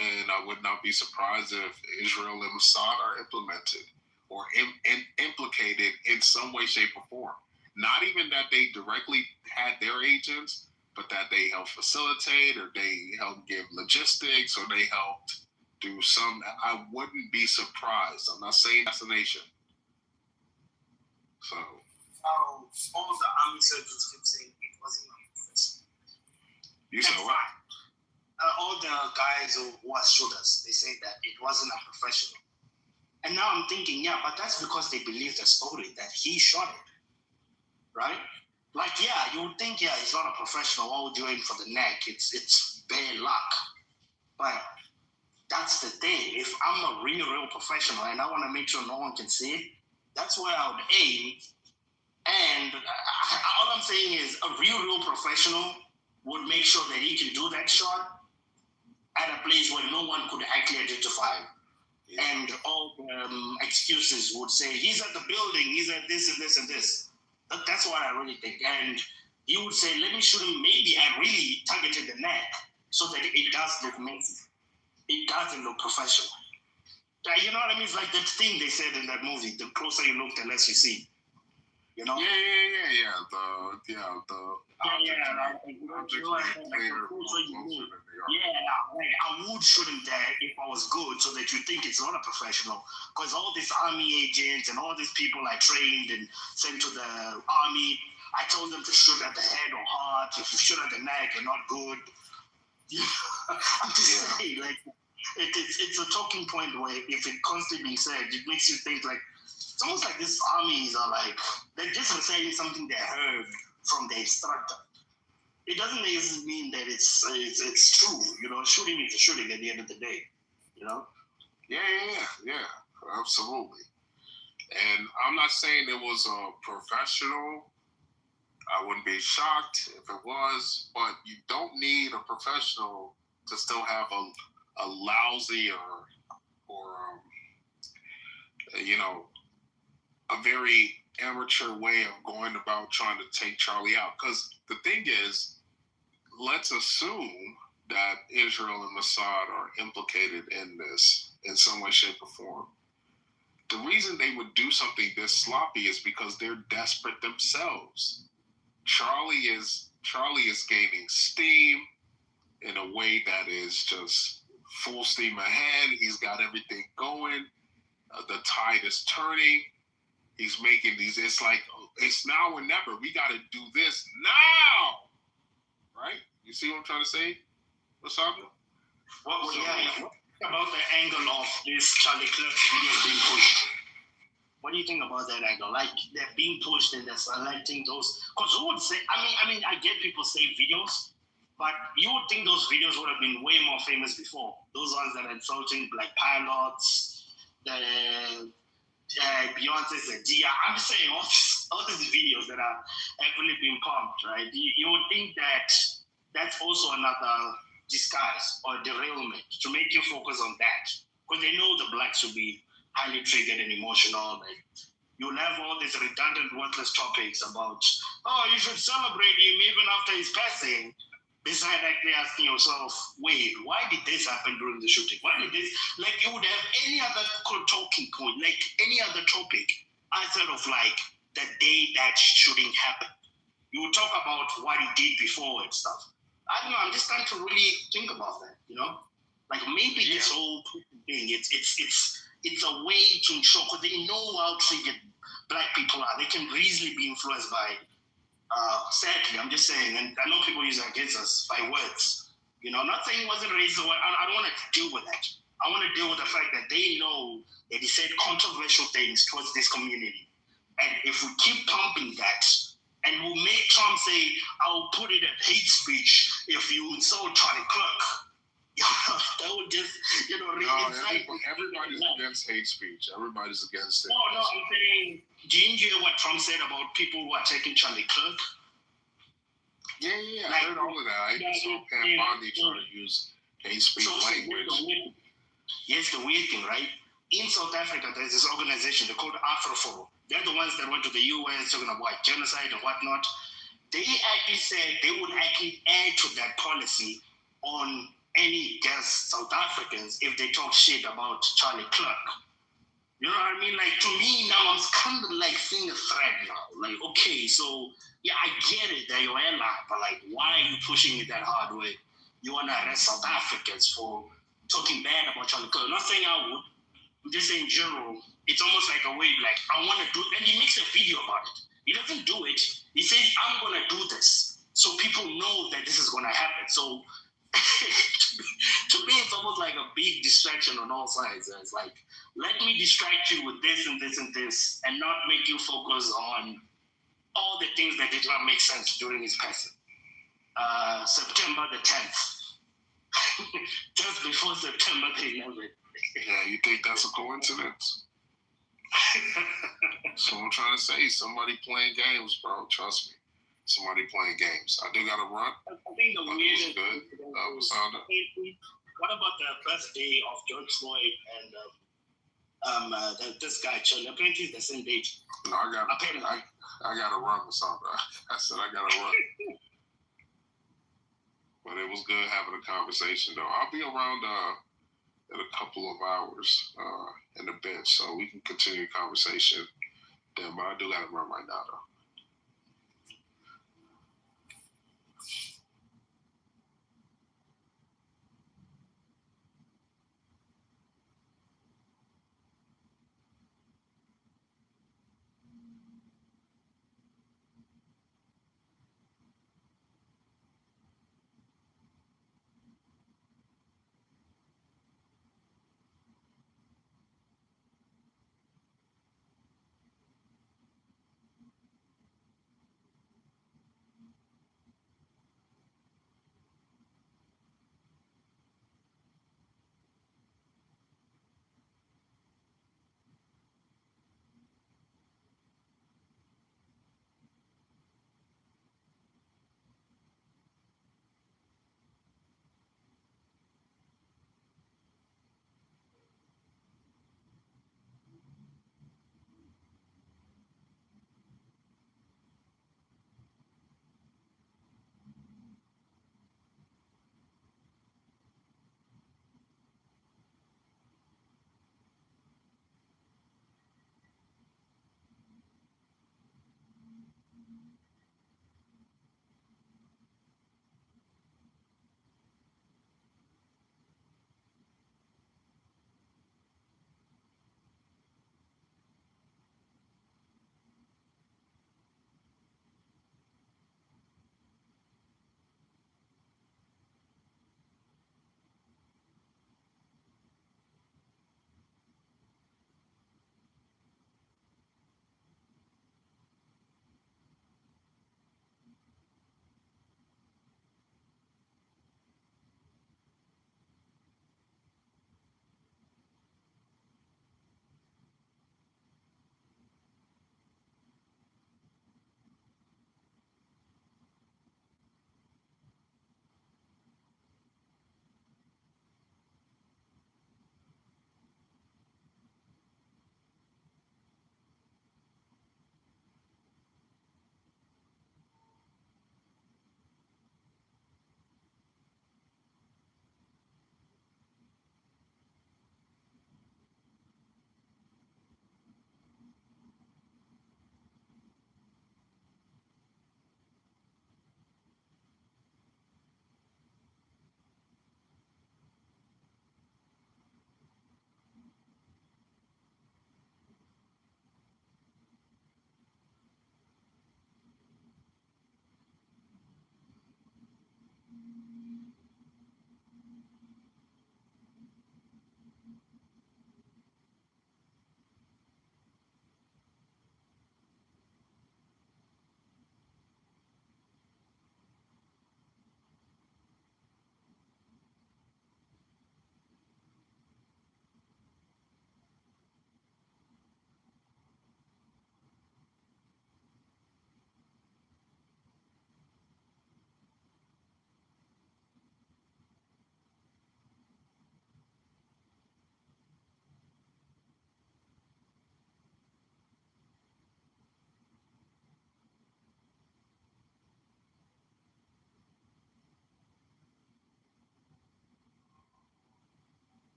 And I would not be surprised if Israel and Mossad are implemented or implicated in some way, shape, or form. Not even that they directly had their agents, but that they helped facilitate, or they helped give logistics, or they helped do some. I wouldn't be surprised. I'm not saying assassination. So. All the army surgeons kept saying it wasn't a professional. You said what? All the guys who were shooters, they say that it wasn't a professional. And now I'm thinking, yeah, but that's because they believe the story that he shot it, right? Like, yeah, you would think, yeah, he's not a professional. Why would you aim for the neck? It's bare luck. But that's the thing. If I'm a real professional and I want to make sure no one can see it, that's where I would aim. And all I'm saying is a real professional would make sure that he can do that shot at a place where no one could actually identify him. Yeah. And all excuses would say, he's at the building, he's at this and this and this. That's what I really think. And he would say, let me shoot him. Maybe I really targeted the neck so that it does look messy. It doesn't look professional. You know what I mean? It's like that thing they said in that movie, the closer you look, the less you see. You know? Yeah. I would shoot him there if I was good, so that you think it's not a professional. Because all these army agents and all these people I trained and sent to the army, I told them to shoot at the head or heart. If you shoot at the neck, you're not good. I'm just saying, like, it's a talking point where if it constantly being said, it makes you think like. It's almost like these armies are like, they're just reciting something they heard from the instructor. It doesn't necessarily mean that it's true. You know, shooting is a shooting at the end of the day. You know? Yeah, absolutely. And I'm not saying it was a professional. I wouldn't be shocked if it was, but you don't need a professional to still have a lousy or you know, a very amateur way of going about trying to take Charlie out. Because the thing is, let's assume that Israel and Mossad are implicated in this in some way, shape, or form. The reason they would do something this sloppy is because they're desperate themselves. Charlie is gaining steam in a way that is just full steam ahead. He's got everything going. The tide is turning. He's making these. It's like it's now or never. We got to do this now, right? You see what I'm trying to say, Wasabi? What about the angle of this Charlie Clerk video being pushed? What do you think about that angle? Like they're being pushed and they're selecting those. Because who would say? I mean, I get people say videos, but you would think those videos would have been way more famous before. Those ones that are insulting like pilots, the. Beyonce's a Dia. I'm saying all these videos that are heavily being pumped, right? You would think that that's also another disguise or derailment to make you focus on that. Because they know the blacks will be highly triggered and emotional. Like, you'll have all these redundant, worthless topics about, you should celebrate him even after his passing. Besides actually asking yourself, wait, why did this happen during the shooting? Why did this? Like, you would have any other talking point, like any other topic, outside of like the day that shooting happened. You would talk about what he did before and stuff. I don't know. I'm just trying to really think about that. You know, like maybe this whole thing, it's a way to ensure, because they know how triggered black people are. They can easily be influenced by. Sadly, I'm just saying, and I know people use it against us by words. You know, not saying it wasn't racist. I don't want to deal with that. I want to deal with the fact that they know that they said controversial things towards this community. And if we keep pumping that, and we'll make Trump say, I'll put it at hate speech if you insult Charlie Clerk. That would just, everybody's against hate speech. Everybody's against it. No, I'm saying, didn't you hear what Trump said about people who are taking Charlie Clerk? Yeah, I heard all of that. I saw Pam Bondi trying to use hate speech language. Here's the weird thing, right? In South Africa, there's this organization, they're called Afroforum. They're the ones that went to the US talking about genocide and whatnot. They actually said they would actually add to that policy on any guest South Africans if they talk shit about Charlie Clerk. You know what I mean? Like, to me now, I'm kind of like seeing a thread now. Like, okay, so yeah, I get it that you're ally, but like, why are you pushing it that hard way? You want to arrest South Africans for talking bad about Charlie Clerk? I'm not saying I would. I'm just saying in general, it's almost like a way like, I want to do it. And he makes a video about it. He doesn't do it. He says, I'm going to do this. So people know that this is going to happen. So to me, it's almost like a big distraction on all sides. It's like, let me distract you with this and this and this, and not make you focus on all the things that did not make sense during his passing. September the 10th. Just before September the 11th. Yeah, you think that's a coincidence? So I'm trying to say, somebody playing games, bro. Trust me. Somebody playing games. I do got to run. I think the weirdest good. What about the birthday of George Floyd and this guy, Charlie? Apparently it's the same date. No, I got I gotta run or something. I said I gotta run. But it was good having a conversation, though. I'll be around in a couple of hours in the bench, so we can continue the conversation. Then, but I do gotta run right now, though.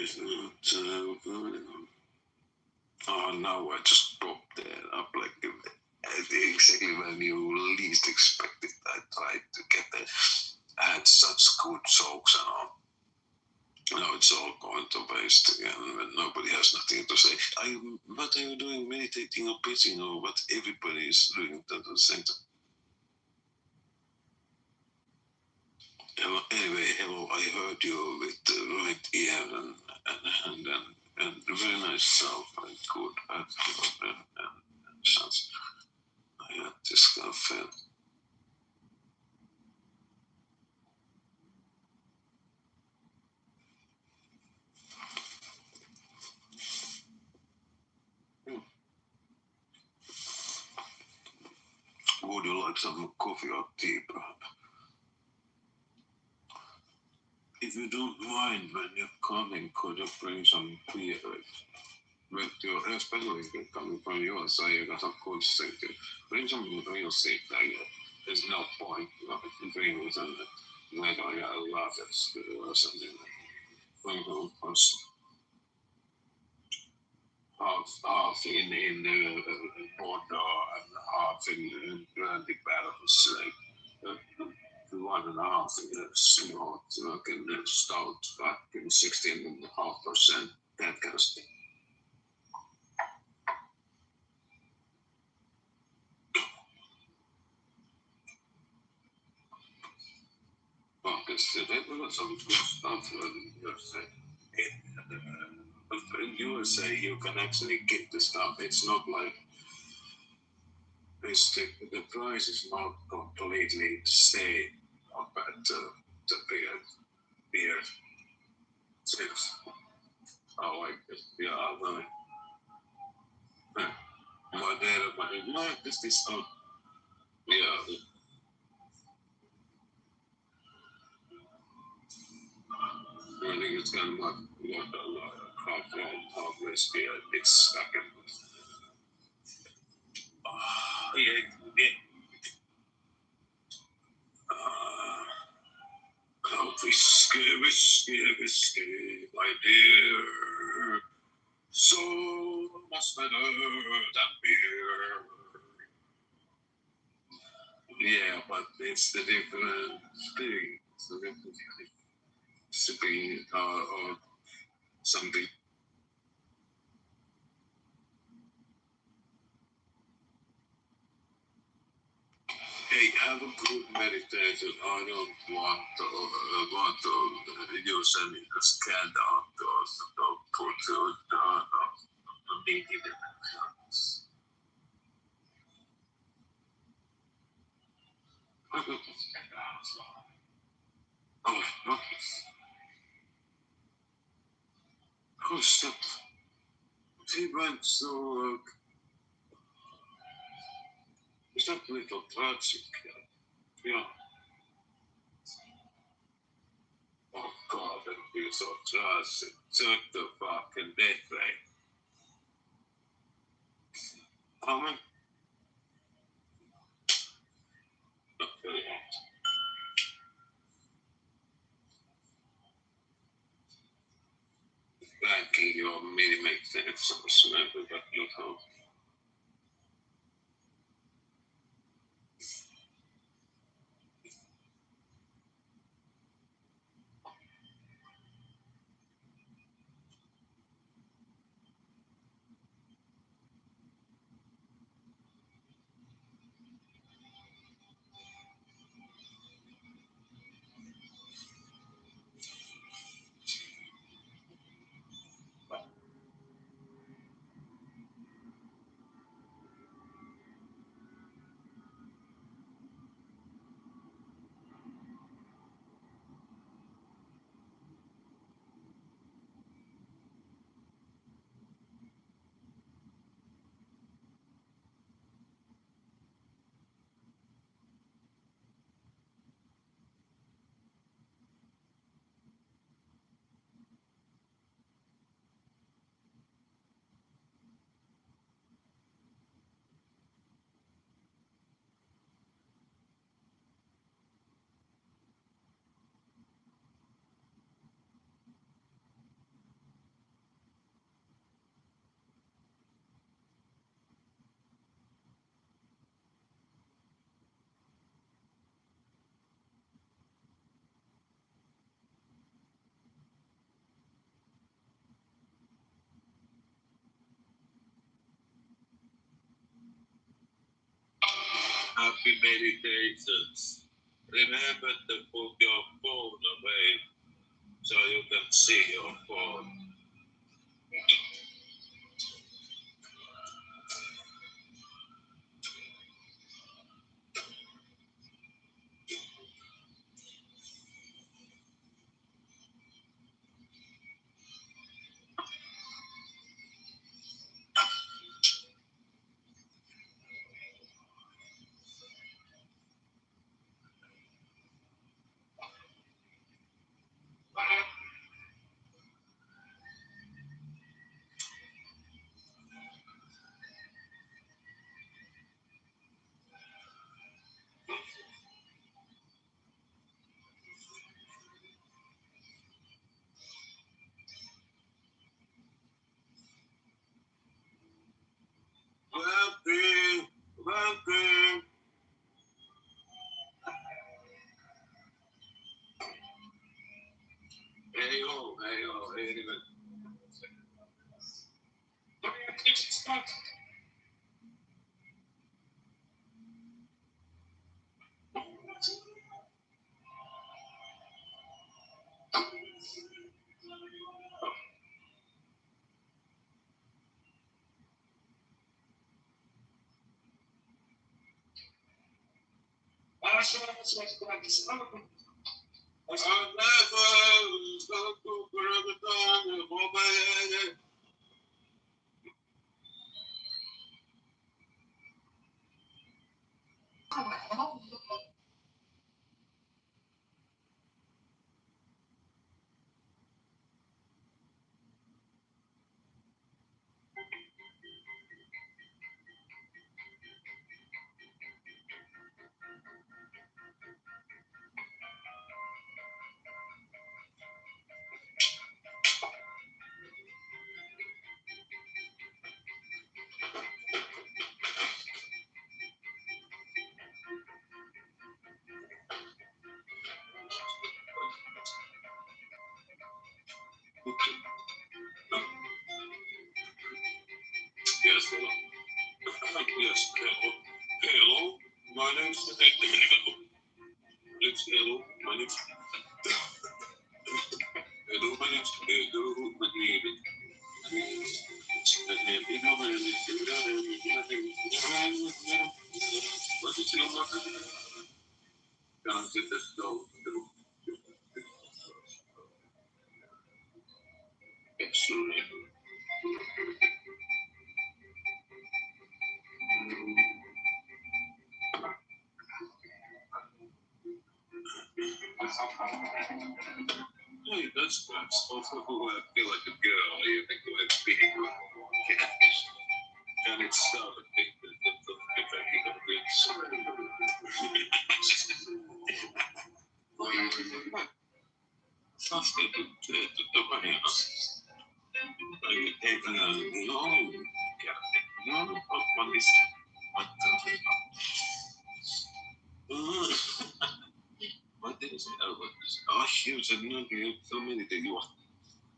is not good. Oh no, I just popped that up like exactly when you least expect it. I tried to get that. I had such good jokes and all. Now it's all going to waste again when nobody has nothing to say. What are you doing, meditating or pitching or what everybody is doing at the same time? Anyway, hello, I heard you with the right ear and very nice sound, very good attitude and such. I had this kind of fan. Would you like some coffee or tea, perhaps? If you don't mind, when you're coming, could you bring some beer with you, especially if you're coming from your side, you got some cool safety. Bring some real safe like that. There's no point bringing something like I got a lot of school or something. Bring home first. Half in the border and half in Atlantic battles. Like, 1.5 years, fucking stout, fucking 16.5%, that kind of stuff. We got some good stuff in USA. But in USA, you can actually get the stuff. It's not like the price is not completely the same compared to the beer chips. I like it. Yeah, I know it. My dad, this is yeah. I think it's kind of like a lot of coffee and hot whiskey. It's stuck in. Whiskey, my dear. So much better than beer. Yeah, but it's the different thing. It's the different thing. Sipping or something. Hey, have a good meditation. I don't want to use any scan doctors to put the negative influence. Oh, look. Who's that? He went so. Is that little tragic? Yeah. Oh God, that feels so tragic. Took the fucking death rate. How many? Not very much. Banking your mini makes sense of smell, but not how. Happy meditations. Remember to put your phone away so you can see your phone. Vamping. Hey yo, hey. Yes, hello. Yes, hello. Hello, my name's Hello, my name's Hello, my name's Excellent. Hey, that's nice. Also, I feel like a girl. You think like big catfish. And it's stuff. I think what did it say? Oh, shoot, so many things you want.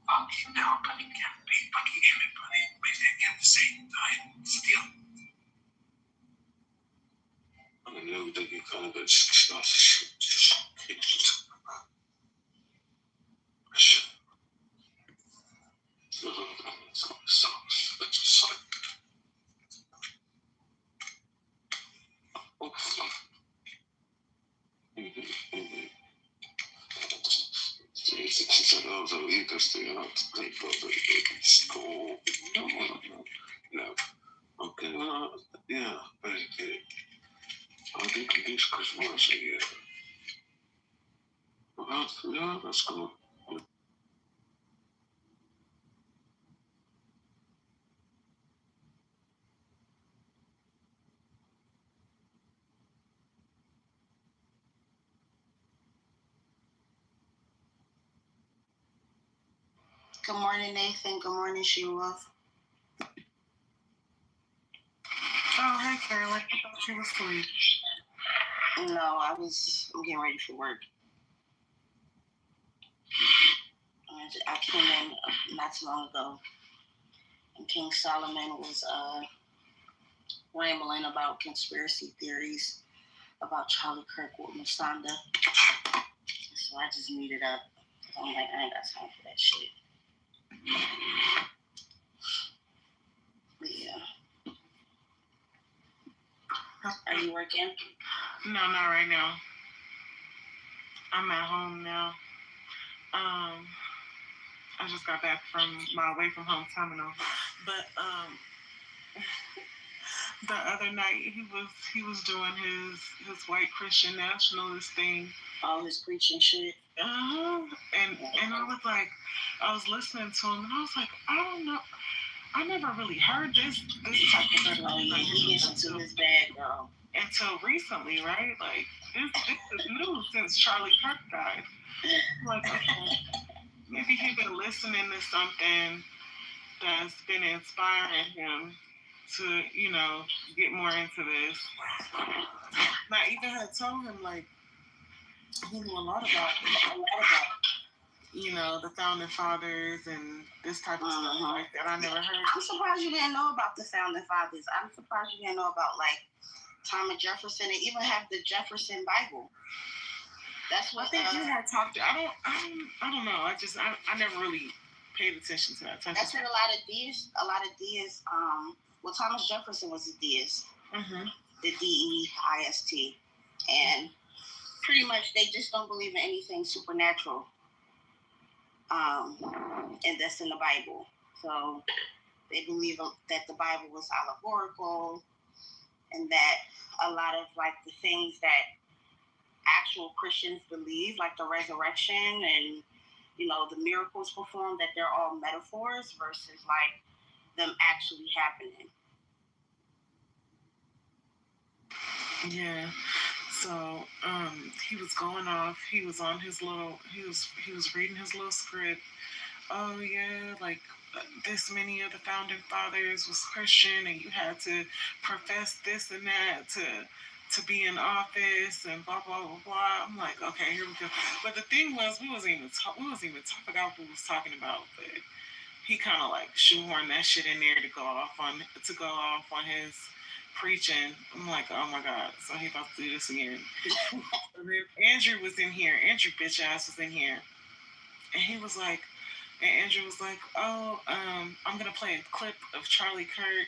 Nobody can be fucking everybody at the same time. Still. I don't know that you kind of No. Okay. Yeah, very good. I think this Christmas, yeah. Well, yeah, that's cool. Good morning, Nathan. Good morning, Sheila. Oh, hey, Carolyn. I thought you were asleep. No, I'm getting ready for work. I came in not too long ago, and King Solomon was rambling about conspiracy theories. about Charlie Kirk with Masanda. So I just muted up. I'm like, I ain't got time for that shit. But yeah. Are you working? No, not right now. I'm at home now. I just got back from my away from home terminal. But the other night he was doing his white Christian nationalist thing. All his preaching shit. And I was like, I was listening to him and I was like, I don't know. I never really heard this type of thing. He gets into his bag, girl. Until recently, right? Like this is new since Charlie Kirk died. Like, okay, maybe he's been listening to something that's been inspiring him to, get more into this. And I even had told him, like, he knew a lot about the founding fathers and this type of stuff like that. I never heard. I'm surprised you didn't know about the founding fathers. I'm surprised you didn't know about, like, Thomas Jefferson, and even have the Jefferson Bible. That's what I think you had talked to. I don't know. I never really paid attention to that. That's what a lot of deists. Well, Thomas Jefferson was a deist. The DEIST, and pretty much they just don't believe in anything supernatural. And that's in the Bible. So they believe that the Bible was allegorical, and that a lot of, like, the things that actual Christians believe, like the resurrection and, the miracles performed, that they're all metaphors versus, like, them actually happening. Yeah. So he was going off. He was on his little. He was reading his little script. Oh yeah, like this many of the founding fathers was Christian, and you had to profess this and that to be in office, and blah blah blah blah. I'm like, okay, here we go. But the thing was, we wasn't even talking about what we was talking about, but he kind of like shoehorned that shit in there to go off on his preaching. I'm like, oh my god, so he about to do this again. And then Andrew was in here. Andrew bitch ass was in here, and he was like. And Andrew was like, oh, I'm going to play a clip of Charlie Kirk.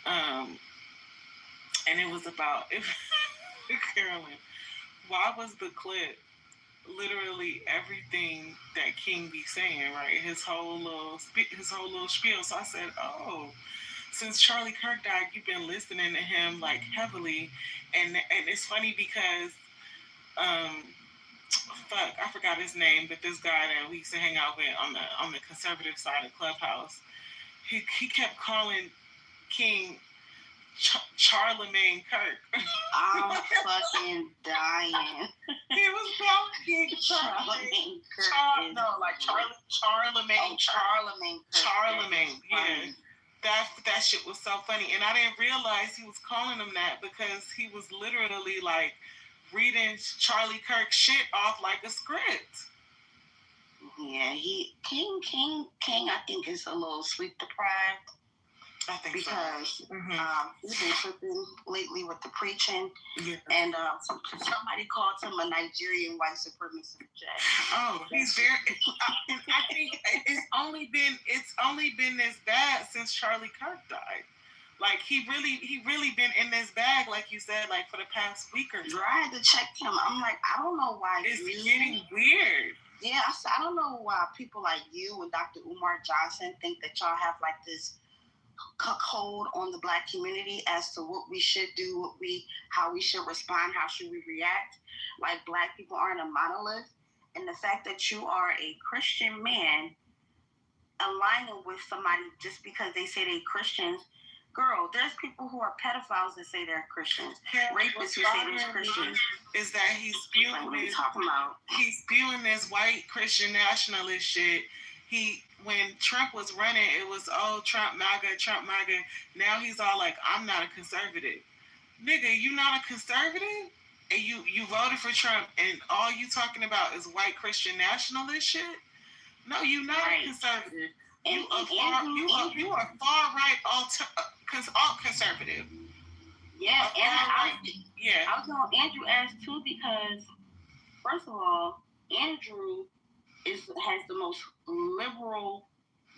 And it was about, Carolyn, why was the clip literally everything that King be saying, right? His whole little spiel. So I said, oh, since Charlie Kirk died, you've been listening to him, like, heavily. And it's funny because, I forgot his name, but this guy that we used to hang out with on the conservative side of Clubhouse, he kept calling King Charlemagne Kirk. I'm fucking dying. He was calling King Charlemagne Kirk. Charlemagne. Charlemagne Kirk. Charlemagne, yeah. That shit was so funny, and I didn't realize he was calling him that because he was literally like reading Charlie Kirk shit off like a script. Yeah, King, I think is a little sleep deprived. I think because he's been tripping lately with the preaching, and somebody called him a Nigerian white supremacist. Oh, he's very. I think it's only been this bad since Charlie Kirk died. Like he really been in this bag, like you said, like for the past week or two. I had to check him. I'm like, I don't know why. It's getting weird. Yeah, I don't know why people like you and Dr. Umar Johnson think that y'all have like this code on the Black community as to what we should do, how we should respond, how should we react. Like Black people aren't a monolith, and the fact that you are a Christian man aligning with somebody just because they say they're Christians. Girl, there's people who are pedophiles that say they're Christians. Rapists who say they're Christians. Is that he's spewing this white Christian nationalist shit. When Trump was running, it was, oh, Trump MAGA. Now he's all like, I'm not a conservative. Nigga, you not a conservative? And you voted for Trump and all you talking about is white Christian nationalist shit? No, you not a conservative. You are far right, all conservative. Yeah, and I was on Andrew ass too because, first of all, Andrew has the most liberal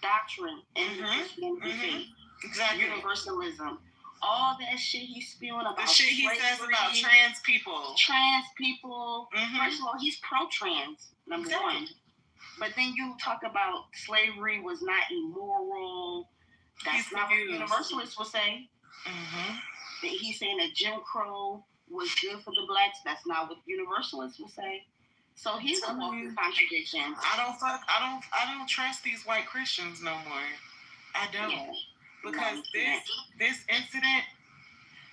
doctrine in the Christianity faith. Exactly. Universalism. All that shit he's spewing about. The shit he says about trans people. First of all, he's pro-trans, number one. But then you talk about slavery was not immoral. That's not what Universalists will say. He's saying that Jim Crow was good for the blacks. That's not what Universalists will say. So he's a walking contradiction. I don't trust these white Christians no more. I don't. Yeah. Because this incident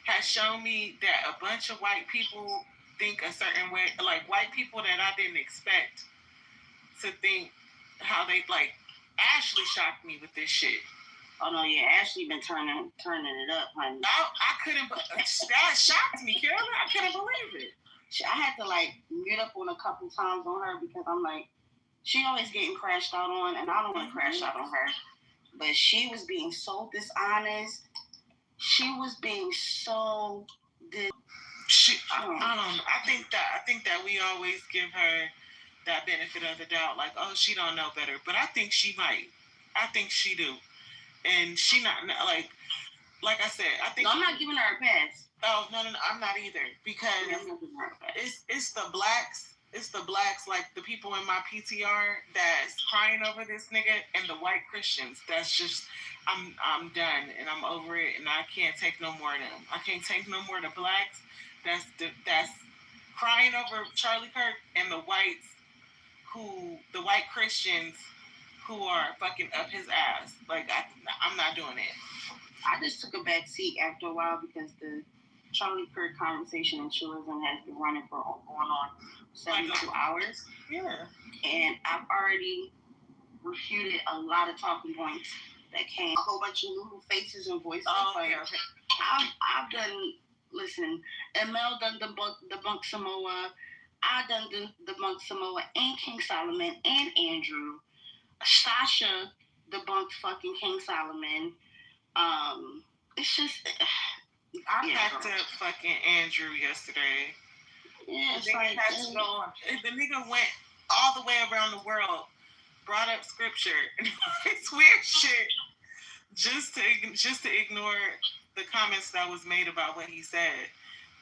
has shown me that a bunch of white people think a certain way, like white people that I didn't expect to think how they like. Ashley shocked me with this shit. Oh no, yeah, Ashley been turning it up, honey. I couldn't. That shocked me, Carolyn. I couldn't believe it. I had to like mute up on a couple times on her because I'm like, she always getting crashed out on, and I don't want to crash out on her. But she was being so dishonest. She was being so I don't know. I think that we always give her that benefit of the doubt, like, oh, she don't know better. But I think she might. I think she do. And she not like I said, I think. No, I'm not giving her a pass. Oh no, I'm not either because it's the blacks. It's the blacks, like the people in my PTR that's crying over this nigga, and the white Christians. That's just, I'm done and I'm over it, and I can't take no more of them. I can't take no more of the blacks. That's crying over Charlie Kirk, and the white Christians who are fucking up his ass. Like I'm not doing it. I just took a back seat after a while because the Charlie Kirk conversation in chillism has been running for going on 72 hours. Yeah. And I've already refuted a lot of talking points that came. A whole bunch of new faces and voices. I've done, listen, ML done debunk Samoa. I done debunk Samoa and King Solomon and Andrew. Sasha debunked fucking King Solomon. It's just... I packed up fucking Andrew yesterday. Yeah, the nigga went all the way around the world, brought up scripture, and it's weird shit, just to ignore the comments that was made about what he said.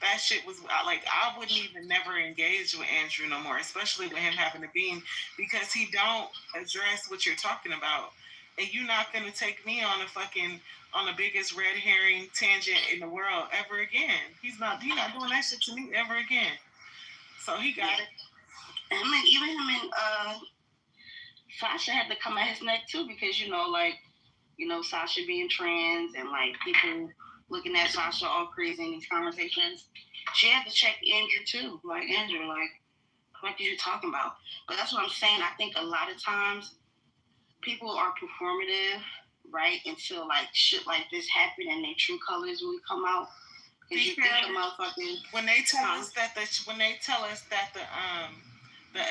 That shit was like, I wouldn't even never engage with Andrew no more, especially with him having a being, because he don't address what you're talking about. And you're not gonna take me on the biggest red herring tangent in the world ever again. He's not doing that shit to me ever again. So he got it. And even him and Sasha had to come at his neck too, because Sasha being trans and like people looking at Sasha all crazy in these conversations. She had to check Andrew too. Like, Andrew, like, what are you talking about? But that's what I'm saying. I think a lot of times people are performative, right? Until like shit like this happen and their true colors really come out. Because you think the motherfuckers when they tell us that the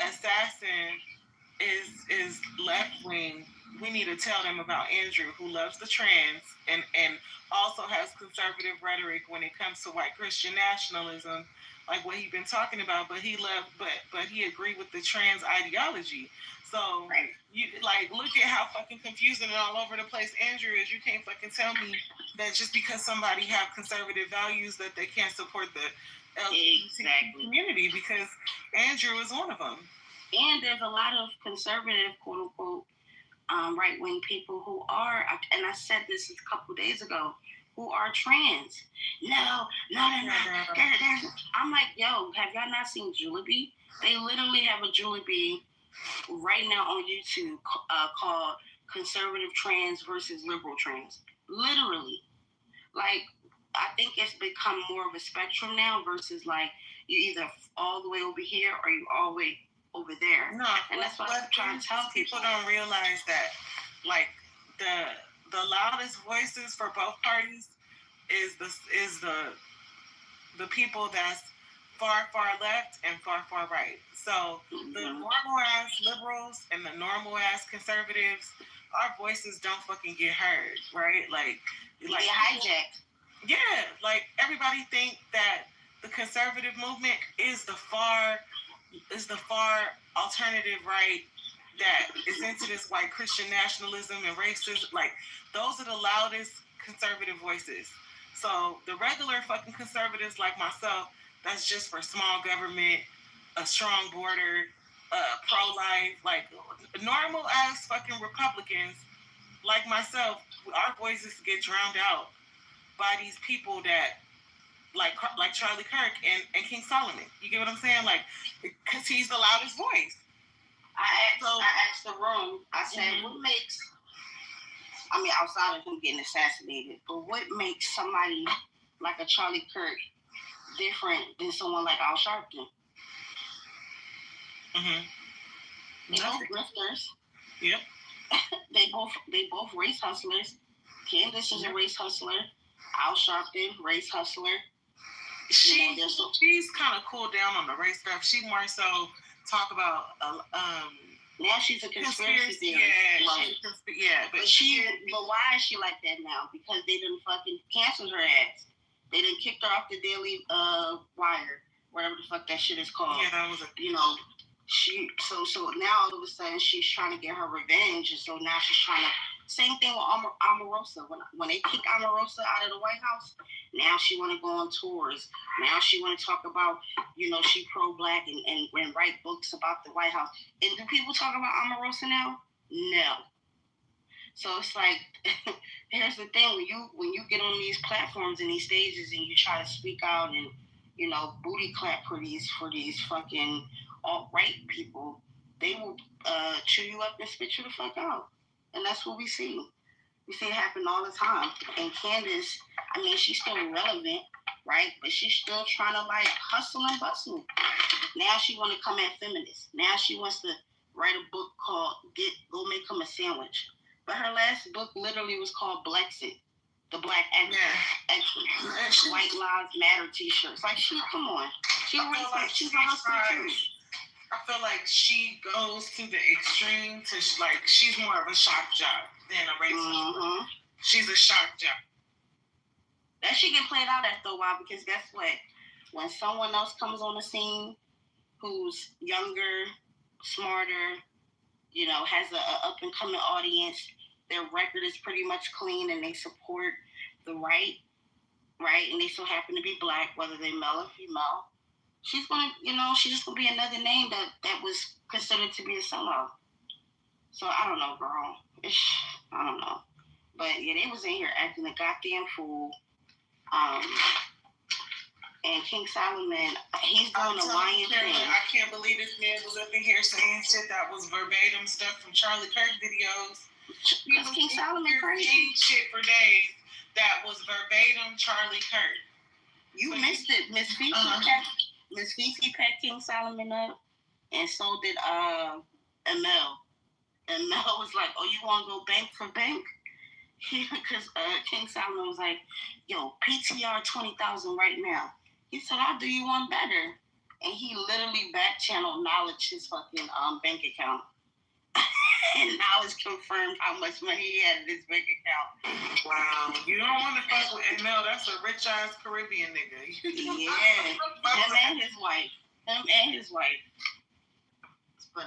assassin is left wing, we need to tell them about Andrew, who loves the trans and also has conservative rhetoric when it comes to white Christian nationalism, like what he's been talking about. But he agreed with the trans ideology. So you like look at how fucking confusing and all over the place Andrew is. You can't fucking tell me that just because somebody have conservative values that they can't support the LGBT community, because Andrew is one of them. And there's a lot of conservative, quote unquote, right-wing people who are, and I said this a couple days ago, who are trans. No, they're not. I'm like, yo, have y'all not seen Julie? They literally have a Julie right now on YouTube called Conservative Trans versus Liberal Trans. Literally. Like, I think it's become more of a spectrum now versus like you either all the way over here or you all the way over there. No, and that's what I'm trying to tell people. Don't realize that like the loudest voices for both parties is the people that's far left and far right. So the normal ass liberals and the normal ass conservatives, our voices don't fucking get heard, right? Like hijacked. Yeah, like everybody think that the conservative movement is the far alternative right that is into this white Christian nationalism and racism. Like those are the loudest conservative voices. So the regular fucking conservatives like myself, that's just for small government, a strong border, pro-life, like normal ass fucking Republicans like myself, our voices get drowned out by these people that like Charlie Kirk and King Solomon. You get what I'm saying? Like, because he's the loudest voice. I asked the room, I said, what makes, I mean, outside of him getting assassinated, but what makes somebody like a Charlie Kirk different than someone like Al Sharpton? They both grifters. Yep. they both race hustlers. Candace is a race hustler. Al Sharpton, race hustler. She's kind of cooled down on the race stuff. She more so talk about now she's a conspiracy theorist. Yeah, but why is she like that now? Because they didn't fucking cancel her ass. They didn't kick her off the Daily Wire, whatever the fuck that shit is called. Yeah, that was she so now all of a sudden she's trying to get her revenge, and so now she's trying to. Same thing with Omarosa. When they kicked Omarosa out of the White House, now she want to go on tours. Now she want to talk about, she pro-black and write books about the White House. And do people talk about Omarosa now? No. So it's like, here's the thing: when you get on these platforms and these stages and you try to speak out and booty clap for these fucking alt-right people, they will chew you up and spit you the fuck out. And that's what we see. We see it happen all the time. And Candace, I mean, she's still relevant, right? But she's still trying to hustle and bustle. Now she want to come at feminists. Now she wants to write a book called Go Make Them a Sandwich. But her last book literally was called Blexit. The Black Exit. White Lives Matter t-shirts. Come on. She's a hustler too. I feel like she goes to the extreme to she's more of a shock job than a racist. She's a shock job. That shit get played out after a while because guess what? When someone else comes on the scene who's younger, smarter, has a up and coming audience, their record is pretty much clean and they support the right, and they so happen to be black, whether they're male or female. She's gonna, she's just gonna be another name that was considered to be a sellout. So I don't know, girl. I don't know. But yeah, they was in here acting a goddamn fool. And King Solomon, he's doing a lion thing. I can't believe this man was up in here saying shit that was verbatim stuff from Charlie Kirk videos. Because King Solomon crazy. Shit for days that was verbatim Charlie Kirk. You missed it, Miss Fifi. Miss Fifi packed King Solomon up, and so did ML. And Mel was like, "Oh, you want to go bank for bank?" Because King Solomon was like, "Yo, PTR 20,000 right now." He said, "I'll do you one better," and he literally back channel knowledge his fucking bank account, and now it's confirmed how much money he had in his bank account. Wow, you don't want to fuck with ML. That's a rich ass Caribbean nigga. Yeah, him and his wife. But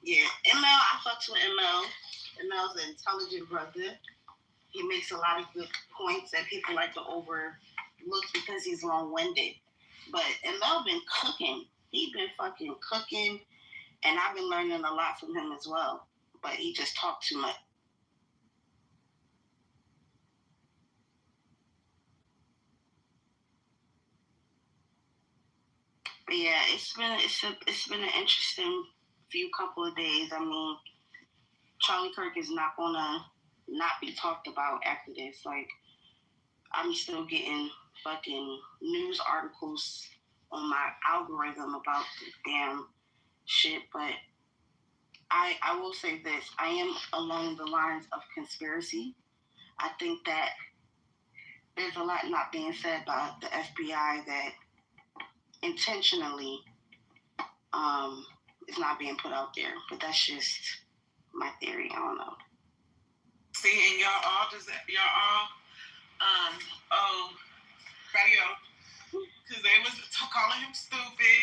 yeah, ML, I fucks with ML. ML's an intelligent brother. He makes a lot of good points that people like to overlook because he's long-winded. But ML been cooking. He been fucking cooking, and I've been learning a lot from him as well. But he just talked too much. But yeah, it's been an interesting few couple of days. I mean, Charlie Kirk is not gonna not be talked about after this. I'm still getting fucking news articles on my algorithm about the damn shit, but I will say this. I am along the lines of conspiracy. I think that there's a lot not being said by the FBI that intentionally is not being put out there. But that's just my theory. I don't know. See, and y'all all owe everybody else because they was calling him stupid.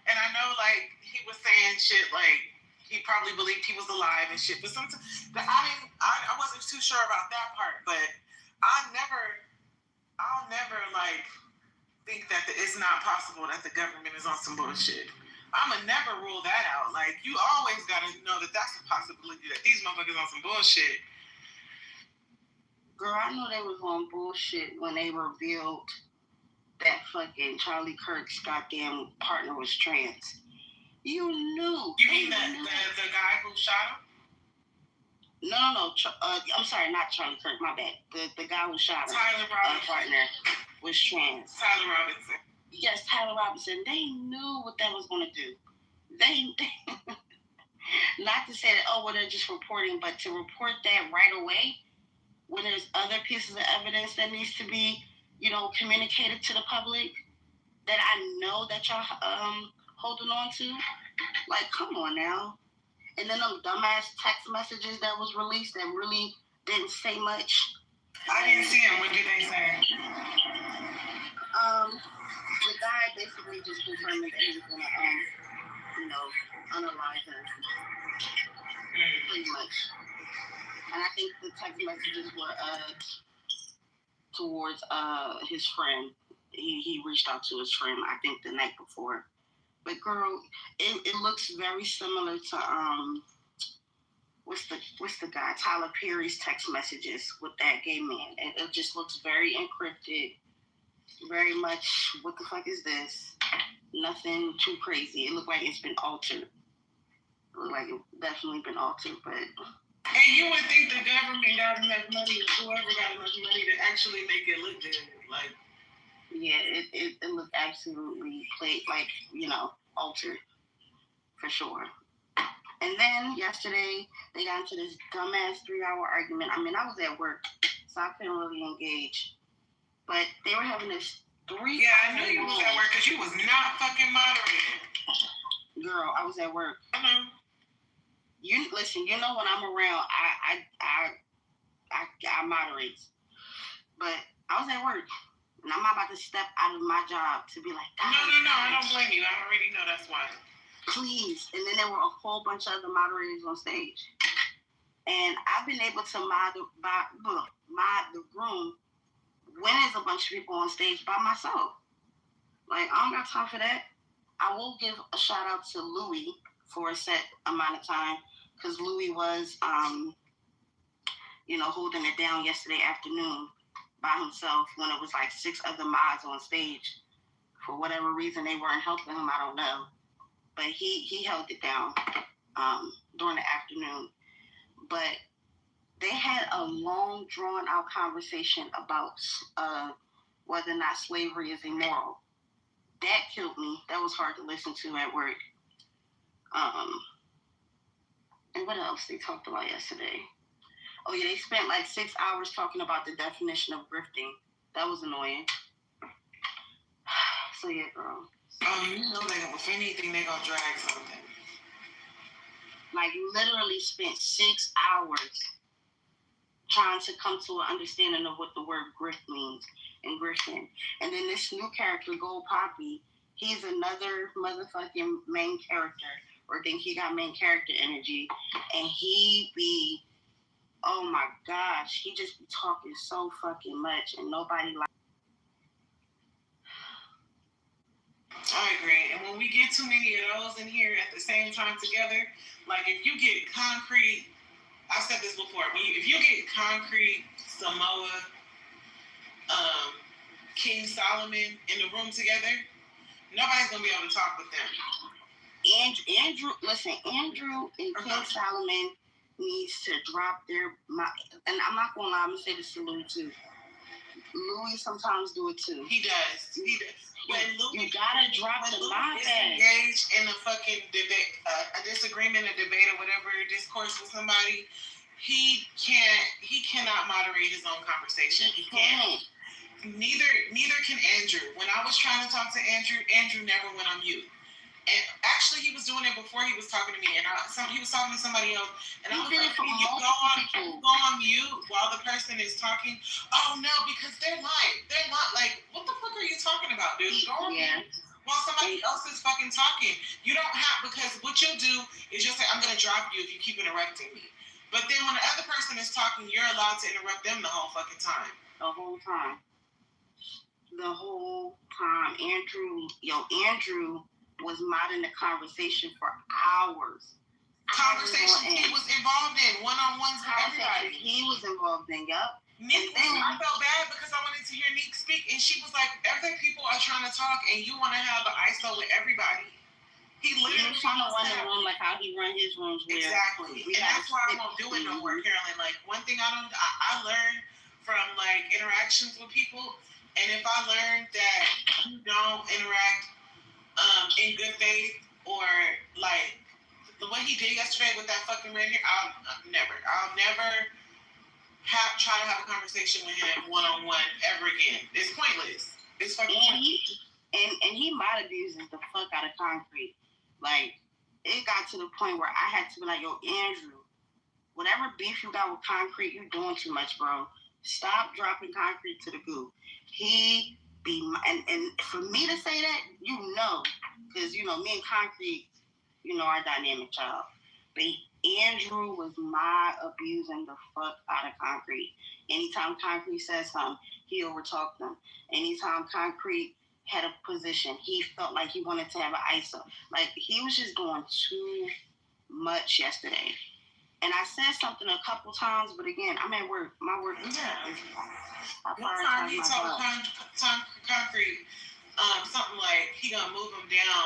And I know, like, he was saying shit like he probably believed he was alive and shit. But sometimes, I wasn't too sure about that part. But I'll never like think that it's not possible that the government is on some bullshit. I'ma never rule that out. Like, you always gotta know that that's a possibility that these motherfuckers on some bullshit. Girl, I know they was on bullshit when they revealed that fucking Charlie Kirk's goddamn partner was trans. You knew. You mean the guy who shot him? No. I'm sorry, not Charlie Kirk. My bad. The guy who shot him. Tyler Robinson. Partner was trans. Tyler Robinson. Yes, Tyler Robinson. They knew what that was going to do. They not to say that, they're just reporting, but to report that right away when there's other pieces of evidence that needs to be, communicated to the public that I know that y'all holding on to. Like, come on now. And then them dumbass text messages that was released that really didn't say much. I didn't see them. What did they say? The guy basically just confirmed that he was gonna, unalive him. Pretty much. And I think the text messages were towards his friend. He reached out to his friend, I think, the night before. But girl, it looks very similar to what's the guy, Tyler Perry's text messages with that gay man. It just looks very encrypted, very much, what the fuck is this? Nothing too crazy. It looked like it's been altered. It looked like it definitely been altered, but. And you would think the government got enough money, or whoever got enough money to actually make it look good, like. Yeah, it looked absolutely altered, for sure. And then yesterday, they got into this dumbass 3-hour argument. I mean, I was at work, so I couldn't really engage. But they were having this 3-hour. Yeah, I knew you was at work because you was not fucking moderating. Girl, I was at work. I know. Listen, when I'm around, I moderate. But I was at work. And I'm not about to step out of my job to be like, no, I don't blame you. I already know that's why. Please. And then there were a whole bunch of other moderators on stage. And I've been able to mod the room when there's a bunch of people on stage by myself. Like, I don't got time for that. I will give a shout out to Louis for a set amount of time because Louis was, holding it down yesterday afternoon by himself when it was like 6 other mods on stage. For whatever reason, they weren't helping him. I don't know. But he held it down during the afternoon. But they had a long, drawn-out conversation about whether or not slavery is immoral. That killed me. That was hard to listen to at work. And what else they talked about yesterday? Oh, yeah, they spent like 6 hours talking about the definition of grifting. That was annoying. So, yeah, girl. If anything, they're going to drag something. Like, literally spent 6 hours trying to come to an understanding of what the word grift means and grifting. And then this new character, Gold Poppy, he's another motherfucking main character, or think he got main character energy, and he be, oh my gosh, he just be talking so fucking much, and nobody like. I agree. And when we get too many of those in here at the same time together, like if you get Concrete, I've said this before, if you get Concrete, Samoa, King Solomon in the room together, nobody's going to be able to talk with them. Andrew and King Solomon needs to drop and I'm not going to lie, I'm going to say this to Louis too. Louis sometimes do it too. He does. When Louis, you gotta drop the line. Engaged in a fucking debate, a disagreement, a debate, or whatever discourse with somebody, he cannot moderate his own conversation. He can't. Neither can Andrew. When I was trying to talk to Andrew never went on mute. And actually, he was doing it before he was talking to me, and he was talking to somebody else. And I was like, can you go on mute while the person is talking? Oh, no, because they're lying. They're not like, what the fuck are you talking about, dude? Go on mute while somebody else is fucking talking. You don't have, because what you'll do is you'll say, I'm going to drop you if you keep interrupting me. But then when the other person is talking, you're allowed to interrupt them the whole fucking time. The whole time. Andrew was modding the conversation for hours. Conversations he was involved in, one-on-ones with everybody. He was involved in, Nick, I felt bad because I wanted to hear Nick speak, and she was like, other people are trying to talk, and you want to have an ISO with everybody. He literally trying to run the room like how he run his rooms. Exactly. And that's why I won't do it no more, Carolyn. Like, one thing I learned from, like, interactions with people, and if I learn that you don't interact in good faith, or like the way he did yesterday with that fucking red hair, I'll never try to have a conversation with him one-on-one ever again. It's pointless. It's fucking pointless. And he might abuses the fuck out of Concrete. Like, it got to the point where I had to be like, yo, Andrew, whatever beef you got with Concrete, you're doing too much, bro. Stop dropping Concrete to the goo. He be, and for me to say that, because, me and Concrete, our dynamic, child. But Andrew was abusing the fuck out of Concrete. Anytime Concrete said something, he overtalked them. Anytime Concrete had a position, he felt like he wanted to have an ISO. Like, he was just doing too much yesterday. And I said something a couple times, but again, I'm at work. My work is one time he told Concrete something like he gonna move him down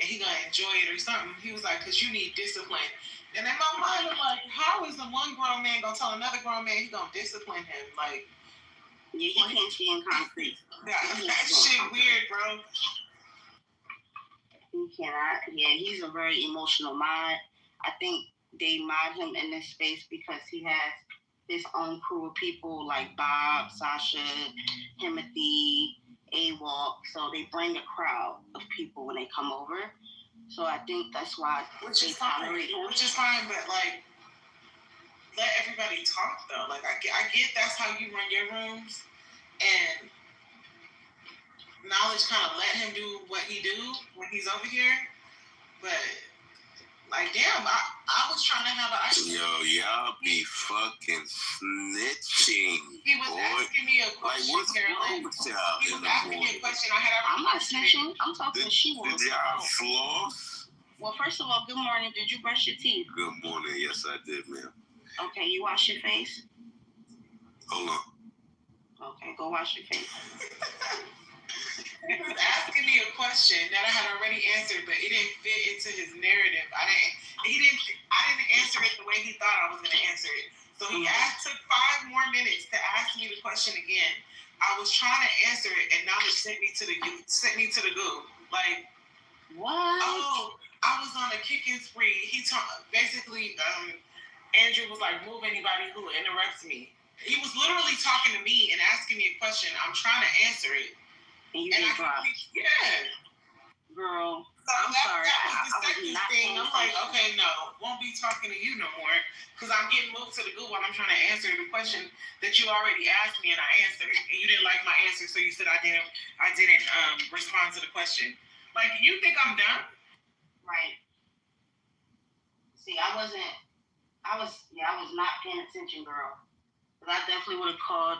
and he gonna enjoy it or something. He was like, because you need discipline. And in my mind, I'm like, how is the one grown man gonna tell another grown man he gonna discipline him? Like, yeah, he can't see in Concrete. That shit weird, bro. He cannot. Yeah, he's a very emotional mod. I think they mod him in this space because he has his own crew of people like Bob, Sasha, Timothy, A-Walk. So they bring a crowd of people when they come over. So I think that's why they tolerate him. Which is fine, but like, let everybody talk though. Like, I get that's how you run your rooms, and Knowledge kind of let him do what he do when he's over here, but like, damn, I was trying to have an ice. Yo, y'all be fucking snitching. He was asking me a question, like, what's wrong with y'all? He was asking me a question. I'm not snitching. I'm talking to she Did y'all floss? Well, first of all, good morning. Did you brush your teeth? Good morning. Yes, I did, ma'am. Okay, you wash your face? Hold on. Okay, go wash your face. He was asking me a question that I had already answered, but it didn't fit into his narrative. I didn't answer it the way he thought I was going to answer it. So he took 5 more minutes to ask me the question again. I was trying to answer it, and Knowledge sent me to the goo. Like, what? Oh, I was on a kicking spree. He basically, Andrew was like, move anybody who interrupts me. He was literally talking to me and asking me a question. I'm trying to answer it. And you get dropped. Yeah. Girl, so I'm sorry. That was the second thing. I'm like, okay, no, won't be talking to you no more, because I'm getting moved to the goo while I'm trying to answer the question that you already asked me and I answered. And you didn't like my answer, so you said I didn't respond to the question. Like, you think I'm dumb? Right. See, I was not paying attention, girl. But I definitely would have called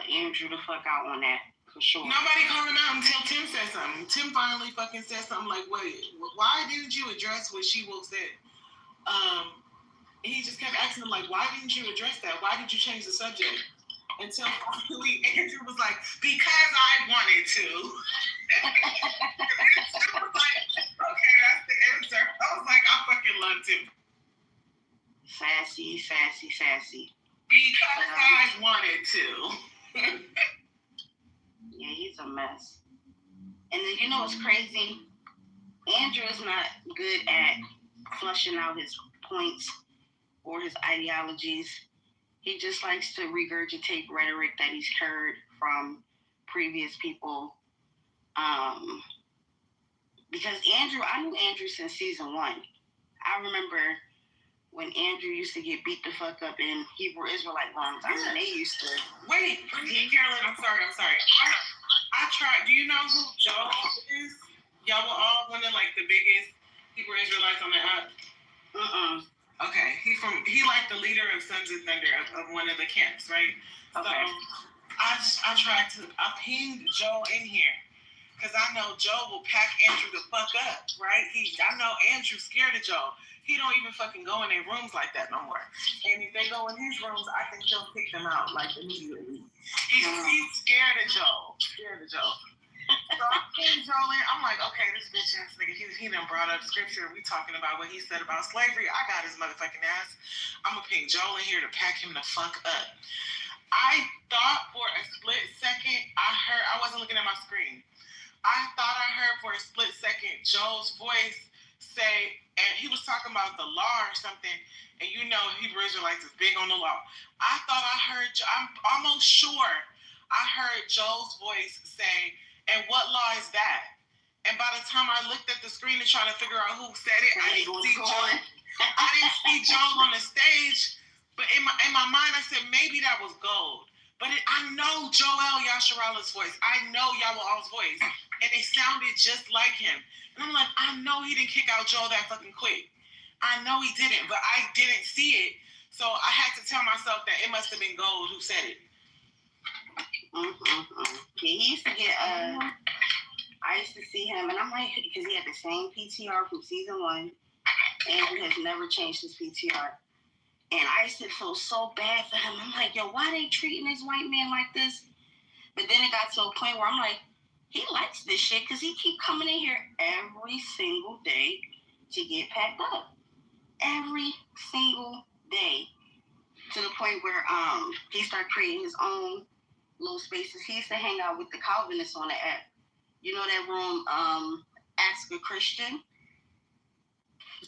Andrew the fuck out on that. For sure. Nobody called him out until Tim said something. Tim finally fucking said something like, wait, why didn't you address what She-Wolf said? He just kept asking him, like, why didn't you address that? Why did you change the subject? Until finally Andrew was like, because I wanted to. I was like, okay, that's the answer. I was like, I fucking love Tim. Sassy. Because I wanted to. Yeah, he's a mess. And then you know what's crazy? Andrew is not good at flushing out his points or his ideologies. He just likes to regurgitate rhetoric that he's heard from previous people. because I knew Andrew since season 1. I remember when Andrew used to get beat the fuck up in Hebrew Israelite rooms. I mean, they used to. Wait, Carolyn, I'm sorry. I tried. Do you know who Joe is? Y'all were all one of like the biggest Hebrew Israelites on the app. Okay, he like the leader of Sons of Thunder of one of the camps, right? Okay. So I pinged Joe in here because I know Joe will pack Andrew the fuck up, right? I know Andrew's scared of Joe. He don't even fucking go in their rooms like that no more. And if they go in his rooms, I think he'll pick them out like immediately. He's scared of Joe. So I pinged Joe in. I'm like, okay, this bitch ass nigga, he done brought up scripture. We talking about what he said about slavery. I got his motherfucking ass. I'm gonna ping Joe in here to pack him the fuck up. I thought for a split second, I wasn't looking at my screen. I thought I heard for a split second Joe's voice say, and he was talking about the law or something, and you know Hebrew Israelites is big on the law. I thought I'm almost sure I heard Joe's voice say, and what law is that? And by the time I looked at the screen to try to figure out who said it, I didn't see Joe. I didn't see Joe on the stage, but in my mind I said maybe that was gold. But I know Joel Yasharalah's voice. I know Yahweh's voice. And it sounded just like him. And I'm like, I know he didn't kick out Joel that fucking quick. I know he didn't, but I didn't see it. So I had to tell myself that it must have been gold who said it. He used to get, I used to see him, and I'm like, because he had the same PTR from season 1. Andrew has never changed his PTR. And I used to feel so bad for him. I'm like, yo, why they treating this white man like this? But then it got to a point where I'm like, he likes this shit because he keep coming in here every single day to get packed up. Every single day. To the point where he started creating his own little spaces. He used to hang out with the Calvinists on the app. You know that room, Ask a Christian?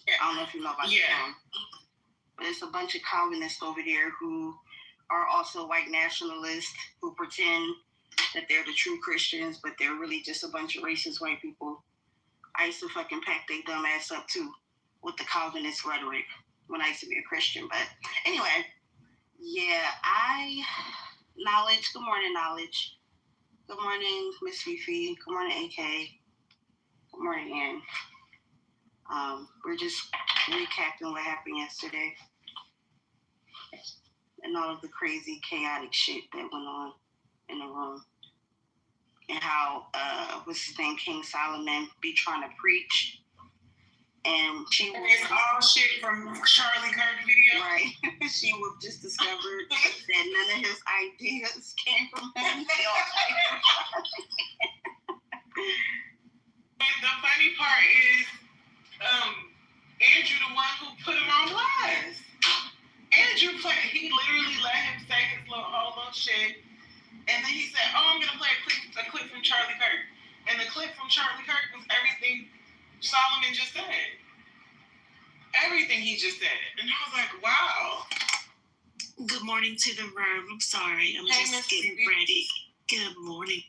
I don't know if you know about that room. But it's a bunch of Calvinists over there who are also white nationalists who pretend that they're the true Christians, but they're really just a bunch of racist white people. I used to fucking pack their dumb ass up too with the Calvinist rhetoric when I used to be a Christian. But anyway, yeah, Knowledge. Good morning, Knowledge. Good morning, Miss Fifi. Good morning, AK. Good morning, Ann. We're just recapping what happened yesterday and all of the crazy, chaotic shit that went on in the room. And how, what's his name, King Solomon be trying to preach. And it's all shit from Charlie Kirk video. Right. She was just discovered that none of his ideas came from him. But the funny part is, Andrew the one who put him on blast. Andrew he literally let him say his whole little shit. And then he said, I'm going to play a clip from Charlie Kirk. And the clip from Charlie Kirk was everything Solomon just said. Everything he just said. And I was like, wow. Good morning to the room. I'm sorry. I'm just getting ready. Good morning.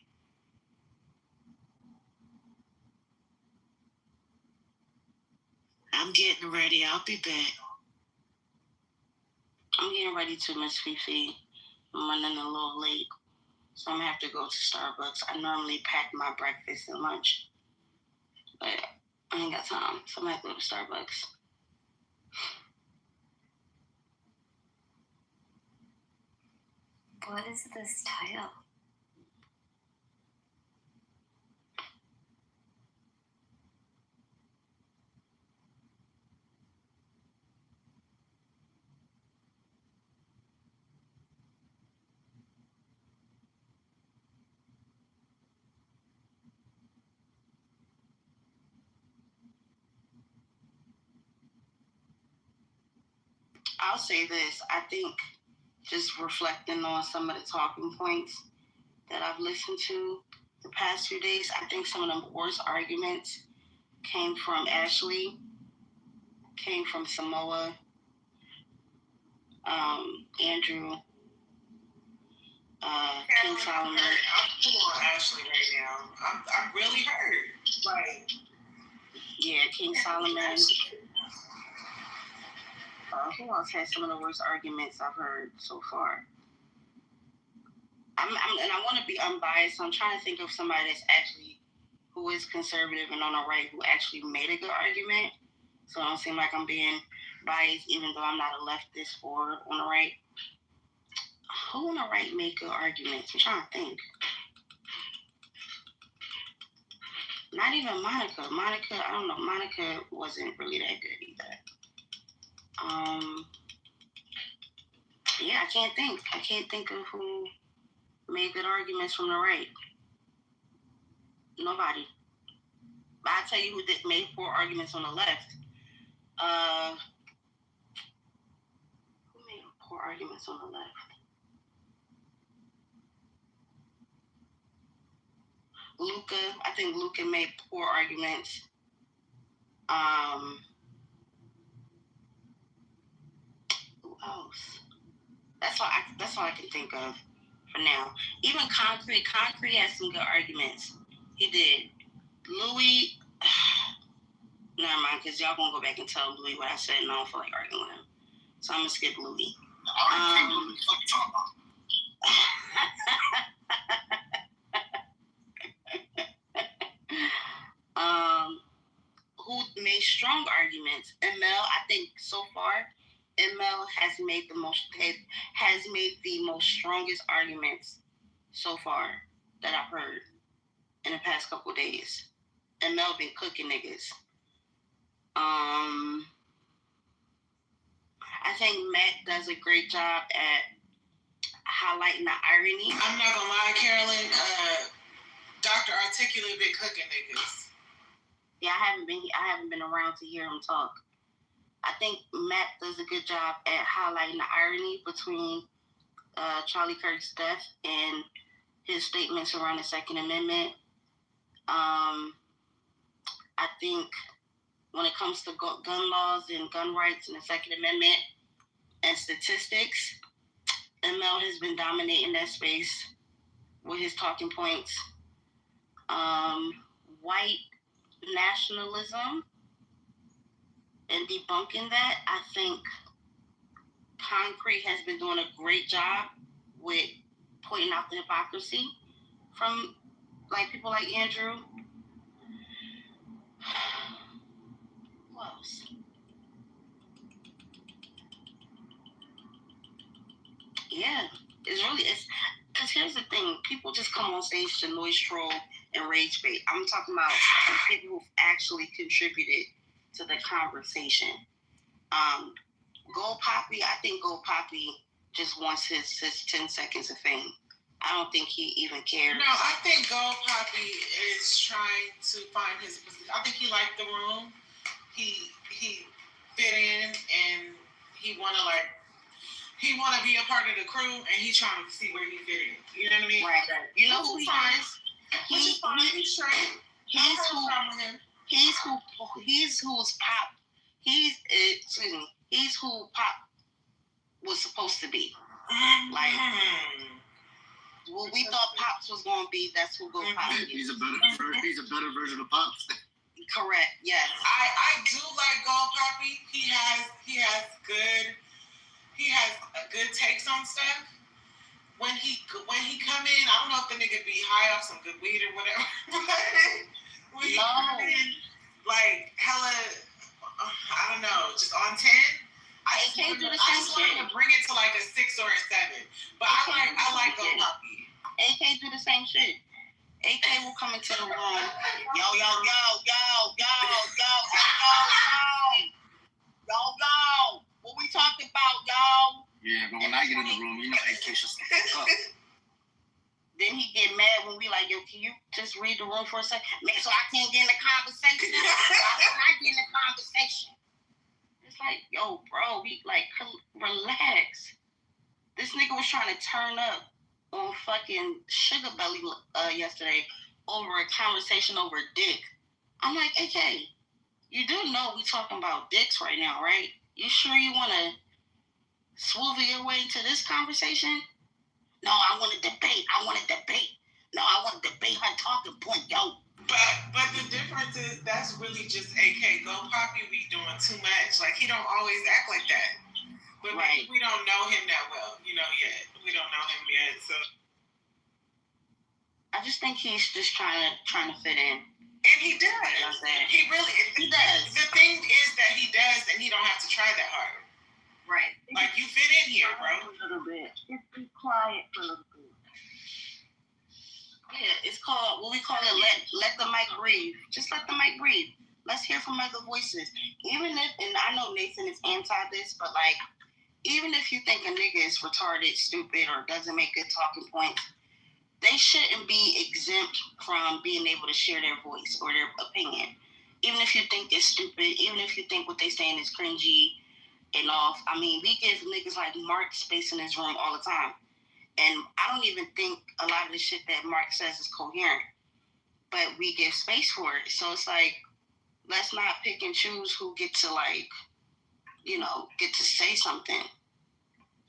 I'm getting ready. I'll be back. I'm getting ready to, Miss Fifi. I'm running a little late. So I'm going to have to go to Starbucks. I normally pack my breakfast and lunch. But I ain't got time. So I'm going to have to go to Starbucks. What is this title? I'll say this. I think just reflecting on some of the talking points that I've listened to the past few days, I think some of the worst arguments came from Ashley, came from Samoa, Andrew, King Solomon. I'm full on Ashley right now. I'm really hurt. Like, Yeah, King Solomon. Who else had some of the worst arguments I've heard so far? And I want to be unbiased, so I'm trying to think of somebody that's actually, who is conservative and on the right, who actually made a good argument. So I don't seem like I'm being biased, even though I'm not a leftist or on the right. Who on the right made good arguments? I'm trying to think. Not even Monica. Monica, I don't know. Monica wasn't really that good either. Yeah, I can't think of who made good arguments from the right. Nobody. But I'll tell you who made poor arguments on the left. Who made poor arguments on the left? Luca. I think Luca made poor arguments. Who else? That's all I can think of for now. Even Concrete has some good arguments. He did. Louis, never mind, because y'all gonna go back and tell Louis what I said, and I don't feel like arguing with him. So I'm gonna skip Louis. Who made strong arguments? ML, I think so far, ML has made the most strongest arguments so far that I've heard in the past couple of days. ML been cooking niggas. I think Matt does a great job at highlighting the irony. I'm not gonna lie, Carolyn. Dr. Articulate been cooking niggas. Yeah, I haven't been around to hear him talk. I think Matt does a good job at highlighting the irony between Charlie Kirk's death and his statements around the Second Amendment. I think when it comes to gun laws and gun rights and the Second Amendment and statistics, ML has been dominating that space with his talking points. White nationalism and debunking that, I think Concrete has been doing a great job with pointing out the hypocrisy from people like Andrew. Who else? Yeah, it's because here's the thing: people just come on stage to noise troll and rage bait. I'm talking about people who've actually contributed to the conversation. Gold Poppy, I think Gold Poppy just wants his 10 seconds of fame. I don't think he even cares. No, I think Gold Poppy is trying to find his position. I think he liked the room. He fit in, and he wanna be a part of the crew, and he's trying to see where he fit in. You know what I mean? Right. You know who he is? He's straight. He's who Pop was supposed to be. What we thought Pops was going to be, that's who Gold Poppy is. He's a better version of Pops. Correct. Yes. I do like Gold Poppy. He has good takes on stuff. When he come in, I don't know if the nigga be high off some good weed or whatever, but when he come in, hella, I don't know, just on 10. I just want to bring it to a 6 or a 7. But I like Gold Poppy. AK do the same shit. AK will come into the room. Yo. What we talking about, y'all? Yeah, but when I get in the room, you know AK should step up. Then he get mad when we yo, can you just read the room for a second? Man, so I can't get in the conversation. I get in the conversation. It's yo, bro, relax. This nigga was trying to turn up on fucking Sugar Belly yesterday over a conversation over dick. I'm like, AK, you do know we talking about dicks right now, right? You sure you want to swivel your way into this conversation? No, I want to debate. No, I want to debate her talking point, yo. But the difference is that's really just AK. Go Poppy be doing too much. Like he don't always act like that. But maybe we don't know him that well, yet. We don't know him yet, so. I just think he's just trying to fit in. And he does. He does. The thing is that he does, and he don't have to try that hard. Right. Like you fit in here, bro. A little bit. Just be quiet for a little bit. Yeah, it's called what we call it. Let the mic breathe. Just let the mic breathe. Let's hear from other voices. Even if, and I know Nathan is anti this, but like, even if you think a nigga is retarded, stupid, or doesn't make good talking points, they shouldn't be exempt from being able to share their voice or their opinion. Even if you think it's stupid, even if you think what they saying is cringy and off. I mean, we give niggas like Mark space in his room all the time. And I don't even think a lot of the shit that Mark says is coherent. But we give space for it. So it's like, let's not pick and choose who get to get to say something.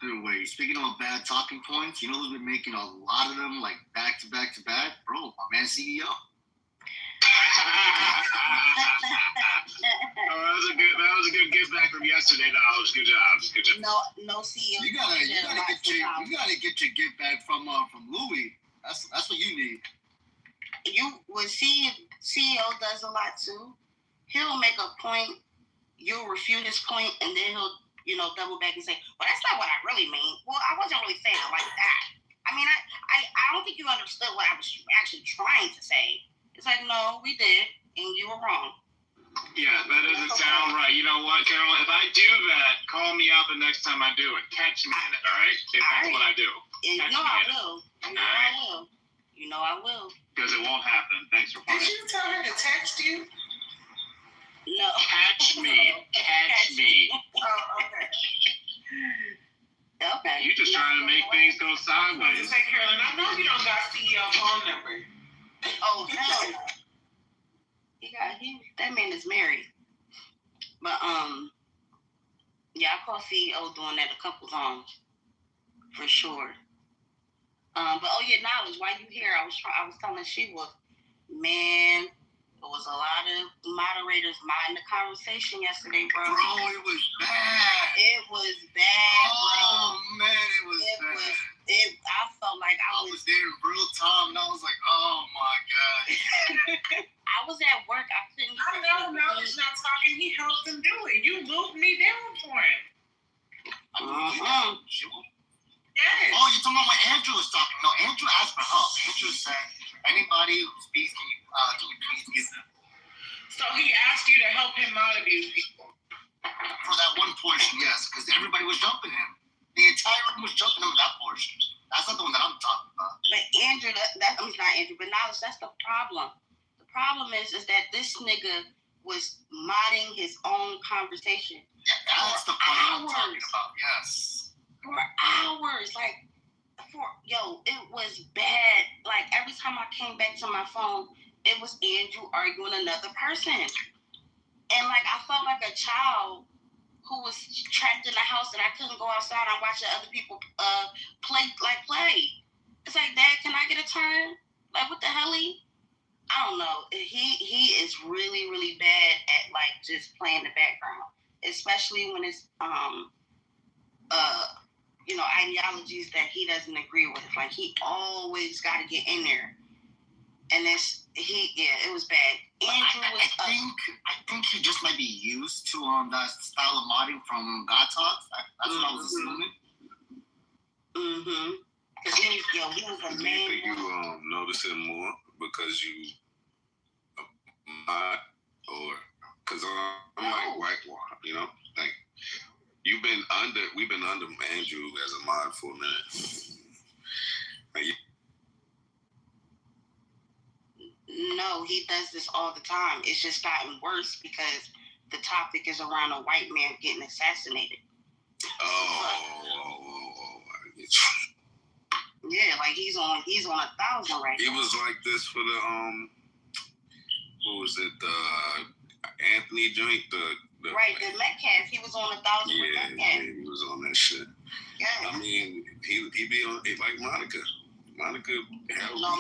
Anyway, speaking of bad talking points, you know who's been making a lot of them, like back to back to back? Bro, my man CEO. That was a good give back from yesterday. No, it was good job. No CEO. You gotta get your give back from Louis. That's what you need. CEO does a lot too. He'll make a point, you'll refute his point, and then he'll double back and say, well, that's not what I really mean. Well, I wasn't really saying it like that. I mean, I don't think you understood what I was actually trying to say. It's like, no, we did, and you were wrong. Yeah, that doesn't sound right. You know what, Carol? If I do that, call me out the next time I do it. Catch me in it, all right? If that's what I do. I will. You know I will. Because it won't happen. Thanks for playing. Did you tell her to text you? No. Catch me. Catch me. Oh, okay. Okay. You just trying to make things go sideways. Say, Carolyn, I know you don't got CEO phone number. Oh, hell no. That man is married. But, yeah, I call CEO doing that a couple times. For sure. But, Knowledge, while you here, I was telling Sheila, man, there was a lot of moderators minding the conversation yesterday, bro. Bro, it was bad. It was bad, bro. Oh, man, it was bad. I felt like I was there in real time, and I was like, oh, my God. I was at work. I couldn't. I know Knowledge not talking. He helped him do it. You looped me down for him. Yes. Oh, you're talking about when Andrew was talking. No, Andrew asked for help. Andrew said, anybody who speaks, can you please get them? So he asked you to help him out abuse people? For that one portion, yes, because everybody was jumping him. The entire room was jumping him in that portion. That's not the one that I'm talking about. But Andrew, not Andrew, but Knowledge, that's the problem. The problem is that this nigga was modding his own conversation. Yeah, that's the point I'm talking about, yes. For hours, it was bad. Like, every time I came back to my phone, it was Andrew arguing another person. And, like, I felt like a child who was trapped in the house and I couldn't go outside and watch other people play. It's like, Dad, can I get a turn? Like, what the hell? I don't know. He is really, really bad at, like, just playing the background. Especially when it's, ideologies that he doesn't agree with. Like, he always got to get in there. And it was bad. Andrew I think he just might be used to that style of modding from God Talks. That's what I was assuming. Mm-hmm. Because he was a man. Do you think you notice it more because you mod, or because I'm like whitewater, like we've been under Andrew as a mod for a minute. No, he does this all the time. It's just gotten worse because the topic is around a white man getting assassinated. Yeah, like he's on 1,000 right now. It was like this for the what was it, the Anthony joint, the Metcalf. He was on 1,000 with Metcalf. Yeah, he was on that shit. Yeah. I mean, he be on like Monica. Monica No,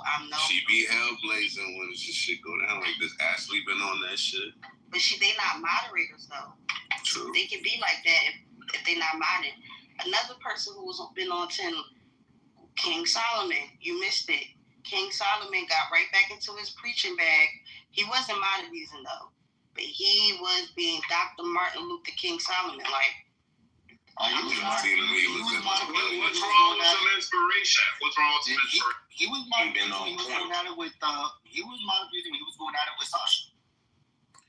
I'm no. She be hell blazing when this shit go down like this. Ashley been on that shit. But they not moderators though. True. They can be like that if they not modded. Another person who's been on 10, King Solomon. You missed it. King Solomon got right back into his preaching bag. He wasn't moderatizing though, but he was being Dr. Martin Luther King Solomon. Like, What's wrong with some inspiration? What's wrong with some inspiration? He was moderatizing. He was going at it with. He was moderatizing. He was going at it with Sasha.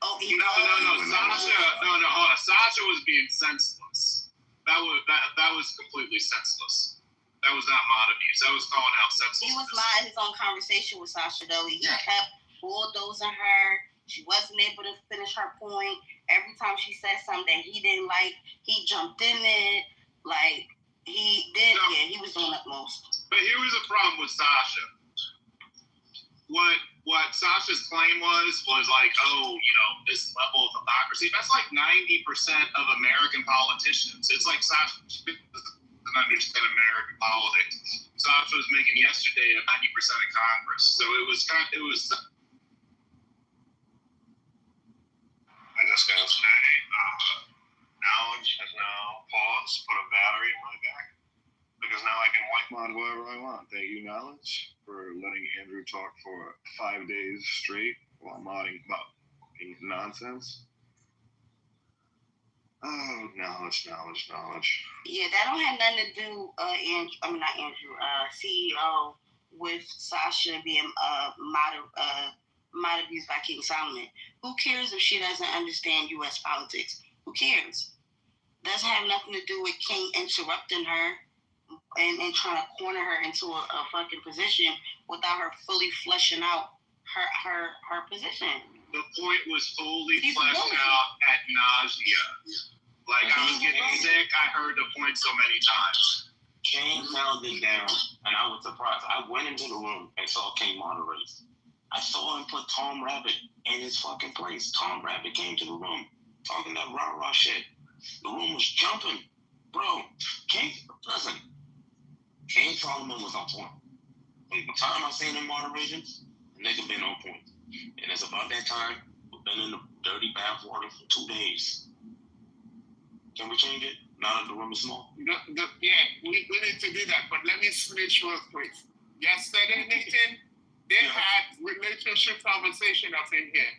Oh, no. Hold on. Sasha was being senseless. That was completely senseless. That was not mod abuse. That was calling out senseless. He was minding his own conversation with Sasha though. He kept bulldozing her. She wasn't able to finish her point. Every time she said something that he didn't like, he jumped in it. Like he did. No. Yeah, he was doing the most. But here was the problem with Sasha. What Sasha's claim was like, this level of hypocrisy. That's like 90% of American politicians. It's like Sasha doesn't understand American politics. Sasha was making yesterday at 90% of Congress. So it was. I'm just gonna say, knowledge has now paused, put a battery in my back, because now I can white mod whoever I want. Thank you, Knowledge, for letting Andrew talk for 5 days straight while modding about nonsense. Oh, knowledge. Yeah, that don't have nothing to do, CEO, with Sasha being mod abused by King Solomon. Who cares if she doesn't understand U.S. politics? Who cares? Doesn't have nothing to do with King interrupting her and trying to corner her into a fucking position without her fully fleshing out her position. The point was fully fleshed out at nausea. Like, I was getting sick, I heard the point so many times. King held it down, and I was surprised. I went into the room and saw King moderate. I saw him put Tom Rabbit in his fucking place. Tom Rabbit came to the room talking that rah-rah shit. The room was jumping. Bro, King Solomon was on point. From the time I seen him moderating, the nigga been on point. And it's about that time, we've been in the dirty bath water for 2 days. Can we change it? Now that the room is small? We need to do that, but let me switch real quick. Yesterday, Nathan, they had relationship conversation up in here.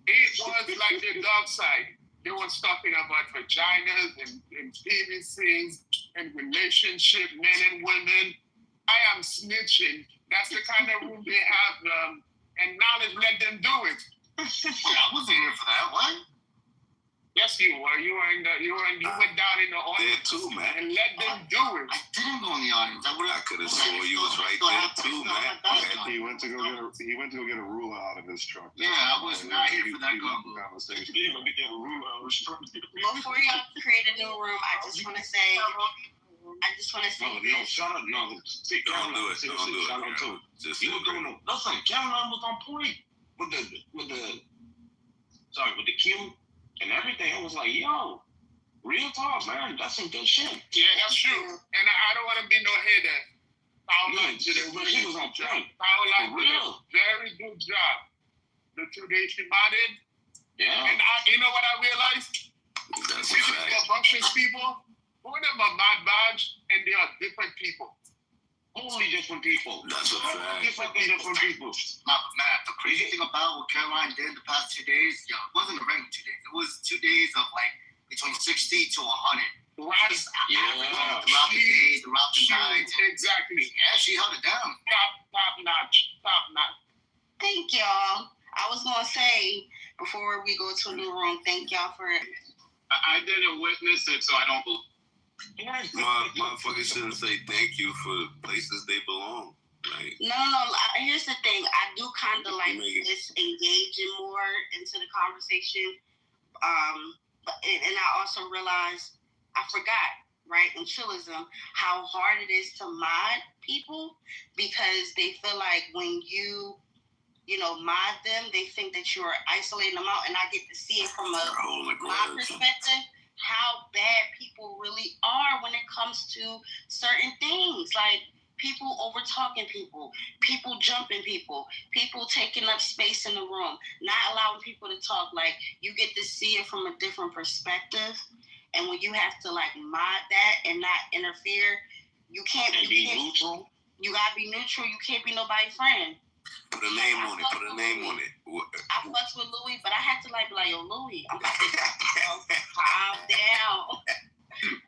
It was like the dark side. They was talking about vaginas and penises and relationship, men and women. I am snitching. That's the kind of room they have, and Knowledge let them do it. I wasn't here for that. What? Yes, you were. You went down in the audience too, man. and let them do it. I didn't go in the audience. I could have sworn you was right there too, man. He went to go get a ruler out of his truck. Yeah, I was not here for that conversation. He went to get a ruler out of his truck. Before y'all create a new room, I just want to say. No, shut up. No, see, don't do it. Shout out to it. Listen, Caroline was on point with the Q and everything. I was like, yo, real talk, man. That's some good shit. Yeah, that's true. And I don't want to be no hater. Paola did a really good job. Paola did a very good job. The 2 days she modded. Yeah. And you know what I realized? That's a bunch of people. Who of them are mod badge, and they are different people. Totally different people. That's a fact. Different people. Man, the crazy thing about what Caroline did the past 2 days, it wasn't a regular 2 days. It was 2 days of like between 60 to 100. Right. Throughout the day, throughout the night. Exactly. Yeah, she held it down. Top notch. Thank y'all. I was gonna say before we go to a new room, thank y'all for it. I didn't witness it, so I don't believe. Motherfuckers shouldn't say thank you for the places they belong. Right? No. Here's the thing. I do kind of like this engaging more into the conversation. And I also realized I forgot, right, in chillism, how hard it is to mod people because they feel like when you mod them, they think that you're isolating them out. And I get to see it from my perspective. How bad people really are when it comes to certain things. Like, people over talking people jumping people taking up space in the room, not allowing people to talk. Like, you get to see it from a different perspective, and when you have to like mod that and not interfere, you can't be neutral. You gotta be neutral. You can't be nobody's friend. Put a name on it. I fucks with Louis, but I had to like be like, yo, Louis, I'm about to calm down.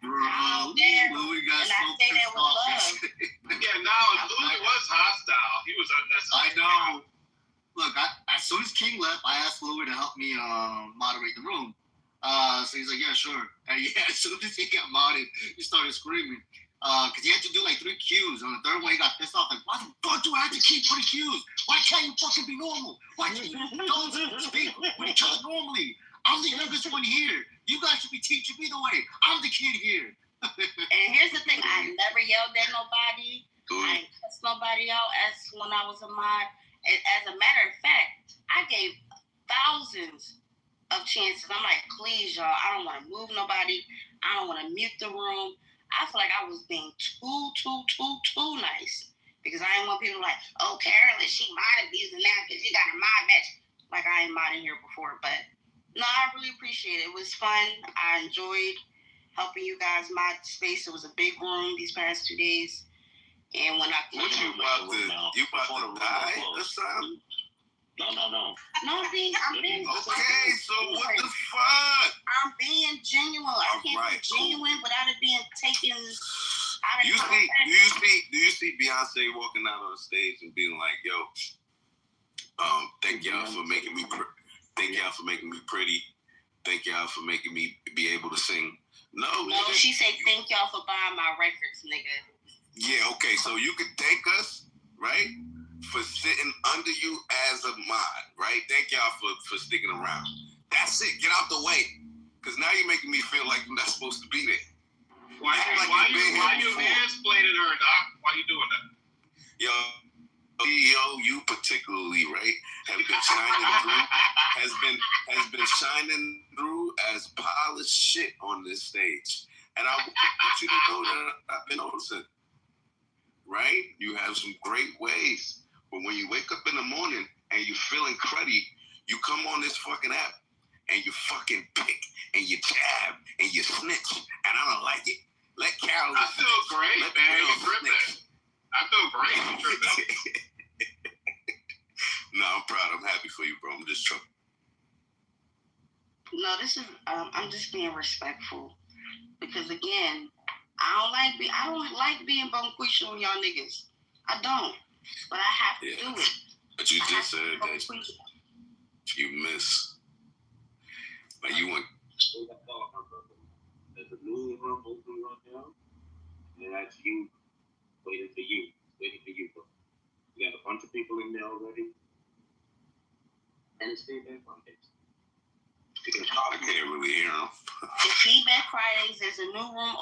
Calm down. Louis got and I say that with love. Yeah, no, Louis was hostile. He was unnecessary. I know. Look, as soon as King left, I asked Louis to help me moderate the room. So he's like, yeah, sure. And yeah, as soon as he got modded, he started screaming. Because he had to do like 3 cues. On the third one, he got pissed off. Like, why the fuck do I have to keep putting cues? Why can't you fucking be normal? Why can't you don't speak with each other normally? I'm the youngest one here. You guys should be teaching me the way. I'm the kid here. And here's the thing. I never yelled at nobody. I ain't cussed nobody out as when I was a mod. As a matter of fact, I gave thousands of chances. I'm like, please, y'all, I don't want to move nobody. I don't want to mute the room. I feel like I was being too nice. Because I didn't want people like, oh, Carolyn, she mod abusing now because you got a mod match. Like, I ain't modding here before. But, no, I really appreciate it. It was fun. I enjoyed helping you guys mod space. It was a big room these past 2 days. And when I... What you about to die or something? No. No, I'm being okay, so what the fuck? I'm being genuine. I can't be genuine without it being taken out of context. Do you see Beyonce walking out on the stage and being like, yo, thank y'all for making me pretty. Thank y'all for making me be able to sing. No, she said thank y'all for buying my records, nigga. Yeah, okay, so you could thank us, right? For sitting under you as a mod, right? Thank y'all for sticking around. That's it. Get out the way. Because now you're making me feel like I'm not supposed to be there. Why you mansplaining her, Doc? Why you doing that? Yo, you particularly, right, have been shining through, has been shining through as polished shit on this stage. And I want you to know that I've been noticing, right? You have some great ways. But when you wake up in the morning and you're feeling cruddy, you come on this fucking app and you fucking pick and you jab and you snitch. And I don't like it. Let Carol. I feel great, man. You tripping. I feel great. You tripping. No, I'm proud. I'm happy for you, bro. I'm just troubled. No, this is. I'm just being respectful because again, I don't like being bonquisha on y'all niggas. I don't. But I have to do it. But you just said that you miss. Like you want. There's a new room open right now, and that's you waiting for you. Bro. You got a bunch of people in there already, and it's Feedback Fridays. I can't really hear them. The Feedback Fridays is a new room.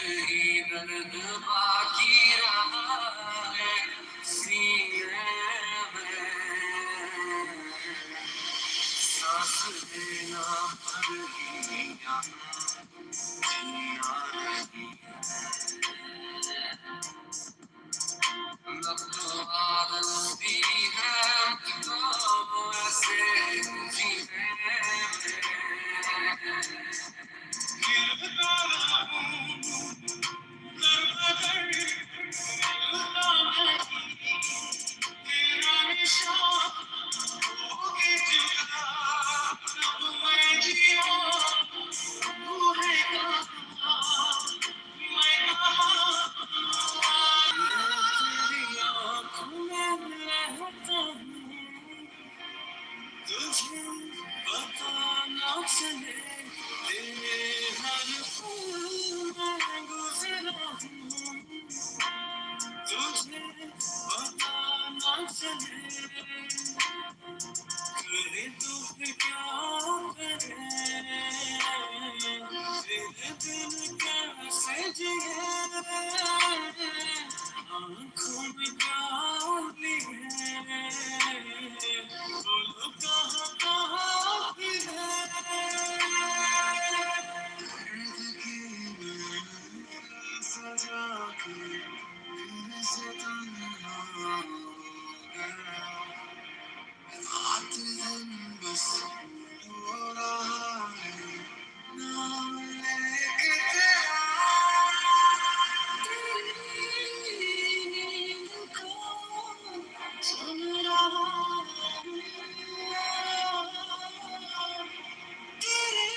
कहीं दर्द बाकी रहा है सीने में सांस लेना भर ही जीना नहीं अब तो आदत सी है मुझको ऐसे जीने में गिरता रहूं दर बदर मिलता नहीं तेरा निशान होके जुदा अब मैं जिया तू है कहाँ मैं कहाँ तेरी आँखों में रहता हूँ तुझे पता ना चले तेरे हर पल में गुजरा हूँ तुझे पता ना चले करे तो फिर क्या करे तेरे बिन कैसे जिए आँखों में प्याली है बोलो कहाँ कहाँ फिर सजा के फिर से तन्हा हो गया रात दिन बस हो रहा है नाम लेके तेरा तेरी नींद को सुन रहा हूँ तेरे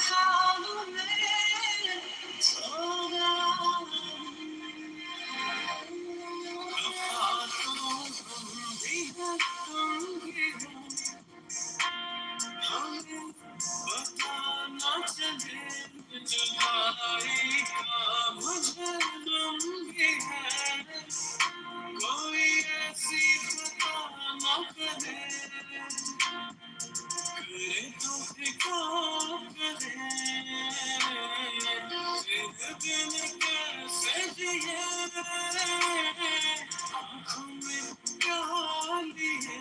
ख्वाबों में सो गया वफा तो हम भी हैं तुम भी हो हमें पता ना चले जुदाई का मुझे गम भी है कोई ऐसी खता ना करे करे तो फिर क्या करे तेरे बिन कैसे जिए आँखों में प्याली है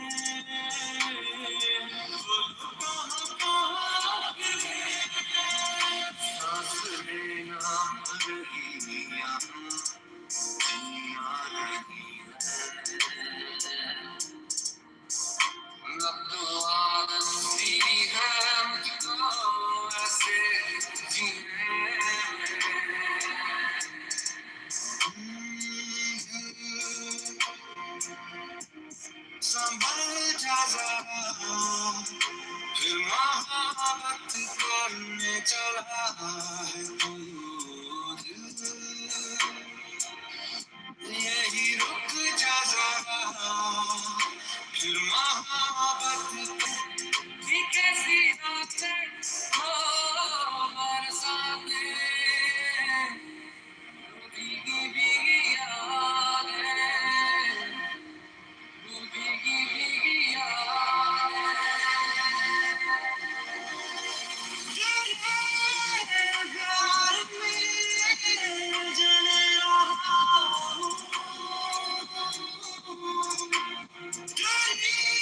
बोलो कहाँ कहाँ फिरे सांस लेना भर ही जीना नहीं अब तो आदत सी है मुझको ऐसे जीने संभल जा जरा फिर मोहब्बत करने चला है तू यही रुक जा जरा फिर मोहब्बत ये कैसी रातें हो बरसाने भीगी भीगी यादें भीगी भीगी यादें तेरे प्यार में जले रहा हूँ तेरी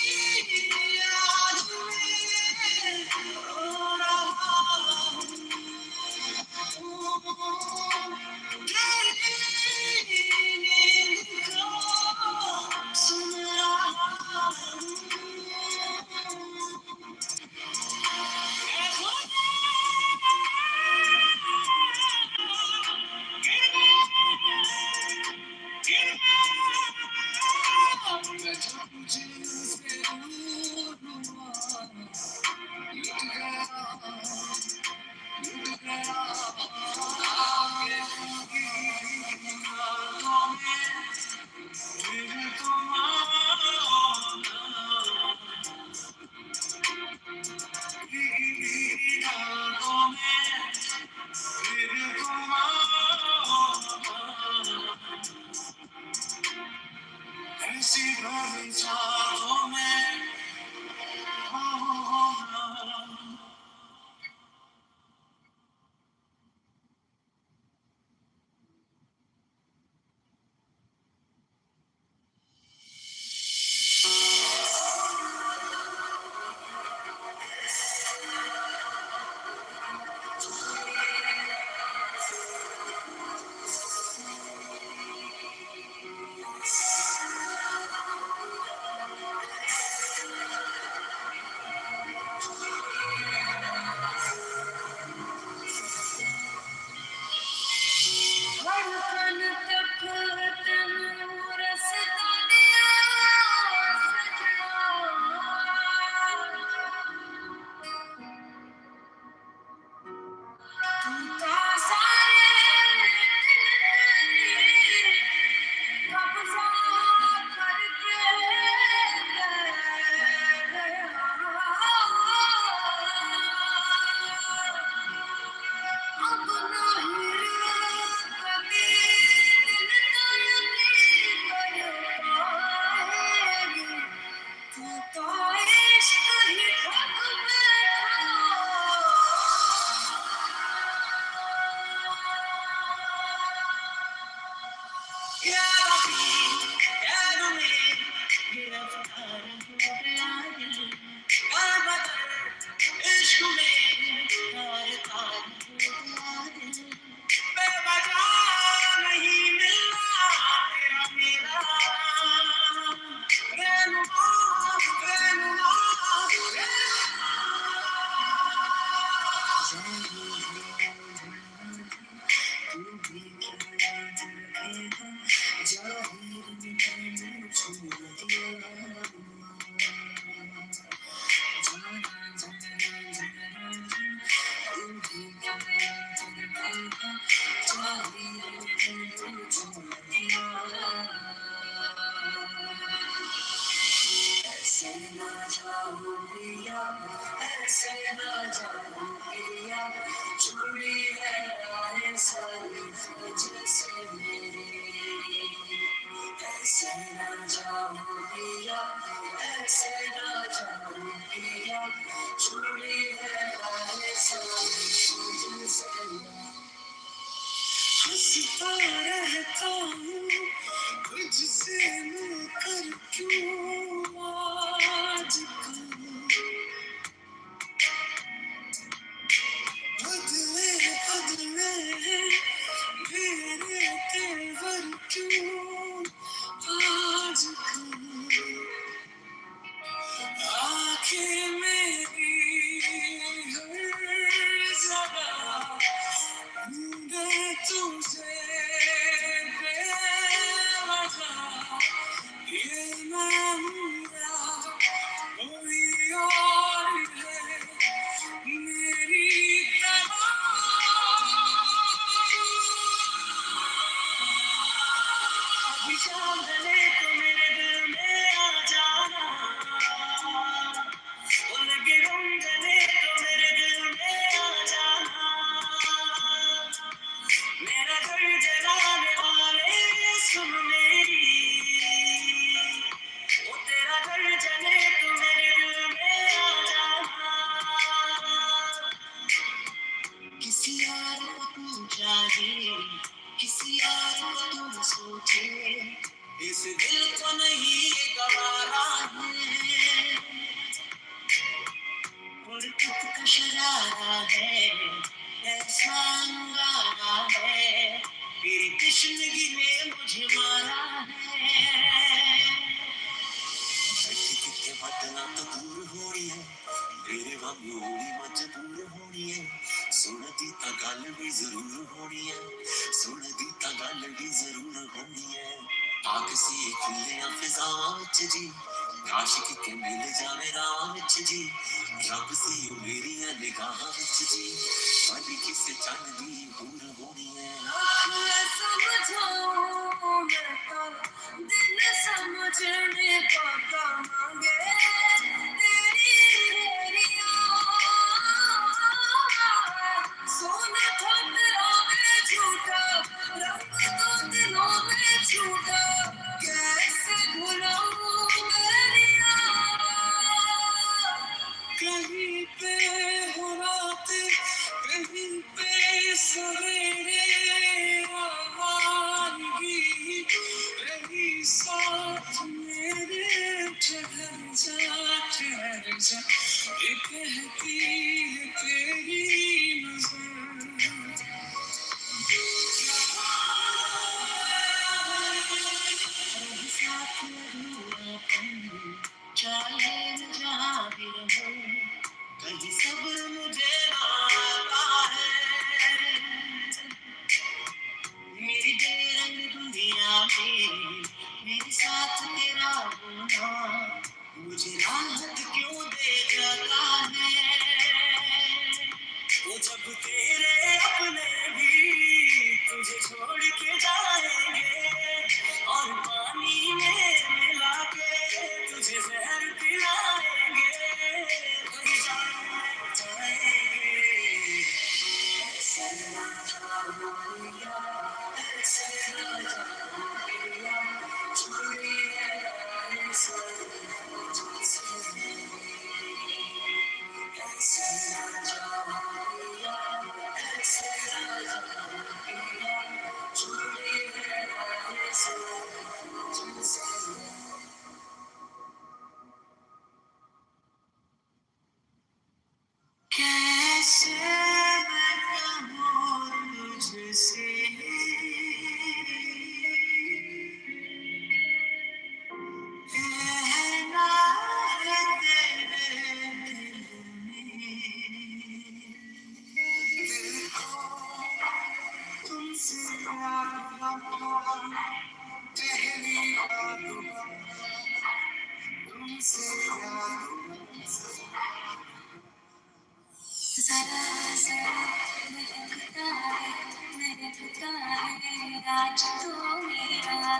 आज तो मेरा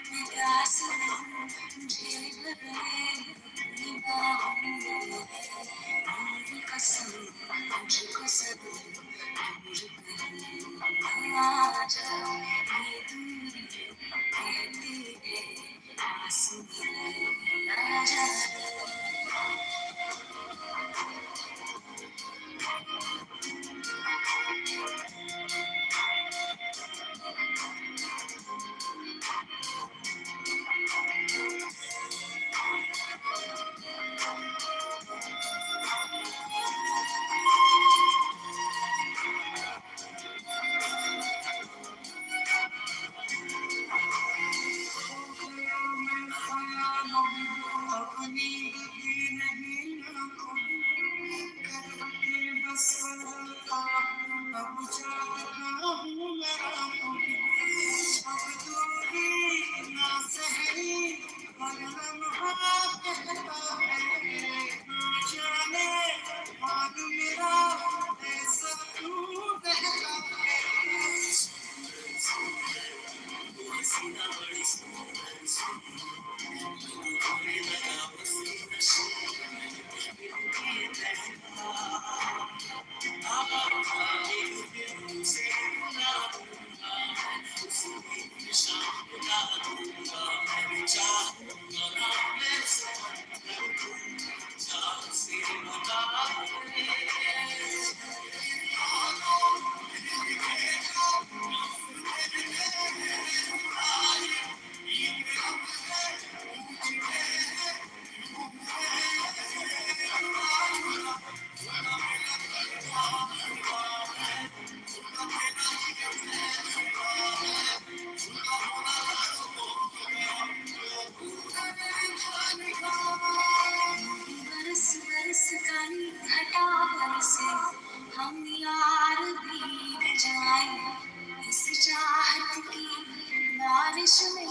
निराश जेब में निगाहों में मेरी कसम मुझको सब दूर कहीं आ जा ये दूरी कहती है आंसू में आ जा बरस बरस काली घटा बरसे हम यार भीग जाए इस चाहत की बारिश में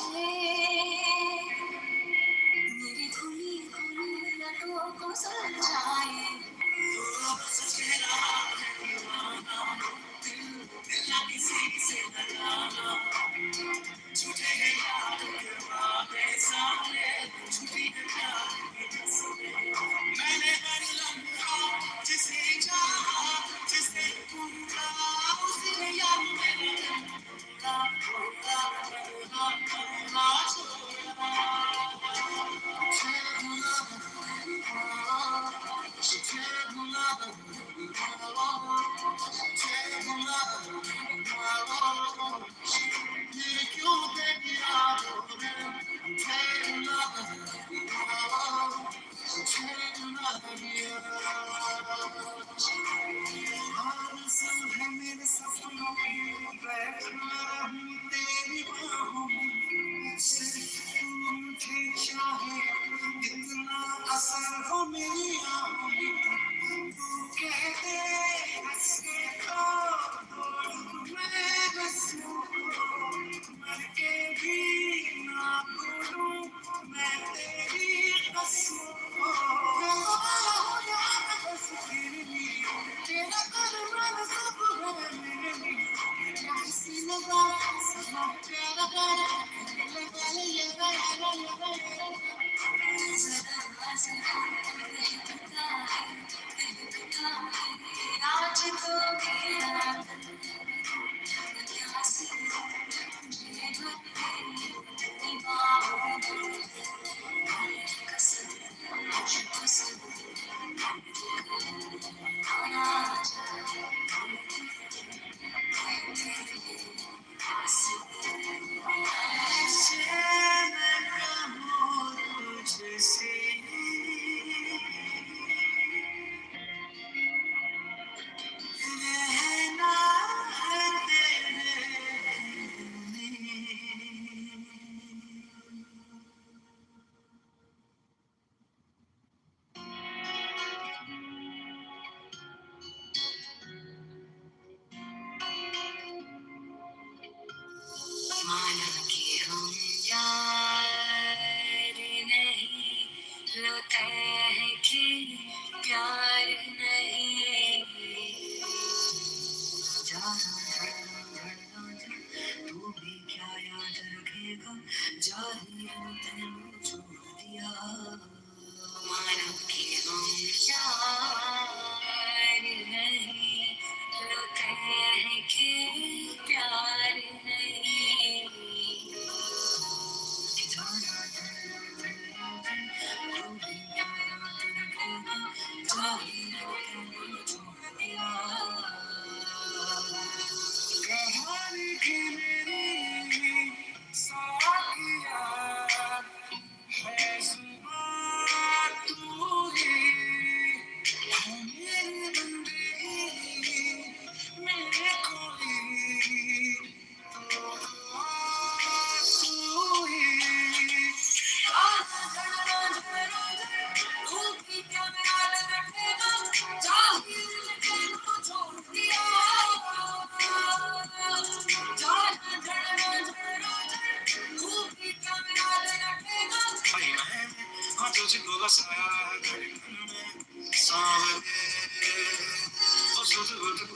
मेरी खुली खुली लटों को सुलझाए किसी से लगाना झूठे हैं यार के वादे सारे झूठी है प्यार के कसमें मैंने हर लम्हा जिसे चाहा जिसे ढूंढा उसे यार मैंने ढूंढा ढूंढा ढूंढा ढूंढा छोड़ा मेरे सपनों में बैठा हूँ तेरी बाहों में सिर्फ तू मुझे चाहे इतना असर हो मेरी आँखों में तू कह दे हंस के तो मैं हंसूं मर के भी ना भूलूं मैं तेरी कसम बस फिर भी तेरा करना सब है मेरे लिए किसी लगा सब प्यारा प्यारा लगा ले ये आज तो मेरा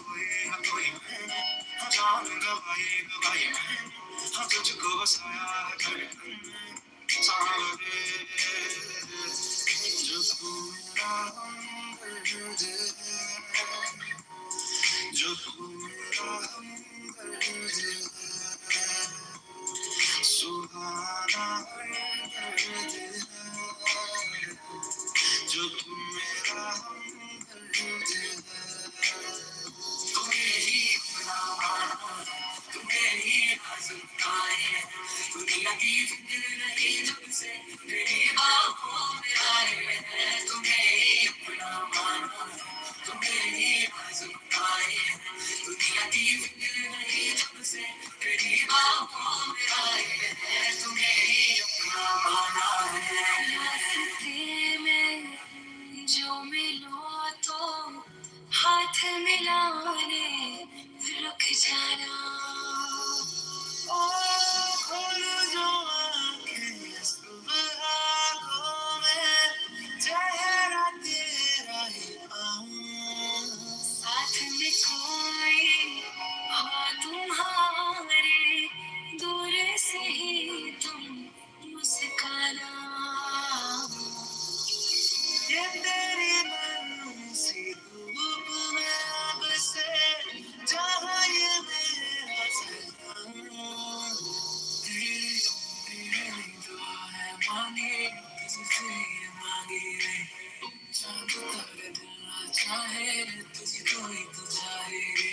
हाँ कोई हाँ जान गवाए हाँ तुझको बसाया धड़कन साल रे जो तू मेरा हमदर्द है जो तू मेरा हमदर्द है सुहाना हमदर्द है जो तू मेरा हमदर्द है तुम्हें ही अपना माना तुम्हें ही आजमाए दुनिया की फिक्र नहीं जब से तेरी आँखों में आए हैं तुम्हें ही अपना माना तुम्हें ही आजमाए दुनिया की फिक्र नहीं जब से तेरी आँखों में आए हैं तुम्हें ही अपना माना है रास्ते में जो मिलो तो हाथ मिलाने रुक जाना ओ खोलो जो आँखें सुबह को मैं चेहरा तेरा ही पाऊं साथ में कोई हो तुम्हारे दूर से ही तुम मुस्काना ये तेरी मनसी धूप में अब से जहाँ ये मेरा सनम तेरी दुआएं मांगी तुझसे मांगी रे चांद तारे दिल ना चाहे तुझको ही तो चाहे रे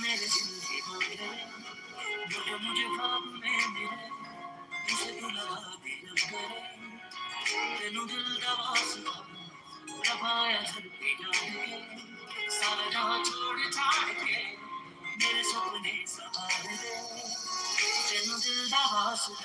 मेरे दिल दीवाने बोलो मुझे ख्वाब में मिले इसे तू लगा भी न करे तेनू दिल दा वास्ता दबाया घर पे डाल के सारा जहां छोड़ छाड़ के मेरे सपने सवार दे तेनू दिल दा वास्ता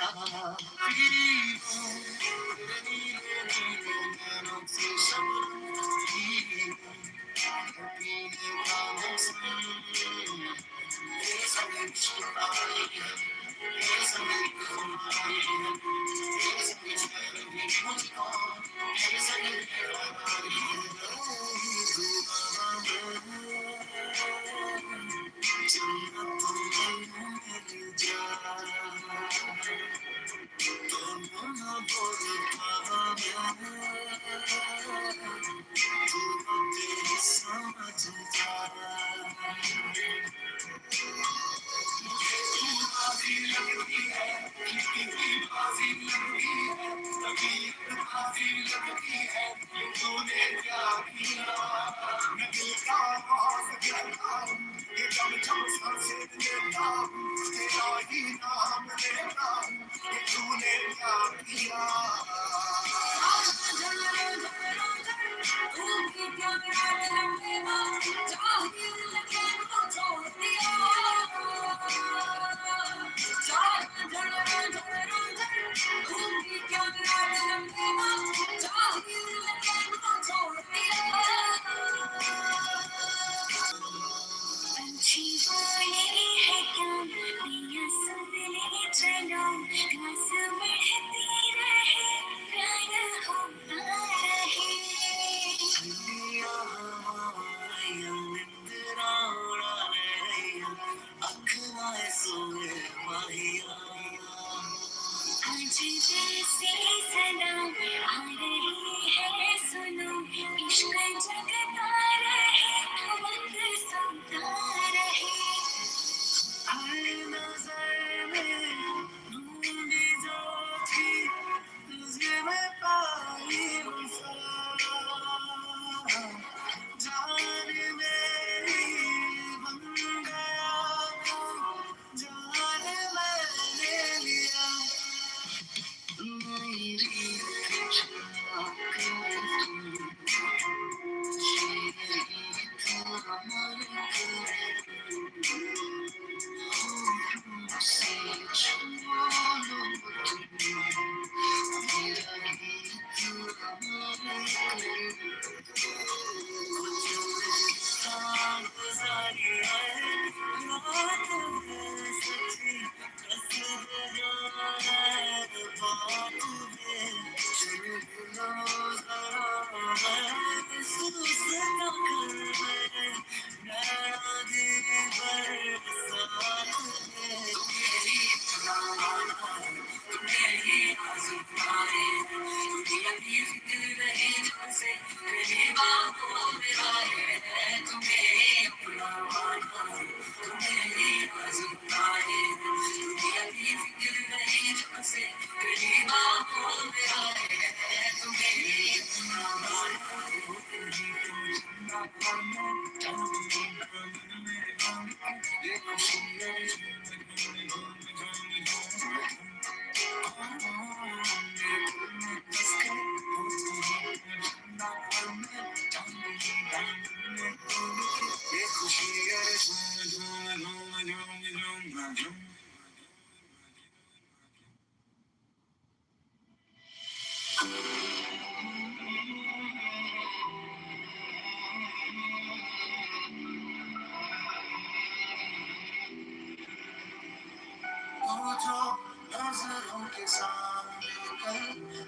नजरों के सामने कल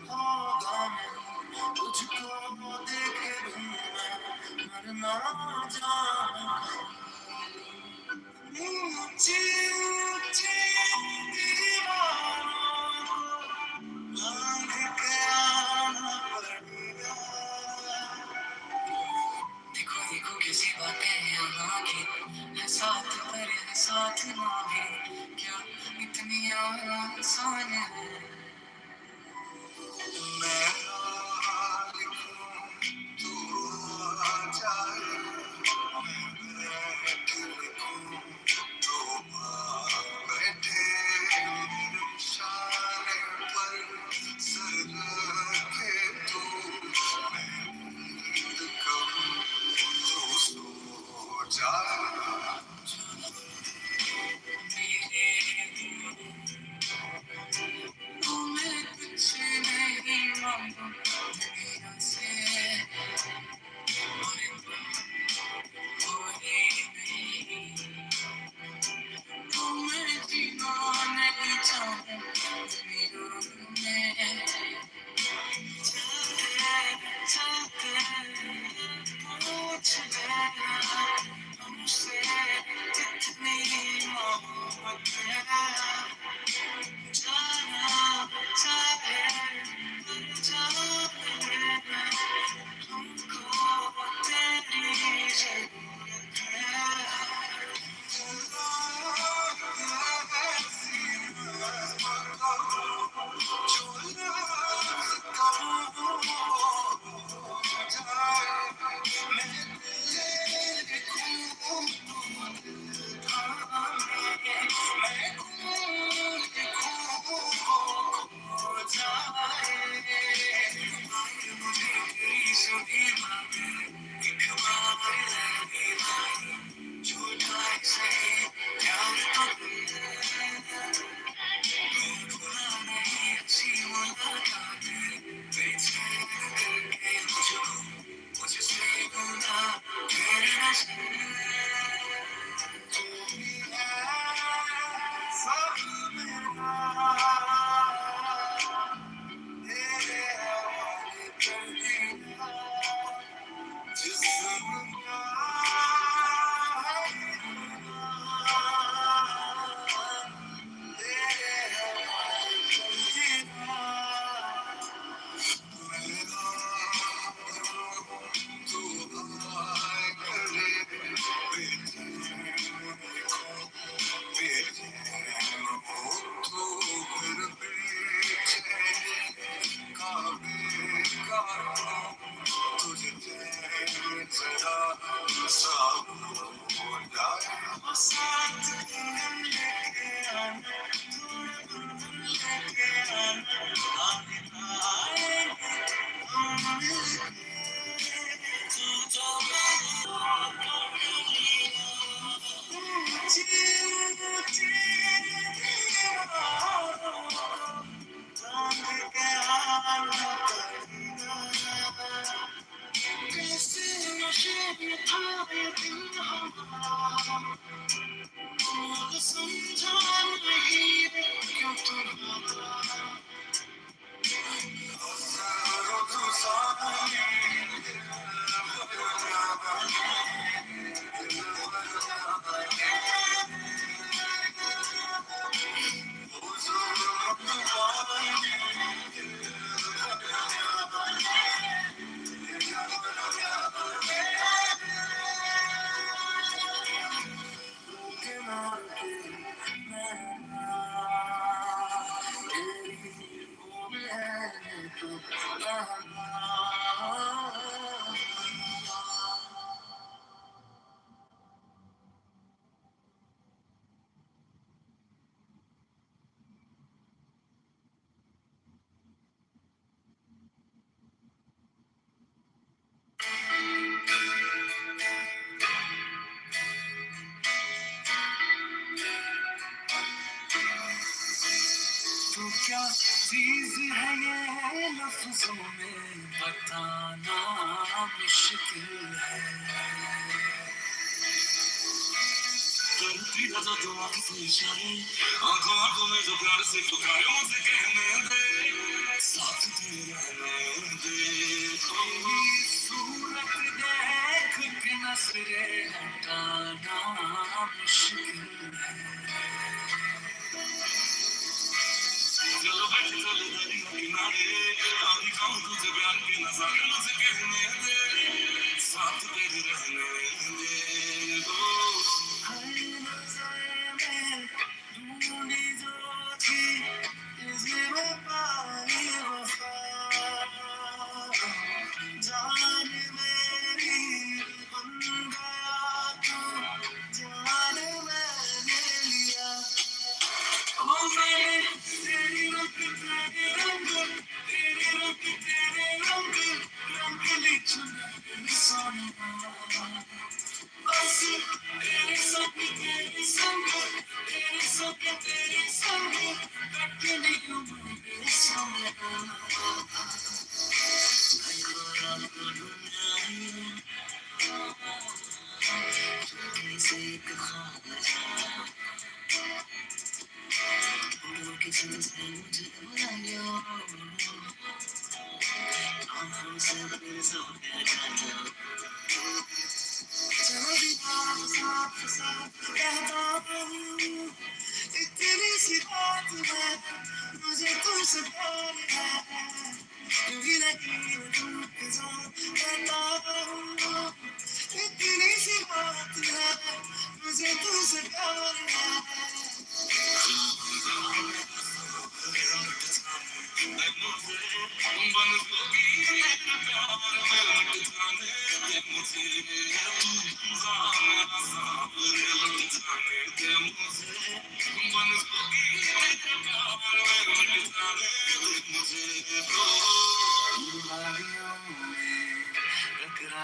होगा नहीं तुझको देखे भी मैं मरना जाऊं ऊंची ऊंची दीवारों को लांघ के आना पड़ेगा देखो देखो कैसी बातें यहाँ की है साथ पर है साथ ना भी क्या इतनी आसान है मैं तू आ जाए मैं बैठ लिखूं वो साथ बंधन लेके आना थोड़ा बंधन लेके आना आने आएंगे हम मिलके तू जो तो क्या चीज है ये लफ्जों में बताना मुश्किल है करती है जो तुम आंखों से इशारे आंखों में जो प्यार से पुकारे मुझे कहने दे साथ तेरे रहने दे तेरी सूरत देख के नजरें हटाना मुश्किल है चलो बैठ चले दरिया किनारे आधी खाऊं तुझे प्यार के नजारे मुझे कहने दे साथ तेरे रहने दे हर नजर में ढूंढी जो थी इसमें पाई वफा जान मेरी बन गया तू जान मैंने लिया ओ मैंने तेरी रंग रंग ली चुन सोना बस तेरे संग कटनी उम्र सोना से एक ख्वाब कि तुझसे मुझे बुलाया आँखों से मेरे सामने जाना चलो भी साफ साफ कहता हूँ इतनी सी बात है मुझे तुझसे प्यार है यूं लगी तुम के साथ कहता हूँ इतनी सी बात है मुझे तुझसे प्यार है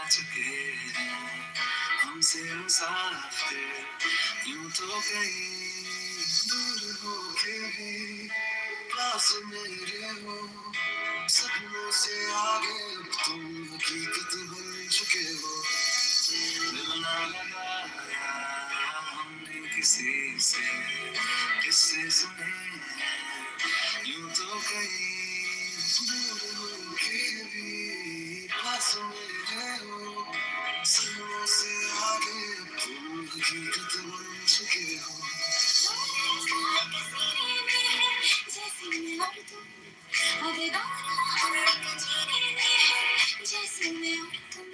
चुके हैं हमसे मुसाफिर यूं तो कहीं दूर हो के भी पास मेरे हो सपनों से आगे अब तुम हकीकत बन चुके हो दिल ना लगाया हमने किसी से किससे सुने यूं तो कहीं दूर हो के भी पास मेरे हो सपनों से आगे अब तुम हकीकत बन चुके हो जैसे मैं और तुम अब दोनों जैसे मैं और तुम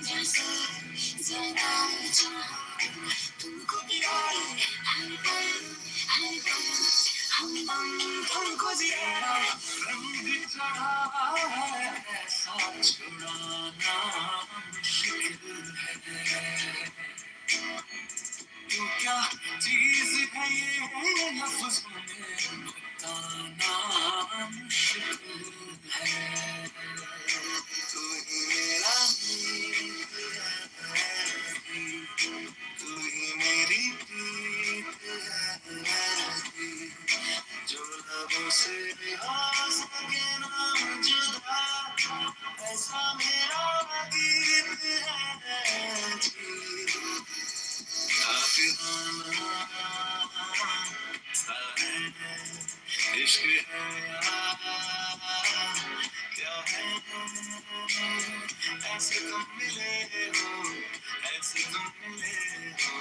जैसे ज्यादा चाहा तुमको भी आए हर पल हम तुमको जिया रंग चढ़ा है ऐसा छुड़ाना मुश्किल है इश्क है क्या है ऐसे तुम मिले हो ऐसे तुम मिले हो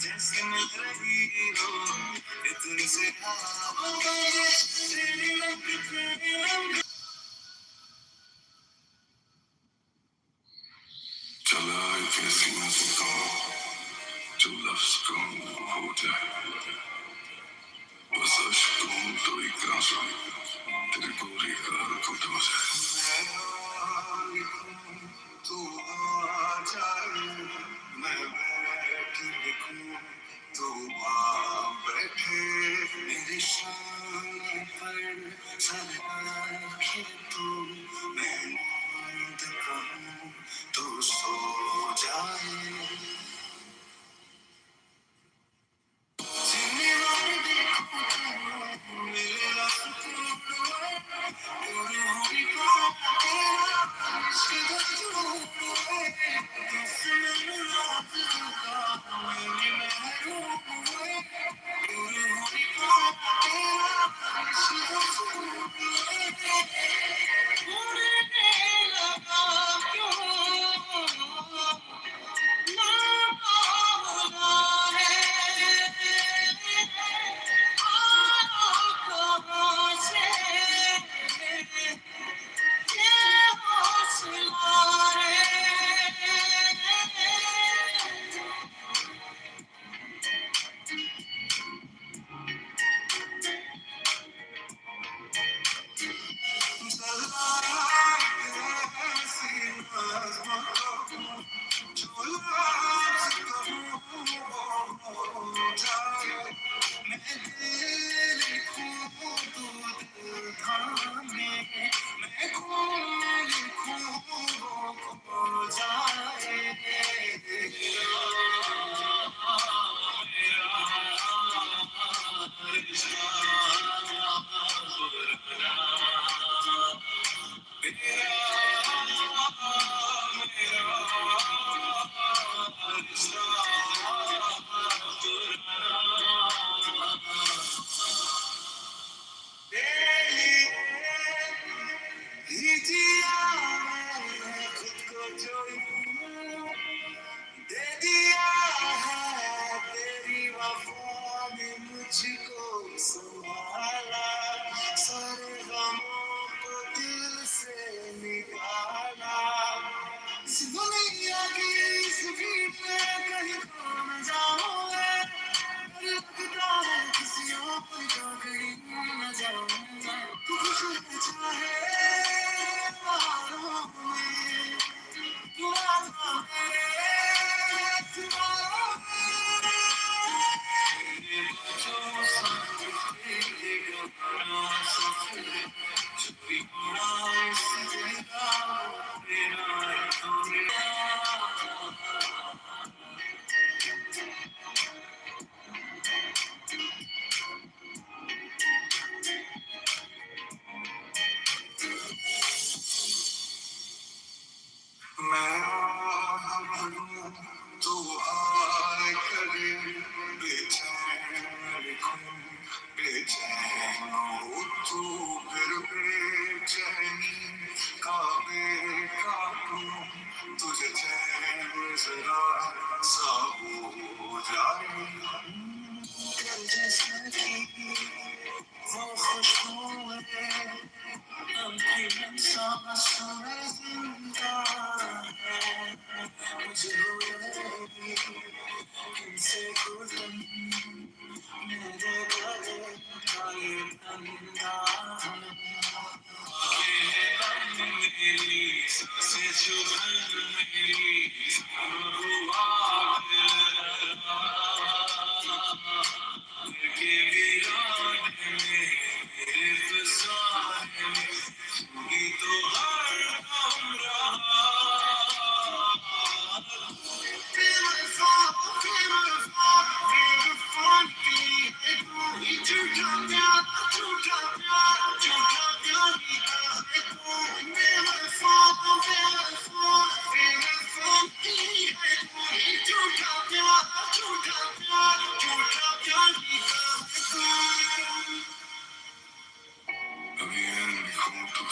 जैसे मिल रही हो इतनी से चला एक ऐसी मुस्कान जो लफ्ज कम हो जाए बस अश्कों तो एक आंसू तेरे गोरे गाल को धो जाए तू आ जाए मैं बैठ लिखूं तू आ बैठे मेरी शान पर सर रखे तू मैं नींद कहूं तू सो जाए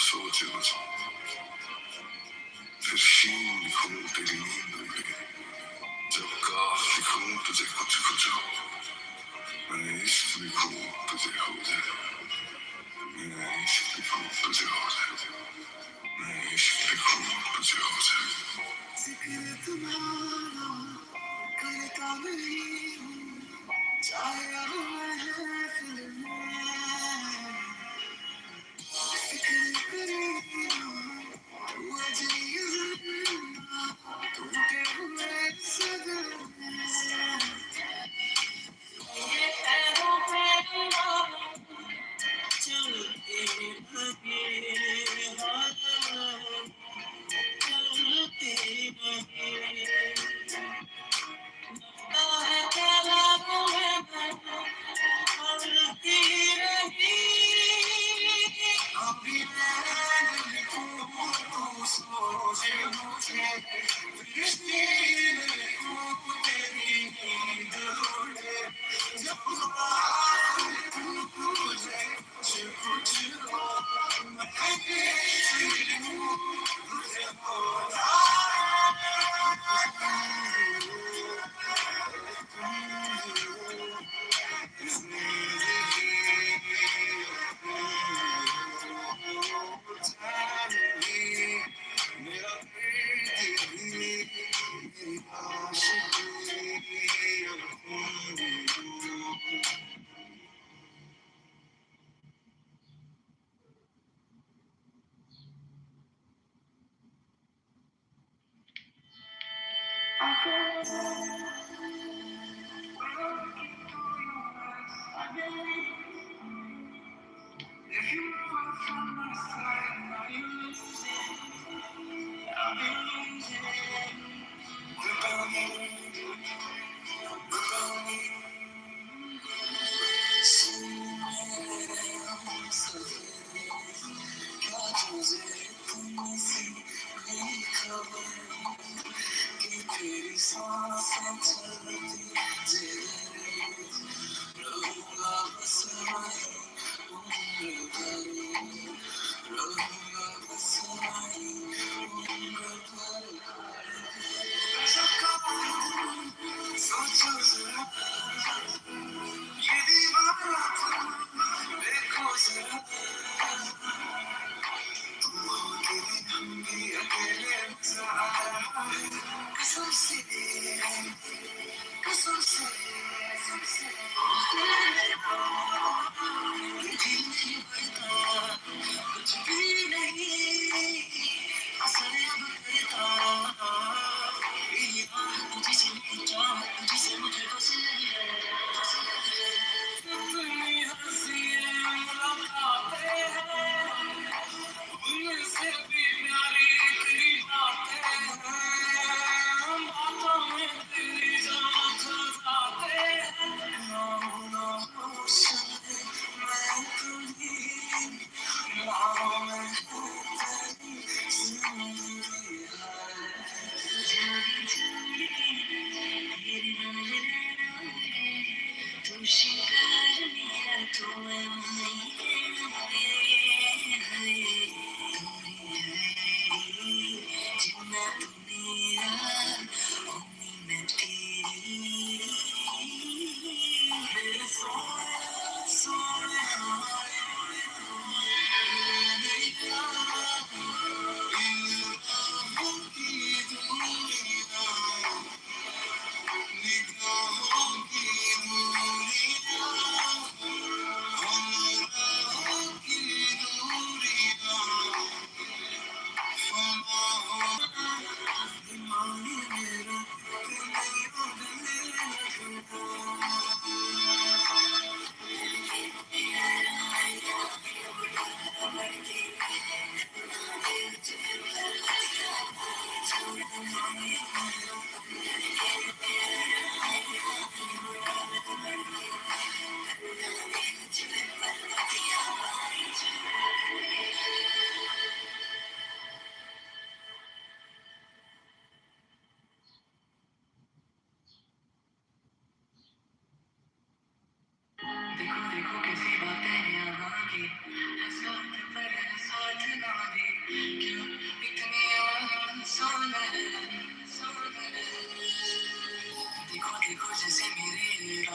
सोचे मुझे फिर शीन लिखूं तेरी नींद में जब काफ लिखूं तुझे कुछ कुछ हो मैं इश्क लिखूं तुझे हो जाए मैं इश्क लिखूं तुझे हो जाए मैं इश्क लिखूं तुझे हो जाए जिक्र तुम्हारा करता नहीं हूँ चाहे रहूं महफिल में फिक्र करे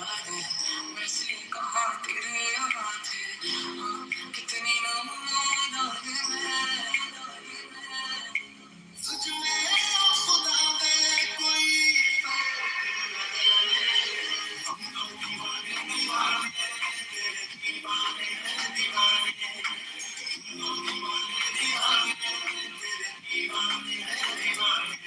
वैसे कहाँ तेरे यहाँ थे कितनी नादान मैं तुझ में खुदा में कोई हम लोग दीवाने दीवाने तेरे दीवाने दीवाने हम लोग दीवाने दीवाने तेरे दीवाने दीवाने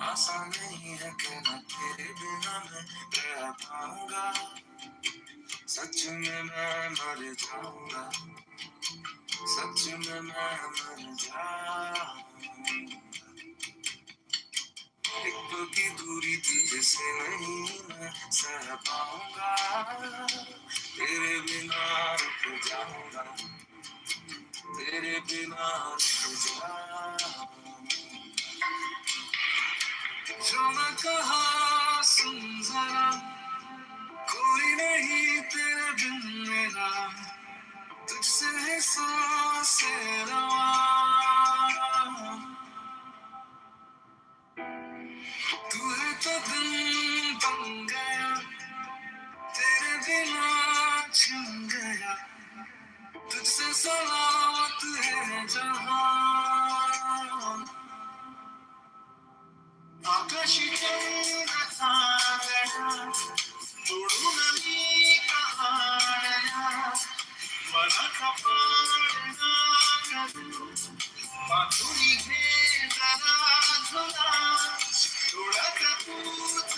आसान नहीं है कहना तेरे बिना मैं रह पाऊंगा सच में मैं मर जाऊंगा सच में मैं मर जाऊंगा एक पल की दूरी तुझसे नहीं मैं सह पाऊंगा तेरे बिना रुक जाऊंगा तेरे बिना रुक जाऊंगा जो मैं कहा सुन जरा कोई नहीं तेरे बिन मेरा तुझसे है सांसें रवा तू है तो दिन बन गया तेरे बिना छिन गया तुझसे सलामत है जहां आकाश चंद्र तारा तोड़ू नदी कहाया मना कपाड़ना करूं बातुनी घेरा झोला थोड़ा कपूत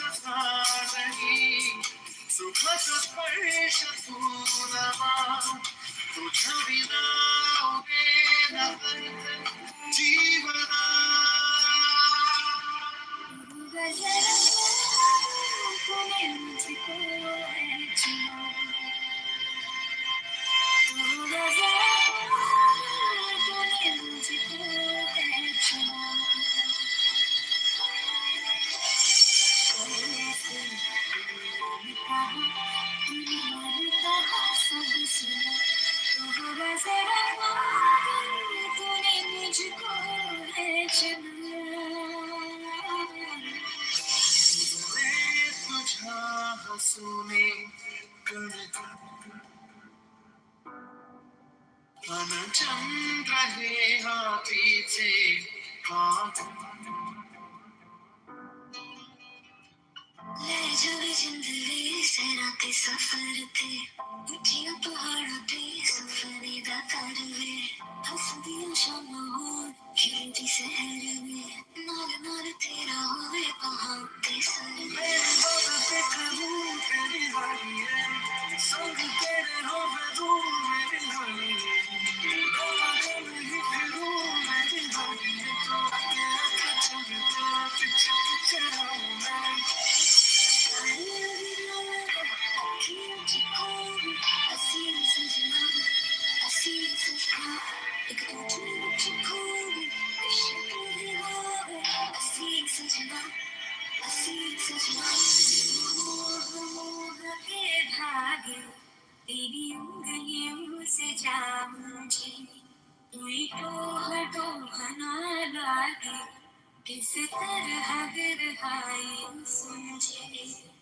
नहीं सुखद स्पर्श तूनमा तुझ बिना उभे जीवना सुने मन चंद्र है पीछे ले जब जिंदगी से रात सफर थे उठिया पहाड़ों पे सफरी दा करवे हंस दिया शाम हो खेलती शहर में नाल नाल तेरा होवे पहाड़ के सर मेरे बात पे करूं तेरी बारी है संग तेरे होवे दूर मेरी बारी है लोला गम ही फिरूं मेरी बारी है तो आगे आगे चलता पीछे पीछे रहूं मैं तेरी उंगलियों से जा मुझे कोई टोह ना लागे किस तरह दिल हाय समझे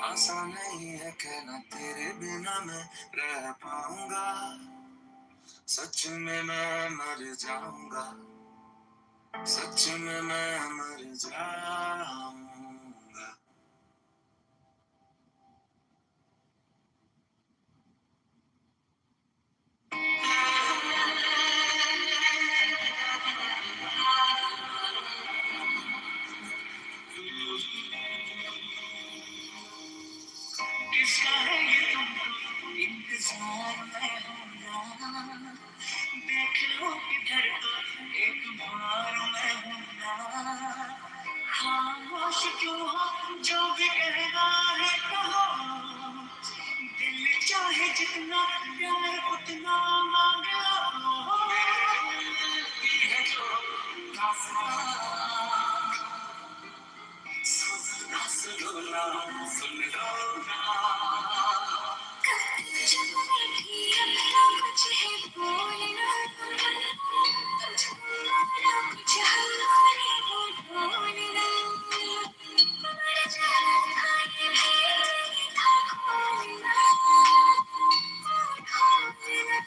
आसान नहीं है कहना तेरे बिना मैं रह पाऊंगा सच में मैं मर जाऊंगा सच में मैं मर जाऊंगा खामोश क्यों हो जो भी कहना है कहो दिल चाहे जितना प्यार उतना मांग लो की है जो दास्तां सुन लो ना जब भी अपना कुछ है बोलना तुझको ना कुछ हमारे बोलना मर जाना खाए भी था खोलना खोलना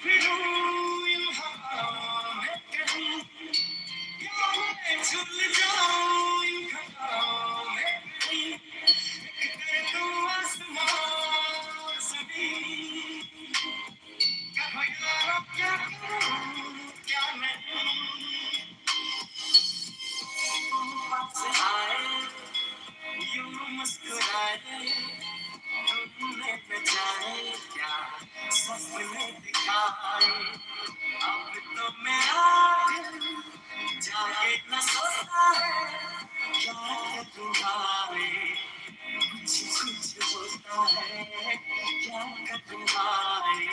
फिरूं इन हवाओं में कहीं या मैं झुल जाऊं इन खताओं में कहीं कर दूं आसमान ज़मीं कहो यारो क्या करूं क्या नहीं तुम पास आए यूं मुस्कुराए तुमने बचाए क्या सपने दिखाए अब तो मेरा दिल जाके न सोता है क्या तुम्हारे कुछ कुछ होता है क्या तुम्हारे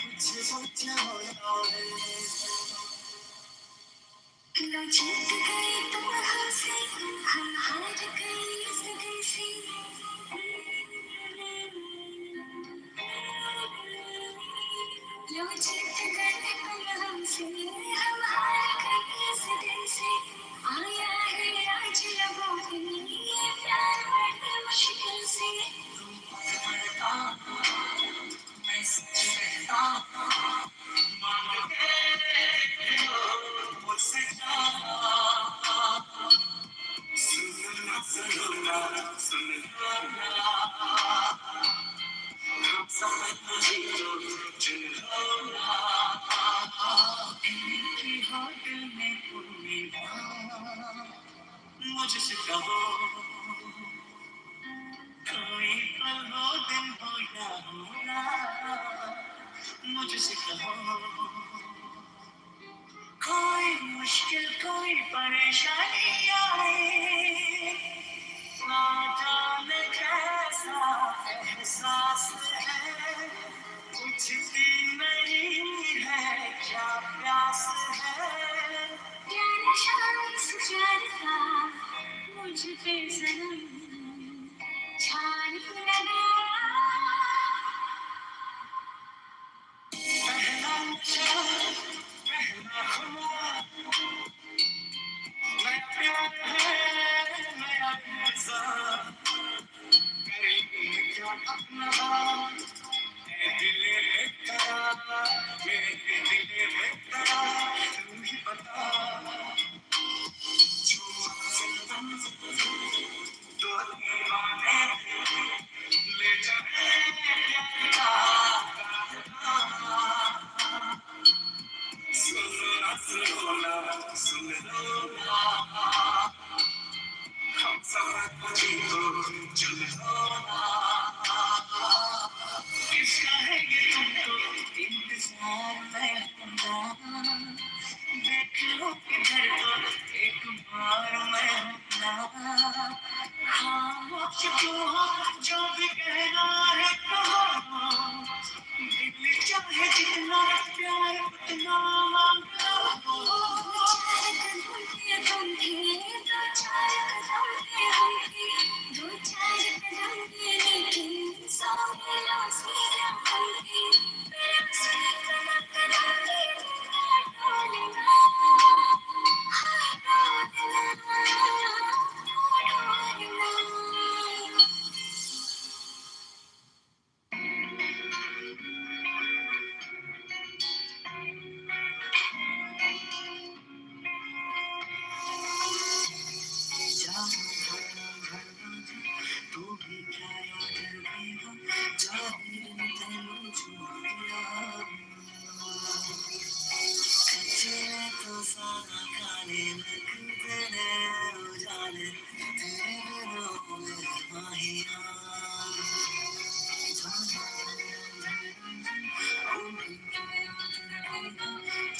कुछ कुछ होता है लो जीत गए तुम हमसे हम हार गए इस गए से लो जीत गए तुम हमसे हम हार गए इस दिल से आया है आज लबों पे ये प्यार बड़ी मुश्किल से तुम पकड़ता मैं सच कहता मांगते हो मुझसे जाना सुनना हम समझ लो चुन लो इनकी होट में कोई मुझसे कहो कोई पल हो दिन हो या हो रात मुझसे कहो कोई मुश्किल कोई परेशानी आए ना जाने कैसा एहसास है पूछती नहीं है क्या प्यास है क्या नशा इस प्यार का मुझ पे सनम छाने लगा पहला नशा पहला खुमार मैं प्यार है मेरा मजा करेंगे क्या अपना दिले तेरा मेरे दिले तेरा तू ही बता जो दो दीवाने ले जाए सुन लो हम सब जी तो चल इसका है ये तुमको इंतजार मैं अपना देख लो इधर तो एक बार मैं अपना खामोश क्यों हो जो भी कहना है कहो दिल चाहे जितना प्यार उतना मांग लो दो चार कदम पे हम थे दो चार कदम पे लेकिन सौ गिलास मेरा हम थे मेरे उसके कदम कदम पे ढूंढना तू भी क्या याद रखेगा जाहिर में तेनू छुड़िया कच्चे तो सारा खाने लगते ने उजाले तेरे बिना मेरे माहिया तू भी क्या याद रखेगा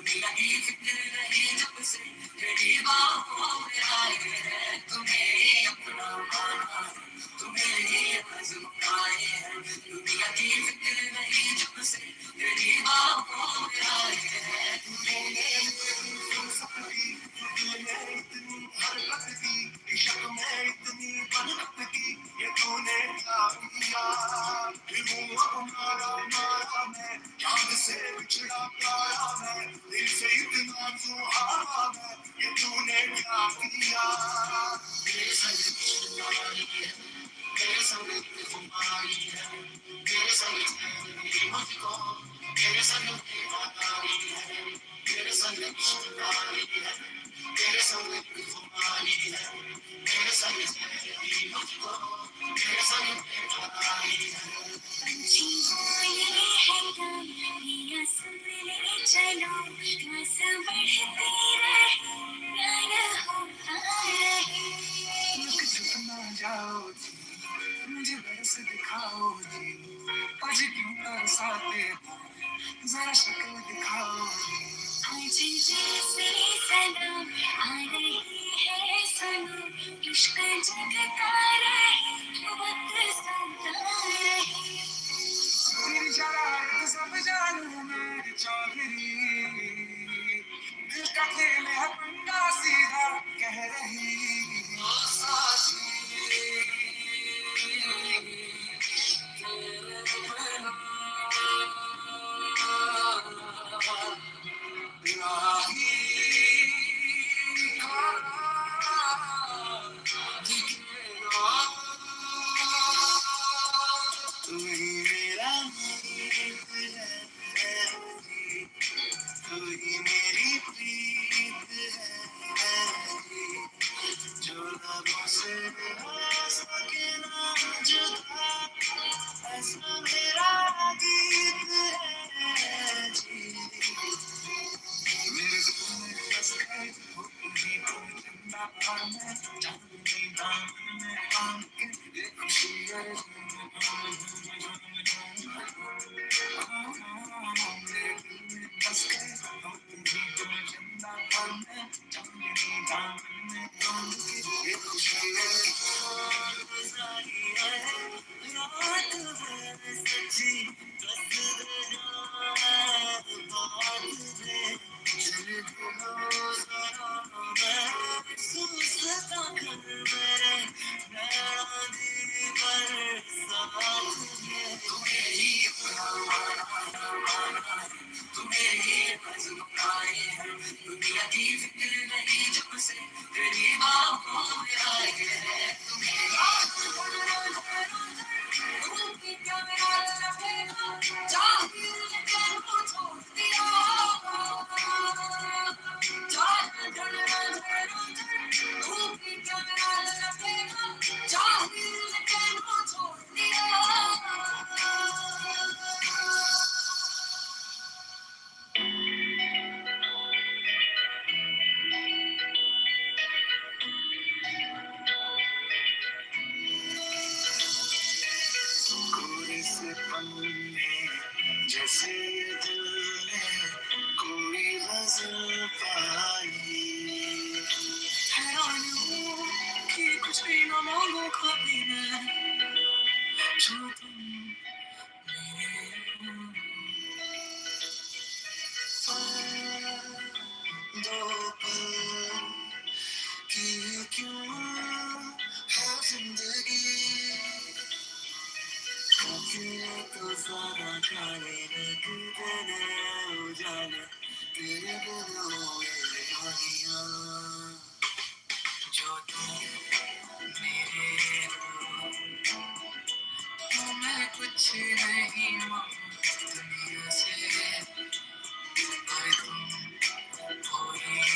दुनिया की फिक्र नहीं जब से तेरी बाहों में आए हैं तुम्हें ही अपना माना तुम्हें ही आजमाए हैं दुनिया की फिक्र नहीं जब से तेरी बाहों में आए हैं तूने सपनी तूने इतनी हरकत की इश्क में इतनी बनकत की ये तूने क्या किया दिल हमारा मारा मैं चांद से बिछड़ा प्यारा मैं दिल से इतना तू हारा मैं ये तूने क्या किया मेरे संग तुम्हारी है मेरे संग तुम्हारी है मेरे संग तेरी मुझको मेरे संग तुम्हारी है मेरे संग तुम्हारी है मेरे संग तुम्हारी है मेरे संग तेरी मुझको मेरे संग तुम्हारी है चलो मौसम बढ़ते रहे प्यार होता रहे रुक ना जाओ जी मुझे बरस दिखाओ जी आज क्यों बरसाते जरा शक्ल दिखाओ आज जैसे सनम आ रही है सुनो इश्क जगता रहे वक्त संता रहे मेरी शरारत सब जानू मेरी चौधरी दिल का खेल है पंगा सीधा कह रही ओ साथी मेरी प्रीत है जो लबों से हो सके ना जुदा ऐसा मेरा गीत है जी मेरे दिल में बस गए हो तुम्हीं को जिंदा और मैं चांदनी दामन में बांध के ये खुशी है मेरे दिल में बस गए हो तुम्हीं को जिंदा और मैं चांदनी दामन में बांध के ये खुशी है गुजारी है रात भर सच्ची बस बात है चल दिलो जरा महसूस का कर मेरे नैना दी बरसात है तुम्हें ही अपना माना तुम्हें ही आजमाए हैं दुनिया की फिक्र नहीं जब से तेरी बाहों में आए हैं कोरे से पन्ने जैसे ये दिल ने कोई गजल पाई हैरान हूँ कि कुछ भी न मांगो कभी मैं जो तुम मेरे दो पल की क्यों है जिंदगी तो ज़्यादा काले लगते हैं उजाले तेरे बिना ये राहियां जो तुम मेरे हो तो मैं कुछ नहीं मांगता दुनिया से पर तुम हो ही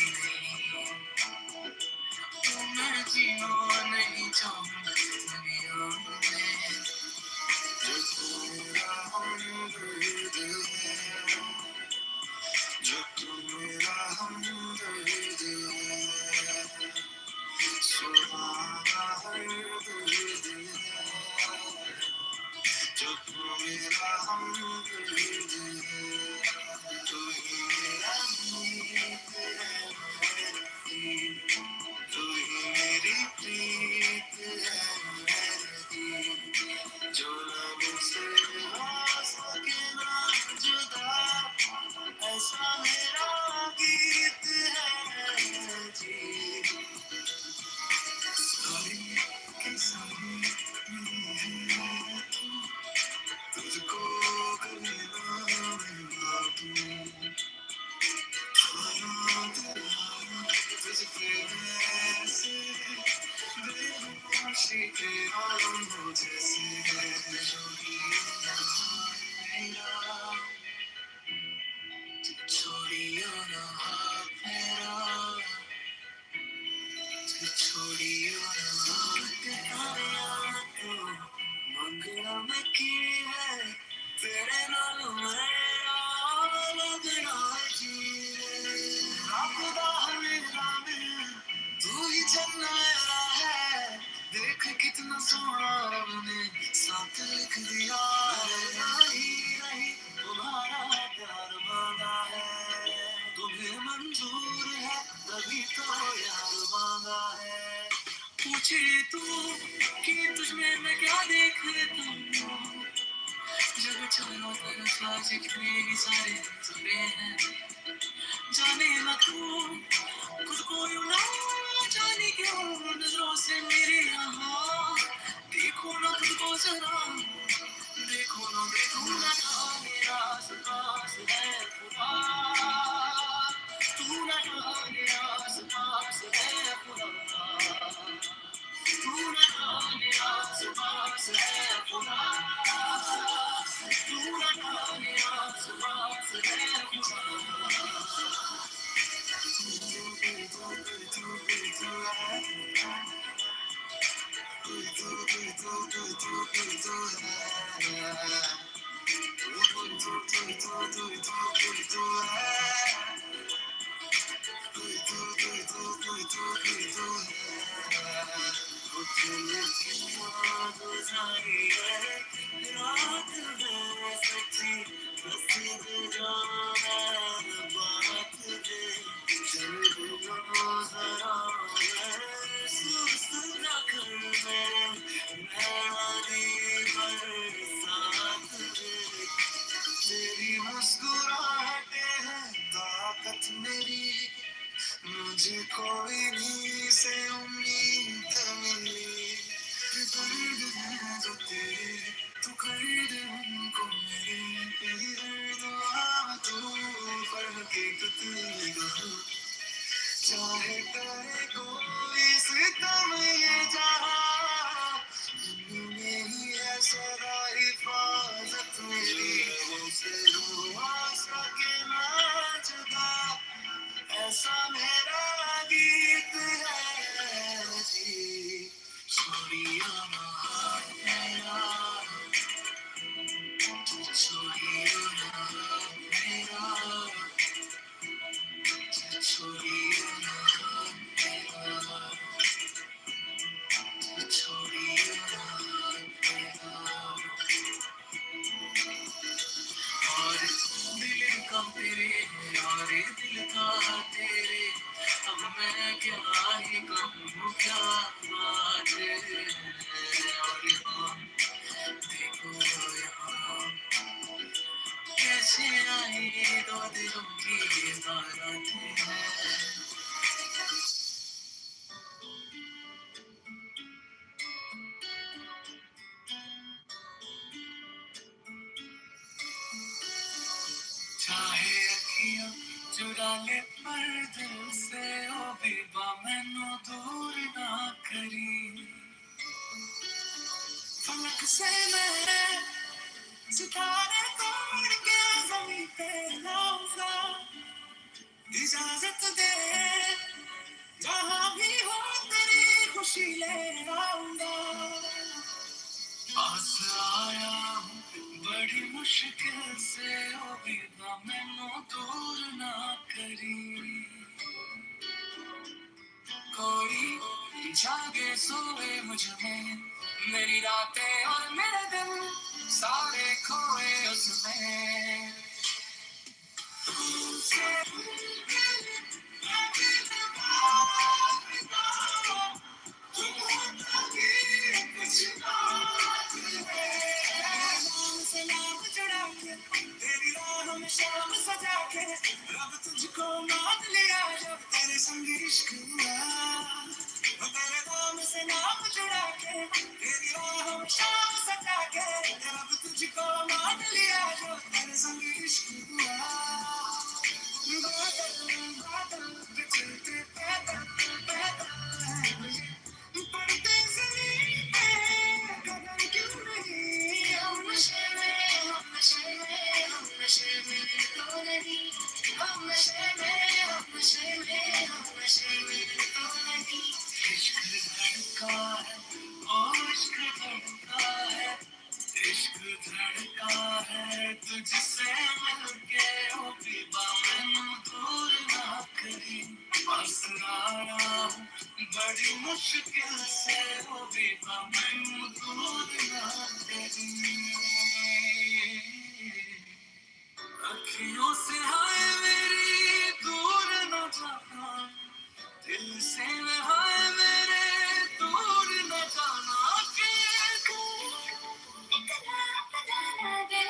मंगना में की है तेरे नाल मेरा लगना जी रबदा मेरा में तू ही चलना मेरा है देख कितना सोना ने साथ लिख दिया है रही रही तुम्हारा प्यार मांगा है तुम्हें मंजूर है तभी तो यार मांगा है पूछे तू कि तुझमें मैं क्या देख लेता हूँ जब चारों तरफ आज इतने सारे नजरे हैं जाने ना तू खुद को यूं ना जाने क्यों नजरों से मेरे यहाँ देखो ना खुद को जरा देखो ना मेरा आसपास है खुदा तू ना मेरा आसपास है खुदा तू ना मेरा आसपास है खुदा तू ना मेरा आसपास है खुदा तेरी मुस्कुराहटें हैं ताकत मेरी मुझे कोई नहीं से उम्मीद मिली दर्द है जो तेरे तू कर दे उनको मेरे तेरी हर दुआ तू पर हकीकत निगाह चाहे करे कोई सितम ये जहां में ही है सदा हिफाजत मेरी मुझसे हुआ सके ना जुदा ऐसा मेरा गीत है जी छोड़िया ना मेरा छोड़िया ना मेरा छोड़िया ना मेरा छोड़िया ना मेरा और दिल का तेरे और दिल का तेरे अब मैं क्या ही कहूँ क्या बात है और हाँ देखो यहाँ कैसे आई दो दिलों की बारात है चाहे अखियां चुरा ले पर दिल से ओ बेबा मैनू दूर ना करी फलक से मैं सितारे तोड़ के जमीन पे लाऊंगा इजाजत दे जहां भी हो तेरी खुशी ले आऊंगा पास आया बड़ी मुश्किल से ओ बेबा मैनू दूर ना करी कोई जागे सोए मुझ में मेरी रातें और मेरे दिन सारे खोए उसमें सलाम चढ़ा के तेरी राह में शाम सजा के रब तुझको मान लिया जब तेरे संग इश्क हुआ तेरे नाम से नाम जुड़ा के तेरी राह में शाम सजा के रब तुझको मान लिया जब तेरे संग इश्क हुआ बादल बादल बिछड़ते पैदल पैदल पड़ते ज़मीन पे कदम क्यों नहीं हम नशे में हम नशे में हम नशे में तो नहीं हम नशे में हम नशे में हम नशे में तो नहीं इश्क धड़का है ओ इश्क धड़का है इश्क धड़का है तुझसे मिलके ओ बेबा मैनू दूर ना करी बस आया हूँ बड़ी मुश्किल से ओ बेबा मैनू दूर ना करी अखियों से हाय मेरी दूर न जाना दिल से हाय मेरे दूर न जाना के इतना दे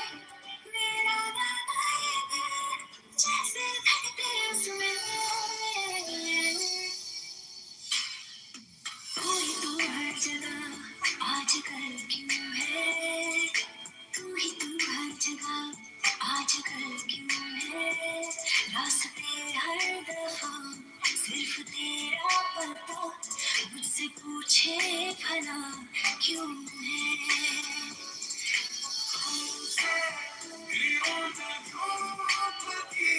मेरा दादा ये दिल जैसे धड़के उसमें कोई तू हर जगह आजकल क्यों है तू ही तू हर जगह आजकल क्यों है रास्ते हर दफा सिर्फ तेरा पता मुझसे पूछे भला क्यों है तुमसे दिलों में धूप की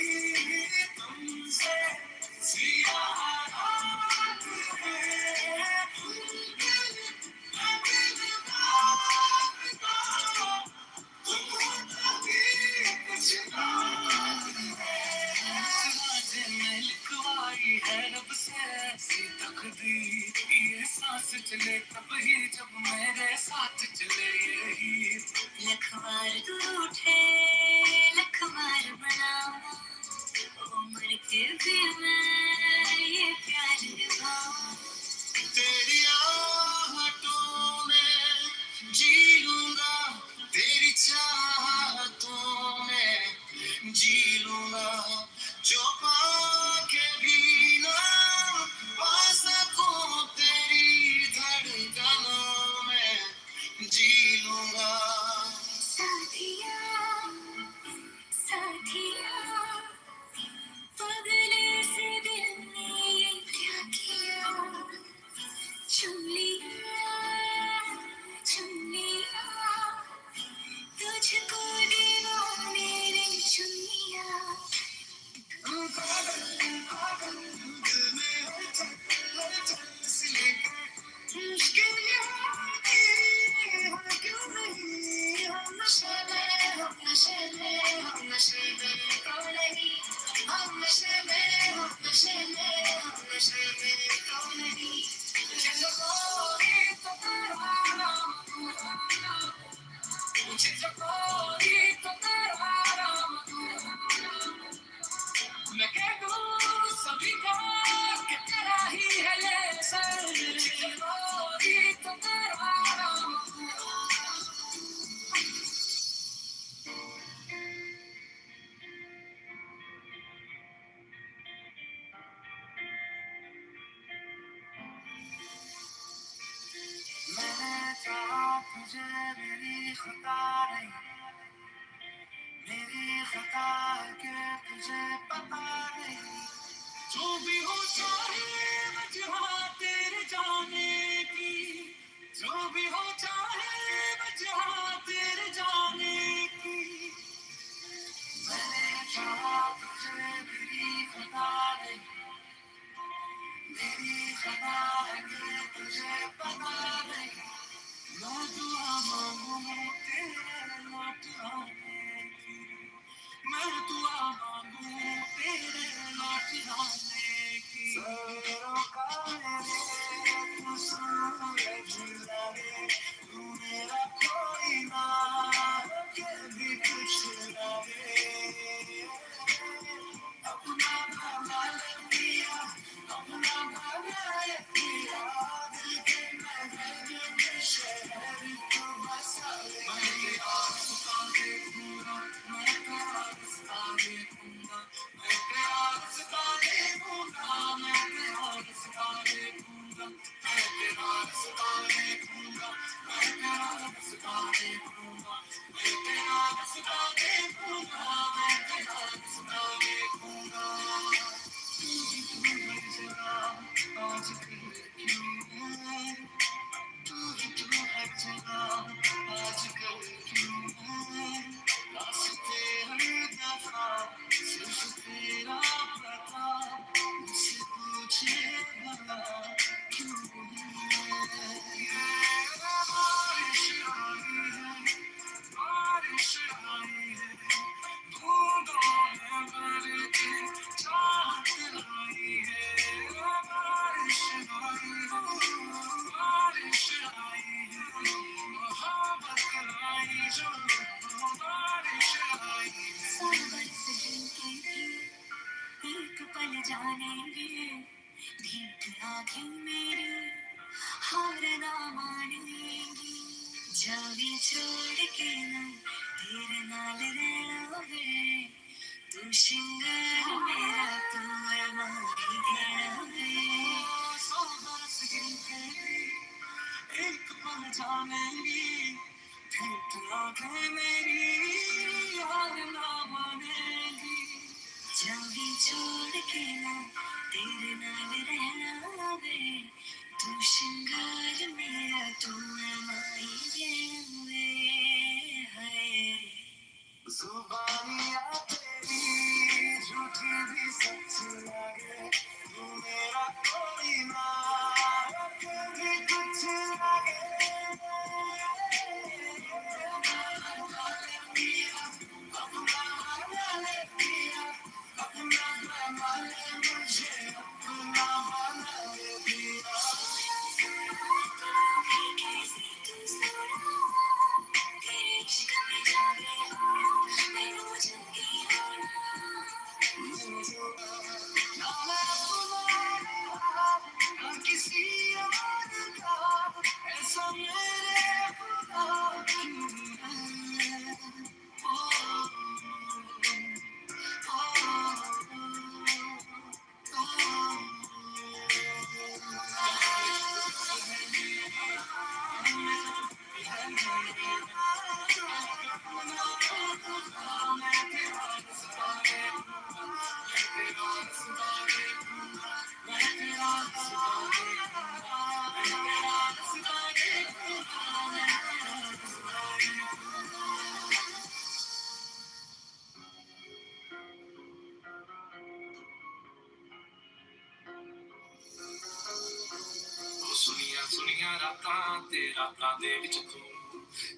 तुमसे सियाह रात है ये सांस चले तब ही जब मेरे साथ चले यही लखवार तू उठे लखवार बना उम्र के भी मैं ये प्यार निभाऊं तेरी आहटों में जी लूंगा तेरी चाहतों में जी लूंगा जो पाके भी ना पा सकूं तेरी धड़कनों में जी लूंगा साथिया साथिया पगले से दिल ने ये क्या किया चुम लिया तुझको दीवाने ने चुम लिया मुश्किल क्यों नहीं हम नशे में क्यों नहीं हम नशे में क्यों नहीं मुझे तो कोई तो तेरा नाम मुझे तो कोई तो तेरा नाम मैं कह दूं सभी को कि तेरा ही है ये सर मुझे तो कोई तो तेरा नाम मैंने चाहा तुझे मेरी खता नहीं मेरी खता है कि तुझे पता नहीं जो भी हो चाहे वजह तेरे जाने की जो भी हो चाहे वजह तेरे जाने की मैंने चाहा तुझे मेरी खता नहीं मेरी खता है कि तुझे पता नहीं मैं दुआ मांगू तेरे लौट आने की मैं दुआ मांगू तेरे लौट आने की सवेरों का मेरे तू सूरज लगे तू मेरा कोई ना के भी कुछ लगे अपना भला पिया अपना भला पिया दिल के महल में शहर तू बसा ले मैं तेरा रास्ता देखूंगा मैं तेरा रास्ता देखूंगा मैं तेरा रास्ता देखूंगा मैं तेरा रास्ता देखूंगा मैं तेरा रास्ता देखूंगा मैं तेरा रास्ता देखूंगा जानेंगे भीग आंखें मेरी हार ना मानेंगी जावी छोड़ के ना तेरे नाल रहना वे तू शिंगार मेरा तू अरमानी देना वे सौ बरस गिनते एक पल जानेंगी भीग आंखें मेरी हार ना मानेंगी जावी छोड़ के ना तेरे नाल रहना वे तू शिंगार मेरा तू अरमानी देना वे हाय जुबानियाँ तेरी झूठी भी सच्ची लगे तू मेरा कोई ना कभी कुछ लगे अपना बना ले पिया अपना बना ले मुझे अपना बना ले पिया कैसे तू सोना तेरे इश्क में जागे मैनू जगी होना ना मैं अपना किसी और का ऐसा मेरे खुदा क्यों है ਸੁਨੀਆਂ ਸੁਨੀਆਂ ਰਾਤਾਂ ਤੇ ਰਾਤਾਂ ਦੇ ਵਿੱਚ ਤੂੰ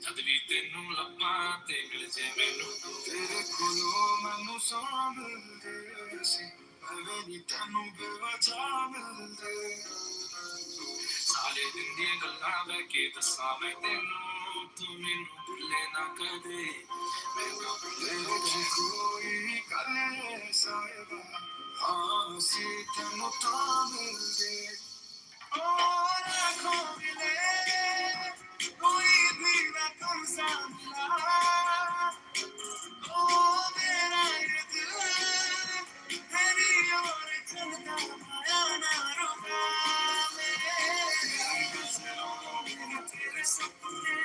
ਜਦ ਵੀ ਤੈਨੂੰ ਲੱਭਾਂ ਤੇ ਮਿਲ ਜੇ ਮੈਨੂੰ ਤੂੰ ਤੇਰੇ ਕੋਲੋਂ ਮੈਨੂੰ ਸਾਂਭ ਮਿਲਦੇ ਸੀ ਐਵੇਂ ਨੀ ਤੈਨੂੰ ਬੇਵਜ੍ਹਾ ਮਿਲਦੇ ਸਾਰੇ ਦਿਨ ਦੀਆਂ ਗੱਲਾਂ ਬਹਿ ਕੇ ਦੱਸਾਂ ਮੈਂ ਤੈਨੂੰ ਤੂੰ ਮੈਨੂੰ ਭੁੱਲੇ ਨਾ ਕਦੇ ਮੈਂ ਨਾ ਭੁੱਲੇ ਜੇ ਕੋਈ ਗੱਲ ਸਾਹਿਬਾ ਹਾਂ ਸੀ ਤੈਨੂੰ ਤਾਂ ਮਿਲਦੇ और आँखों मिले कोई भी रकम सा मिला ओ मेरा ये दिल तेरी ओर चलता माया ना रुका मेरे तेरे सपने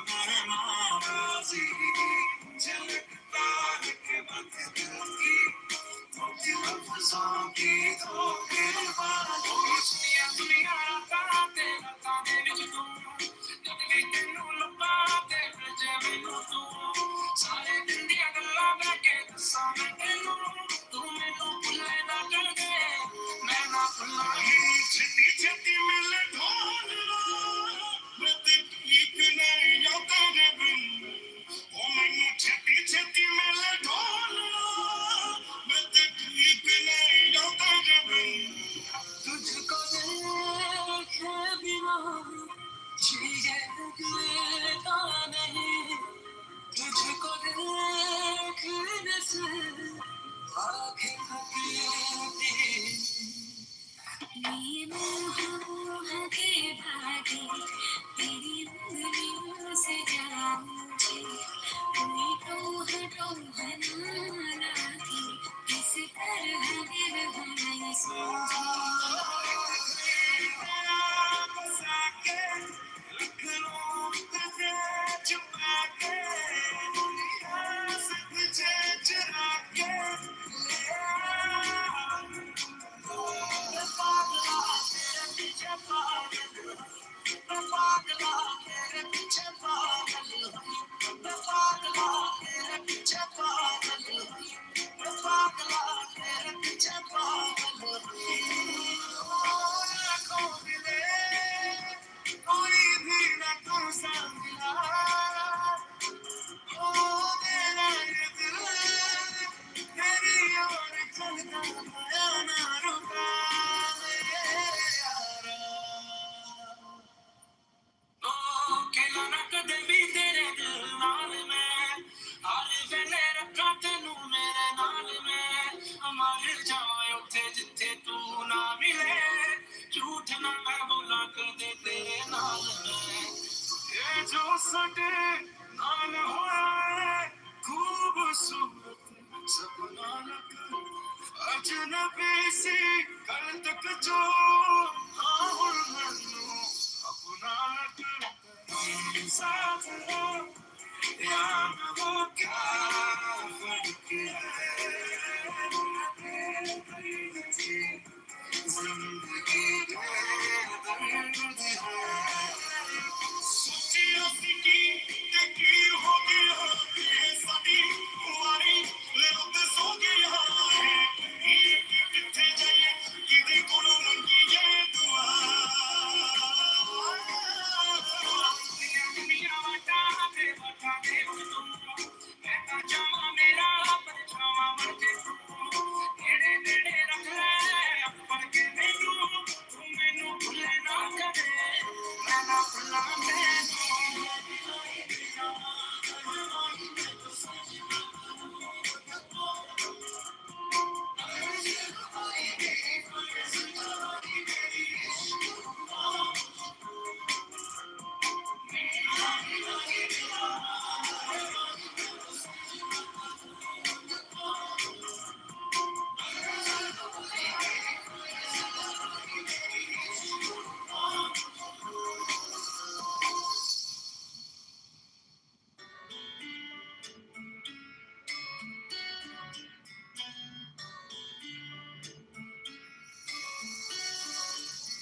मेरे नाराजी झलकता है के बात दिल की लफ्ज़ों की धोखेबाजी सुनिया सुनिया रातां ते रातां दे विच तू जद भी तैनूं लब्भां ते मिल जे मैनूं तू सारे दिन दियां गल्लां बह के दस्सां मैं तैनूं तू मैनूं भुल्ले ना कर दे मैं ना भुल्लांगी छेती छेती मिले ढोलना मैं ते ठीक नहीं आता रे बिन ओ मैनूं छेती छेती मिले ढोलना मैं ते ठीक नहीं आता रे बिन तुझको देखे बिना जिए देता नहीं तुझको देखने से आँखें थकती ये मोह के भागे तेरी उंगलियों से जाऊंगी कोई टोह ना की किस तरह दिल हमें समझे छुपा के तुझे चुरा के पागला तेरे पीछे पागल पागला तेरे पीछे पागल पागला तेरे पीछे पागल पागला तेरे पीछे पागल जाए उठे जिथे तू ना मिले झूठ ना मैं बोला कदे तेरे नाल ये जो सटे नाल होया है खूबसूरत सपना लग अजनबी सी कल तक जो हाँ हुण मैनू अपना लग साथ हो या वो क्या फर्क है जिंदगी सोचियो की हो गया साडी कुआरी लोग सो गया है किथे जाइए किदे कोलों मंगिए दुआ दुनिया बता दे मैं ता जावा मेरा परछावा मर नेड़े नेड़े रख ले अपन के मैनू तू मैनू भुले ना करे मैं ना भुला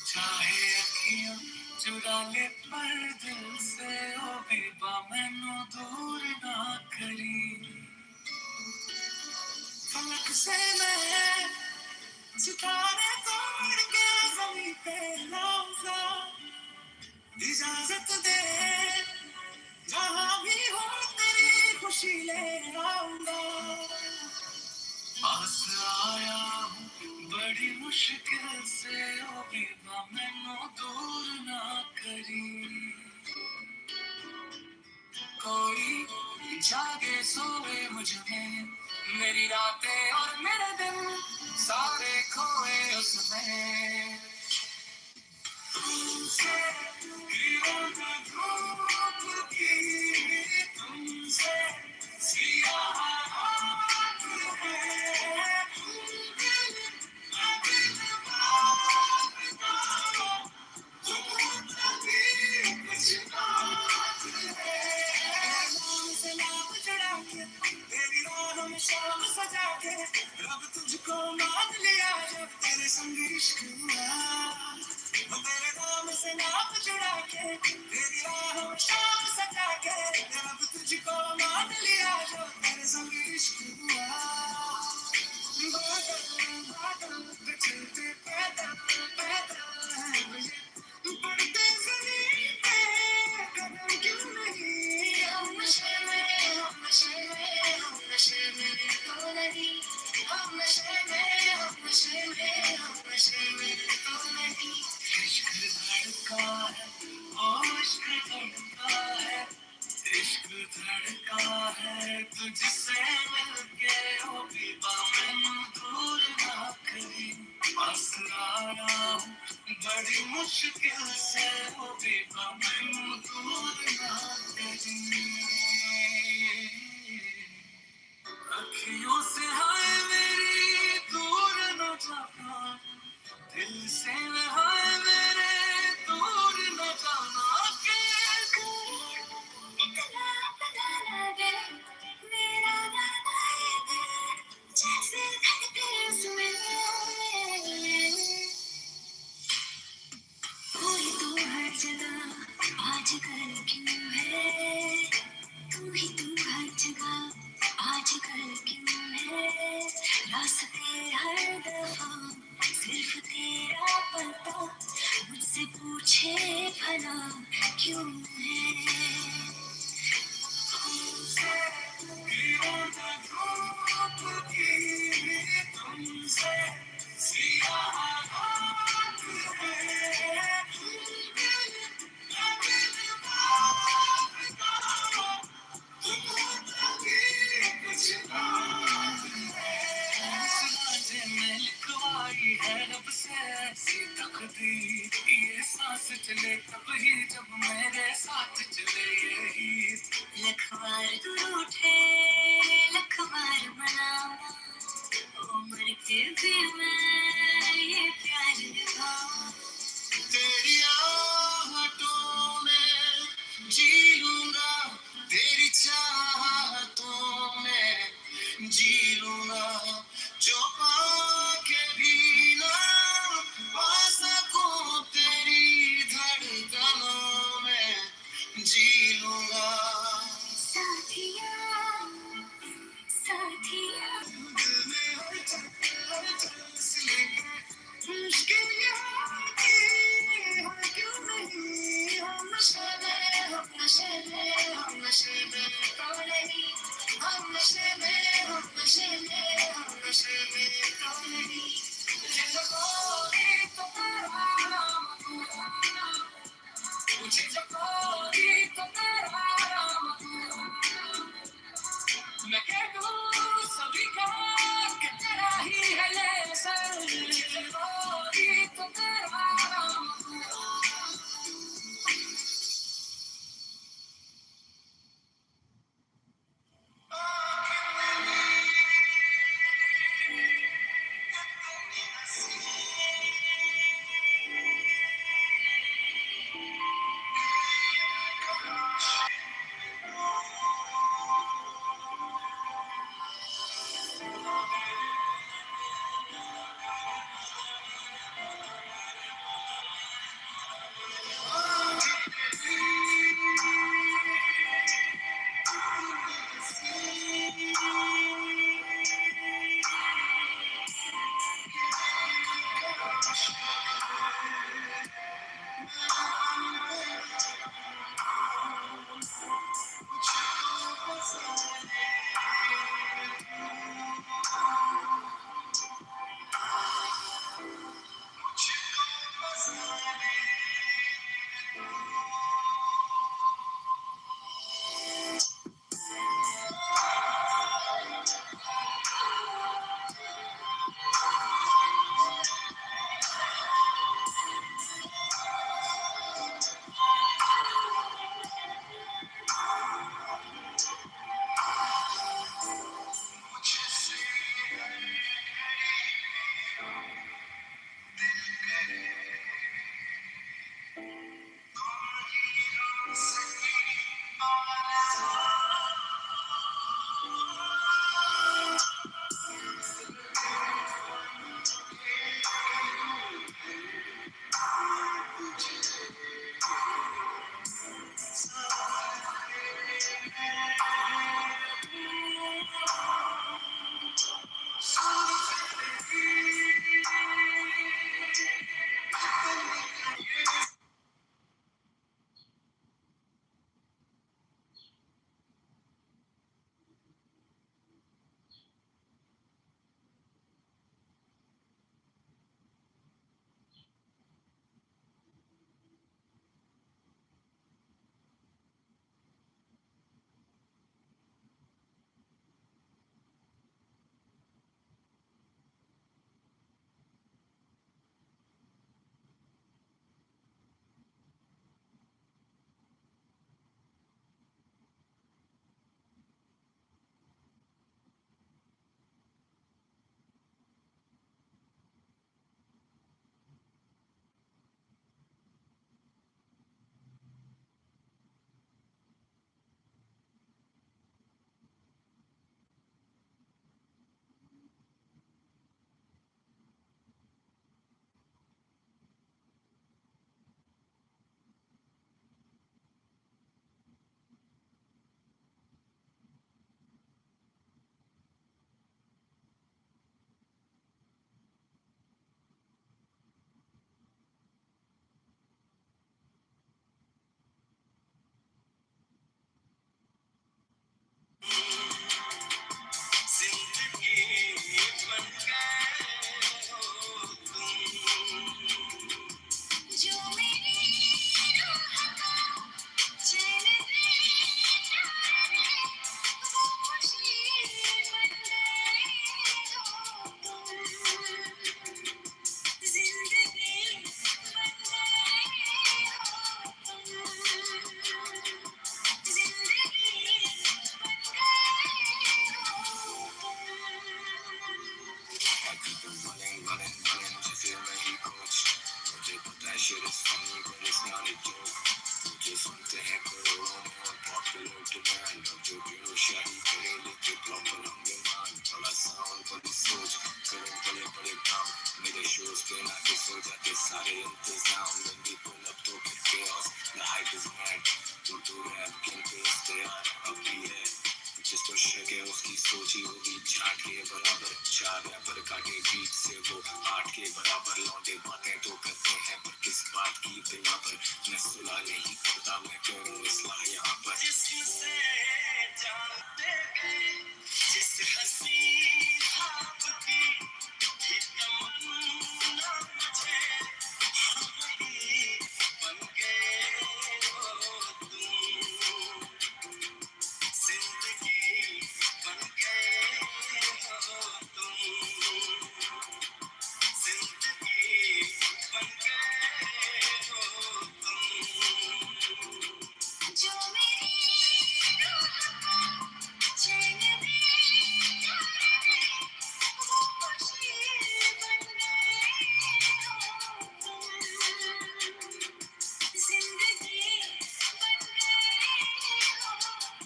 चाहे अखियां चुरा ले पर दिल से ओ बेबा मैनू दूर ना करी फलक से मैं सितारे तोड़ के जमीन पे लाऊंगा इजाजत दे जहां भी हो तेरी खुशी ले आऊंगा पास आया हूँ बड़ी मुश्किल से ओ बेबा मैनू दूर ना करी कोई जागे सोए मुझ में मेरी रातें और मेरे दिन सारे खोए उसमें तुमसे गिरों में धूप की तुमसे सियाह रात है अभी बात बताओ तुम कभी कुछ बात है नाम से नाम चढ़ा के तेरी राहों में शाम सजा के रब तुझको मान लिया जब तेरे संग इश्क हुआ तेरे नाम से नाम चढ़ा के तेरी राहों में शाम सजा के रब तुझको मान लिया जब तेरे संग इश्क हुआ बादल बादल पे चलते पैदल पैदल है बढ़ते ज़मीन पे कदम क्यों नहीं हम नशे में तो नहीं हम नशे में तो नहीं इश्क धड़का है ओ इश्क धड़का है इश्क धड़का है तुझसे मिलके ओ बेबा मैनू दूर ना करी पास आया हूँ बड़ी मुश्किल से ओ बेबा मैनू दूर ना करी अखियों से हाय मेरी दूर न जाना दिल से हाय मेरे दूर न जाना के इतना पता लगे मेरा गाना है जैसे धड़के उसमें कोई तो हर जगह आजकल क्यों है तू ही तू हर जगह आजकल क्यों है रास्ते हर दफा सिर्फ तेरा पता मुझसे पूछे भला क्यों है तुमसे गिरों में धूप की तुमसे सियाह रात है अभी बात बताओ तुम कभी कुछ बात है की है रब से ऐसी तकदीर, ये सांस चले तब ही जब मेरे साथ चले यही। लख बार तू रूठे लख बार मनावा, उम्र के भी मैं ये प्यार निभाऊं। तेरी आहटों में जी लूंगा, तेरी चाहतों में जी लूंगा, जो पाके भी ना पा सकूं तेरी धड़कनों में जी लूंगा। साथिया साथिया दिल में हर चक्कर से लेके मुश्किल यादें हो क्यों नहीं, हम नशे में हम नशे में हम नशे में तो नहीं, हम नशे में हम नशे में हम नशे में तो नहीं। मुझे जो कोई तो तेरा नाम पूरा, मुझे जो कोई तो तेरा नाम पूरा, मैं कह दूं सभी का कि तेरा ही है ये सर, मुझे जो कोई तो तेरा नाम पूरा। running, जैसे मैं ही coach. मुझे पता है shit is funny, but it's not a joke. मुझे सुनते हैं करोड़ों में और popular demand. अब जो बेरोशाही करे लेके proper होंगे मान. बड़ा sound, बड़ी सोच, करें बड़े काम. मेरे shows पे लाके सो जाते सारे इंतजाम. When we pull up तो फिर chaos, the hype is mad. Urdu rap किन पे इस्तेमाल अब भी है. जिसको शक है उसकी सोची होगी झाट के बराबर. चार रैपर काटे बीट से वो 8 के बराबर. लौंडे बातें तो करते हैं पर किस बात की बिना पर. मैं सुलह नहीं करता, मैं करूँ इस्लाह यहाँ पर. जिससे जानते गए जिस हंसी ख्वाब की थी तमन्ना मुझे, हम ही बन गए हो तुम. जिंदगी बन गए हो तुम. जिंदगी बन गए हो तुम. जो मेरी रूह को चैन दे वो खुशी बन गए हो तुम. जिंदगी बन गए हो तुम.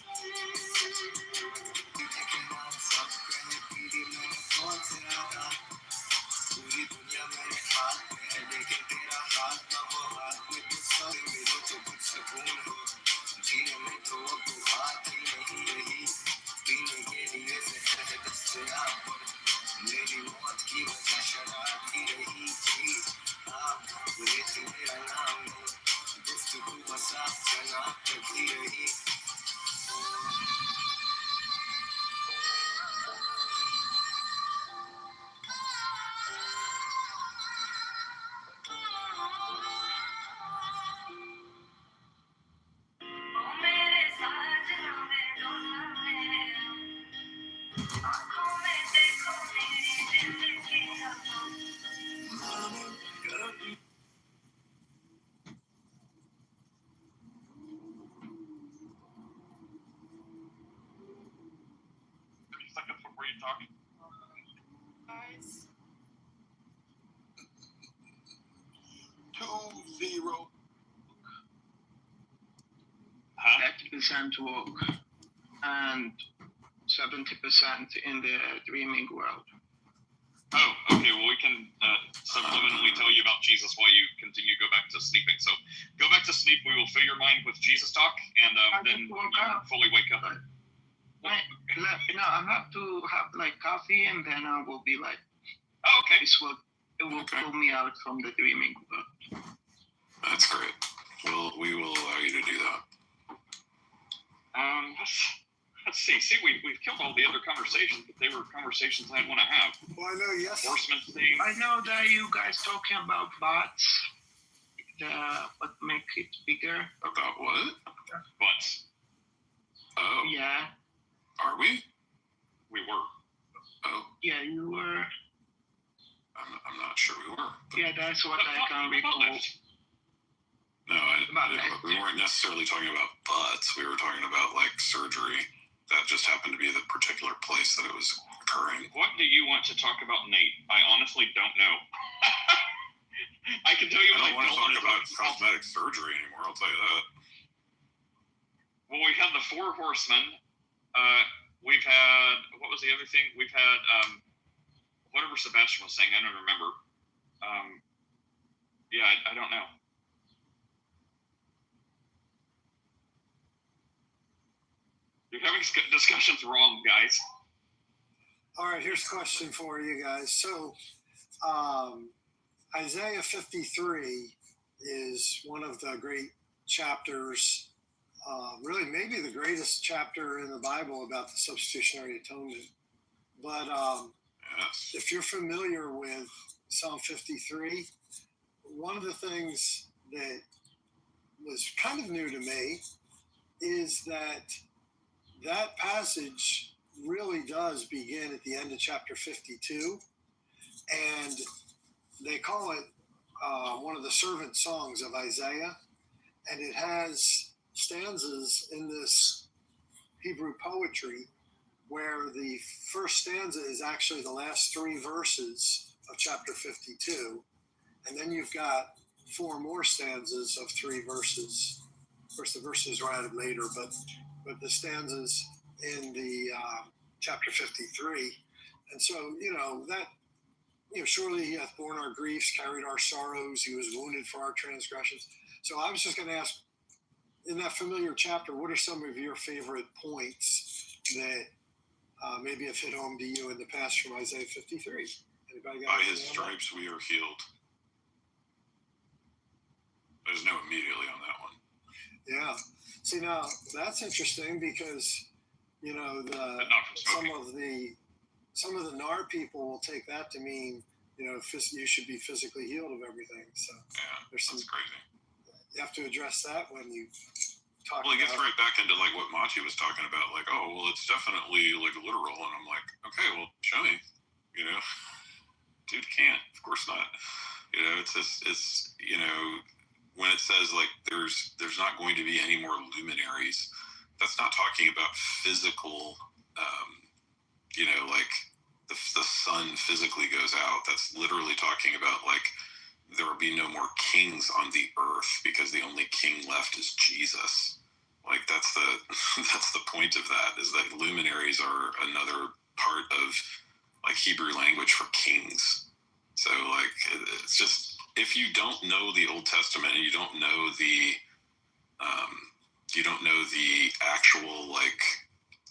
पूरी दुनिया मेरे हाथ में है, लेकिन तेरा हाथ ना वो हाथ में तो सब मिलो तो कुछ सुकून हो. जीने में तो अब बात ही नहीं रही. पीने के लिए जहर है दस्तयाब पर. मेरी मौत की वजह शराब ही रही थी. आप बुरे थे मेरा नाम नहीं, गुफ्तगू बस आप जनाब तक ही रही. मेरे साजना में डोला है, आँखों में देखो मेरी जिंदगी का मानो कभी. Seconds before you talk. Guys. 2-0. 30% woke and 70% in the dreaming world. Oh, okay. Well, we can subliminally tell you about Jesus while you continue to go back to sleeping. So go back to sleep. We will fill your mind with Jesus talk, and then you fully wake up. No, I have to have like coffee, and then I will be like, oh, okay. It will pull me out from the dreaming world. That's great. We will allow you to do that. Let's see. We've killed all the other conversations, but they were conversations I didn't want to have. Well, I know, yes. Enforcement thing. I know that you guys talking about bots. What make it bigger? About what? Bots. Oh. Yeah. Are we? We were. Oh. Yeah, you were. I'm not sure we were. Yeah, that's what I can recall. No, we weren't necessarily talking about butts. We were talking about like surgery. That just happened to be the particular place that it was occurring. What do you want to talk about, Nate? I honestly don't know. I can tell you. I don't want to talk about cosmetic surgery anymore. I'll tell you that. Well, we had the 4 horsemen. We've had, what was the other thing? We've had whatever Sebastian was saying. I don't remember. Yeah, I don't know. You're having discussions wrong, guys. All right, here's a question for you guys. So, Isaiah 53 is one of the great chapters, really maybe the greatest chapter in the Bible about the substitutionary atonement. But if you're familiar with Psalm 53, one of the things that was kind of new to me is that passage really does begin at the end of chapter 52, and they call it one of the servant songs of Isaiah, and it has stanzas in this Hebrew poetry where the first stanza is actually the last 3 verses of chapter 52. And then you've got 4 more stanzas of 3 verses. Of course, the verses were added later, but the stanzas in the chapter 53. And so, that, surely he hath borne our griefs, carried our sorrows. He was wounded for our transgressions. So I was just going to ask, in that familiar chapter, what are some of your favorite points that maybe have hit home to you in the past from Isaiah 53? Anybody got By his stripes we are healed. There's no immediately on that one. Yeah. See, now that's interesting because, some of the NAR people will take that to mean, you should be physically healed of everything. So there's some, that's crazy. You have to address that when you talk. Well, it gets right back into like what Machi was talking about, like, oh, well, it's definitely like literal, and I'm like, okay, well, show me, dude can't, of course not. It's just, when it says like there's not going to be any more luminaries, that's not talking about physical, like the sun physically goes out. That's literally talking about like there will be no more kings on the earth because the only king left is Jesus. Like that's the point of that, is that luminaries are another part of like Hebrew language for kings. So like it's just, if you don't know the Old Testament and you don't know the actual like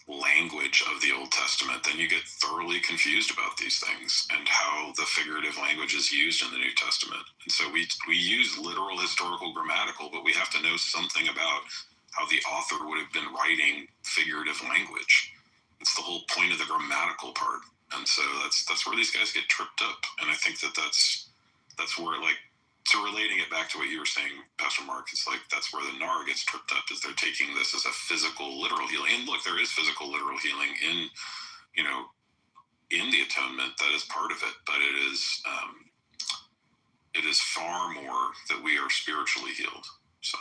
language of the Old Testament, then you get thoroughly confused about these things and how the figurative language is used in the New Testament. And so we use literal, historical, grammatical, but we have to know something about how the author would have been writing figurative language. It's the whole point of the grammatical part. And so that's where these guys get tripped up. And I think that's where, like, so relating it back to what you were saying, Pastor Mark, it's like that's where the NAR gets tripped up, is they're taking this as a physical, literal healing. And look, there is physical, literal healing in the atonement. That is part of it, but it is far more that we are spiritually healed. So.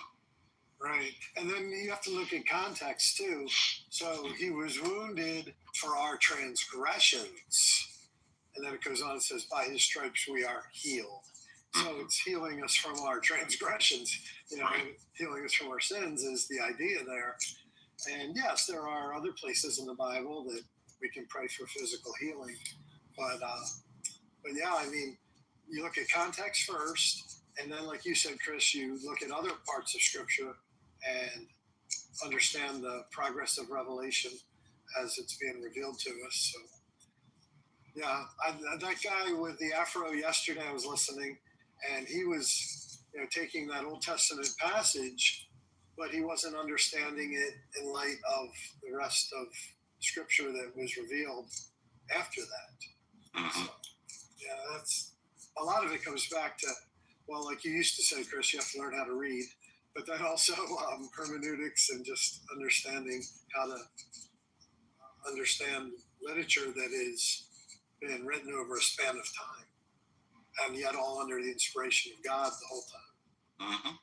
Right. And then you have to look at context too. So he was wounded for our transgressions. And then it goes on and says, by his stripes we are healed. So it's healing us from our transgressions, healing us from our sins is the idea there. And yes, there are other places in the Bible that we can pray for physical healing. But yeah, I mean, you look at context first, and then like you said, Chris, you look at other parts of Scripture and understand the progress of revelation as it's being revealed to us. So yeah, that guy with the afro yesterday, I was listening, and he was taking that Old Testament passage, but he wasn't understanding it in light of the rest of Scripture that was revealed after that. Mm-hmm. So, yeah, that's a lot of it comes back to, well, like you used to say, Chris, you have to learn how to read, but then also hermeneutics and just understanding how to understand literature that is been written over a span of time, and yet all under the inspiration of God the whole time. Mm-hmm.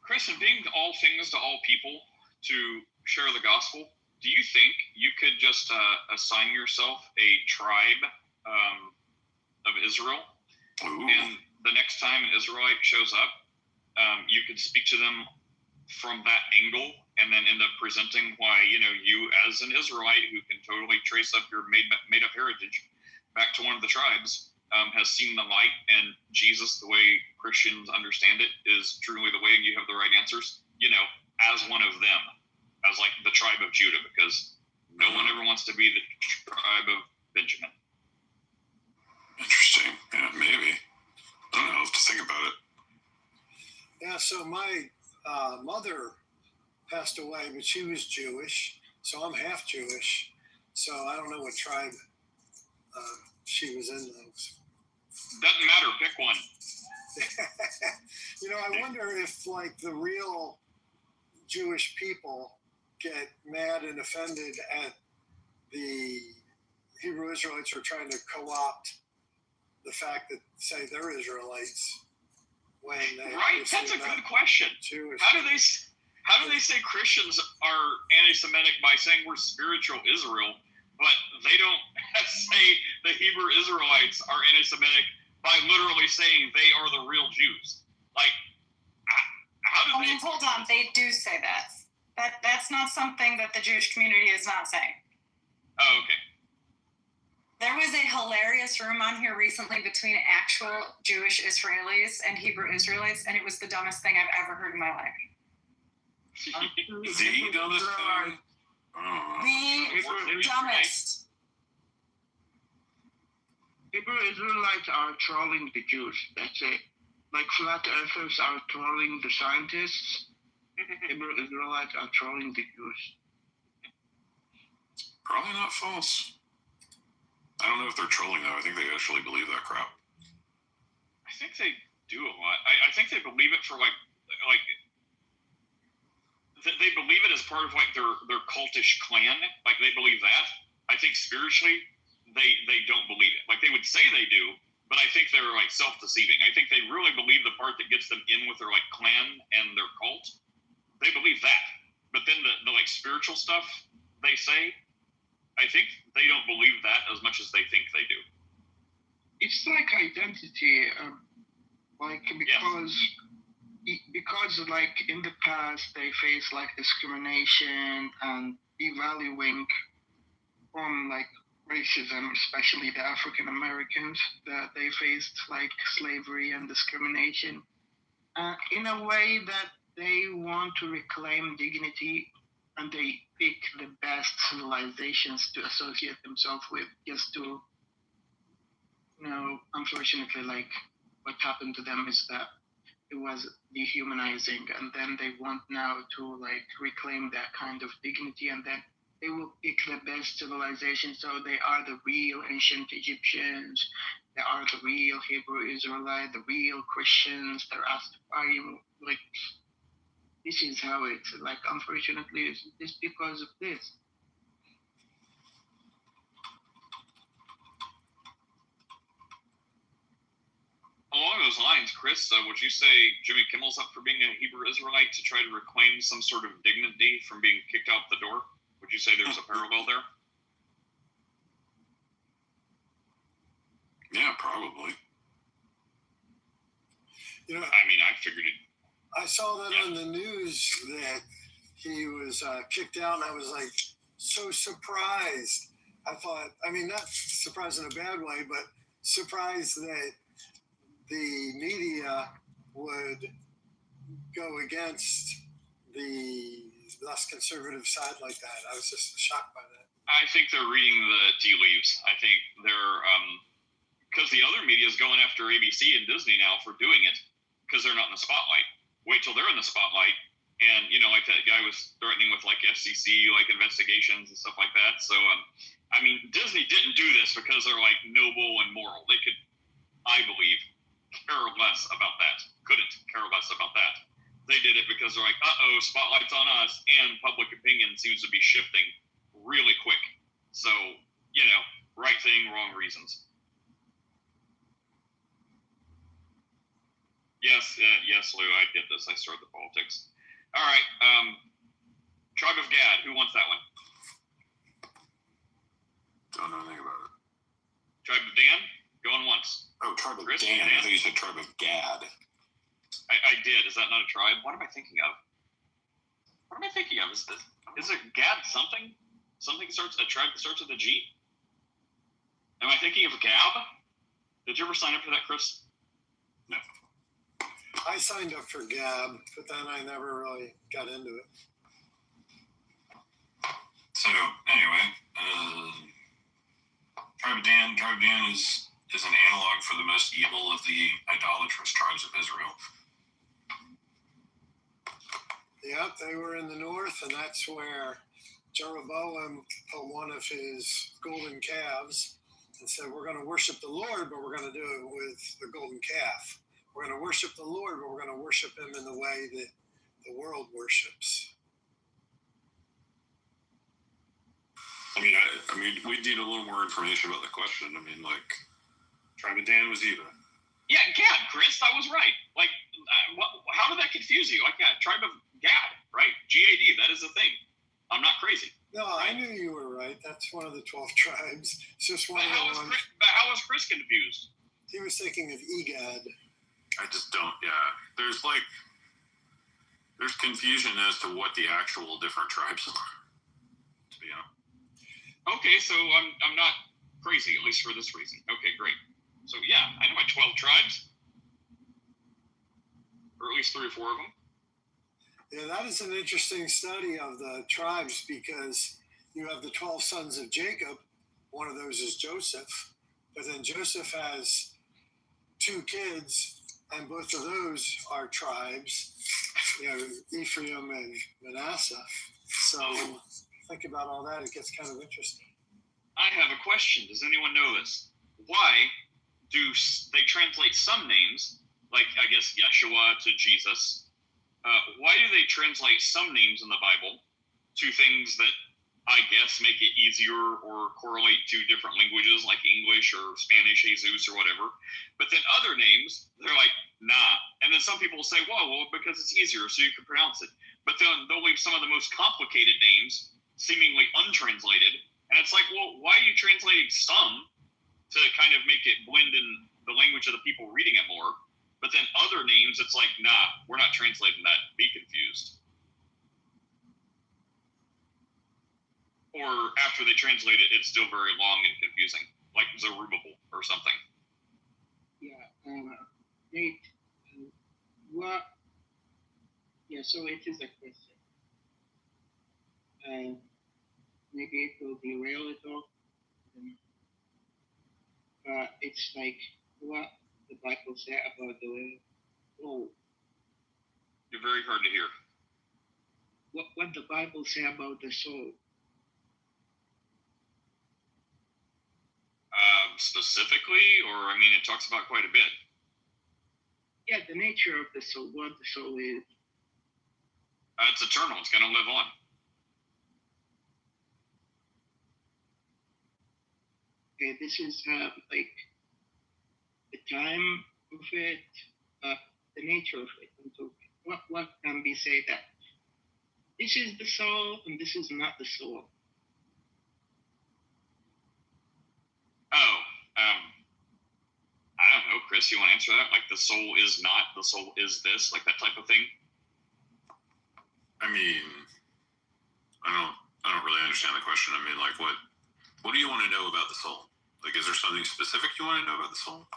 Chris, in being all things to all people to share the gospel, do you think you could just assign yourself a tribe of Israel? Ooh. And the next time an Israelite shows up, you could speak to them from that angle and then end up presenting why, you as an Israelite who can totally trace up your made up heritage back to one of the tribes, has seen the light, and Jesus, the way Christians understand it, is truly the way, and you have the right answers, as one of them, as like the tribe of Judah, because no one ever wants to be the tribe of Benjamin. Interesting. Yeah, maybe. I don't know. I'll have to think about it. Yeah, so my mother passed away, but she was Jewish, so I'm half Jewish, so I don't know what tribe she was in those. Doesn't matter, pick one. I wonder if like the real Jewish people get mad and offended at the Hebrew Israelites are trying to co-opt the fact that, say, they're Israelites when they right. That's a good question. Jewish. How do they say Christians are anti-Semitic by saying we're spiritual Israel, but they don't say the Hebrew Israelites are anti-Semitic by literally saying they are the real Jews. Like, how do they? Hold on, they do say that. That's not something that the Jewish community is not saying. Oh, okay. There was a hilarious room on here recently between actual Jewish Israelis and Hebrew Israelites, and it was the dumbest thing I've ever heard in my life. The dumbest thing? The dumbest. Hebrew Israelites are trolling the Jews. That's it. Like flat earthers are trolling the scientists. Hebrew Israelites are trolling the Jews. Probably not false. I don't know if they're trolling though. I think they actually believe that crap. I think they do a lot. I think they believe it for like they believe it as part of like their cultish clan. Like they believe that. I think spiritually they don't believe it. Like they would say they do, but I think they're like self-deceiving. I think they really believe the part that gets them in with their like clan and their cult. They believe that. But then the like spiritual stuff they say, I think they don't believe that as much as they think they do. It's like identity, because like in the past they faced like discrimination and devaluing from like racism, especially the African Americans, that they faced like slavery and discrimination in a way that they want to reclaim dignity, and they pick the best civilizations to associate themselves with, just to, unfortunately, like what happened to them is that it was dehumanizing, and then they want now to like reclaim that kind of dignity, and then they will pick the best civilization. So they are the real ancient Egyptians, they are the real Hebrew Israelite, the real Christians, they're Rastafarian. Like, this is how it's like, unfortunately, it's because of this. Along those lines, Chris, would you say Jimmy Kimmel's up for being a Hebrew Israelite to try to reclaim some sort of dignity from being kicked out the door? Would you say there's a parallel there? Yeah, probably. I mean, I figured it. I saw that on the news that he was kicked out, and I was like so surprised. I thought, I mean, not surprised in a bad way, but surprised that the media would go against the less conservative side like that. I was just shocked by that. I think they're reading the tea leaves. I think they're because the other media is going after ABC and Disney now for doing it because they're not in the spotlight. Wait till they're in the spotlight, and like that guy was threatening with like FCC like investigations and stuff like that. So I mean, Disney didn't do this because they're like noble and moral. They could, I believe, care less about that. Couldn't care less about that. They did it because they're like, spotlight's on us, and public opinion seems to be shifting really quick. So, right thing, wrong reasons. Yes, Lou, I get this. I started the politics. All right, Tribe of Gad, who wants that one? Don't know anything about it. Tribe of Dan, going once. Oh, Tribe of Chris, Dan. I think you said Tribe of Gad. I did. Is that not a tribe? What am I thinking of? Is it Gad something? Something starts a tribe that starts with a G? Am I thinking of Gab? Did you ever sign up for that, Chris? No. I signed up for Gab, but then I never really got into it. So anyway, Tribe of Dan is an analog for the most evil of the idolatrous tribes of Israel. Yep, they were in the north, and that's where Jeroboam put one of his golden calves and said, we're going to worship the Lord, but we're going to do it with the golden calf. We're going to worship the Lord, but we're going to worship him in the way that the world worships. I mean, we need a little more information about the question. I mean, like, Tribe of Dan was evil. Yeah, Gad, Chris, I was right. Like, how did that confuse you? Like, Tribe of Gad, right? Gad, that is a thing. I'm not crazy. No, I knew you were right. That's one of the 12 tribes. It's just one of the ones. But how was Chris confused? He was thinking of Egad. I just don't. Yeah, there's confusion as to what the actual different tribes are. To be honest. Okay, so I'm not crazy, at least for this reason. Okay, great. So yeah, I know my 12 tribes, or at least 3 or 4 of them. Yeah, that is an interesting study of the tribes because you have the 12 sons of Jacob. One of those is Joseph, but then Joseph has 2 kids, and both of those are tribes, Ephraim and Manasseh. So think about all that, it gets kind of interesting. I have a question. Does anyone know this? Why do they translate some names, like I guess Yeshua to Jesus? Why do they translate some names in the Bible to things that I guess make it easier or correlate to different languages like English or Spanish, Jesus or whatever? But then other names, they're like, nah. And then some people will say, well, because it's easier so you can pronounce it. But then they'll leave some of the most complicated names seemingly untranslated. And it's like, well, why are you translating some to kind of make it blend in the language of the people reading it more? But then other names, it's like, nah, we're not translating that. Be confused. Or after they translate it, it's still very long and confusing, like Zerubbabel or something. Yeah, Nate, what? Yeah, so it is a question. Maybe it will derail it all. But it's like what the Bible says about the soul. You're very hard to hear. What the Bible say about the soul? Specifically, or I mean, it talks about quite a bit. Yeah, the nature of the soul, what the soul is. It's eternal. It's going to live on. Okay, this is like the time of it, the nature of it. And so what can we say that this is the soul and this is not the soul? Oh, I don't know, Chris, you want to answer that? Like the soul is not, the soul is this, like that type of thing? I mean, I don't really understand the question. I mean, like what do you want to know about the soul? Like, is there something specific you want to know about the soul?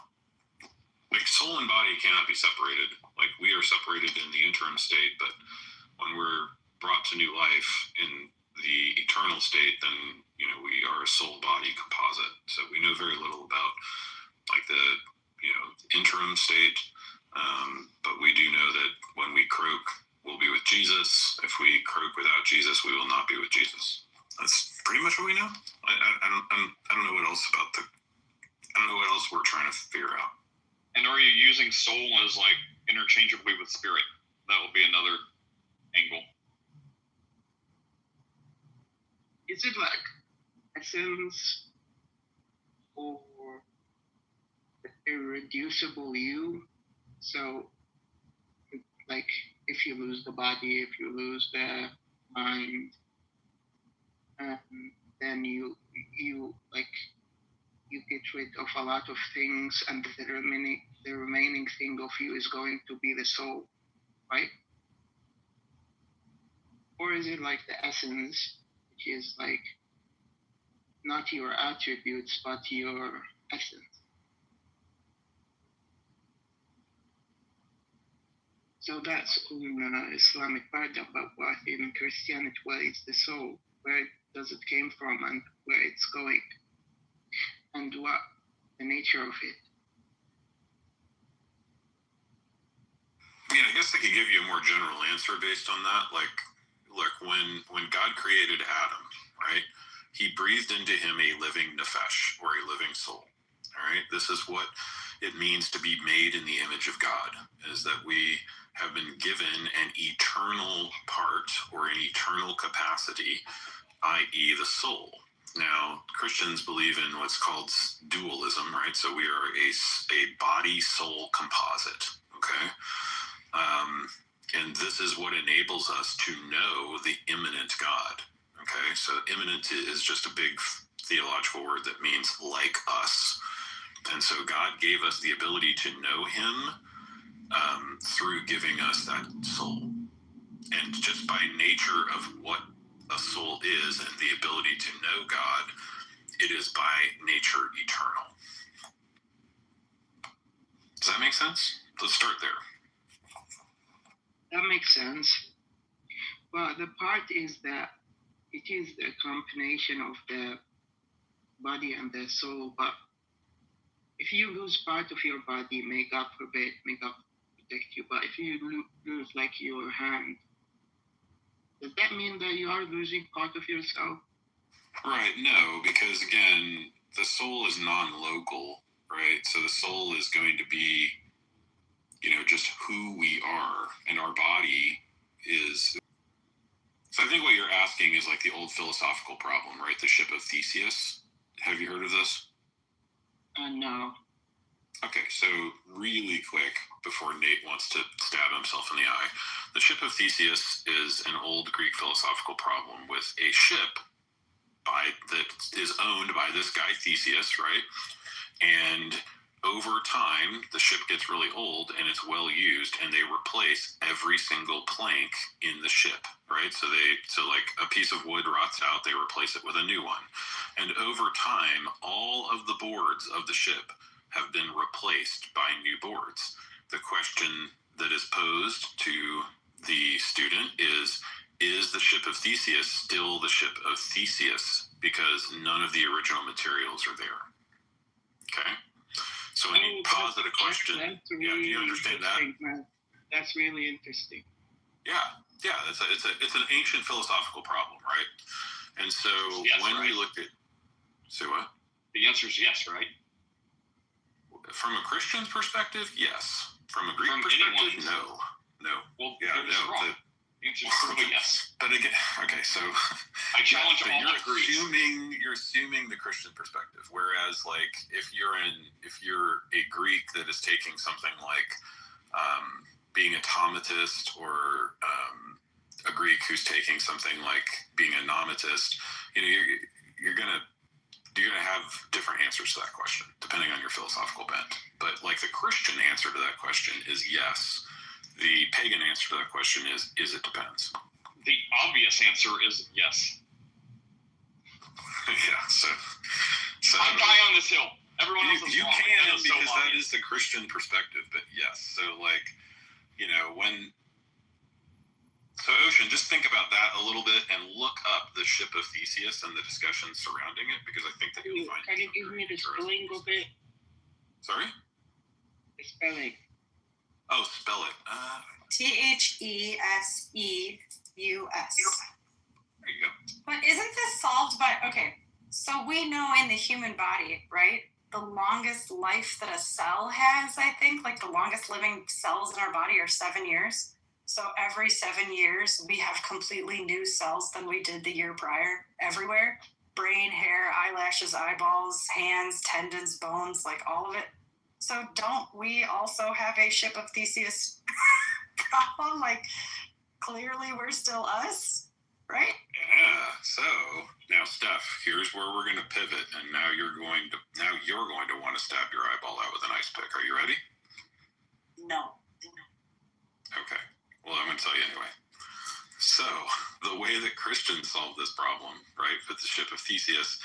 Like, soul and body cannot be separated. Like, we are separated in the interim state, but when we're brought to new life in the eternal state, then, we are a soul-body composite. So we know very little about, like, the, interim state, but we do know that when we croak, we'll be with Jesus. If we croak without Jesus, we will not be with Jesus. That's pretty much what we know. I don't know what else I don't know what else we're trying to figure out. And are you using soul as like interchangeably with spirit? That will be another angle. Is it like essence or the irreducible you? So, like, if you lose the body, if you lose the mind, then you get rid of a lot of things, and the remaining thing of you is going to be the soul, right? Or is it like the essence, which is like not your attributes but your essence? So that's on Islamic paradigm, but what in Christianity, what is the soul? Where does it came from and where it's going? And what the nature of it? Yeah, I guess I could give you a more general answer based on that. Like, look, when God created Adam, right, he breathed into him a living nefesh, or a living soul. All right, this is what it means to be made in the image of God, is that we have been given an eternal part or an eternal capacity, i.e. the soul. Now, Christians believe in what's called dualism, right? So we are a body-soul composite, okay? And this is what enables us to know the immanent God, Okay, so immanent is just a big theological word that means like us. And so God gave us the ability to know him through giving us that soul. And just by nature of what a soul is and the ability to know God, it is by nature eternal. Does that make sense? Let's start there. That makes sense. But the part is that it is a combination of the body and the soul. But if you lose part of your body, may God forbid, may God protect you. But if you lose like your hand, does that mean that you are losing part of yourself? Right, no, because again, the soul is non-local, right? So the soul is going to be, just who we are, and our body is. So I think what you're asking is like the old philosophical problem, right? The ship of Theseus. Have you heard of this? No. Okay, so really quick, before Nate wants to stab himself in the eye, the ship of Theseus is an old Greek philosophical problem with a ship that is owned by this guy Theseus, right? And over time, the ship gets really old and it's well used, and they replace every single plank in the ship, right? So like a piece of wood rots out, they replace it with a new one. And over time, all of the boards of the ship have been replaced by new boards. The question that is posed to the student is the ship of Theseus still the ship of Theseus? Because none of the original materials are there. Okay? So when you posit a question, do you understand that? That's really interesting. Yeah, it's an ancient philosophical problem, right? And so we look at, say what? The answer is yes, right? From a Christian's perspective, yes. From a Greek perspective, no. Well, yeah, no. The answer is clearly yes. But again, okay, so I challenge all the Greeks. You're assuming the Christian perspective, whereas like if you're a Greek that is taking something like being a Thomatist, or a Greek who's taking something like being a Nomitist, you're gonna have different answers to that question depending on your philosophical bent. But like the Christian answer to that question is yes. The pagan answer to that question is it depends. The obvious answer is yes. Yeah, so I die on this hill. Everyone else is wrong. Can, because that is the Christian perspective, but yes. So like, so Ocean, just think about that a little bit and look up the ship of Theseus and the discussion surrounding it, because I think that you'll find. Can you give me the spelling of it? Sorry? The spelling. Oh, spell it. Theseus. There you go. But isn't this solved by, okay, so we know in the human body, right? The longest life that a cell has, I think, like the longest living cells in our body are 7 years. So every 7 years, we have completely new cells than we did the year prior, everywhere. Brain, hair, eyelashes, eyeballs, hands, tendons, bones, like all of it. So don't we also have a ship of Theseus problem? Like, clearly we're still us, right? Yeah. So now, Steph, here's where we're going to pivot, and now you're going to want to stab your eyeball out with an ice pick. Are you ready? No. Okay. Well, I'm going to tell you anyway. So the way that Christians solve this problem, right, with the ship of Theseus,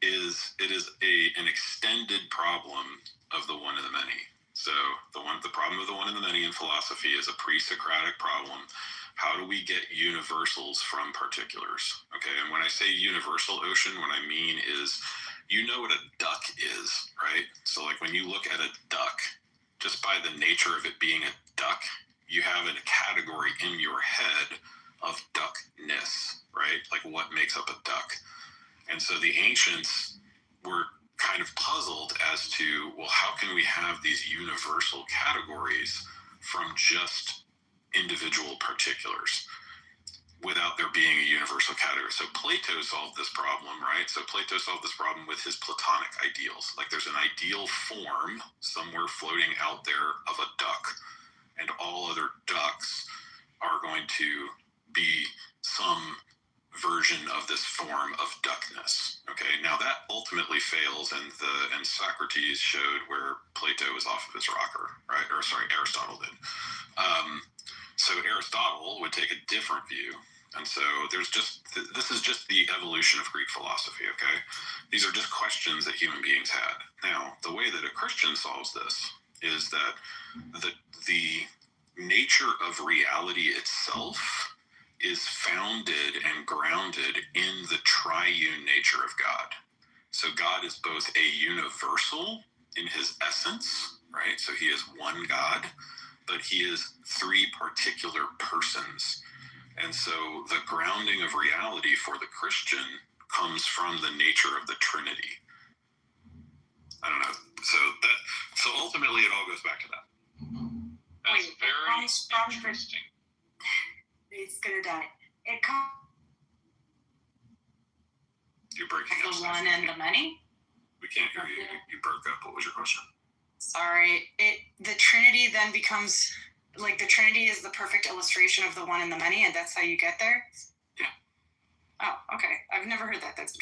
is an extended problem of the one and the many. So the problem of the one and the many in philosophy is a pre-Socratic problem. How do we get universals from particulars? Okay, and when I say universal, Ocean, what I mean is, what a duck is, right? So like when you look at a duck, just by the nature of it being a duck, you have a category in your head of duckness, right? Like what makes up a duck. And so the ancients were kind of puzzled as to, well, how can we have these universal categories from just individual particulars without there being a universal category? So Plato solved this problem, right? So Plato solved this problem with his Platonic ideals. Like there's an ideal form somewhere floating out there of a duck, and all other ducks are going to be some version of this form of duckness. Okay, now that ultimately fails, and Socrates showed where Plato was off of his rocker, right? Or sorry, Aristotle did. So Aristotle would take a different view, and so this is just the evolution of Greek philosophy. Okay, these are just questions that human beings had. Now, the way that a Christian solves this is that the nature of reality itself is founded and grounded in the triune nature of God. So God is both a universal in his essence, right? So he is one God, but he is three particular persons. And so the grounding of reality for the Christian comes from the nature of the Trinity. I don't know. So ultimately it all goes back to that. That's very interesting. It's gonna die. It comes. You're breaking up. The one and the many. We can't hear you. You broke up. What was your question? Sorry. The Trinity then becomes like the Trinity is the perfect illustration of the one and the many, and that's how you get there. Yeah. Oh, okay. I've never heard that. That's.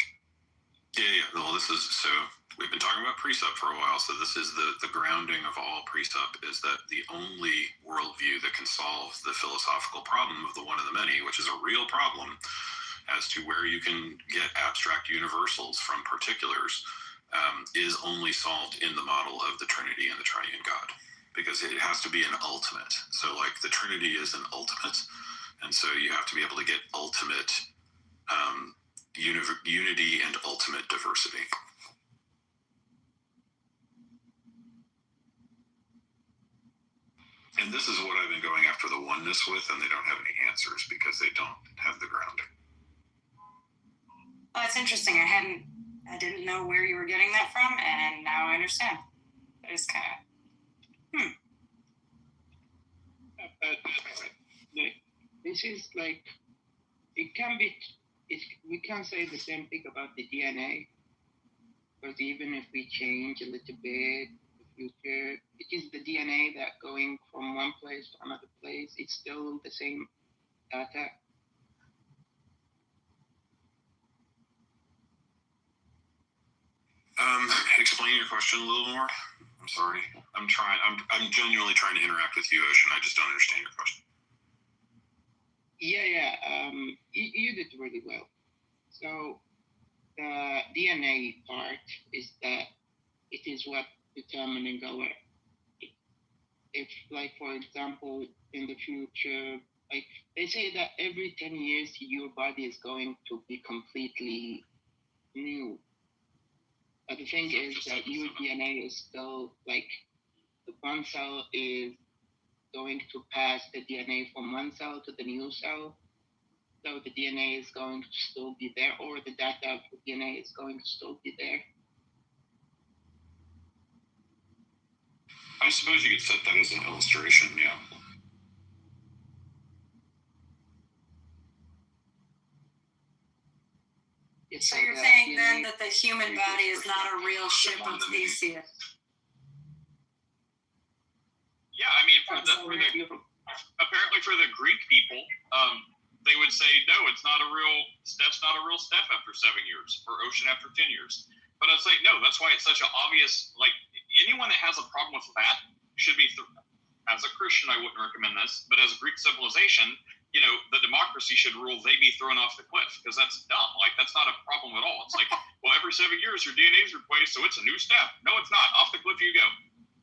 Yeah. Well, this is so. We've been talking about precept for a while, so this is the grounding of all precept is that the only worldview that can solve the philosophical problem of the one and the many, which is a real problem as to where you can get abstract universals from particulars, is only solved in the model of the Trinity and the triune God, because it has to be an ultimate. So like the Trinity is an ultimate, and so you have to be able to get ultimate unity and ultimate diversity. And this is what I've been going after the oneness with, and they don't have any answers because they don't have the grounding. Oh, that's interesting. I didn't know where you were getting that from, and now I understand. It's kind of, This is like, it can be, we can say the same thing about the DNA, because even if we change a little bit, future, it is the DNA that going from one place to another place. It's still the same data. Explain your question a little more. I'm sorry. I'm genuinely trying to interact with you, Ocean. I just don't understand your question. Yeah. You did really well. So the DNA part is that it is what determining our, if like for example in the future, like they say that every 10 years your body is going to be completely new, but the thing is that your DNA is still like the one cell is going to pass the DNA from one cell to the new cell, so the DNA is going to still be there, or the data of the DNA is going to still be there. I suppose you could set that as an illustration, yeah. So you're saying then that the human body is not a real ship of Theseus? Yeah, I mean, apparently for the Greek people, they would say, no, that's not a real step after 7 years, or ocean after 10 years. But I'd say, no, that's why it's such an obvious, like, anyone that has a problem with that should be, as a Christian, I wouldn't recommend this, but as a Greek civilization, you know, the democracy should rule, they be thrown off the cliff, because that's dumb. Like, that's not a problem at all. It's like, well, every 7 years your DNA is replaced, so it's a new step. No, it's not. Off the cliff you go.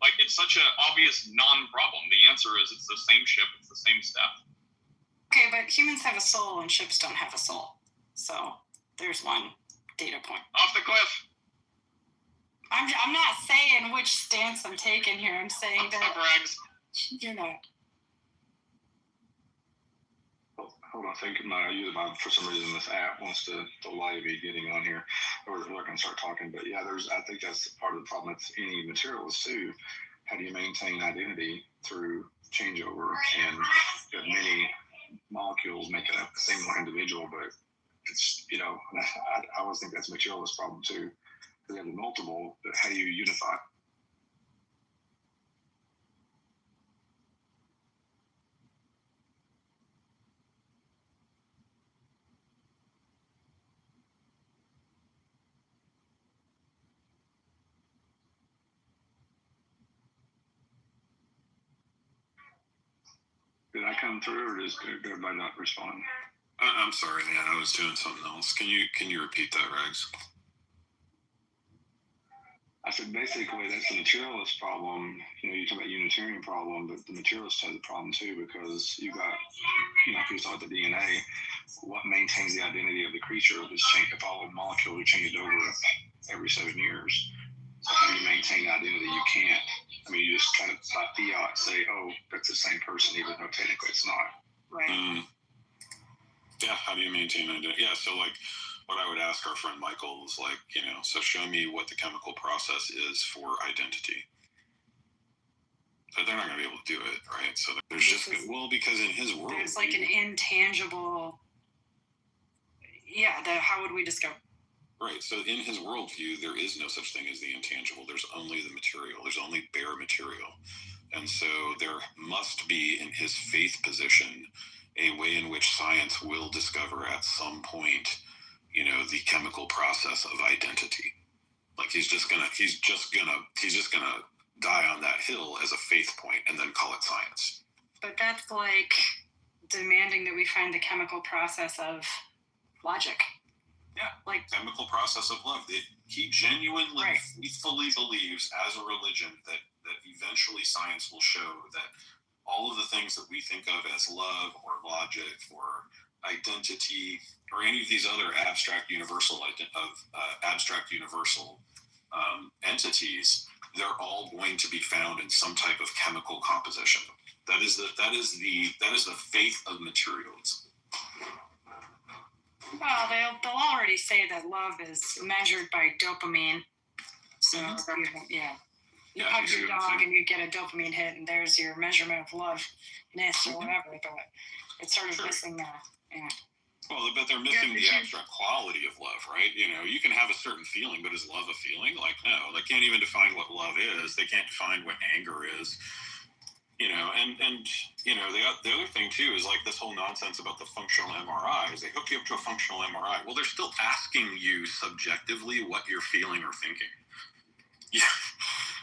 Like, it's such an obvious non-problem. The answer is it's the same ship, it's the same step. Okay, but humans have a soul and ships don't have a soul. So there's one data point. Off the cliff. I'm not saying which stance I'm taking here. I'm saying that you're not. Hold on a second. For some reason, this app wants to delay me getting on here, or I can start talking. But yeah, I think that's part of the problem with any materialist too. How do you maintain identity through changeover? And you have many molecules making up the same individual, but it's, you know, I always think that's a materialist problem too. They have the multiple, but how do you unify? Did I come through, or did everybody not respond? I'm sorry, man. I was doing something else. Can you repeat that, Regs? I said basically that's the materialist problem. You talk about Unitarian problem, but the materialist has a problem too, because you got, if you saw the DNA, what maintains the identity of the creature is change. If all the molecules are changed over every 7 years, so how do you maintain identity? You can't. You just kind of by fiat say, oh, that's the same person, even though technically it's not. Right. Yeah. How do you maintain identity? Yeah. So like, what I would ask our friend Michael is like, so show me what the chemical process is for identity. But they're not going to be able to do it, right? So there's because in his world, there's like an intangible. Yeah. How would we discover? Right. So in his worldview, there is no such thing as the intangible. There's only the material. There's only bare material. And so there must be, in his faith position, a way in which science will discover at some point, the chemical process of identity. Like he's just gonna die on that hill as a faith point and then call it science. But that's like demanding that we find the chemical process of logic. Yeah, like chemical process of love. He genuinely, faithfully believes as a religion that eventually science will show that all of the things that we think of as love or logic or identity or any of these other abstract universal entities, they're all going to be found in some type of chemical composition. That is the faith of materialism. Well, they'll already say that love is measured by dopamine. So you hug your dog and you get a dopamine hit, and there's your measurement of loveness or whatever. But it's sort of missing that. Yeah. Well, but they're missing the abstract quality of love, right? You can have a certain feeling, but is love a feeling? Like, no, they can't even define what love is. They can't define what anger is. The other thing too is like this whole nonsense about the functional MRIs. They hook you up to a functional MRI. Well, they're still asking you subjectively what you're feeling or thinking. Yeah,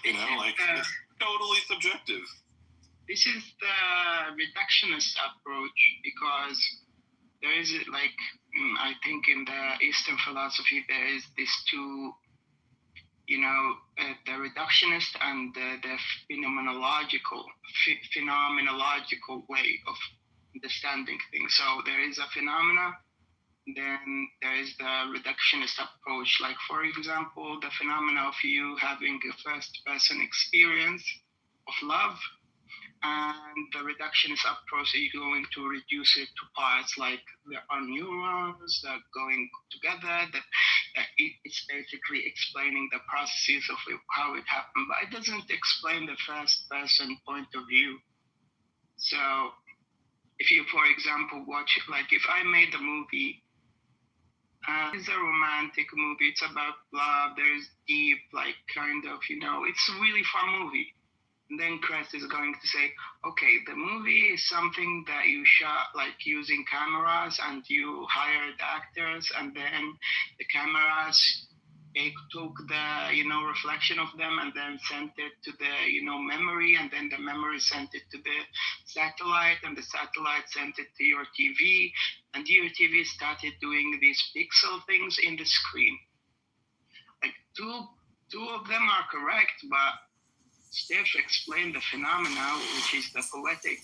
it's totally subjective. This is the reductionist approach, because there is I think in the Eastern philosophy there is these two, the reductionist and the phenomenological way of understanding things. So there is a phenomena, then there is the reductionist approach. Like, for example, the phenomena of you having a first-person experience of love, and the reductionist approach is going to reduce it to parts, like there are neurons that are going together, that it's basically explaining the processes of how it happened, but it doesn't explain the first-person point of view. So if you, for example, watch it, like if I made a movie, it's a romantic movie, it's about love, there's deep, it's a really fun movie. And then Chris is going to say, okay, the movie is something that you shot using cameras, and you hired actors, and then the cameras took the reflection of them and then sent it to the memory, and then the memory sent it to the satellite, and the satellite sent it to your TV, and your TV started doing these pixel things in the screen. Like two of them are correct, but Steph explained the phenomena, which is the poetic,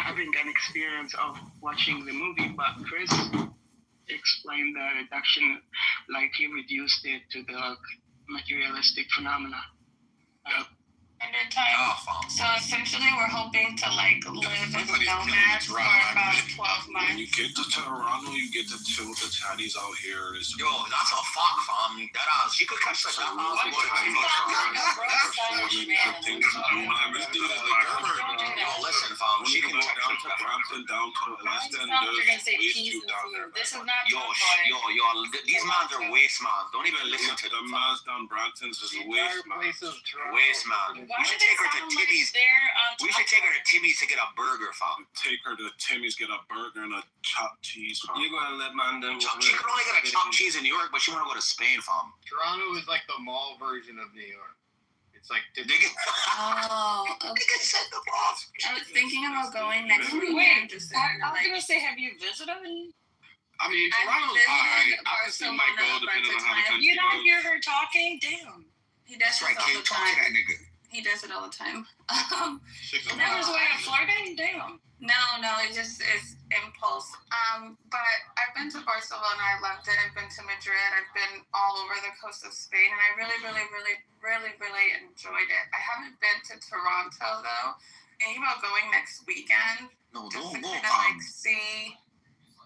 having an experience of watching the movie, but Chris explained the reduction, he reduced it to the materialistic phenomena. So essentially, we're hoping to live as nomads for about 12 months. When you get to Toronto, you get to chill with the Chinese out here. Yo, that's a fuck, fam. You could catch the listen, fam. She can go down to Brampton, down to West End. You're gonna say peas and food. This is not yo. These mans are waste man. Don't even listen to them. The mans down Brampton's is waste man. Waste man. We should take her to Timmy's. We should take her to Timmy's to get a burger, fam. Take her to Timmy's, get a burger and a chopped cheese, fam. You're gonna let man them. She could only get a chopped cheese in New York, but she wanna go to Spain, fam. Toronto is like the mall version of New York. It's like Oh, okay. Send them off. I was thinking about going next weekend. Wait, I was gonna say, have you visited? I mean, Toronto's high. I could see Mike go depending on how the country You don't goes. hear her talking? Damn. He does That's right, this all kid. the Talk to time. that nigga. He does it all the time. That was way of flirting? Damn. No, it's impulse. But I've been to Barcelona. I loved it. I've been to Madrid. I've been all over the coast of Spain, and I really enjoyed it. I haven't been to Toronto though. Thinking about going next weekend. No, Just don't to go. kind of see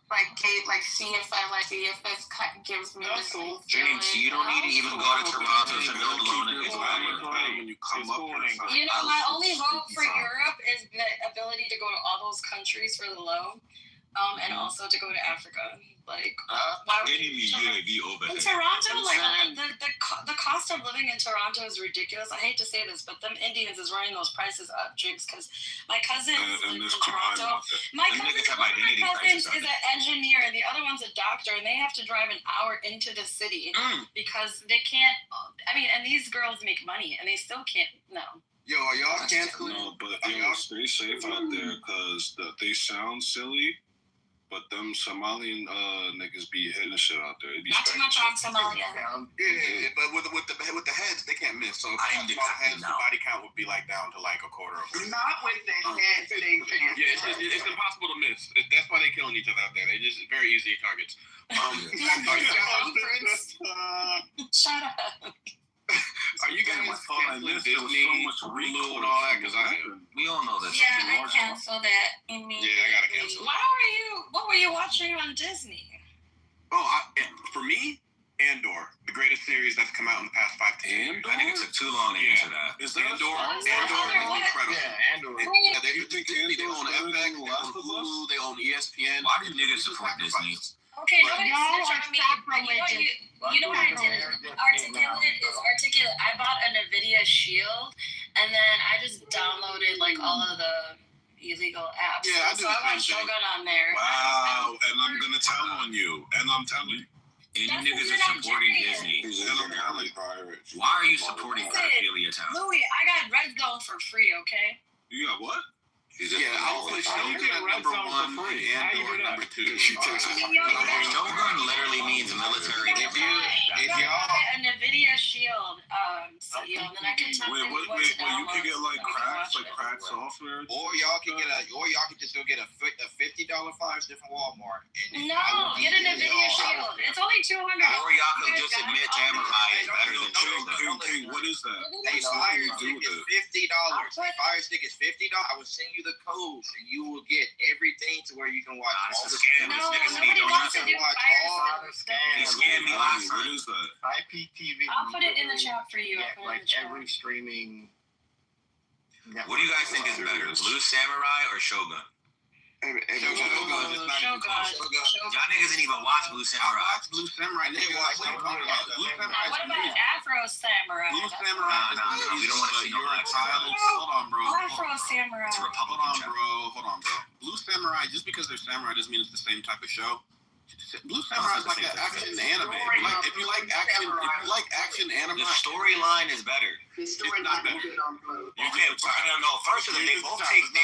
if this gives me That's the cool. same James, you don't need to even go to Toronto to go alone in when you come up here. You know, my only hope for Europe is the ability to go to all those countries for the low, and also to go to Africa. Like, why would you? In Toronto, like the cost of living in Toronto is ridiculous. I hate to say this, but them Indians is running those prices up, Jigs, because my cousin in Toronto. My cousin is an engineer, and the other one's a doctor, and they have to drive an hour into the city because they can't. I mean, and these girls make money, and they still can't. No. Yo, are y'all canceling? No, but yo, stay safe out there because they sound silly. But them Somalian niggas be hitting the shit out there. It be Not too much on Somalia. Yeah, but with the heads, they can't miss. So if I they have heads, the body count would be like down to like a quarter of it. Not with the heads, they can't. Yeah, it's impossible to miss. That's why they killing each other out there. They just very easy targets. Shut up. Are you guys canceling Disney, Hulu, and all that? Because we all know this. Yeah, I canceled it immediately. Yeah, I gotta cancel. What were you watching on Disney? Oh, for me, Andor, the greatest series that's come out in the past 5 to 10 years. I think it took too long to answer that. Is that Andor? Andor is incredible. Yeah, Andor. They own FX, they own Hulu, they own ESPN. Why do niggas support Disney? Okay, don't snitch on me. You know what I did? Articulate. I bought a NVIDIA Shield, and then I just downloaded like all of the illegal apps. Yeah, I do so I the want same thing. Shogun on there. Wow, and I'm gonna tell on you, and I'm telling you. And you niggas are supporting Disney. Why are you supporting pedophilia town? Louis, I got Red Zone for free, okay? You got what? Yeah, I'll put Shogun at number 1 and Andor number 2. Shogun literally means military. If y'all get a NVIDIA Shield, and then I can tell you what to download. You can get like crack software, or y'all can just go get a $50 fire stick from Walmart. No, get a NVIDIA Shield. It's only $200. Or y'all can just admit Samurai is better than Shogun. King, what is that? A fire stick is $50. A fire stick is $50. I will send you the codes, and you will get everything to where you can watch all the scam. Nobody wants to do fire He scammed me last time. What is that? IPTV. I'll put it in the chat for you. Yeah, like every streaming network. What do you guys think is better, Blue Samurai or Shogun? Shogun. Y'all niggas didn't even watch Blue Samurai. I watched Blue Samurai. What about Afro Samurai? Blue Samurai. No, we don't want to see no black child. Hold on, bro. Afro Samurai. It's a Republican Hold on, bro. Blue Samurai, just because they're samurai doesn't mean it's the same type of show. Blue Samurai is like an action anime. If you like action anime, the storyline is better. It's not better. Okay, no. First of all, they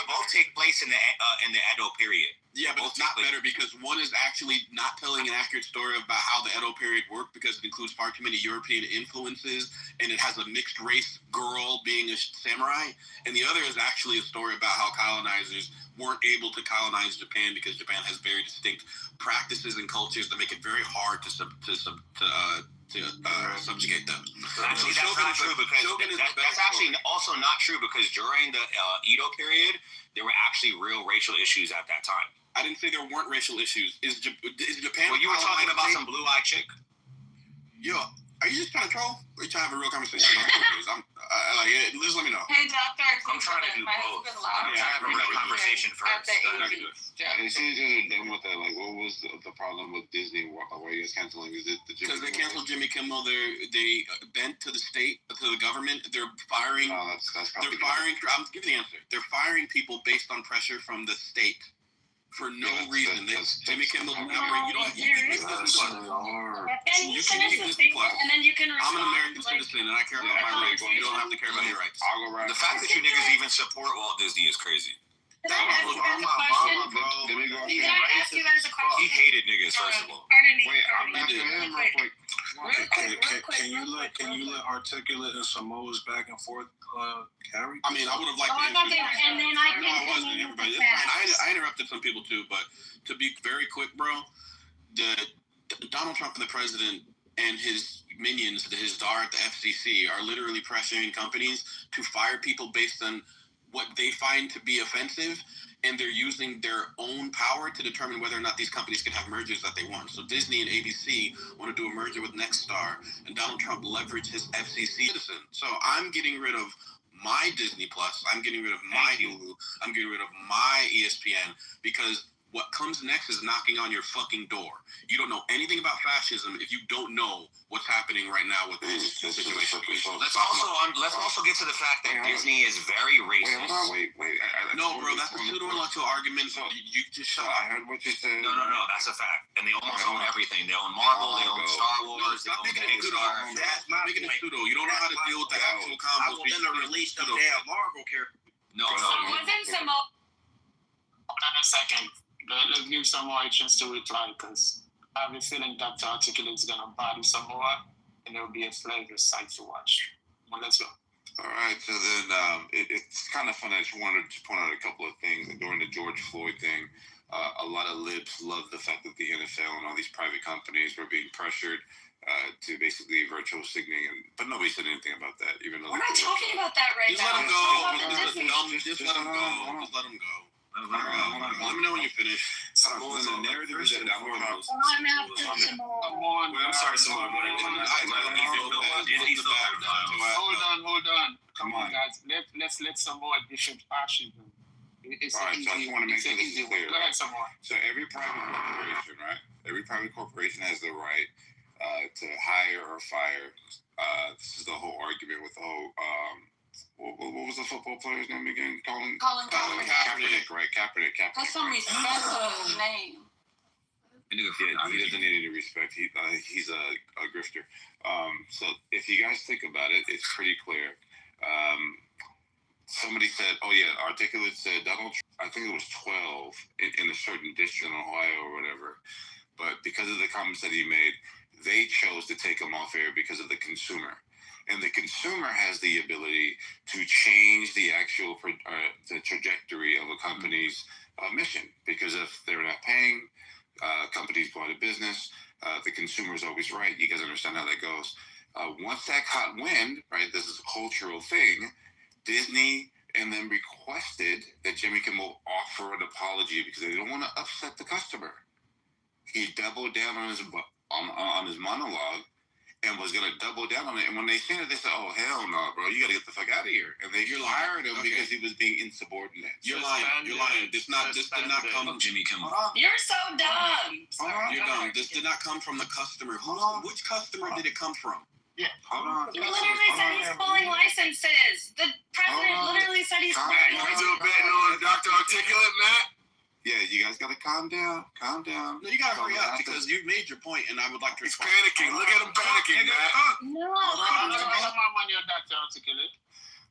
both take place in the Edo period. Yeah, but it's not better because one is actually not telling an accurate story about how the Edo period worked because it includes far too many European influences and it has a mixed race girl being a samurai. And the other is actually a story about how colonizers weren't able to colonize Japan because Japan has very distinct practices and cultures that make it very hard to subjugate them. Actually, that's not true because that's actually also not true because during the Edo period, there were actually real racial issues at that time. I didn't say there weren't racial issues. Is Japan? Well, you were talking about some blue-eyed chick. Yo, are you just trying to troll? Or are you trying to have a real conversation about this? Just let me know. Hey, Doctor, I'm trying to do both. I'm trying to have a real conversation first. As soon as you're done with that, like, what was the problem with Disney? Why are you guys canceling? Is it the Jimmy Kimmel? Because they canceled thing? Jimmy Kimmel. They bent to the state, to the government. They're firing. No, that's they're firing. I'm giving the answer. They're firing people based on pressure from the state. for no reason. Jimmy Kimmel never. You know what? You can get Disney Plus. Then you finish the thing, and then you can respond. I'm an American citizen, and I care about my rights. You don't have to care about your rights. I'll go right. The fact that you niggas even support Walt Disney is crazy. Can I ask you guys a question? Can I ask you guys a question? He hated niggas, first of all. Pardon me. Wait, I'm pardon me. after him real quick. Can you let Articulate and Samoa's back and forth carry? I mean, I would have liked Oh, I to. thought they were, and then I can. No, it wasn't everybody. It's fine. I interrupted some people too, but to be very quick, bro, Donald Trump and the president and his minions, his czar at the FCC, are literally pressuring companies to fire people based on what they find to be offensive, and they're using their own power to determine whether or not these companies can have mergers that they want. So Disney and ABC want to do a merger with Nexstar, and Donald Trump leveraged his FCC citizen. So I'm getting rid of my Disney Plus, I'm getting rid of my Hulu, I'm getting rid of my ESPN, because what comes next is knocking on your fucking door. You don't know anything about fascism if you don't know what's happening right now with this situation. Let's also get to the fact that Disney is very racist. Wait. No, bro, that's a pseudo-intellectual argument. So you just shut up. I heard what you said. No, that's a fact. And they almost own everything. They own Marvel, they own Star Wars, they own Pixar. That's not making it pseudo. You don't know how to deal with the actual combos. I will never release the damn Marvel character. No. Wasn't Samoa? Hold on a second. Let's give Samoa a chance to reply, because I have a feeling Dr. Articulate is going to body Samoa, and it'll be a flavorous sight to watch. Well, let's go. All right, so then it's kind of fun. I just wanted to point out a couple of things. During the George Floyd thing, a lot of libs love the fact that the NFL and all these private companies were being pressured to basically virtual signaling, but nobody said anything about that. Even though We're not talking about that right just now. Let him go. Just let him go. Just let him go. Let me know when you're finished. The narrative is that I'm after Samoa. I'm sorry, Samoa. Hold on. Come on, guys. Let's let Samoa different fashion. It's all right, so I just want to make sure this is clear. Go ahead, Samoa. So every private corporation, right? Every private corporation has the right to hire or fire. This is the whole argument with the whole. What was the football player's name again? Colin Kaepernick, right? Kaepernick. That's some respectful name. Yeah, he doesn't need any respect. He's a grifter. So if you guys think about it, it's pretty clear. Somebody said, Articulate said Donald Trump, I think it was 12 in a certain district in Ohio or whatever. But because of the comments that he made, they chose to take him off air because of the consumer. And the consumer has the ability to change the actual the trajectory of a company's mission. Because if they're not paying, companies go out of business. The consumer is always right. You guys understand how that goes. Once that caught wind, right, this is a cultural thing, Disney and then requested that Jimmy Kimmel offer an apology because they don't want to upset the customer. He doubled down on his monologue and was going to double down on it. And when they seen it, they said, oh, hell no, bro. You got to get the fuck out of here. And they fired him because he was being insubordinate. You're lying. This did not come from Jimmy Kimmel. You're so dumb. You're dumb. This did not come from the customer. Which customer did it come from? Yeah. Hold on. He literally said he's pulling licenses. The president literally said he's pulling licenses. You're betting on Dr. Articulate, Matt? Yeah, you guys got to calm down. Calm down. No, you got to hurry up because you've made your point, and I would like to. He's panicking. Look at him panicking, Matt. No. Hold on, Dr. Articulate.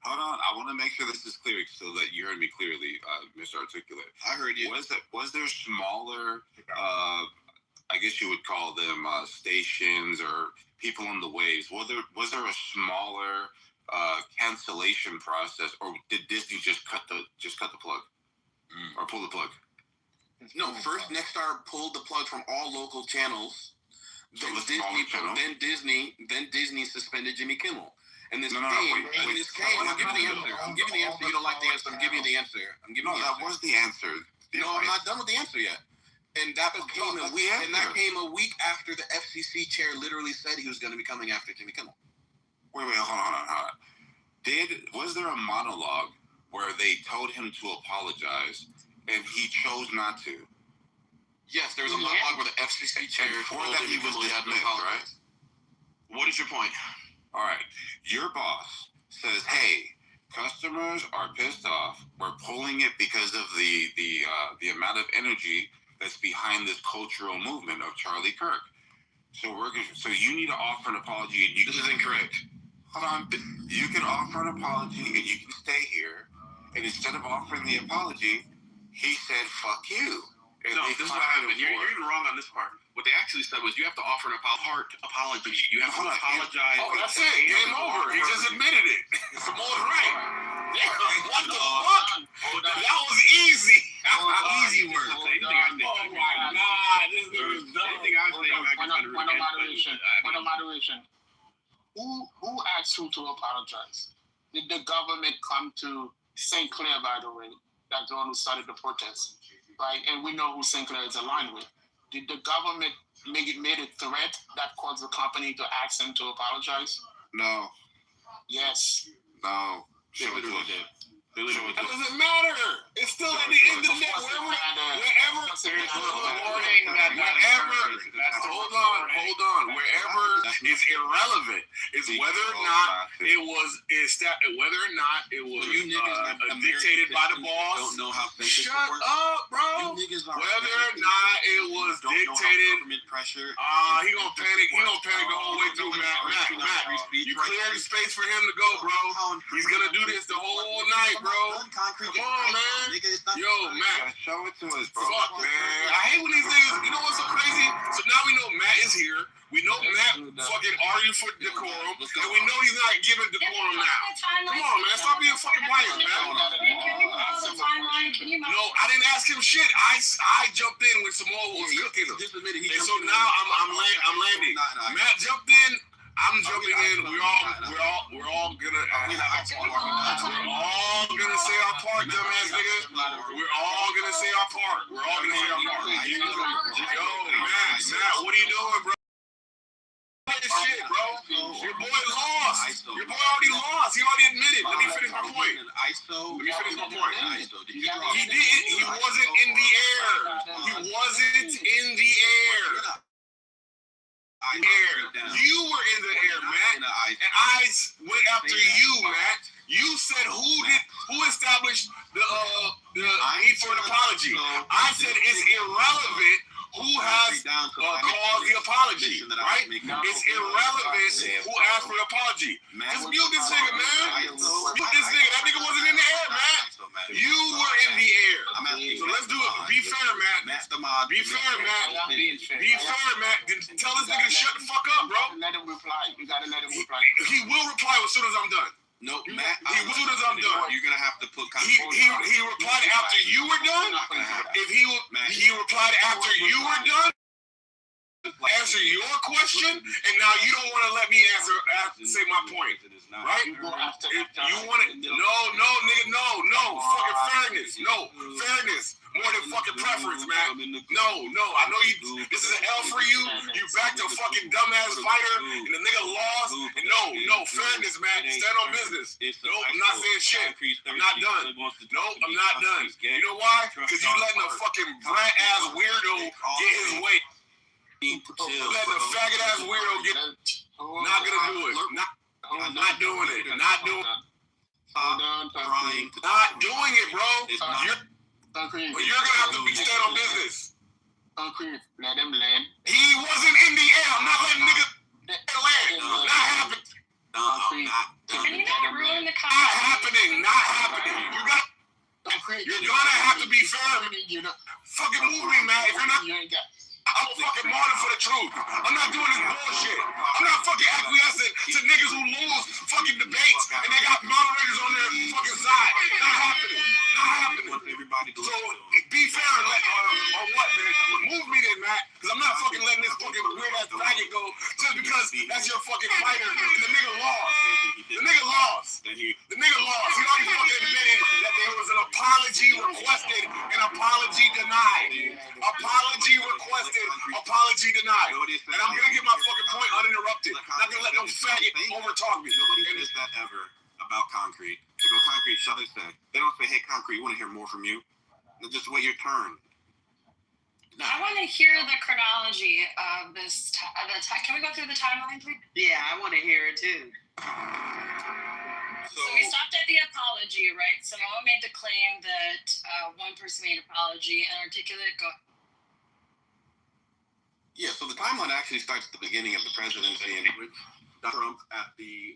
Hold on. I want to make sure this is clear so that you heard me clearly, Mr. Articulate. I heard you. Was there smaller, I guess you would call them stations or people on the waves? Was there a smaller cancellation process, or did Disney just cut the plug or pull the plug? No, first Nexstar pulled the plug from all local channels. Then Disney suspended Jimmy Kimmel. And this came. I'm giving the answer. I'm giving the answer. You don't like the answer. I'm giving you the answer. That was the answer. No, I'm not done with the answer yet. And that came a week after the FCC chair literally said he was going to be coming after Jimmy Kimmel. Wait, hold on. Was there a monologue where they told him to apologize and he chose not to? Yes, there was a monologue where the FCC chair before that he was dismissed, right? What is your point? All right. Your boss says, hey, customers are pissed off. We're pulling it because of the amount of energy that's behind this cultural movement of Charlie Kirk. So you need to offer an apology. And this is incorrect. Hold on. You can offer an apology and you can stay here. And instead of offering the apology, he said, "Fuck you." And no, this is what happened. You're even wrong on this part. What they actually said was you have to offer an apology. You have to apologize. Oh, that's it. Game over. He just admitted it. Samoa's right. What the fuck? That was easy. Easy work. Oh my God. This is point of moderation. Who asked who to apologize? Did the government come to St. Clair, by the way? That's the one who started the protest. Right? And we know who St. Clair is aligned with. Did the government made a threat that caused the company to ask them to apologize? No. Yes. No. They literally did. That doesn't matter. It's still at the end of the day. Hold on. Wherever is irrelevant is whether or not it was dictated by the boss. Don't know how Shut up, bro. Whether or not it was dictated. Pressure. He gonna panic. He gonna panic the whole way through, Matt. You cleared the space for him to go, bro. He's gonna do this the whole night, bro. Come on, man. Yo, Matt. Show it to us, bro. Fuck, man. I hate when these niggas, you know what's so crazy? So now we know Matt is here. We know Matt fucking argued for decorum. And we know he's not giving decorum now. Come on, man. Stop being fucking biased, man. No, I didn't ask him shit. I jumped in when Samoa was cooking him. And so now I'm landing. Matt jumped in. I'm jumping in. We're all gonna say our part, dumbass niggas. We're all gonna say our part. Yo, Matt, what are you doing, bro? Shit, bro. Your boy lost. Your boy already lost. He already admitted. Let me finish my point. He didn't. He wasn't in the air. You were in the air, Matt. And I went after you, Matt. You said who established the need for an apology. I said it's irrelevant who has caused the apology, right? It's irrelevant who asked for the apology. Just mute this nigga, man. Mute this nigga. That nigga wasn't in the air, Matt. You were in the air. So let's do it. Be fair, Matt. Be fair, Matt. Be fair, Matt. Tell this nigga to shut the fuck up, bro. Let him reply. You gotta let him reply. He will reply as soon as I'm done. Nope, Matt. As soon as I'm done. You're gonna have to put. He replied after you were done. If he replied after you were done. Answer your question, and now you don't want to let me say my point, right? You want it? No, nigga, no, fucking fairness, more than fucking preference, man. No, I know you. This is an L for you. You backed a fucking dumbass fighter, and the nigga lost. And no, fairness, man. Stand on business. Nope, I'm not saying shit. I'm not done. Nope, I'm not done. You know why? Because you letting a fucking brat ass weirdo get his way. Letting a faggot ass weirdo get. Not gonna do it. Not doing it. Not doing it, bro. You're gonna have to stand on business. Let him land. He wasn't in the air. I'm not letting niggas land. Not happening. Can you not ruin the Not happening. You're gonna have to be fair. Fucking move me, man. If you're not. I'm a fucking martyr for the truth. I'm not doing this bullshit. I'm not fucking acquiescing to niggas who lose fucking debates and they got moderators on their fucking side. Not happening. So be fair on what, man? Move me then, Matt. Because I'm not fucking letting this fucking weird ass faggot go just because that's your fucking fighter and the nigga lost. The nigga lost. He already fucking admitted that there was an apology requested and apology denied. Apology requested, apology denied. And I'm gonna get my fucking point uninterrupted. Not gonna let no faggot overtalk me. Nobody says that ever about Concrete. They go, Concrete, shut this down. They don't say, hey, Concrete, we want to hear more from you. They just wait your turn. I want to hear the chronology of this. Can we go through the timeline, please? Yeah, I want to hear it too. So we stopped at the apology, right? Samoa made the claim that one person made an apology and articulate. Go. Yeah, so the timeline actually starts at the beginning of the presidency, in which Trump at the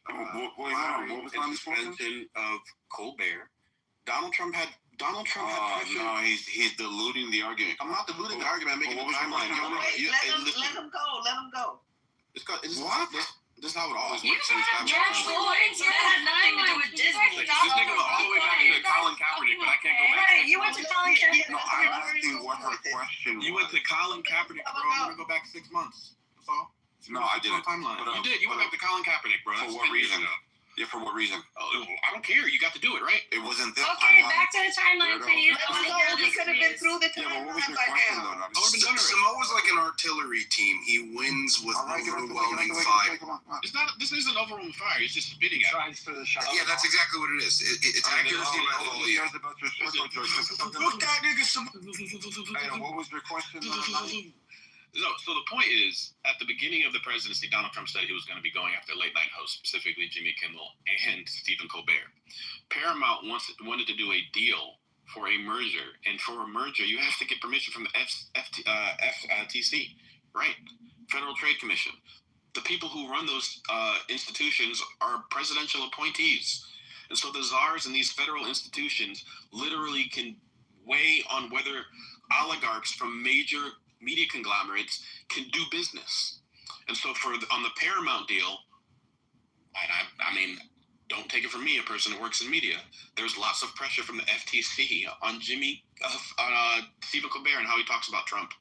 suspension of Colbert. Donald Trump had pressure. No, he's diluting the argument. I'm not diluting the argument. I'm making the timeline. Let him go. Let him go. This is how it always works. So that had nothing to do with Disney. This nigga went all the way back to Colin Kaepernick, but I can't go back. Right, you went to Colin Kaepernick. No, I'm asking what her question was. You went to Colin Kaepernick, bro. I'm gonna go back 6 months. That's all. No, I didn't. Timeline. You did. You went back to Colin Kaepernick, bro. For what reason? Yeah, for what reason? I don't care. You got to do it, right? It wasn't this Okay, timeline. back to the timeline, please. He could have been through the Yeah, but what was timeline your by question, now. though? Samoa's like an artillery team. He wins with overwhelming fire. It's not. This isn't overwhelming fire. It's just spitting at it. Yeah, that's exactly what it is. It's accuracy by the whole year. Look that nigga. What was your question? So the point is, at the beginning of the presidency, Donald Trump said he was going to be going after late night hosts, specifically Jimmy Kimmel and Stephen Colbert. Paramount wanted to do a deal for a merger, and for a merger, you have to get permission from the FTC, right? Federal Trade Commission. The people who run those institutions are presidential appointees. And so the czars in these federal institutions literally can weigh on whether oligarchs from major media conglomerates can do business. And so on the Paramount deal, I mean, don't take it from me, a person who works in media, there's lots of pressure from the FTC on Stephen Colbert and how he talks about Trump.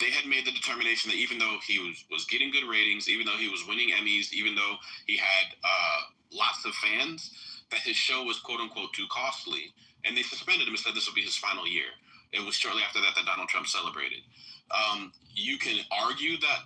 They had made the determination that even though he was getting good ratings, even though he was winning Emmys, even though he had lots of fans, that his show was quote unquote too costly. And they suspended him and said this would be his final year. It was shortly after that Donald Trump celebrated. You can argue that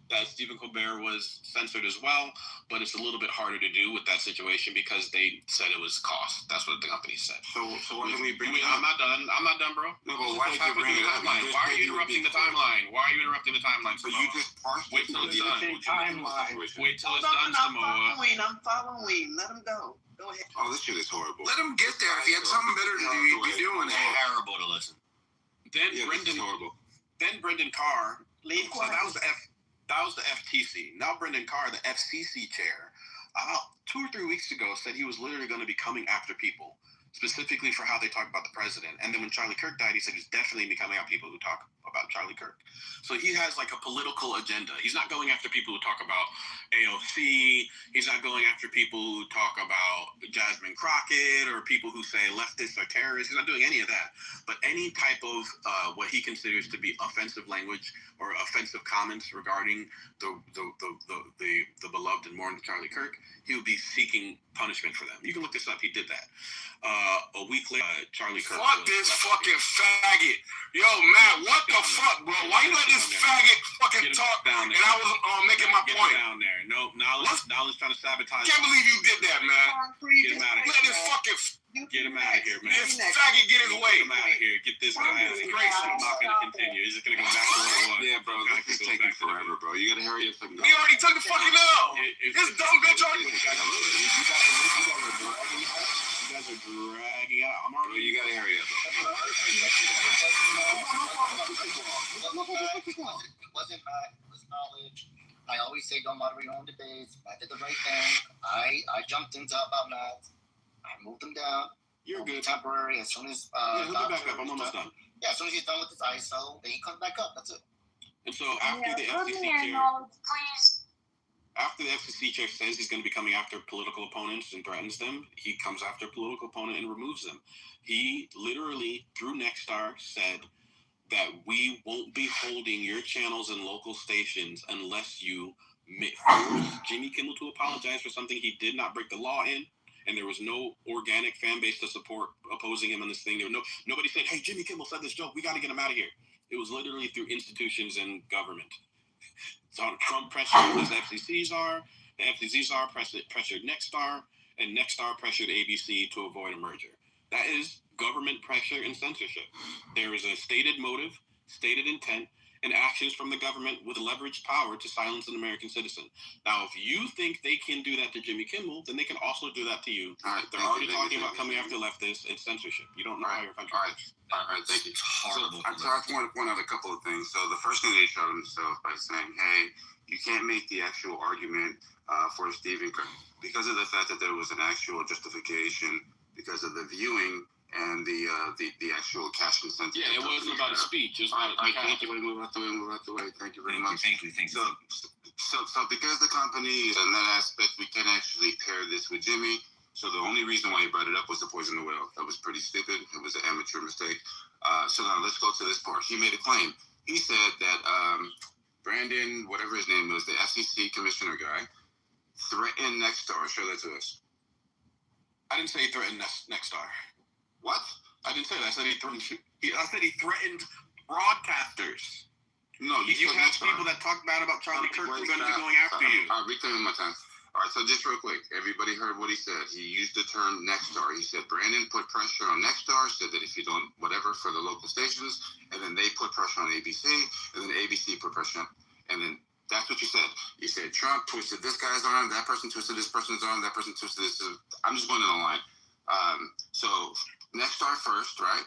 that Stephen Colbert was censored as well, but it's a little bit harder to do with that situation because they said it was cost. That's what the company said. So why do we bring it I'm not done. I'm not done, bro. No, but why did you bring it up? Why are you interrupting the timeline? Why are you interrupting the timeline? So you just parsed wait till it's done. Timeline. Wait till it's done, Samoa. I'm following. Let him go. Go ahead. Oh, this shit is horrible. Let him get there. If he had something better to do, he'd be doing it. Terrible to listen. Then Brendan Carr. So that was the FTC. Now Brendan Carr, the FCC chair, about 2 or 3 weeks ago said he was literally going to be coming after people, specifically for how they talk about the president. And then when Charlie Kirk died, he said he's definitely becoming out people who talk about Charlie Kirk. So he has like a political agenda. He's not going after people who talk about AOC. He's not going after people who talk about Jasmine Crockett or people who say leftists are terrorists. He's not doing any of that. But any type of what he considers to be offensive language or offensive comments regarding the beloved and mourned Charlie Kirk, he would be seeking punishment for them. You can look this up. He did that. A week later, Charlie Kirk. Fuck this fucking faggot. Yo, Matt, what the fuck, bro? Why you let this faggot fucking talk? And I was making my point. Down there. No, Knowledge trying to sabotage. Can't believe you did that, man. Get him out of here. Let this fucking. Get him out of here, man. This faggot get his way. Get him out of here. Get this guy out of here. I'm not going to continue. He's just going to go back to where it was. Yeah, bro, this is taking forever, bro. You got to hurry up. He already took the fucking L. This dumb bitch already. You guys are dragging out. I'm already. You got to hurry up. It wasn't Matt. It was Knowledge. I always say don't moderate your own debates. Matt did the right thing. I jumped into about Matt. I moved him down. You're good. Temporary. As soon as he'll be back up. I'm almost done. Yeah, as soon as he's done with his ISO, then he comes back up. That's it. And so after the FCC chair, after the FCC chair says he's going to be coming after political opponents and threatens them, he comes after a political opponent and removes them. He literally, through Nexstar, said that we won't be holding your channels and local stations unless you force Jimmy Kimmel to apologize for something he did not break the law in. And there was no organic fan base to support opposing him on this thing. There was nobody said, hey, Jimmy Kimmel said this joke. We got to get him out of here. It was literally through institutions and government. So Trump pressured his FCC czar. The FCC czar pressured Nexstar. And Nexstar pressured ABC to avoid a merger. That is government pressure and censorship. There is a stated motive, stated intent, and actions from the government with leveraged power to silence an American citizen. Now, if you think they can do that to Jimmy Kimmel, then they can also do that to you. All right, They're already talking about coming after leftists. It's censorship. You don't know how your country works. All right, thank you. So I just want to point out a couple of things. So the first thing they showed themselves by saying, hey, you can't make the actual argument for Stephen Kirk because of the fact that there was an actual justification because of the viewing and the actual cash incentive. Yeah, it wasn't about a speech. It was about thank you. Move out the way. Thank you very much. Thank you. So because the company in that aspect, we can actually pair this with Jimmy. So the only reason why he brought it up was to poison the whale. That was pretty stupid. It was an amateur mistake. So now let's go to this part. He made a claim. He said that Brandon, whatever his name was, the FCC commissioner guy, threatened Nexstar. Show that to us. I didn't say he threatened Nexstar. What? I didn't say that. I said he threatened. I said he threatened broadcasters. No, you have people that talk bad about Charlie Kirk who are going to be going after you. All right, reclaiming my time. All right, so just real quick, everybody heard what he said. He used the term Nexstar. He said Brandon put pressure on Nexstar, said that if you don't whatever for the local stations, and then they put pressure on ABC, and then ABC put pressure on, and then that's what you said. You said Trump twisted this guy's arm, that person twisted this person's arm, that person twisted this. I'm just going down the line. So Nexstar first, right?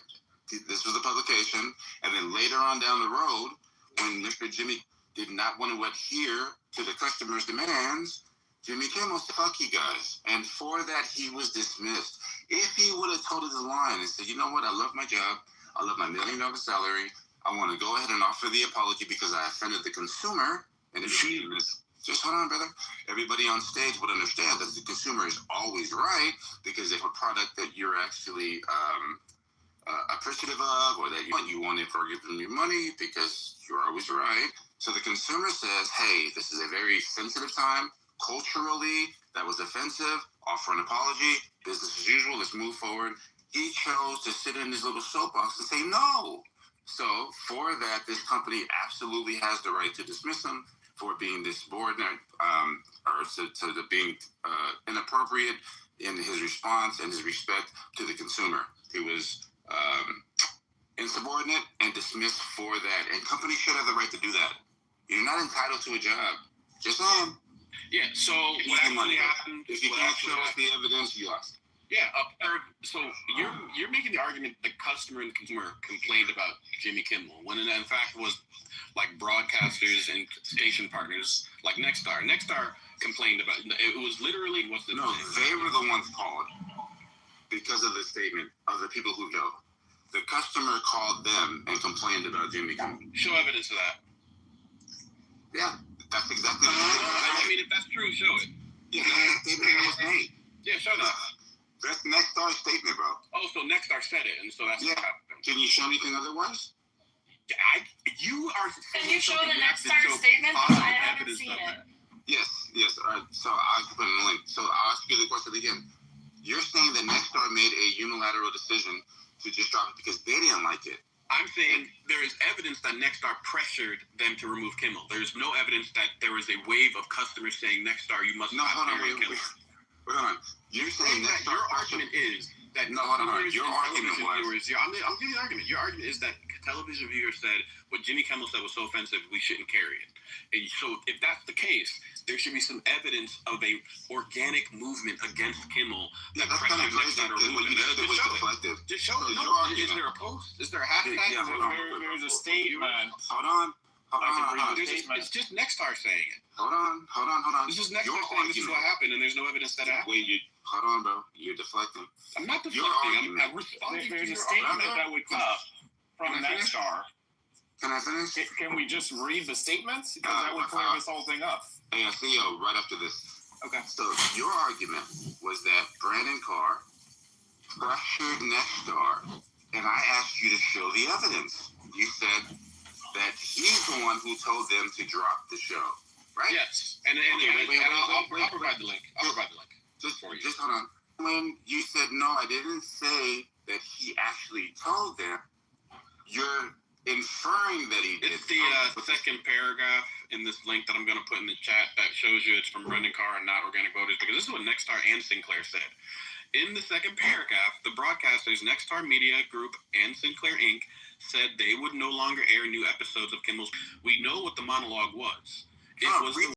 This was the publication, and then later on down the road, when Mr. Jimmy did not want to adhere to the customer's demands, Jimmy Kimmel said, fuck you guys. And for that, he was dismissed. If he would have told the line and said, you know what, I love my job, I love my $1 million salary, I want to go ahead and offer the apology because I offended the consumer, and just hold on, brother. Everybody on stage would understand that the consumer is always right because if a product that you're actually appreciative of or that you want to forgive them your money because you're always right. So the consumer says, hey, this is a very sensitive time. Culturally, that was offensive. Offer an apology. Business as usual. Let's move forward. He chose to sit in his little soapbox and say no. So for that, this company absolutely has the right to dismiss him for being insubordinate or to being inappropriate in his response and his respect to the consumer. He was insubordinate and dismissed for that. And companies should have the right to do that. You're not entitled to a job. Just saying. Yeah, so what actually happened? If you can't show us the evidence, you lost. Yeah, so you're making the argument the customer and the consumer complained about Jimmy Kimmel, when it in fact was like broadcasters and station partners like Nexstar. Nexstar complained about it. Was literally they were the ones called because of the statement of the people who go. The customer called them and complained about Jimmy Kimmel. Show evidence of that. Yeah, that's exactly what I mean, if that's true, show it. Yeah, that's the statement that was made. Yeah, show that. That's Nexstar's statement, bro. Oh, so Nexstar said it, and so that's what happened. Can you show anything otherwise? Can you show the Nexstar statement? I haven't seen it. Yes. All right, so I'll put in a link. So I'll ask you the question again. You're saying that Nexstar made a unilateral decision to just drop it because they didn't like it. I'm saying there is evidence that Nexstar pressured them to remove Kimmel. There's no evidence that there was a wave of customers saying, Nexstar, you must not carry Kimmel. Hold on. You're saying that your argument is that Your argument was... I'm giving you an argument. Your argument is that television viewers said what Jimmy Kimmel said was so offensive, we shouldn't carry it. And so if that's the case, there should be some evidence of a organic movement against Kimmel. Yeah, that's kind of crazy. Just show it. Is there a post? Is there a hashtag? Yeah, there's a statement. Hold on. It's just Nexstar saying it. Hold on. This is Nexstar saying this is what happened, and there's no evidence that happened. Hold on, bro. You're deflecting. I'm not deflecting. I'm responding to your statement that would come from Nexstar. Can I finish? Can we just read the statements? Because that would clear this whole thing up. Hey, CEO, right after this. Okay. So your argument was that Brandon Carr pressured Nexstar, and I asked you to show the evidence. You said that he's the one who told them to drop the show, right? Yes. And I'll provide the link. Just hold on. When you said, no, I didn't say that he actually told them, you're inferring that he did. It's the second paragraph in this link that I'm going to put in the chat that shows you it's from Brendan Carr and not organic voters, because this is what Nexstar and Sinclair said. In the second paragraph, the broadcasters Nexstar Media Group and Sinclair Inc. said they would no longer air new episodes of Kimmel's. We know what the monologue was. It was the